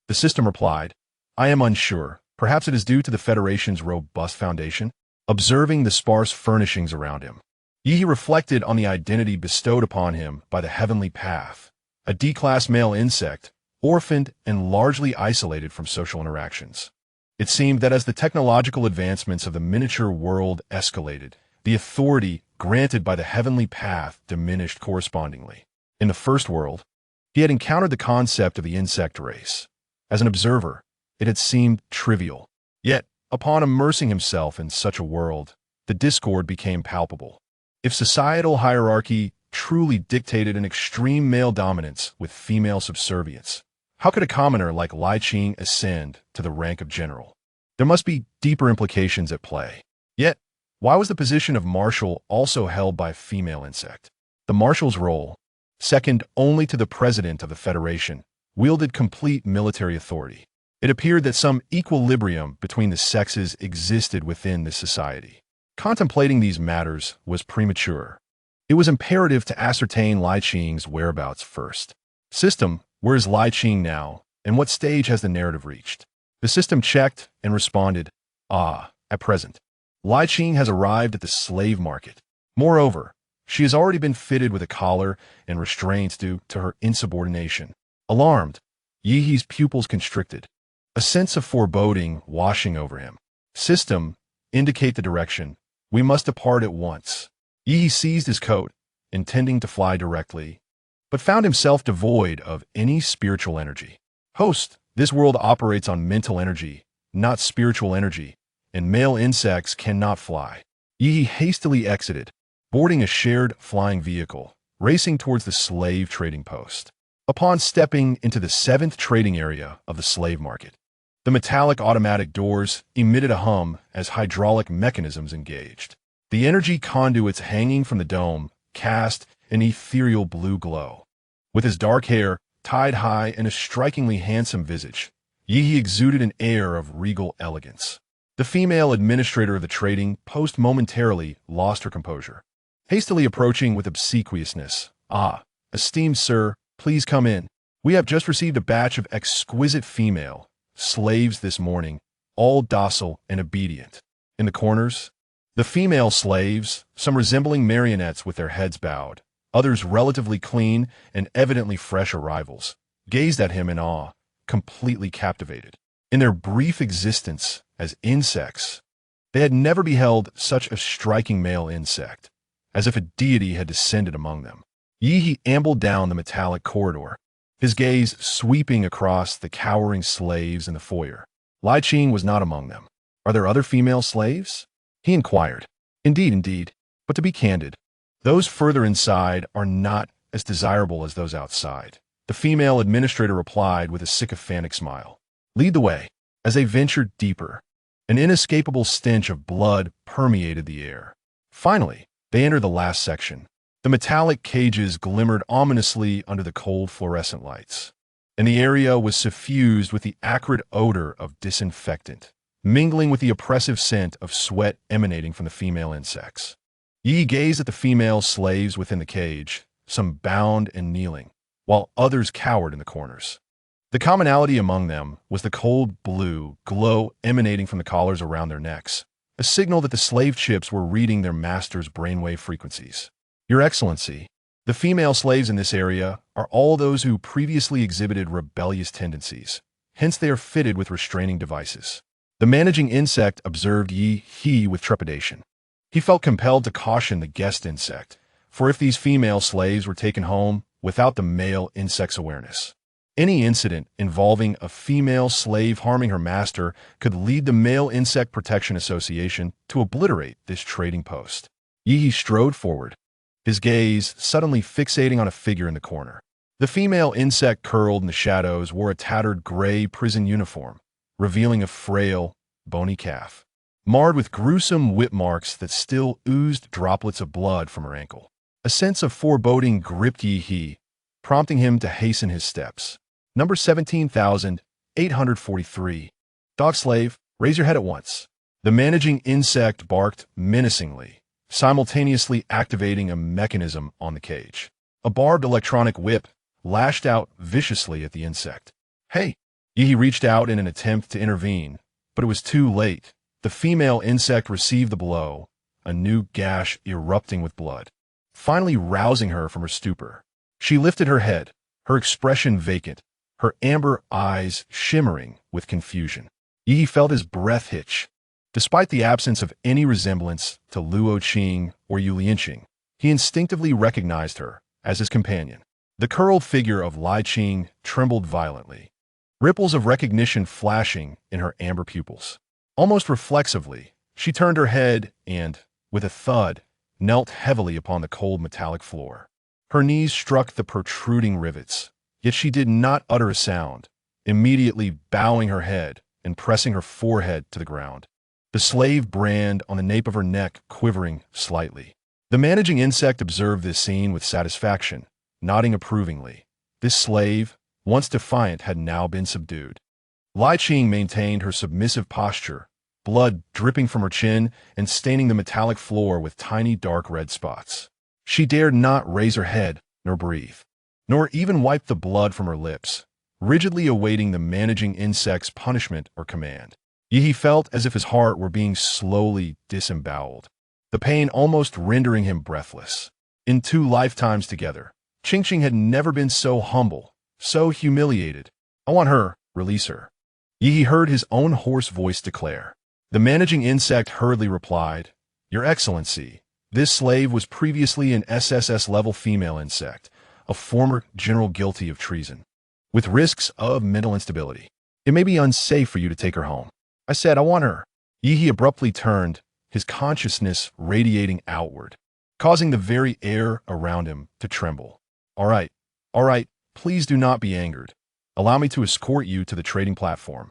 The system replied, I am unsure. Perhaps it is due to the Federation's robust foundation. Observing the sparse furnishings around him, Yi reflected on the identity bestowed upon him by the heavenly path, a D-class male insect, orphaned and largely isolated from social interactions. It seemed that as the technological advancements of the miniature world escalated, the authority granted by the heavenly path diminished correspondingly. In the first world, he had encountered the concept of the insect race. As an observer, it had seemed trivial. Yet, upon immersing himself in such a world, the discord became palpable. If societal hierarchy truly dictated an extreme male dominance with female subservience, how could a commoner like Li Qing ascend to the rank of general? There must be deeper implications at play. Yet, why was the position of marshal also held by a female insect? The marshal's role, second only to the president of the Federation, wielded complete military authority. It appeared that some equilibrium between the sexes existed within this society. Contemplating these matters was premature. It was imperative to ascertain Li Qing's whereabouts first. System, where is Li Qing now, and what stage has the narrative reached? The system checked and responded, at present, Li Qing has arrived at the slave market. Moreover, she has already been fitted with a collar and restraints due to her insubordination. Alarmed, Yihe's pupils constricted. A sense of foreboding washing over him. System, indicate the direction. We must depart at once. Yihe seized his coat, intending to fly directly, but found himself devoid of any spiritual energy. Host, this world operates on mental energy, not spiritual energy, and male insects cannot fly. Yihe hastily exited, boarding a shared flying vehicle, racing towards the slave trading post. Upon stepping into the 7th trading area of the slave market, the metallic automatic doors emitted a hum as hydraulic mechanisms engaged. The energy conduits hanging from the dome cast an ethereal blue glow. With his dark hair tied high and a strikingly handsome visage, Yihe exuded an air of regal elegance. The female administrator of the trading post momentarily lost her composure. Hastily approaching with obsequiousness, esteemed sir, please come in. We have just received a batch of exquisite female slaves this morning, all docile and obedient. In the corners, the female slaves, some resembling marionettes with their heads bowed, others relatively clean and evidently fresh arrivals, gazed at him in awe, completely captivated. In their brief existence as insects, they had never beheld such a striking male insect, as if a deity had descended among them. Yihe ambled down the metallic corridor, his gaze sweeping across the cowering slaves in the foyer. Li Qing was not among them. Are there other female slaves? He inquired. Indeed, but to be candid, those further inside are not as desirable as those outside. The female administrator replied with a sycophantic smile. Lead the way. As they ventured deeper, an inescapable stench of blood permeated the air. Finally, they entered the last section. The metallic cages glimmered ominously under the cold fluorescent lights, and the area was suffused with the acrid odor of disinfectant, mingling with the oppressive scent of sweat emanating from the female insects. Yihe gazed at the female slaves within the cage, some bound and kneeling, while others cowered in the corners. The commonality among them was the cold blue glow emanating from the collars around their necks, a signal that the slave chips were reading their master's brainwave frequencies. Your Excellency, the female slaves in this area are all those who previously exhibited rebellious tendencies. Hence they are fitted with restraining devices. The managing insect observed Yihe with trepidation. He felt compelled to caution the guest insect, for if these female slaves were taken home without the male insect's awareness, any incident involving a female slave harming her master could lead the Male Insect Protection Association to obliterate this trading post. Yihe strode forward, his gaze suddenly fixating on a figure in the corner. The female insect curled in the shadows wore a tattered gray prison uniform, revealing a frail, bony calf, marred with gruesome whip marks that still oozed droplets of blood from her ankle. A sense of foreboding gripped Yihe, prompting him to hasten his steps. Number 17,843. Dog slave, raise your head at once. The managing insect barked menacingly, simultaneously activating a mechanism on the cage. A barbed electronic whip lashed out viciously at the insect. Hey! Yihe reached out in an attempt to intervene, but it was too late. The female insect received the blow, a new gash erupting with blood, finally rousing her from her stupor. She lifted her head, her expression vacant, her amber eyes shimmering with confusion. Yihe felt his breath hitch. Despite the absence of any resemblance to Luo Qing or Yu Lianqing, he instinctively recognized her as his companion. The curled figure of Li Qing trembled violently, ripples of recognition flashing in her amber pupils. Almost reflexively, she turned her head and, with a thud, knelt heavily upon the cold metallic floor. Her knees struck the protruding rivets, yet she did not utter a sound, immediately bowing her head and pressing her forehead to the ground, the slave brand on the nape of her neck quivering slightly. The managing insect observed this scene with satisfaction, nodding approvingly. This slave, once defiant, had now been subdued. Li Qing maintained her submissive posture, blood dripping from her chin and staining the metallic floor with tiny dark red spots. She dared not raise her head, nor breathe, nor even wipe the blood from her lips, rigidly awaiting the managing insect's punishment or command. He felt as if his heart were being slowly disemboweled, the pain almost rendering him breathless. In 2 lifetimes together, Qing had never been so humble, so humiliated. "I want her, release her," He heard his own hoarse voice declare. The managing insect hurriedly replied, "Your Excellency, this slave was previously an SSS-level female insect, a former general guilty of treason, with risks of mental instability. It may be unsafe for you to take her home." I said, "I want her." He abruptly turned, his consciousness radiating outward, causing the very air around him to tremble. All right, please do not be angered. Allow me to escort you to the trading platform."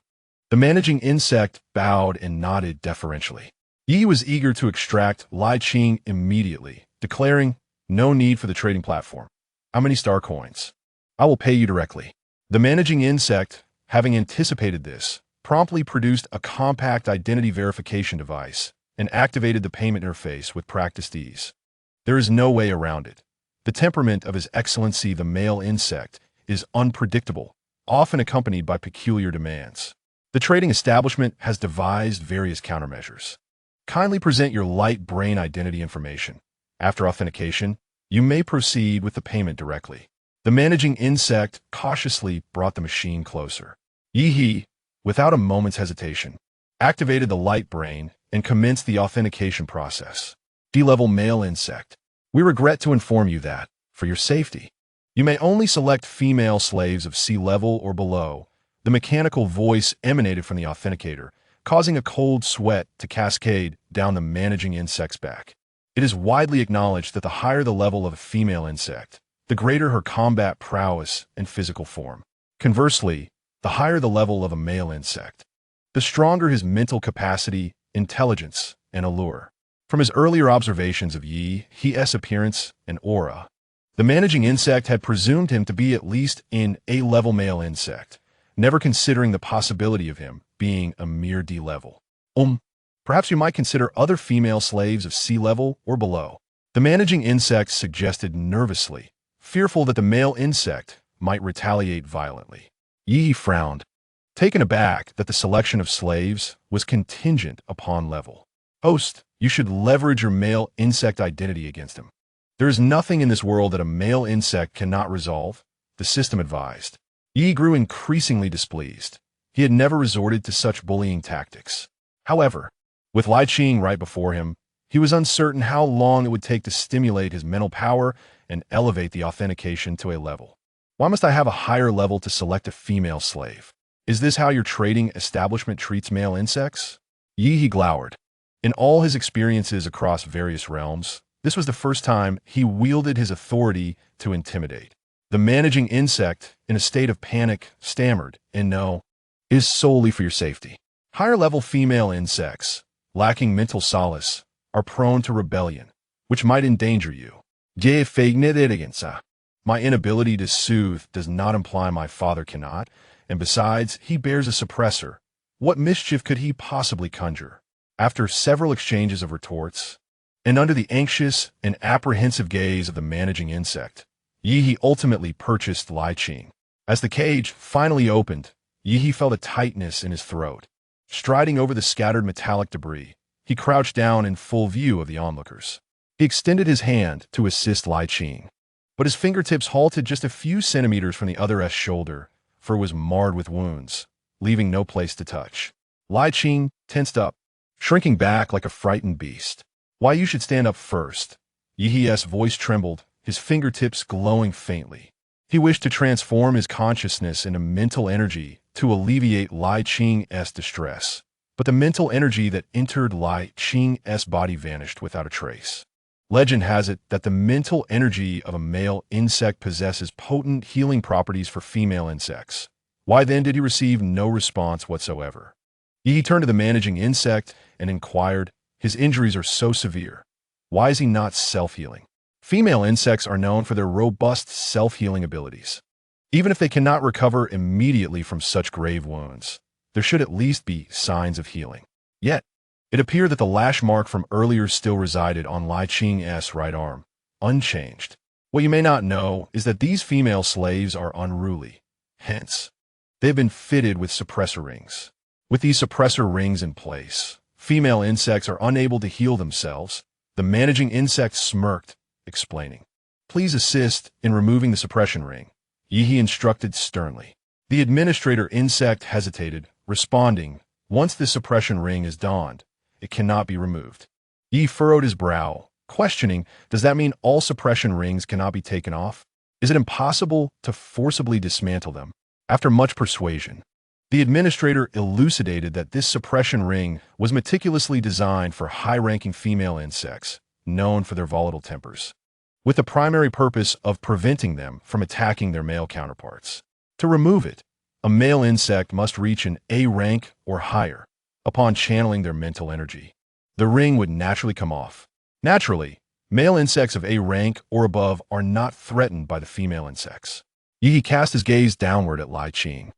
The managing insect bowed and nodded deferentially. Yi was eager to extract Li Qing immediately, declaring, "No need for the trading platform. How many star coins? I will pay you directly." The managing insect, having anticipated this, promptly produced a compact identity verification device and activated the payment interface with practiced ease. There is no way around it. The temperament of His Excellency the male insect is unpredictable, often accompanied by peculiar demands. The trading establishment has devised various countermeasures. Kindly present your light brain identity information. After authentication, you may proceed with the payment directly. The managing insect cautiously brought the machine closer. Yi, without a moment's hesitation, activated the light brain and commenced the authentication process. D-level male insect. We regret to inform you that, for your safety, you may only select female slaves of C level or below. The mechanical voice emanated from the authenticator, causing a cold sweat to cascade down the managing insect's back. It is widely acknowledged that the higher the level of a female insect, the greater her combat prowess and physical form. Conversely, the higher the level of a male insect, the stronger his mental capacity, intelligence, and allure. From his earlier observations of Yi's appearance and aura, the managing insect had presumed him to be at least an A-level male insect, never considering the possibility of him being a mere D-level. Perhaps you might consider other female slaves of C-level or below. The managing insect suggested nervously, fearful that the male insect might retaliate violently. Yi frowned, taken aback that the selection of slaves was contingent upon level. "Host, you should leverage your male insect identity against him. There is nothing in this world that a male insect cannot resolve," the system advised. Yi grew increasingly displeased. He had never resorted to such bullying tactics. However, with Li Qing right before him, he was uncertain how long it would take to stimulate his mental power and elevate the authentication to a level. "Why must I have a higher level to select a female slave? Is this how your trading establishment treats male insects?" Yi glowered. In all his experiences across various realms, this was the first time he wielded his authority to intimidate. The managing insect, in a state of panic, stammered, "And no, it is solely for your safety. Higher-level female insects, lacking mental solace, are prone to rebellion, which might endanger you. My inability to soothe does not imply my father cannot, and besides, he bears a suppressor. What mischief could he possibly conjure?" After several exchanges of retorts, and under the anxious and apprehensive gaze of the managing insect, Yi ultimately purchased Li Qing. As the cage finally opened, Yi felt a tightness in his throat. Striding over the scattered metallic debris, he crouched down in full view of the onlookers. He extended his hand to assist Li Qing, but his fingertips halted just a few centimeters from the other's shoulder, for it was marred with wounds, leaving no place to touch. Li Qing tensed up, shrinking back like a frightened beast. "Why, you should stand up first." Yi's voice trembled, his fingertips glowing faintly. He wished to transform his consciousness into mental energy to alleviate Li Qing's distress. but the mental energy that entered Lai Qing's body vanished without a trace. Legend has it that the mental energy of a male insect possesses potent healing properties for female insects. Why then did he receive no response whatsoever? He turned to the managing insect and inquired, "His injuries are so severe. Why is he not self-healing?" Female insects are known for their robust self-healing abilities. Even if they cannot recover immediately from such grave wounds, there should at least be signs of healing. Yet, it appeared that the lash mark from earlier still resided on Lai Qing's right arm, unchanged. What you may not know is that these female slaves are unruly. Hence, they have been fitted with suppressor rings. With these suppressor rings in place, female insects are unable to heal themselves. The managing insect smirked, explaining, "Please assist in removing the suppression ring," he instructed sternly. The administrator insect hesitated, responding, "Once this suppression ring is donned, it cannot be removed." Yi furrowed his brow, questioning, "Does that mean all suppression rings cannot be taken off? Is it impossible to forcibly dismantle them?" After much persuasion, the administrator elucidated that this suppression ring was meticulously designed for high-ranking female insects, known for their volatile tempers, with the primary purpose of preventing them from attacking their male counterparts. To remove it, a male insect must reach an A rank or higher. Upon channeling their mental energy, the ring would naturally come off. Naturally, male insects of A rank or above are not threatened by the female insects. Yi cast his gaze downward at Lai Qing,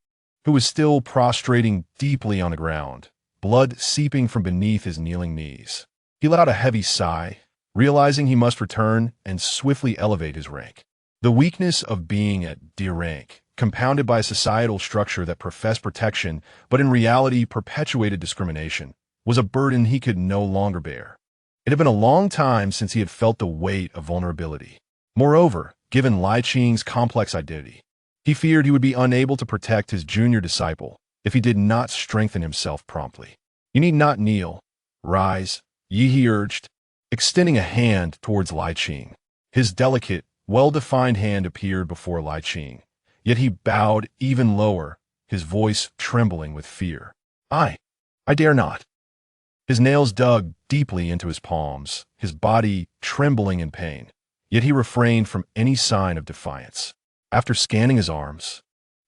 who was still prostrating deeply on the ground, blood seeping from beneath his kneeling knees. He let out a heavy sigh, realizing he must return and swiftly elevate his rank. The weakness of being at D rank, compounded by a societal structure that professed protection but in reality perpetuated discrimination, was a burden he could no longer bear. It had been a long time since he had felt the weight of vulnerability. Moreover, given Lai Qing's complex identity, he feared he would be unable to protect his junior disciple if he did not strengthen himself promptly. "You need not kneel. Rise," he urged, extending a hand towards Lai Qing. His delicate, well-defined hand appeared before Lai Qing, yet he bowed even lower, his voice trembling with fear. I dare not." His nails dug deeply into his palms, his body trembling in pain, yet he refrained from any sign of defiance. After scanning his arms,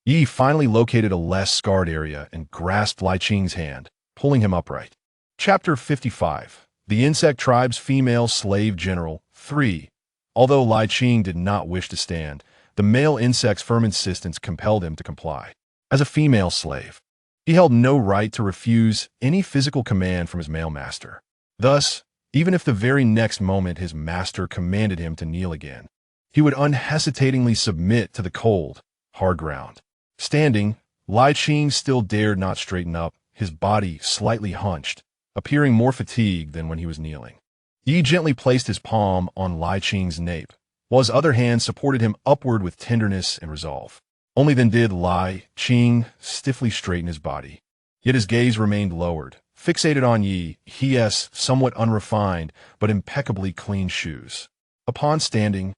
Yi finally located a less scarred area and grasped Lai Qing's hand, pulling him upright. Chapter 55. The Insect Tribe's Female Slave General 3. Although Lai Qing did not wish to stand, the male insect's firm insistence compelled him to comply. As a female slave, he held no right to refuse any physical command from his male master. Thus, even if the very next moment his master commanded him to kneel again, he would unhesitatingly submit to the cold, hard ground. Standing, Lai Qing still dared not straighten up, his body slightly hunched, appearing more fatigued than when he was kneeling. Yi gently placed his palm on Lai Qing's nape, while his other hand supported him upward with tenderness and resolve. Only then did Lai Qing stiffly straighten his body. Yet his gaze remained lowered, fixated on Yi's somewhat unrefined but impeccably clean shoes. Upon standing,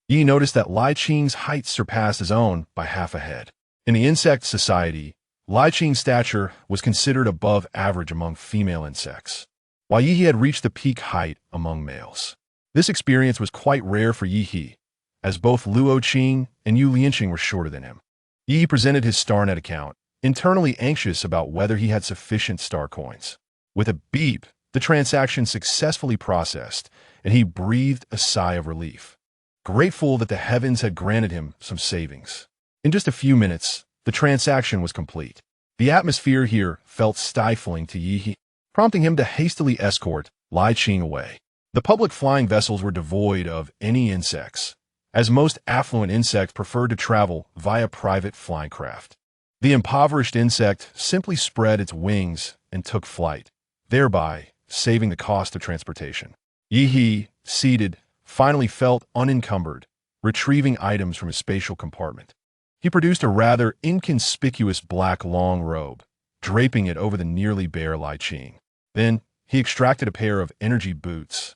Yi noticed that Lai Qing's height surpassed his own by half a head. In the insect society, Lai Qing's stature was considered above average among female insects, while Yi had reached the peak height among males. This experience was quite rare for Yi, as both Luo Qing and Yu Lianqing were shorter than him. Yi presented his StarNet account, internally anxious about whether he had sufficient star coins. With a beep, the transaction successfully processed, and he breathed a sigh of relief, grateful that the heavens had granted him some savings. In just a few minutes, the transaction was complete. The atmosphere here felt stifling to Yi, prompting him to hastily escort Lai Qing away. The public flying vessels were devoid of any insects, as most affluent insects preferred to travel via private flying craft. The impoverished insect simply spread its wings and took flight, thereby saving the cost of transportation. Yi, seated, finally felt unencumbered, retrieving items from his spatial compartment. He produced a rather inconspicuous black long robe, draping it over the nearly bare Lai Qing. Then, he extracted a pair of energy boots,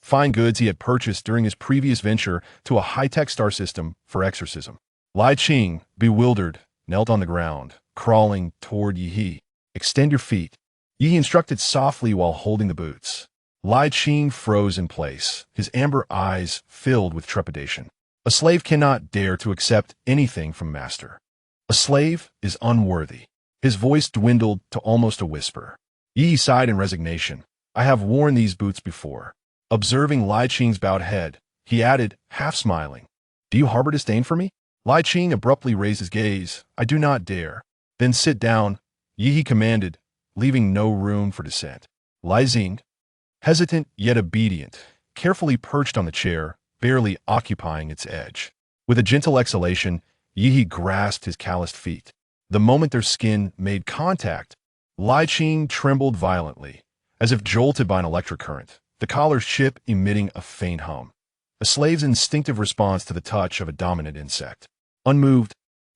fine goods he had purchased during his previous venture to a high-tech star system for exorcism. Lai Qing, bewildered, knelt on the ground, crawling toward Yi. "Extend your feet," Yi instructed softly while holding the boots. Lai Qing froze in place, his amber eyes filled with trepidation. A slave cannot dare to accept anything from master. A slave is unworthy. His voice dwindled to almost a whisper. Yi sighed in resignation. I have worn these boots before. Observing Lai Qing's bowed head, he added, half smiling, do you harbor disdain for me? Lai Qing abruptly raised his gaze. I do not dare. Then sit down, Yi commanded, leaving no room for dissent. Lai Xing, hesitant yet obedient, carefully perched on the chair, barely occupying its edge. With a gentle exhalation, Yi grasped his calloused feet. The moment their skin made contact, Lai Qing trembled violently, as if jolted by an electric current, the collar's chip emitting a faint hum. A slave's instinctive response to the touch of a dominant insect. Unmoved,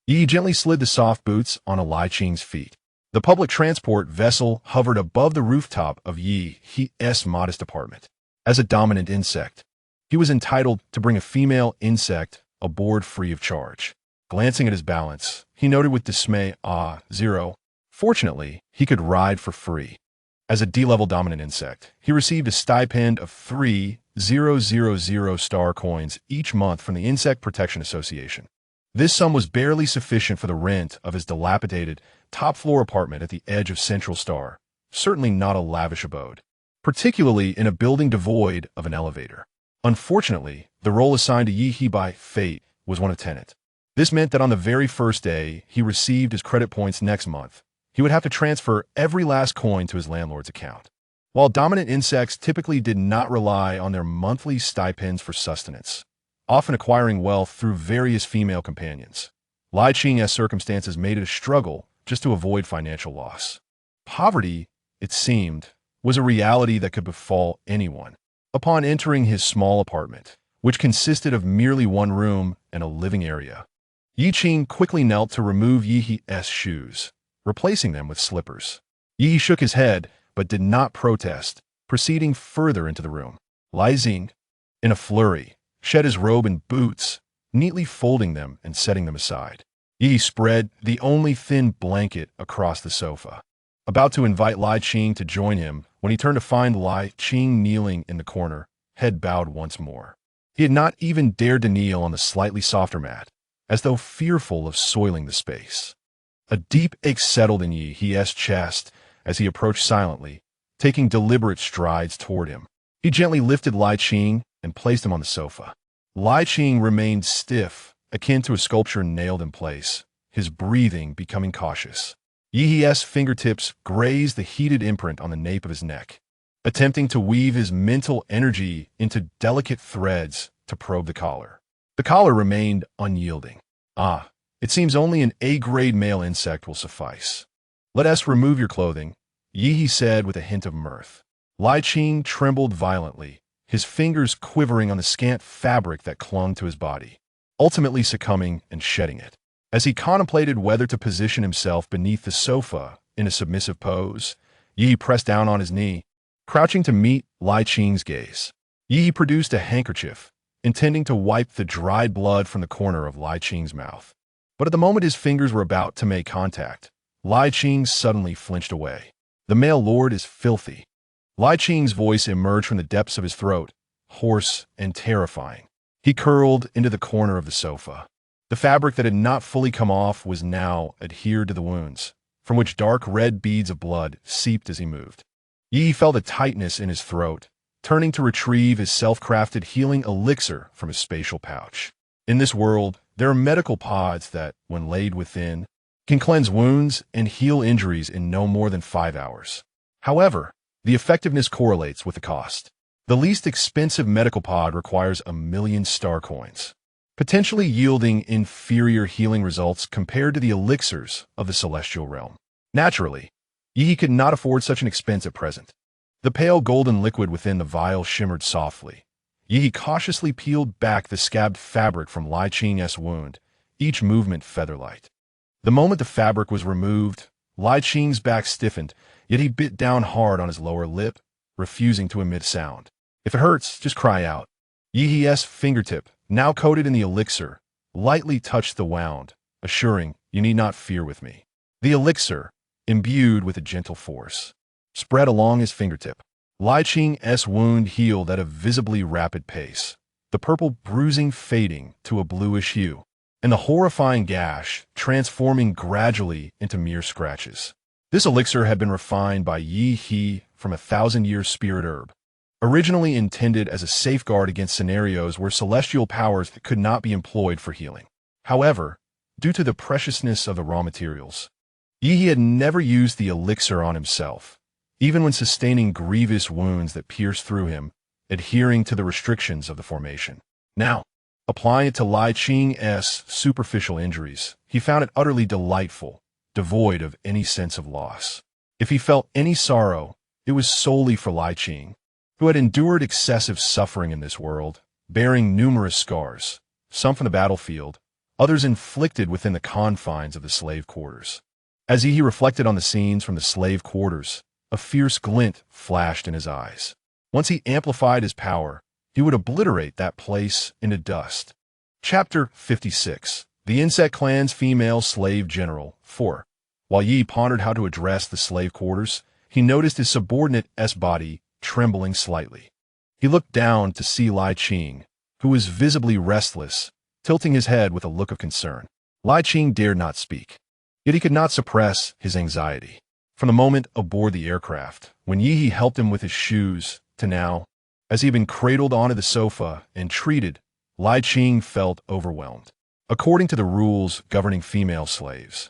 Yi gently slid the soft boots onto Lai Qing's feet. The public transport vessel hovered above the rooftop of Yi's modest apartment. As a dominant insect, he was entitled to bring a female insect aboard free of charge. Glancing at his balance, he noted with dismay, 0. Fortunately, he could ride for free. As a D-level dominant insect, he received a stipend of 3,000 star coins each month from the Insect Protection Association. This sum was barely sufficient for the rent of his dilapidated, top-floor apartment at the edge of Central Star, certainly not a lavish abode, particularly in a building devoid of an elevator. Unfortunately, the role assigned to Yi by fate was one of tenant. This meant that on the very first day he received his credit points next month, he would have to transfer every last coin to his landlord's account. While dominant insects typically did not rely on their monthly stipends for sustenance, often acquiring wealth through various female companions, Lai Qing's circumstances made it a struggle just to avoid financial loss. Poverty, it seemed, was a reality that could befall anyone. Upon entering his small apartment, which consisted of merely one room and a living area, Yi Qing quickly knelt to remove Yi's shoes, replacing them with slippers. Yi shook his head, but did not protest, proceeding further into the room. Lai Xing, in a flurry, shed his robe and boots, neatly folding them and setting them aside. Yi spread the only thin blanket across the sofa, about to invite Lai Qing to join him when he turned to find Lai Qing kneeling in the corner, head bowed once more. He had not even dared to kneel on the slightly softer mat, as though fearful of soiling the space. A deep ache settled in Yi's chest as he approached silently, taking deliberate strides toward him. He gently lifted Lai Qing and placed him on the sofa. Lai Qing remained stiff, akin to a sculpture nailed in place, his breathing becoming cautious. Yi's fingertips grazed the heated imprint on the nape of his neck, attempting to weave his mental energy into delicate threads to probe the collar. The collar remained unyielding. It seems only an A-grade male insect will suffice. Let us remove your clothing, Yi said with a hint of mirth. Lai Qing trembled violently, his fingers quivering on the scant fabric that clung to his body, ultimately succumbing and shedding it. As he contemplated whether to position himself beneath the sofa in a submissive pose, Yi pressed down on his knee, crouching to meet Lai Qing's gaze. Yi produced a handkerchief, intending to wipe the dried blood from the corner of Lai Qing's mouth. But at the moment his fingers were about to make contact, Lai Qing suddenly flinched away. The male lord is filthy. Lai Qing's voice emerged from the depths of his throat, hoarse and terrifying. He curled into the corner of the sofa. The fabric that had not fully come off was now adhered to the wounds, from which dark red beads of blood seeped as he moved. Yi felt a tightness in his throat, turning to retrieve his self-crafted healing elixir from his spatial pouch. In this world, there are medical pods that, when laid within, can cleanse wounds and heal injuries in no more than 5 hours. However, the effectiveness correlates with the cost. The least expensive medical pod requires 1,000,000 star coins, potentially yielding inferior healing results compared to the elixirs of the celestial realm. Naturally, Yi could not afford such an expense at present. The pale golden liquid within the vial shimmered softly. Yi cautiously peeled back the scabbed fabric from Lai Qing's wound, each movement feather-light. The moment the fabric was removed, Lai Qing's back stiffened, yet he bit down hard on his lower lip, refusing to emit sound. If it hurts, just cry out. Yi's fingertip, now coated in the elixir, lightly touched the wound, assuring, you need not fear with me. The elixir, imbued with a gentle force, spread along his fingertip. Lai Qing's wound healed at a visibly rapid pace, the purple bruising fading to a bluish hue, and the horrifying gash transforming gradually into mere scratches. This elixir had been refined by Yi He from a 1,000-year spirit herb, originally intended as a safeguard against scenarios where celestial powers could not be employed for healing. However, due to the preciousness of the raw materials, Yi He had never used the elixir on himself, even when sustaining grievous wounds that pierced through him, adhering to the restrictions of the formation. Now, applying it to Lai Qing's superficial injuries, he found it utterly delightful, devoid of any sense of loss. If he felt any sorrow, it was solely for Lai Qing, who had endured excessive suffering in this world, bearing numerous scars, some from the battlefield, others inflicted within the confines of the slave quarters. As he reflected on the scenes from the slave quarters, a fierce glint flashed in his eyes. Once he amplified his power, he would obliterate that place into dust. Chapter 56. The Insect Clan's Female Slave General. 4. While Yi pondered how to address the slave quarters, he noticed his subordinate's body trembling slightly. He looked down to see Lai Qing, who was visibly restless, tilting his head with a look of concern. Lai Qing dared not speak, yet he could not suppress his anxiety. From the moment aboard the aircraft, when Yi helped him with his shoes, to now, as he had been cradled onto the sofa and treated, Lai Qing felt overwhelmed. According to the rules governing female slaves,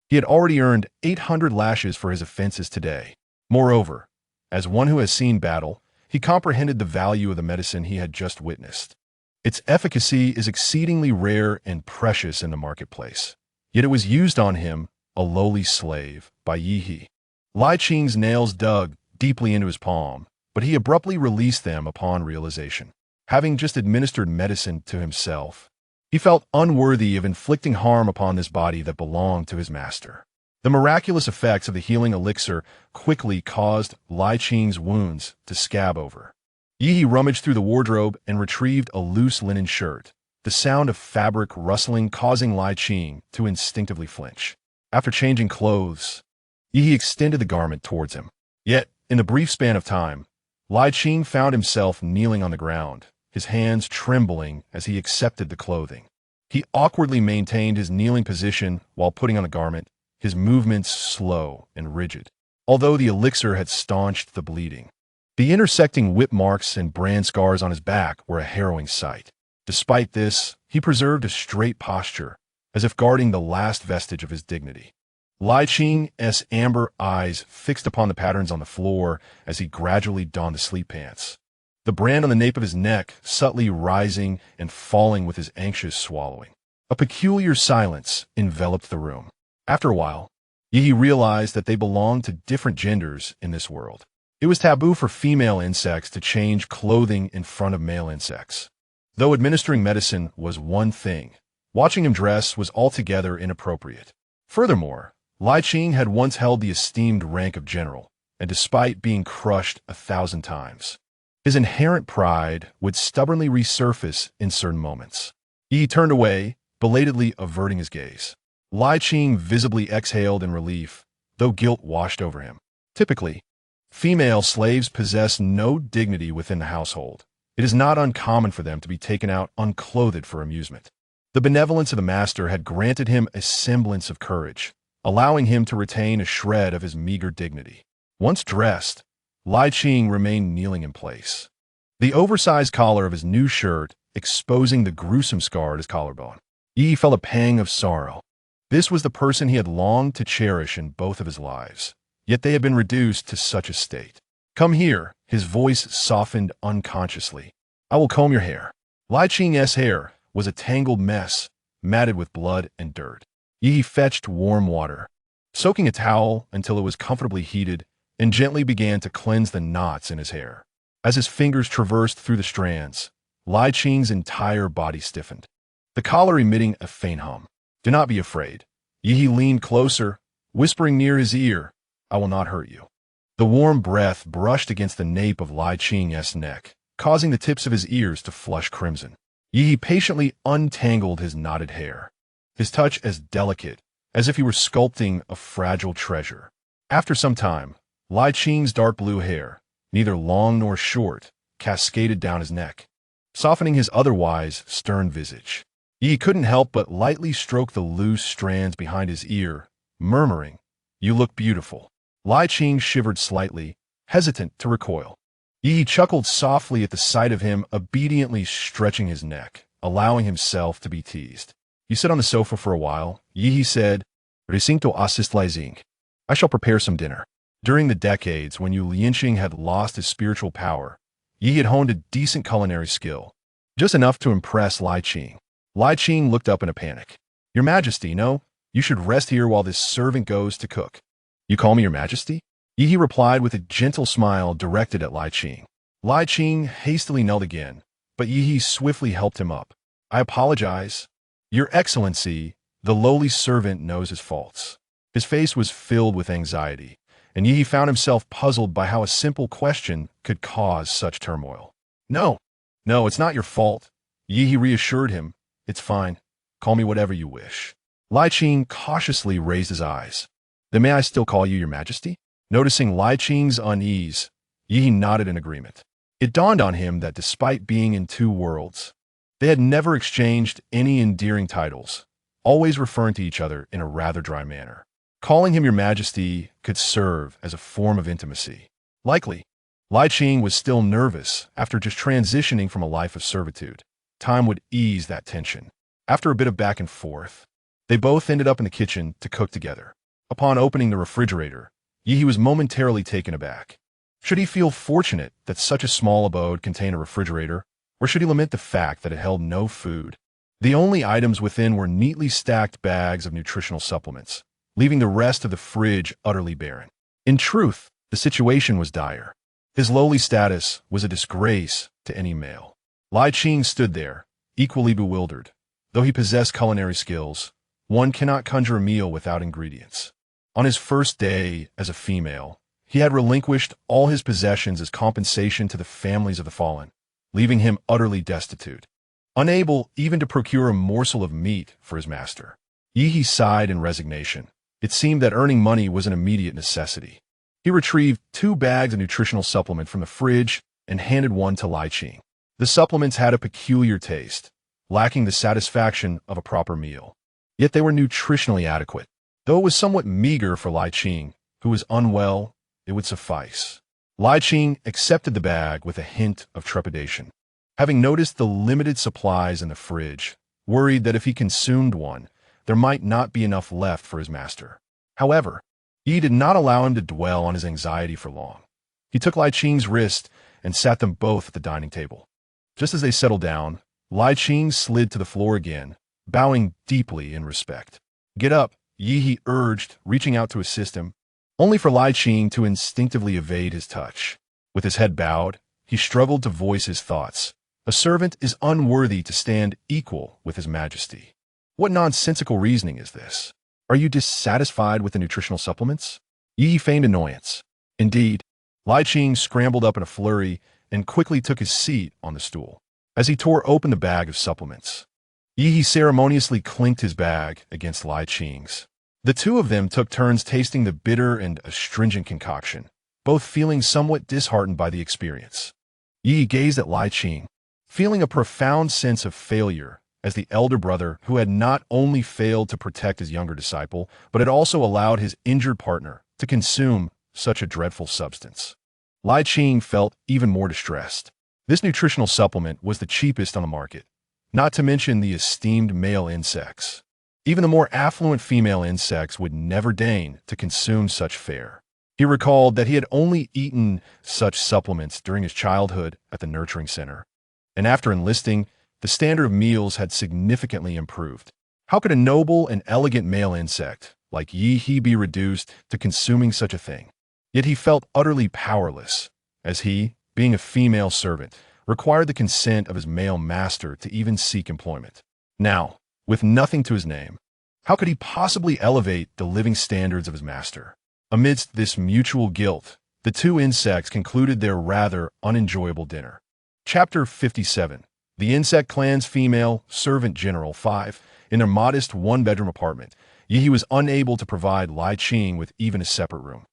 he had already earned 800 lashes for his offenses today. Moreover, as one who has seen battle, he comprehended the value of the medicine he had just witnessed. Its efficacy is exceedingly rare and precious in the marketplace, yet it was used on him, a lowly slave, by Yi He. Lai Qing's nails dug deeply into his palm, but he abruptly released them upon realization. Having just administered medicine to himself, he felt unworthy of inflicting harm upon this body that belonged to his master. The miraculous effects of the healing elixir quickly caused Lai Qing's wounds to scab over. Yi rummaged through the wardrobe and retrieved a loose linen shirt, the sound of fabric rustling causing Lai Qing to instinctively flinch. After changing clothes, Yi extended the garment towards him. Yet, in the brief span of time, Lai Qing found himself kneeling on the ground, his hands trembling as he accepted the clothing. He awkwardly maintained his kneeling position while putting on the garment, his movements slow and rigid, although the elixir had staunched the bleeding. The intersecting whip marks and brand scars on his back were a harrowing sight. Despite this, he preserved a straight posture, as if guarding the last vestige of his dignity. Lai Qing's amber eyes fixed upon the patterns on the floor as he gradually donned the sleep pants, the brand on the nape of his neck subtly rising and falling with his anxious swallowing. A peculiar silence enveloped the room. After a while, Yi realized that they belonged to different genders in this world. It was taboo for female insects to change clothing in front of male insects. Though administering medicine was one thing, watching him dress was altogether inappropriate. Furthermore, Lai Qing had once held the esteemed rank of general, and despite being crushed 1,000 times, his inherent pride would stubbornly resurface in certain moments. He turned away, belatedly averting his gaze. Lai Qing visibly exhaled in relief, though guilt washed over him. Typically, female slaves possess no dignity within the household. It is not uncommon for them to be taken out unclothed for amusement. The benevolence of the master had granted him a semblance of courage, allowing him to retain a shred of his meager dignity. Once dressed, Lai Qing remained kneeling in place, the oversized collar of his new shirt exposing the gruesome scar at his collarbone. Yi felt a pang of sorrow. This was the person he had longed to cherish in both of his lives, yet they had been reduced to such a state. "Come here," his voice softened unconsciously. "I will comb your hair." Lai Qing's hair was a tangled mess, matted with blood and dirt. Yi fetched warm water, soaking a towel until it was comfortably heated, and gently began to cleanse the knots in his hair. As his fingers traversed through the strands, Lai Qing's entire body stiffened, the collar emitting a faint hum. "Do not be afraid." Yi leaned closer, whispering near his ear, "I will not hurt you." The warm breath brushed against the nape of Lai Qing's neck, causing the tips of his ears to flush crimson. Yi patiently untangled his knotted hair, his touch as delicate as if he were sculpting a fragile treasure. After some time, Lai Qing's dark blue hair, neither long nor short, cascaded down his neck, softening his otherwise stern visage. Yi couldn't help but lightly stroke the loose strands behind his ear, murmuring, "You look beautiful." Lai Qing shivered slightly, hesitant to recoil. Yi chuckled softly at the sight of him, obediently stretching his neck, allowing himself to be teased. "You sit on the sofa for a while," Yi said, "Recinto assist Laizing. I shall prepare some dinner." During the decades when Yu Lianqing had lost his spiritual power, Yi had honed a decent culinary skill, just enough to impress Lai Qing. Lai Qing looked up in a panic. "Your Majesty, no, you should rest here while this servant goes to cook." "You call me Your Majesty?" Yi replied with a gentle smile directed at Lai Qing. Lai Qing hastily knelt again, but Yi swiftly helped him up. "I apologize. Your Excellency," the lowly servant knows his faults. His face was filled with anxiety, and Yi found himself puzzled by how a simple question could cause such turmoil. No, it's not your fault," Yi reassured him. "It's fine. Call me whatever you wish." Lai Qing cautiously raised his eyes. "Then may I still call you Your Majesty?" Noticing Lai Qing's unease, Yi nodded in agreement. It dawned on him that despite being in two worlds, they had never exchanged any endearing titles, always referring to each other in a rather dry manner. Calling him Your Majesty could serve as a form of intimacy. Likely, Lai Qing was still nervous after just transitioning from a life of servitude. Time would ease that tension. After a bit of back and forth, they both ended up in the kitchen to cook together. Upon opening the refrigerator, Yi was momentarily taken aback. Should he feel fortunate that such a small abode contained a refrigerator, or should he lament the fact that it held no food? The only items within were neatly stacked bags of nutritional supplements, leaving the rest of the fridge utterly barren. In truth, the situation was dire. His lowly status was a disgrace to any male. Lai Qing stood there, equally bewildered. Though he possessed culinary skills, one cannot conjure a meal without ingredients. On his first day as a female, he had relinquished all his possessions as compensation to the families of the fallen, leaving him utterly destitute, unable even to procure a morsel of meat for his master. Yi sighed in resignation. It seemed that earning money was an immediate necessity. He retrieved 2 bags of nutritional supplement from the fridge and handed one to Lai Qing. The supplements had a peculiar taste, lacking the satisfaction of a proper meal. Yet they were nutritionally adequate. Though it was somewhat meager for Lai Qing, who was unwell, it would suffice. Lai Qing accepted the bag with a hint of trepidation. Having noticed the limited supplies in the fridge, worried that if he consumed one, there might not be enough left for his master. However, Yi did not allow him to dwell on his anxiety for long. He took Lai Qing's wrist and sat them both at the dining table. Just as they settled down, Lai Qing slid to the floor again, bowing deeply in respect. "Get up," Yi urged, reaching out to assist him, only for Lai Qing to instinctively evade his touch. With his head bowed, he struggled to voice his thoughts. A servant is unworthy to stand equal with his majesty. What nonsensical reasoning is this? Are you dissatisfied with the nutritional supplements? Yi feigned annoyance. Indeed, Lai Qing scrambled up in a flurry and quickly took his seat on the stool. As he tore open the bag of supplements, Yi ceremoniously clinked his bag against Lai Qing's. The two of them took turns tasting the bitter and astringent concoction, both feeling somewhat disheartened by the experience. Yi gazed at Lai Qing, feeling a profound sense of failure as the elder brother who had not only failed to protect his younger disciple, but had also allowed his injured partner to consume such a dreadful substance. Lai Qing felt even more distressed. This nutritional supplement was the cheapest on the market, not to mention the esteemed male insects. Even the more affluent female insects would never deign to consume such fare. He recalled that he had only eaten such supplements during his childhood at the nurturing center, and after enlisting, the standard of meals had significantly improved. How could a noble and elegant male insect like Yi be reduced to consuming such a thing? Yet he felt utterly powerless, as he, being a female servant, required the consent of his male master to even seek employment. Now, with nothing to his name, how could he possibly elevate the living standards of his master? Amidst this mutual guilt, the two insects concluded their rather unenjoyable dinner. Chapter 57. The Insect Clan's Female Servant General 5. In their modest one-bedroom apartment, Yi was unable to provide Lai Qing with even a separate room.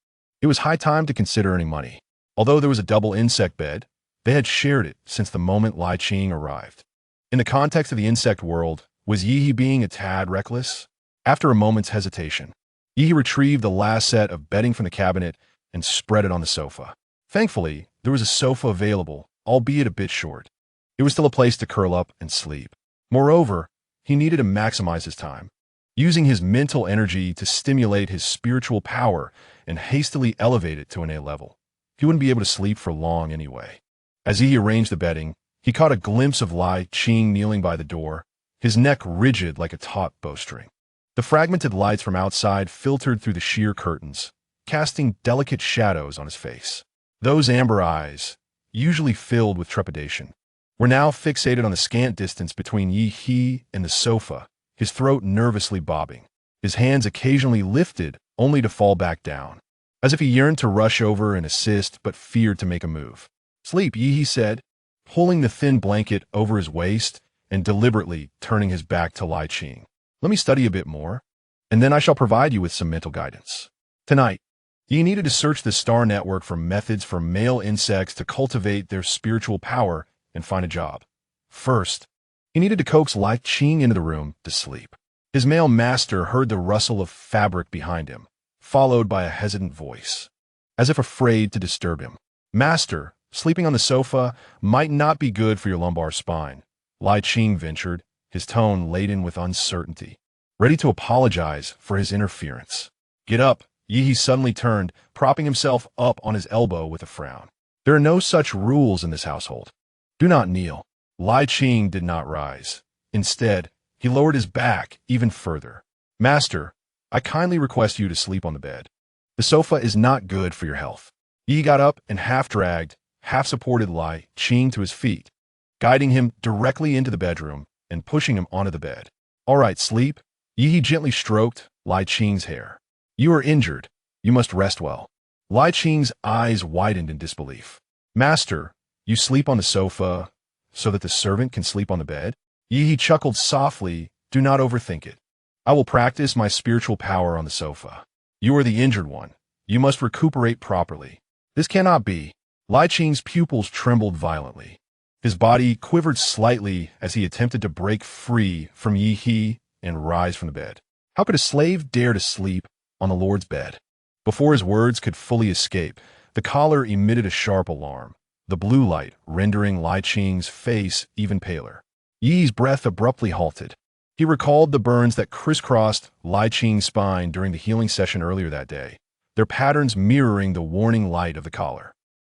It was high time to consider earning money. Although there was a double insect bed, they had shared it since the moment Lai Qing arrived. In the context of the insect world, was Yi being a tad reckless? After a moment's hesitation, Yi retrieved the last set of bedding from the cabinet and spread it on the sofa. Thankfully, there was a sofa available, albeit a bit short. It was still a place to curl up and sleep. Moreover, he needed to maximize his time, using his mental energy to stimulate his spiritual power and hastily elevate it to an A level. He wouldn't be able to sleep for long anyway. As he arranged the bedding, he caught a glimpse of Lai Qing kneeling by the door, his neck rigid like a taut bowstring. The fragmented lights from outside filtered through the sheer curtains, casting delicate shadows on his face. Those amber eyes, usually filled with trepidation, were now fixated on the scant distance between Yi and the sofa, his throat nervously bobbing, his hands occasionally lifted only to fall back down, as if he yearned to rush over and assist but feared to make a move. "Sleep," Yi said, pulling the thin blanket over his waist and deliberately turning his back to Lai Qing. "Let me study a bit more, and then I shall provide you with some mental guidance." Tonight, Yi needed to search the star network for methods for male insects to cultivate their spiritual power and find a job. First, he needed to coax Lai Qing into the room to sleep. His male master heard the rustle of fabric behind him, followed by a hesitant voice, as if afraid to disturb him. "Master, sleeping on the sofa might not be good for your lumbar spine," Lai Qing ventured, his tone laden with uncertainty, ready to apologize for his interference. "Get up," Yi suddenly turned, propping himself up on his elbow with a frown. "There are no such rules in this household. Do not kneel." Lai Qing did not rise. Instead, he lowered his back even further. "Master, I kindly request you to sleep on the bed. The sofa is not good for your health." Yi got up and half-dragged, half-supported Lai Qing to his feet, guiding him directly into the bedroom and pushing him onto the bed. "All right, sleep." Yi gently stroked Lai Qing's hair. "You are injured. You must rest well." Lai Qing's eyes widened in disbelief. "Master, you sleep on the sofa so that the servant can sleep on the bed?" Yi chuckled softly. "Do not overthink it. I will practice my spiritual power on the sofa. You are the injured one. You must recuperate properly." "This cannot be." Lai Qing's pupils trembled violently. His body quivered slightly as he attempted to break free from Yi and rise from the bed. How could a slave dare to sleep on the Lord's bed? Before his words could fully escape, the collar emitted a sharp alarm, the blue light rendering Lai Qing's face even paler. Yi's breath abruptly halted. He recalled the burns that crisscrossed Lai Qing's spine during the healing session earlier that day, their patterns mirroring the warning light of the collar.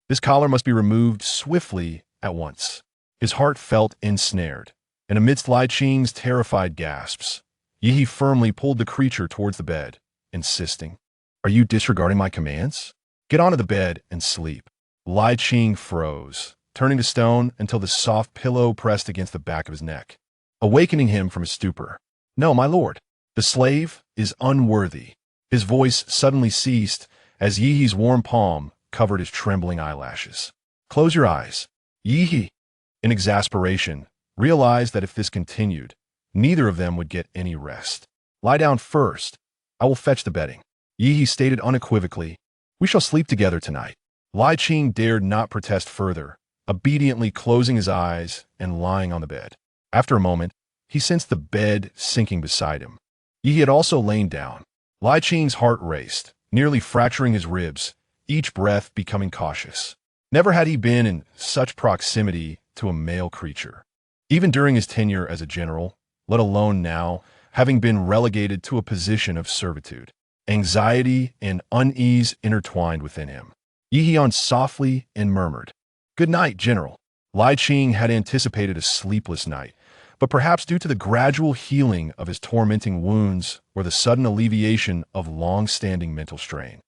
This collar must be removed swiftly at once. His heart felt ensnared, and amidst Lai Qing's terrified gasps, Yi firmly pulled the creature towards the bed, insisting, "Are you disregarding my commands? Get onto the bed and sleep." Lai Qing froze, turning to stone until the soft pillow pressed against the back of his neck, awakening him from his stupor. "No, my lord. The slave is unworthy." His voice suddenly ceased as Yi's warm palm covered his trembling eyelashes. "Close your eyes." Yi, in exasperation, realized that if this continued, neither of them would get any rest. "Lie down first. I will fetch the bedding." Yi stated unequivocally, "We shall sleep together tonight." Lai Qing dared not protest further, obediently closing his eyes and lying on the bed. After a moment, he sensed the bed sinking beside him. Yi had also lain down. Lai Qing's heart raced, nearly fracturing his ribs, each breath becoming cautious. Never had he been in such proximity to a male creature, even during his tenure as a general, let alone now, having been relegated to a position of servitude. Anxiety and unease intertwined within him. Yi yawned softly and murmured, "Good night, General." Lai Qing had anticipated a sleepless night, but perhaps due to the gradual healing of his tormenting wounds or the sudden alleviation of long-standing mental strain,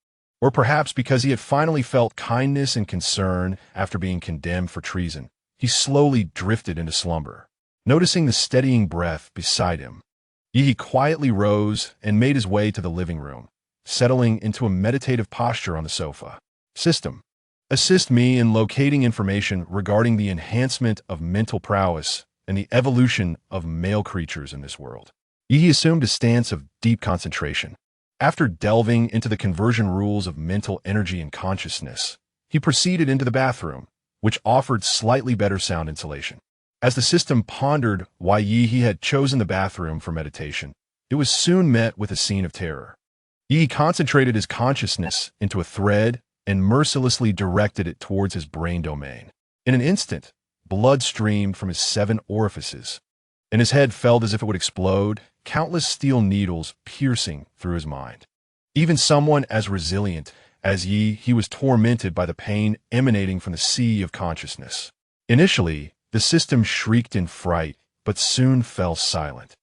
or perhaps because he had finally felt kindness and concern after being condemned for treason, he slowly drifted into slumber. Noticing the steadying breath beside him, Yi quietly rose and made his way to the living room, settling into a meditative posture on the sofa. "System, assist me in locating information regarding the enhancement of mental prowess and the evolution of male creatures in this world." Yi assumed a stance of deep concentration, After delving into the conversion rules of mental energy and consciousness, he proceeded into the bathroom, which offered slightly better sound insulation. As the system pondered why Yi had chosen the bathroom for meditation, it was soon met with a scene of terror. Yi concentrated his consciousness into a thread and mercilessly directed it towards his brain domain. In an instant, blood streamed from his 7 orifices, and his head felt as if it would explode, countless steel needles piercing through his mind. Even someone as resilient as Yi, he was tormented by the pain emanating from the sea of consciousness. Initially, the system shrieked in fright, but soon fell silent.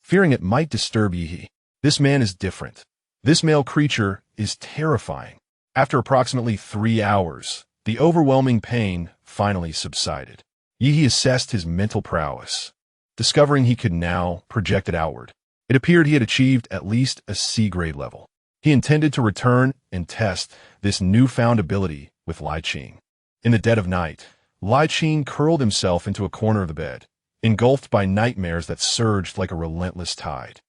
Fearing it might disturb Yi, this man is different. This male creature is terrifying. After approximately 3 hours, the overwhelming pain finally subsided. Yi assessed his mental prowess, discovering he could now project it outward. It appeared he had achieved at least a C-grade level. He intended to return and test this newfound ability with Li Qing. In the dead of night, Li Qing curled himself into a corner of the bed, engulfed by nightmares that surged like a relentless tide.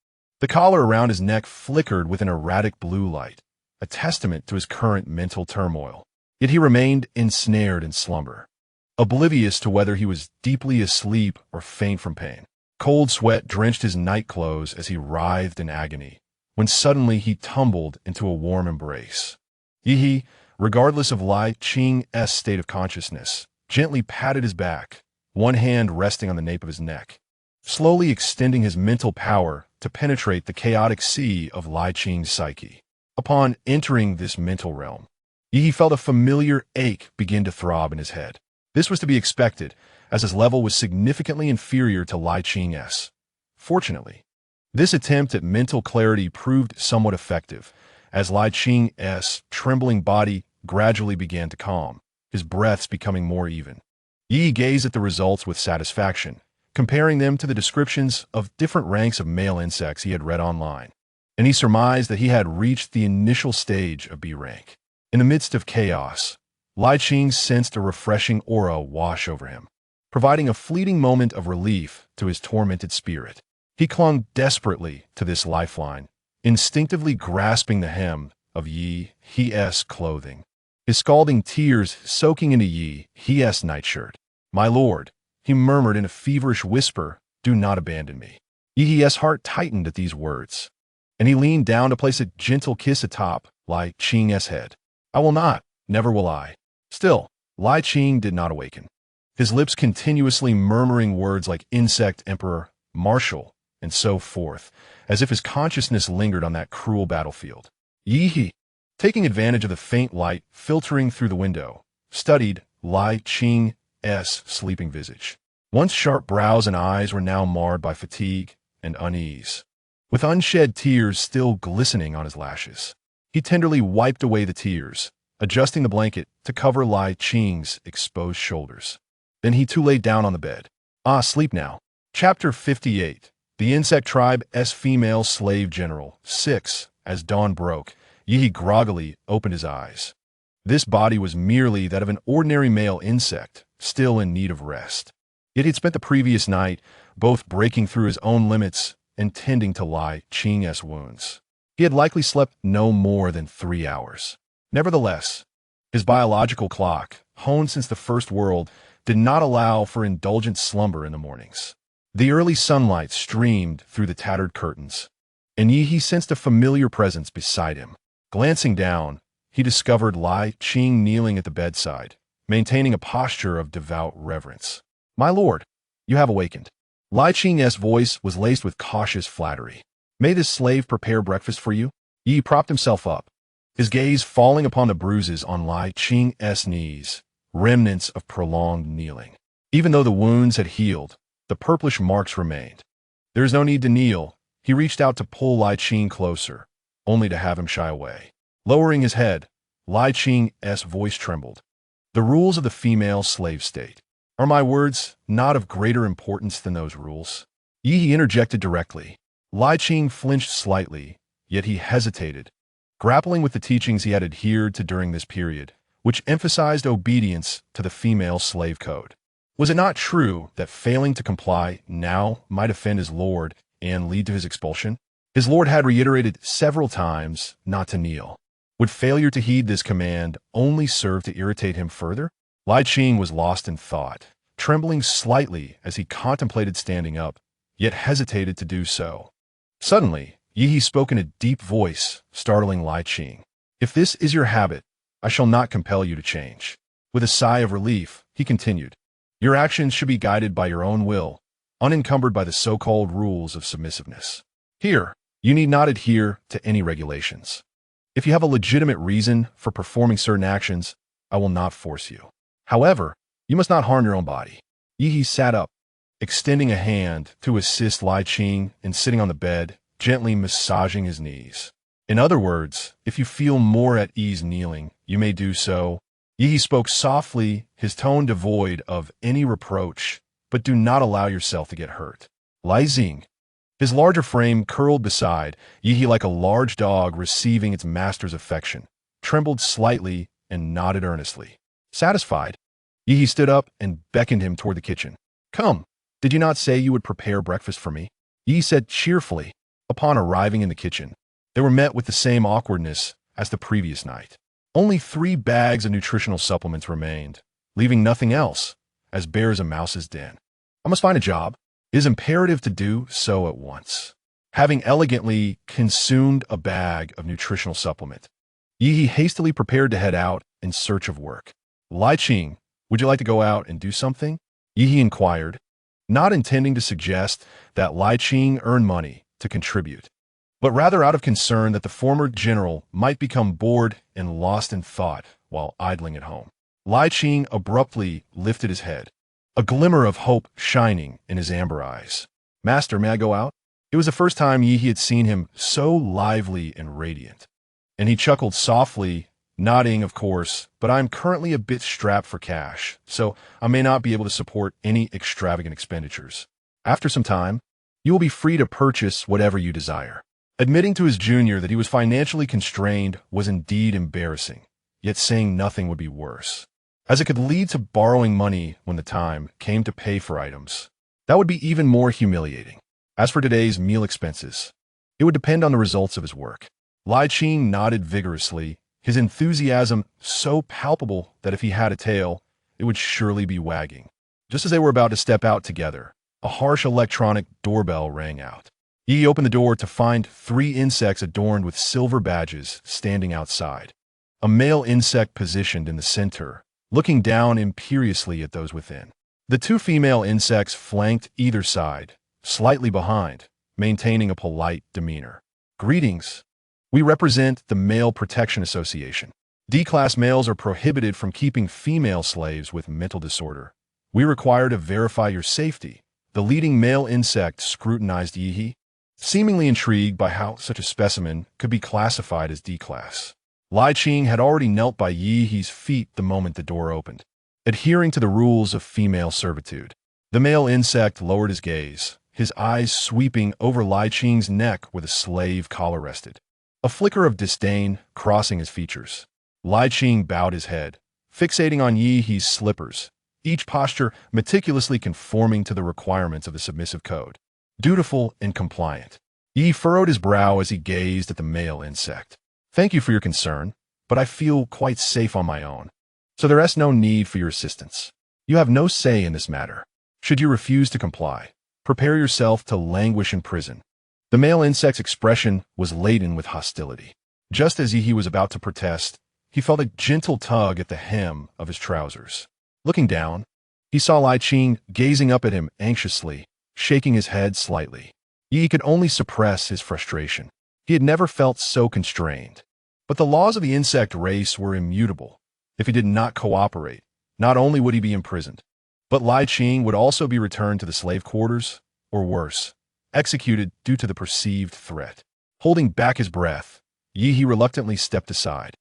The collar around his neck flickered with an erratic blue light, a testament to his current mental turmoil. Yet he remained ensnared in slumber, oblivious to whether he was deeply asleep or faint from pain. Cold sweat drenched his nightclothes as he writhed in agony, when suddenly he tumbled into a warm embrace. Yi, regardless of Li Qing's state of consciousness, gently patted his back, one hand resting on the nape of his neck, slowly extending his mental power to penetrate the chaotic sea of Li Qing's psyche. Upon entering this mental realm, Yi felt a familiar ache begin to throb in his head. This was to be expected, as his level was significantly inferior to Li Qing's. Fortunately, this attempt at mental clarity proved somewhat effective, as Li Qing's trembling body gradually began to calm, his breaths becoming more even. Yi gazed at the results with satisfaction, comparing them to the descriptions of different ranks of male insects he had read online, and he surmised that he had reached the initial stage of B rank. In the midst of chaos, Li Qing sensed a refreshing aura wash over him, providing a fleeting moment of relief to his tormented spirit. He clung desperately to this lifeline, instinctively grasping the hem of Yi's clothing, his scalding tears soaking into Yi's nightshirt. "My lord," he murmured in a feverish whisper, "do not abandon me." Yi's heart tightened at these words, and he leaned down to place a gentle kiss atop Li Qing's head. "I will not, never will I." Still, Li Qing did not awaken, his lips continuously murmuring words like insect emperor, marshal, and so forth, as if his consciousness lingered on that cruel battlefield. Yi, taking advantage of the faint light filtering through the window, studied Li Qing's sleeping visage. Once sharp brows and eyes were now marred by fatigue and unease, with unshed tears still glistening on his lashes. He tenderly wiped away the tears, adjusting the blanket to cover Li Qing's exposed shoulders. Then he too lay down on the bed. Sleep now. Chapter 58. The Insect Tribe's Female Slave General. 6. As dawn broke, Yi groggily opened his eyes. This body was merely that of an ordinary male insect, still in need of rest. Yet he had spent the previous night both breaking through his own limits and tending to Li Qing's wounds. He had likely slept no more than 3 hours. Nevertheless, his biological clock, honed since the first world, did not allow for indulgent slumber in the mornings. The early sunlight streamed through the tattered curtains, and Yi sensed a familiar presence beside him. Glancing down, he discovered Li Qing kneeling at the bedside, maintaining a posture of devout reverence. "My lord, you have awakened." Li Qing's voice was laced with cautious flattery. "May this slave prepare breakfast for you?" Yi propped himself up, his gaze falling upon the bruises on Li Qing's knees, remnants of prolonged kneeling. Even though the wounds had healed, the purplish marks remained. "There is no need to kneel." He reached out to pull Li Qing closer, only to have him shy away. Lowering his head, Li Qing's voice trembled. "The rules of the female slave state. Are my words not of greater importance than those rules?" Yi interjected directly. Li Qing flinched slightly, yet he hesitated, grappling with the teachings he had adhered to during this period, which emphasized obedience to the female slave code. Was it not true that failing to comply now might offend his lord and lead to his expulsion? His lord had reiterated several times not to kneel. Would failure to heed this command only serve to irritate him further? Li Qing was lost in thought, trembling slightly as he contemplated standing up, yet hesitated to do so. Suddenly, Yi spoke in a deep voice, startling Li Qing. If this is your habit, I shall not compel you to change. With a sigh of relief, he continued, your actions should be guided by your own will, unencumbered by the so-called rules of submissiveness. Here, you need not adhere to any regulations. If you have a legitimate reason for performing certain actions, I will not force you. However, you must not harm your own body. Yi sat up, extending a hand to assist Li Qing in sitting on the bed, gently massaging his knees. In other words, if you feel more at ease kneeling, you may do so. Yi spoke softly, his tone devoid of any reproach, but do not allow yourself to get hurt. Li Xing, his larger frame curled beside Yi like a large dog receiving its master's affection, trembled slightly and nodded earnestly. Satisfied, Yi stood up and beckoned him toward the kitchen. Come, did you not say you would prepare breakfast for me? Yi said cheerfully. Upon arriving in the kitchen, they were met with the same awkwardness as the previous night. Only 3 bags of nutritional supplements remained, leaving nothing else, as bare as a mouse's den. I must find a job. It is imperative to do so at once. Having elegantly consumed a bag of nutritional supplement, Yi hastily prepared to head out in search of work. Li Qing, would you like to go out and do something? Yi inquired, not intending to suggest that Li Qing earn money to contribute, but rather out of concern that the former general might become bored and lost in thought while idling at home. Li Qing abruptly lifted his head, a glimmer of hope shining in his amber eyes. Master, may I go out? It was the first time Yi had seen him so lively and radiant, and he chuckled softly, nodding, of course, but I am currently a bit strapped for cash, so I may not be able to support any extravagant expenditures. After some time, you will be free to purchase whatever you desire. Admitting to his junior that he was financially constrained was indeed embarrassing, yet saying nothing would be worse, as it could lead to borrowing money when the time came to pay for items. That would be even more humiliating. As for today's meal expenses, it would depend on the results of his work. Li Qing nodded vigorously, his enthusiasm so palpable that if he had a tail, it would surely be wagging. Just as they were about to step out together, a harsh electronic doorbell rang out. Yi opened the door to find 3 insects adorned with silver badges standing outside. A male insect positioned in the center, looking down imperiously at those within. The 2 female insects flanked either side, slightly behind, maintaining a polite demeanor. Greetings. We represent the Male Protection Association. D-class males are prohibited from keeping female slaves with mental disorder. We require to verify your safety. The leading male insect scrutinized Yi, seemingly intrigued by how such a specimen could be classified as D-class. Li Qing had already knelt by Yi's feet the moment the door opened, adhering to the rules of female servitude. The male insect lowered his gaze, his eyes sweeping over Li Qing's neck where the slave collar rested, a flicker of disdain crossing his features. Li Qing bowed his head, fixating on Yi's slippers, each posture meticulously conforming to the requirements of the submissive code. Dutiful and compliant. Yi furrowed his brow as he gazed at the male insect. Thank you for your concern, but I feel quite safe on my own, so there is no need for your assistance. You have no say in this matter. Should you refuse to comply, prepare yourself to languish in prison. The male insect's expression was laden with hostility. Just as Yi was about to protest, he felt a gentle tug at the hem of his trousers. Looking down, he saw Li Qing gazing up at him anxiously, shaking his head slightly. Yi could only suppress his frustration. He had never felt so constrained. But the laws of the insect race were immutable. If he did not cooperate, not only would he be imprisoned, but Li Qing would also be returned to the slave quarters, or worse, executed due to the perceived threat. Holding back his breath, Yi reluctantly stepped aside.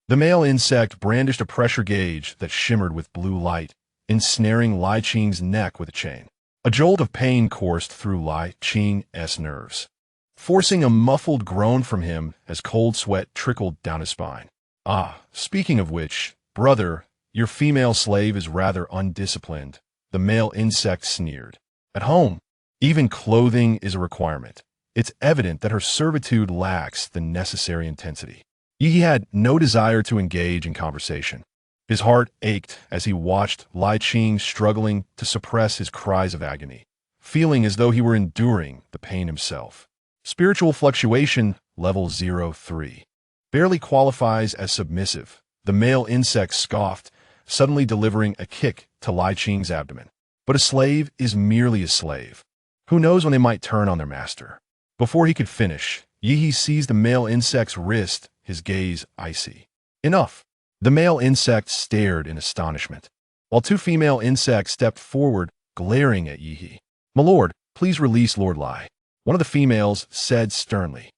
The male insect brandished a pressure gauge that shimmered with blue light, ensnaring Li Qing's neck with a chain. A jolt of pain coursed through Li Qing's nerves, forcing a muffled groan from him as cold sweat trickled down his spine. Ah, speaking of which, brother, your female slave is rather undisciplined, the male insect sneered. At home, even clothing is a requirement. it's evident that her servitude lacks the necessary intensity. Yi had no desire to engage in conversation. His heart ached as he watched Lai Qing struggling to suppress his cries of agony, feeling as though he were enduring the pain himself. Spiritual fluctuation, level 03. Barely qualifies as submissive. The male insect scoffed, suddenly delivering a kick to Lai Qing's abdomen. But a slave is merely a slave. Who knows when they might turn on their master? Before he could finish, Yi seized the male insect's wrist, his gaze icy. Enough! The male insect stared in astonishment, while two female insects stepped forward, glaring at Yi. "My lord, please release Lord Lai," one of the females said sternly,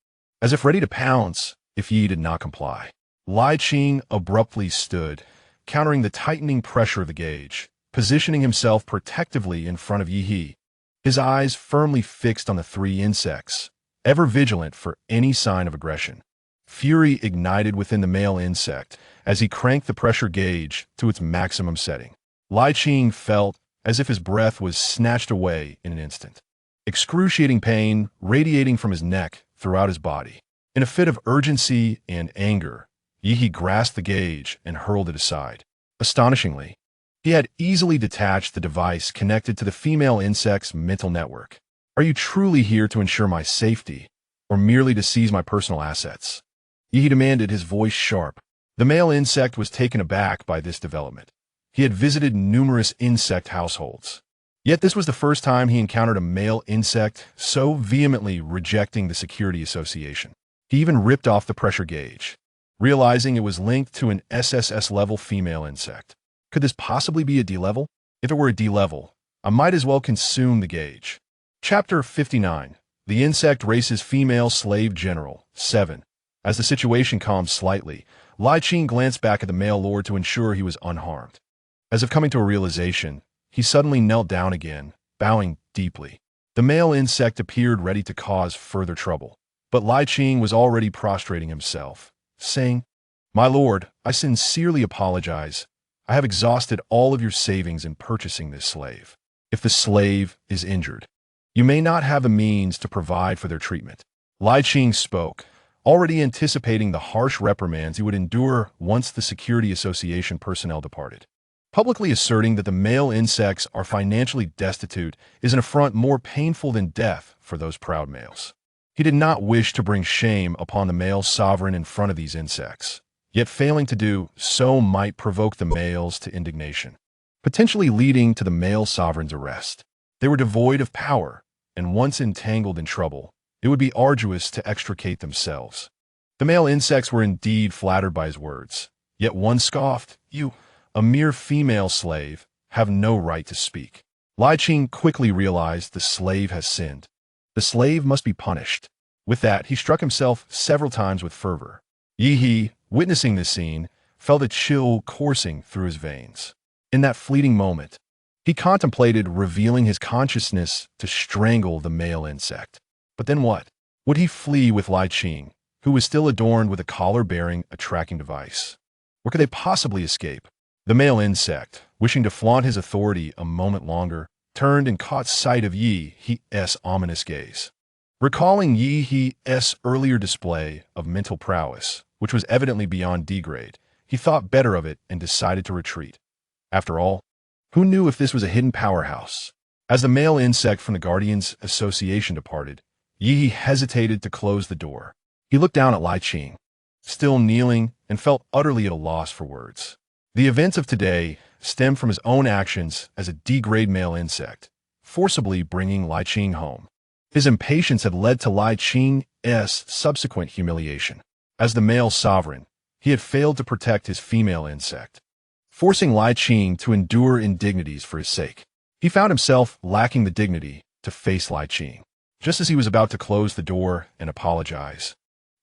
as if ready to pounce if Yi did not comply. Lai Qing abruptly stood, countering the tightening pressure of the gauge, positioning himself protectively in front of Yi, his eyes firmly fixed on the three insects, ever vigilant for any sign of aggression. Fury ignited within the male insect as he cranked the pressure gauge to its maximum setting. Lai Qing felt as if his breath was snatched away in an instant. Excruciating pain radiating from his neck throughout his body. In a fit of urgency and anger, Yi grasped the gauge and hurled it aside. Astonishingly, he had easily detached the device connected to the female insect's mental network. "Are you truly here to ensure my safety, or merely to seize my personal assets?" Yi demanded, his voice sharp. The male insect was taken aback by this development. He had visited numerous insect households. Yet this was the first time he encountered a male insect so vehemently rejecting the security association. He even ripped off the pressure gauge, realizing it was linked to an SSS-level female insect. Could this possibly be a D-level? If it were a D-level, I might as well consume the gauge. Chapter 59. The Insect Race's Female Slave General, 7. As the situation calmed slightly, Lai Qing glanced back at the male lord to ensure he was unharmed. As if coming to a realization, he suddenly knelt down again, bowing deeply. The male insect appeared ready to cause further trouble, but Lai Qing was already prostrating himself, saying, "My lord, I sincerely apologize. I have exhausted all of your savings in purchasing this slave. If the slave is injured, you may not have the means to provide for their treatment." Lai Qing spoke, already anticipating the harsh reprimands he would endure once the Security Association personnel departed. Publicly asserting that the male insects are financially destitute is an affront more painful than death for those proud males. He did not wish to bring shame upon the male sovereign in front of these insects, yet failing to do so might provoke the males to indignation, potentially leading to the male sovereign's arrest. They were devoid of power, and once entangled in trouble, it would be arduous to extricate themselves. The male insects were indeed flattered by his words, yet one scoffed, "You, a mere female slave, have no right to speak." Lai Qing quickly realized the slave has sinned. The slave must be punished. With that, he struck himself several times with fervor. Yi, witnessing this scene, felt a chill coursing through his veins. In that fleeting moment, he contemplated revealing his consciousness to strangle the male insect. But then what? Would he flee with Lai Qing, who was still adorned with a collar bearing a tracking device? Or could they possibly escape? The male insect, wishing to flaunt his authority a moment longer, turned and caught sight of Yi's ominous gaze. Recalling Yi's earlier display of mental prowess, which was evidently beyond D-grade, he thought better of it and decided to retreat. After all, who knew if this was a hidden powerhouse? As the male insect from the Guardians Association departed, Yi hesitated to close the door. He looked down at Lai Qing, still kneeling, and felt utterly at a loss for words. The events of today stemmed from his own actions as a D-grade male insect, forcibly bringing Lai Qing home. His impatience had led to Lai Qing's subsequent humiliation. As the male sovereign, he had failed to protect his female insect, forcing Lai Qing to endure indignities for his sake. He found himself lacking the dignity to face Lai Qing. Just as he was about to close the door and apologize,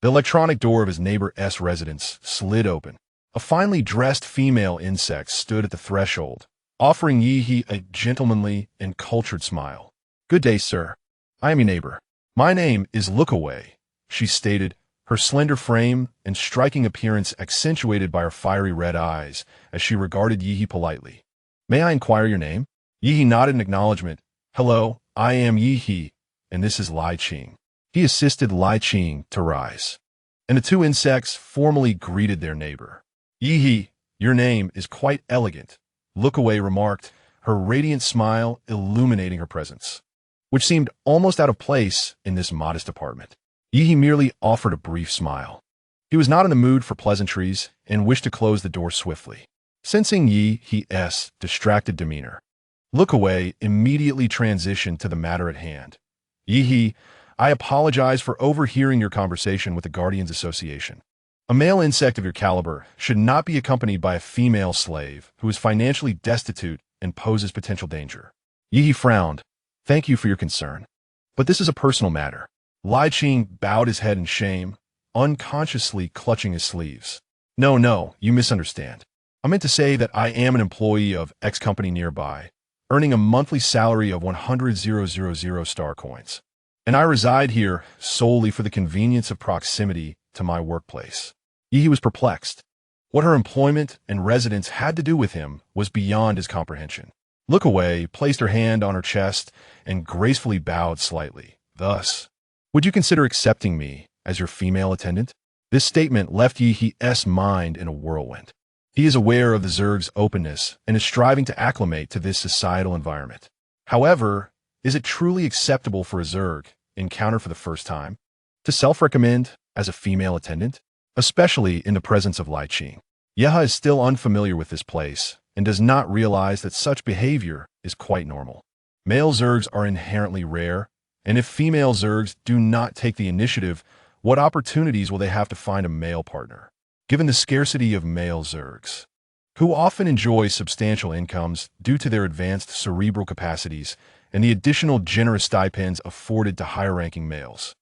the electronic door of his neighbor's residence slid open. A finely dressed female insect stood at the threshold, offering Yi a gentlemanly and cultured smile. "Good day, sir. I am your neighbor. My name is Lookaway," she stated, her slender frame and striking appearance accentuated by her fiery red eyes as she regarded Yi politely. "May I inquire your name?" Yi nodded in acknowledgement. "Hello, I am Yi, and this is Lai Qing." He assisted Lai Qing to rise, and the two insects formally greeted their neighbor. Yi, your name is quite elegant, Lookaway remarked, her radiant smile illuminating her presence, which seemed almost out of place in this modest apartment. Yi merely offered a brief smile. He was not in the mood for pleasantries and wished to close the door swiftly. Sensing Yi's distracted demeanor, Lookaway immediately transitioned to the matter at hand. Yi, I apologize for overhearing your conversation with the Guardians Association. A male insect of your caliber should not be accompanied by a female slave who is financially destitute and poses potential danger. Yi frowned. Thank you for your concern, but this is a personal matter. Lai Qing bowed his head in shame, unconsciously clutching his sleeves. No, you misunderstand. I meant to say that I am an employee of X company nearby, earning a monthly salary of 100,000 star coins. And I reside here solely for the convenience of proximity to my workplace. Yi was perplexed. What her employment and residence had to do with him was beyond his comprehension. Lookaway placed her hand on her chest and gracefully bowed slightly. Thus, would you consider accepting me as your female attendant? This statement left Yi's mind in a whirlwind. He is aware of the Zerg's openness and is striving to acclimate to this societal environment. However, is it truly acceptable for a Zerg, encountered for the first time, to self-recommend as a female attendant, especially in the presence of Lai Qing? Yeha is still unfamiliar with this place and does not realize that such behavior is quite normal. Male Zergs are inherently rare, and if female Zergs do not take the initiative, what opportunities will they have to find a male partner? Given the scarcity of male Zergs, who often enjoy substantial incomes due to their advanced cerebral capacities and the additional generous stipends afforded to higher-ranking males,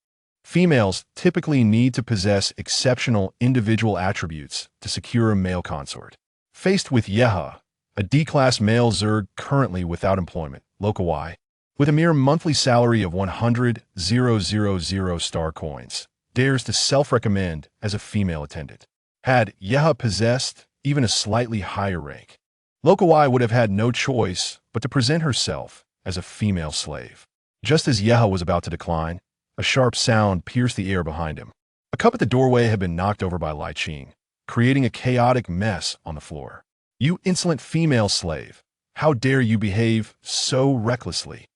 females typically need to possess exceptional individual attributes to secure a male consort. Faced with Yeha, a D-class male Zerg currently without employment, Lookaway, with a mere monthly salary of 100,000 star coins, dares to self-recommend as a female attendant. Had Yeha possessed even a slightly higher rank, Lookaway would have had no choice but to present herself as a female slave. Just as Yeha was about to decline, a sharp sound pierced the air behind him. A cup at the doorway had been knocked over by Lai Qing, creating a chaotic mess on the floor. You insolent female slave! How dare you behave so recklessly?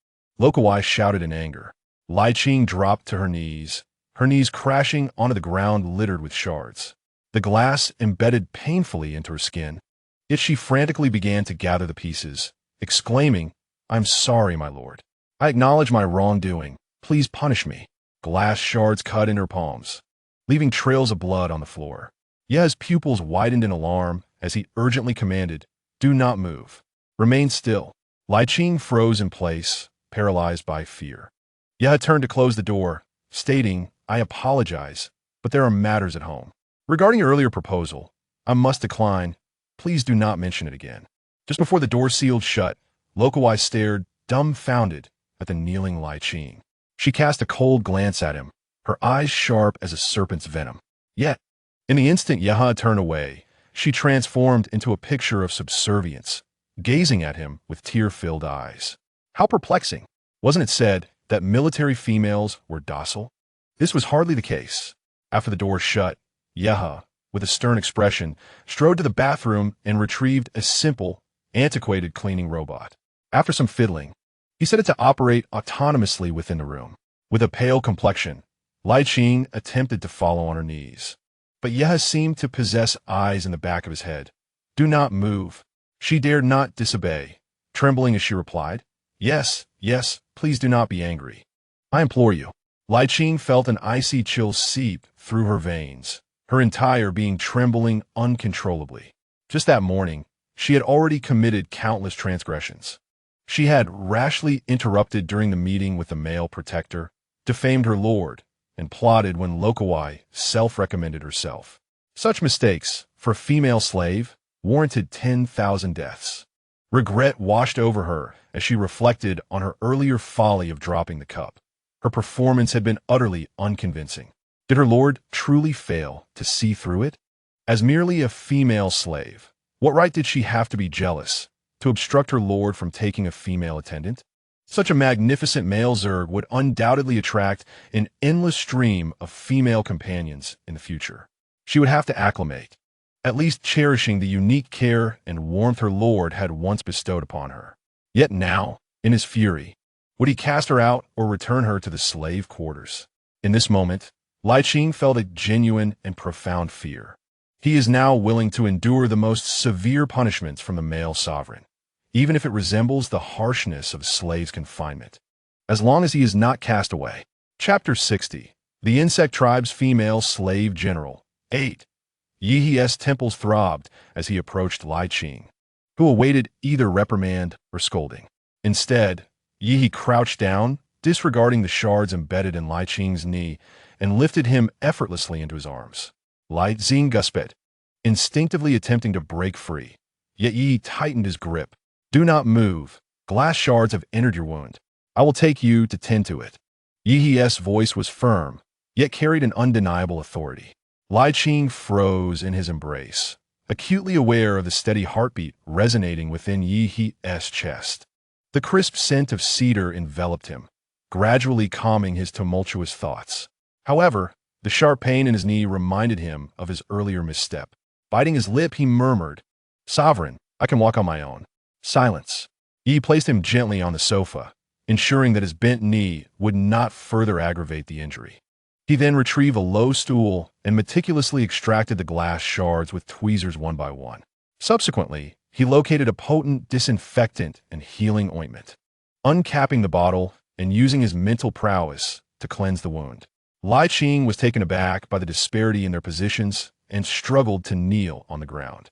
Lookaway shouted in anger. Lai Qing dropped to her knees crashing onto the ground littered with shards. The glass embedded painfully into her skin, yet she frantically began to gather the pieces, exclaiming, I'm sorry, my lord. I acknowledge my wrongdoing. Please punish me. Glass shards cut in her palms, leaving trails of blood on the floor. Yeha's pupils widened in alarm as he urgently commanded, do not move. Remain still. Lai Qing froze in place, paralyzed by fear. Yeha turned to close the door, stating, I apologize, but there are matters at home. Regarding your earlier proposal, I must decline. Please do not mention it again. Just before the door sealed shut, Lookaway stared, dumbfounded, at the kneeling Lai Qing. She cast a cold glance at him, her eyes sharp as a serpent's venom. Yet, in the instant Yeha turned away, she transformed into a picture of subservience, gazing at him with tear-filled eyes. How perplexing! Wasn't it said that military females were docile? This was hardly the case. After the door shut, Yeha, with a stern expression, strode to the bathroom and retrieved a simple, antiquated cleaning robot. After some fiddling, he set it to operate autonomously within the room. With a pale complexion, Lai Qing attempted to follow on her knees, but Yeha seemed to possess eyes in the back of his head. Do not move. She dared not disobey, trembling as she replied, Yes, please do not be angry. I implore you. Lai Qing felt an icy chill seep through her veins, her entire being trembling uncontrollably. Just that morning, she had already committed countless transgressions. She had rashly interrupted during the meeting with the male protector, defamed her lord, and plotted when Lookaway self-recommended herself. Such mistakes, for a female slave, warranted 10,000 deaths. Regret washed over her as she reflected on her earlier folly of dropping the cup. Her performance had been utterly unconvincing. Did her lord truly fail to see through it? As merely a female slave, what right did she have to be jealous, to obstruct her lord from taking a female attendant? Such a magnificent male Zerg would undoubtedly attract an endless stream of female companions in the future. She would have to acclimate, at least cherishing the unique care and warmth her lord had once bestowed upon her. Yet now, in his fury, would he cast her out or return her to the slave quarters? In this moment, Lai Qing felt a genuine and profound fear. He is now willing to endure the most severe punishments from the male sovereign, even if it resembles the harshness of a slave's confinement, as long as he is not cast away. Chapter 60. The Insect Tribe's Female Slave General. 8. Yihe's temples throbbed as he approached Lai Qing, who awaited either reprimand or scolding. Instead, Yihe crouched down, disregarding the shards embedded in Lai Qing's knee, and lifted him effortlessly into his arms. Lai Qing gusped, instinctively attempting to break free, yet Yihe tightened his grip. "Do not move. Glass shards have entered your wound. I will take you to tend to it." Yihe's voice was firm, yet carried an undeniable authority. Lai Qing froze in his embrace, acutely aware of the steady heartbeat resonating within Yihe's chest. The crisp scent of cedar enveloped him, gradually calming his tumultuous thoughts. However, the sharp pain in his knee reminded him of his earlier misstep. Biting his lip, he murmured, "Sovereign, I can walk on my own." Silence. Yi placed him gently on the sofa, ensuring that his bent knee would not further aggravate the injury. He then retrieved a low stool and meticulously extracted the glass shards with tweezers one by one. Subsequently, he located a potent disinfectant and healing ointment, uncapping the bottle and using his mental prowess to cleanse the wound. Lai Qing was taken aback by the disparity in their positions and struggled to kneel on the ground.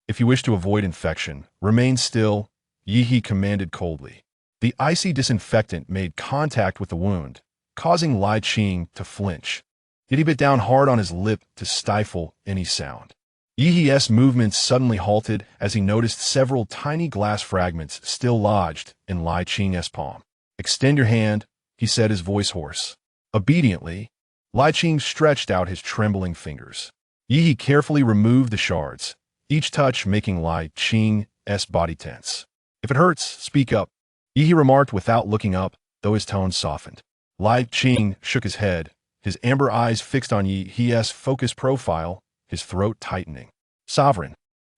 "If you wish to avoid infection, remain still," Yihe commanded coldly. The icy disinfectant made contact with the wound, causing Lai Qing to flinch. Yet he bit down hard on his lip to stifle any sound. Yihe's movements suddenly halted as he noticed several tiny glass fragments still lodged in Lai Qing's palm. "Extend your hand," he said, his voice hoarse. Obediently, Lai Qing stretched out his trembling fingers. Yihe carefully removed the shards, each touch making Lai Qing's body tense. "If it hurts, speak up," Yihe remarked without looking up, though his tone softened. Lai Qing shook his head, his amber eyes fixed on Yihe's focused profile, his throat tightening. "Sovereign,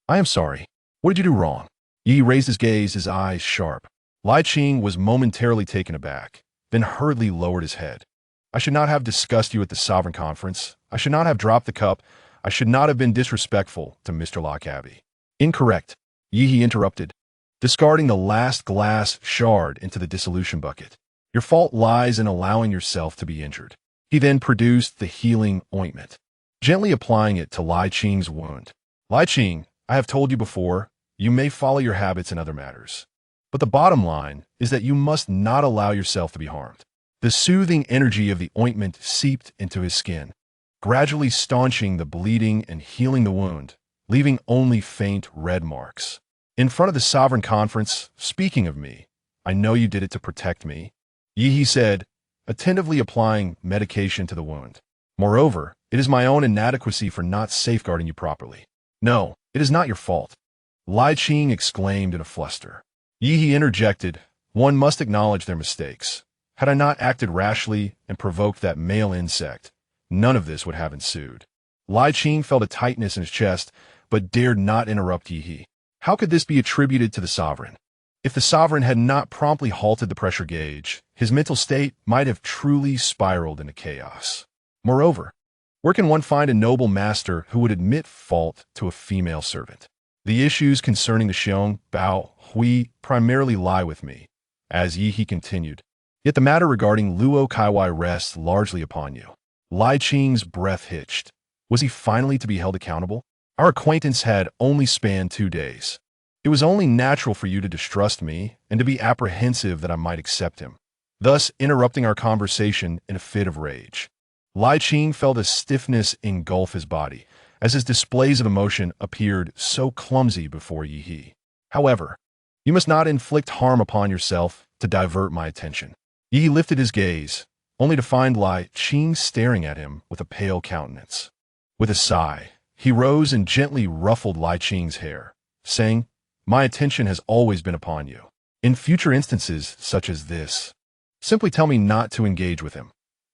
I am sorry. What did you do wrong?" Yihe raised his gaze, his eyes sharp. Lai Qing was momentarily taken aback, then hurriedly lowered his head. "I should not have discussed you at the Sovereign Conference. I should not have dropped the cup. I should not have been disrespectful to Mr. Lockaby." "Incorrect," Yihe interrupted, discarding the last glass shard into the dissolution bucket. "Your fault lies in allowing yourself to be injured." He then produced the healing ointment, gently applying it to Lai Qing's wound. "Lai Qing, I have told you before, you may follow your habits in other matters. But the bottom line is that you must not allow yourself to be harmed." The soothing energy of the ointment seeped into his skin, gradually staunching the bleeding and healing the wound, leaving only faint red marks. "In front of the Sovereign Conference, speaking of me, I know you did it to protect me," Yihe said, attentively applying medication to the wound. "Moreover, it is my own inadequacy for not safeguarding you properly." "No, it is not your fault," Lai Qing exclaimed in a fluster. Yihe interjected, "One must acknowledge their mistakes. Had I not acted rashly and provoked that male insect, none of this would have ensued." Lai Qing felt a tightness in his chest, but dared not interrupt Yihe. How could this be attributed to the sovereign? If the sovereign had not promptly halted the pressure gauge, his mental state might have truly spiraled into chaos. Moreover, where can one find a noble master who would admit fault to a female servant? "The issues concerning the Xiong Bao Hui primarily lie with me," as Yihe continued. "Yet the matter regarding Luo Kaiwai rests largely upon you." Lai Qing's breath hitched. Was he finally to be held accountable? "Our acquaintance had only spanned 2 days. It was only natural for you to distrust me and to be apprehensive that I might accept him, thus interrupting our conversation in a fit of rage." Lai Qing felt a stiffness engulf his body, as his displays of emotion appeared so clumsy before Yihe. "However, you must not inflict harm upon yourself to divert my attention." Yihe lifted his gaze, only to find Lai Qing staring at him with a pale countenance. With a sigh, he rose and gently ruffled Lai Qing's hair, saying, "My attention has always been upon you. In future instances such as this, simply tell me not to engage with him.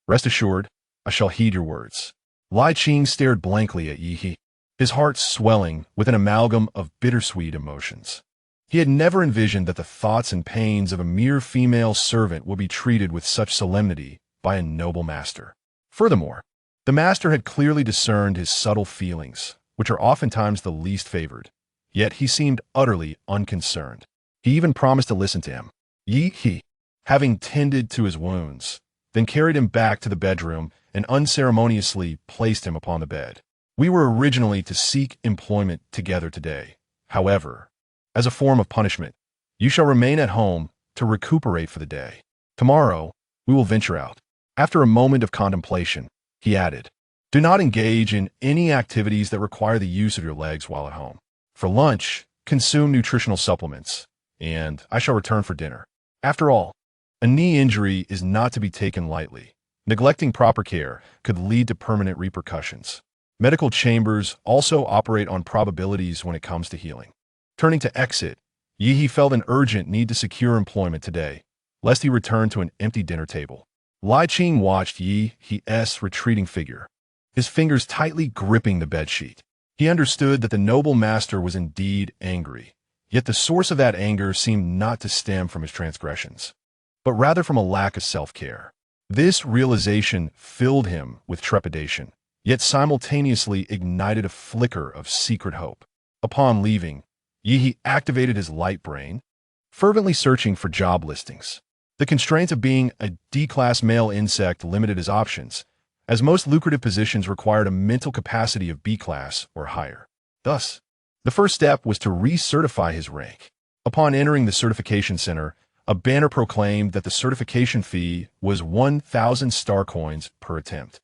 Rest assured, I shall heed your words. Li Qing stared blankly at Yi He, his heart swelling with an amalgam of bittersweet emotions. He had never envisioned that the thoughts and pains of a mere female servant would be treated with such solemnity by a noble master. Furthermore, the master had clearly discerned his subtle feelings, which are oftentimes the least favored, yet he seemed utterly unconcerned. He even promised to listen to him. Yi He, having tended to his wounds, then carried him back to the bedroom and unceremoniously placed him upon the bed. We were originally to seek employment together today. However, as a form of punishment, you shall remain at home to recuperate for the day. Tomorrow, we will venture out. After a moment of contemplation, he added, do not engage in any activities that require the use of your legs while at home. For lunch, consume nutritional supplements, and I shall return for dinner. After all, a knee injury is not to be taken lightly. Neglecting proper care could lead to permanent repercussions. Medical chambers also operate on probabilities when it comes to healing. Turning to exit, Yi He felt an urgent need to secure employment today, lest he return to an empty dinner table. Li Qing watched Yi He's retreating figure, his fingers tightly gripping the bedsheet. He understood that the noble master was indeed angry, yet the source of that anger seemed not to stem from his transgressions, but rather from a lack of self-care. This realization filled him with trepidation, yet simultaneously ignited a flicker of secret hope. Upon leaving, Yi He activated his light brain, fervently searching for job listings. The constraints of being a D-class male insect limited his options, as most lucrative positions required a mental capacity of B-class or higher. Thus, the first step was to recertify his rank. Upon entering the certification center, a banner proclaimed that the certification fee was 1,000 star coins per attempt.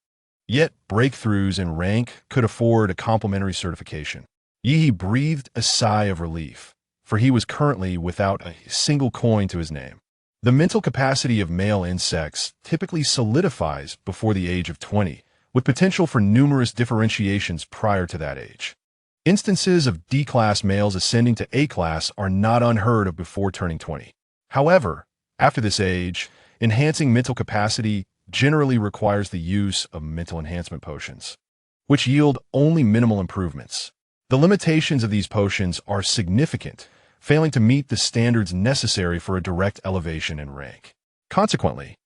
Yet, breakthroughs in rank could afford a complimentary certification. Yi He breathed a sigh of relief, for he was currently without a single coin to his name. The mental capacity of male insects typically solidifies before the age of 20, with potential for numerous differentiations prior to that age. Instances of D-class males ascending to A-class are not unheard of before turning 20. However, after this age, enhancing mental capacity generally requires the use of mental enhancement potions, which yield only minimal improvements. The limitations of these potions are significant, failing to meet the standards necessary for a direct elevation in rank. Consequently,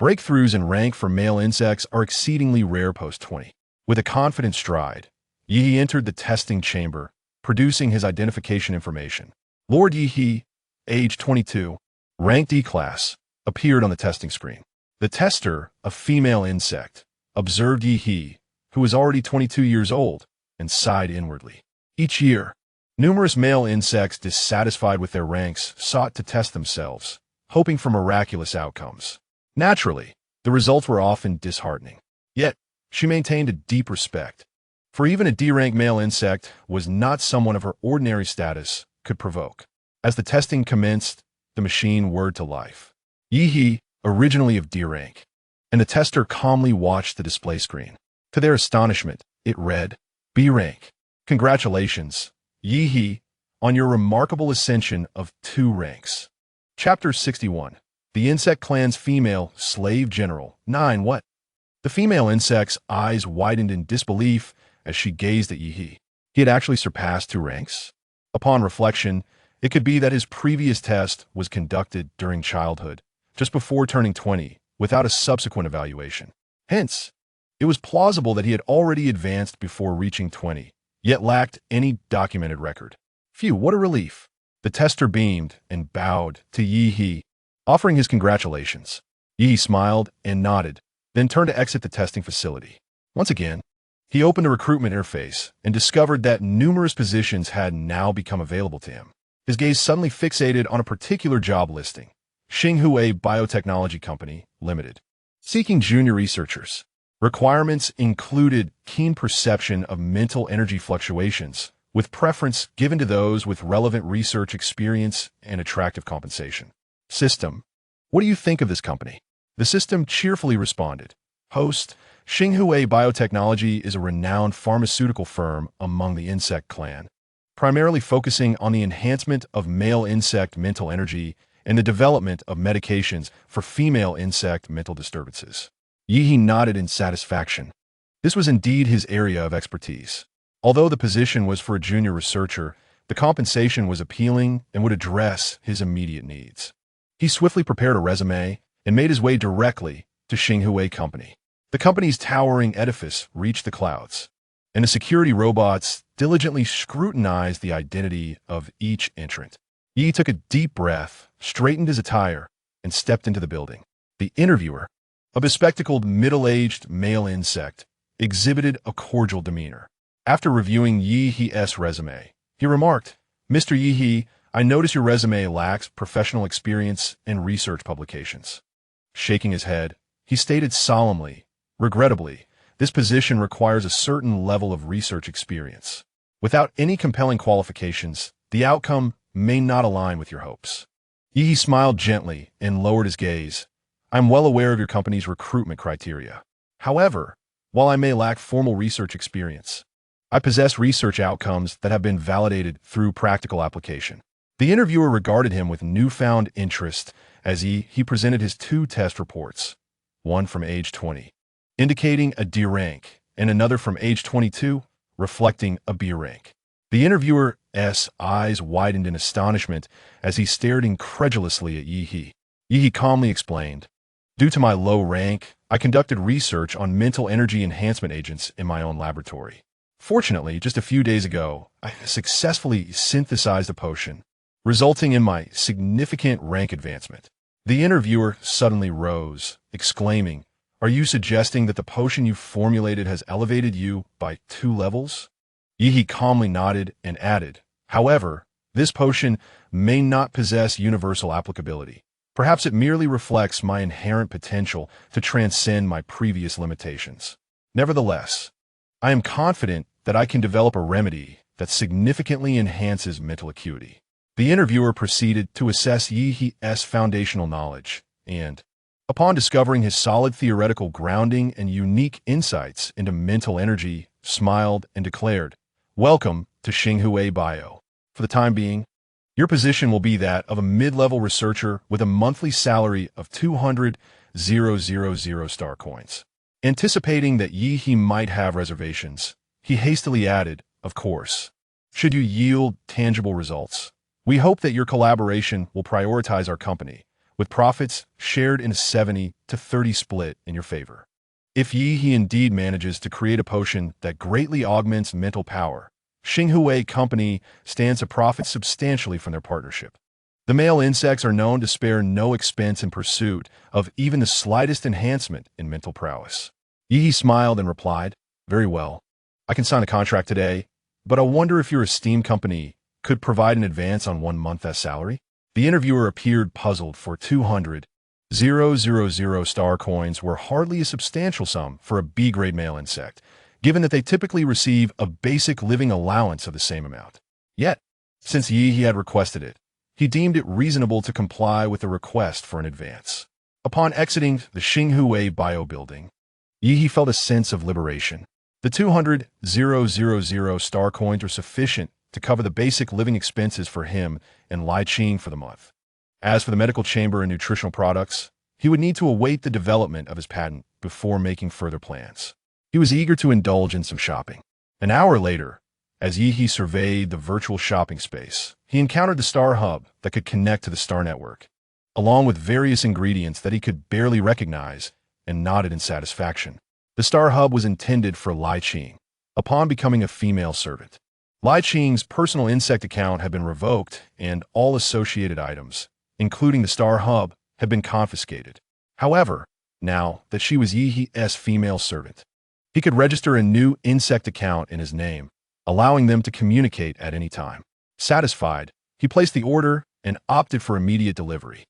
breakthroughs in rank for male insects are exceedingly rare post-20. With a confident stride, Yi He entered the testing chamber, producing his identification information. Lord Yi He, age 22, rank D-class, appeared on the testing screen. The tester, a female insect, observed Yi He, who was already 22 years old, and sighed inwardly. Each year, numerous male insects dissatisfied with their ranks sought to test themselves, hoping for miraculous outcomes. Naturally, the results were often disheartening. Yet, she maintained a deep respect, for even a D-rank male insect was not someone of her ordinary status could provoke. As the testing commenced, the machine whirred to life. Yi He, originally of D rank, and the tester calmly watched the display screen. To their astonishment, it read, B rank. Congratulations, Yi He, on your remarkable ascension of 2 ranks. Chapter 61. The Insect Clan's Female Slave General. 9. What? The female insect's eyes widened in disbelief as she gazed at Yi He. He had actually surpassed 2 ranks. Upon reflection, it could be that his previous test was conducted during childhood, just before turning 20, without a subsequent evaluation. Hence, it was plausible that he had already advanced before reaching 20, yet lacked any documented record. Phew, what a relief. The tester beamed and bowed to Yi He, offering his congratulations. Yi He smiled and nodded, then turned to exit the testing facility. Once again, he opened a recruitment interface and discovered that numerous positions had now become available to him. His gaze suddenly fixated on a particular job listing. Qing Li Biotechnology Company, Limited. Seeking junior researchers. Requirements included keen perception of mental energy fluctuations, with preference given to those with relevant research experience and attractive compensation. System. What do you think of this company? The system cheerfully responded. Host. Qing Li Biotechnology is a renowned pharmaceutical firm among the insect clan, primarily focusing on the enhancement of male insect mental energy and the development of medications for female insect mental disturbances. Yi nodded in satisfaction. This was indeed his area of expertise. Although the position was for a junior researcher, the compensation was appealing and would address his immediate needs. He swiftly prepared a resume and made his way directly to Qing Company. The company's towering edifice reached the clouds, and the security robots diligently scrutinized the identity of each entrant. Yi took a deep breath, straightened his attire, and stepped into the building. The interviewer, a bespectacled middle-aged male insect, exhibited a cordial demeanor. After reviewing Yi's resume, he remarked, "Mr. Yi, I notice your resume lacks professional experience in research publications." Shaking his head, he stated solemnly, "Regrettably, this position requires a certain level of research experience. Without any compelling qualifications, the outcome may not align with your hopes." Yi smiled gently and lowered his gaze. "I'm well aware of your company's recruitment criteria. However, while I may lack formal research experience, I possess research outcomes that have been validated through practical application." The interviewer regarded him with newfound interest as he presented his two test reports, one from age 20, indicating a D rank, and another from age 22, reflecting a B rank. The interviewer's eyes widened in astonishment as he stared incredulously at Yi. Yi calmly explained, "Due to my low rank, I conducted research on mental energy enhancement agents in my own laboratory. Fortunately, just a few days ago, I successfully synthesized a potion, resulting in my significant rank advancement." The interviewer suddenly rose, exclaiming, "Are you suggesting that the potion you formulated has elevated you by 2 levels? Yi calmly nodded and added, "However, this potion may not possess universal applicability. Perhaps it merely reflects my inherent potential to transcend my previous limitations. Nevertheless, I am confident that I can develop a remedy that significantly enhances mental acuity." The interviewer proceeded to assess Yi's foundational knowledge, and, upon discovering his solid theoretical grounding and unique insights into mental energy, smiled and declared, "Welcome to Qing Bio. For the time being, your position will be that of a mid-level researcher with a monthly salary of 200,000 star coins." Anticipating that Yi might have reservations, he hastily added, "Of course, should you yield tangible results, we hope that your collaboration will prioritize our company, with profits shared in a 70-30 split in your favor. If Yi indeed manages to create a potion that greatly augments mental power, Qing Company stands to profit substantially from their partnership. The male insects are known to spare no expense in pursuit of even the slightest enhancement in mental prowess." Yi smiled and replied, "Very well. I can sign a contract today, but I wonder if your esteemed company could provide an advance on 1 month's salary?" The interviewer appeared puzzled, for 200,000 star coins were hardly a substantial sum for a B-grade male insect, given that they typically receive a basic living allowance of the same amount. Yet, since Yi had requested it, he deemed it reasonable to comply with the request for an advance. Upon exiting the Qing Bio building, Yi felt a sense of liberation. The 200,000 star coins were sufficient to cover the basic living expenses for him and Li Qing for the month. As for the medical chamber and nutritional products, he would need to await the development of his patent before making further plans. He was eager to indulge in some shopping. An hour later, as Yi surveyed the virtual shopping space, he encountered the Star Hub that could connect to the Star Network, along with various ingredients that he could barely recognize, and nodded in satisfaction. The Star Hub was intended for Li Qing. Upon becoming a female servant, Li Qing's personal insect account had been revoked, and all associated items, including the Star Hub, had been confiscated. However, now that she was Yi's female servant, he could register a new insect account in his name, allowing them to communicate at any time. Satisfied, he placed the order and opted for immediate delivery.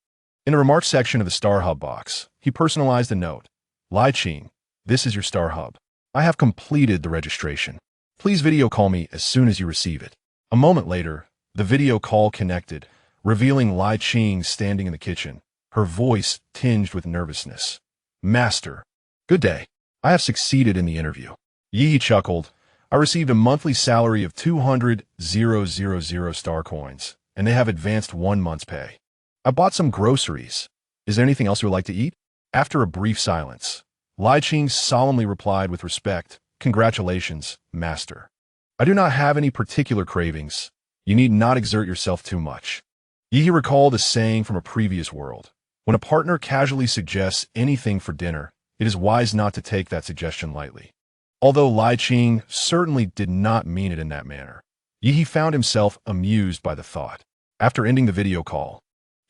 In the remarks section of the Star Hub box, he personalized a note. "Li Qing, this is your Star Hub. I have completed the registration. Please video call me as soon as you receive it." A moment later, the video call connected, revealing Li Qing standing in the kitchen, her voice tinged with nervousness. "Master, good day. I have succeeded in the interview." Yi chuckled. "I received a monthly salary of 200,000 star coins, and they have advanced 1 month's pay. I bought some groceries. Is there anything else you would like to eat? After a brief silence, Li Qing solemnly replied with respect, "Congratulations, master. I do not have any particular cravings. You need not exert yourself too much." Yi recalled a saying from a previous world. When a partner casually suggests anything for dinner, it is wise not to take that suggestion lightly. Although Li Qing certainly did not mean it in that manner, Yi found himself amused by the thought. After ending the video call,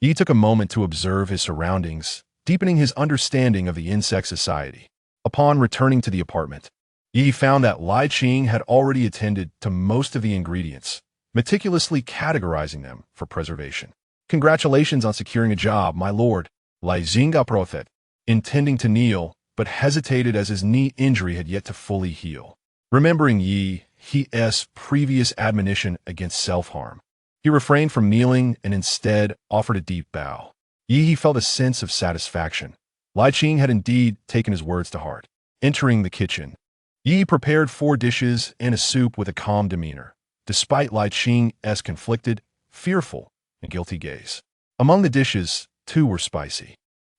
Yi took a moment to observe his surroundings, deepening his understanding of the insect society. Upon returning to the apartment, Yi found that Li Qing had already attended to most of the ingredients, meticulously categorizing them for preservation. "Congratulations on securing a job, my lord," Li Qing approached, intending to kneel, but hesitated as his knee injury had yet to fully heal. Remembering Yi's previous admonition against self-harm, he refrained from kneeling and instead offered a deep bow. Yi felt a sense of satisfaction. Li Qing had indeed taken his words to heart. Entering the kitchen, Yi prepared 4 dishes and a soup with a calm demeanor, despite Li Qing's conflicted, fearful, and guilty gaze. Among the dishes, 2 were spicy.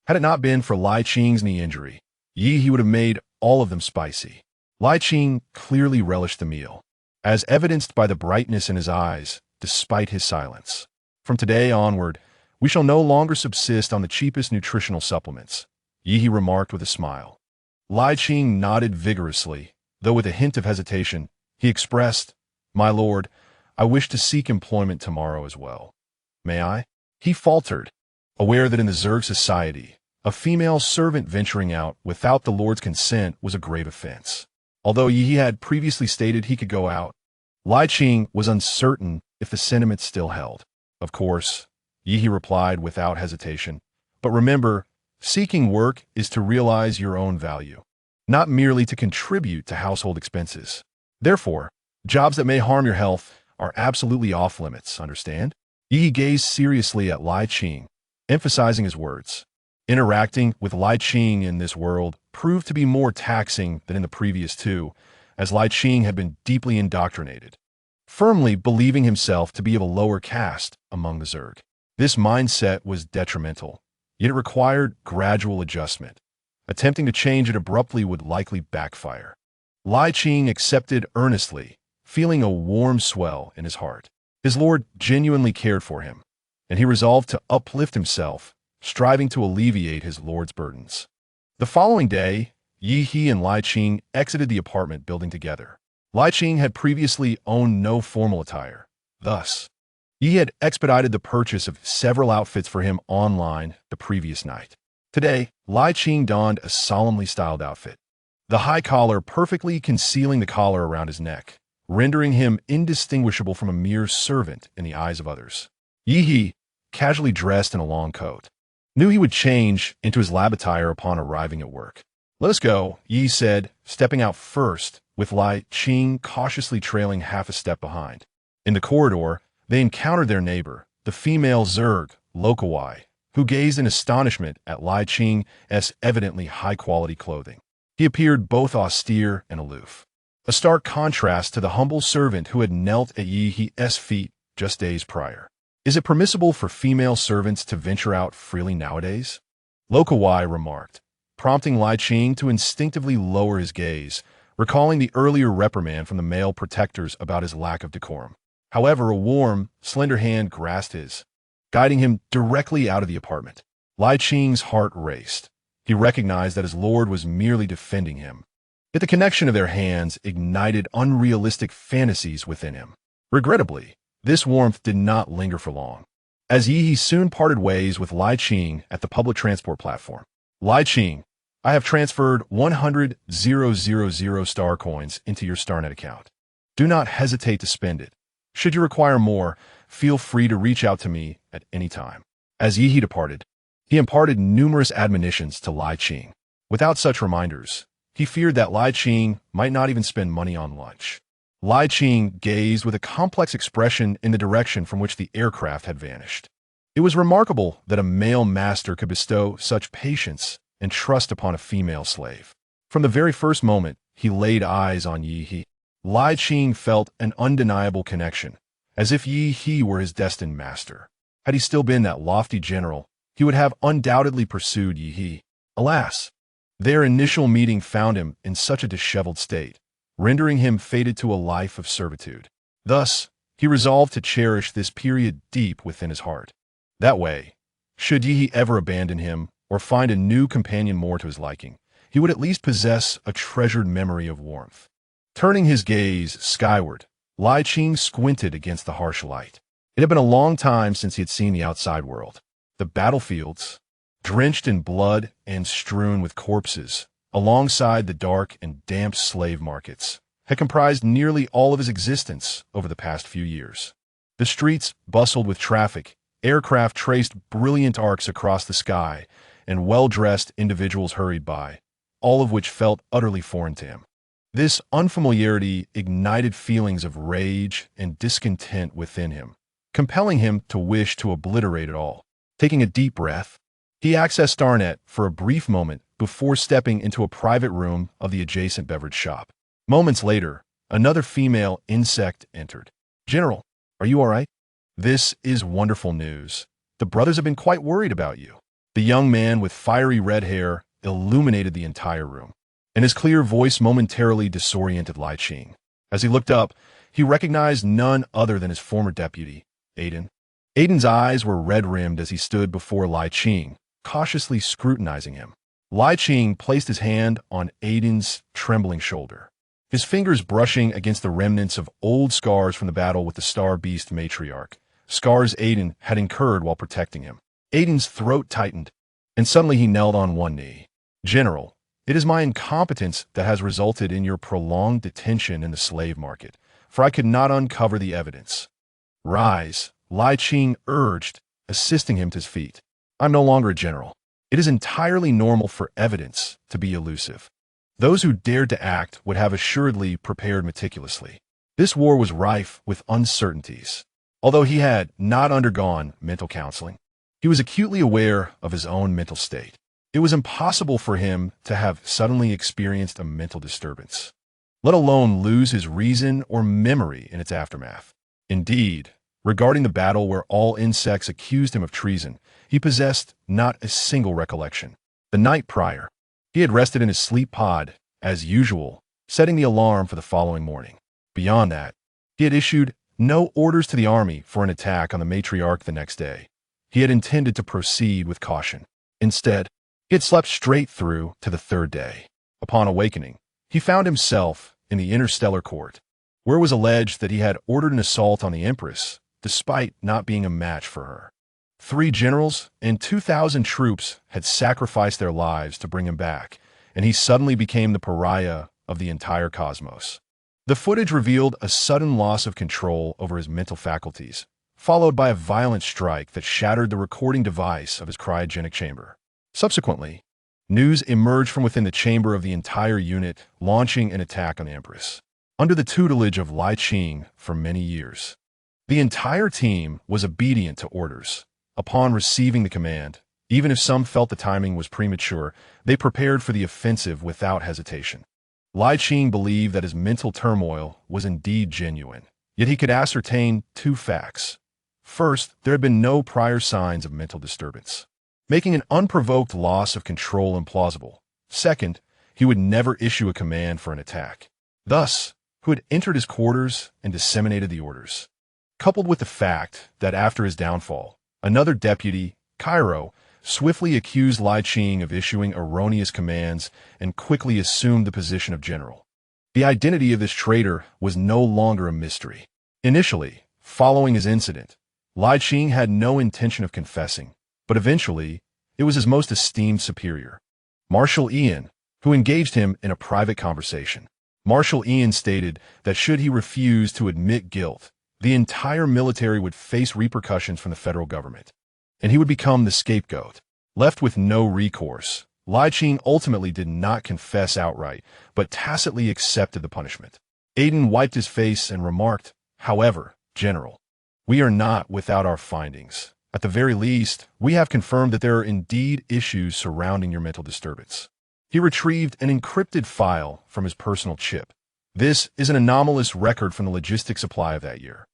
Had it not been for Li Qing's knee injury, Yi would have made all of them spicy. Li Qing clearly relished the meal, as evidenced by the brightness in his eyes, despite his silence. "From today onward, we shall no longer subsist on the cheapest nutritional supplements," Yi remarked with a smile. Li Qing nodded vigorously, though with a hint of hesitation. He expressed, "My lord, I wish to seek employment tomorrow as well. May I?" He faltered, aware that in the Zerg society, a female servant venturing out without the lord's consent was a grave offense. Although Yi had previously stated he could go out, Li Qing was uncertain if the sentiment still held. "Of course," Yi replied without hesitation, "but remember, seeking work is to realize your own value, not merely to contribute to household expenses. Therefore, jobs that may harm your health are absolutely off limits, understand?" Yi gazed seriously at Li Qing, emphasizing his words. Interacting with Li Qing in this world proved to be more taxing than in the previous 2, as Li Qing had been deeply indoctrinated, firmly believing himself to be of a lower caste among the Zerg. This mindset was detrimental, yet it required gradual adjustment. Attempting to change it abruptly would likely backfire. Li Qing accepted earnestly, feeling a warm swell in his heart. His lord genuinely cared for him, and he resolved to uplift himself, striving to alleviate his lord's burdens. The following day, Yi and Li Qing exited the apartment building together. Li Qing had previously owned no formal attire. Thus, Yi had expedited the purchase of several outfits for him online the previous night. Today, Li Qing donned a solemnly styled outfit, the high collar perfectly concealing the collar around his neck, rendering him indistinguishable from a mere servant in the eyes of others. Yi, casually dressed in a long coat, knew he would change into his lab attire upon arriving at work. "Let us go," Yi said, stepping out first, with Li Qing cautiously trailing half a step behind. In the corridor, they encountered their neighbor, the female Zerg, Lokawai, who gazed in astonishment at Li Qing's evidently high-quality clothing. He appeared both austere and aloof, a stark contrast to the humble servant who had knelt at Yi's feet just days prior. "Is it permissible for female servants to venture out freely nowadays?" Lokawai remarked, prompting Li Qing to instinctively lower his gaze, recalling the earlier reprimand from the male protectors about his lack of decorum. However, a warm, slender hand grasped his, guiding him directly out of the apartment. Li Qing's heart raced. He recognized that his lord was merely defending him. Yet the connection of their hands ignited unrealistic fantasies within him. Regrettably, this warmth did not linger for long, as Yi soon parted ways with Li Qing at the public transport platform. "Li Qing, I have transferred 100,000 star coins into your StarNet account. Do not hesitate to spend it. Should you require more, feel free to reach out to me at any time." As Yi departed, he imparted numerous admonitions to Li Qing. Without such reminders, he feared that Li Qing might not even spend money on lunch. Li Qing gazed with a complex expression in the direction from which the aircraft had vanished. It was remarkable that a male master could bestow such patience and trust upon a female slave. From the very first moment he laid eyes on Yi, Li Qing felt an undeniable connection, as if Yi were his destined master. Had he still been that lofty general, he would have undoubtedly pursued Yi. Alas, their initial meeting found him in such a disheveled state, rendering him fated to a life of servitude. Thus, he resolved to cherish this period deep within his heart. That way, should Yi ever abandon him or find a new companion more to his liking, he would at least possess a treasured memory of warmth. Turning his gaze skyward, Li Qing squinted against the harsh light. It had been a long time since he had seen the outside world. The battlefields, drenched in blood and strewn with corpses, alongside the dark and damp slave markets, had comprised nearly all of his existence over the past few years. The streets bustled with traffic, aircraft traced brilliant arcs across the sky, and well-dressed individuals hurried by, all of which felt utterly foreign to him. This unfamiliarity ignited feelings of rage and discontent within him, compelling him to wish to obliterate it all. Taking a deep breath, he accessed Starnet for a brief moment before stepping into a private room of the adjacent beverage shop. Moments later, another female insect entered. "General, are you all right? This is wonderful news. The brothers have been quite worried about you." The young man with fiery red hair illuminated the entire room, and his clear voice momentarily disoriented Li Qing. As he looked up, he recognized none other than his former deputy, Aiden. Aiden's eyes were red-rimmed as he stood before Li Qing, cautiously scrutinizing him. Li Qing placed his hand on Aiden's trembling shoulder, his fingers brushing against the remnants of old scars from the battle with the Star Beast matriarch, scars Aiden had incurred while protecting him. Aiden's throat tightened, and suddenly he knelt on one knee. "General, it is my incompetence that has resulted in your prolonged detention in the slave market, for I could not uncover the evidence." "Rise," Li Qing urged, assisting him to his feet. "I'm no longer a general. It is entirely normal for evidence to be elusive. Those who dared to act would have assuredly prepared meticulously. This war was rife with uncertainties. Although he had not undergone mental counseling, he was acutely aware of his own mental state. It was impossible for him to have suddenly experienced a mental disturbance, let alone lose his reason or memory in its aftermath. Indeed, regarding the battle where all insects accused him of treason, he possessed not a single recollection. The night prior, he had rested in his sleep pod, as usual, setting the alarm for the following morning. Beyond that, he had issued no orders to the army for an attack on the matriarch the next day. He had intended to proceed with caution. Instead, he had slept straight through to the third day. Upon awakening, he found himself in the interstellar court, where it was alleged that he had ordered an assault on the Empress, despite not being a match for her. 3 generals and 2,000 troops had sacrificed their lives to bring him back, and he suddenly became the pariah of the entire cosmos. The footage revealed a sudden loss of control over his mental faculties, followed by a violent strike that shattered the recording device of his cryogenic chamber. Subsequently, news emerged from within the chamber of the entire unit, launching an attack on the Empress. Under the tutelage of Li Qing for many years, the entire team was obedient to orders. Upon receiving the command, even if some felt the timing was premature, they prepared for the offensive without hesitation. Li Qing believed that his mental turmoil was indeed genuine, yet he could ascertain 2 facts. First, there had been no prior signs of mental disturbance, making an unprovoked loss of control implausible. Second, he would never issue a command for an attack. Thus, who had entered his quarters and disseminated the orders? Coupled with the fact that after his downfall, another deputy, Cairo, swiftly accused Li Qing of issuing erroneous commands and quickly assumed the position of general. The identity of this traitor was no longer a mystery. Initially, following his incident, Li Qing had no intention of confessing, but eventually, it was his most esteemed superior, Marshal Ian, who engaged him in a private conversation. Marshal Ian stated that should he refuse to admit guilt, the entire military would face repercussions from the federal government, and he would become the scapegoat. Left with no recourse, Li Qing ultimately did not confess outright, but tacitly accepted the punishment. Aiden wiped his face and remarked, "However, General, we are not without our findings. At the very least, we have confirmed that there are indeed issues surrounding your mental disturbance." He retrieved an encrypted file from his personal chip. This is an anomalous record from the logistics supply of that year.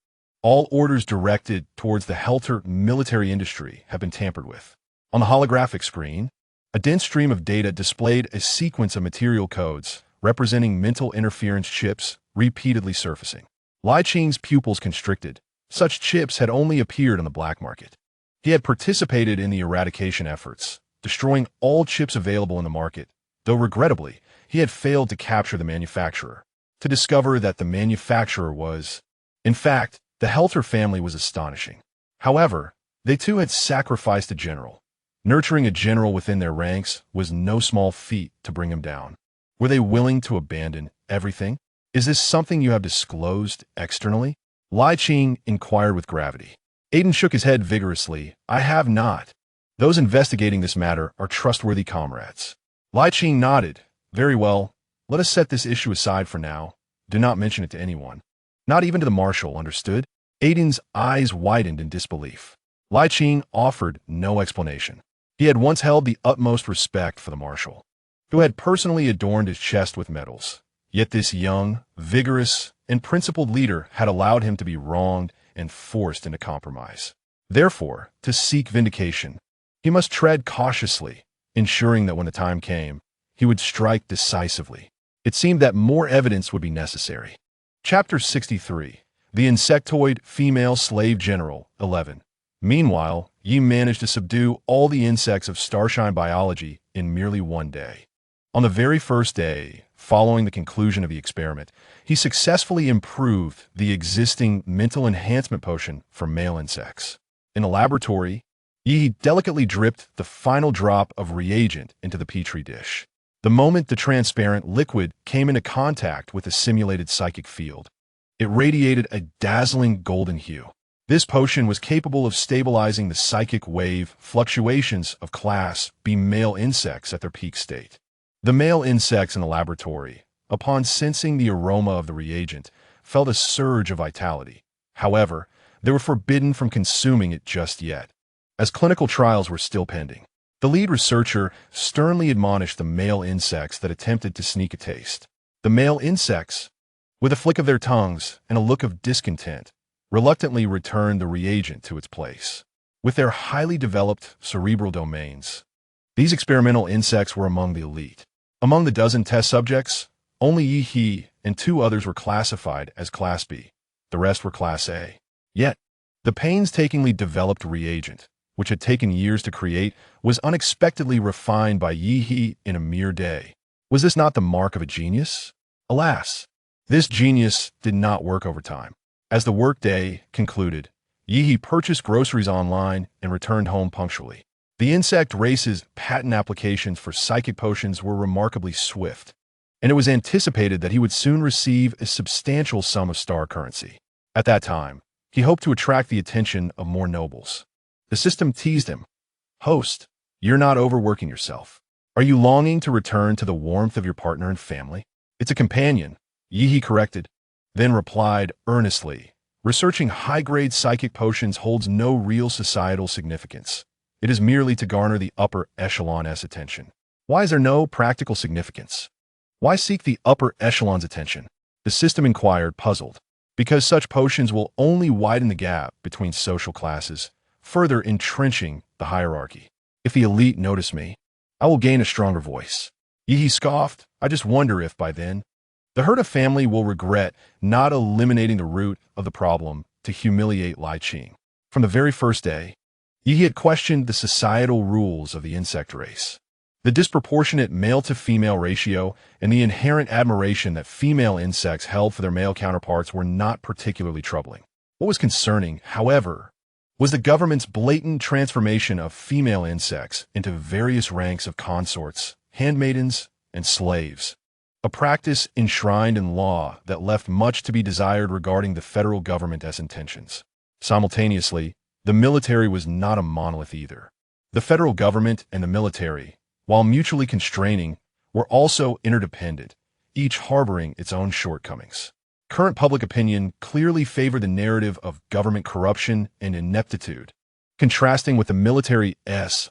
All orders directed towards the Helter military industry have been tampered with. On the holographic screen, a dense stream of data displayed a sequence of material codes representing mental interference chips repeatedly surfacing. Li Qing's pupils constricted. Such chips had only appeared on the black market. He had participated in the eradication efforts, destroying all chips available in the market, though regrettably, he had failed to capture the manufacturer. To discover that the manufacturer was, in fact, the Helter family was astonishing. However, they too had sacrificed a general. Nurturing a general within their ranks was no small feat to bring him down. Were they willing to abandon everything? Is this something you have disclosed externally? Li Qing inquired with gravity. Aiden shook his head vigorously. I have not. Those investigating this matter are trustworthy comrades. Li Qing nodded. Very well. Let us set this issue aside for now. Do not mention it to anyone. Not even to the marshal, understood? Aiden's eyes widened in disbelief. Li Qing offered no explanation. He had once held the utmost respect for the marshal, who had personally adorned his chest with medals. Yet this young, vigorous, and principled leader had allowed him to be wronged and forced into compromise. Therefore, to seek vindication, he must tread cautiously, ensuring that when the time came, he would strike decisively. It seemed that more evidence would be necessary. Chapter 63. The Insectoid Female Slave General, 11. Meanwhile, Yi managed to subdue all the insects of Starshine biology in merely one day. On the very first day, following the conclusion of the experiment, he successfully improved the existing mental enhancement potion for male insects. In the laboratory, Yi delicately dripped the final drop of reagent into the petri dish. The moment the transparent liquid came into contact with the simulated psychic field, it radiated a dazzling golden hue. This potion was capable of stabilizing the psychic wave fluctuations of Class B male insects at their peak state. The male insects in the laboratory, upon sensing the aroma of the reagent, felt a surge of vitality. However, they were forbidden from consuming it just yet, as clinical trials were still pending. The lead researcher sternly admonished the male insects that attempted to sneak a taste. The male insects, with a flick of their tongues and a look of discontent, reluctantly returned the reagent to its place. With their highly developed cerebral domains, these experimental insects were among the elite. Among the dozen test subjects, only Yi and 2 others were classified as Class B. The rest were Class A. Yet, the painstakingly developed reagent, which had taken years to create, was unexpectedly refined by Yi in a mere day. Was this not the mark of a genius? Alas, this genius did not work overtime. As the workday concluded, Yi purchased groceries online and returned home punctually. The insect race's patent applications for psychic potions were remarkably swift, and it was anticipated that he would soon receive a substantial sum of star currency. At that time, he hoped to attract the attention of more nobles. The system teased him. Host, you're not overworking yourself. Are you longing to return to the warmth of your partner and family? It's a companion, Yi corrected, then replied earnestly, researching high-grade psychic potions holds no real societal significance. It is merely to garner the upper echelon's attention. Why is there no practical significance? Why seek the upper echelon's attention? The system inquired, puzzled. Because such potions will only widen the gap between social classes, further entrenching the hierarchy. If the elite notice me, I will gain a stronger voice. Yi scoffed. I just wonder if, by then, the Herta family will regret not eliminating the root of the problem to humiliate Li Qing. From the very first day, Yi had questioned the societal rules of the insect race. The disproportionate male-to-female ratio and the inherent admiration that female insects held for their male counterparts were not particularly troubling. What was concerning, however, was the government's blatant transformation of female insects into various ranks of consorts, handmaidens, and slaves, a practice enshrined in law that left much to be desired regarding the federal government's intentions. Simultaneously, the military was not a monolith either. The federal government and the military, while mutually constraining, were also interdependent, each harboring its own shortcomings. Current public opinion clearly favored the narrative of government corruption and ineptitude, contrasting with the military's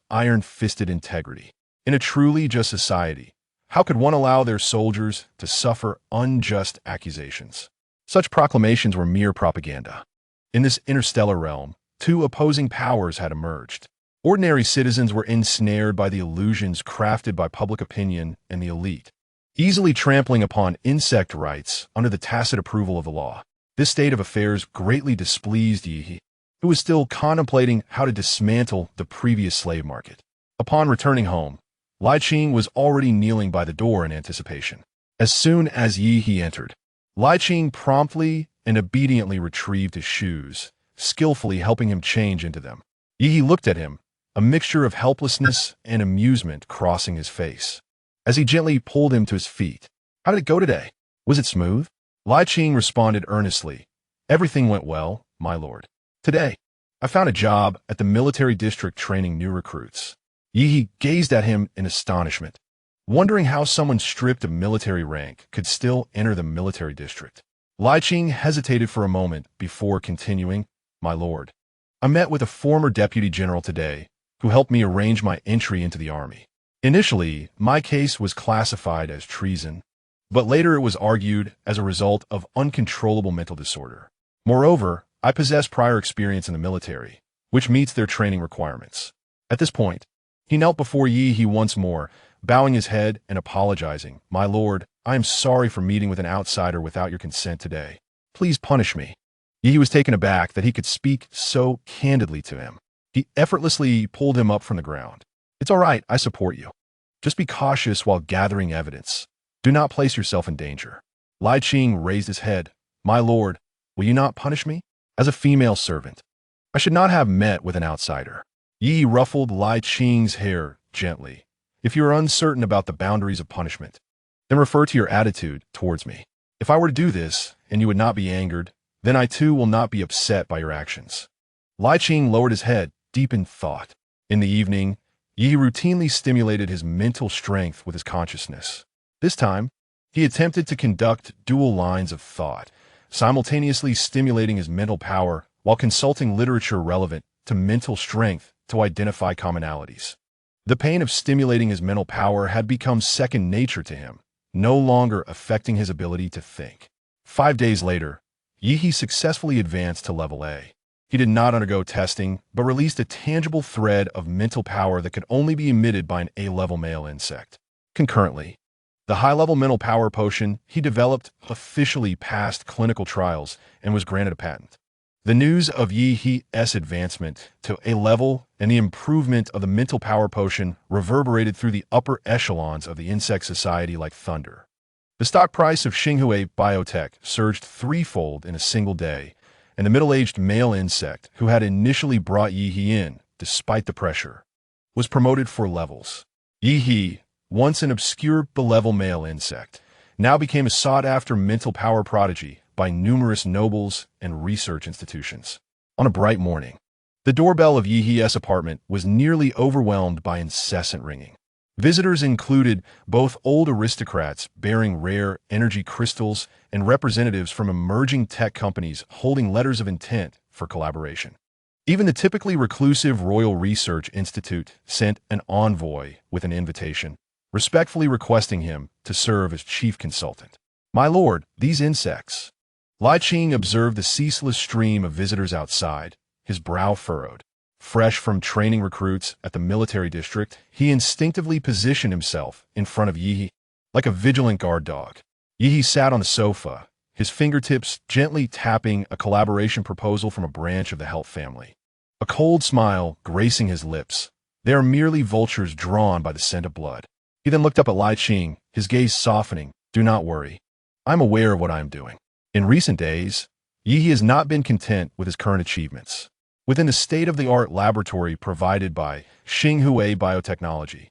iron-fisted integrity. In a truly just society, how could one allow their soldiers to suffer unjust accusations? Such proclamations were mere propaganda. In this interstellar realm, two opposing powers had emerged. Ordinary citizens were ensnared by the illusions crafted by public opinion and the elite, easily trampling upon insect rights under the tacit approval of the law. This state of affairs greatly displeased Yi, who was still contemplating how to dismantle the previous slave market. Upon returning home, Li Qing was already kneeling by the door in anticipation. As soon as Yi entered, Li Qing promptly and obediently retrieved his shoes, skillfully helping him change into them. Yi looked at him, a mixture of helplessness and amusement crossing his face, as he gently pulled him to his feet. "How did it go today? Was it smooth?" Li Qing responded earnestly. "Everything went well, my lord. Today, I found a job at the military district training new recruits." Yi gazed at him in astonishment, wondering how someone stripped of military rank could still enter the military district. Li Qing hesitated for a moment before continuing, "My lord, I met with a former deputy general today who helped me arrange my entry into the army. Initially, my case was classified as treason, but later it was argued as a result of uncontrollable mental disorder. Moreover, I possess prior experience in the military, which meets their training requirements." At this point, he knelt before Yi once more, bowing his head and apologizing. "My lord, I am sorry for meeting with an outsider without your consent today. Please punish me." Yi was taken aback that he could speak so candidly to him. He effortlessly pulled him up from the ground. "It's all right, I support you. Just be cautious while gathering evidence. Do not place yourself in danger." Li Qing raised his head. "My lord, will you not punish me? As a female servant, I should not have met with an outsider." Yi ruffled Li Qing's hair gently. "If you are uncertain about the boundaries of punishment, then refer to your attitude towards me. If I were to do this, and you would not be angered, then I too will not be upset by your actions." Li Qing lowered his head, deep in thought. In the evening, Yi routinely stimulated his mental strength with his consciousness. This time, he attempted to conduct dual lines of thought, simultaneously stimulating his mental power while consulting literature relevant to mental strength to identify commonalities. The pain of stimulating his mental power had become second nature to him, no longer affecting his ability to think. 5 days later, Yi successfully advanced to level A. He did not undergo testing, but released a tangible thread of mental power that could only be emitted by an A-level male insect. Concurrently, the high-level mental power potion he developed officially passed clinical trials and was granted a patent. The news of Yi's advancement to A-level and the improvement of the mental power potion reverberated through the upper echelons of the insect society like thunder. The stock price of Xinghui Biotech surged threefold in a single day, and the middle-aged male insect, who had initially brought Yi in, despite the pressure, was promoted 4 levels. Yi, once an obscure below-level male insect, now became a sought-after mental power prodigy by numerous nobles and research institutions. On a bright morning, the doorbell of Yi's apartment was nearly overwhelmed by incessant ringing. Visitors included both old aristocrats bearing rare energy crystals and representatives from emerging tech companies holding letters of intent for collaboration. Even the typically reclusive Royal Research Institute sent an envoy with an invitation, respectfully requesting him to serve as chief consultant. "My lord, these insects." Li Qing observed the ceaseless stream of visitors outside, his brow furrowed. Fresh from training recruits at the military district, he instinctively positioned himself in front of Yi, like a vigilant guard dog. Yi sat on the sofa, his fingertips gently tapping a collaboration proposal from a branch of the Health family. A cold smile gracing his lips. They are merely vultures drawn by the scent of blood. He then looked up at Li Qing, his gaze softening. "Do not worry. I'm aware of what I am doing." In recent days, Yi has not been content with his current achievements. Within the state-of-the-art laboratory provided by Xinghui Biotechnology,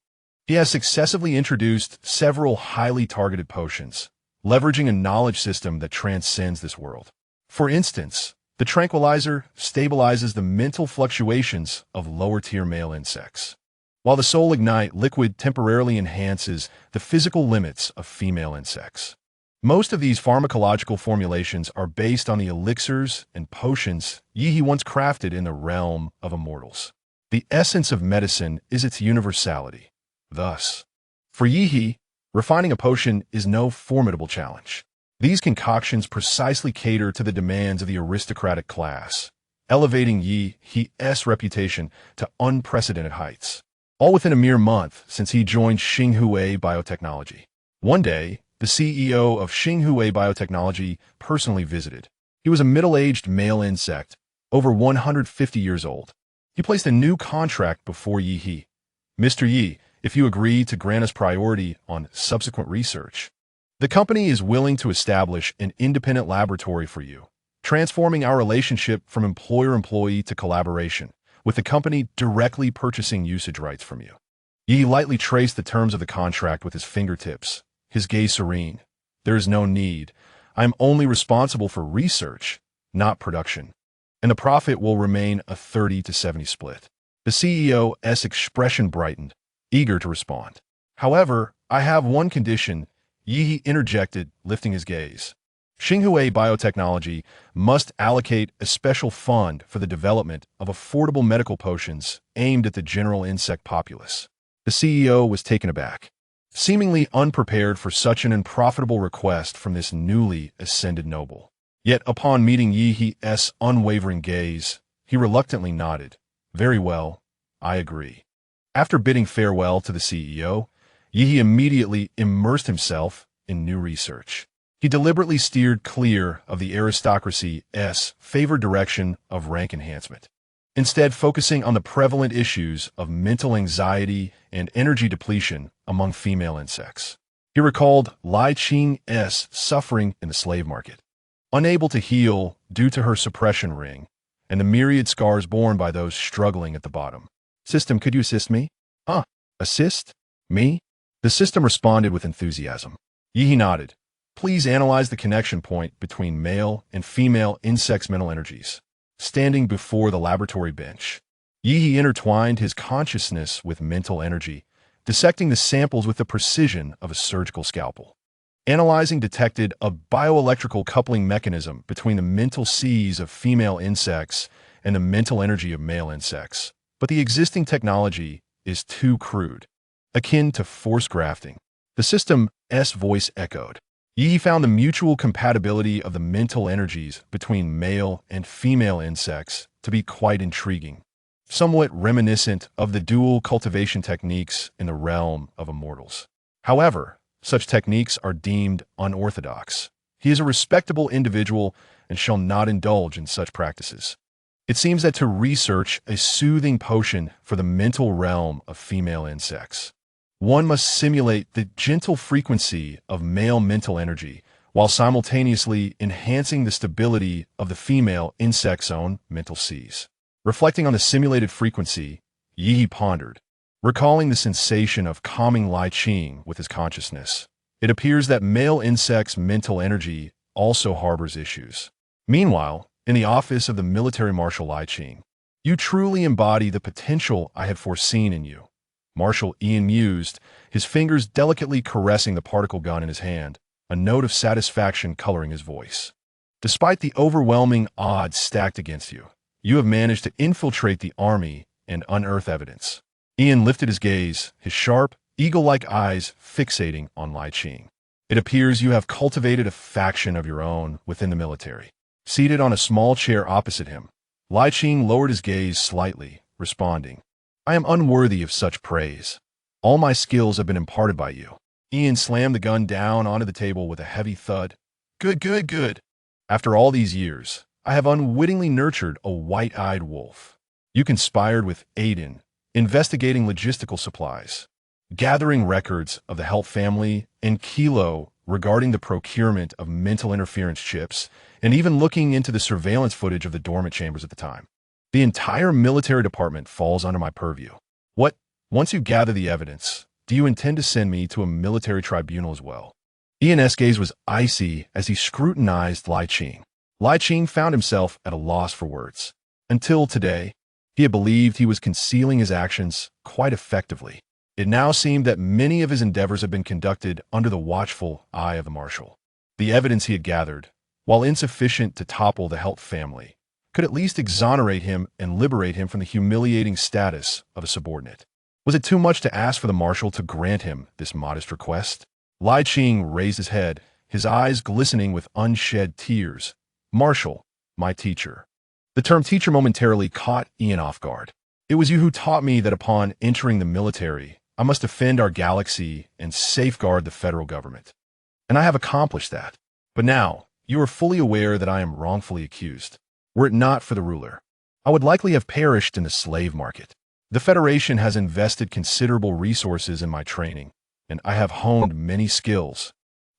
he has successively introduced several highly targeted potions, leveraging a knowledge system that transcends this world. For instance, the tranquilizer stabilizes the mental fluctuations of lower-tier male insects, while the Soul Ignite liquid temporarily enhances the physical limits of female insects. Most of these pharmacological formulations are based on the elixirs and potions Yi once crafted in the realm of immortals. The essence of medicine is its universality. Thus, for Yi, refining a potion is no formidable challenge. These concoctions precisely cater to the demands of the aristocratic class, elevating Yi's reputation to unprecedented heights. All within a mere month since he joined Qing Li Biotechnology. One day, the CEO of Qing Li Biotechnology personally visited. He was a middle-aged male insect, over 150 years old. He placed a new contract before Yi. Mr. Yi, if you agree to grant us priority on subsequent research, the company is willing to establish an independent laboratory for you, transforming our relationship from employer-employee to collaboration, with the company directly purchasing usage rights from you. Yi lightly traced the terms of the contract with his fingertips, his gaze serene. There is no need. I am only responsible for research, not production. And the profit will remain a 30-70 split. The CEO's expression brightened, eager to respond. However, I have one condition, Yi interjected, lifting his gaze. Qing Li Biotechnology must allocate a special fund for the development of affordable medical potions aimed at the general insect populace. The CEO was taken aback, seemingly unprepared for such an unprofitable request from this newly ascended noble. Yet upon meeting Yi's unwavering gaze, he reluctantly nodded. Very well, I agree. After bidding farewell to the CEO, Yi immediately immersed himself in new research. He deliberately steered clear of the aristocracy's favored direction of rank enhancement, instead focusing on the prevalent issues of mental anxiety and energy depletion among female insects. He recalled Li Qing's suffering in the slave market, unable to heal due to her suppression ring, and the myriad scars borne by those struggling at the bottom. System, could you assist me? Assist? Me? The system responded with enthusiasm. Yi nodded. Please analyze the connection point between male and female insects' mental energies. Standing before the laboratory bench, Yi intertwined his consciousness with mental energy, dissecting the samples with the precision of a surgical scalpel. Analyzing detected a bioelectrical coupling mechanism between the mental seas of female insects and the mental energy of male insects. But the existing technology is too crude, akin to force grafting. The system's voice echoed. Yi found the mutual compatibility of the mental energies between male and female insects to be quite intriguing, somewhat reminiscent of the dual cultivation techniques in the realm of immortals. However, such techniques are deemed unorthodox. He is a respectable individual and shall not indulge in such practices. It seems that to research a soothing potion for the mental realm of female insects, one must simulate the gentle frequency of male mental energy while simultaneously enhancing the stability of the female insect's own mental seas. Reflecting on the simulated frequency, Yi pondered, recalling the sensation of calming Li Qing with his consciousness. It appears that male insects' mental energy also harbors issues. Meanwhile, in the office of the military marshal Li Qing, you truly embody the potential I had foreseen in you. Marshal Ian mused, his fingers delicately caressing the particle gun in his hand, a note of satisfaction coloring his voice. Despite the overwhelming odds stacked against you, you have managed to infiltrate the army and unearth evidence. Ian lifted his gaze, his sharp, eagle-like eyes fixating on Li Qing. It appears you have cultivated a faction of your own within the military. Seated on a small chair opposite him, Li Qing lowered his gaze slightly, responding, I am unworthy of such praise. All my skills have been imparted by you. Ian slammed the gun down onto the table with a heavy thud. Good. After all these years, I have unwittingly nurtured a white-eyed wolf. You conspired with Aiden, investigating logistical supplies, gathering records of the Helt family, and Kilo regarding the procurement of mental interference chips, and even looking into the surveillance footage of the dormant chambers at the time. The entire military department falls under my purview. Once you gather the evidence, do you intend to send me to a military tribunal as well? Ian's gaze was icy as he scrutinized Li Qing. Li Qing found himself at a loss for words. Until today, he had believed he was concealing his actions quite effectively. It now seemed that many of his endeavors had been conducted under the watchful eye of the marshal. The evidence he had gathered, while insufficient to topple the Helt family, could at least exonerate him and liberate him from the humiliating status of a subordinate. Was it too much to ask for the marshal to grant him this modest request? Li Qing raised his head, his eyes glistening with unshed tears. "Marshal, my teacher." The term teacher momentarily caught Ian off guard. "It was you who taught me that upon entering the military, I must defend our galaxy and safeguard the federal government. And I have accomplished that. But now, you are fully aware that I am wrongfully accused. Were it not for the ruler, I would likely have perished in the slave market. The Federation has invested considerable resources in my training, and I have honed many skills,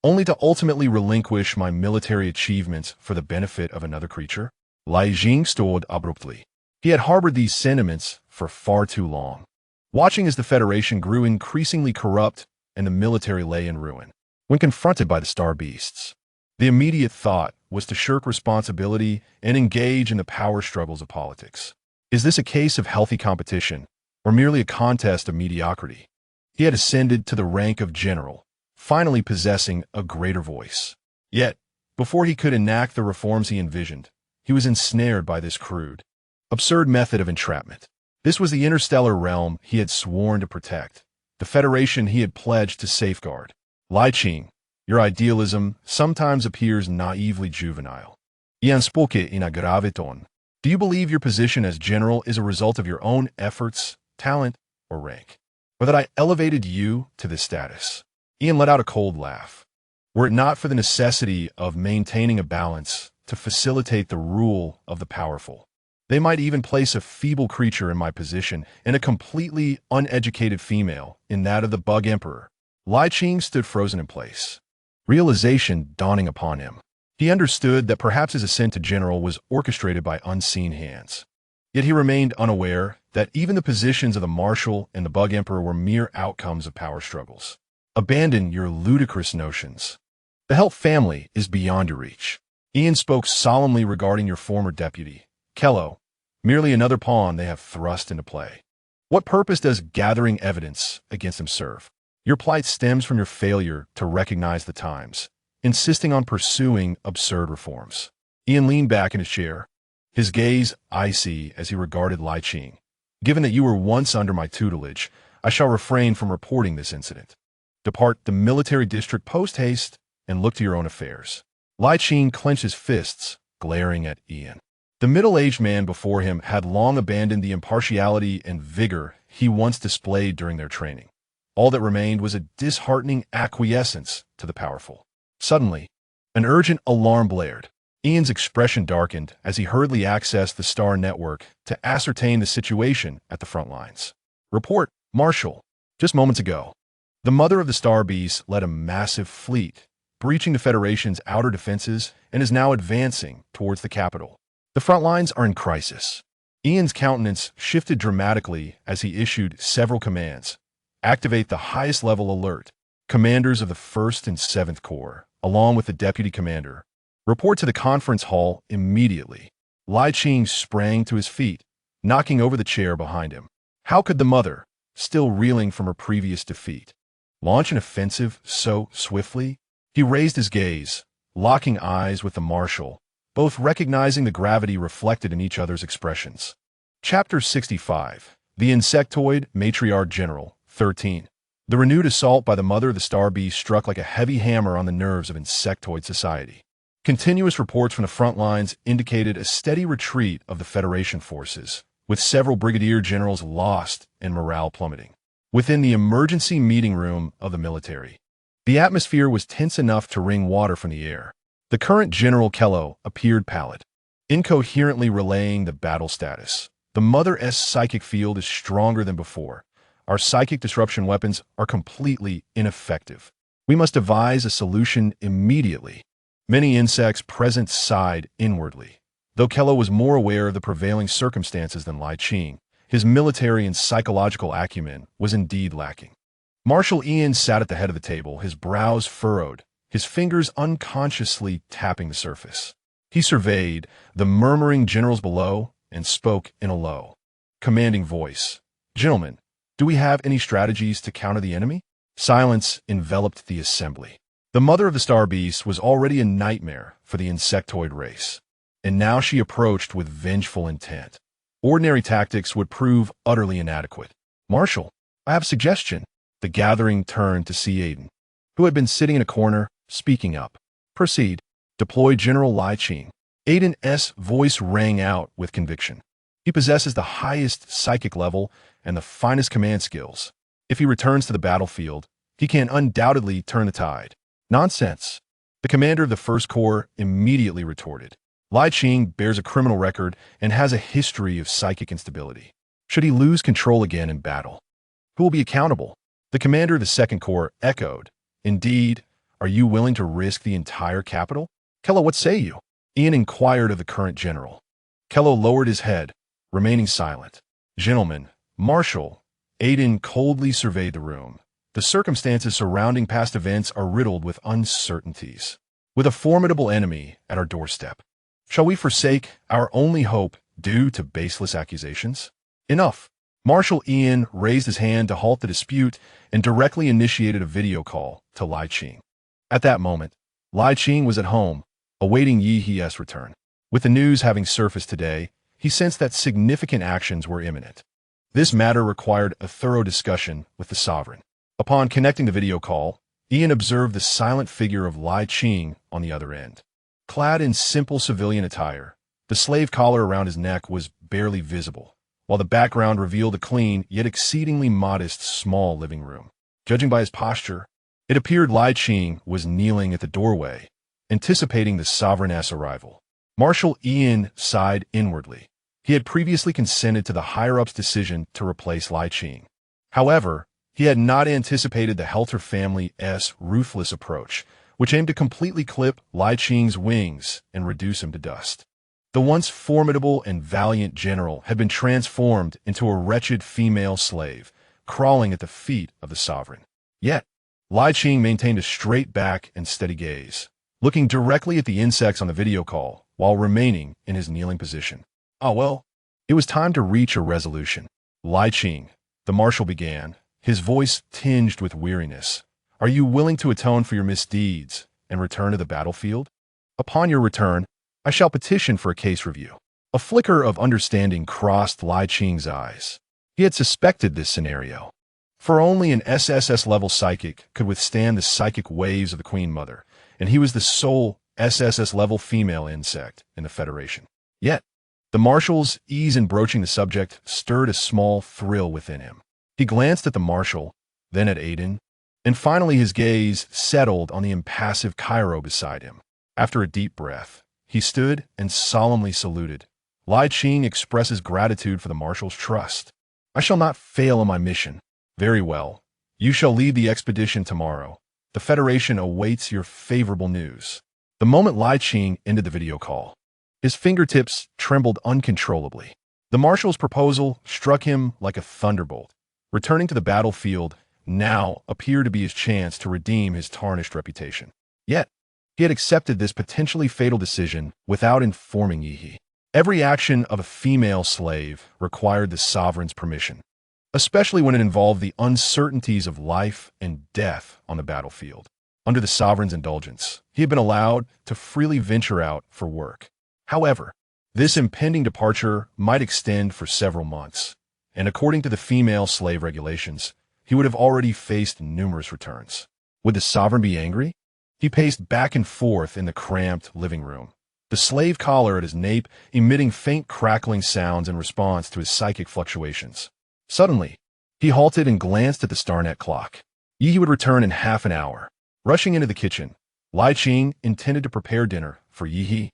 only to ultimately relinquish my military achievements for the benefit of another creature." Li Jing stood abruptly. He had harbored these sentiments for far too long, watching as the Federation grew increasingly corrupt and the military lay in ruin. When confronted by the Star Beasts, the immediate thought was to shirk responsibility and engage in the power struggles of politics. Is this a case of healthy competition, or merely a contest of mediocrity? He had ascended to the rank of general, finally possessing a greater voice. Yet, before he could enact the reforms he envisioned, he was ensnared by this crude, absurd method of entrapment. This was the interstellar realm he had sworn to protect, the Federation he had pledged to safeguard. "Li Qing, your idealism sometimes appears naively juvenile. Ian spoke in a grave tone. Do you believe your position as general is a result of your own efforts, talent, or rank? Or that I elevated you to this status?" Ian let out a cold laugh. "Were it not for the necessity of maintaining a balance to facilitate the rule of the powerful, they might even place a feeble creature in my position and a completely uneducated female in that of the Bug Emperor." Li Qing stood frozen in place, realization dawning upon him. He understood that perhaps his ascent to general was orchestrated by unseen hands. Yet he remained unaware that even the positions of the Marshal and the Bug Emperor were mere outcomes of power struggles. "Abandon your ludicrous notions. The Helt family is beyond your reach." Ian spoke solemnly regarding your former deputy, Kello, merely another pawn they have thrust into play. What purpose does gathering evidence against him serve? Your plight stems from your failure to recognize the times, insisting on pursuing absurd reforms. Ian leaned back in his chair, his gaze icy as he regarded Li Qing. "Given that you were once under my tutelage, I shall refrain from reporting this incident. Depart the military district post-haste and look to your own affairs." Li Qing clenched his fists, glaring at Ian. The middle-aged man before him had long abandoned the impartiality and vigor he once displayed during their training. All that remained was a disheartening acquiescence to the powerful. Suddenly, an urgent alarm blared. Ian's expression darkened as he hurriedly accessed the Star Network to ascertain the situation at the front lines. "Report, Marshal. Just moments ago, the Mother of the Star Beasts led a massive fleet, breaching the Federation's outer defenses, and is now advancing towards the capital. The front lines are in crisis." Ian's countenance shifted dramatically as he issued several commands. "Activate the highest level alert. Commanders of the 1st and 7th Corps, along with the Deputy Commander, report to the conference hall immediately." Li Qing sprang to his feet, knocking over the chair behind him. How could the mother, still reeling from her previous defeat, launch an offensive so swiftly? He raised his gaze, locking eyes with the Marshal, both recognizing the gravity reflected in each other's expressions. Chapter 65. The Insectoid Matriarch General, 13. The renewed assault by the Mother of the Star Beast struck like a heavy hammer on the nerves of insectoid society. Continuous reports from the front lines indicated a steady retreat of the Federation forces, with several brigadier generals lost and morale plummeting. Within the emergency meeting room of the military, the atmosphere was tense enough to wring water from the air. The current General Kello appeared pallid, incoherently relaying the battle status. "The Mother's psychic field is stronger than before. Our psychic disruption weapons are completely ineffective. We must devise a solution immediately." Many insects present sighed inwardly. Though Kello was more aware of the prevailing circumstances than Li Qing, his military and psychological acumen was indeed lacking. Marshal Ian sat at the head of the table, his brows furrowed, his fingers unconsciously tapping the surface. He surveyed the murmuring generals below and spoke in a low, commanding voice. "Gentlemen, do we have any strategies to counter the enemy?" Silence enveloped the assembly. The Mother of the Star Beast was already a nightmare for the insectoid race, and now she approached with vengeful intent. Ordinary tactics would prove utterly inadequate. "Marshal, I have a suggestion." The gathering turned to see Aiden, who had been sitting in a corner, speaking up. Proceed. Deploy General Li Qing. Aiden's voice rang out with conviction. He possesses the highest psychic level and the finest command skills. If he returns to the battlefield, he can undoubtedly turn the tide. Nonsense. The commander of the First Corps immediately retorted. Li Qing bears a criminal record and has a history of psychic instability. Should he lose control again in battle, who will be accountable? The commander of the Second Corps echoed. Indeed, are you willing to risk the entire capital? Kello, what say you? Ian inquired of the current general. Kello lowered his head, remaining silent. Gentlemen, Marshal, Aiden coldly surveyed the room. The circumstances surrounding past events are riddled with uncertainties. With a formidable enemy at our doorstep, shall we forsake our only hope due to baseless accusations? Enough. Marshal Ian raised his hand to halt the dispute and directly initiated a video call to Li Qing. At that moment, Li Qing was at home, awaiting Yi He's return. With the news having surfaced today, he sensed that significant actions were imminent. This matter required a thorough discussion with the sovereign. Upon connecting the video call, Ian observed the silent figure of Li Qing on the other end. Clad in simple civilian attire, the slave collar around his neck was barely visible, while the background revealed a clean yet exceedingly modest small living room. Judging by his posture, it appeared Li Qing was kneeling at the doorway, anticipating the sovereign's arrival. Marshal Ian sighed inwardly. He had previously consented to the higher-ups' decision to replace Li Qing. However, he had not anticipated the Helter family's ruthless approach, which aimed to completely clip Li Qing's wings and reduce him to dust. The once formidable and valiant general had been transformed into a wretched female slave, crawling at the feet of the sovereign. Yet, Li Qing maintained a straight back and steady gaze, looking directly at the insects on the video call while remaining in his kneeling position. Ah, well, it was time to reach a resolution. Li Qing, the marshal began, his voice tinged with weariness. Are you willing to atone for your misdeeds and return to the battlefield? Upon your return, I shall petition for a case review. A flicker of understanding crossed Li Qing's eyes. He had suspected this scenario. For only an SSS-level psychic could withstand the psychic waves of the Queen Mother, and he was the sole SSS-level female insect in the Federation. Yet, the Marshal's ease in broaching the subject stirred a small thrill within him. He glanced at the Marshal, then at Aiden, and finally his gaze settled on the impassive Cairo beside him. After a deep breath, he stood and solemnly saluted. Li Qing expresses gratitude for the Marshal's trust. I shall not fail in my mission. Very well. You shall lead the expedition tomorrow. The Federation awaits your favorable news. The moment Li Qing ended the video call, his fingertips trembled uncontrollably. The Marshal's proposal struck him like a thunderbolt. Returning to the battlefield now appeared to be his chance to redeem his tarnished reputation. Yet, he had accepted this potentially fatal decision without informing Yi. Every action of a female slave required the sovereign's permission, especially when it involved the uncertainties of life and death on the battlefield. Under the sovereign's indulgence, he had been allowed to freely venture out for work. However, this impending departure might extend for several months, and according to the female slave regulations, he would have already faced numerous returns. Would the sovereign be angry? He paced back and forth in the cramped living room, the slave collar at his nape emitting faint crackling sounds in response to his psychic fluctuations. Suddenly, he halted and glanced at the Starnet clock. Yi would return in half an hour. Rushing into the kitchen, Li Qing intended to prepare dinner for Yi.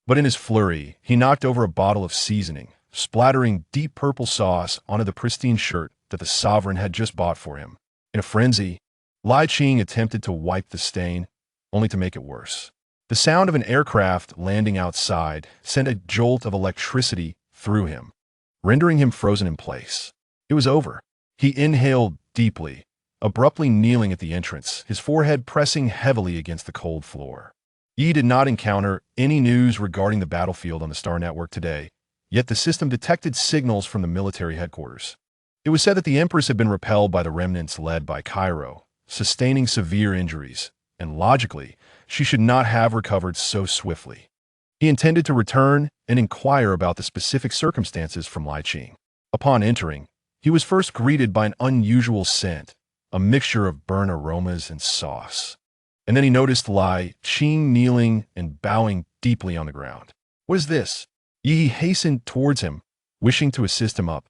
But in his flurry, he knocked over a bottle of seasoning, splattering deep purple sauce onto the pristine shirt that the sovereign had just bought for him. In a frenzy, Li Qing attempted to wipe the stain, only to make it worse. The sound of an aircraft landing outside sent a jolt of electricity through him, rendering him frozen in place. It was over. He inhaled deeply, abruptly kneeling at the entrance, his forehead pressing heavily against the cold floor. Yi did not encounter any news regarding the battlefield on the Star Network today, yet the system detected signals from the military headquarters. It was said that the Empress had been repelled by the remnants led by Cairo, sustaining severe injuries, and logically, she should not have recovered so swiftly. He intended to return and inquire about the specific circumstances from Li Qing. Upon entering, he was first greeted by an unusual scent, a mixture of burnt aromas and sauce. And then he noticed Lai Qing kneeling and bowing deeply on the ground. "What is this?" Yi hastened towards him, wishing to assist him up,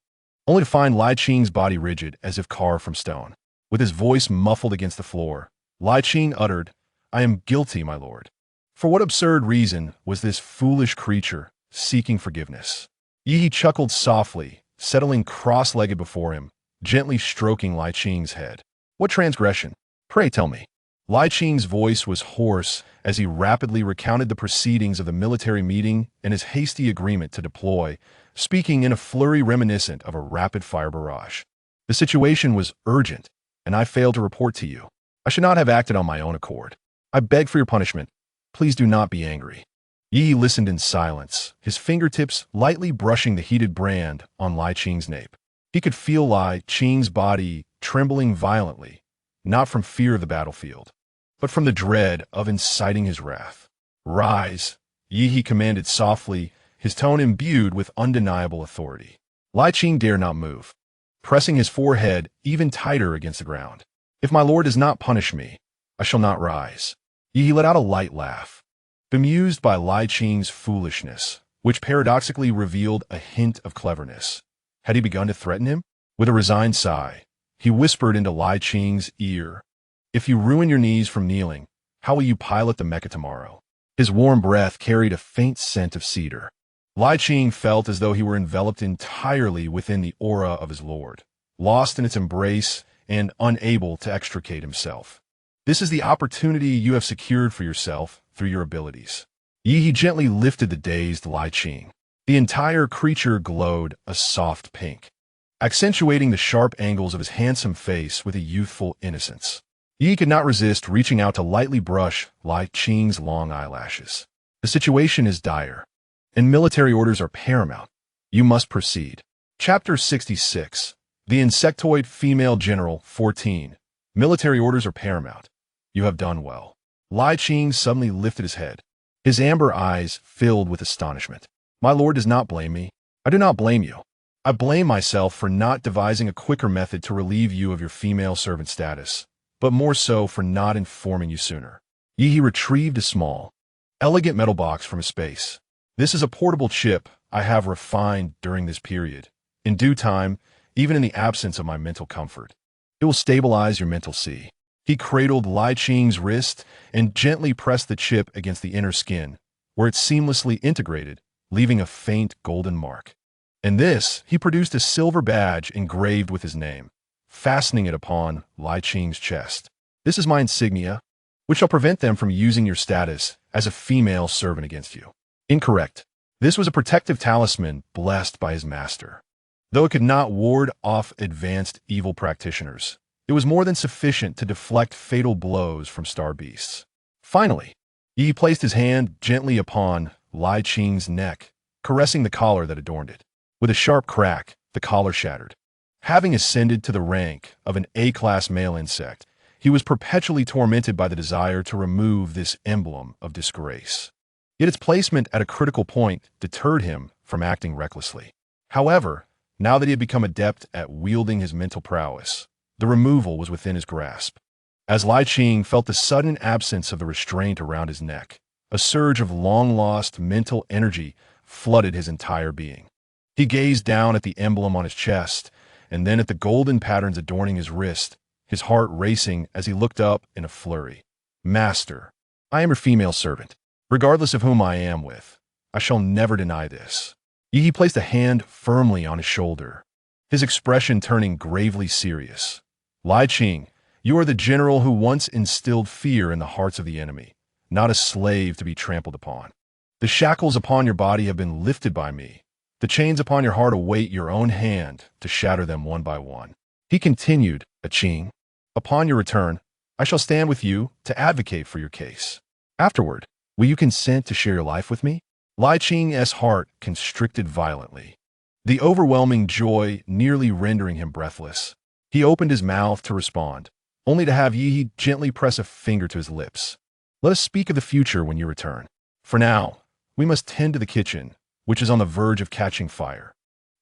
only to find Lai Qing's body rigid as if carved from stone. With his voice muffled against the floor, Lai Qing uttered, "I am guilty, my lord." For what absurd reason was this foolish creature seeking forgiveness? Yi chuckled softly, settling cross-legged before him, gently stroking Lai Qing's head. "What transgression? Pray tell me." Lai Qing's voice was hoarse as he rapidly recounted the proceedings of the military meeting and his hasty agreement to deploy, speaking in a flurry reminiscent of a rapid-fire barrage. "The situation was urgent, and I failed to report to you. I should not have acted on my own accord. I beg for your punishment. Please do not be angry." Yi listened in silence, his fingertips lightly brushing the heated brand on Lai Qing's nape. He could feel Lai Qing's body trembling violently, not from fear of the battlefield, but from the dread of inciting his wrath. "Rise," Yi commanded softly, his tone imbued with undeniable authority. Lai Qing dared not move, pressing his forehead even tighter against the ground. "If my lord does not punish me, I shall not rise." Yi let out a light laugh, bemused by Lai Qing's foolishness, which paradoxically revealed a hint of cleverness. Had he begun to threaten him? With a resigned sigh, he whispered into Lai Qing's ear, "If you ruin your knees from kneeling, how will you pilot the mecha tomorrow?" His warm breath carried a faint scent of cedar. Lai Qing felt as though he were enveloped entirely within the aura of his lord, lost in its embrace and unable to extricate himself. "This is the opportunity you have secured for yourself through your abilities." Yi gently lifted the dazed Lai Qing. The entire creature glowed a soft pink, accentuating the sharp angles of his handsome face with a youthful innocence. Yi could not resist reaching out to lightly brush Lai Qing's long eyelashes. "The situation is dire, and military orders are paramount. You must proceed." Chapter 66. The Insectoid Female General 14. Military orders are paramount. You have done well. Lai Qing suddenly lifted his head, his amber eyes filled with astonishment. "My lord does not blame me. I do not blame you. I blame myself for not devising a quicker method to relieve you of your female servant status, but more so for not informing you sooner." Yi retrieved a small, elegant metal box from his space. "This is a portable chip I have refined during this period. In due time, even in the absence of my mental comfort, it will stabilize your mental sea." He cradled Lai Qing's wrist and gently pressed the chip against the inner skin, where it seamlessly integrated, leaving a faint golden mark. In this, he produced a silver badge engraved with his name, fastening it upon Lai Qing's chest. "This is my insignia, which shall prevent them from using your status as a female servant against you." Incorrect. This was a protective talisman blessed by his master. Though it could not ward off advanced evil practitioners, it was more than sufficient to deflect fatal blows from star beasts. Finally, Yi placed his hand gently upon Lai Qing's neck, caressing the collar that adorned it. With a sharp crack, the collar shattered. Having ascended to the rank of an A-class male insect, he was perpetually tormented by the desire to remove this emblem of disgrace. Yet its placement at a critical point deterred him from acting recklessly. However, now that he had become adept at wielding his mental prowess, the removal was within his grasp. As Lai Qing felt the sudden absence of the restraint around his neck, a surge of long-lost mental energy flooded his entire being. He gazed down at the emblem on his chest, and then at the golden patterns adorning his wrist, his heart racing as he looked up in a flurry. "Master, I am your female servant. Regardless of whom I am with, I shall never deny this." Yi placed a hand firmly on his shoulder, his expression turning gravely serious. "Lai Qing, you are the general who once instilled fear in the hearts of the enemy, not a slave to be trampled upon. The shackles upon your body have been lifted by me. The chains upon your heart await your own hand to shatter them one by one." He continued, "Qing, upon your return, I shall stand with you to advocate for your case. Afterward, will you consent to share your life with me?" Lai Qing's heart constricted violently, the overwhelming joy nearly rendering him breathless. He opened his mouth to respond, only to have Yi gently press a finger to his lips. "Let us speak of the future when you return. For now, we must tend to the kitchen, which is on the verge of catching fire,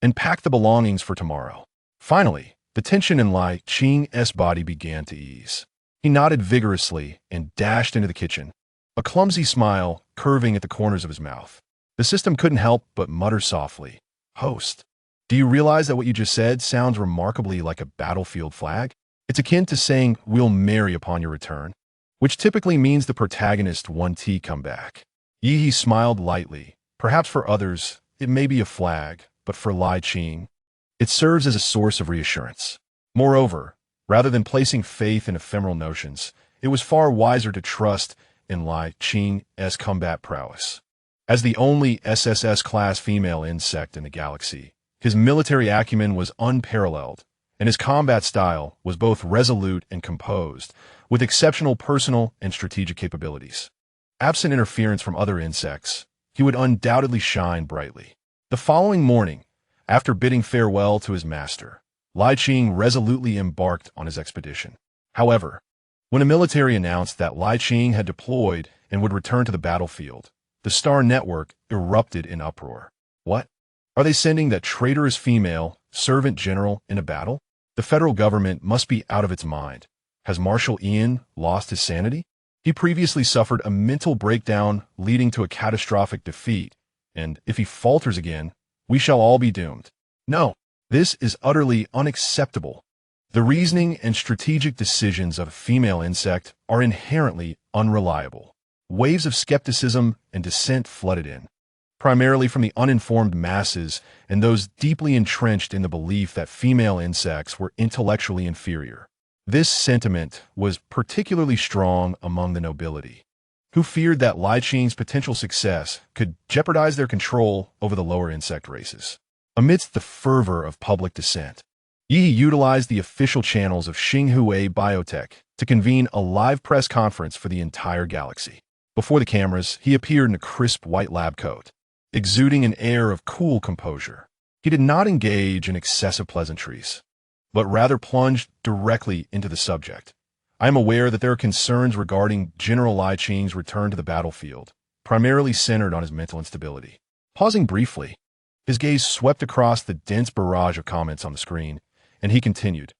and pack the belongings for tomorrow." Finally, the tension in Lai Qing's body began to ease. He nodded vigorously and dashed into the kitchen, a clumsy smile curving at the corners of his mouth. The system couldn't help but mutter softly, "Host, do you realize that what you just said sounds remarkably like a battlefield flag? It's akin to saying, 'We'll marry upon your return,' which typically means the protagonist 1T come back." Yi smiled lightly. Perhaps for others, it may be a flag, but for Li Qing, it serves as a source of reassurance. Moreover, rather than placing faith in ephemeral notions, it was far wiser to trust in Li Qing's combat prowess. As the only SSS-class female insect in the galaxy, his military acumen was unparalleled, and his combat style was both resolute and composed, with exceptional personal and strategic capabilities. Absent interference from other insects, he would undoubtedly shine brightly. The following morning, after bidding farewell to his master, Li Qing resolutely embarked on his expedition. However, when a military announced that Li Qing had deployed and would return to the battlefield, the Star Network erupted in uproar. What? Are they sending that traitorous female servant general in a battle? The federal government must be out of its mind. Has Marshal Ian lost his sanity? He previously suffered a mental breakdown leading to a catastrophic defeat, and if he falters again, we shall all be doomed. No, this is utterly unacceptable. The reasoning and strategic decisions of a female insect are inherently unreliable. Waves of skepticism and dissent flooded in, primarily from the uninformed masses and those deeply entrenched in the belief that female insects were intellectually inferior. This sentiment was particularly strong among the nobility, who feared that Li Qing's potential success could jeopardize their control over the lower insect races. Amidst the fervor of public dissent, Yi utilized the official channels of Xinghua Biotech to convene a live press conference for the entire galaxy. Before the cameras, he appeared in a crisp white lab coat, exuding an air of cool composure. He did not engage in excessive pleasantries, but rather plunged directly into the subject. I am aware that there are concerns regarding General Li Qing's return to the battlefield, primarily centered on his mental instability. Pausing briefly, his gaze swept across the dense barrage of comments on the screen, and he continued,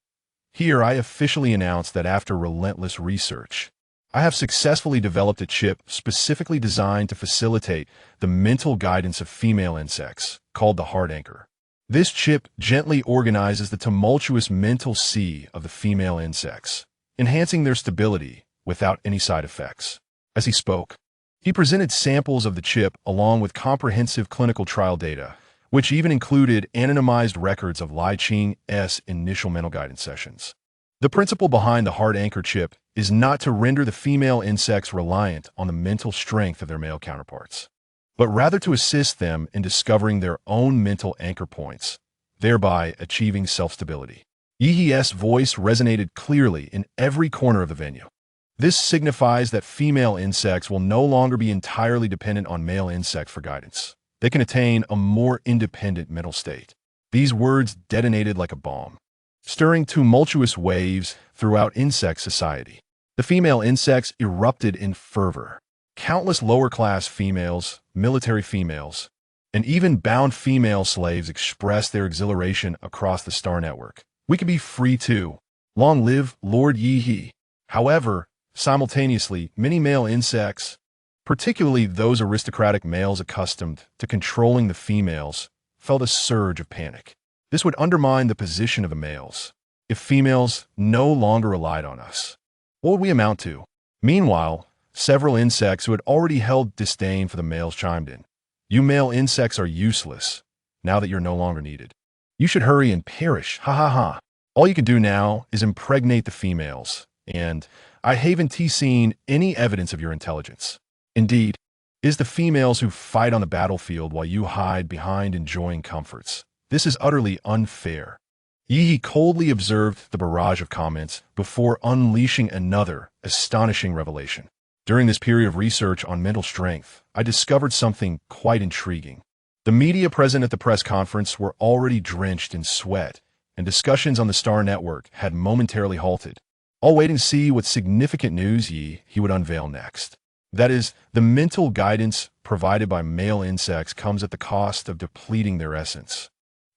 "Here I officially announce that after relentless research, I have successfully developed a chip specifically designed to facilitate the mental guidance of female insects, called the Heart Anchor. This chip gently organizes the tumultuous mental sea of the female insects, enhancing their stability without any side effects." As he spoke, he presented samples of the chip along with comprehensive clinical trial data, which even included anonymized records of Li Qing's initial mental guidance sessions. The principle behind the Heart Anchor chip is not to render the female insects reliant on the mental strength of their male counterparts, but rather to assist them in discovering their own mental anchor points, thereby achieving self-stability. Yi's voice resonated clearly in every corner of the venue. This signifies that female insects will no longer be entirely dependent on male insects for guidance. They can attain a more independent mental state. These words detonated like a bomb, stirring tumultuous waves throughout insect society. The female insects erupted in fervor. Countless lower-class females, military females, and even bound female slaves expressed their exhilaration across the Star Network. "We can be free too. Long live Lord Yi." However, simultaneously, many male insects, particularly those aristocratic males accustomed to controlling the females, felt a surge of panic. This would undermine the position of the males. If females no longer relied on us, what would we amount to? Meanwhile, several insects who had already held disdain for the males chimed in. "You male insects are useless, now that you're no longer needed. You should hurry and perish, ha ha ha. All you can do now is impregnate the females, and I haven't seen any evidence of your intelligence. Indeed, it is the females who fight on the battlefield while you hide behind enjoying comforts. This is utterly unfair." Yi coldly observed the barrage of comments before unleashing another astonishing revelation. During this period of research on mental strength, I discovered something quite intriguing. The media present at the press conference were already drenched in sweat, and discussions on the Star Network had momentarily halted, all waiting to see what significant news he would unveil next. That is, the mental guidance provided by male insects comes at the cost of depleting their essence,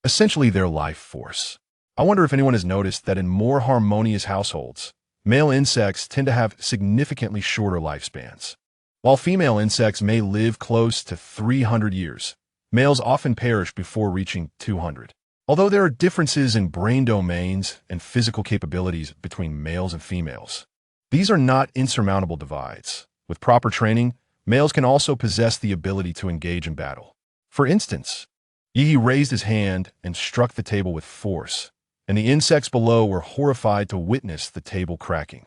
essentially their life force. I wonder if anyone has noticed that in more harmonious households, Male insects tend to have significantly shorter lifespans. While female insects may live close to 300 years, males often perish before reaching 200. Although there are differences in brain domains and physical capabilities between males and females, these are not insurmountable divides. With proper training, males can also possess the ability to engage in battle. For instance, Yi raised his hand and struck the table with force, and the insects below were horrified to witness the table cracking.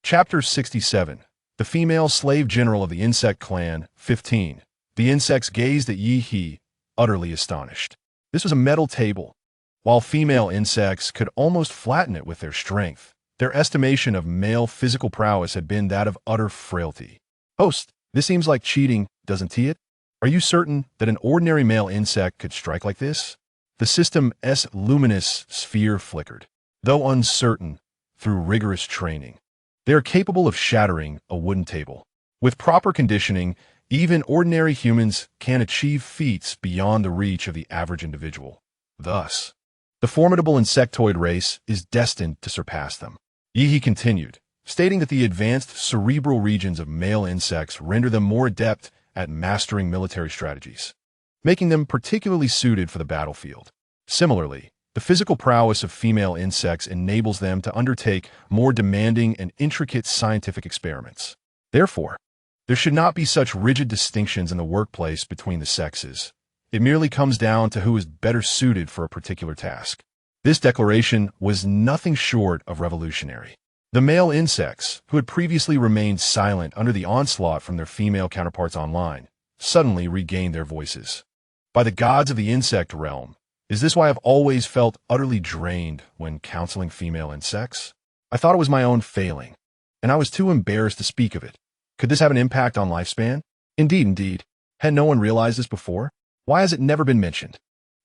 Chapter 67. The Female Slave General of the Insect Clan, 15. The insects gazed at Yi, utterly astonished. This was a metal table. While female insects could almost flatten it with their strength, their estimation of male physical prowess had been that of utter frailty. Host, this seems like cheating, doesn't it? Are you certain that an ordinary male insect could strike like this? The system's luminous sphere flickered. Though uncertain, through rigorous training, they are capable of shattering a wooden table. With proper conditioning, even ordinary humans can achieve feats beyond the reach of the average individual. Thus, the formidable insectoid race is destined to surpass them. Yi continued, stating that the advanced cerebral regions of male insects render them more adept at mastering military strategies, making them particularly suited for the battlefield. Similarly, the physical prowess of female insects enables them to undertake more demanding and intricate scientific experiments. Therefore, there should not be such rigid distinctions in the workplace between the sexes. It merely comes down to who is better suited for a particular task. This declaration was nothing short of revolutionary. The male insects, who had previously remained silent under the onslaught from their female counterparts online, suddenly regained their voices. By the gods of the insect realm, is this why I've always felt utterly drained when counseling female insects? I thought it was my own failing, and I was too embarrassed to speak of it. Could this have an impact on lifespan? Indeed. Had no one realized this before? Why has it never been mentioned?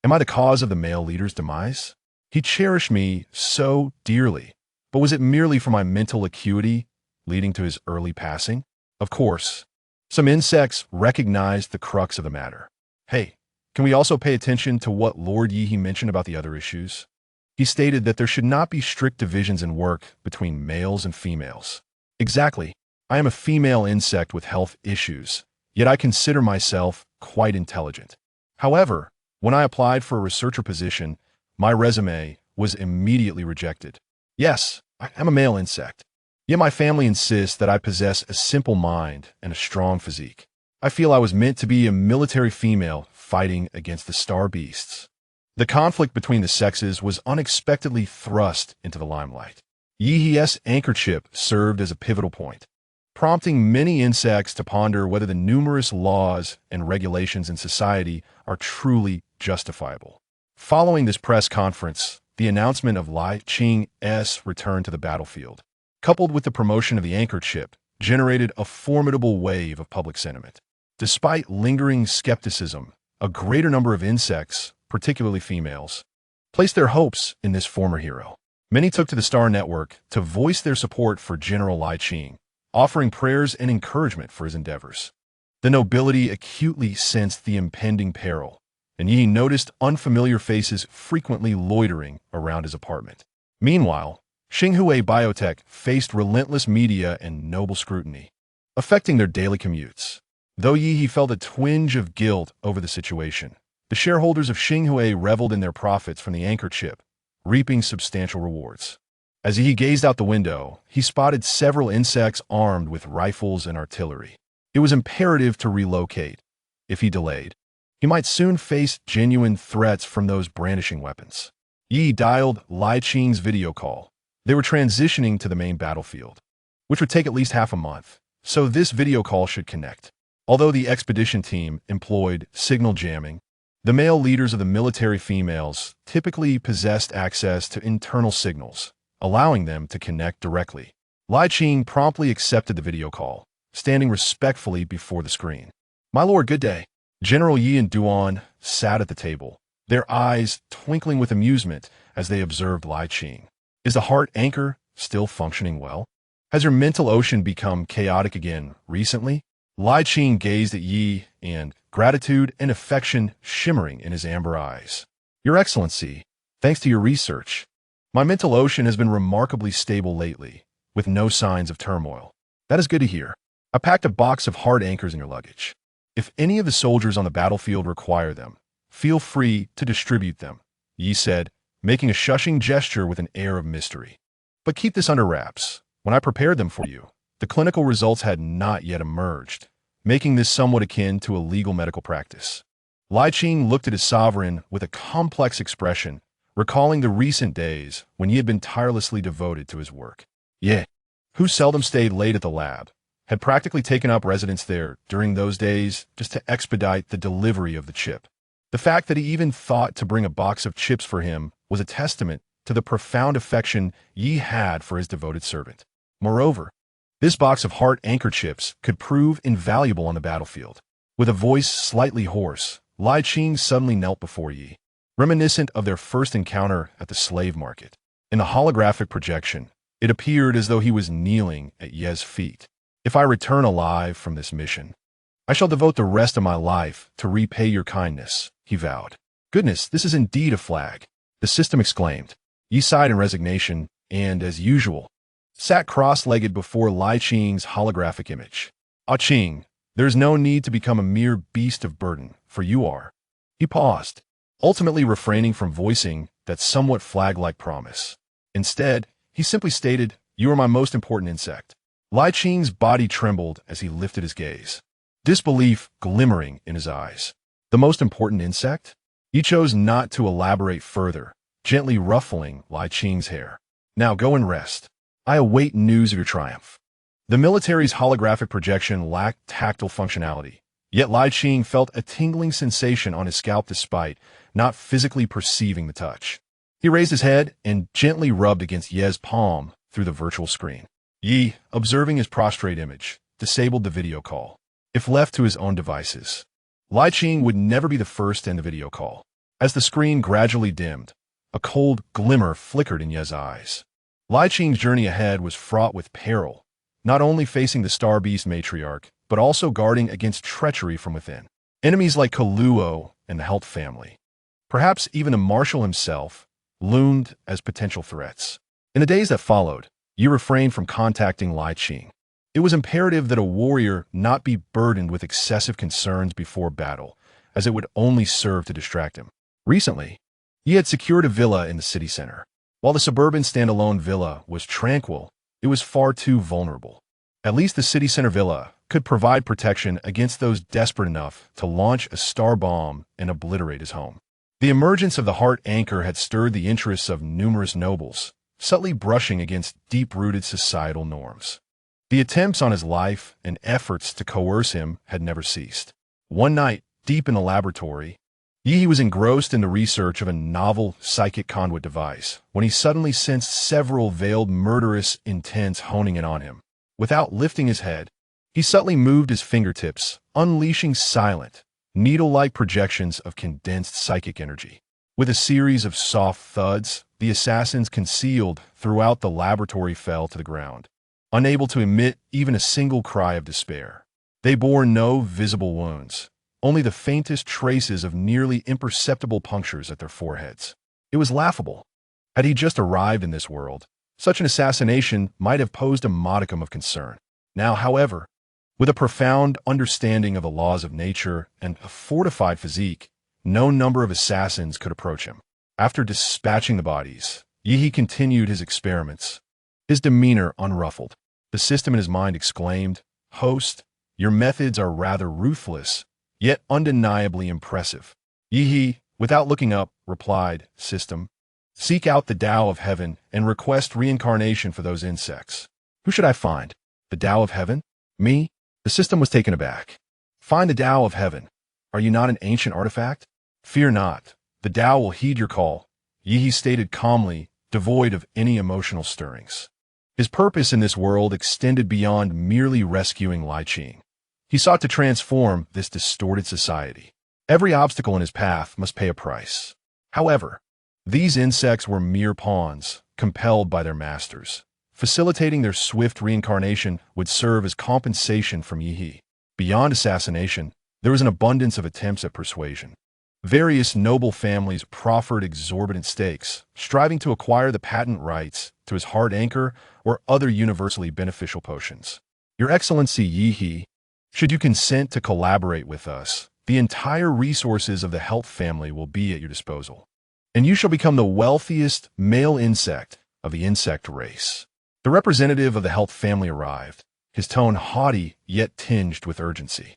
Am I the cause of the male leader's demise? He cherished me so dearly, but was it merely for my mental acuity leading to his early passing? Of course, some insects recognized the crux of the matter. Hey, can we also pay attention to what Lord Yi mentioned about the other issues? He stated that there should not be strict divisions in work between males and females. Exactly. I am a female insect with health issues, yet I consider myself quite intelligent. However, when I applied for a researcher position, my resume was immediately rejected. Yes, I am a male insect, yet my family insists that I possess a simple mind and a strong physique. I feel I was meant to be a military female fighting against the star beasts. The conflict between the sexes was unexpectedly thrust into the limelight. Yi's anchor chip served as a pivotal point, prompting many insects to ponder whether the numerous laws and regulations in society are truly justifiable. Following this press conference, the announcement of Li Qing's return to the battlefield, coupled with the promotion of the anchor chip, generated a formidable wave of public sentiment. Despite lingering skepticism, a greater number of insects, particularly females, placed their hopes in this former hero. Many took to the Star Network to voice their support for General Li Qing, offering prayers and encouragement for his endeavors. The nobility acutely sensed the impending peril, and Yi noticed unfamiliar faces frequently loitering around his apartment. Meanwhile, Xinghua Biotech faced relentless media and noble scrutiny, affecting their daily commutes. Though Yi felt a twinge of guilt over the situation, the shareholders of Xinghua reveled in their profits from the anchor chip, reaping substantial rewards. As Yi gazed out the window, he spotted several insects armed with rifles and artillery. It was imperative to relocate. If he delayed, he might soon face genuine threats from those brandishing weapons. Yi dialed Li Qing's video call. They were transitioning to the main battlefield, which would take at least half a month, so this video call should connect. Although the expedition team employed signal jamming, the male leaders of the military females typically possessed access to internal signals, allowing them to connect directly. Li Qing promptly accepted the video call, standing respectfully before the screen. "My lord, good day." General Yi and Duan sat at the table, their eyes twinkling with amusement as they observed Li Qing. "Is the heart anchor still functioning well? Has your mental ocean become chaotic again recently?" Li Qing gazed at Yi, and gratitude and affection shimmering in his amber eyes. "Your Excellency, thanks to your research, My mental ocean has been remarkably stable lately, with no signs of turmoil. That is good to hear. I packed a box of hard anchors in your luggage. If any of the soldiers on the battlefield require them, feel free to distribute them, Yi said, making a shushing gesture with an air of mystery. But keep this under wraps. When I prepared them for you, the clinical results had not yet emerged, making this somewhat akin to a legal medical practice. Li Qing looked at his sovereign with a complex expression, recalling the recent days when he had been tirelessly devoted to his work. Ye, who seldom stayed late at the lab, had practically taken up residence there during those days just to expedite the delivery of the chip. The fact that he even thought to bring a box of chips for him was a testament to the profound affection Yi had for his devoted servant. Moreover, this box of heart anchor chips could prove invaluable on the battlefield. With a voice slightly hoarse, Li Qing suddenly knelt before Yi, reminiscent of their first encounter at the slave market. In the holographic projection, it appeared as though he was kneeling at Ye's feet. If I return alive from this mission, I shall devote the rest of my life to repay your kindness, he vowed. Goodness, this is indeed a flag, the system exclaimed. Yi sighed in resignation and, as usual, sat cross-legged before Li Qing's holographic image. Ah Qing, there is no need to become a mere beast of burden, for you are. He paused, ultimately refraining from voicing that somewhat flag-like promise. Instead, he simply stated, you are my most important insect. Li Qing's body trembled as he lifted his gaze, disbelief glimmering in his eyes. The most important insect? He chose not to elaborate further, gently ruffling Li Qing's hair. Now go and rest. I await news of your triumph. The military's holographic projection lacked tactile functionality, yet Li Qing felt a tingling sensation on his scalp despite not physically perceiving the touch. He raised his head and gently rubbed against Ye's palm through the virtual screen. Yi, observing his prostrate image, disabled the video call. If left to his own devices, Li Qing would never be the first to end the video call. As the screen gradually dimmed, a cold glimmer flickered in Ye's eyes. Li Qing's journey ahead was fraught with peril, not only facing the Star Beast matriarch, but also guarding against treachery from within. Enemies like Kaluo and the Helt family, perhaps even the Marshal himself, loomed as potential threats. In the days that followed, Yi refrained from contacting Li Qing. It was imperative that a warrior not be burdened with excessive concerns before battle, as it would only serve to distract him. Recently, Yi had secured a villa in the city center. While the suburban standalone villa was tranquil, it was far too vulnerable. At least the city center villa could provide protection against those desperate enough to launch a star bomb and obliterate his home. The emergence of the heart anchor had stirred the interests of numerous nobles, subtly brushing against deep-rooted societal norms. The attempts on his life and efforts to coerce him had never ceased. One night, deep in the laboratory, Yi was engrossed in the research of a novel psychic conduit device when he suddenly sensed several veiled murderous intents honing in on him. Without lifting his head, he subtly moved his fingertips, unleashing silent, needle-like projections of condensed psychic energy. With a series of soft thuds, the assassins concealed throughout the laboratory fell to the ground, unable to emit even a single cry of despair. They bore no visible wounds, only the faintest traces of nearly imperceptible punctures at their foreheads. It was laughable. Had he just arrived in this world, such an assassination might have posed a modicum of concern. Now, however, with a profound understanding of the laws of nature and a fortified physique, no number of assassins could approach him. After dispatching the bodies, Yi continued his experiments, his demeanor unruffled. The system in his mind exclaimed, "Host, your methods are rather ruthless, yet undeniably impressive." Yi, without looking up, replied, "System, seek out the Tao of Heaven and request reincarnation for those insects." "Who should I find? The Tao of Heaven? Me?" The system was taken aback. "Find the Tao of Heaven. Are you not an ancient artifact? Fear not. The Tao will heed your call," Yi stated calmly, devoid of any emotional stirrings. His purpose in this world extended beyond merely rescuing Li Qing. He sought to transform this distorted society. Every obstacle in his path must pay a price. However, these insects were mere pawns, compelled by their masters. Facilitating their swift reincarnation would serve as compensation from Yi. Beyond assassination, there was an abundance of attempts at persuasion. Various noble families proffered exorbitant stakes, striving to acquire the patent rights to his heart anchor or other universally beneficial potions. Your Excellency Yi, should you consent to collaborate with us, the entire resources of the health family will be at your disposal, and you shall become the wealthiest male insect of the insect race. The representative of the health family arrived, his tone haughty yet tinged with urgency.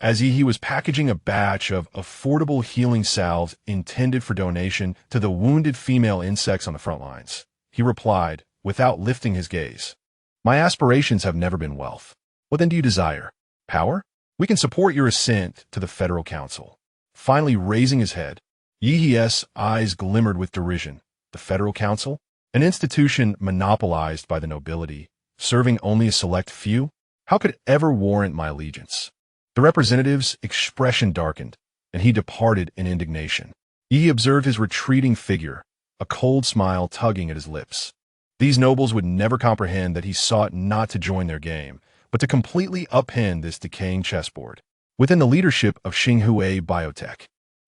As he was packaging a batch of affordable healing salves intended for donation to the wounded female insects on the front lines, he replied, without lifting his gaze, "My aspirations have never been wealth. What then do you desire? Power? We can support your ascent to the Federal Council." Finally raising his head, Yi's eyes glimmered with derision. The Federal Council? An institution monopolized by the nobility, serving only a select few? How could it ever warrant my allegiance? The representative's expression darkened, and he departed in indignation. Yi observed his retreating figure, a cold smile tugging at his lips. These nobles would never comprehend that he sought not to join their game, but to completely upend this decaying chessboard. Within the leadership of Qing Li Biotech,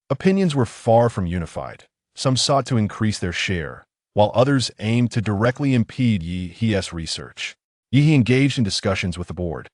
opinions were far from unified. Some sought to increase their share, while others aimed to directly impede Yi's research. Yi engaged in discussions with the board,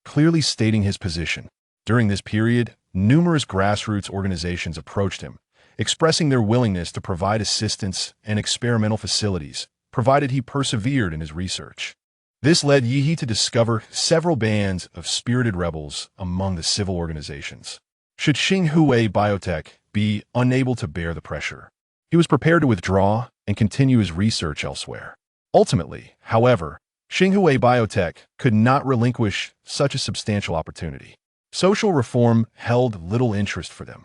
clearly stating his position. During this period, numerous grassroots organizations approached him, expressing their willingness to provide assistance and experimental facilities, provided he persevered in his research. This led Yi to discover several bands of spirited rebels among the civil organizations. Should Qing Li Biotech be unable to bear the pressure, he was prepared to withdraw and continue his research elsewhere. Ultimately, however, Qing Li Biotech could not relinquish such a substantial opportunity. Social reform held little interest for them.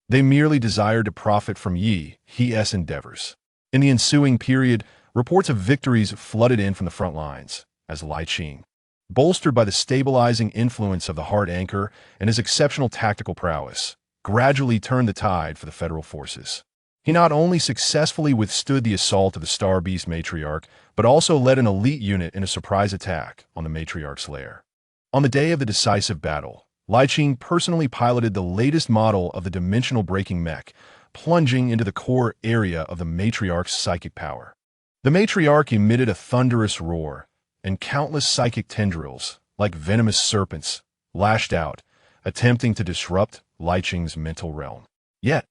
They merely desired to profit from Yi's endeavors. In the ensuing period, reports of victories flooded in from the front lines, as Li Qing, bolstered by the stabilizing influence of the heart anchor and his exceptional tactical prowess, gradually turned the tide for the federal forces. He not only successfully withstood the assault of the Star Beast matriarch, but also led an elite unit in a surprise attack on the matriarch's lair. On the day of the decisive battle, Li Qing personally piloted the latest model of the dimensional breaking mech, plunging into the core area of the matriarch's psychic power. The matriarch emitted a thunderous roar, and countless psychic tendrils, like venomous serpents, lashed out, attempting to disrupt Li Qing's mental realm. Yet,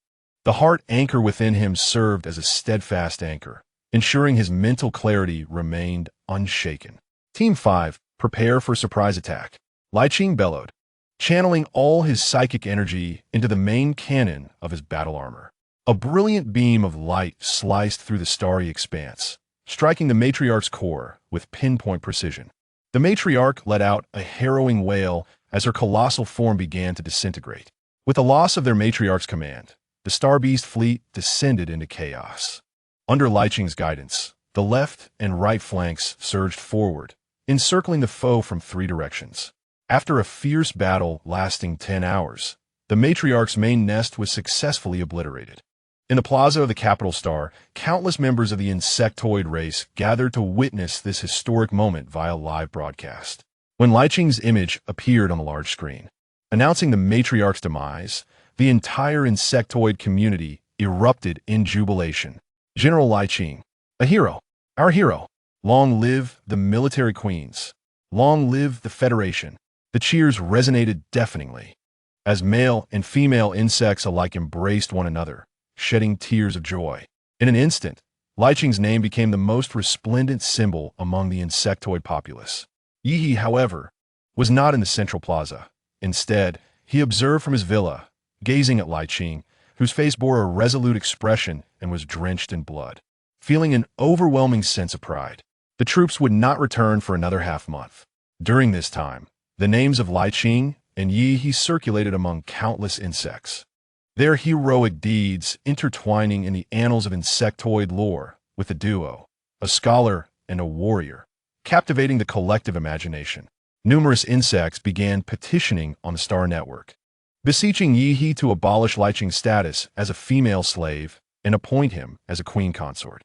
the heart anchor within him served as a steadfast anchor, ensuring his mental clarity remained unshaken. Team 5, prepare for surprise attack. Li Qing bellowed, channeling all his psychic energy into the main cannon of his battle armor. A brilliant beam of light sliced through the starry expanse, striking the matriarch's core with pinpoint precision. The matriarch let out a harrowing wail as her colossal form began to disintegrate. With the loss of their matriarch's command, the Star Beast fleet descended into chaos. Under Li Qing's guidance, the left and right flanks surged forward, encircling the foe from 3 directions. After a fierce battle lasting 10 hours, the matriarch's main nest was successfully obliterated. In the plaza of the capital star, countless members of the insectoid race gathered to witness this historic moment via live broadcast. When Li Qing's image appeared on the large screen, announcing the matriarch's demise, the entire insectoid community erupted in jubilation. General Li Qing, a hero, our hero. Long live the military queens. Long live the Federation. The cheers resonated deafeningly, as male and female insects alike embraced one another, shedding tears of joy. In an instant, Li Qing's name became the most resplendent symbol among the insectoid populace. Yi, however, was not in the central plaza. Instead, he observed from his villa, gazing at Li Qing, whose face bore a resolute expression and was drenched in blood. Feeling an overwhelming sense of pride, the troops would not return for another half-month. During this time, the names of Li Qing and Yi circulated among countless insects, their heroic deeds intertwining in the annals of insectoid lore with the duo, a scholar and a warrior, captivating the collective imagination. Numerous insects began petitioning on the Star Network, beseeching Yi to abolish Li Qing's status as a female slave and appoint him as a queen consort.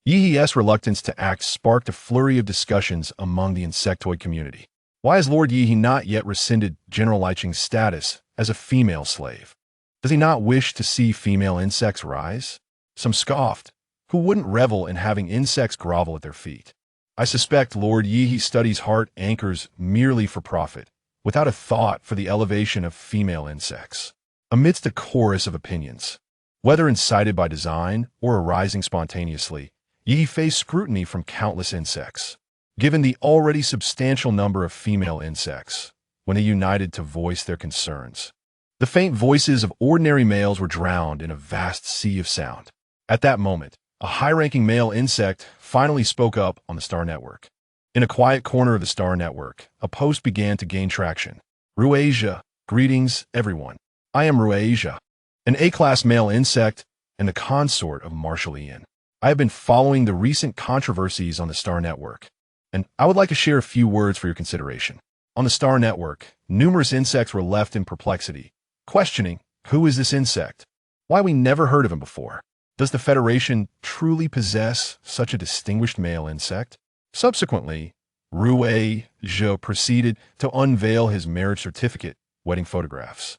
Yi's reluctance to act sparked a flurry of discussions among the insectoid community. Why has Lord Yi not yet rescinded General Li Qing's status as a female slave? Does he not wish to see female insects rise? Some scoffed. Who wouldn't revel in having insects grovel at their feet? I suspect Lord Yi studies heart anchors merely for profit, without a thought for the elevation of female insects. Amidst a chorus of opinions, whether incited by design or arising spontaneously, Yi faced scrutiny from countless insects. Given the already substantial number of female insects, when they united to voice their concerns, the faint voices of ordinary males were drowned in a vast sea of sound. At that moment, a high-ranking male insect finally spoke up on the Star Network. In a quiet corner of the Star Network, a post began to gain traction. Ruasia, greetings, everyone. I am Ruasia, an A-class male insect and the consort of Marshal Ian. I have been following the recent controversies on the Star Network, and I would like to share a few words for your consideration. On the Star Network, numerous insects were left in perplexity, questioning, who is this insect? Why we never heard of him before? Does the Federation truly possess such a distinguished male insect? Subsequently, Ruasia proceeded to unveil his marriage certificate, wedding photographs,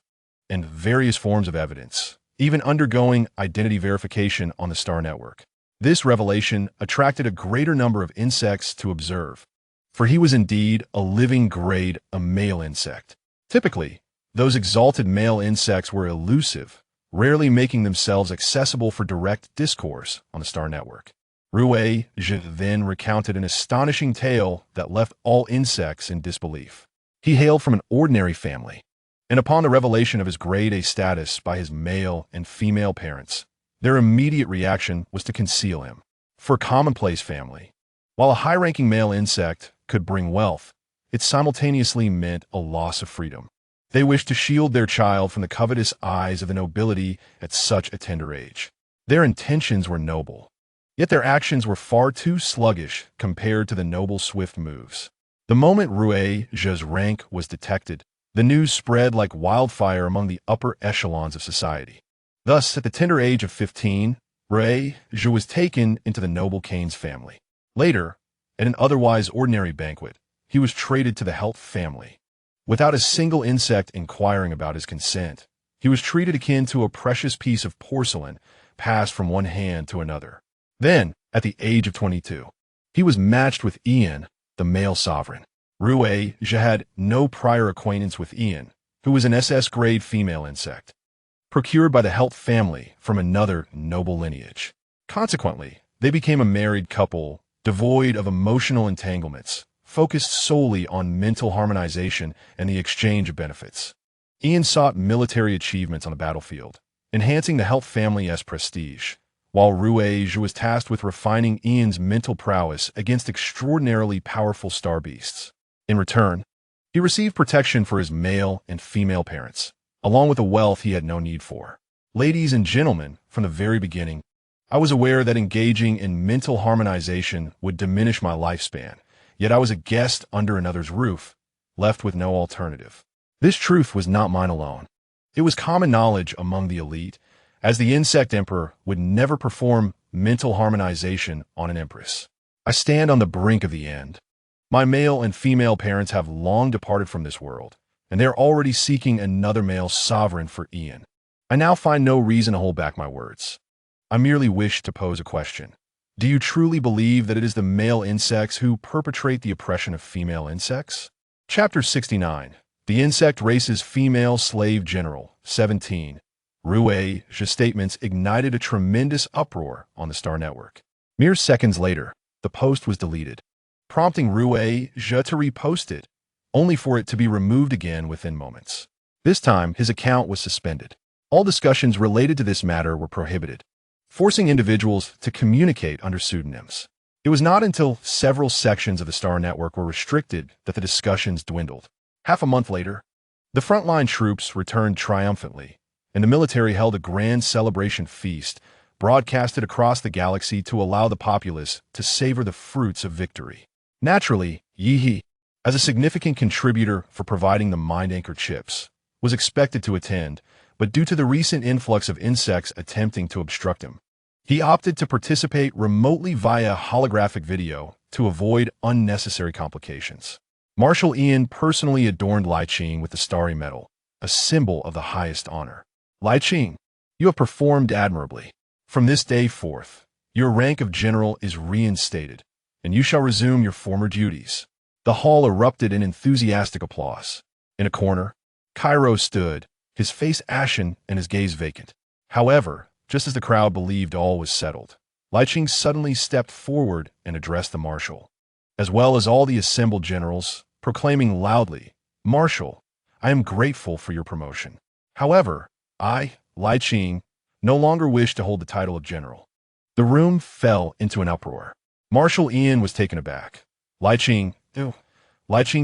and various forms of evidence, even undergoing identity verification on the Star Network. This revelation attracted a greater number of insects to observe, for he was indeed a living grade, a male insect. Typically, those exalted male insects were elusive, rarely making themselves accessible for direct discourse on the Star Network. Ruasia then recounted an astonishing tale that left all insects in disbelief. He hailed from an ordinary family, and upon the revelation of his grade A status by his male and female parents, their immediate reaction was to conceal him. For a commonplace family, while a high-ranking male insect could bring wealth, it simultaneously meant a loss of freedom. They wished to shield their child from the covetous eyes of the nobility at such a tender age. Their intentions were noble, yet their actions were far too sluggish compared to the noble swift moves. The moment Ruasia's rank was detected, the news spread like wildfire among the upper echelons of society. Thus, at the tender age of 15, Ruasia was taken into the noble Kane's family. Later, at an otherwise ordinary banquet, he was traded to the Helt family. Without a single insect inquiring about his consent, he was treated akin to a precious piece of porcelain passed from one hand to another. Then, at the age of 22, he was matched with Ian, the male sovereign. Ruasia had no prior acquaintance with Ian, who was an SS-grade female insect, procured by the Helt family from another noble lineage. Consequently, they became a married couple, devoid of emotional entanglements, focused solely on mental harmonization and the exchange of benefits. Ian sought military achievements on the battlefield, enhancing the Helt family's prestige, while Ruasia was tasked with refining Ian's mental prowess against extraordinarily powerful star beasts. In return, he received protection for his male and female parents, along with a wealth he had no need for. Ladies and gentlemen, from the very beginning, I was aware that engaging in mental harmonization would diminish my lifespan, yet I was a guest under another's roof, left with no alternative. This truth was not mine alone. It was common knowledge among the elite, as the insect emperor would never perform mental harmonization on an empress. I stand on the brink of the end. My male and female parents have long departed from this world, and they are already seeking another male sovereign for Ian. I now find no reason to hold back my words. I merely wish to pose a question. Do you truly believe that it is the male insects who perpetrate the oppression of female insects? Chapter 69. The Insect Race's Female Slave General, 17. Ruasia's statements ignited a tremendous uproar on the Star Network. Mere seconds later, the post was deleted, prompting Ruasia to repost it, only for it to be removed again within moments. This time, his account was suspended. All discussions related to this matter were prohibited, forcing individuals to communicate under pseudonyms. It was not until several sections of the Star Network were restricted that the discussions dwindled. Half a month later, the frontline troops returned triumphantly, and the military held a grand celebration feast, broadcasted across the galaxy to allow the populace to savor the fruits of victory. Naturally, Yi, as a significant contributor for providing the mind anchor chips, was expected to attend, but due to the recent influx of insects attempting to obstruct him, he opted to participate remotely via holographic video to avoid unnecessary complications. Marshal Ian personally adorned Li Qing with the starry medal, a symbol of the highest honor. Li Qing, you have performed admirably. From this day forth, your rank of general is reinstated, and you shall resume your former duties." The hall erupted in enthusiastic applause. In a corner, Cairo stood, his face ashen and his gaze vacant. However, just as the crowd believed all was settled, Li Qing suddenly stepped forward and addressed the marshal, as well as all the assembled generals, proclaiming loudly, "Marshal, I am grateful for your promotion. However, I, Li Qing, no longer wish to hold the title of general." The room fell into an uproar. Marshal Ian was taken aback. Li Qing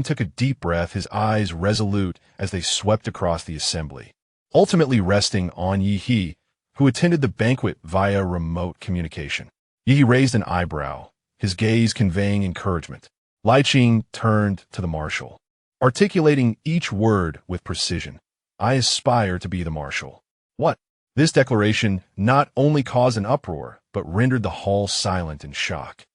took a deep breath, his eyes resolute as they swept across the assembly, ultimately resting on Yi He, who attended the banquet via remote communication. Yi He raised an eyebrow, his gaze conveying encouragement. Li Qing turned to the marshal, articulating each word with precision. "I aspire to be the marshal." What? This declaration not only caused an uproar, but rendered the hall silent in shock.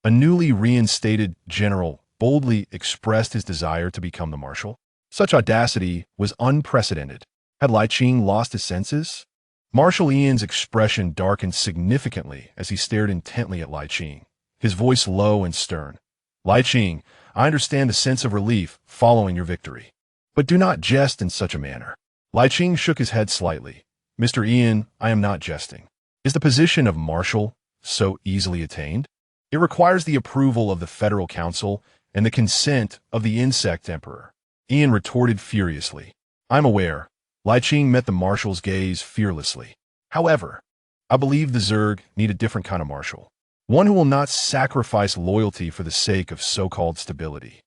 A newly reinstated general boldly expressed his desire to become the marshal. Such audacity was unprecedented. Had Li Qing lost his senses? Marshal Ian's expression darkened significantly as he stared intently at Li Qing, his voice low and stern. "Li Qing, I understand the sense of relief following your victory, but do not jest in such a manner." Li Qing shook his head slightly. "Mr. Ian, I am not jesting. Is the position of marshal so easily attained? It requires the approval of the Federal Council and the consent of the Insect Emperor." Ian retorted furiously. "I'm aware." Li Qing met the marshal's gaze fearlessly. "However, I believe the Zerg need a different kind of marshal. One who will not sacrifice loyalty for the sake of so-called stability.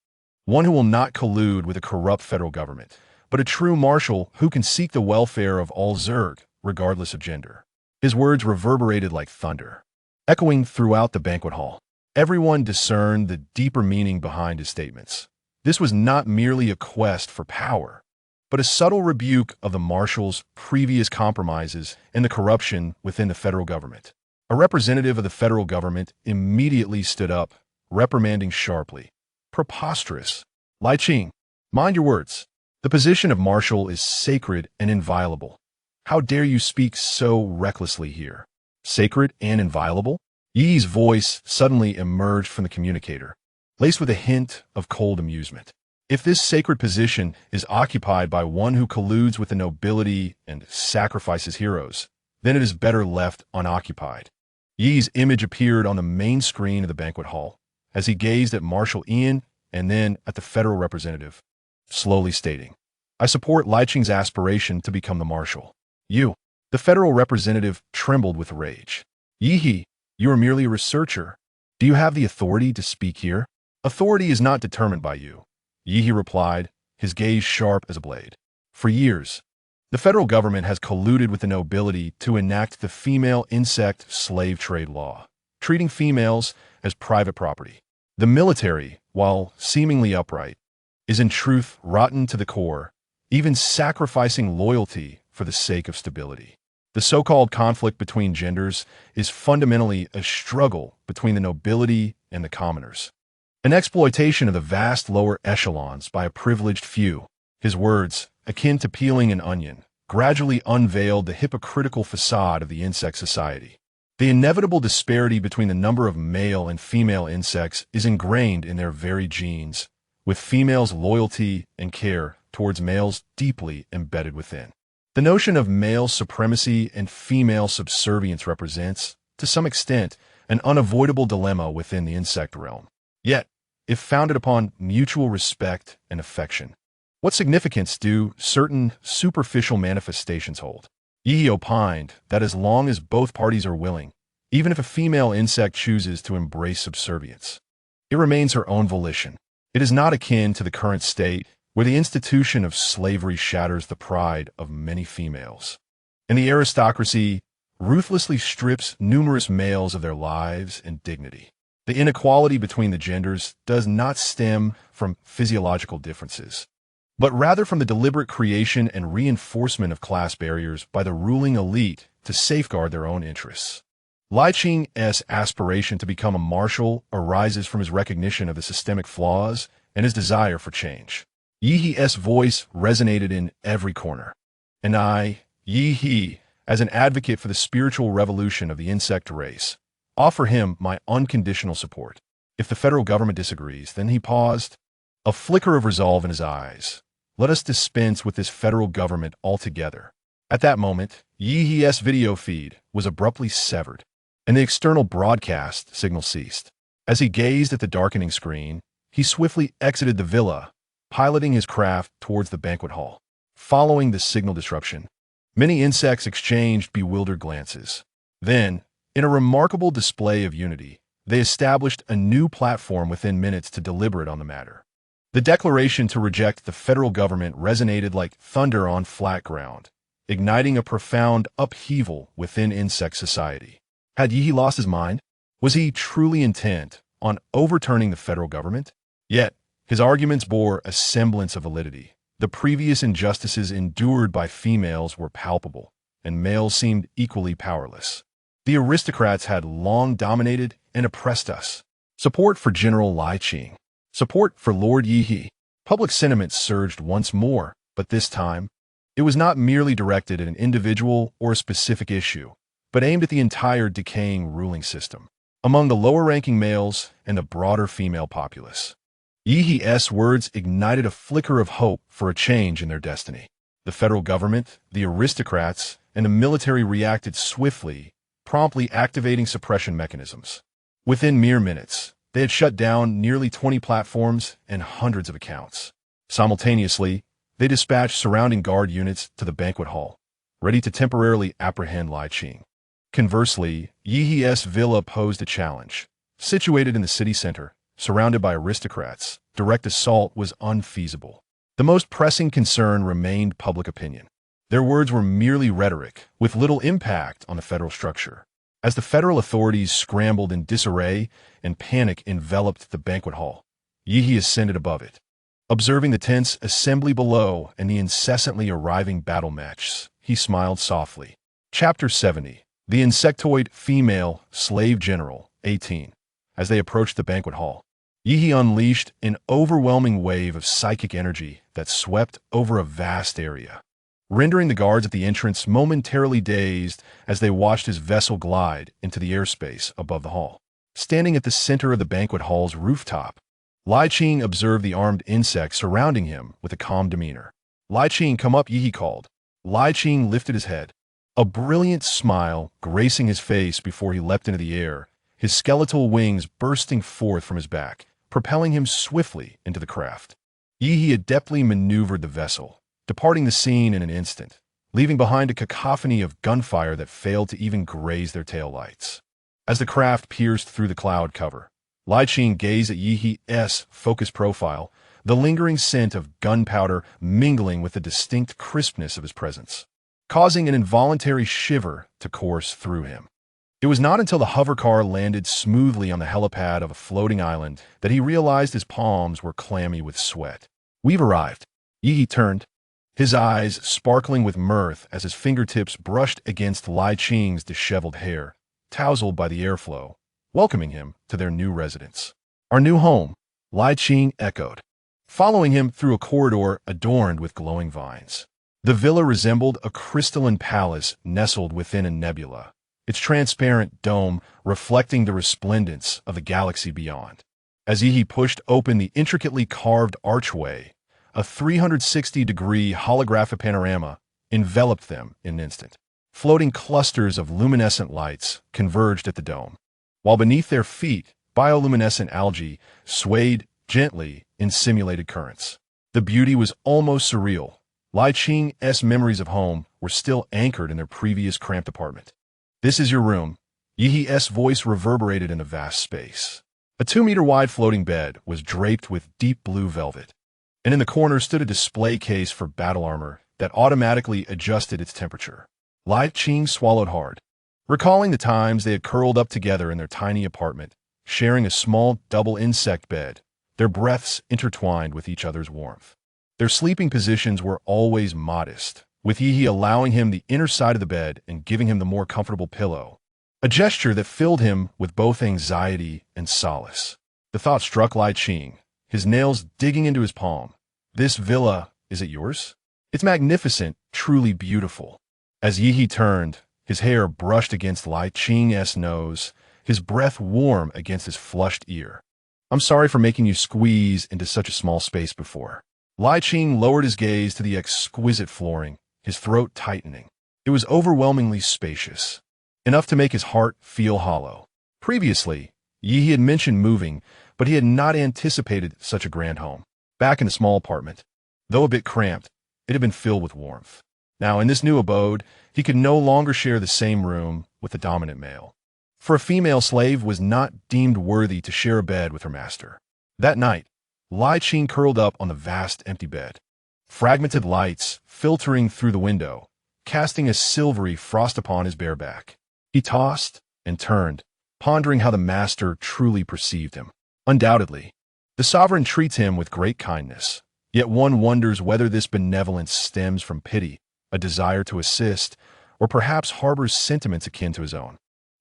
One who will not collude with a corrupt federal government, but a true marshal who can seek the welfare of all Zerg, regardless of gender." His words reverberated like thunder, echoing throughout the banquet hall. Everyone discerned the deeper meaning behind his statements. This was not merely a quest for power, but a subtle rebuke of the marshal's previous compromises and the corruption within the federal government. A representative of the federal government immediately stood up, reprimanding sharply. "Preposterous. Li Qing, mind your words. The position of marshal is sacred and inviolable. How dare you speak so recklessly here?" "Sacred and inviolable?" Yi's voice suddenly emerged from the communicator, laced with a hint of cold amusement. "If this sacred position is occupied by one who colludes with the nobility and sacrifices heroes, then it is better left unoccupied." Yi's image appeared on the main screen of the banquet hall as he gazed at Marshal Ian and then at the federal representative, slowly stating, "I support Li Qing's aspiration to become the marshal." "You." The federal representative trembled with rage. "Yi He, you are merely a researcher. Do you have the authority to speak here?" "Authority is not determined by you," Yi He replied, his gaze sharp as a blade. "For years, the federal government has colluded with the nobility to enact the female insect slave trade law, treating females as private property. The military, while seemingly upright, is in truth rotten to the core, even sacrificing loyalty for the sake of stability. The so-called conflict between genders is fundamentally a struggle between the nobility and the commoners, an exploitation of the vast lower echelons by a privileged few." His words, akin to peeling an onion, gradually unveiled the hypocritical facade of the insect society. The inevitable disparity between the number of male and female insects is ingrained in their very genes, with females' loyalty and care towards males deeply embedded within. The notion of male supremacy and female subservience represents, to some extent, an unavoidable dilemma within the insect realm. Yet, if founded upon mutual respect and affection, what significance do certain superficial manifestations hold? Yi opined that as long as both parties are willing, even if a female insect chooses to embrace subservience, it remains her own volition. It is not akin to the current state where the institution of slavery shatters the pride of many females, and the aristocracy ruthlessly strips numerous males of their lives and dignity. The inequality between the genders does not stem from physiological differences, but rather from the deliberate creation and reinforcement of class barriers by the ruling elite to safeguard their own interests. Li Qing's aspiration to become a marshal arises from his recognition of the systemic flaws and his desire for change. Yi He's voice resonated in every corner. "And I, Yi He, as an advocate for the spiritual revolution of the insect race, offer him my unconditional support. If the federal government disagrees, then he paused, a flicker of resolve in his eyes. Let us dispense with this federal government altogether. At that moment, Yi He's video feed was abruptly severed, and the external broadcast signal ceased. As he gazed at the darkening screen, he swiftly exited the villa, piloting his craft towards the banquet hall. Following the signal disruption, many insects exchanged bewildered glances. Then, in a remarkable display of unity, they established a new platform within minutes to deliberate on the matter. The declaration to reject the federal government resonated like thunder on flat ground, igniting a profound upheaval within insect society. Had Yi He lost his mind? Was he truly intent on overturning the federal government? Yet, his arguments bore a semblance of validity. The previous injustices endured by females were palpable, and males seemed equally powerless. The aristocrats had long dominated and oppressed us. Support for General Li Qing. Support for Lord Yi He. Public sentiment surged once more, but this time, it was not merely directed at an individual or a specific issue, but aimed at the entire decaying ruling system. Among the lower-ranking males and the broader female populace, Yi He's words ignited a flicker of hope for a change in their destiny. The federal government, the aristocrats, and the military reacted swiftly, promptly activating suppression mechanisms. Within mere minutes, they had shut down nearly 20 platforms and hundreds of accounts. Simultaneously, they dispatched surrounding guard units to the banquet hall, ready to temporarily apprehend Li Qing. Conversely, Yi He's villa posed a challenge. Situated in the city center, surrounded by aristocrats, direct assault was unfeasible. The most pressing concern remained public opinion. Their words were merely rhetoric, with little impact on the federal structure. As the federal authorities scrambled in disarray and panic enveloped the banquet hall, Yi He ascended above it. Observing the tense assembly below and the incessantly arriving battle matches, he smiled softly. Chapter 70. The Insectoid Female Slave General, 18. As they approached the banquet hall, Yi He unleashed an overwhelming wave of psychic energy that swept over a vast area, rendering the guards at the entrance momentarily dazed as they watched his vessel glide into the airspace above the hall. Standing at the center of the banquet hall's rooftop, Li Qing observed the armed insects surrounding him with a calm demeanor. Li Qing, come up, Yi He called. Li Qing lifted his head, a brilliant smile gracing his face before he leapt into the air, his skeletal wings bursting forth from his back, propelling him swiftly into the craft. Yi He adeptly maneuvered the vessel, departing the scene in an instant, leaving behind a cacophony of gunfire that failed to even graze their taillights. As the craft pierced through the cloud cover, Li Qing gazed at Yi He's focused profile, the lingering scent of gunpowder mingling with the distinct crispness of his presence, causing an involuntary shiver to course through him. It was not until the hovercar landed smoothly on the helipad of a floating island that he realized his palms were clammy with sweat. We've arrived. Yi He turned, his eyes sparkling with mirth as his fingertips brushed against Li Qing's disheveled hair, tousled by the airflow, welcoming him to their new residence. Our new home, Li Qing echoed, following him through a corridor adorned with glowing vines. The villa resembled a crystalline palace nestled within a nebula, its transparent dome reflecting the resplendence of the galaxy beyond. As Yi He pushed open the intricately carved archway, a 360-degree holographic panorama enveloped them in an instant. Floating clusters of luminescent lights converged at the dome, while beneath their feet, bioluminescent algae swayed gently in simulated currents. The beauty was almost surreal. Li Qing's memories of home were still anchored in their previous cramped apartment. This is your room. Yi He's voice reverberated in the vast space. A 2-meter-wide floating bed was draped with deep blue velvet, and in the corner stood a display case for battle armor that automatically adjusted its temperature. Li Qing swallowed hard, recalling the times they had curled up together in their tiny apartment, sharing a small double insect bed, their breaths intertwined with each other's warmth. Their sleeping positions were always modest, with Yi He allowing him the inner side of the bed and giving him the more comfortable pillow, a gesture that filled him with both anxiety and solace. The thought struck Li Qing, his nails digging into his palm. This villa, is it yours? It's magnificent, truly beautiful. As Yi turned, his hair brushed against Lai Qing's nose, his breath warm against his flushed ear. "I'm sorry for making you squeeze into such a small space before." Lai Qing lowered his gaze to the exquisite flooring, his throat tightening. It was overwhelmingly spacious, enough to make his heart feel hollow. Previously, Yi had mentioned moving, but he had not anticipated such a grand home. Back in the small apartment, though a bit cramped, it had been filled with warmth. Now, in this new abode, he could no longer share the same room with the dominant male. For a female slave was not deemed worthy to share a bed with her master. That night, Lai Qing curled up on the vast empty bed. Fragmented lights filtering through the window, casting a silvery frost upon his bare back. He tossed and turned, pondering how the master truly perceived him. Undoubtedly, the sovereign treats him with great kindness, yet one wonders whether this benevolence stems from pity, a desire to assist, or perhaps harbors sentiments akin to his own.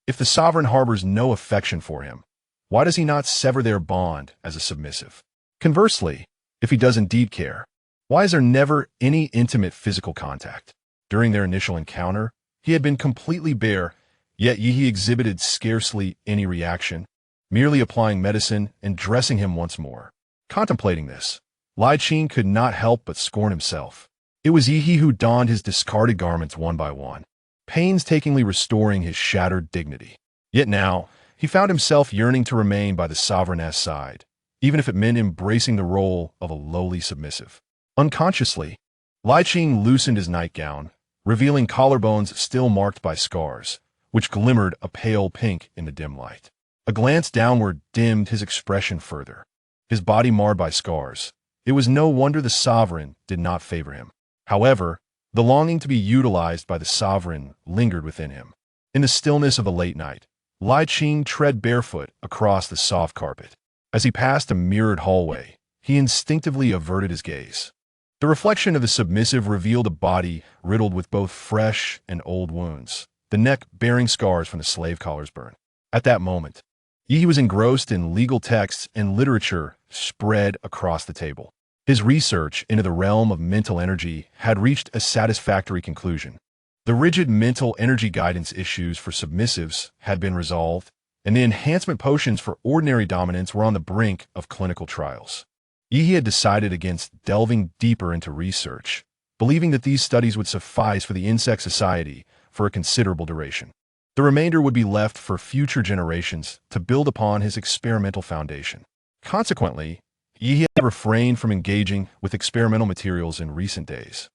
If the sovereign harbors no affection for him, why does he not sever their bond as a submissive? Conversely, if he does indeed care, why is there never any intimate physical contact? During their initial encounter, he had been completely bare, yet Yi exhibited scarcely any reaction, merely applying medicine and dressing him once more. Contemplating this, Lai Qing could not help but scorn himself. It was Yi who donned his discarded garments one by one, painstakingly restoring his shattered dignity. Yet now, he found himself yearning to remain by the sovereign's side, even if it meant embracing the role of a lowly submissive. Unconsciously, Lai Qing loosened his nightgown, revealing collarbones still marked by scars, which glimmered a pale pink in the dim light. A glance downward dimmed his expression further. His body marred by scars, it was no wonder the sovereign did not favor him. However, the longing to be utilized by the sovereign lingered within him. In the stillness of a late night, Lai Qing tread barefoot across the soft carpet. As he passed a mirrored hallway, he instinctively averted his gaze. The reflection of the submissive revealed a body riddled with both fresh and old wounds, the neck bearing scars from the slave collar's burn. At that moment, Yi was engrossed in legal texts and literature spread across the table. His research into the realm of mental energy had reached a satisfactory conclusion. The rigid mental energy guidance issues for submissives had been resolved, and the enhancement potions for ordinary dominance were on the brink of clinical trials. Yi had decided against delving deeper into research, believing that these studies would suffice for the insect society for a considerable duration. The remainder would be left for future generations to build upon his experimental foundation. Consequently, Yi had refrained from engaging with experimental materials in recent days,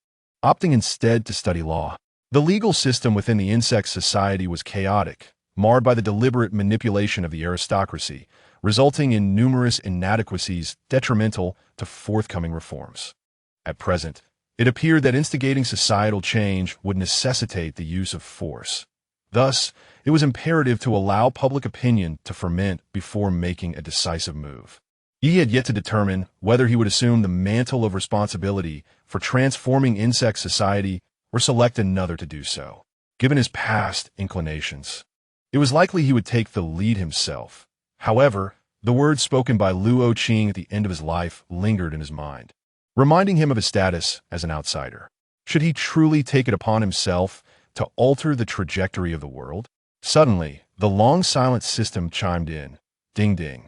opting instead to study law. The legal system within the insect society was chaotic, marred by the deliberate manipulation of the aristocracy, resulting in numerous inadequacies detrimental to forthcoming reforms. At present, it appeared that instigating societal change would necessitate the use of force. Thus, it was imperative to allow public opinion to ferment before making a decisive move. He had yet to determine whether he would assume the mantle of responsibility for transforming insect society or select another to do so. Given his past inclinations, it was likely he would take the lead himself. However, the words spoken by Luo Qing at the end of his life lingered in his mind, reminding him of his status as an outsider. Should he truly take it upon himself to alter the trajectory of the world? Suddenly, the long silent system chimed in. Ding ding.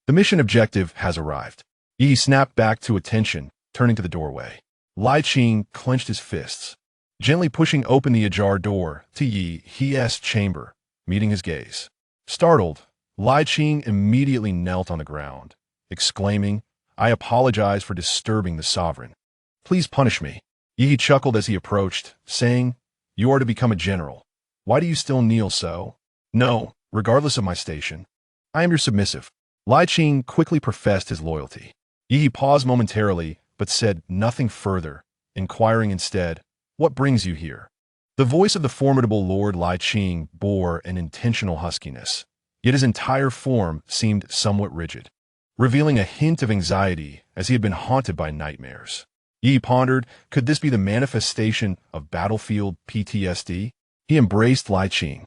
The mission objective has arrived. Yi snapped back to attention, turning to the doorway. Lai Qing clenched his fists, gently pushing open the ajar door to Yi's chamber, meeting his gaze. Startled, Lai Qing immediately knelt on the ground, exclaiming, "I apologize for disturbing the sovereign. Please punish me." Yi chuckled as he approached, saying, "You are to become a general. Why do you still kneel so?" "No, regardless of my station. I am your submissive." Lai Qing quickly professed his loyalty. Yi paused momentarily, but said nothing further, inquiring instead, "What brings you here?" The voice of the formidable Lord Lai Qing bore an intentional huskiness, yet his entire form seemed somewhat rigid, revealing a hint of anxiety as he had been haunted by nightmares. Yi pondered, could this be the manifestation of battlefield PTSD? He embraced Lai Qing,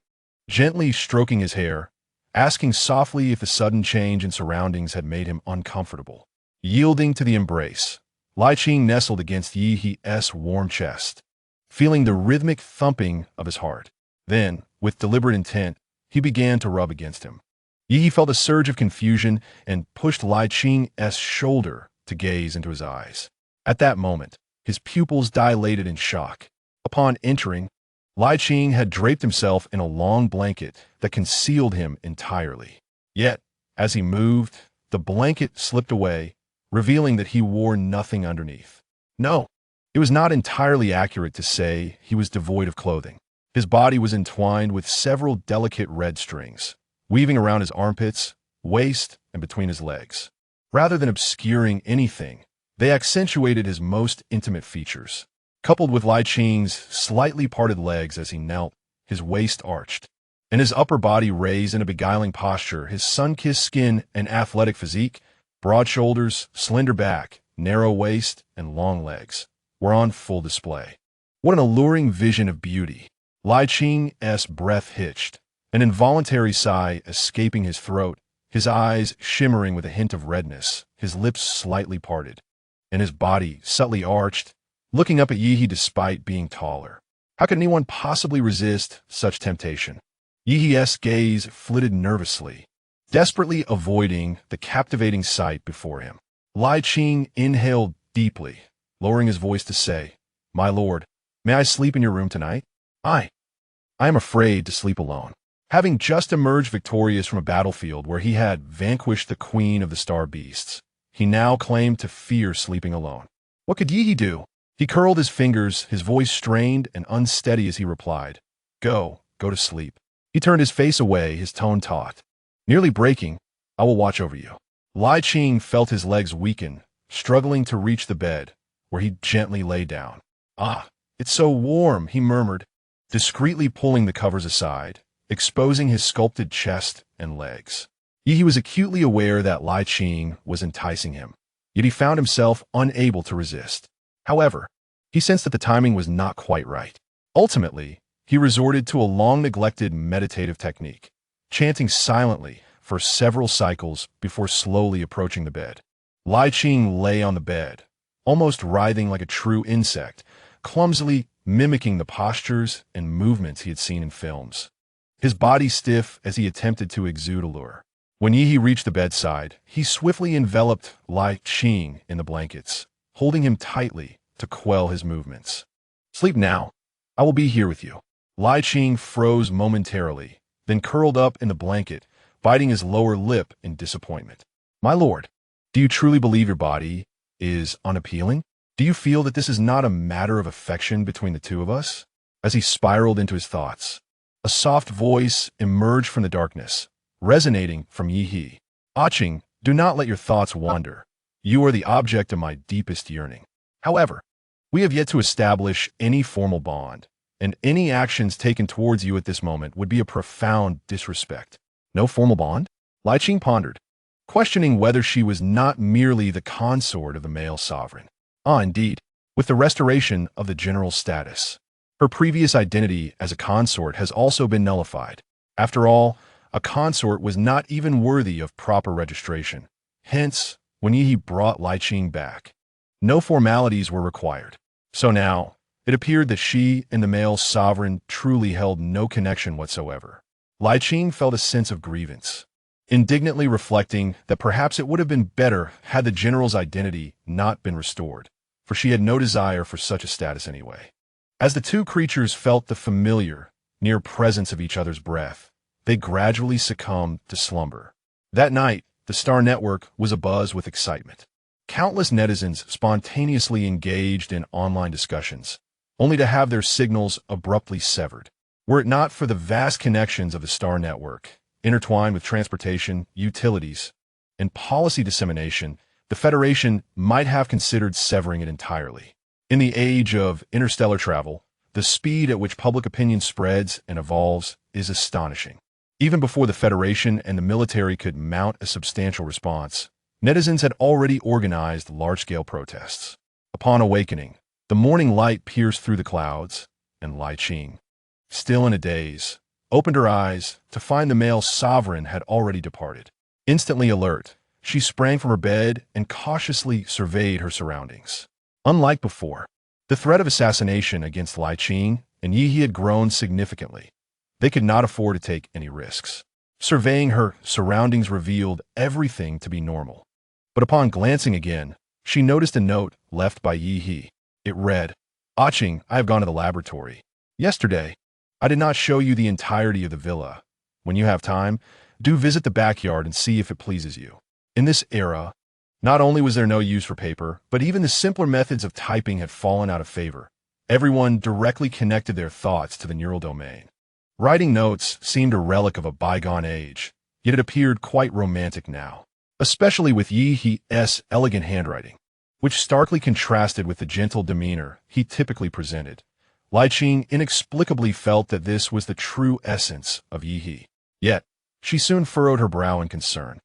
gently stroking his hair, asking softly if the sudden change in surroundings had made him uncomfortable. Yielding to the embrace, Lai Qing nestled against Yi's warm chest, feeling the rhythmic thumping of his heart. Then, with deliberate intent, he began to rub against him. Yi felt a surge of confusion and pushed Lai Qing's shoulder to gaze into his eyes. At that moment, his pupils dilated in shock. Upon entering, Lai Qing had draped himself in a long blanket that concealed him entirely. Yet, as he moved, the blanket slipped away, revealing that he wore nothing underneath. No, it was not entirely accurate to say he was devoid of clothing. His body was entwined with several delicate red strings, weaving around his armpits, waist, and between his legs. Rather than obscuring anything, they accentuated his most intimate features. Coupled with Lai Qing's slightly parted legs as he knelt, his waist arched, and his upper body raised in a beguiling posture, his sun-kissed skin and athletic physique, broad shoulders, slender back, narrow waist, and long legs, were on full display. What an alluring vision of beauty! Lai Qing's breath hitched, an involuntary sigh escaping his throat, his eyes shimmering with a hint of redness, his lips slightly parted, and his body subtly arched, looking up at Yi despite being taller. How could anyone possibly resist such temptation? Yi's gaze flitted nervously, desperately avoiding the captivating sight before him. Lai Qing inhaled deeply, lowering his voice to say, "My lord, may I sleep in your room tonight? I am afraid to sleep alone." Having just emerged victorious from a battlefield where he had vanquished the queen of the star beasts, he now claimed to fear sleeping alone. What could Yi do? He curled his fingers, his voice strained and unsteady as he replied, Go to sleep." He turned his face away, his tone taut. Nearly breaking, "I will watch over you." Lai Qing felt his legs weaken, struggling to reach the bed, where he gently lay down. "Ah, it's so warm," he murmured, discreetly pulling the covers aside, exposing his sculpted chest and legs. He was acutely aware that Lai Qing was enticing him, yet he found himself unable to resist. However, he sensed that the timing was not quite right. Ultimately, he resorted to a long-neglected meditative technique, chanting silently for several cycles before slowly approaching the bed. Lai Qing lay on the bed, almost writhing like a true insect, clumsily mimicking the postures and movements he had seen in films. His body stiff as he attempted to exude allure. When Yi reached the bedside, he swiftly enveloped Lai Qing in the blankets, holding him tightly to quell his movements. "Sleep now. I will be here with you." Lai Qing froze momentarily, then curled up in the blanket, biting his lower lip in disappointment. "My lord, do you truly believe your body is unappealing? Do you feel that this is not a matter of affection between the two of us?" As he spiraled into his thoughts, a soft voice emerged from the darkness, resonating from Yi. "Ah Qing, do not let your thoughts wander. You are the object of my deepest yearning. However, we have yet to establish any formal bond, and any actions taken towards you at this moment would be a profound disrespect." "No formal bond?" Lai Qing pondered, questioning whether she was not merely the consort of the male sovereign. Indeed, with the restoration of the general status, her previous identity as a consort has also been nullified. After all, a consort was not even worthy of proper registration. Hence, when Yi brought Lai Qing back, no formalities were required. So now, it appeared that she and the male sovereign truly held no connection whatsoever. Lai Qing felt a sense of grievance, indignantly reflecting that perhaps it would have been better had the general's identity not been restored, for she had no desire for such a status anyway. As the two creatures felt the familiar, near presence of each other's breath, they gradually succumbed to slumber. That night, the Star Network was abuzz with excitement. Countless netizens spontaneously engaged in online discussions, only to have their signals abruptly severed. Were it not for the vast connections of the Star Network, intertwined with transportation, utilities, and policy dissemination, the Federation might have considered severing it entirely. In the age of interstellar travel, the speed at which public opinion spreads and evolves is astonishing. Even before the Federation and the military could mount a substantial response, netizens had already organized large-scale protests. Upon awakening, the morning light pierced through the clouds, and Lai Qing, still in a daze, opened her eyes to find the male sovereign had already departed. Instantly alert, she sprang from her bed and cautiously surveyed her surroundings. Unlike before, The threat of assassination against Li Qing and Yi had grown significantly. They could not afford to take any risks. Surveying her surroundings revealed everything to be normal. But upon glancing again, she noticed a note left by Yi. It read, "Qing, I have gone to the laboratory. Yesterday, I did not show you the entirety of the villa. When you have time, do visit the backyard and see if it pleases you." In this era, not only was there no use for paper, but even the simpler methods of typing had fallen out of favor. Everyone directly connected their thoughts to the neural domain. Writing notes seemed a relic of a bygone age, yet it appeared quite romantic now, especially with Yi's elegant handwriting, which starkly contrasted with the gentle demeanor he typically presented. Li Qing inexplicably felt that this was the true essence of Yi. Yet, she soon furrowed her brow in concern.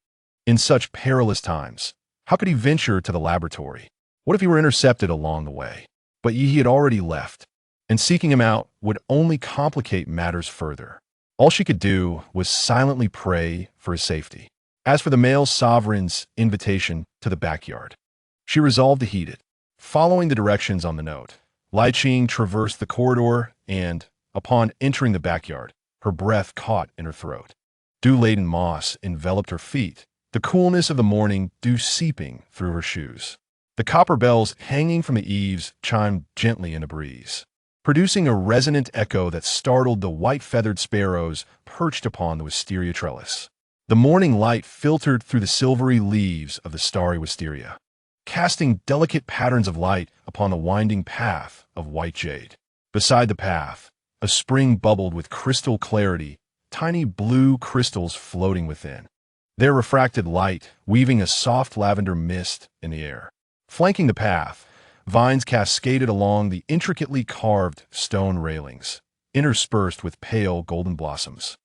In such perilous times, how could he venture to the laboratory? What if he were intercepted along the way? But Yi had already left, and seeking him out would only complicate matters further. All she could do was silently pray for his safety. As for the male sovereign's invitation to the backyard, she resolved to heed it. Following the directions on the note, Li Qing traversed the corridor and, upon entering the backyard, her breath caught in her throat. Dew-laden moss enveloped her feet, the coolness of the morning dew seeping through her shoes. The copper bells hanging from the eaves chimed gently in a breeze, producing a resonant echo that startled the white-feathered sparrows perched upon the wisteria trellis. The morning light filtered through the silvery leaves of the starry wisteria, casting delicate patterns of light upon the winding path of white jade. Beside the path, a spring bubbled with crystal clarity, tiny blue crystals floating within, their refracted light weaving a soft lavender mist in the air. Flanking the path, vines cascaded along the intricately carved stone railings, interspersed with pale golden blossoms.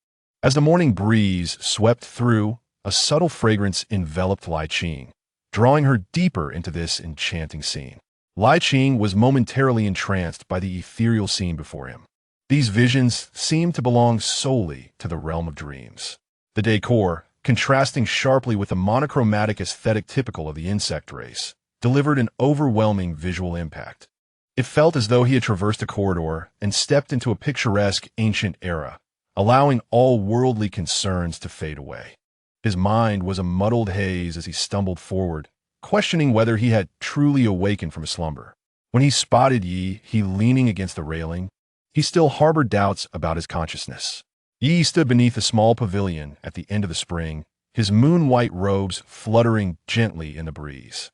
As the morning breeze swept through, a subtle fragrance enveloped Li Qing, drawing her deeper into this enchanting scene. Li Qing was momentarily entranced by the ethereal scene before him. These visions seemed to belong solely to the realm of dreams. The decor, contrasting sharply with the monochromatic aesthetic typical of the insect race, delivered an overwhelming visual impact. It felt as though he had traversed a corridor and stepped into a picturesque ancient era, allowing all worldly concerns to fade away. His mind was a muddled haze as he stumbled forward, questioning whether he had truly awakened from a slumber. When he spotted Yi leaning against the railing, he still harbored doubts about his consciousness. Yi stood beneath a small pavilion at the end of the spring, his moon-white robes fluttering gently in the breeze.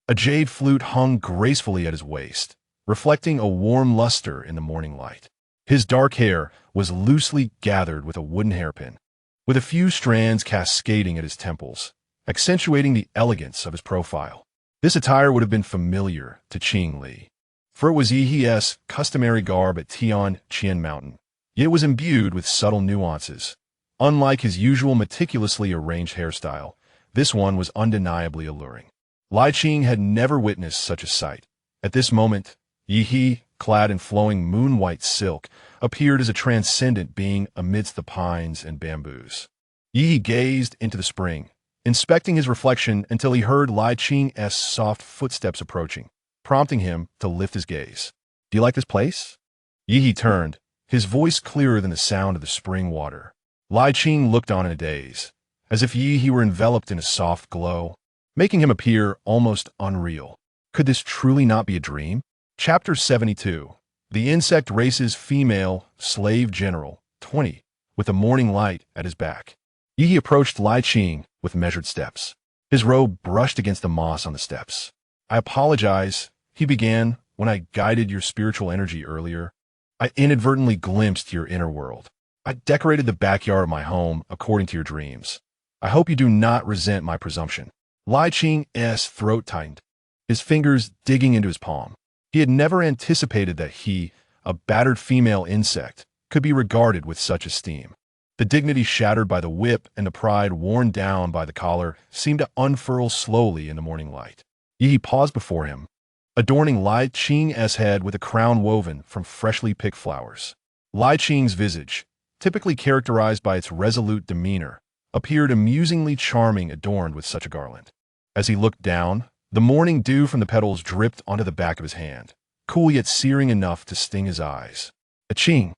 A jade flute hung gracefully at his waist, reflecting a warm luster in the morning light. His dark hair was loosely gathered with a wooden hairpin, with a few strands cascading at his temples, accentuating the elegance of his profile. This attire would have been familiar to Qing Li, for it was Yi's customary garb at Tianqianshan Mountain. Yet it was imbued with subtle nuances. Unlike his usual meticulously arranged hairstyle, this one was undeniably alluring. Li Qing had never witnessed such a sight. At this moment, Yi, clad in flowing moon-white silk, appeared as a transcendent being amidst the pines and bamboos. Yi gazed into the spring, inspecting his reflection until he heard Li Qing's soft footsteps approaching, prompting him to lift his gaze. "Do you like this place?" Yi turned, his voice clearer than the sound of the spring water. Li Qing looked on in a daze, as if Yi were enveloped in a soft glow, making him appear almost unreal. Could this truly not be a dream? Chapter 72. The Insect Race's Female Slave General, 20, with the morning light at his back. Yi approached Li Qing with measured steps. His robe brushed against the moss on the steps. "I apologize," he began, "when I guided your spiritual energy earlier. I inadvertently glimpsed your inner world. I decorated the backyard of my home according to your dreams. I hope you do not resent my presumption." Li Qing's throat tightened, his fingers digging into his palm. He had never anticipated that he, a battered female insect, could be regarded with such esteem. The dignity shattered by the whip and the pride worn down by the collar seemed to unfurl slowly in the morning light. Yi paused before him, adorning Li Qing's head with a crown woven from freshly picked flowers. Li Qing's visage, typically characterized by its resolute demeanor, appeared amusingly charming adorned with such a garland. As he looked down, the morning dew from the petals dripped onto the back of his hand, cool yet searing enough to sting his eyes. Aching!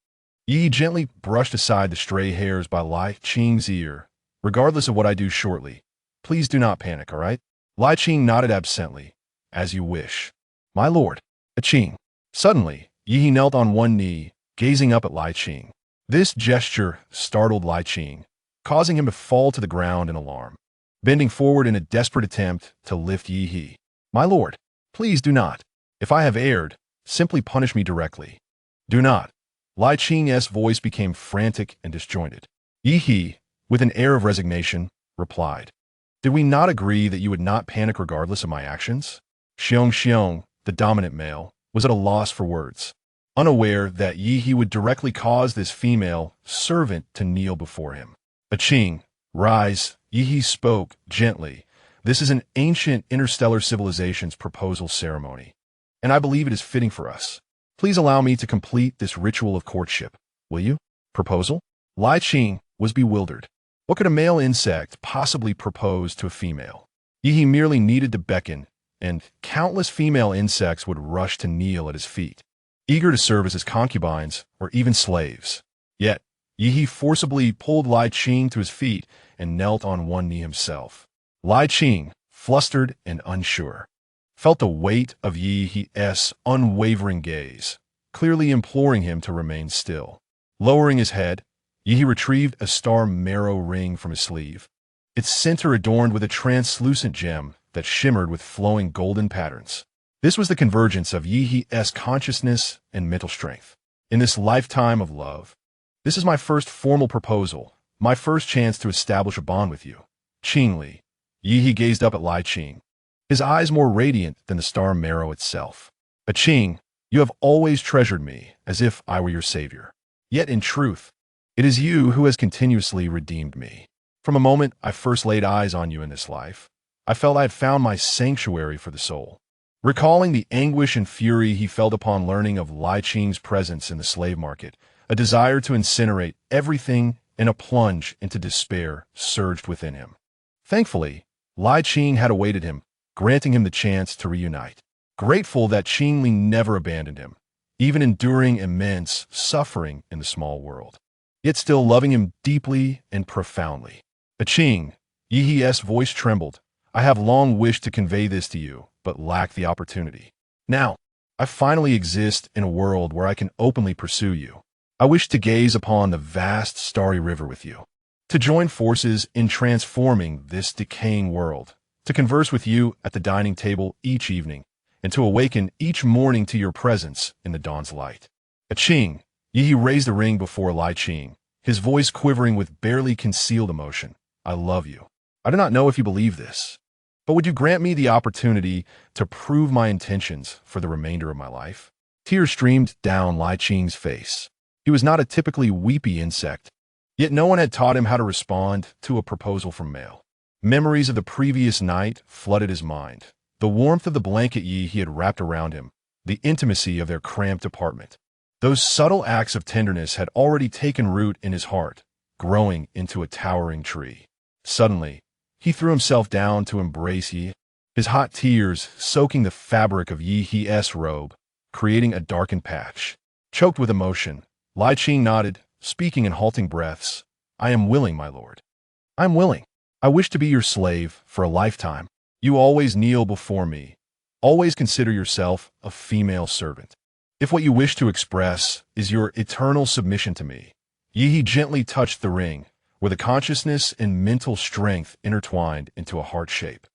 Yi gently brushed aside the stray hairs by Lai Qing's ear. Regardless of what I do shortly, please do not panic, all right? Lai Qing nodded absently. As you wish. My lord. Aching. Suddenly, Yi knelt on one knee, gazing up at Lai Qing. This gesture startled Lai Qing, causing him to fall to the ground in alarm. Bending forward in a desperate attempt to lift Yi. My lord, please do not. If I have erred, simply punish me directly. Do not. Lai Qing's voice became frantic and disjointed. Yi, with an air of resignation, replied. Did we not agree that you would not panic regardless of my actions? Xiong, the dominant male, was at a loss for words, unaware that Yi would directly cause this female servant to kneel before him. Aching, rise, Yi spoke gently. This is an ancient interstellar civilization's proposal ceremony, and I believe it is fitting for us. Please allow me to complete this ritual of courtship, will you? Proposal? Lai Qing was bewildered. What could a male insect possibly propose to a female? Yi merely needed to beckon, and countless female insects would rush to kneel at his feet, eager to serve as his concubines or even slaves. Yet, Yi forcibly pulled Lai Qing to his feet and knelt on one knee himself. Lai Qing, flustered and unsure, felt the weight of Yi's unwavering gaze, clearly imploring him to remain still. Lowering his head, Yi retrieved a star marrow ring from his sleeve, its center adorned with a translucent gem that shimmered with flowing golden patterns. This was the convergence of Yi's consciousness and mental strength. In this lifetime of love, this is my first formal proposal, my first chance to establish a bond with you. Qing Li. Yi gazed up at Lai Qing, his eyes more radiant than the star marrow itself. Qing, you have always treasured me as if I were your savior. Yet in truth, it is you who has continuously redeemed me. From a moment I first laid eyes on you in this life, I felt I had found my sanctuary for the soul. Recalling the anguish and fury he felt upon learning of Lai Qing's presence in the slave market, a desire to incinerate everything and a plunge into despair surged within him. Thankfully, Lai Qing had awaited him, granting him the chance to reunite. Grateful that Qing Li never abandoned him, even enduring immense suffering in the small world, yet still loving him deeply and profoundly. Qing, Yi's voice trembled. I have long wished to convey this to you, but lack the opportunity. Now, I finally exist in a world where I can openly pursue you. I wish to gaze upon the vast starry river with you, to join forces in transforming this decaying world, to converse with you at the dining table each evening, and to awaken each morning to your presence in the dawn's light. Qing, Yi raised the ring before Lai Qing, his voice quivering with barely concealed emotion. I love you. I do not know if you believe this, but would you grant me the opportunity to prove my intentions for the remainder of my life? Tears streamed down Lai Qing's face. He was not a typically weepy insect, yet no one had taught him how to respond to a proposal from male. Memories of the previous night flooded his mind. The warmth of the blanket Yi had wrapped around him, the intimacy of their cramped apartment. Those subtle acts of tenderness had already taken root in his heart, growing into a towering tree. Suddenly, he threw himself down to embrace Yi, his hot tears soaking the fabric of Yi's robe, creating a darkened patch. Choked with emotion, Lai Qing nodded, speaking in halting breaths. I am willing, my lord. I am willing. I wish to be your slave for a lifetime. You always kneel before me. Always consider yourself a female servant. If what you wish to express is your eternal submission to me. Yi gently touched the ring, where the consciousness and mental strength intertwined into a heart shape.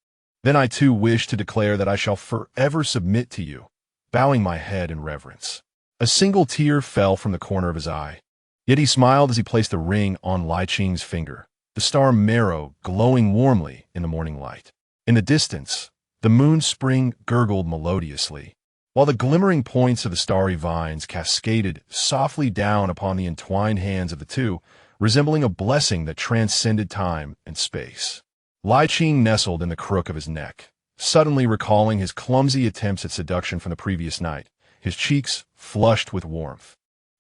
Then I too wish to declare that I shall forever submit to you, bowing my head in reverence. A single tear fell from the corner of his eye, yet he smiled as he placed the ring on Lai Qing's finger, the star marrow glowing warmly in the morning light. In the distance, the moon spring gurgled melodiously, while the glimmering points of the starry vines cascaded softly down upon the entwined hands of the two, resembling a blessing that transcended time and space. Lai Qing nestled in the crook of his neck, suddenly recalling his clumsy attempts at seduction from the previous night, his cheeks flushed with warmth,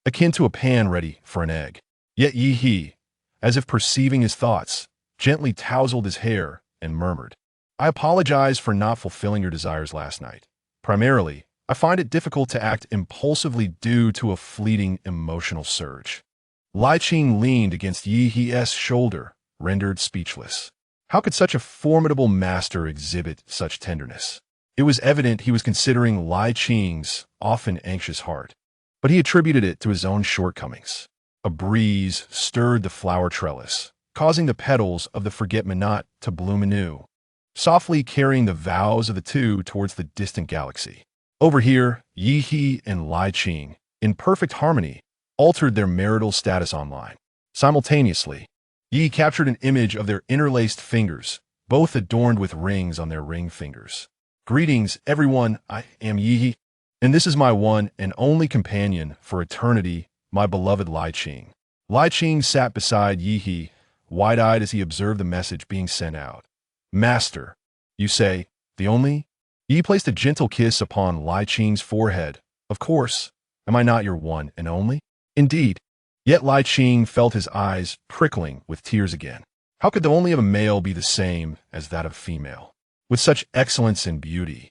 akin to a pan ready for an egg. Yet Yi, as if perceiving his thoughts, gently tousled his hair and murmured, I apologize for not fulfilling your desires last night. Primarily, I find it difficult to act impulsively due to a fleeting emotional surge. Li Qing leaned against Yi He's shoulder, rendered speechless. How could such a formidable master exhibit such tenderness? It was evident he was considering Li Qing's often anxious heart, but he attributed it to his own shortcomings. A breeze stirred the flower trellis, causing the petals of the forget-me-not to bloom anew, softly carrying the vows of the two towards the distant galaxy. Over here, Yi He and Li Qing, in perfect harmony, altered their marital status online. Simultaneously, Yi captured an image of their interlaced fingers, both adorned with rings on their ring fingers. Greetings, everyone. I am Yi, and this is my one and only companion for eternity, my beloved Li Qing. Li Qing sat beside Yi, wide-eyed as he observed the message being sent out. Master, you say, the only? Yi placed a gentle kiss upon Li Qing's forehead. Of course, am I not your one and only? Indeed. Yet Li Qing felt his eyes prickling with tears again. How could the only of a male be the same as that of a female? With such excellence and beauty,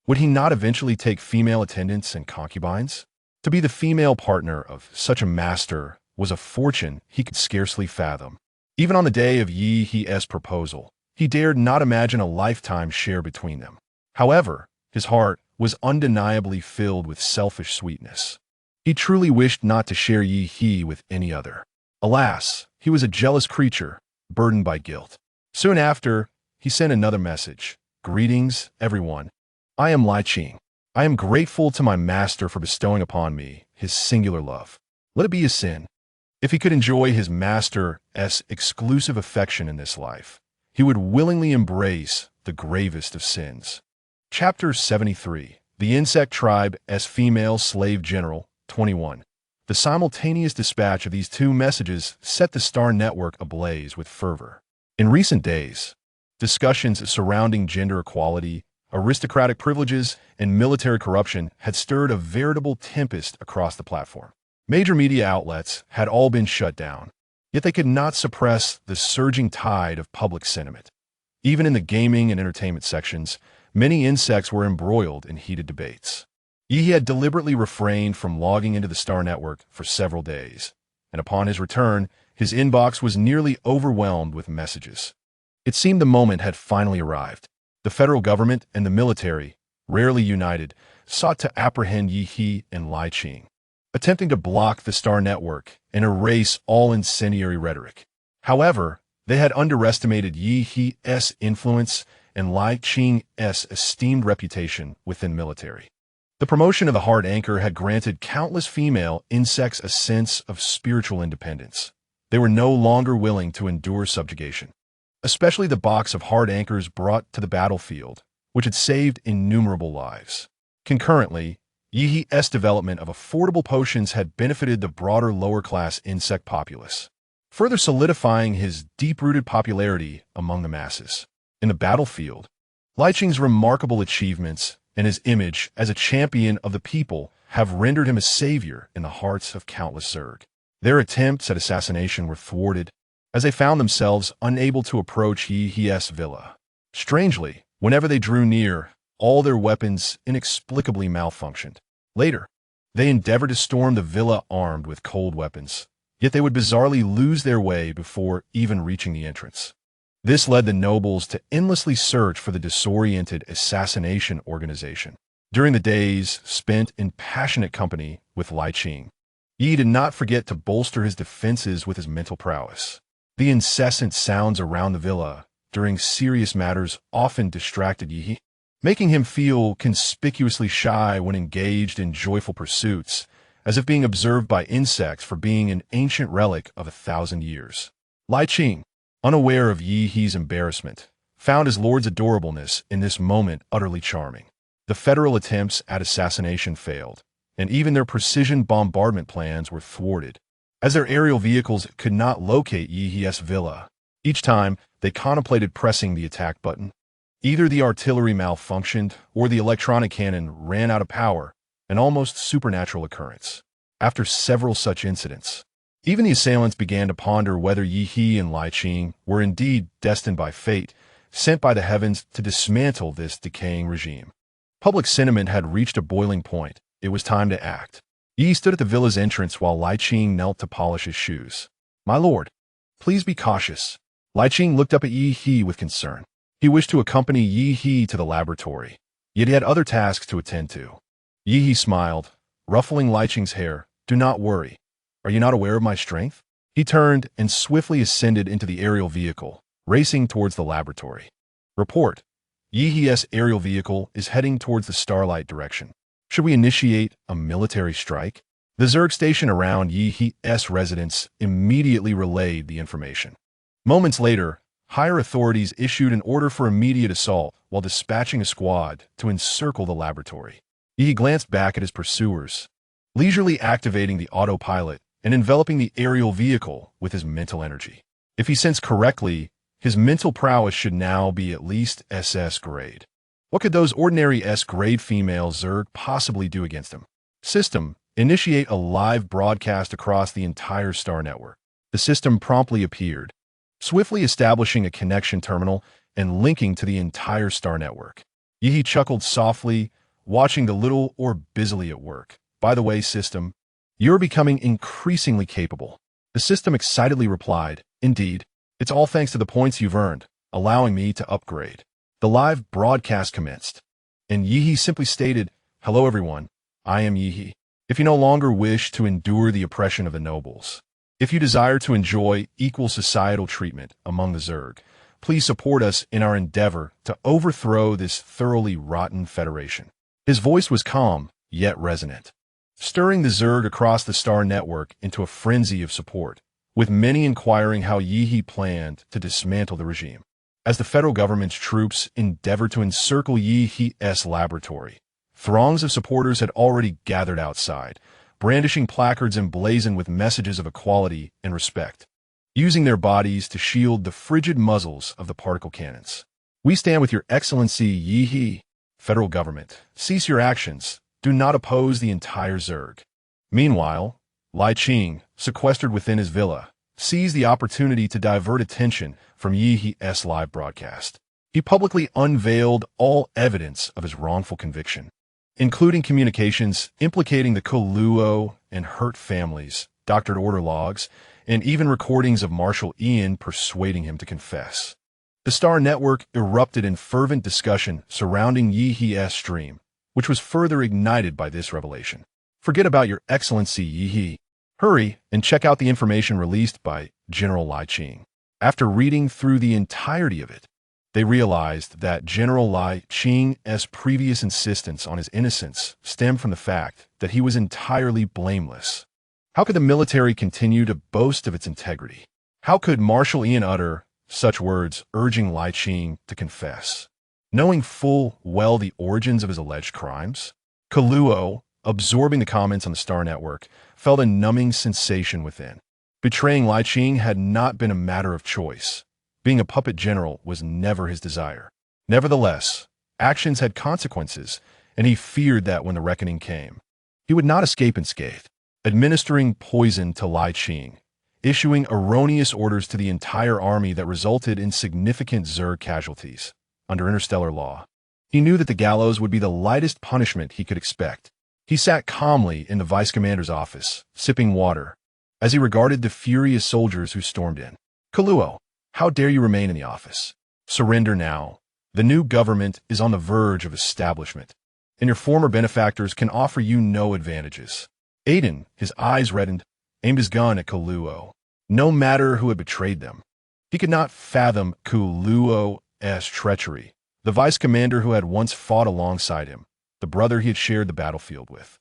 would he not eventually take female attendants and concubines? To be the female partner of such a master was a fortune he could scarcely fathom. Even on the day of Yi He's proposal, he dared not imagine a lifetime share between them. However, his heart was undeniably filled with selfish sweetness. He truly wished not to share Yi He with any other. Alas, he was a jealous creature, burdened by guilt. Soon after, he sent another message. Greetings, everyone. I am Li Qing. I am grateful to my master for bestowing upon me his singular love. Let it be a sin. If he could enjoy his master's exclusive affection in this life, he would willingly embrace the gravest of sins. Chapter 73. The Insect Tribe as Female Slave General, 21. The simultaneous dispatch of these two messages set the Star Network ablaze with fervor. In recent days, discussions surrounding gender equality, aristocratic privileges, and military corruption had stirred a veritable tempest across the platform. Major media outlets had all been shut down, yet they could not suppress the surging tide of public sentiment. Even in the gaming and entertainment sections, many insects were embroiled in heated debates. Yi had deliberately refrained from logging into the Star Network for several days, and upon his return, his inbox was nearly overwhelmed with messages. It seemed the moment had finally arrived. The federal government and the military, rarely united, sought to apprehend Yi and Li Qing, attempting to block the Star Network and erase all incendiary rhetoric. However, they had underestimated Yi He's influence and Li Qing's esteemed reputation within military. The promotion of the hard anchor had granted countless female insects a sense of spiritual independence. They were no longer willing to endure subjugation. Especially the box of hard anchors brought to the battlefield, which had saved innumerable lives. Concurrently, Yi He's development of affordable potions had benefited the broader lower-class insect populace, further solidifying his deep-rooted popularity among the masses. In the battlefield, Li Qing's remarkable achievements and his image as a champion of the people have rendered him a savior in the hearts of countless Zerg. Their attempts at assassination were thwarted, as they found themselves unable to approach Yi He's villa. Strangely, whenever they drew near, all their weapons inexplicably malfunctioned. Later, they endeavored to storm the villa armed with cold weapons, yet they would bizarrely lose their way before even reaching the entrance. This led the nobles to endlessly search for the disoriented assassination organization. During the days spent in passionate company with Li Qing, Yi did not forget to bolster his defenses with his mental prowess. The incessant sounds around the villa during serious matters often distracted Yi, making him feel conspicuously shy when engaged in joyful pursuits, as if being observed by insects for being an ancient relic of 1,000 years. Li Qing, unaware of Yi He's embarrassment, found his lord's adorableness in this moment utterly charming. The federal attempts at assassination failed, and even their precision bombardment plans were thwarted, as their aerial vehicles could not locate Yi He's villa. Each time, they contemplated pressing the attack button. Either the artillery malfunctioned or the electronic cannon ran out of power, an almost supernatural occurrence. After several such incidents, even the assailants began to ponder whether Yi and Li Qing were indeed destined by fate, sent by the heavens to dismantle this decaying regime. Public sentiment had reached a boiling point. It was time to act. Yi stood at the villa's entrance while Lai Qing knelt to polish his shoes. "My lord, please be cautious." Lai Qing looked up at Yi He with concern. He wished to accompany Yi He to the laboratory, yet he had other tasks to attend to. Yi He smiled, ruffling Lai Qing's hair. "Do not worry. Are you not aware of my strength?" He turned and swiftly ascended into the aerial vehicle, racing towards the laboratory. "Report. Yi He's aerial vehicle is heading towards the starlight direction. Should we initiate a military strike?" The Zerg station around Yi He's residence immediately relayed the information. Moments later, higher authorities issued an order for immediate assault while dispatching a squad to encircle the laboratory. Yi glanced back at his pursuers, leisurely activating the autopilot and enveloping the aerial vehicle with his mental energy. If he sensed correctly, his mental prowess should now be at least SS grade. What could those ordinary S-grade female Zerg possibly do against him? System, initiate a live broadcast across the entire star network. The system promptly appeared, swiftly establishing a connection terminal and linking to the entire star network. Yi chuckled softly, watching the little orb busily at work. "By the way, system, you're becoming increasingly capable." The system excitedly replied, "Indeed, it's all thanks to the points you've earned, allowing me to upgrade." The live broadcast commenced, and Yi simply stated, "Hello everyone, I am Yi. If you no longer wish to endure the oppression of the nobles, if you desire to enjoy equal societal treatment among the Zerg, please support us in our endeavor to overthrow this thoroughly rotten federation." His voice was calm, yet resonant, stirring the Zerg across the star network into a frenzy of support, with many inquiring how Yi planned to dismantle the regime. As the federal government's troops endeavored to encircle Yi He's laboratory, throngs of supporters had already gathered outside, brandishing placards emblazoned with messages of equality and respect, using their bodies to shield the frigid muzzles of the particle cannons. "We stand with your excellency, Yi He. Federal government, cease your actions. Do not oppose the entire Zerg." Meanwhile, Lai Qing, sequestered within his villa, seized the opportunity to divert attention from Yi He's live broadcast. He publicly unveiled all evidence of his wrongful conviction, including communications implicating the Kuluo and Hurt families, doctored order logs, and even recordings of Marshal Ian persuading him to confess. The Star Network erupted in fervent discussion surrounding Yi He's stream, which was further ignited by this revelation. "Forget about your excellency, Yi He. Hurry and check out the information released by General Lai Qing." After reading through the entirety of it, they realized that General Lai Qing's previous insistence on his innocence stemmed from the fact that he was entirely blameless. How could the military continue to boast of its integrity? How could Marshal Ian utter such words urging Lai Qing to confess, knowing full well the origins of his alleged crimes? Kuluo, absorbing the comments on the Star Network, felt a numbing sensation within. Betraying Lai Qing had not been a matter of choice. Being a puppet general was never his desire. Nevertheless, actions had consequences, and he feared that when the reckoning came, he would not escape unscathed. Administering poison to Lai Qing, issuing erroneous orders to the entire army that resulted in significant Zerg casualties. Under interstellar law, he knew that the gallows would be the lightest punishment he could expect. He sat calmly in the vice commander's office, sipping water, as he regarded the furious soldiers who stormed in. "Kuluo, how dare you remain in the office? Surrender now. The new government is on the verge of establishment, and your former benefactors can offer you no advantages." Aiden, his eyes reddened, aimed his gun at Kuluo. No matter who had betrayed them, he could not fathom Kuluo's treachery. The vice commander who had once fought alongside him, the brother he had shared the battlefield with.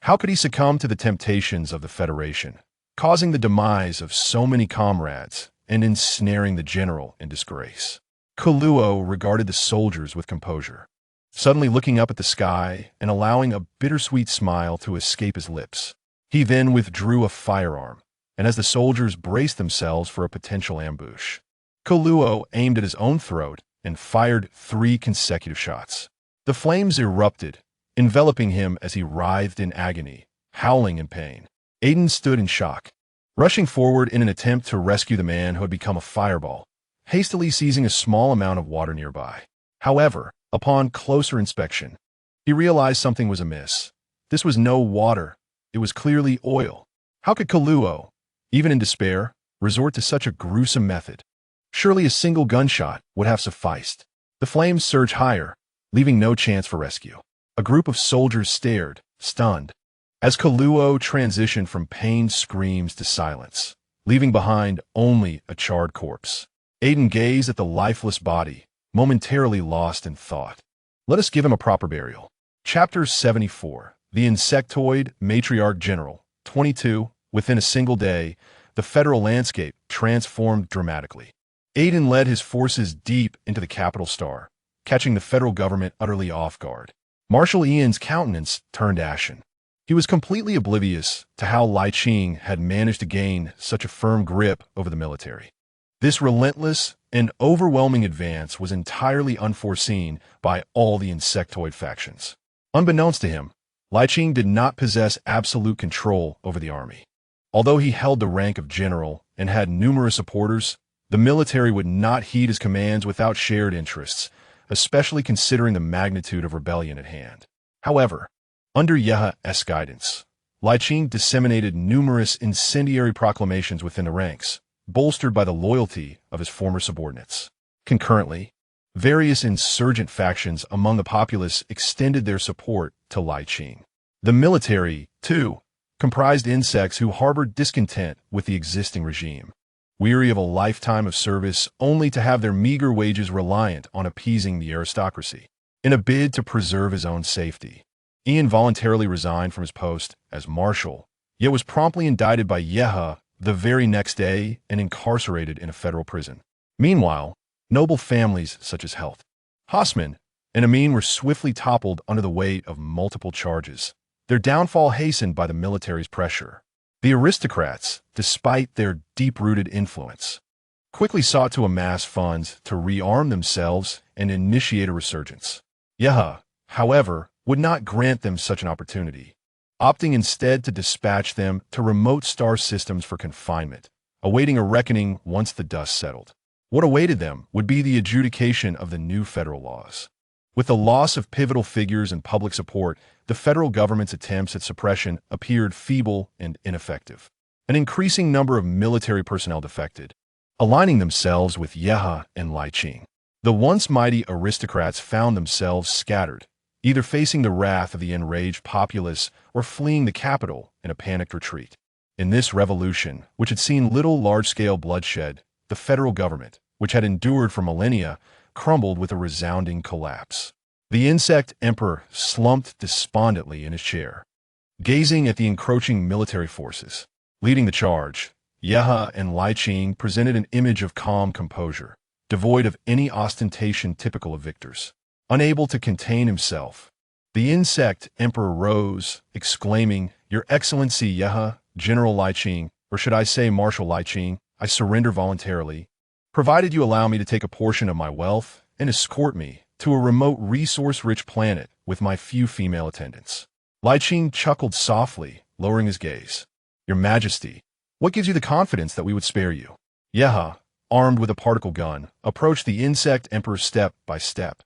How could he succumb to the temptations of the Federation, causing the demise of so many comrades and ensnaring the general in disgrace? Kuluo regarded the soldiers with composure, suddenly looking up at the sky and allowing a bittersweet smile to escape his lips. He then withdrew a firearm, and as the soldiers braced themselves for a potential ambush, Kuluo aimed at his own throat and fired 3 consecutive shots. The flames erupted, enveloping him as he writhed in agony, howling in pain. Aiden stood in shock, rushing forward in an attempt to rescue the man who had become a fireball, hastily seizing a small amount of water nearby. However, upon closer inspection, He realized something was amiss. This was no water. It was clearly oil. How could Kaluo, even in despair, resort to such a gruesome method? Surely a single gunshot would have sufficed. The flames surged higher, leaving no chance for rescue. A group of soldiers stared, stunned, as Kaluo transitioned from pained screams to silence, leaving behind only a charred corpse. Aiden gazed at the lifeless body, momentarily lost in thought. Let us give him a proper burial. Chapter 74. The Insectoid Matriarch General. 22. Within a single day, the federal landscape transformed dramatically. Aiden led his forces deep into the capital star, catching the federal government utterly off guard. Marshal Ian's countenance turned ashen. He was completely oblivious to how Li Qing had managed to gain such a firm grip over the military. This relentless and overwhelming advance was entirely unforeseen by all the insectoid factions. Unbeknownst to him, Li Qing did not possess absolute control over the army. Although he held the rank of general and had numerous supporters, the military would not heed his commands without shared interests, especially considering the magnitude of rebellion at hand. However, under Yeha's guidance, Li Qing disseminated numerous incendiary proclamations within the ranks, bolstered by the loyalty of his former subordinates. Concurrently, various insurgent factions among the populace extended their support to Li Qing. The military, too, comprised insects who harbored discontent with the existing regime, weary of a lifetime of service only to have their meager wages reliant on appeasing the aristocracy. In a bid to preserve his own safety, Ian voluntarily resigned from his post as marshal, yet was promptly indicted by Yeha the very next day and incarcerated in a federal prison. Meanwhile, noble families such as Health, Hosman, and Amin were swiftly toppled under the weight of multiple charges, their downfall hastened by the military's pressure. The aristocrats, despite their deep-rooted influence, quickly sought to amass funds to rearm themselves and initiate a resurgence. Yeha, however, would not grant them such an opportunity, opting instead to dispatch them to remote star systems for confinement, awaiting a reckoning once the dust settled. What awaited them would be the adjudication of the new federal laws. With the loss of pivotal figures and public support, the federal government's attempts at suppression appeared feeble and ineffective. An increasing number of military personnel defected, aligning themselves with Yeha and Li Qing. The once mighty aristocrats found themselves scattered, either facing the wrath of the enraged populace or fleeing the capital in a panicked retreat. In this revolution, which had seen little large-scale bloodshed, the federal government, which had endured for millennia, crumbled with a resounding collapse. The insect emperor slumped despondently in his chair, gazing at the encroaching military forces. Leading the charge, Yeha and Li Qing presented an image of calm composure, devoid of any ostentation typical of victors. Unable to contain himself, the insect emperor rose, exclaiming, "Your Excellency Yeha, General Li Qing, or should I say Marshal Li Qing, I surrender voluntarily, provided you allow me to take a portion of my wealth and escort me to a remote resource-rich planet with my few female attendants." Li Qing chuckled softly, lowering his gaze. "Your Majesty, what gives you the confidence that we would spare you?" Yeha, armed with a particle gun, approached the insect emperor step by step.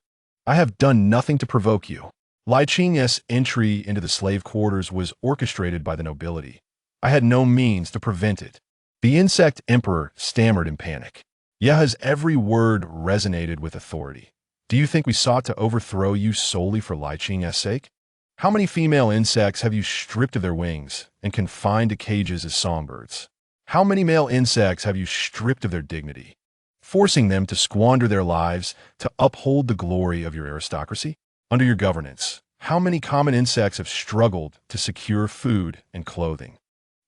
"I have done nothing to provoke you." Li Qing's entry into the slave quarters was orchestrated by the nobility. I had no means to prevent it. The insect emperor stammered in panic. Yeha's every word resonated with authority. "Do you think we sought to overthrow you solely for Li Qing's sake? How many female insects have you stripped of their wings and confined to cages as songbirds? How many male insects have you stripped of their dignity, forcing them to squander their lives to uphold the glory of your aristocracy? Under your governance, how many common insects have struggled to secure food and clothing?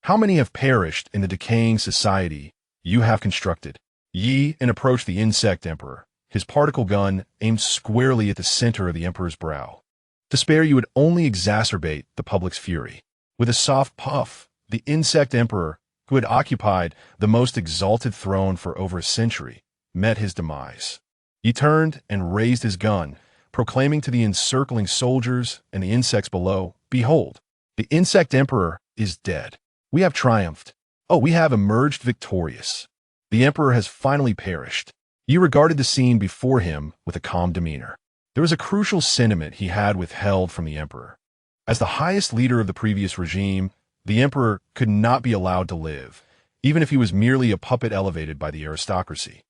How many have perished in the decaying society you have constructed?" Yi approached the insect emperor, his particle gun aimed squarely at the center of the emperor's brow. To spare you would only exacerbate the public's fury. With a soft puff, the insect emperor, who had occupied the most exalted throne for over a century, met his demise. He turned and raised his gun, proclaiming to the encircling soldiers and the insects below, "Behold, the insect emperor is dead. We have triumphed. Oh, we have emerged victorious. The emperor has finally perished." He regarded the scene before him with a calm demeanor. There was a crucial sentiment he had withheld from the emperor. As the highest leader of the previous regime, the emperor could not be allowed to live, even if he was merely a puppet elevated by the aristocracy.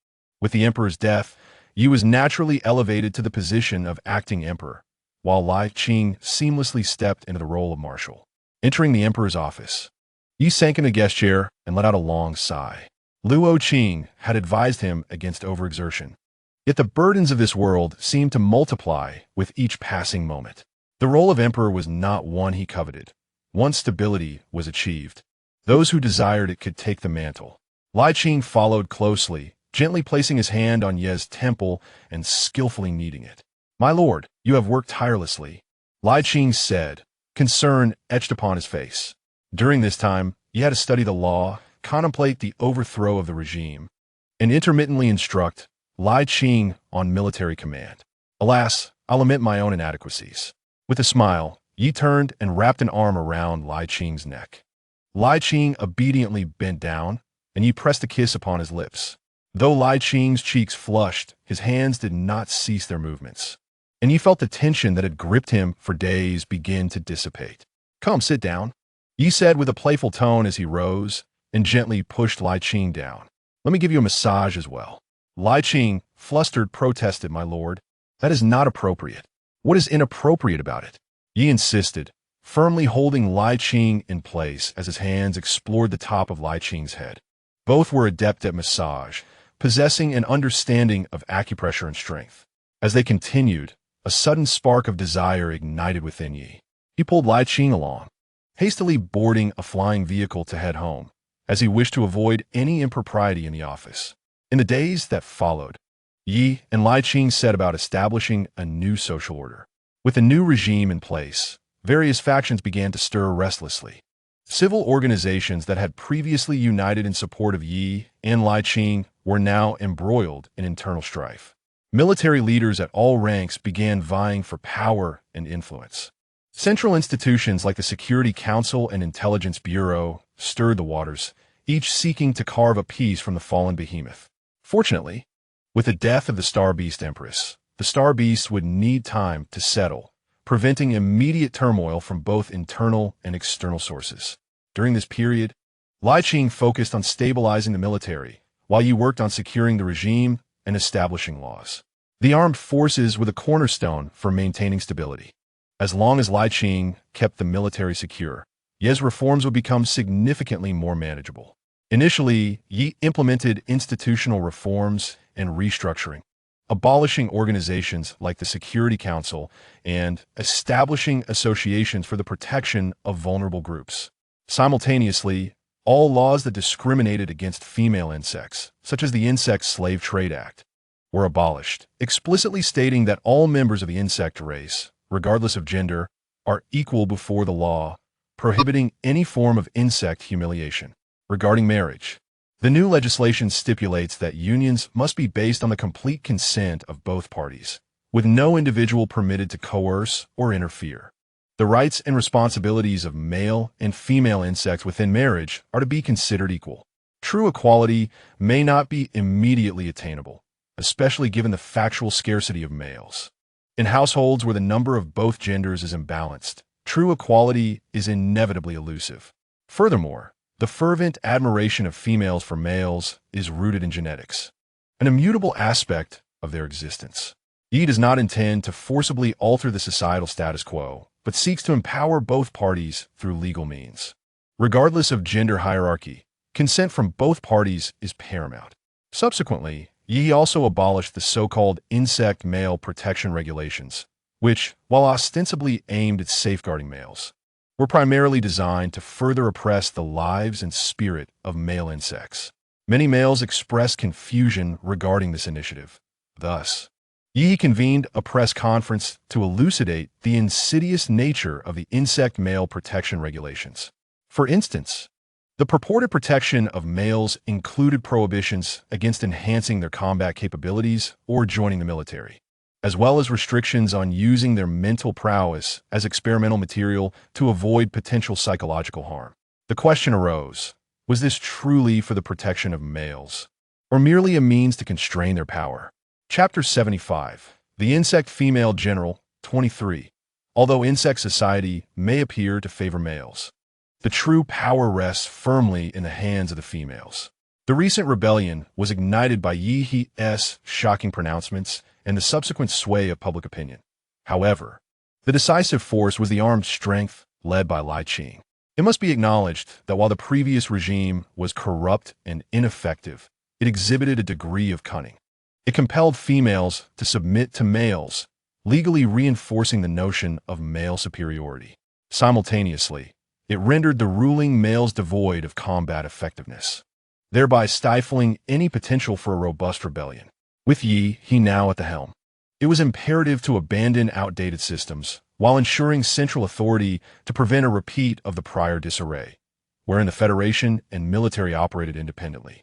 With the emperor's death, Yi was naturally elevated to the position of acting emperor, while Li Qing seamlessly stepped into the role of marshal. Entering the emperor's office, Yi sank in a guest chair and let out a long sigh. Luo Qing had advised him against overexertion. Yet the burdens of this world seemed to multiply with each passing moment. The role of emperor was not one he coveted. Once stability was achieved, those who desired it could take the mantle. Li Qing followed closely, gently placing his hand on Ye's temple and skillfully kneading it. "My lord, you have worked tirelessly," Li Qing said, concern etched upon his face. During this time, he had to study the law, contemplate the overthrow of the regime, and intermittently instruct Li Qing on military command. "Alas, I'll admit my own inadequacies." With a smile, Yi turned and wrapped an arm around Li Qing's neck. Li Qing obediently bent down, and Yi pressed a kiss upon his lips. Though Li Qing's cheeks flushed, his hands did not cease their movements, and Yi felt the tension that had gripped him for days begin to dissipate. "Come, sit down," Yi said with a playful tone as he rose and gently pushed Li Qing down. "Let me give you a massage as well." Li Qing, flustered, protested, "My lord, that is not appropriate." "What is inappropriate about it?" Yi insisted, firmly holding Li Qing in place as his hands explored the top of Li Qing's head. Both were adept at massage, possessing an understanding of acupressure and strength. As they continued, a sudden spark of desire ignited within Yi. He pulled Li Qing along, hastily boarding a flying vehicle to head home, as he wished to avoid any impropriety in the office. In the days that followed, Yi and Li Qing set about establishing a new social order. With a new regime in place, various factions began to stir restlessly. Civil organizations that had previously united in support of Yi and Li Qing were now embroiled in internal strife. Military leaders at all ranks began vying for power and influence. Central institutions like the Security Council and Intelligence Bureau stirred the waters, each seeking to carve a piece from the fallen behemoth. Fortunately, with the death of the Star Beast Empress, the Star Beast would need time to settle, preventing immediate turmoil from both internal and external sources. During this period, Li Qing focused on stabilizing the military, while Yi worked on securing the regime and establishing laws. The armed forces were the cornerstone for maintaining stability. As long as Li Qing kept the military secure, Ye's reforms would become significantly more manageable. Initially, Yi implemented institutional reforms and restructuring, abolishing organizations like the Security Council and establishing associations for the protection of vulnerable groups. Simultaneously, all laws that discriminated against female insects, such as the Insect Slave Trade Act, were abolished, explicitly stating that all members of the insect race, regardless of gender, are equal before the law, prohibiting any form of insect humiliation. Regarding marriage, the new legislation stipulates that unions must be based on the complete consent of both parties, with no individual permitted to coerce or interfere. The rights and responsibilities of male and female insects within marriage are to be considered equal. True equality may not be immediately attainable, especially given the factual scarcity of males. In households where the number of both genders is imbalanced, true equality is inevitably elusive. Furthermore, the fervent admiration of females for males is rooted in genetics, an immutable aspect of their existence. Yi does not intend to forcibly alter the societal status quo, but seeks to empower both parties through legal means. Regardless of gender hierarchy, consent from both parties is paramount. Subsequently, Yi also abolished the so-called insect male protection regulations, which, while ostensibly aimed at safeguarding males, were primarily designed to further oppress the lives and spirit of male insects. Many males expressed confusion regarding this initiative. Thus, Yi convened a press conference to elucidate the insidious nature of the insect male protection regulations. For instance, the purported protection of males included prohibitions against enhancing their combat capabilities or joining the military, as well as restrictions on using their mental prowess as experimental material to avoid potential psychological harm. The question arose, was this truly for the protection of males, or merely a means to constrain their power? Chapter 75. The insect female general, 23. Although insect society may appear to favor males, the true power rests firmly in the hands of the females. The recent rebellion was ignited by Yi He's shocking pronouncements and the subsequent sway of public opinion. However, the decisive force was the armed strength led by Li Qing. It must be acknowledged that while the previous regime was corrupt and ineffective, it exhibited a degree of cunning. It compelled females to submit to males, legally reinforcing the notion of male superiority. Simultaneously, it rendered the ruling males devoid of combat effectiveness, thereby stifling any potential for a robust rebellion. With He now at the helm, it was imperative to abandon outdated systems while ensuring central authority to prevent a repeat of the prior disarray, wherein the Federation and military operated independently,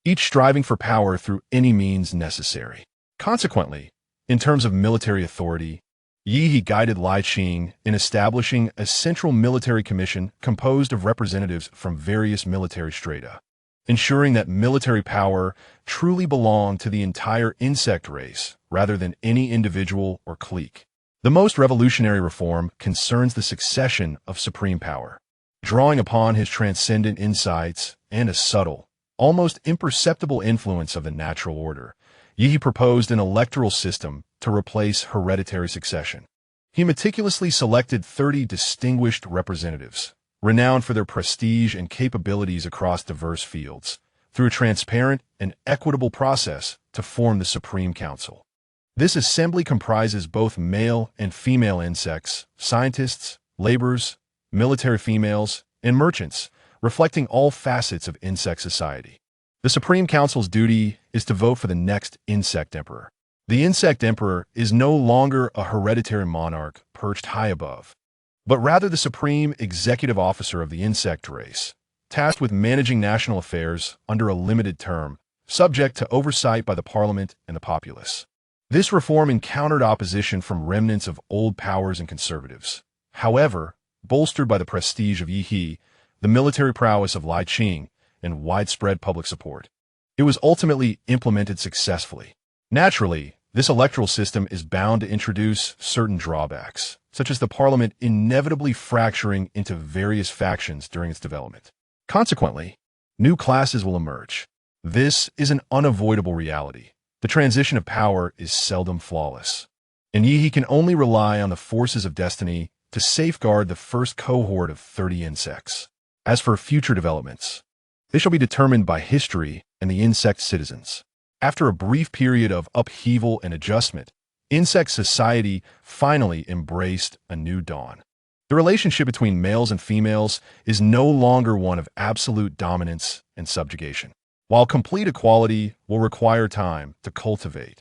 each striving for power through any means necessary. Consequently, in terms of military authority, He guided Li Qing in establishing a central military commission composed of representatives from various military strata, ensuring that military power truly belonged to the entire insect race rather than any individual or clique. The most revolutionary reform concerns the succession of supreme power. Drawing upon his transcendent insights and a subtle, almost imperceptible influence of the natural order, He proposed an electoral system to replace hereditary succession. He meticulously selected 30 distinguished representatives, renowned for their prestige and capabilities across diverse fields, through a transparent and equitable process to form the Supreme Council. This assembly comprises both male and female insects, scientists, laborers, military females, and merchants, reflecting all facets of insect society. The Supreme Council's duty is to vote for the next insect emperor. The insect emperor is no longer a hereditary monarch perched high above, but rather the supreme executive officer of the insect race, tasked with managing national affairs under a limited term, subject to oversight by the parliament and the populace. This reform encountered opposition from remnants of old powers and conservatives. However, bolstered by the prestige of Yi, the military prowess of Li Qing, and widespread public support, it was ultimately implemented successfully. Naturally, this electoral system is bound to introduce certain drawbacks, such as the parliament inevitably fracturing into various factions during its development. Consequently, new classes will emerge. This is an unavoidable reality. The transition of power is seldom flawless, and Yi can only rely on the forces of destiny to safeguard the first cohort of 30 insects. As for future developments, they shall be determined by history and the insect citizens. After a brief period of upheaval and adjustment, insect society finally embraced a new dawn. The relationship between males and females is no longer one of absolute dominance and subjugation. While complete equality will require time to cultivate,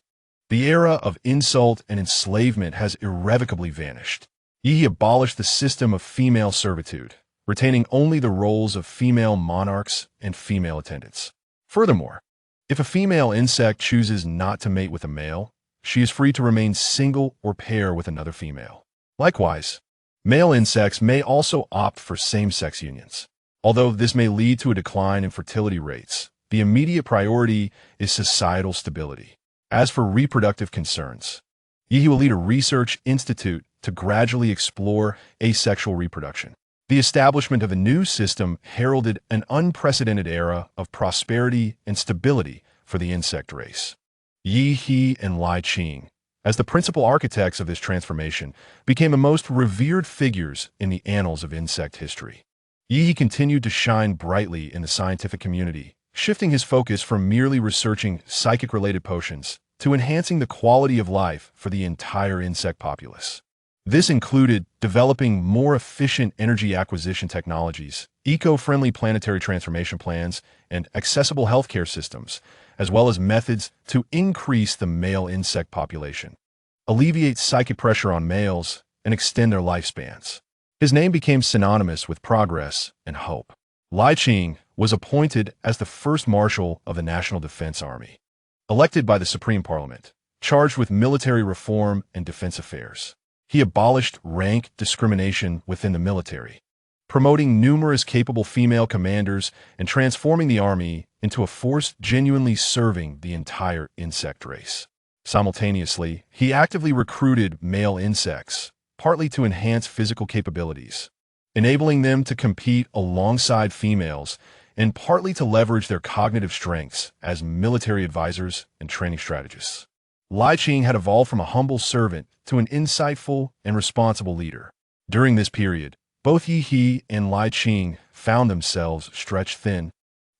the era of insult and enslavement has irrevocably vanished. He abolished the system of female servitude, retaining only the roles of female monarchs and female attendants. Furthermore, if a female insect chooses not to mate with a male, she is free to remain single or pair with another female. Likewise, male insects may also opt for same-sex unions. Although this may lead to a decline in fertility rates, the immediate priority is societal stability. As for reproductive concerns, Yi will lead a research institute to gradually explore asexual reproduction. The establishment of a new system heralded an unprecedented era of prosperity and stability for the insect race. Yi and Li Qing, as the principal architects of this transformation, became the most revered figures in the annals of insect history. Yi continued to shine brightly in the scientific community, shifting his focus from merely researching psychic-related potions to enhancing the quality of life for the entire insect populace. This included developing more efficient energy acquisition technologies, eco-friendly planetary transformation plans, and accessible healthcare systems, as well as methods to increase the male insect population, alleviate psychic pressure on males, and extend their lifespans. His name became synonymous with progress and hope. Li Qing was appointed as the first Marshal of the National Defense Army, elected by the Supreme Parliament, charged with military reform and defense affairs. He abolished rank discrimination within the military, promoting numerous capable female commanders and transforming the army into a force genuinely serving the entire insect race. Simultaneously, he actively recruited male insects, partly to enhance physical capabilities, enabling them to compete alongside females, and partly to leverage their cognitive strengths as military advisors and training strategists. Li Qing had evolved from a humble servant to an insightful and responsible leader. During this period, both Yi and Li Qing found themselves stretched thin,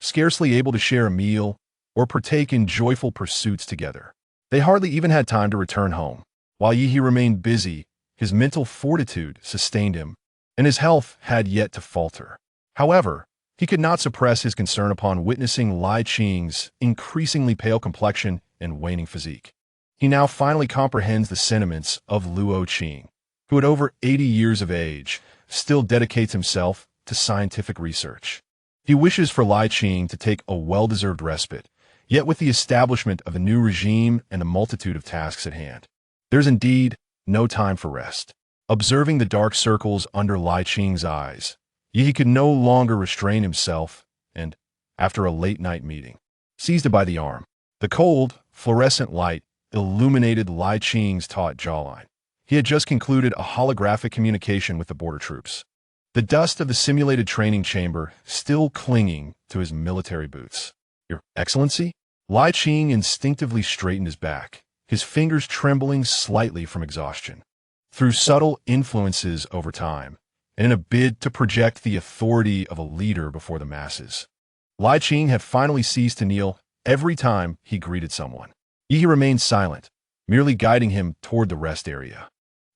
scarcely able to share a meal or partake in joyful pursuits together. They hardly even had time to return home. While Yi remained busy, his mental fortitude sustained him, and his health had yet to falter. However, he could not suppress his concern upon witnessing Li Qing's increasingly pale complexion and waning physique. He now finally comprehends the sentiments of Luo Qing, who at over 80 years of age still dedicates himself to scientific research. He wishes for Li Qing to take a well-deserved respite, yet with the establishment of a new regime and a multitude of tasks at hand, there's indeed no time for rest. Observing the dark circles under Li Qing's eyes, Yi could no longer restrain himself and, after a late-night meeting, seized him by the arm. The cold, fluorescent light illuminated Li Qing's taut jawline. He had just concluded a holographic communication with the border troops, the dust of the simulated training chamber still clinging to his military boots. "Your Excellency?" Li Qing instinctively straightened his back, his fingers trembling slightly from exhaustion. Through subtle influences over time, and in a bid to project the authority of a leader before the masses, Li Qing had finally ceased to kneel every time he greeted someone. Yi remained silent, merely guiding him toward the rest area.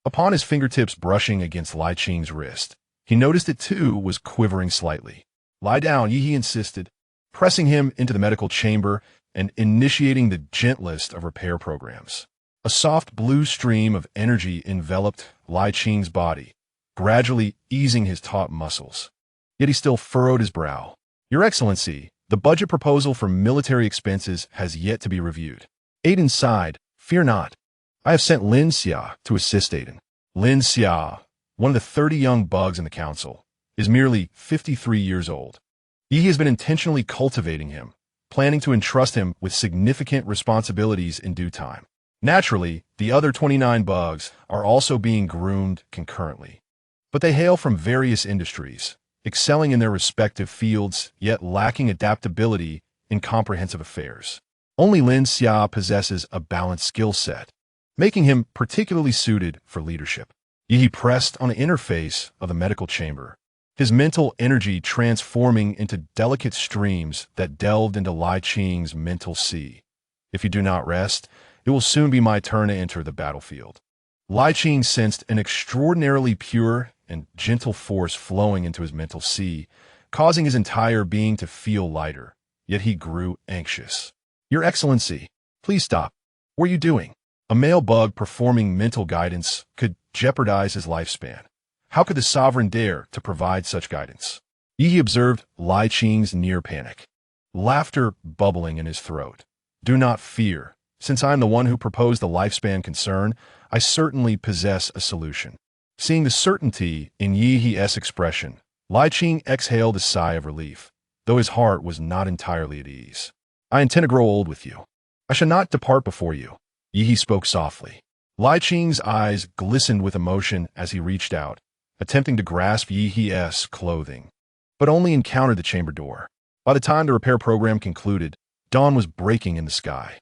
Upon his fingertips brushing against Li Qing's wrist, he noticed it too was quivering slightly. "Lie down," Yi insisted, pressing him into the medical chamber and initiating the gentlest of repair programs. A soft blue stream of energy enveloped Li Qing's body, gradually easing his taut muscles. Yet he still furrowed his brow. "Your Excellency, the budget proposal for military expenses has yet to be reviewed." Aiden sighed. "Fear not. I have sent Lin Xia to assist Aiden." Lin Xia, one of the 30 young bugs in the council, is merely 53 years old. Yi has been intentionally cultivating him, planning to entrust him with significant responsibilities in due time. Naturally, the other 29 bugs are also being groomed concurrently. But they hail from various industries, excelling in their respective fields, yet lacking adaptability in comprehensive affairs. Only Lin Xia possesses a balanced skill set, making him particularly suited for leadership. Yi pressed on the interface of the medical chamber, his mental energy transforming into delicate streams that delved into Li Qing's mental sea. "If you do not rest, it will soon be my turn to enter the battlefield." Li Qing sensed an extraordinarily pure and gentle force flowing into his mental sea, causing his entire being to feel lighter, yet he grew anxious. "Your Excellency, please stop. What are you doing?" A male bug performing mental guidance could jeopardize his lifespan. How could the sovereign dare to provide such guidance? Yi observed Li Qing's near panic, laughter bubbling in his throat. "Do not fear. Since I am the one who proposed the lifespan concern, I certainly possess a solution." Seeing the certainty in Yi's expression, Li Qing exhaled a sigh of relief, though his heart was not entirely at ease. "I intend to grow old with you. I shall not depart before you." Yi spoke softly. Li Qing's eyes glistened with emotion as he reached out, attempting to grasp Yi's clothing, but only encountered the chamber door. By the time the repair program concluded, dawn was breaking in the sky.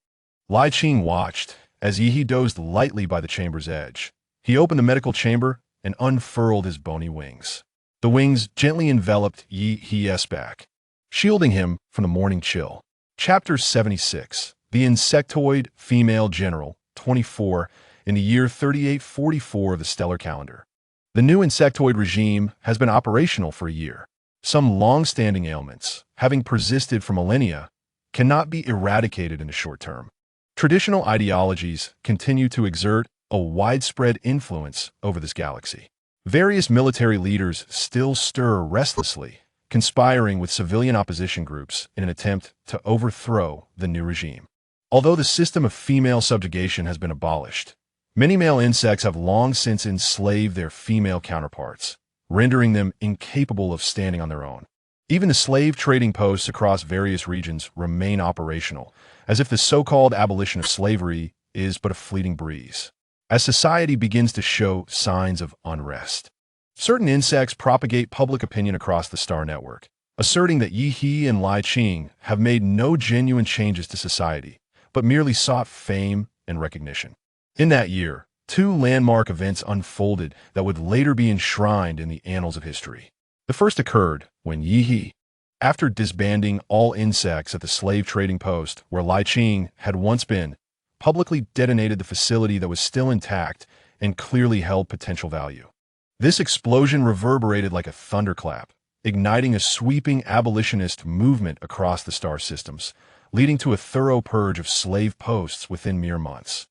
Li Qing watched as Yi dozed lightly by the chamber's edge. He opened the medical chamber and unfurled his bony wings. The wings gently enveloped Yi's back, shielding him from the morning chill. Chapter 76. The Insectoid Female General, 24, in the year 3844 of the stellar calendar. The new insectoid regime has been operational for a year. Some long-standing ailments, having persisted for millennia, cannot be eradicated in the short term. Traditional ideologies continue to exert a widespread influence over this galaxy. Various military leaders still stir restlessly, conspiring with civilian opposition groups in an attempt to overthrow the new regime. Although the system of female subjugation has been abolished, many male insects have long since enslaved their female counterparts, rendering them incapable of standing on their own. Even the slave trading posts across various regions remain operational, as if the so-called abolition of slavery is but a fleeting breeze. As society begins to show signs of unrest, certain insects propagate public opinion across the star network, asserting that Yi and Li Qing have made no genuine changes to society, but merely sought fame and recognition. In that year, two landmark events unfolded that would later be enshrined in the annals of history. The first occurred when Yi, after disbanding all insects at the slave trading post where Li Qing had once been, publicly detonated the facility that was still intact and clearly held potential value. This explosion reverberated like a thunderclap, igniting a sweeping abolitionist movement across the star systems, leading to a thorough purge of slave posts within mere months.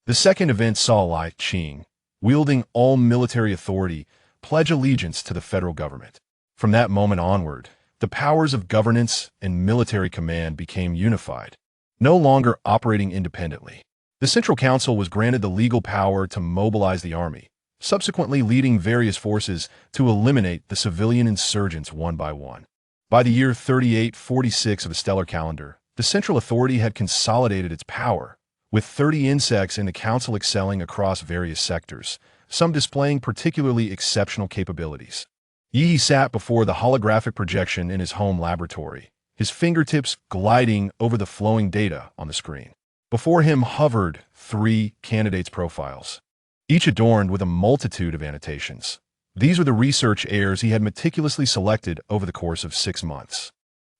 The second event saw Li Qing, wielding all military authority, pledge allegiance to the federal government. From that moment onward, the powers of governance and military command became unified, no longer operating independently. The Central Council was granted the legal power to mobilize the army, subsequently leading various forces to eliminate the civilian insurgents one by one. By the year 3846 of the stellar calendar, the central authority had consolidated its power, with 30 insects in the council excelling across various sectors, some displaying particularly exceptional capabilities. Yi sat before the holographic projection in his home laboratory, his fingertips gliding over the flowing data on the screen. Before him hovered 3 candidates' profiles, each adorned with a multitude of annotations. These were the research heirs he had meticulously selected over the course of 6 months.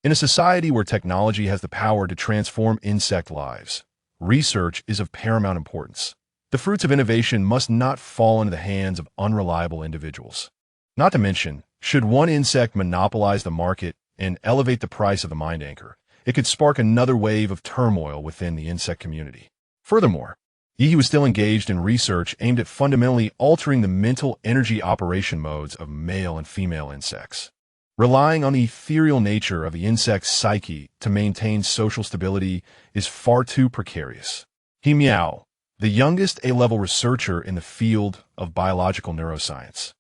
In a society where technology has the power to transform insect lives, research is of paramount importance. The fruits of innovation must not fall into the hands of unreliable individuals. Not to mention, should one insect monopolize the market and elevate the price of the mind anchor, it could spark another wave of turmoil within the insect community. Furthermore, Yi was still engaged in research aimed at fundamentally altering the mental energy operation modes of male and female insects. Relying on the ethereal nature of the insect's psyche to maintain social stability is far too precarious. He Miao, the youngest A-level researcher in the field of biological neuroscience,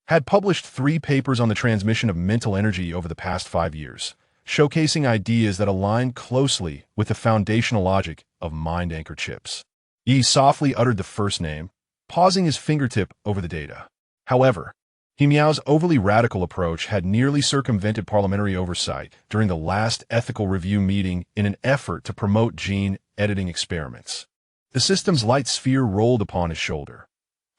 had published 3 papers on the transmission of mental energy over the past 5 years, showcasing ideas that align closely with the foundational logic of mind anchor chips. Yi softly uttered the first name, pausing his fingertip over the data. However, He Miao's overly radical approach had nearly circumvented parliamentary oversight during the last ethical review meeting in an effort to promote gene editing experiments. The system's light sphere rolled upon his shoulder.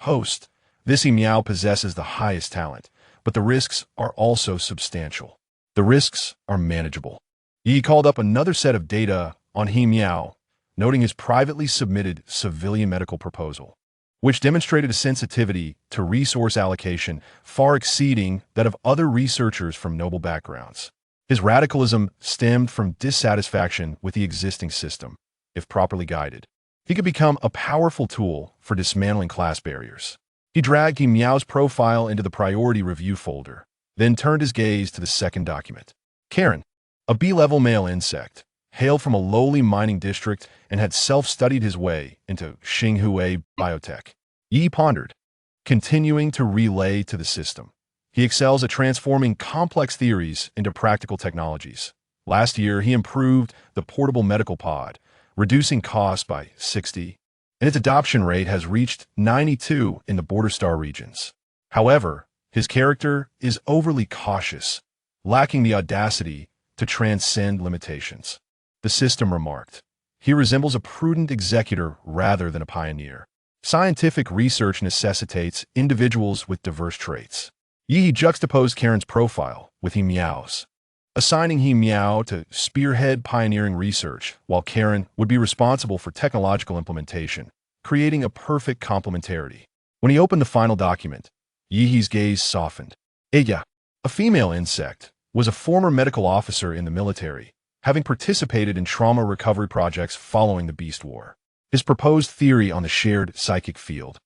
Host, this He Miao possesses the highest talent, but the risks are also substantial. The risks are manageable. Yi called up another set of data on He Miao, noting his privately submitted civilian medical proposal, which demonstrated a sensitivity to resource allocation far exceeding that of other researchers from noble backgrounds. His radicalism stemmed from dissatisfaction with the existing system. If properly guided, he could become a powerful tool for dismantling class barriers. He dragged He Miao's profile into the priority review folder, then turned his gaze to the second document. Karen, a B-level male insect, hailed from a lowly mining district and had self-studied his way into Xinghua biotech. Yi pondered, continuing to relay to the system. He excels at transforming complex theories into practical technologies. Last year, he improved the portable medical pod, reducing costs by 60%, and its adoption rate has reached 92% in the border star regions. However, his character is overly cautious, lacking the audacity to transcend limitations. The system remarked, he resembles a prudent executor rather than a pioneer. Scientific research necessitates individuals with diverse traits. Yi juxtaposed Karen's profile with He Miao's, assigning He Miao to spearhead pioneering research, while Karen would be responsible for technological implementation, creating a perfect complementarity. When he opened the final document, Yi's gaze softened. Aya, a female insect, was a former medical officer in the military, having participated in trauma recovery projects following the Beast War. His proposed theory on the shared psychic field,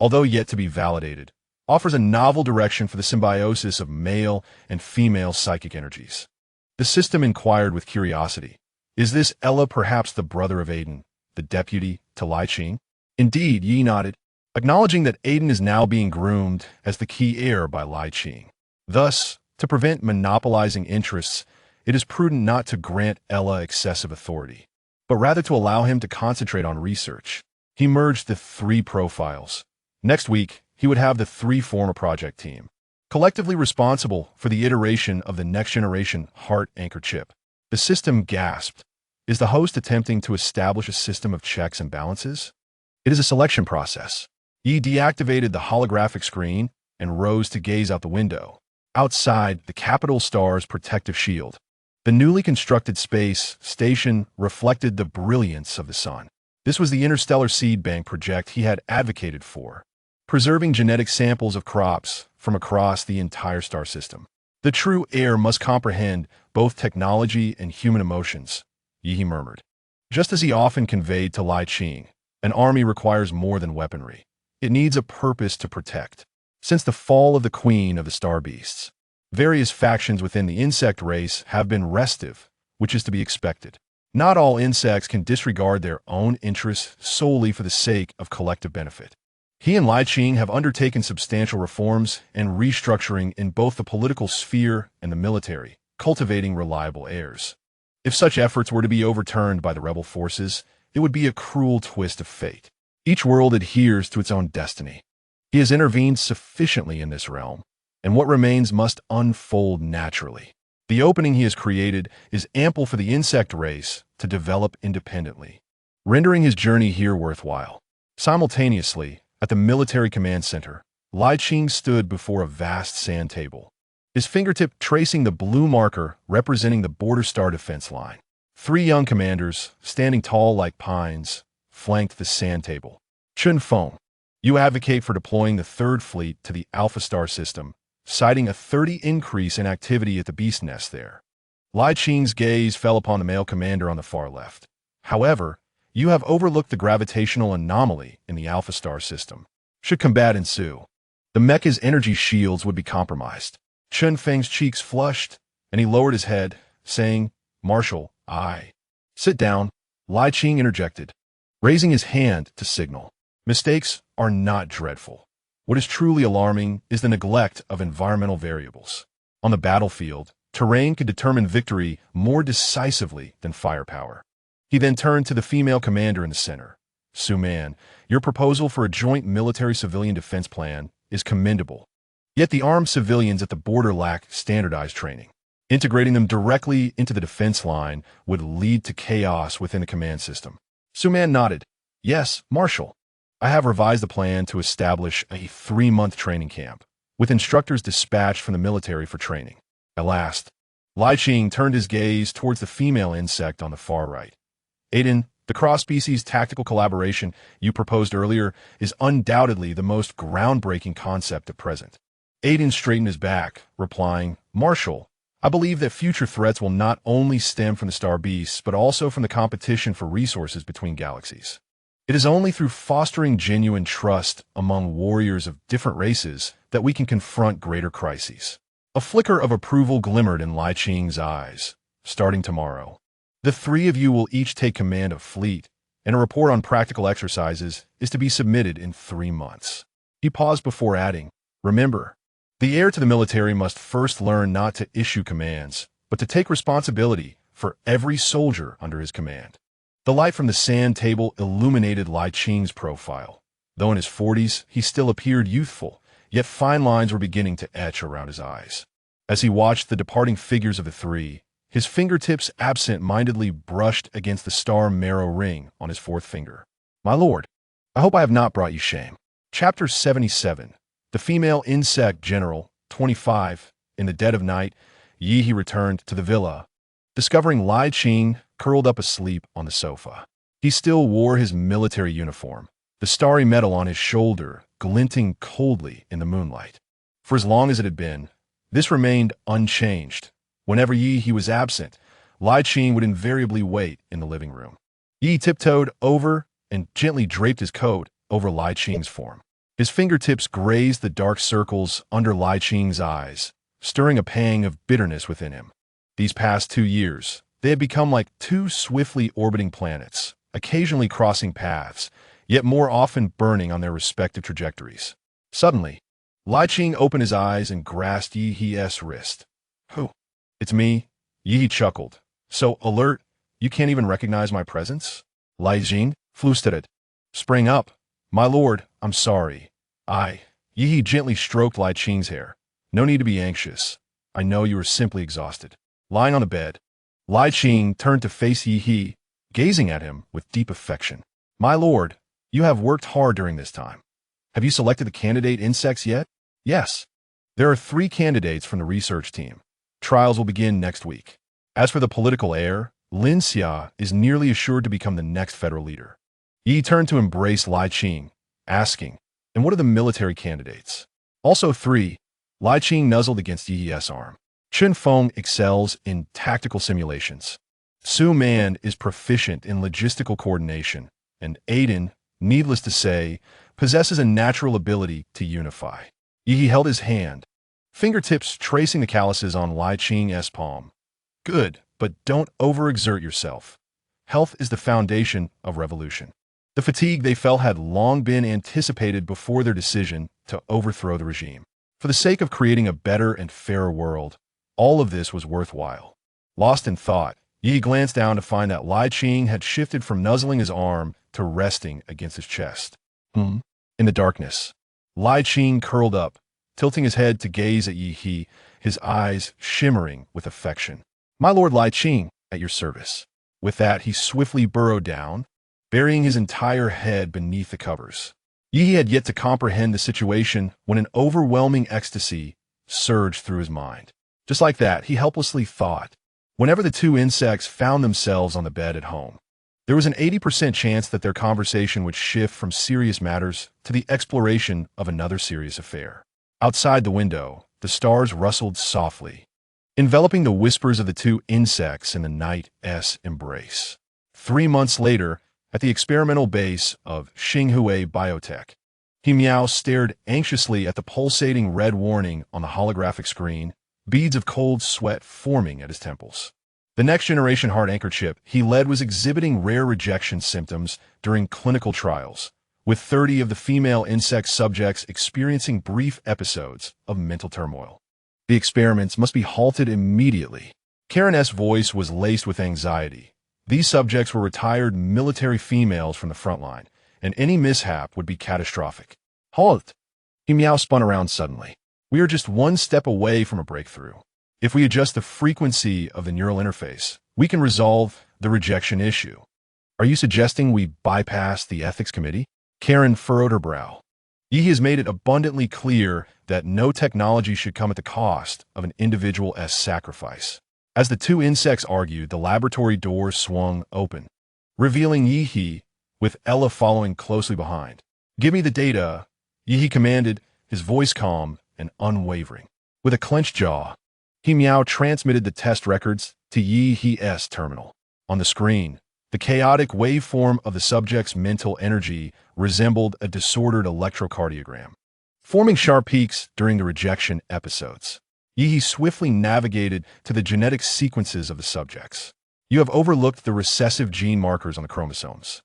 although yet to be validated, offers a novel direction for the symbiosis of male and female psychic energies. The system inquired with curiosity, is this Ella perhaps the brother of Aiden, the deputy to Li Qing? Indeed, Yi nodded, acknowledging that Aiden is now being groomed as the key heir by Li Qing. Thus, to prevent monopolizing interests, it is prudent not to grant Ella excessive authority, but rather to allow him to concentrate on research. He merged the three profiles. Next week, he would have the three form a project team, collectively responsible for the iteration of the next-generation heart anchor chip. The system gasped. Is the host attempting to establish a system of checks and balances? It is a selection process. Yi deactivated the holographic screen and rose to gaze out the window. Outside, the capital star's protective shield. The newly constructed space station reflected the brilliance of the sun. This was the interstellar seed bank project he had advocated for, preserving genetic samples of crops from across the entire star system. The true heir must comprehend both technology and human emotions, Yi murmured. Just as he often conveyed to Li Qing, an army requires more than weaponry. It needs a purpose to protect. Since the fall of the queen of the star beasts, various factions within the insect race have been restive, which is to be expected. Not all insects can disregard their own interests solely for the sake of collective benefit. He and Li Qing have undertaken substantial reforms and restructuring in both the political sphere and the military, cultivating reliable heirs. If such efforts were to be overturned by the rebel forces, it would be a cruel twist of fate. Each world adheres to its own destiny. He has intervened sufficiently in this realm, and what remains must unfold naturally. The opening he has created is ample for the insect race to develop independently, rendering his journey here worthwhile. Simultaneously, at the military command center, Li Qing stood before a vast sand table, his fingertip tracing the blue marker representing the border star defense line. Three young commanders, standing tall like pines, flanked the sand table. Chun Feng, you advocate for deploying the Third Fleet to the Alpha Star system, citing a 30 increase in activity at the beast nest there. Li Qing's gaze fell upon the male commander on the far left. However, you have overlooked the gravitational anomaly in the Alpha Star system. Should combat ensue, the mecha's energy shields would be compromised. Chun Feng's cheeks flushed, and he lowered his head, saying, Marshal, I. Sit down, Li Qing interjected, raising his hand to signal. Mistakes are not dreadful. What is truly alarming is the neglect of environmental variables. On the battlefield, terrain could determine victory more decisively than firepower. He then turned to the female commander in the center. Su Man, your proposal for a joint military-civilian defense plan is commendable. Yet the armed civilians at the border lack standardized training. Integrating them directly into the defense line would lead to chaos within the command system. Su Man nodded. Yes, Marshal. I have revised the plan to establish a 3-month training camp, with instructors dispatched from the military for training. At last, Li Qing turned his gaze towards the female insect on the far right. Aiden, the cross-species tactical collaboration you proposed earlier is undoubtedly the most groundbreaking concept at present. Aiden straightened his back, replying, Marshal, I believe that future threats will not only stem from the star beasts, but also from the competition for resources between galaxies. It is only through fostering genuine trust among warriors of different races that we can confront greater crises. A flicker of approval glimmered in Li Qing's eyes. Starting tomorrow, the three of you will each take command of fleet, and a report on practical exercises is to be submitted in 3 months. He paused before adding, remember, the heir to the military must first learn not to issue commands, but to take responsibility for every soldier under his command. The light from the sand table illuminated Li Qing's profile. Though in his 40s, he still appeared youthful, yet fine lines were beginning to etch around his eyes. As he watched the departing figures of the three, his fingertips absent-mindedly brushed against the star marrow ring on his 4th finger. My lord, I hope I have not brought you shame. Chapter 77. The female insect general, 25. In the dead of night, Yi returned to the villa, discovering Li Qing curled up asleep on the sofa. He still wore his military uniform, the starry metal on his shoulder glinting coldly in the moonlight. For as long as it had been, this remained unchanged. Whenever Yi was absent, Li Qing would invariably wait in the living room. Yi tiptoed over and gently draped his coat over Li Qing's form. His fingertips grazed the dark circles under Li Qing's eyes, stirring a pang of bitterness within him. These past 2 years, they had become like 2 swiftly orbiting planets, occasionally crossing paths, yet more often burning on their respective trajectories. Suddenly, Li Qing opened his eyes and grasped Yi's wrist. Who? It's me, Yi chuckled. So alert, you can't even recognize my presence? Li Qing flüsterte. sprang up. My lord, I'm sorry. Yi gently stroked Lai Qing's hair. No need to be anxious. I know you are simply exhausted. Lying on the bed, Lai Qing turned to face Yi, gazing at him with deep affection. My lord, you have worked hard during this time. Have you selected the candidate insects yet? Yes. There are 3 candidates from the research team. Trials will begin next week. As for the political heir, Lin Xia is nearly assured to become the next federal leader. Yi turned to embrace Lai Qing, asking, and what are the military candidates? Also 3, Lai Qing nuzzled against Yi's arm. Chen Feng excels in tactical simulations. Su Man is proficient in logistical coordination, and Aiden, needless to say, possesses a natural ability to unify. Yi held his hand, fingertips tracing the calluses on Lai Qing's palm. Good, but don't overexert yourself. Health is the foundation of revolution. The fatigue they felt had long been anticipated before their decision to overthrow the regime. For the sake of creating a better and fairer world, all of this was worthwhile. Lost in thought, Yi glanced down to find that Lai Qing had shifted from nuzzling his arm to resting against his chest. In the darkness, Lai Qing curled up, tilting his head to gaze at Yi, his eyes shimmering with affection. My lord Lai Qing, at your service. With that, he swiftly burrowed down, burying his entire head beneath the covers. Yi had yet to comprehend the situation when an overwhelming ecstasy surged through his mind. Just like that, he helplessly thought. Whenever the 2 insects found themselves on the bed at home, there was an 80% chance that their conversation would shift from serious matters to the exploration of another serious affair. Outside the window, the stars rustled softly, enveloping the whispers of the 2 insects in the night's embrace. 3 months later, at the experimental base of Xinghua Biotech, Miao stared anxiously at the pulsating red warning on the holographic screen, beads of cold sweat forming at his temples. The next-generation heart anchor chip he led was exhibiting rare rejection symptoms during clinical trials, with 30 of the female insect subjects experiencing brief episodes of mental turmoil. The experiments must be halted immediately. Karen's voice was laced with anxiety. These subjects were retired military females from the front line, and any mishap would be catastrophic. Halt! Miao spun around suddenly. We are just 1 step away from a breakthrough. If we adjust the frequency of the neural interface, we can resolve the rejection issue. Are you suggesting we bypass the ethics committee? Karen furrowed her brow. Yi has made it abundantly clear that no technology should come at the cost of an individual's sacrifice. As the 2 insects argued, the laboratory doors swung open, revealing Yi, with Ella following closely behind. Give me the data, Yi commanded, his voice calm and unwavering. With a clenched jaw, Miao transmitted the test records to Yi's terminal. On the screen, the chaotic waveform of the subject's mental energy resembled a disordered electrocardiogram, forming sharp peaks during the rejection episodes. Yi swiftly navigated to the genetic sequences of the subjects. You have overlooked the recessive gene markers on the chromosomes.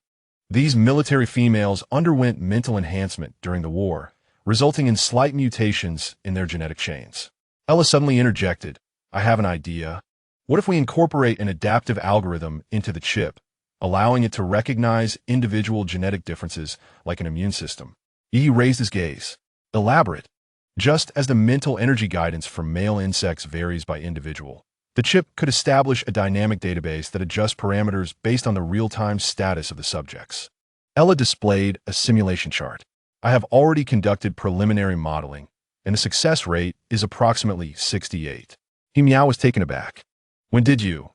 These military females underwent mental enhancement during the war, resulting in slight mutations in their genetic chains. Ella suddenly interjected, I have an idea. What if we incorporate an adaptive algorithm into the chip, allowing it to recognize individual genetic differences like an immune system? Yi raised his gaze. Elaborate. Just as the mental energy guidance for male insects varies by individual, the chip could establish a dynamic database that adjusts parameters based on the real-time status of the subjects. Ella displayed a simulation chart. I have already conducted preliminary modeling, and the success rate is approximately 68. Miao was taken aback. When did you?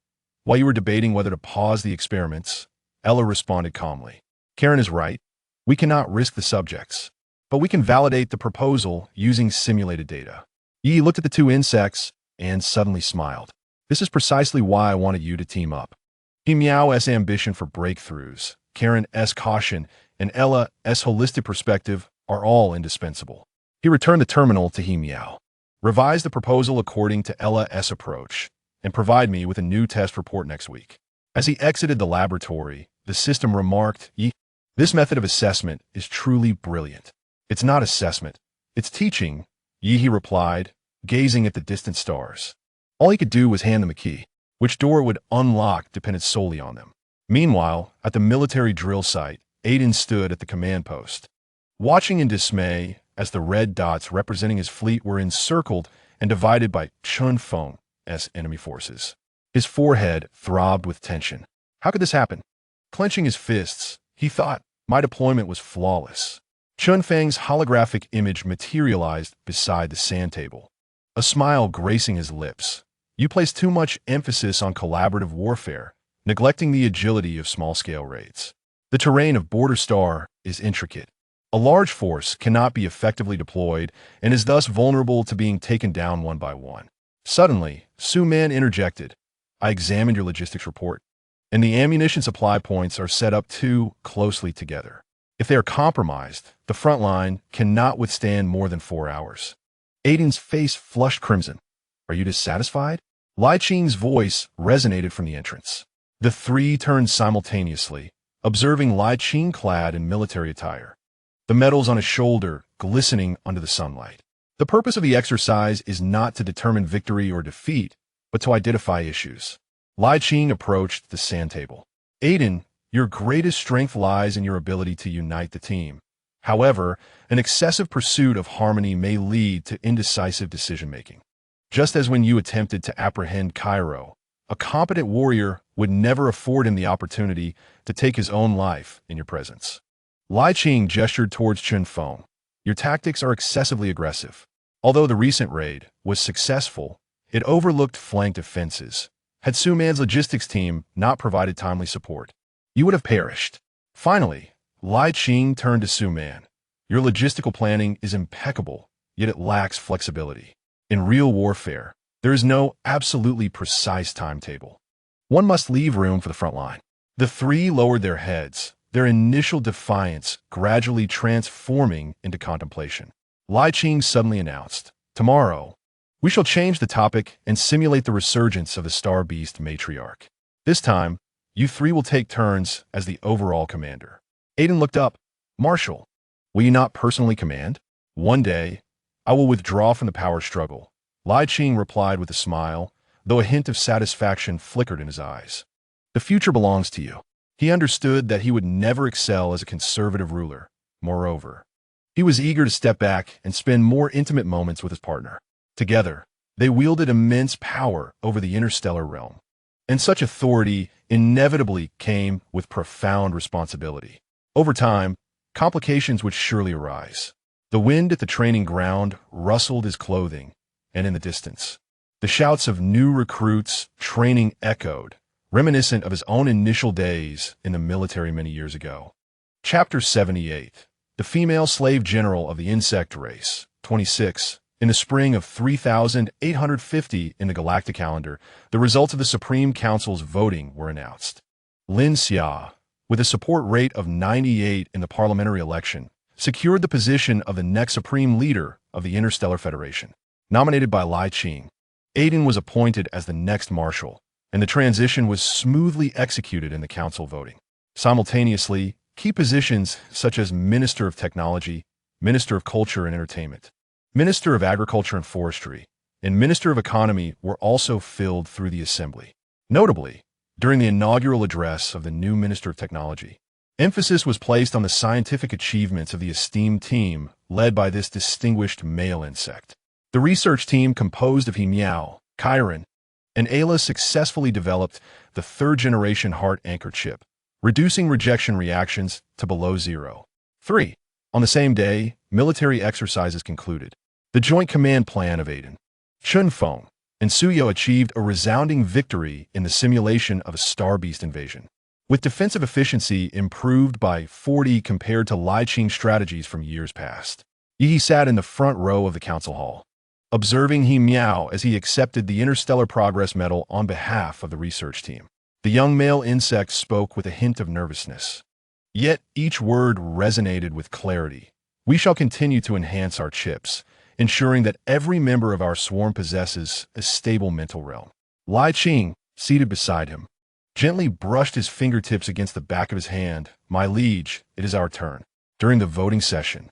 While you were debating whether to pause the experiments, Ella responded calmly. Karen is right. We cannot risk the subjects, but we can validate the proposal using simulated data. Yi looked at the 2 insects and suddenly smiled. This is precisely why I wanted you to team up. Miao's ambition for breakthroughs, Karen's caution, and Ella's holistic perspective are all indispensable. He returned the terminal to Miao, revised the proposal according to Ella's approach, and provide me with a new test report next week. As he exited the laboratory, the system remarked, This method of assessment is truly brilliant. It's not assessment, it's teaching, Yi replied, gazing at the distant stars. All he could do was hand them a key. Which door would unlock depended solely on them. Meanwhile, at the military drill site, Aiden stood at the command post, watching in dismay as the red dots representing his fleet were encircled and divided by Qing Li's enemy forces. His forehead throbbed with tension. How could this happen? Clenching his fists, he thought, my deployment was flawless. Qing Li's holographic image materialized beside the sand table, a smile gracing his lips. You place too much emphasis on collaborative warfare, neglecting the agility of small-scale raids. The terrain of Border Star is intricate. A large force cannot be effectively deployed and is thus vulnerable to being taken down one by one. Suddenly, Su Man interjected. I examined your logistics report, and the ammunition supply points are set up too closely together. If they are compromised, the front line cannot withstand more than 4 hours. Aiden's face flushed crimson. Are you dissatisfied? Lai Qing's voice resonated from the entrance. The three turned simultaneously, observing Lai Qing clad in military attire, the medals on his shoulder glistening under the sunlight. The purpose of the exercise is not to determine victory or defeat, but to identify issues. Lai Qing approached the sand table. Aiden, your greatest strength lies in your ability to unite the team. However, an excessive pursuit of harmony may lead to indecisive decision-making. Just as when you attempted to apprehend Cairo, a competent warrior would never afford him the opportunity to take his own life in your presence. Lai Qing gestured towards Qin Feng. Your tactics are excessively aggressive. Although the recent raid was successful, it overlooked flank defenses. Had Su Man's logistics team not provided timely support, you would have perished. Finally, Lai Qing turned to Su Man. Your logistical planning is impeccable, yet it lacks flexibility. In real warfare, there is no absolutely precise timetable. One must leave room for the front line. The three lowered their heads, their initial defiance gradually transforming into contemplation. Lai Qing suddenly announced, tomorrow, we shall change the topic and simulate the resurgence of the Star Beast matriarch. This time, you three will take turns as the overall commander. Aiden looked up. Marshal, will you not personally command? One day, I will withdraw from the power struggle. Lai Qing replied with a smile, though a hint of satisfaction flickered in his eyes. The future belongs to you. He understood that he would never excel as a conservative ruler. Moreover, he was eager to step back and spend more intimate moments with his partner. Together, they wielded immense power over the interstellar realm. And such authority inevitably came with profound responsibility. Over time, complications would surely arise. The wind at the training ground rustled his clothing, and in the distance, the shouts of new recruits training echoed, reminiscent of his own initial days in the military many years ago. Chapter 78. The Female Slave General of the Insect Race, 26. In the spring of 3850 in the galactic calendar, the results of the Supreme Council's voting were announced. Lin Xia, with a support rate of 98 in the parliamentary election, secured the position of the next supreme leader of the Interstellar Federation. Nominated by Lai Qing, Aiden was appointed as the next marshal, and the transition was smoothly executed in the council voting. Simultaneously, key positions such as Minister of Technology, Minister of Culture and Entertainment, Minister of Agriculture and Forestry, and Minister of Economy were also filled through the assembly. Notably, during the inaugural address of the new Minister of Technology, emphasis was placed on the scientific achievements of the esteemed team led by this distinguished male insect. The research team composed of He Miao, Chiron, and Ayla successfully developed the third-generation heart anchor chip, reducing rejection reactions to below 0. 3. On the same day, military exercises concluded. The joint command plan of Aiden, Qin Feng, and Suyo achieved a resounding victory in the simulation of a Star Beast invasion. With defensive efficiency improved by 40 compared to Lai Qing's strategies from years past. Yi sat in the front row of the council hall, observing He Miao as he accepted the Interstellar Progress Medal on behalf of the research team. The young male insect spoke with a hint of nervousness. Yet each word resonated with clarity. We shall continue to enhance our chips, ensuring that every member of our swarm possesses a stable mental realm. Lai Qing, seated beside him, gently brushed his fingertips against the back of his hand. My liege, it is our turn. During the voting session,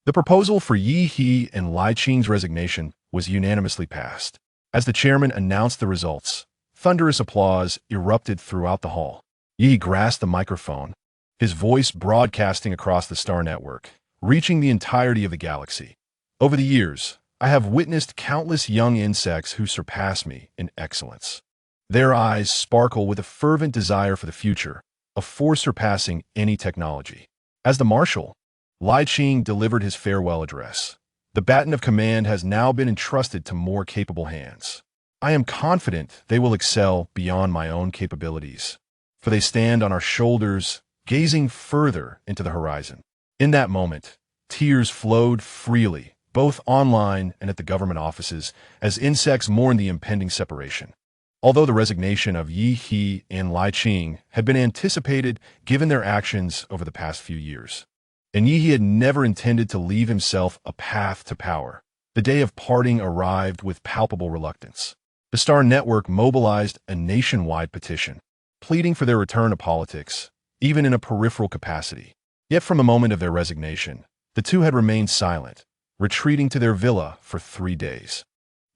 the proposal for Yi He and Lai Qing's resignation was unanimously passed. As the chairman announced the results, thunderous applause erupted throughout the hall. Yi grasped the microphone, his voice broadcasting across the star network, reaching the entirety of the galaxy. Over the years, I have witnessed countless young insects who surpass me in excellence. Their eyes sparkle with a fervent desire for the future, a force surpassing any technology. As the marshal, Li Qing delivered his farewell address. The baton of command has now been entrusted to more capable hands. I am confident they will excel beyond my own capabilities, for they stand on our shoulders, gazing further into the horizon. In that moment, tears flowed freely, both online and at the government offices, as insects mourned the impending separation. Although the resignation of Yi He and Li Qing had been anticipated given their actions over the past few years, and Yi He had never intended to leave himself a path to power, the day of parting arrived with palpable reluctance. The Star Network mobilized a nationwide petition, pleading for their return to politics, even in a peripheral capacity. Yet from the moment of their resignation, the two had remained silent, retreating to their villa for 3 days.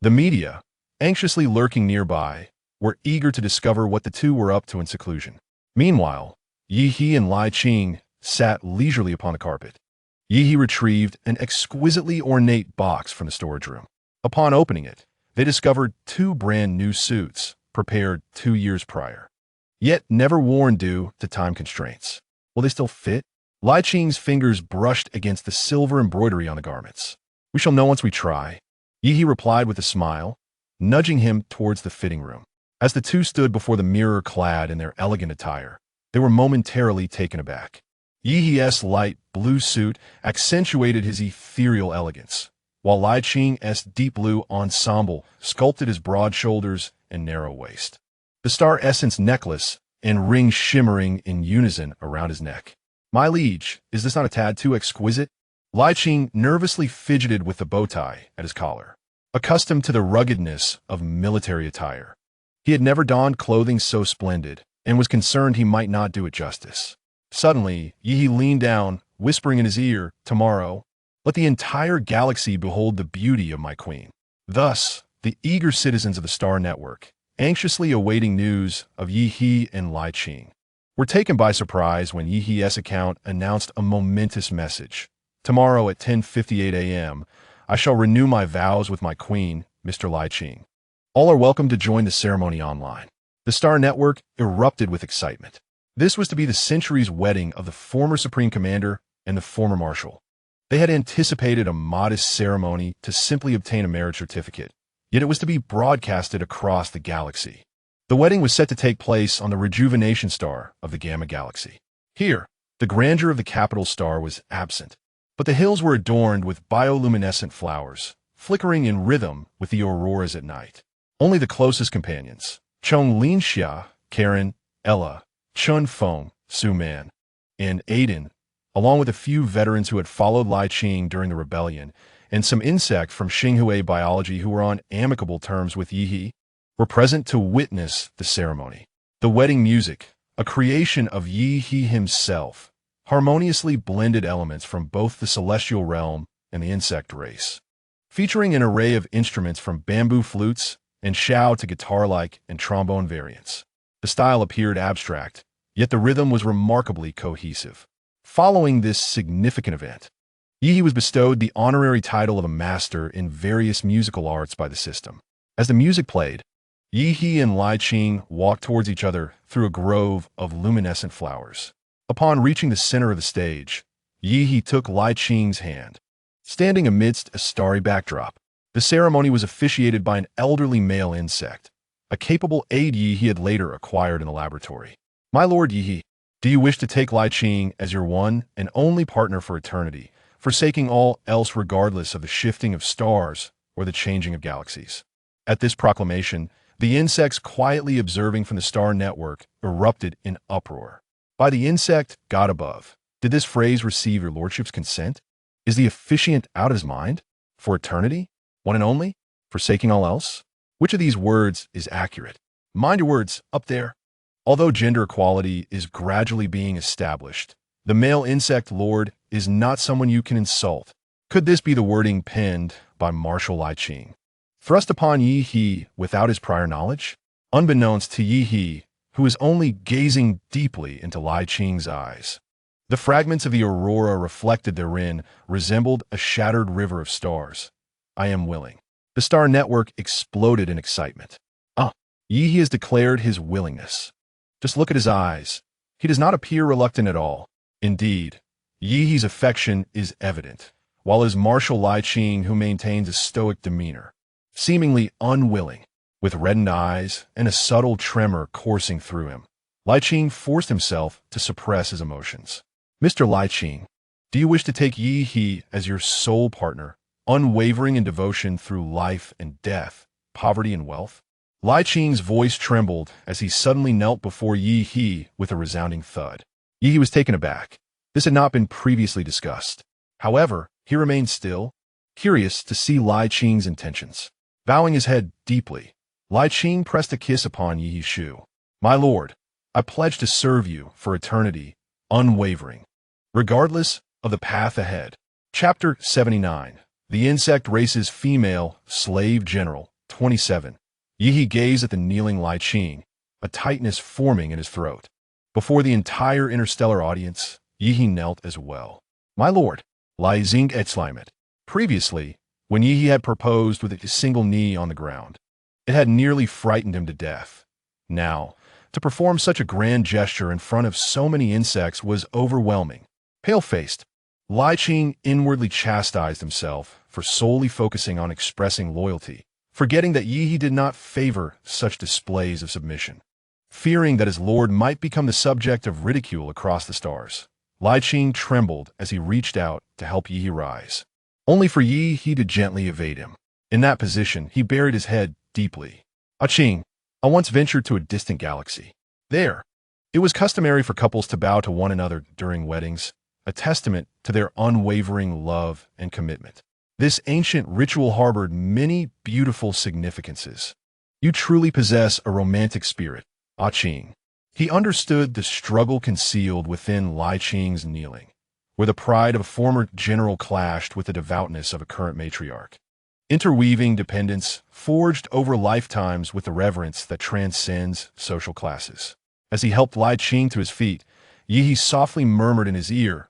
The media, anxiously lurking nearby, were eager to discover what the two were up to in seclusion. Meanwhile, Yi He and Li Qing sat leisurely upon the carpet. Yi He retrieved an exquisitely ornate box from the storage room. Upon opening it, they discovered 2 brand new suits, prepared 2 years prior, yet never worn due to time constraints. Will they still fit? Li Qing's fingers brushed against the silver embroidery on the garments. We shall know once we try, Yi He replied with a smile, nudging him towards the fitting room. As the two stood before the mirror clad in their elegant attire, they were momentarily taken aback. Yi He's light blue suit accentuated his ethereal elegance, while Li Qing's deep blue ensemble sculpted his broad shoulders and narrow waist. The star essence necklace and ring shimmering in unison around his neck. My liege, is this not a tad too exquisite? Li Qing nervously fidgeted with the bow tie at his collar. Accustomed to the ruggedness of military attire, he had never donned clothing so splendid and was concerned he might not do it justice. Suddenly, Yi He leaned down, whispering in his ear, "Tomorrow, let the entire galaxy behold the beauty of my queen." Thus, the eager citizens of the Star Network, anxiously awaiting news of Yi He and Li Qing, were taken by surprise when Yi He's account announced a momentous message. "Tomorrow at 10:58 a.m., I shall renew my vows with my queen, Mr. Li Qing. All are welcome to join the ceremony online." The Star Network erupted with excitement. This was to be the century's wedding of the former Supreme Commander and the former Marshal. They had anticipated a modest ceremony to simply obtain a marriage certificate, yet it was to be broadcasted across the galaxy. The wedding was set to take place on the rejuvenation star of the Gamma Galaxy. Here, the grandeur of the capital star was absent, but the hills were adorned with bioluminescent flowers, flickering in rhythm with the auroras at night. Only the closest companions, Chong Linxia, Karen, Ella, Chun Feng, Su Man, and Aiden, along with a few veterans who had followed Li Qing during the rebellion, and some insect from Xinghua biology who were on amicable terms with Yi He, were present to witness the ceremony. The wedding music, a creation of Yi He himself, harmoniously blended elements from both the celestial realm and the insect race. Featuring an array of instruments from bamboo flutes and shao to guitar-like and trombone variants. The style appeared abstract, yet the rhythm was remarkably cohesive. Following this significant event, Yi He was bestowed the honorary title of a master in various musical arts by the system. As the music played, Yi He and Li Qing walked towards each other through a grove of luminescent flowers. Upon reaching the center of the stage, Yi He took Li Qing's hand. Standing amidst a starry backdrop, the ceremony was officiated by an elderly male insect, a capable aide Yi He had later acquired in the laboratory. "My lord Yi He, do you wish to take Li Qing as your one and only partner for eternity, forsaking all else regardless of the shifting of stars or the changing of galaxies?" At this proclamation, the insects quietly observing from the Star Network erupted in uproar. By the insect God above, did this phrase receive your lordship's consent? Is the officiant out of his mind? For eternity? One and only? Forsaking all else? Which of these words is accurate? Mind your words, up there. Although gender equality is gradually being established, the male insect lord is not someone you can insult. Could this be the wording penned by Marshal Li Qing, thrust upon Yi He without his prior knowledge? Unbeknownst to Yi He, who is only gazing deeply into Li Qing's eyes, The fragments of the aurora reflected therein resembled a shattered river of stars. I am willing. The star network exploded in excitement. Yi has declared his willingness. Just look at his eyes. He does not appear reluctant at all. Indeed, Yi's affection is evident, while his martial Lai Qing, who maintains a stoic demeanor, seemingly unwilling, with reddened eyes and a subtle tremor coursing through him. Lai Qing forced himself to suppress his emotions. Mr. Lai Qing, do you wish to take Yi as your sole partner, unwavering in devotion through life and death, poverty and wealth? Lai Qing's voice trembled as he suddenly knelt before Yi with a resounding thud. Yi was taken aback. This had not been previously discussed. However, he remained still, curious to see Lai Qing's intentions. Bowing his head deeply, Lai Qing pressed a kiss upon Yi's shoe. My lord, I pledge to serve you for eternity, unwavering, regardless of the path ahead. Chapter 79. The Insect Race's Female Slave General, 27. Yi gazed at the kneeling Lai Qing, a tightness forming in his throat. Before the entire interstellar audience, Yi knelt as well. My lord, Lai Xing exclaimed. Previously, when Yi had proposed with a single knee on the ground, it had nearly frightened him to death. Now, to perform such a grand gesture in front of so many insects was overwhelming. Pale-faced, Lai Qing inwardly chastised himself for solely focusing on expressing loyalty, forgetting that Yi did not favor such displays of submission. Fearing that his lord might become the subject of ridicule across the stars, Lai Qing trembled as he reached out to help Yi rise, only for Yi to gently evade him. In that position, he buried his head deeply. Qing, I once ventured to a distant galaxy. There, it was customary for couples to bow to one another during weddings, a testament to their unwavering love and commitment. This ancient ritual harbored many beautiful significances. You truly possess a romantic spirit, Qing. He understood the struggle concealed within Lai Qing's kneeling, where the pride of a former general clashed with the devoutness of a current matriarch. Interweaving dependence forged over lifetimes with the reverence that transcends social classes. As he helped Lai Qing to his feet, Yi softly murmured in his ear,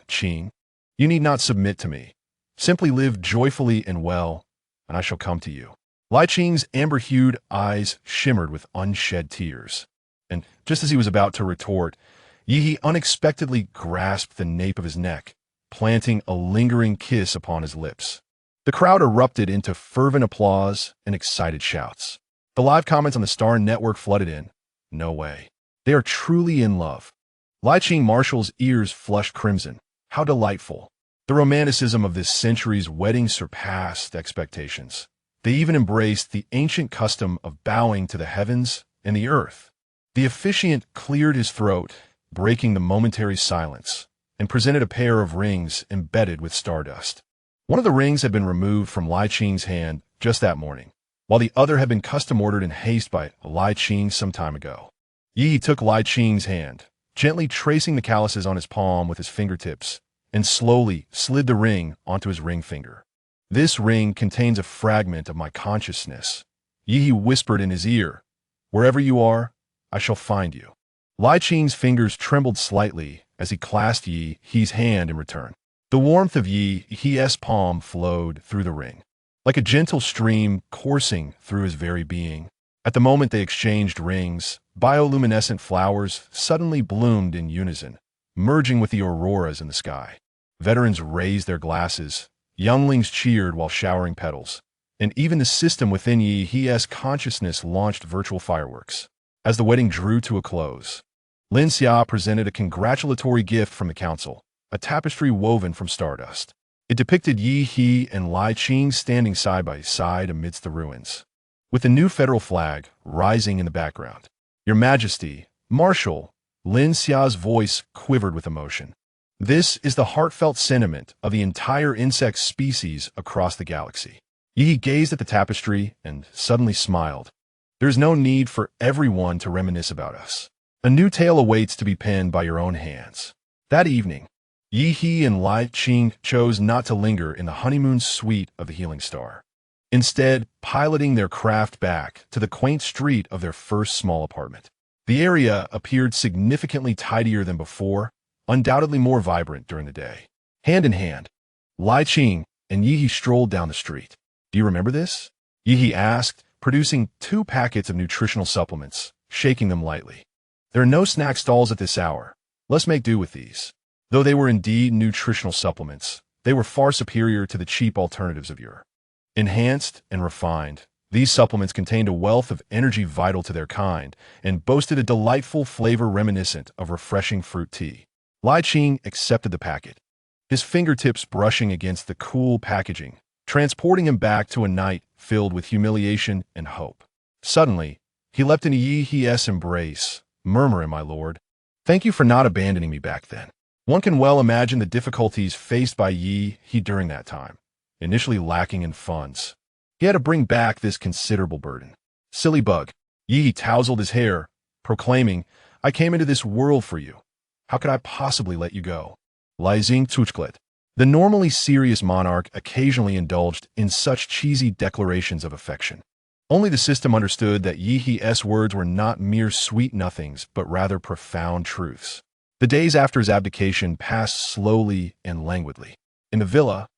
Qing, you need not submit to me. Simply live joyfully and well, and I shall come to you. Lai Qing's amber-hued eyes shimmered with unshed tears, and just as he was about to retort, Yi unexpectedly grasped the nape of his neck, planting a lingering kiss upon his lips. The crowd erupted into fervent applause and excited shouts. The live comments on the Star Network flooded in. No way. They are truly in love. Lai Qing Marshall's ears flushed crimson. How delightful. The romanticism of this century's wedding surpassed expectations. They even embraced the ancient custom of bowing to the heavens and the earth. The officiant cleared his throat, breaking the momentary silence, and presented a pair of rings embedded with stardust. One of the rings had been removed from Lai Qing's hand just that morning, while the other had been custom-ordered in haste by Lai Qing some time ago. Yi took Lai Qing's hand, gently tracing the calluses on his palm with his fingertips, and slowly slid the ring onto his ring finger. This ring contains a fragment of my consciousness. Yi whispered in his ear, wherever you are, I shall find you. Lai Qing's fingers trembled slightly as he clasped Yi's hand in return. The warmth of Yi's palm flowed through the ring, like a gentle stream coursing through his very being. At the moment they exchanged rings, bioluminescent flowers suddenly bloomed in unison, merging with the auroras in the sky. Veterans raised their glasses, younglings cheered while showering petals, and even the system within Yi's consciousness launched virtual fireworks. As the wedding drew to a close, Lin Xia presented a congratulatory gift from the council, a tapestry woven from stardust. It depicted Yi and Lai Qing standing side by side amidst the ruins, with the new federal flag rising in the background. Your Majesty, Marshal, Lin Xia's voice quivered with emotion. This is the heartfelt sentiment of the entire insect species across the galaxy. Yi gazed at the tapestry and suddenly smiled. There is no need for everyone to reminisce about us. A new tale awaits to be penned by your own hands. That evening, Yi and Lai Qing chose not to linger in the honeymoon suite of the Healing Star. Instead, piloting their craft back to the quaint street of their first small apartment. The area appeared significantly tidier than before, undoubtedly more vibrant during the day. Hand in hand, Lai Qing and Yi strolled down the street. Do you remember this? Yi asked, producing 2 packets of nutritional supplements, shaking them lightly. There are no snack stalls at this hour. Let's make do with these. Though they were indeed nutritional supplements, they were far superior to the cheap alternatives of yore. Enhanced and refined, these supplements contained a wealth of energy vital to their kind and boasted a delightful flavor reminiscent of refreshing fruit tea. Lai Qing accepted the packet, his fingertips brushing against the cool packaging, transporting him back to a night filled with humiliation and hope. Suddenly, he leapt into Yi's embrace, murmuring, "My lord, thank you for not abandoning me back then." One can well imagine the difficulties faced by Yi during that time, initially lacking in funds. He had to bring back this considerable burden. "Silly bug." Yi tousled his hair, proclaiming, "I came into this world for you. How could I possibly let you go?" Lai Xing Tuchklet. The normally serious monarch occasionally indulged in such cheesy declarations of affection. Only the system understood that Yi's words were not mere sweet nothings, but rather profound truths. The days after his abdication passed slowly and languidly. In the villa,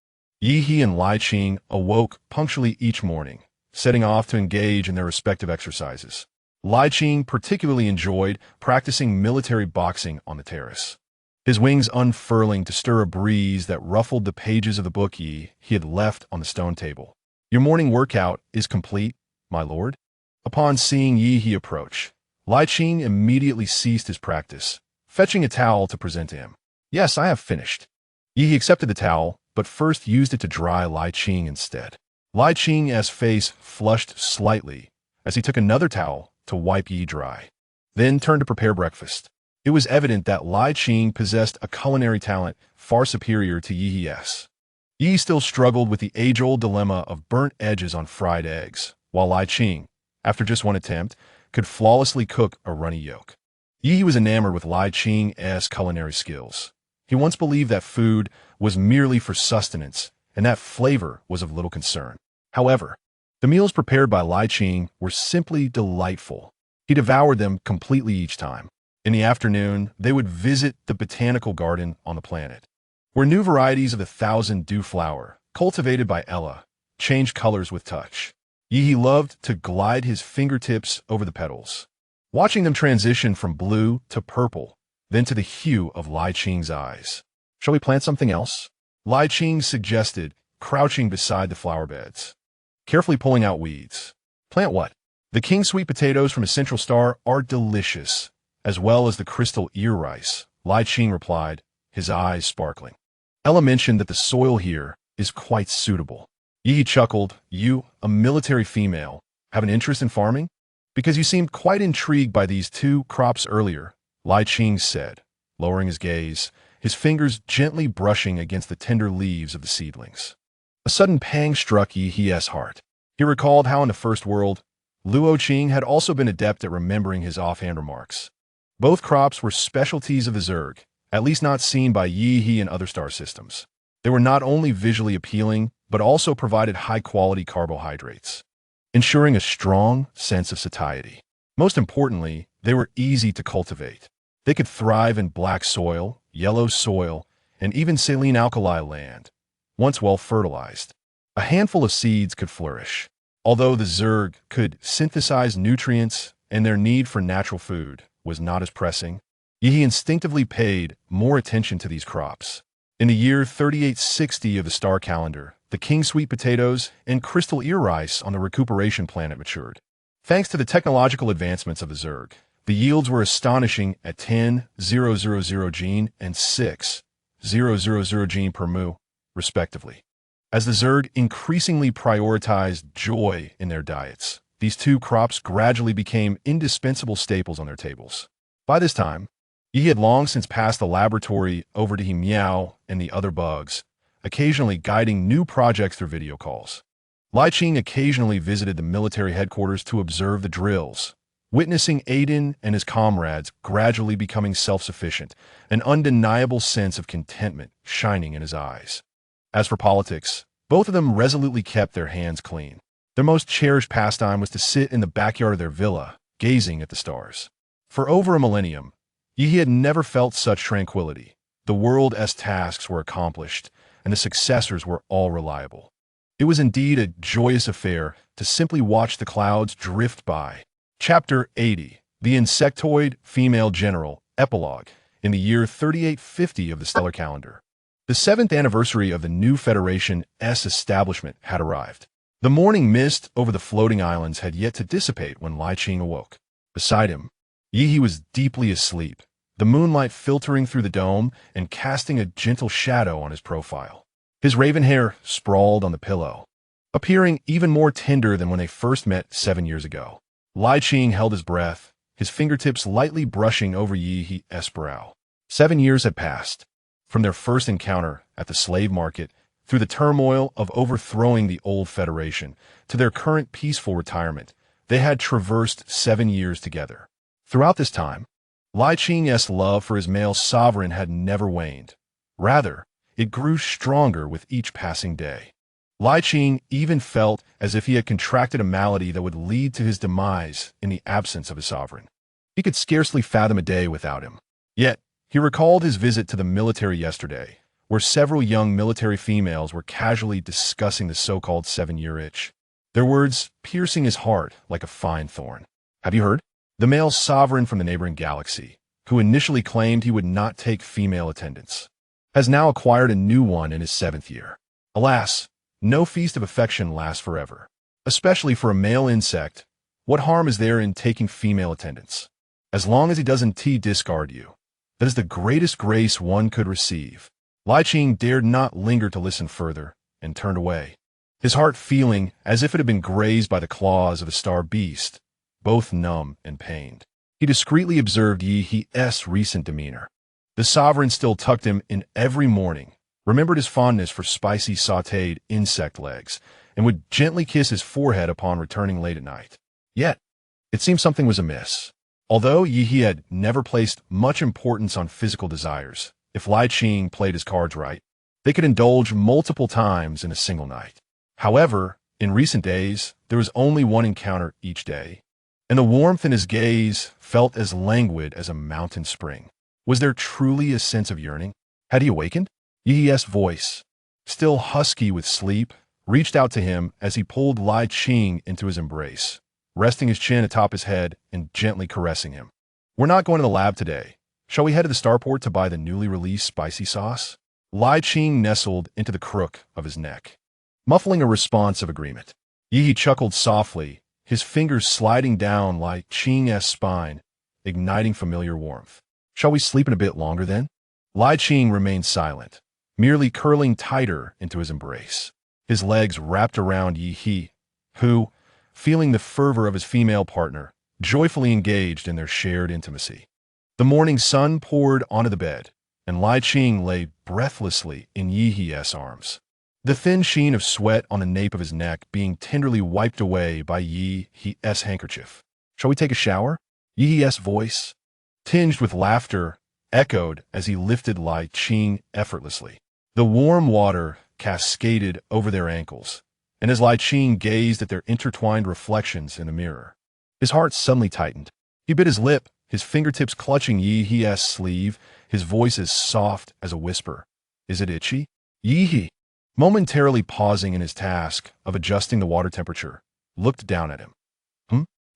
Yi and Lai Qing awoke punctually each morning, setting off to engage in their respective exercises. Lai Qing particularly enjoyed practicing military boxing on the terrace, his wings unfurling to stir a breeze that ruffled the pages of the book he had left on the stone table. "Your morning workout is complete, my lord?" Upon seeing Yi approach, Lai Qing immediately ceased his practice, fetching a towel to present to him. "Yes, I have finished." Yi accepted the towel, but first used it to dry Lai Qing instead. Lai Qing's face flushed slightly as he took another towel to wipe Yi dry, then turned to prepare breakfast. It was evident that Lai Qing possessed a culinary talent far superior to Yi's. Yi still struggled with the age-old dilemma of burnt edges on fried eggs, while Lai Qing, after just one attempt, could flawlessly cook a runny yolk. Yi was enamored with Lai Qing's culinary skills. He once believed that food was merely for sustenance and that flavor was of little concern. However, the meals prepared by Lai Qing were simply delightful. He devoured them completely each time. In the afternoon, they would visit the botanical garden on the planet, where new varieties of the thousand dew flower, cultivated by Ella, changed colors with touch. Yi loved to glide his fingertips over the petals, watching them transition from blue to purple, then to the hue of Lai Qing's eyes. "Shall we plant something else?" Lai Qing suggested, crouching beside the flower beds, carefully pulling out weeds. "Plant what?" "The king sweet potatoes from a central star are delicious, as well as the crystal ear rice," Lai Qing replied, his eyes sparkling. "Ella mentioned that the soil here is quite suitable." Yi chuckled. "You, a military female, have an interest in farming? Because you seemed quite intrigued by these 2 crops earlier," Lai Qing said, lowering his gaze, his fingers gently brushing against the tender leaves of the seedlings. A sudden pang struck Yi's heart. He recalled how in the First World, Luo Qing had also been adept at remembering his offhand remarks. Both crops were specialties of the Zerg, at least not seen by Yi and other star systems. They were not only visually appealing, but also provided high-quality carbohydrates, ensuring a strong sense of satiety. Most importantly, they were easy to cultivate. They could thrive in black soil, yellow soil, and even saline alkali land, once well fertilized. A handful of seeds could flourish. Although the Zerg could synthesize nutrients and their need for natural food was not as pressing, Yi instinctively paid more attention to these crops. In the year 3860 of the star calendar, the king sweet potatoes and crystal ear rice on the recuperation planet matured. Thanks to the technological advancements of the Zerg, the yields were astonishing at 10,000 gene and 6,000 gene per mu, respectively. As the Zerg increasingly prioritized joy in their diets, these 2 crops gradually became indispensable staples on their tables. By this time, Yi had long since passed the laboratory over to Miao and the other bugs, occasionally guiding new projects through video calls. Lai Qing occasionally visited the military headquarters to observe the drills, witnessing Aiden and his comrades gradually becoming self-sufficient, an undeniable sense of contentment shining in his eyes. As for politics, both of them resolutely kept their hands clean. Their most cherished pastime was to sit in the backyard of their villa, gazing at the stars. For over a millennium, Yi had never felt such tranquility, The world's tasks were accomplished, and the successors were all reliable. It was indeed a joyous affair to simply watch the clouds drift by. Chapter 80. The Insectoid Female General, Epilogue, in the year 3850 of the stellar calendar. The 7th anniversary of the new Federation's establishment had arrived. The morning mist over the floating islands had yet to dissipate when Li Qing awoke. Beside him, Yi was deeply asleep, the moonlight filtering through the dome and casting a gentle shadow on his profile. His raven hair sprawled on the pillow, appearing even more tender than when they first met 7 years ago. Li Qing held his breath, his fingertips lightly brushing over Yi's brow. 7 years had passed. From their first encounter at the slave market, through the turmoil of overthrowing the old Federation, to their current peaceful retirement, they had traversed 7 years together. Throughout this time, Li Qing's love for his male sovereign had never waned. Rather, it grew stronger with each passing day. Li Qing even felt as if he had contracted a malady that would lead to his demise in the absence of his sovereign. He could scarcely fathom a day without him. Yet, he recalled his visit to the military yesterday, where several young military females were casually discussing the so-called 7-year itch, their words piercing his heart like a fine thorn. Have you heard? The male sovereign from the neighboring galaxy, who initially claimed he would not take female attendants, has now acquired a new one in his 7th year. Alas, no feast of affection lasts forever. Especially for a male insect, what harm is there in taking female attendants? As long as he doesn't discard you, that is the greatest grace one could receive. Li Qing dared not linger to listen further, and turned away, his heart feeling as if it had been grazed by the claws of a star beast, both numb and pained. He discreetly observed Yi's recent demeanor. The sovereign still tucked him in every morning, remembered his fondness for spicy sautéed insect legs, and would gently kiss his forehead upon returning late at night. Yet, it seemed something was amiss. Although Yi had never placed much importance on physical desires, if Li Qing played his cards right, they could indulge multiple times in a single night. However, in recent days, there was only one encounter each day, and the warmth in his gaze felt as languid as a mountain spring. Was there truly a sense of yearning? Had he awakened? Yi's voice, still husky with sleep, reached out to him as he pulled Li Qing into his embrace, resting his chin atop his head and gently caressing him. We're not going to the lab today. Shall we head to the starport to buy the newly released spicy sauce? Li Qing nestled into the crook of his neck, muffling a response of agreement. Yi chuckled softly, his fingers sliding down Li Qing's spine, igniting familiar warmth. Shall we sleep in a bit longer then? Li Qing remained silent, merely curling tighter into his embrace, his legs wrapped around Yi, who, feeling the fervor of his female partner, joyfully engaged in their shared intimacy. The morning sun poured onto the bed, and Li Qing lay breathlessly in Yi's arms, the thin sheen of sweat on the nape of his neck being tenderly wiped away by Yi's handkerchief. Shall we take a shower? Yi's voice, tinged with laughter, echoed as he lifted Li Qing effortlessly. The warm water cascaded over their ankles, and as Li Qing gazed at their intertwined reflections in the mirror, his heart suddenly tightened. He bit his lip, his fingertips clutching Yi's sleeve, his voice as soft as a whisper. Is it itchy? Yi, momentarily pausing in his task of adjusting the water temperature, looked down at him.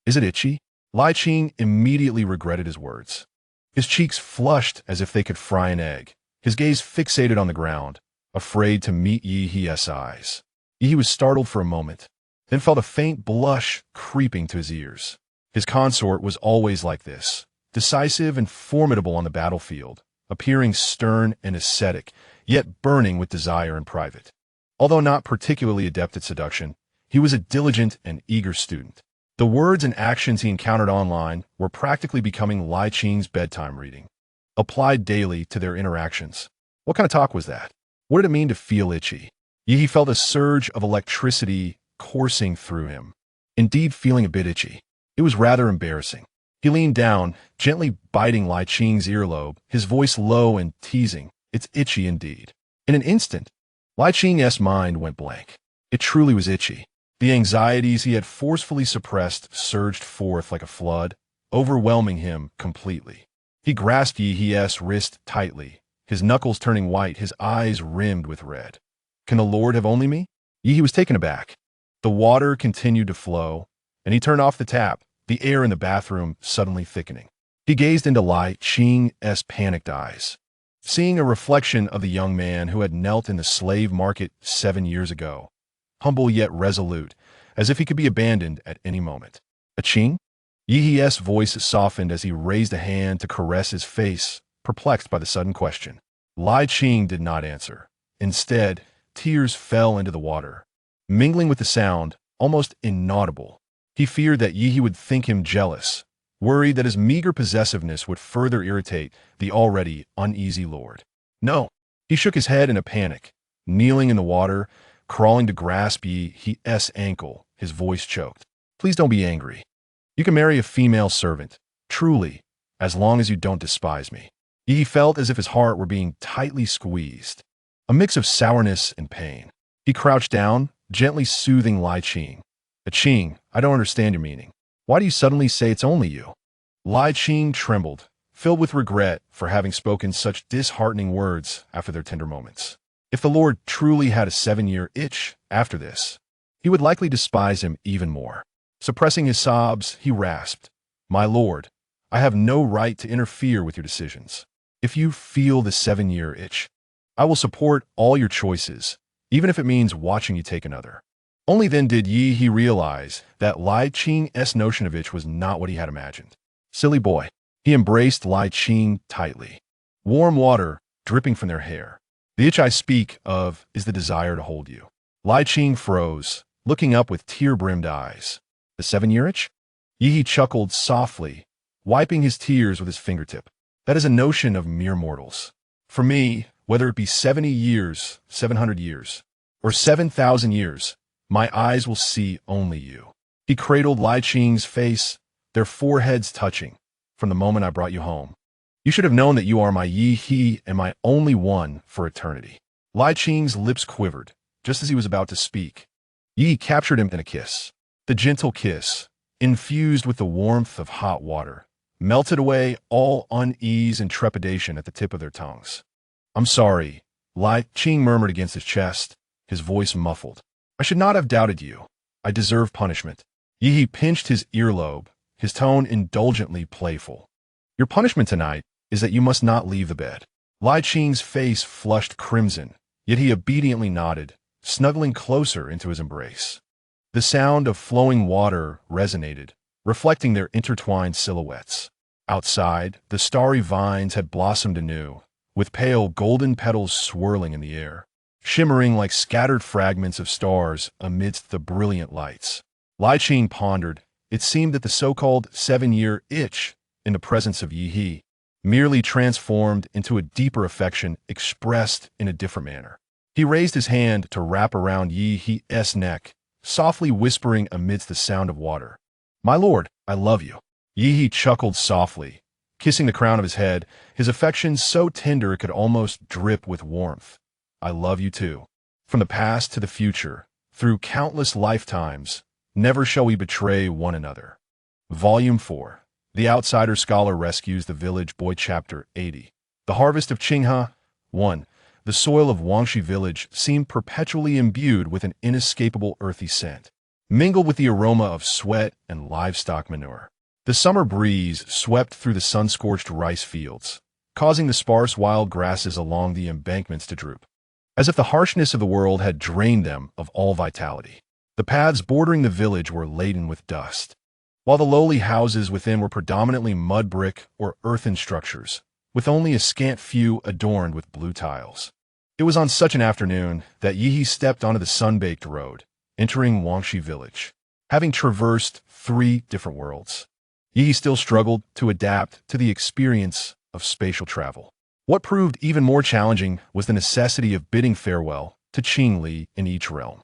Is it itchy? Li Qing immediately regretted his words. His cheeks flushed as if they could fry an egg, his gaze fixated on the ground, afraid to meet Yi's eyes. Yi was startled for a moment, then felt a faint blush creeping to his ears. His consort was always like this, decisive and formidable on the battlefield, appearing stern and ascetic, yet burning with desire in private. Although not particularly adept at seduction, he was a diligent and eager student. The words and actions he encountered online were practically becoming Li Qing's bedtime reading, applied daily to their interactions. What kind of talk was that? What did it mean to feel itchy? Yi felt a surge of electricity coursing through him, indeed feeling a bit itchy. It was rather embarrassing. He leaned down, gently biting Li Qing's earlobe, his voice low and teasing. It's itchy indeed. In an instant, Li Qing's mind went blank. It truly was itchy. The anxieties he had forcefully suppressed surged forth like a flood, overwhelming him completely. He grasped Yi's wrist tightly, his knuckles turning white, his eyes rimmed with red. "Can the Lord have only me?" Yi was taken aback. The water continued to flow, and he turned off the tap, the air in the bathroom suddenly thickening. He gazed into Lai Qing's panicked eyes, seeing a reflection of the young man who had knelt in the slave market 7 years ago, humble yet resolute, as if he could be abandoned at any moment. "A Qing?" Yi's voice softened as he raised a hand to caress his face, perplexed by the sudden question. Lai Qing did not answer. Instead, tears fell into the water, mingling with the sound, almost inaudible. He feared that Yi would think him jealous, worried that his meager possessiveness would further irritate the already uneasy lord. "No." He shook his head in a panic, kneeling in the water, crawling to grasp Yi's ankle, his voice choked. "Please don't be angry. You can marry a female servant, truly, as long as you don't despise me." Yi felt as if his heart were being tightly squeezed, a mix of sourness and pain. He crouched down, gently soothing Lai Qing. "A Qing, I don't understand your meaning. Why do you suddenly say it's only you?" Lai Qing trembled, filled with regret for having spoken such disheartening words after their tender moments. If the Lord truly had a 7-year itch after this, he would likely despise him even more. Suppressing his sobs, he rasped, "My lord, I have no right to interfere with your decisions. If you feel the 7-year itch, I will support all your choices, even if it means watching you take another." Only then did Yi realize that Lai Qing's notion of itch was not what he had imagined. "Silly boy." He embraced Lai Qing tightly, warm water dripping from their hair. "The itch I speak of is the desire to hold you." Lai Qing froze, looking up with tear-brimmed eyes. "The 7-year itch?" Yi chuckled softly, wiping his tears with his fingertip. "That is a notion of mere mortals. For me, whether it be 70 years, 700 years, or 7,000 years, my eyes will see only you." He cradled Lai Qing's face, their foreheads touching, "From the moment I brought you home. You should have known that you are my Yi and my only one for eternity." Lai Qing's lips quivered, just as he was about to speak. Yi captured him in a kiss. The gentle kiss, infused with the warmth of hot water, melted away all unease and trepidation at the tip of their tongues. "I'm sorry," Lai Qing murmured against his chest, his voice muffled. "I should not have doubted you. I deserve punishment." Yi pinched his earlobe, his tone indulgently playful. "Your punishment tonight is that you must not leave the bed." Lai Qing's face flushed crimson, yet he obediently nodded, snuggling closer into his embrace. The sound of flowing water resonated, reflecting their intertwined silhouettes. Outside, the starry vines had blossomed anew, with pale golden petals swirling in the air, shimmering like scattered fragments of stars amidst the brilliant lights. Lai Qing pondered. It seemed that the so-called 7-year itch, in the presence of Yi, merely transformed into a deeper affection expressed in a different manner. He raised his hand to wrap around Yi's neck, softly whispering amidst the sound of water, "My lord, I love you." Yi chuckled softly, kissing the crown of his head, his affection so tender it could almost drip with warmth. "I love you too. From the past to the future, through countless lifetimes, never shall we betray one another." Volume 4. The Outsider Scholar Rescues the Village Boy, Chapter 80. The harvest of Qingha. 1. The soil of Wangshi village seemed perpetually imbued with an inescapable earthy scent, mingled with the aroma of sweat and livestock manure. The summer breeze swept through the sun-scorched rice fields, causing the sparse wild grasses along the embankments to droop, as if the harshness of the world had drained them of all vitality. The paths bordering the village were laden with dust, while the lowly houses within were predominantly mud brick or earthen structures, with only a scant few adorned with blue tiles. It was on such an afternoon that Yi stepped onto the sun-baked road, entering Wangshi village. Having traversed 3 different worlds, Yi still struggled to adapt to the experience of spatial travel. What proved even more challenging was the necessity of bidding farewell to Qing Li in each realm.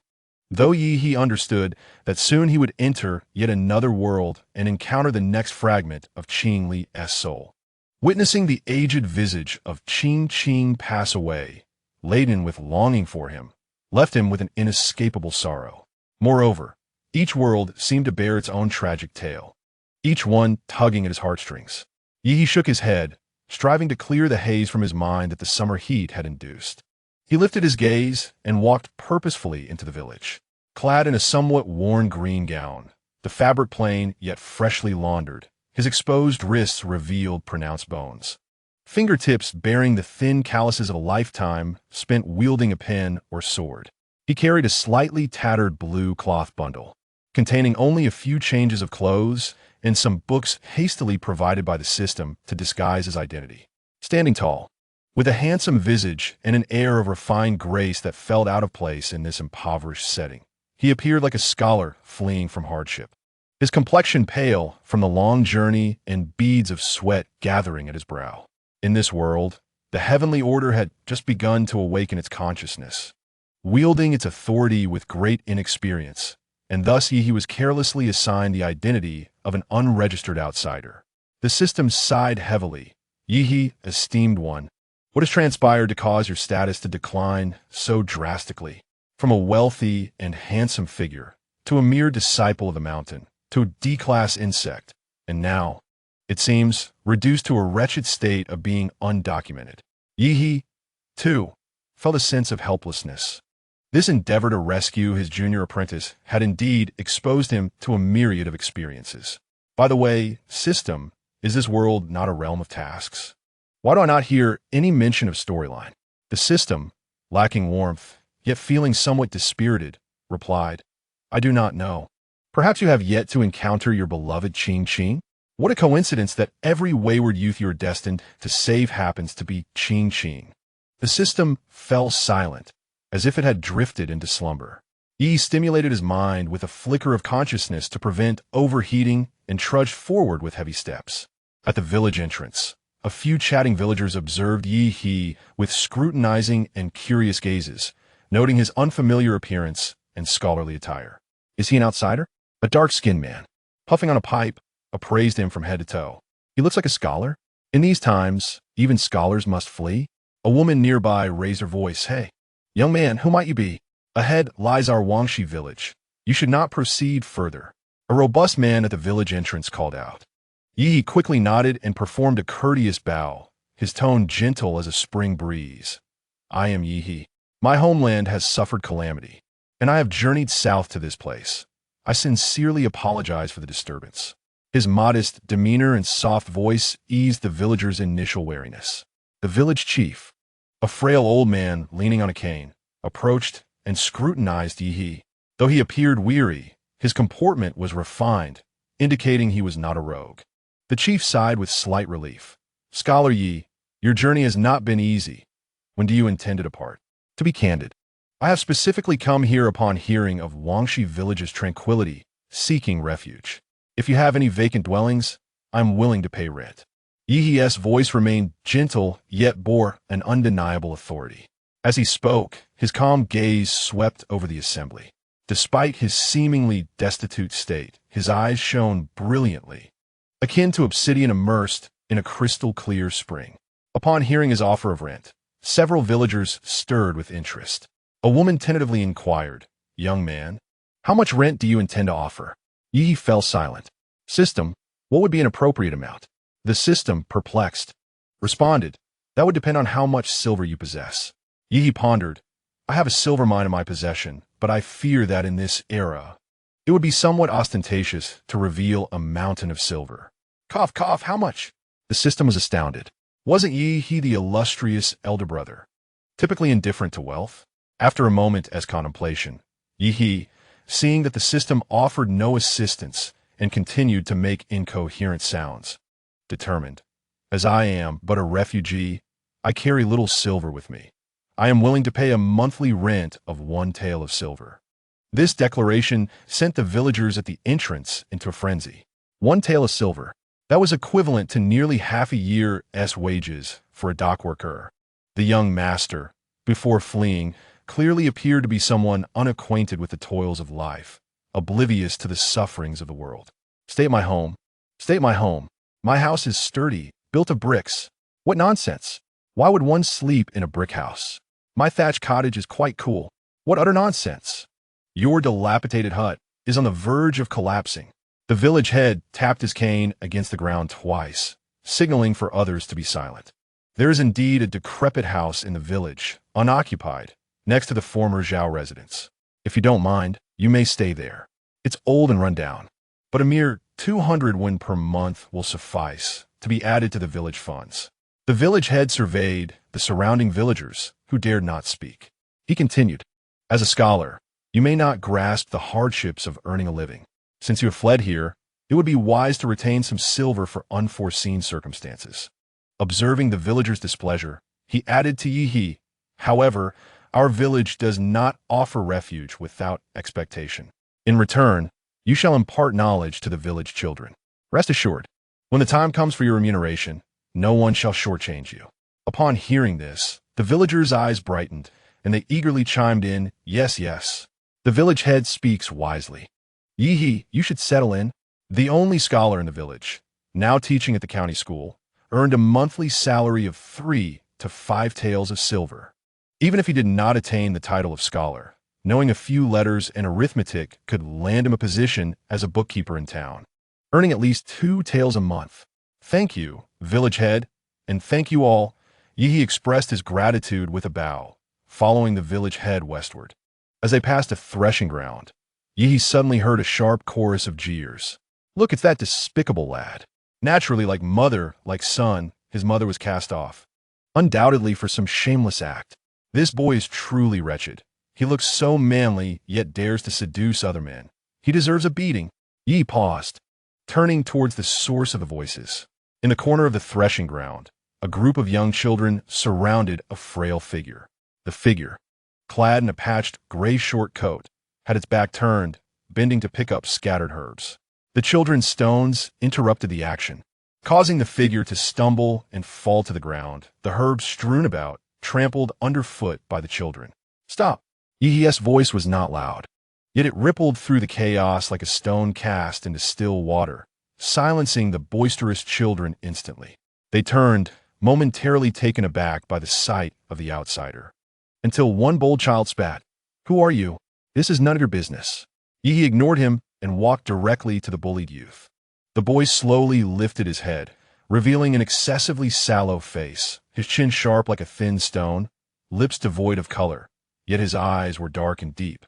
Though Yi understood that soon he would enter yet another world and encounter the next fragment of Qing Li's soul. Witnessing the aged visage of Qing pass away, laden with longing for him, left him with an inescapable sorrow. Moreover, each world seemed to bear its own tragic tale, each one tugging at his heartstrings. Yi shook his head, striving to clear the haze from his mind that the summer heat had induced. He lifted his gaze and walked purposefully into the village. Clad in a somewhat worn green gown, the fabric plain yet freshly laundered, his exposed wrists revealed pronounced bones. Fingertips bearing the thin calluses of a lifetime spent wielding a pen or sword. He carried a slightly tattered blue cloth bundle, containing only a few changes of clothes and some books hastily provided by the system to disguise his identity. Standing tall, with a handsome visage and an air of refined grace that felt out of place in this impoverished setting, he appeared like a scholar fleeing from hardship. His complexion pale from the long journey and beads of sweat gathering at his brow. In this world, the heavenly order had just begun to awaken its consciousness, wielding its authority with great inexperience, and thus he was carelessly assigned the identity of an unregistered outsider. The system sighed heavily. Yi, esteemed one, what has transpired to cause your status to decline so drastically? From a wealthy and handsome figure, to a mere disciple of the mountain, to a D-class insect, and now, it seems, reduced to a wretched state of being undocumented. Yi, too, felt a sense of helplessness. This endeavor to rescue his junior apprentice had indeed exposed him to a myriad of experiences. By the way, system, is this world not a realm of tasks? Why do I not hear any mention of storyline? The system, lacking warmth, yet feeling somewhat dispirited, replied, I do not know. Perhaps you have yet to encounter your beloved Qing. What a coincidence that every wayward youth you are destined to save happens to be Qing. The system fell silent, as if it had drifted into slumber. Yi stimulated his mind with a flicker of consciousness to prevent overheating and trudged forward with heavy steps. At the village entrance, a few chatting villagers observed Yi with scrutinizing and curious gazes, noting his unfamiliar appearance and scholarly attire. Is he an outsider? A dark-skinned man, puffing on a pipe, appraised him from head to toe. He looks like a scholar. In these times, even scholars must flee. A woman nearby raised her voice. Hey, young man, who might you be? Ahead lies our Wangshi village. You should not proceed further. A robust man at the village entrance called out. Yi quickly nodded and performed a courteous bow, his tone gentle as a spring breeze. I am Yi. My homeland has suffered calamity, and I have journeyed south to this place. I sincerely apologize for the disturbance. His modest demeanor and soft voice eased the villagers' initial wariness. The village chief, a frail old man leaning on a cane, approached and scrutinized Yi. Though he appeared weary, his comportment was refined, indicating he was not a rogue. The chief sighed with slight relief. Scholar Yi, your journey has not been easy. When do you intend to depart? To be candid, I have specifically come here upon hearing of Wangshi village's tranquility, seeking refuge. If you have any vacant dwellings, I'm willing to pay rent. Yi's voice remained gentle, yet bore an undeniable authority. As he spoke, his calm gaze swept over the assembly. Despite his seemingly destitute state, his eyes shone brilliantly, akin to obsidian immersed in a crystal-clear spring. Upon hearing his offer of rent, several villagers stirred with interest. A woman tentatively inquired, Young man, how much rent do you intend to offer? Yi fell silent. System, what would be an appropriate amount? The system, perplexed, responded, That would depend on how much silver you possess. Yi pondered, I have a silver mine in my possession, but I fear that in this era, it would be somewhat ostentatious to reveal a mountain of silver. Cough, cough, how much? The system was astounded. Wasn't Yi the illustrious elder brother, typically indifferent to wealth? After a moment as contemplation, Yi, seeing that the system offered no assistance and continued to make incoherent sounds, determined, As I am but a refugee, I carry little silver with me. I am willing to pay a monthly rent of 1 tael of silver. This declaration sent the villagers at the entrance into a frenzy. 1 tael of silver. That was equivalent to nearly half a year's wages for a dock worker. The young master, before fleeing, clearly appeared to be someone unacquainted with the toils of life, oblivious to the sufferings of the world. Stay at my home. Stay at my home. My house is sturdy, built of bricks. What nonsense! Why would one sleep in a brick house? My thatched cottage is quite cool. What utter nonsense! Your dilapidated hut is on the verge of collapsing. The village head tapped his cane against the ground twice, signaling for others to be silent. There is indeed a decrepit house in the village, unoccupied, next to the former Zhao residence. If you don't mind, you may stay there. It's old and run down, but a mere 200 won per month will suffice to be added to the village funds. The village head surveyed the surrounding villagers, who dared not speak. He continued, "As a scholar, you may not grasp the hardships of earning a living. Since you have fled here, it would be wise to retain some silver for unforeseen circumstances." Observing the villagers' displeasure, he added to Yi, "However, our village does not offer refuge without expectation. In return, you shall impart knowledge to the village children. Rest assured, when the time comes for your remuneration, no one shall shortchange you." Upon hearing this, the villagers' eyes brightened, and they eagerly chimed in, "Yes, yes. The village head speaks wisely. Yi, you should settle in." The only scholar in the village, now teaching at the county school, earned a monthly salary of 3 to 5 taels of silver. Even if he did not attain the title of scholar, knowing a few letters and arithmetic could land him a position as a bookkeeper in town, earning at least 2 taels a month. "Thank you, village head, and thank you all." Yi expressed his gratitude with a bow, following the village head westward. As they passed a threshing ground, Yi suddenly heard a sharp chorus of jeers. "Look, it's that despicable lad." Naturally, like mother, like son, his mother was cast off. Undoubtedly for some shameless act. This boy is truly wretched. He looks so manly, yet dares to seduce other men. He deserves a beating. Yi paused, turning towards the source of the voices. In the corner of the threshing ground, a group of young children surrounded a frail figure. The figure, clad in a patched gray short coat, had its back turned, bending to pick up scattered herbs. The children's stones interrupted the action, causing the figure to stumble and fall to the ground, the herbs strewn about, trampled underfoot by the children. "Stop!" Yi's voice was not loud, yet it rippled through the chaos like a stone cast into still water, silencing the boisterous children instantly. They turned, momentarily taken aback by the sight of the outsider, until one bold child spat, "Who are you? This is none of your business." Yi ignored him and walked directly to the bullied youth. The boy slowly lifted his head, revealing an excessively sallow face, his chin sharp like a thin stone, lips devoid of color, yet his eyes were dark and deep,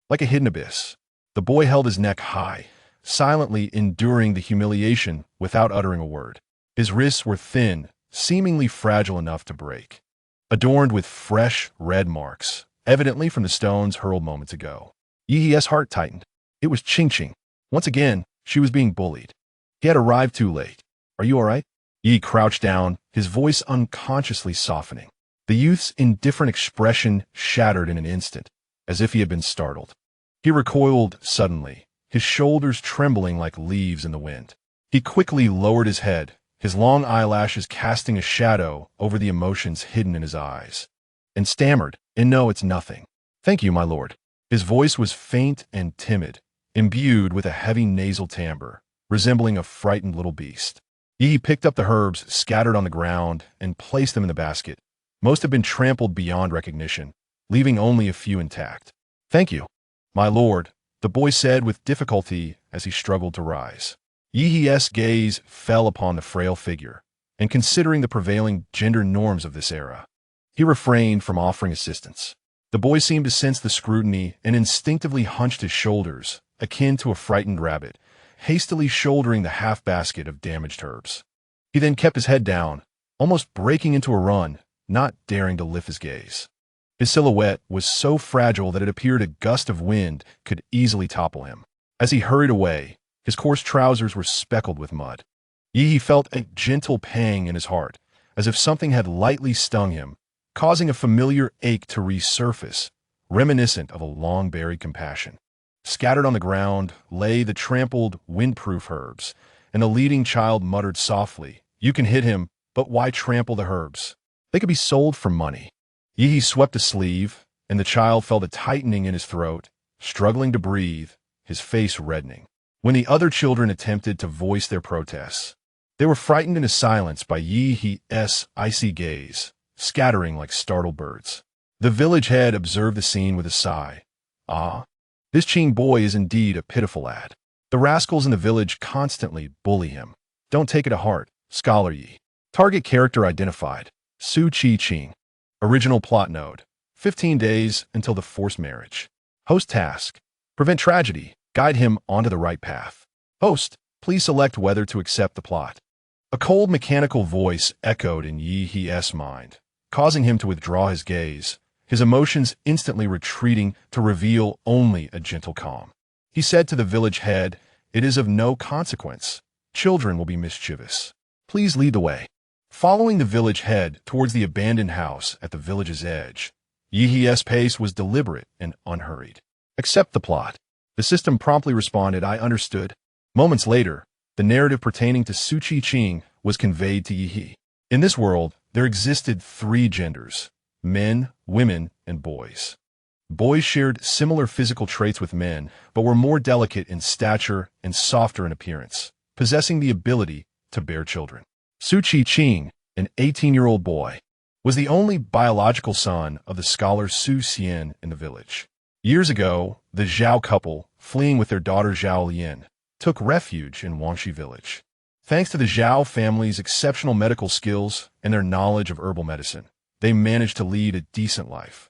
like a hidden abyss. The boy held his neck high, silently enduring the humiliation without uttering a word. His wrists were thin, seemingly fragile enough to break, adorned with fresh, red marks, evidently from the stones hurled moments ago. Yi's heart tightened. It was Qing. Once again, she was being bullied. He had arrived too late. "Are you all right?" Yi crouched down, his voice unconsciously softening. The youth's indifferent expression shattered in an instant, as if he had been startled. He recoiled suddenly, his shoulders trembling like leaves in the wind. He quickly lowered his head, his long eyelashes casting a shadow over the emotions hidden in his eyes, and stammered, "No, it's nothing. Thank you, my lord." His voice was faint and timid, imbued with a heavy nasal timbre, resembling a frightened little beast. He picked up the herbs scattered on the ground and placed them in the basket. Most had been trampled beyond recognition, leaving only a few intact. "Thank you, my lord," the boy said with difficulty as he struggled to rise. Yi's gaze fell upon the frail figure, and considering the prevailing gender norms of this era, he refrained from offering assistance. The boy seemed to sense the scrutiny and instinctively hunched his shoulders, akin to a frightened rabbit, hastily shouldering the half-basket of damaged herbs. He then kept his head down, almost breaking into a run, not daring to lift his gaze. His silhouette was so fragile that it appeared a gust of wind could easily topple him. As he hurried away, his coarse trousers were speckled with mud. Yi felt a gentle pang in his heart, as if something had lightly stung him, causing a familiar ache to resurface, reminiscent of a long-buried compassion. Scattered on the ground lay the trampled, windproof herbs, and the leading child muttered softly, "You can hit him, but why trample the herbs? They could be sold for money." Yi swept a sleeve, and the child felt a tightening in his throat, struggling to breathe, his face reddening. When the other children attempted to voice their protests, they were frightened into silence by Yi's icy gaze, scattering like startled birds. The village head observed the scene with a sigh. "Ah, this Qing boy is indeed a pitiful lad. The rascals in the village constantly bully him. Don't take it to heart. Scholar Yi. Target character identified. Su Qi. Original plot node. 15 days until the forced marriage. Host task. Prevent tragedy. Guide him onto the right path. Host, please select whether to accept the plot. A cold mechanical voice echoed in Yi He's mind, causing him to withdraw his gaze, his emotions instantly retreating to reveal only a gentle calm. He said to the village head, "It is of no consequence. Children will be mischievous. Please lead the way." Following the village head towards the abandoned house at the village's edge, Yi He's pace was deliberate and unhurried. "Accept the plot." The system promptly responded, "I understood." Moments later, the narrative pertaining to Su Qi was conveyed to Yi He. In this world, there existed 3 genders: men, women, and boys. Boys shared similar physical traits with men, but were more delicate in stature and softer in appearance, possessing the ability to bear children. Su Qi, an 18-year-old boy, was the only biological son of the scholar Su Xian in the village. Years ago, the Zhao couple, fleeing with their daughter Zhao Lian, took refuge in Wangxi village. Thanks to the Zhao family's exceptional medical skills and their knowledge of herbal medicine, they managed to lead a decent life.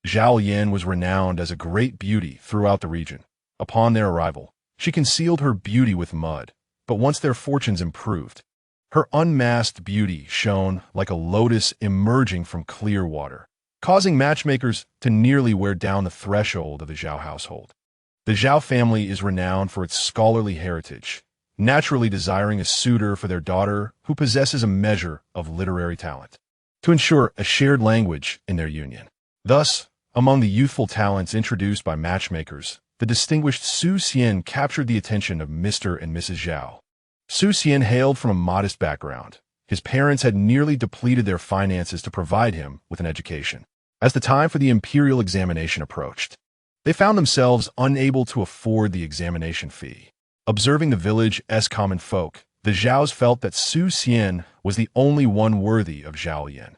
Zhao Lian was renowned as a great beauty throughout the region. Upon their arrival, she concealed her beauty with mud, but once their fortunes improved, her unmasked beauty shone like a lotus emerging from clear water, causing matchmakers to nearly wear down the threshold of the Zhao household. The Zhao family is renowned for its scholarly heritage, naturally desiring a suitor for their daughter who possesses a measure of literary talent, to ensure a shared language in their union. Thus, among the youthful talents introduced by matchmakers, the distinguished Su Xian captured the attention of Mr. and Mrs. Zhao. Su Xian hailed from a modest background. His parents had nearly depleted their finances to provide him with an education. As the time for the imperial examination approached, they found themselves unable to afford the examination fee. Observing the village's common folk, the Zhaos felt that Su Xian was the only one worthy of Zhao Lian.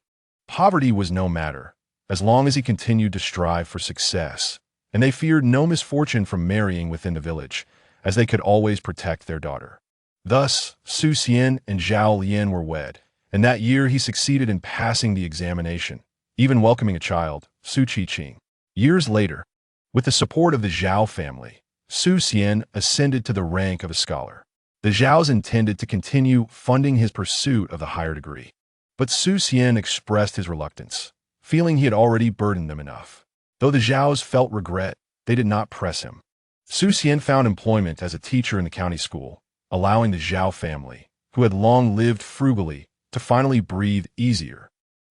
Poverty was no matter, as long as he continued to strive for success, and they feared no misfortune from marrying within the village, as they could always protect their daughter. Thus, Su Xian and Zhao Lian were wed, and that year he succeeded in passing the examination, even welcoming a child, Su Qi. Years later, with the support of the Zhao family, Su Xian ascended to the rank of a scholar. The Zhaos intended to continue funding his pursuit of the higher degree, but Su Xian expressed his reluctance, feeling he had already burdened them enough. Though the Zhaos felt regret, they did not press him. Su Xian found employment as a teacher in the county school, allowing the Zhao family, who had long lived frugally, to finally breathe easier.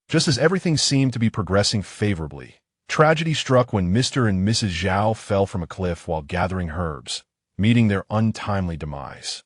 Just as everything seemed to be progressing favorably, tragedy struck when Mr. and Mrs. Zhao fell from a cliff while gathering herbs, meeting their untimely demise.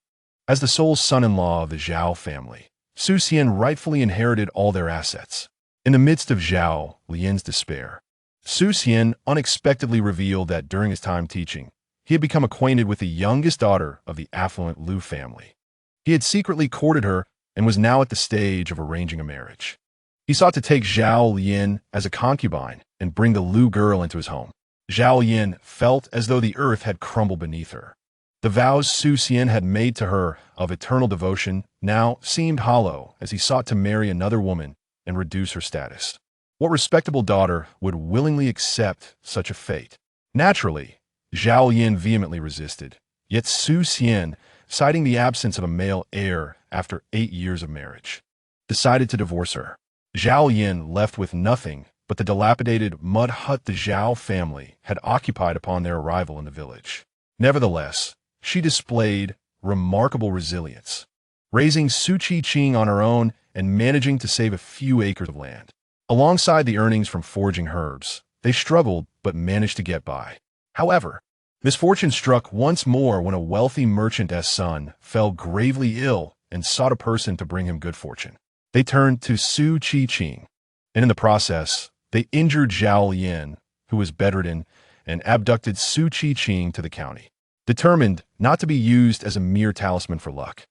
As the sole son-in-law of the Zhao family, Su Xian rightfully inherited all their assets. In the midst of Zhao Lian's despair, Su Xian unexpectedly revealed that during his time teaching, he had become acquainted with the youngest daughter of the affluent Lu family. He had secretly courted her and was now at the stage of arranging a marriage. He sought to take Zhao Lian as a concubine and bring the Lu girl into his home. Zhao Lian felt as though the earth had crumbled beneath her. The vows Su Xian had made to her of eternal devotion now seemed hollow as he sought to marry another woman and reduce her status. What respectable daughter would willingly accept such a fate? Naturally, Zhao Lian vehemently resisted, yet Su Xian, citing the absence of a male heir after 8 years of marriage, decided to divorce her. Zhao Lian left with nothing but the dilapidated mud hut the Zhao family had occupied upon their arrival in the village. Nevertheless, she displayed remarkable resilience, raising Su Qi on her own and managing to save a few acres of land. Alongside the earnings from foraging herbs, they struggled but managed to get by. However, misfortune struck once more when a wealthy merchant's son fell gravely ill and sought a person to bring him good fortune. They turned to Su Qi, and in the process, they injured Zhao Lian, who was bedridden, and abducted Su Qi to the county, determined not to be used as a mere talisman for luck.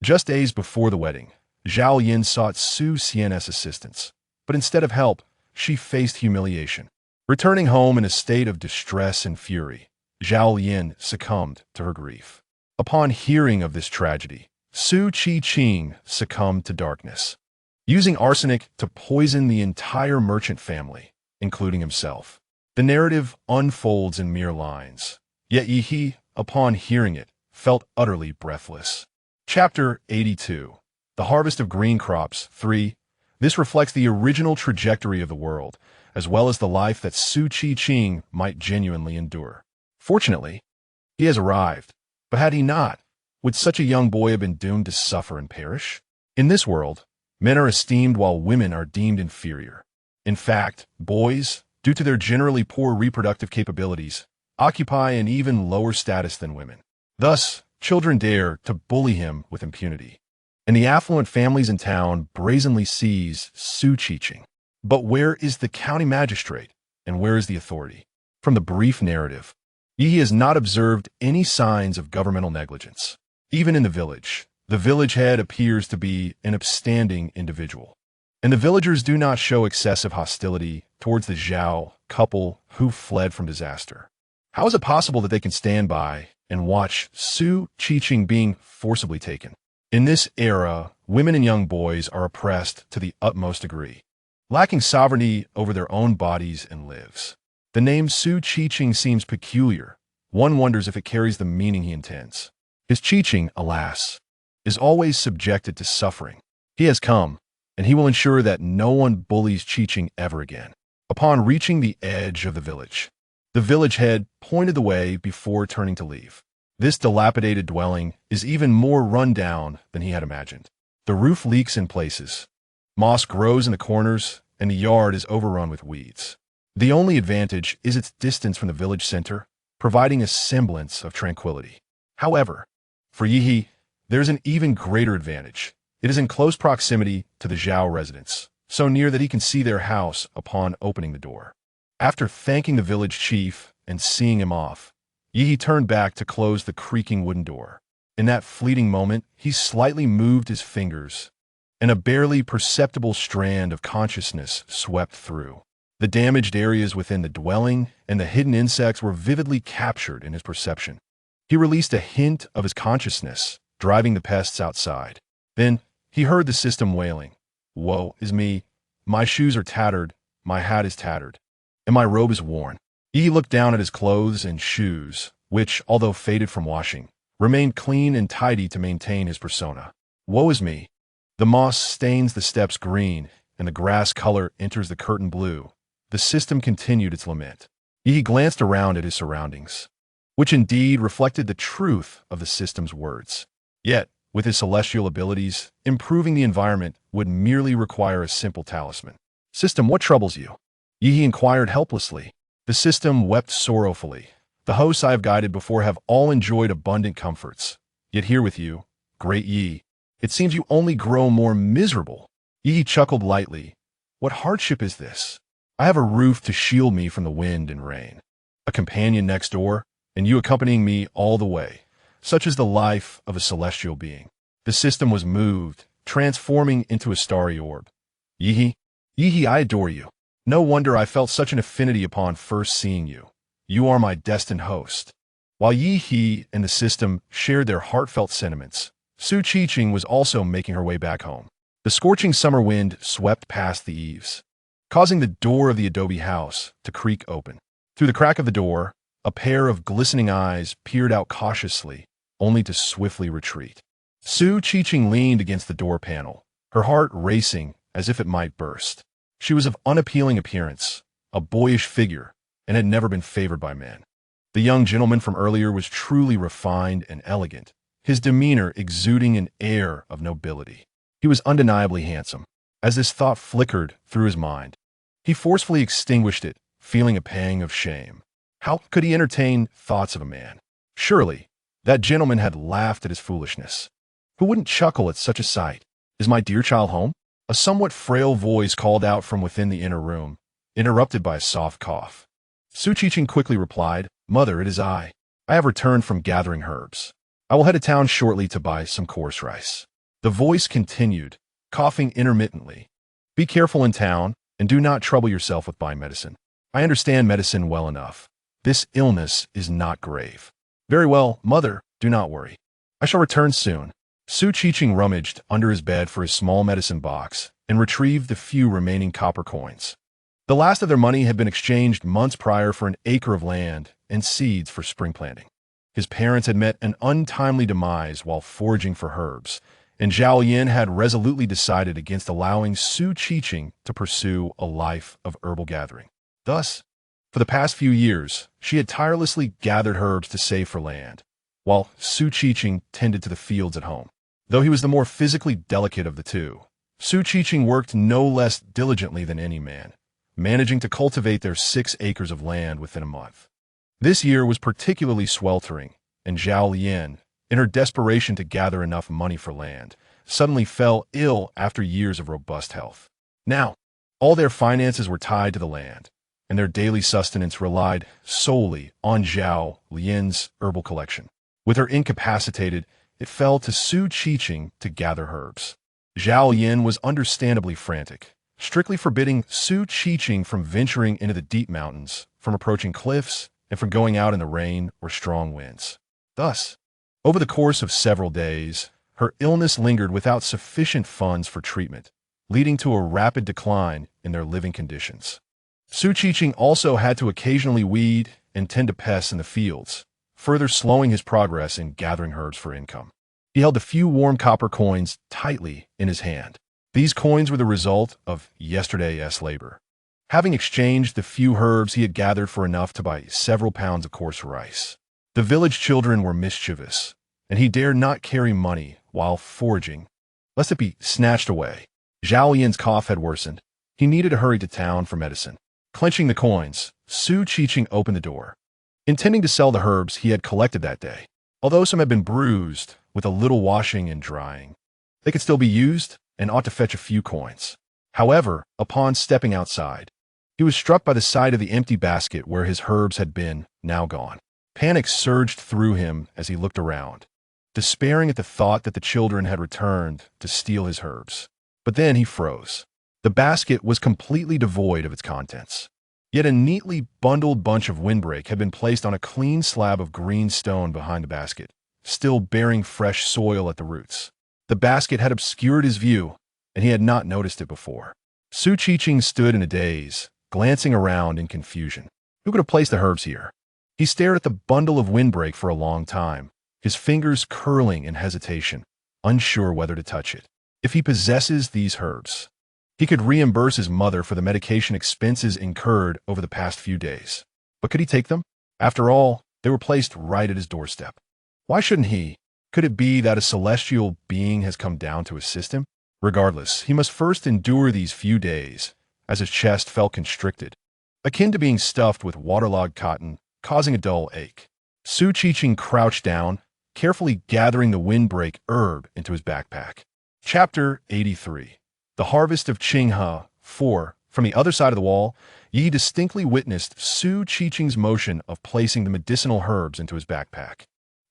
Just days before the wedding, Zhao Lian sought Su Xian's assistance, but instead of help, she faced humiliation. Returning home in a state of distress and fury, Zhao Lian succumbed to her grief. Upon hearing of this tragedy, Su Qing succumbed to darkness, using arsenic to poison the entire merchant family, including himself. The narrative unfolds in mere lines, yet Yi, upon hearing it, felt utterly breathless. Chapter 82. The Harvest of Green Crops 3. This reflects the original trajectory of the world, as well as the life that Su Qing might genuinely endure. Fortunately, he has arrived, but had he not, would such a young boy have been doomed to suffer and perish? In this world, men are esteemed while women are deemed inferior. In fact, boys, due to their generally poor reproductive capabilities, occupy an even lower status than women. Thus, children dare to bully him with impunity, and the affluent families in town brazenly seize Su Qing. But where is the county magistrate, and where is the authority? From the brief narrative, Yi has not observed any signs of governmental negligence. Even in the village head appears to be an upstanding individual, and the villagers do not show excessive hostility towards the Zhao couple who fled from disaster. How is it possible that they can stand by and watch Su Qing being forcibly taken? In this era, women and young boys are oppressed to the utmost degree, lacking sovereignty over their own bodies and lives. The name Su Qing seems peculiar. One wonders if it carries the meaning he intends. His Qing, alas, is always subjected to suffering. He has come, and he will ensure that no one bullies Qing ever again. Upon reaching the edge of the village head pointed the way before turning to leave. This dilapidated dwelling is even more run down than he had imagined. The roof leaks in places, moss grows in the corners, and the yard is overrun with weeds. The only advantage is its distance from the village center, providing a semblance of tranquility. However, for Yi, there's an even greater advantage. It is in close proximity to the Zhao residence, so near that he can see their house upon opening the door. After thanking the village chief and seeing him off, Yi turned back to close the creaking wooden door. In that fleeting moment, he slightly moved his fingers, and a barely perceptible strand of consciousness swept through. The damaged areas within the dwelling and the hidden insects were vividly captured in his perception. He released a hint of his consciousness, driving the pests outside. Then he heard the system wailing, "Woe is me! My shoes are tattered, my hat is tattered, and my robe is worn." He looked down at his clothes and shoes, which, although faded from washing, remained clean and tidy to maintain his persona. Woe is me! The moss stains the steps green, and the grass color enters the curtain blue. The system continued its lament. He glanced around at his surroundings, which indeed reflected the truth of the system's words. Yet, with his celestial abilities, improving the environment would merely require a simple talisman. "System, what troubles you?" Yi inquired helplessly. The system wept sorrowfully. "The hosts I have guided before have all enjoyed abundant comforts. Yet here with you, great Yi, it seems you only grow more miserable." Yi chuckled lightly. "What hardship is this? I have a roof to shield me from the wind and rain, a companion next door, and you accompanying me all the way. Such is the life of a celestial being." The system was moved, transforming into a starry orb. Yi, I adore you. No wonder I felt such an affinity upon first seeing you. You are my destined host." While Yi and the system shared their heartfelt sentiments, Su Qing was also making her way back home. The scorching summer wind swept past the eaves, causing the door of the adobe house to creak open. Through the crack of the door, a pair of glistening eyes peered out cautiously, only to swiftly retreat. Su Qing leaned against the door panel, her heart racing as if it might burst. She was of unappealing appearance, a boyish figure, and had never been favored by men. The young gentleman from earlier was truly refined and elegant, his demeanor exuding an air of nobility. He was undeniably handsome. As this thought flickered through his mind, he forcefully extinguished it, feeling a pang of shame. How could he entertain thoughts of a man? Surely, that gentleman had laughed at his foolishness. Who wouldn't chuckle at such a sight? "Is my dear child home?" A somewhat frail voice called out from within the inner room, interrupted by a soft cough. Su Qing quickly replied, "Mother, it is I. I have returned from gathering herbs. I will head to town shortly to buy some coarse rice." The voice continued, coughing intermittently. "Be careful in town, and do not trouble yourself with buying medicine. I understand medicine well enough. This illness is not grave." "Very well, mother, do not worry. I shall return soon." Su Qiqing rummaged under his bed for his small medicine box and retrieved the few remaining copper coins. The last of their money had been exchanged months prior for an acre of land and seeds for spring planting. His parents had met an untimely demise while foraging for herbs, and Zhao Yin had resolutely decided against allowing Su Qiqing to pursue a life of herbal gathering. Thus, for the past few years, she had tirelessly gathered herbs to save for land, while Su Qiqing tended to the fields at home. Though he was the more physically delicate of the two, Su Qiqing worked no less diligently than any man, managing to cultivate their 6 acres of land within a month. This year was particularly sweltering, and Zhao Yin, in her desperation to gather enough money for land, suddenly fell ill after years of robust health. Now, all their finances were tied to the land, and their daily sustenance relied solely on Zhao Yin's herbal collection. With her incapacitated, it fell to Su Qiqing to gather herbs. Zhao Yin was understandably frantic, strictly forbidding Su Qiqing from venturing into the deep mountains, from approaching cliffs, and from going out in the rain or strong winds. Thus, over the course of several days, her illness lingered without sufficient funds for treatment, leading to a rapid decline in their living conditions. Su Qiqing also had to occasionally weed and tend to pests in the fields, further slowing his progress in gathering herbs for income. He held the few warm copper coins tightly in his hand. These coins were the result of yesterday's labor. Having exchanged the few herbs he had gathered for enough to buy several pounds of coarse rice. The village children were mischievous, and he dared not carry money while foraging, lest it be snatched away. Zhao Yin's cough had worsened. He needed to hurry to town for medicine. Clenching the coins, Su Qiqing opened the door, intending to sell the herbs he had collected that day. Although some had been bruised, with a little washing and drying, they could still be used and ought to fetch a few coins. However, upon stepping outside, he was struck by the sight of the empty basket where his herbs had been, now gone. Panic surged through him as he looked around, despairing at the thought that the children had returned to steal his herbs. But then he froze. The basket was completely devoid of its contents. Yet a neatly bundled bunch of windbreak had been placed on a clean slab of green stone behind the basket, still bearing fresh soil at the roots. The basket had obscured his view, and he had not noticed it before. Su Qiqing stood in a daze, glancing around in confusion. Who could have placed the herbs here? He stared at the bundle of windbreak for a long time, his fingers curling in hesitation, unsure whether to touch it. If he possesses these herbs, he could reimburse his mother for the medication expenses incurred over the past few days. But could he take them? After all, they were placed right at his doorstep. Why shouldn't he? Could it be that a celestial being has come down to assist him? Regardless, he must first endure these few days, as his chest felt constricted, akin to being stuffed with waterlogged cotton, causing a dull ache. Su Qiqing crouched down, carefully gathering the windbreak herb into his backpack. Chapter 83. The Harvest of Qing Li. 4. From the other side of the wall, Yi distinctly witnessed Su Qiqing's motion of placing the medicinal herbs into his backpack.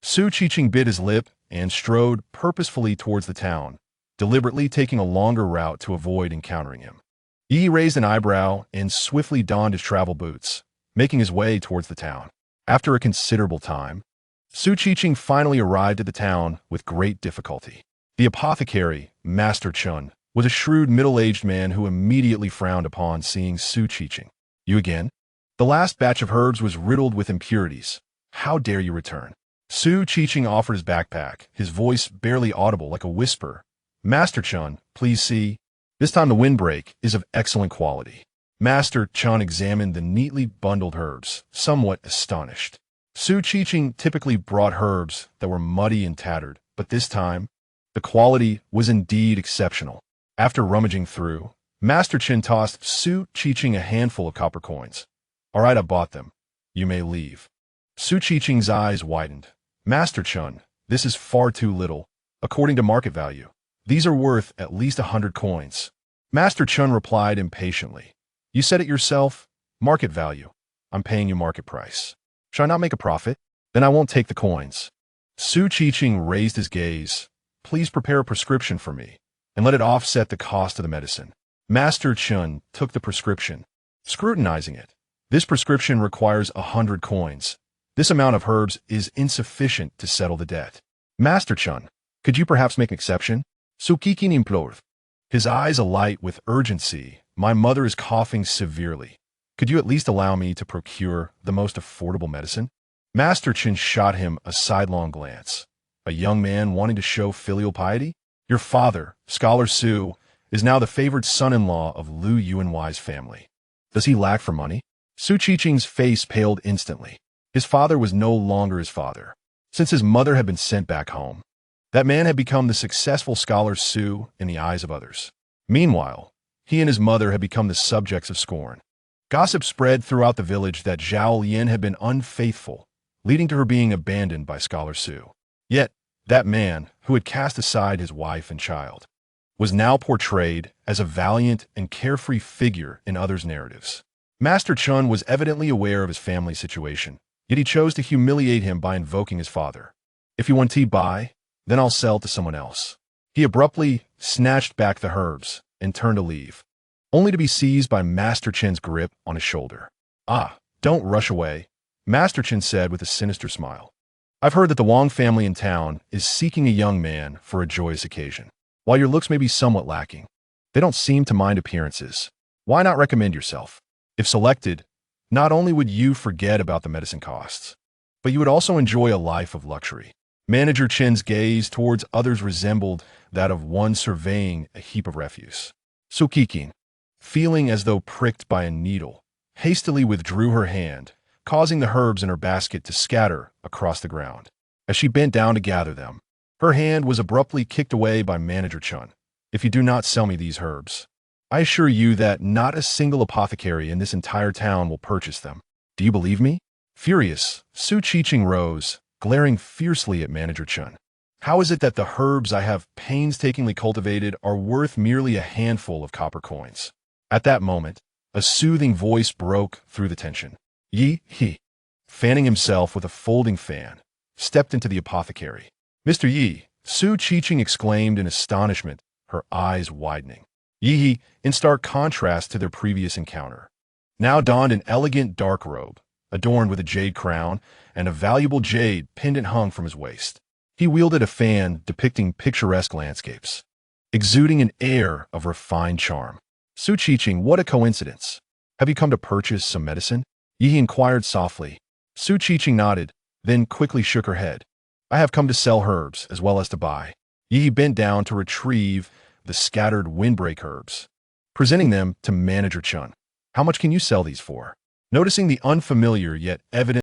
Su Qiqing bit his lip and strode purposefully towards the town, deliberately taking a longer route to avoid encountering him. Yi raised an eyebrow and swiftly donned his travel boots, making his way towards the town. After a considerable time, Su Qiqing finally arrived at the town with great difficulty. The apothecary, Master Chun, was a shrewd middle-aged man who immediately frowned upon seeing Su Qiqing. You again? The last batch of herbs was riddled with impurities. How dare you return? Su Qiqing offered his backpack, his voice barely audible like a whisper. Master Chun, please see. This time the windbreak is of excellent quality. Master Chun examined the neatly bundled herbs, somewhat astonished. Su Qiqing typically brought herbs that were muddy and tattered, but this time, the quality was indeed exceptional. After rummaging through, Master Chen tossed Su Qiqing a handful of copper coins. All right, I bought them. You may leave. Su Qiqing's eyes widened. Master Chun, this is far too little, according to market value. These are worth at least 100 coins. Master Chun replied impatiently. You said it yourself. Market value. I'm paying you market price. Shall I not make a profit? Then I won't take the coins. Su Qiqing raised his gaze. Please prepare a prescription for me, and let it offset the cost of the medicine. Master Chun took the prescription, scrutinizing it. This prescription requires 100 coins. This amount of herbs is insufficient to settle the debt. Master Chun, Could you perhaps make an exception? Sukikin implored. His eyes alight with urgency. My mother is coughing severely. Could you at least allow me to procure the most affordable medicine? Master Qin shot him a sidelong glance. A young man wanting to show filial piety? Your father, Scholar Su, is now the favored son-in-law of Lu Yuanwai's family. Does he lack for money? Su Qiqing's face paled instantly. His father was no longer his father. Since his mother had been sent back home, that man had become the successful Scholar Su in the eyes of others. Meanwhile, he and his mother had become the subjects of scorn. Gossip spread throughout the village that Zhao Lian had been unfaithful, leading to her being abandoned by Scholar Su. Yet, that man, who had cast aside his wife and child, was now portrayed as a valiant and carefree figure in others' narratives. Master Chun was evidently aware of his family's situation, yet he chose to humiliate him by invoking his father. If you want tea, buy, then I'll sell to someone else. He abruptly snatched back the herbs and turned to leave, only to be seized by Master Chin's grip on his shoulder. Ah, don't rush away, Master Chin said with a sinister smile. I've heard that the Wang family in town is seeking a young man for a joyous occasion. While your looks may be somewhat lacking, they don't seem to mind appearances. Why not recommend yourself? If selected, not only would you forget about the medicine costs, but you would also enjoy a life of luxury. Manager Chin's gaze towards others resembled that of one surveying a heap of refuse. Sukikin, feeling as though pricked by a needle, hastily withdrew her hand, causing the herbs in her basket to scatter across the ground. As she bent down to gather them, her hand was abruptly kicked away by Manager Chun. If you do not sell me these herbs, I assure you that not a single apothecary in this entire town will purchase them. Do you believe me? Furious, Su Qiqing rose, glaring fiercely at Manager Chun. How is it that the herbs I have painstakingly cultivated are worth merely a handful of copper coins? At that moment, a soothing voice broke through the tension. He, fanning himself with a folding fan, stepped into the apothecary. Mr. Yi, Su Qiqing exclaimed in astonishment, her eyes widening. Yi, in stark contrast to their previous encounter, now donned an elegant dark robe, adorned with a jade crown and a valuable jade pendant hung from his waist. He wielded a fan depicting picturesque landscapes, exuding an air of refined charm. Su Qiqing, what a coincidence. Have you come to purchase some medicine? Yi inquired softly. Su Qiqing nodded, then quickly shook her head. I have come to sell herbs as well as to buy. Yi bent down to retrieve the scattered windbreak herbs, presenting them to Manager Chun. How much can you sell these for? Noticing the unfamiliar yet evident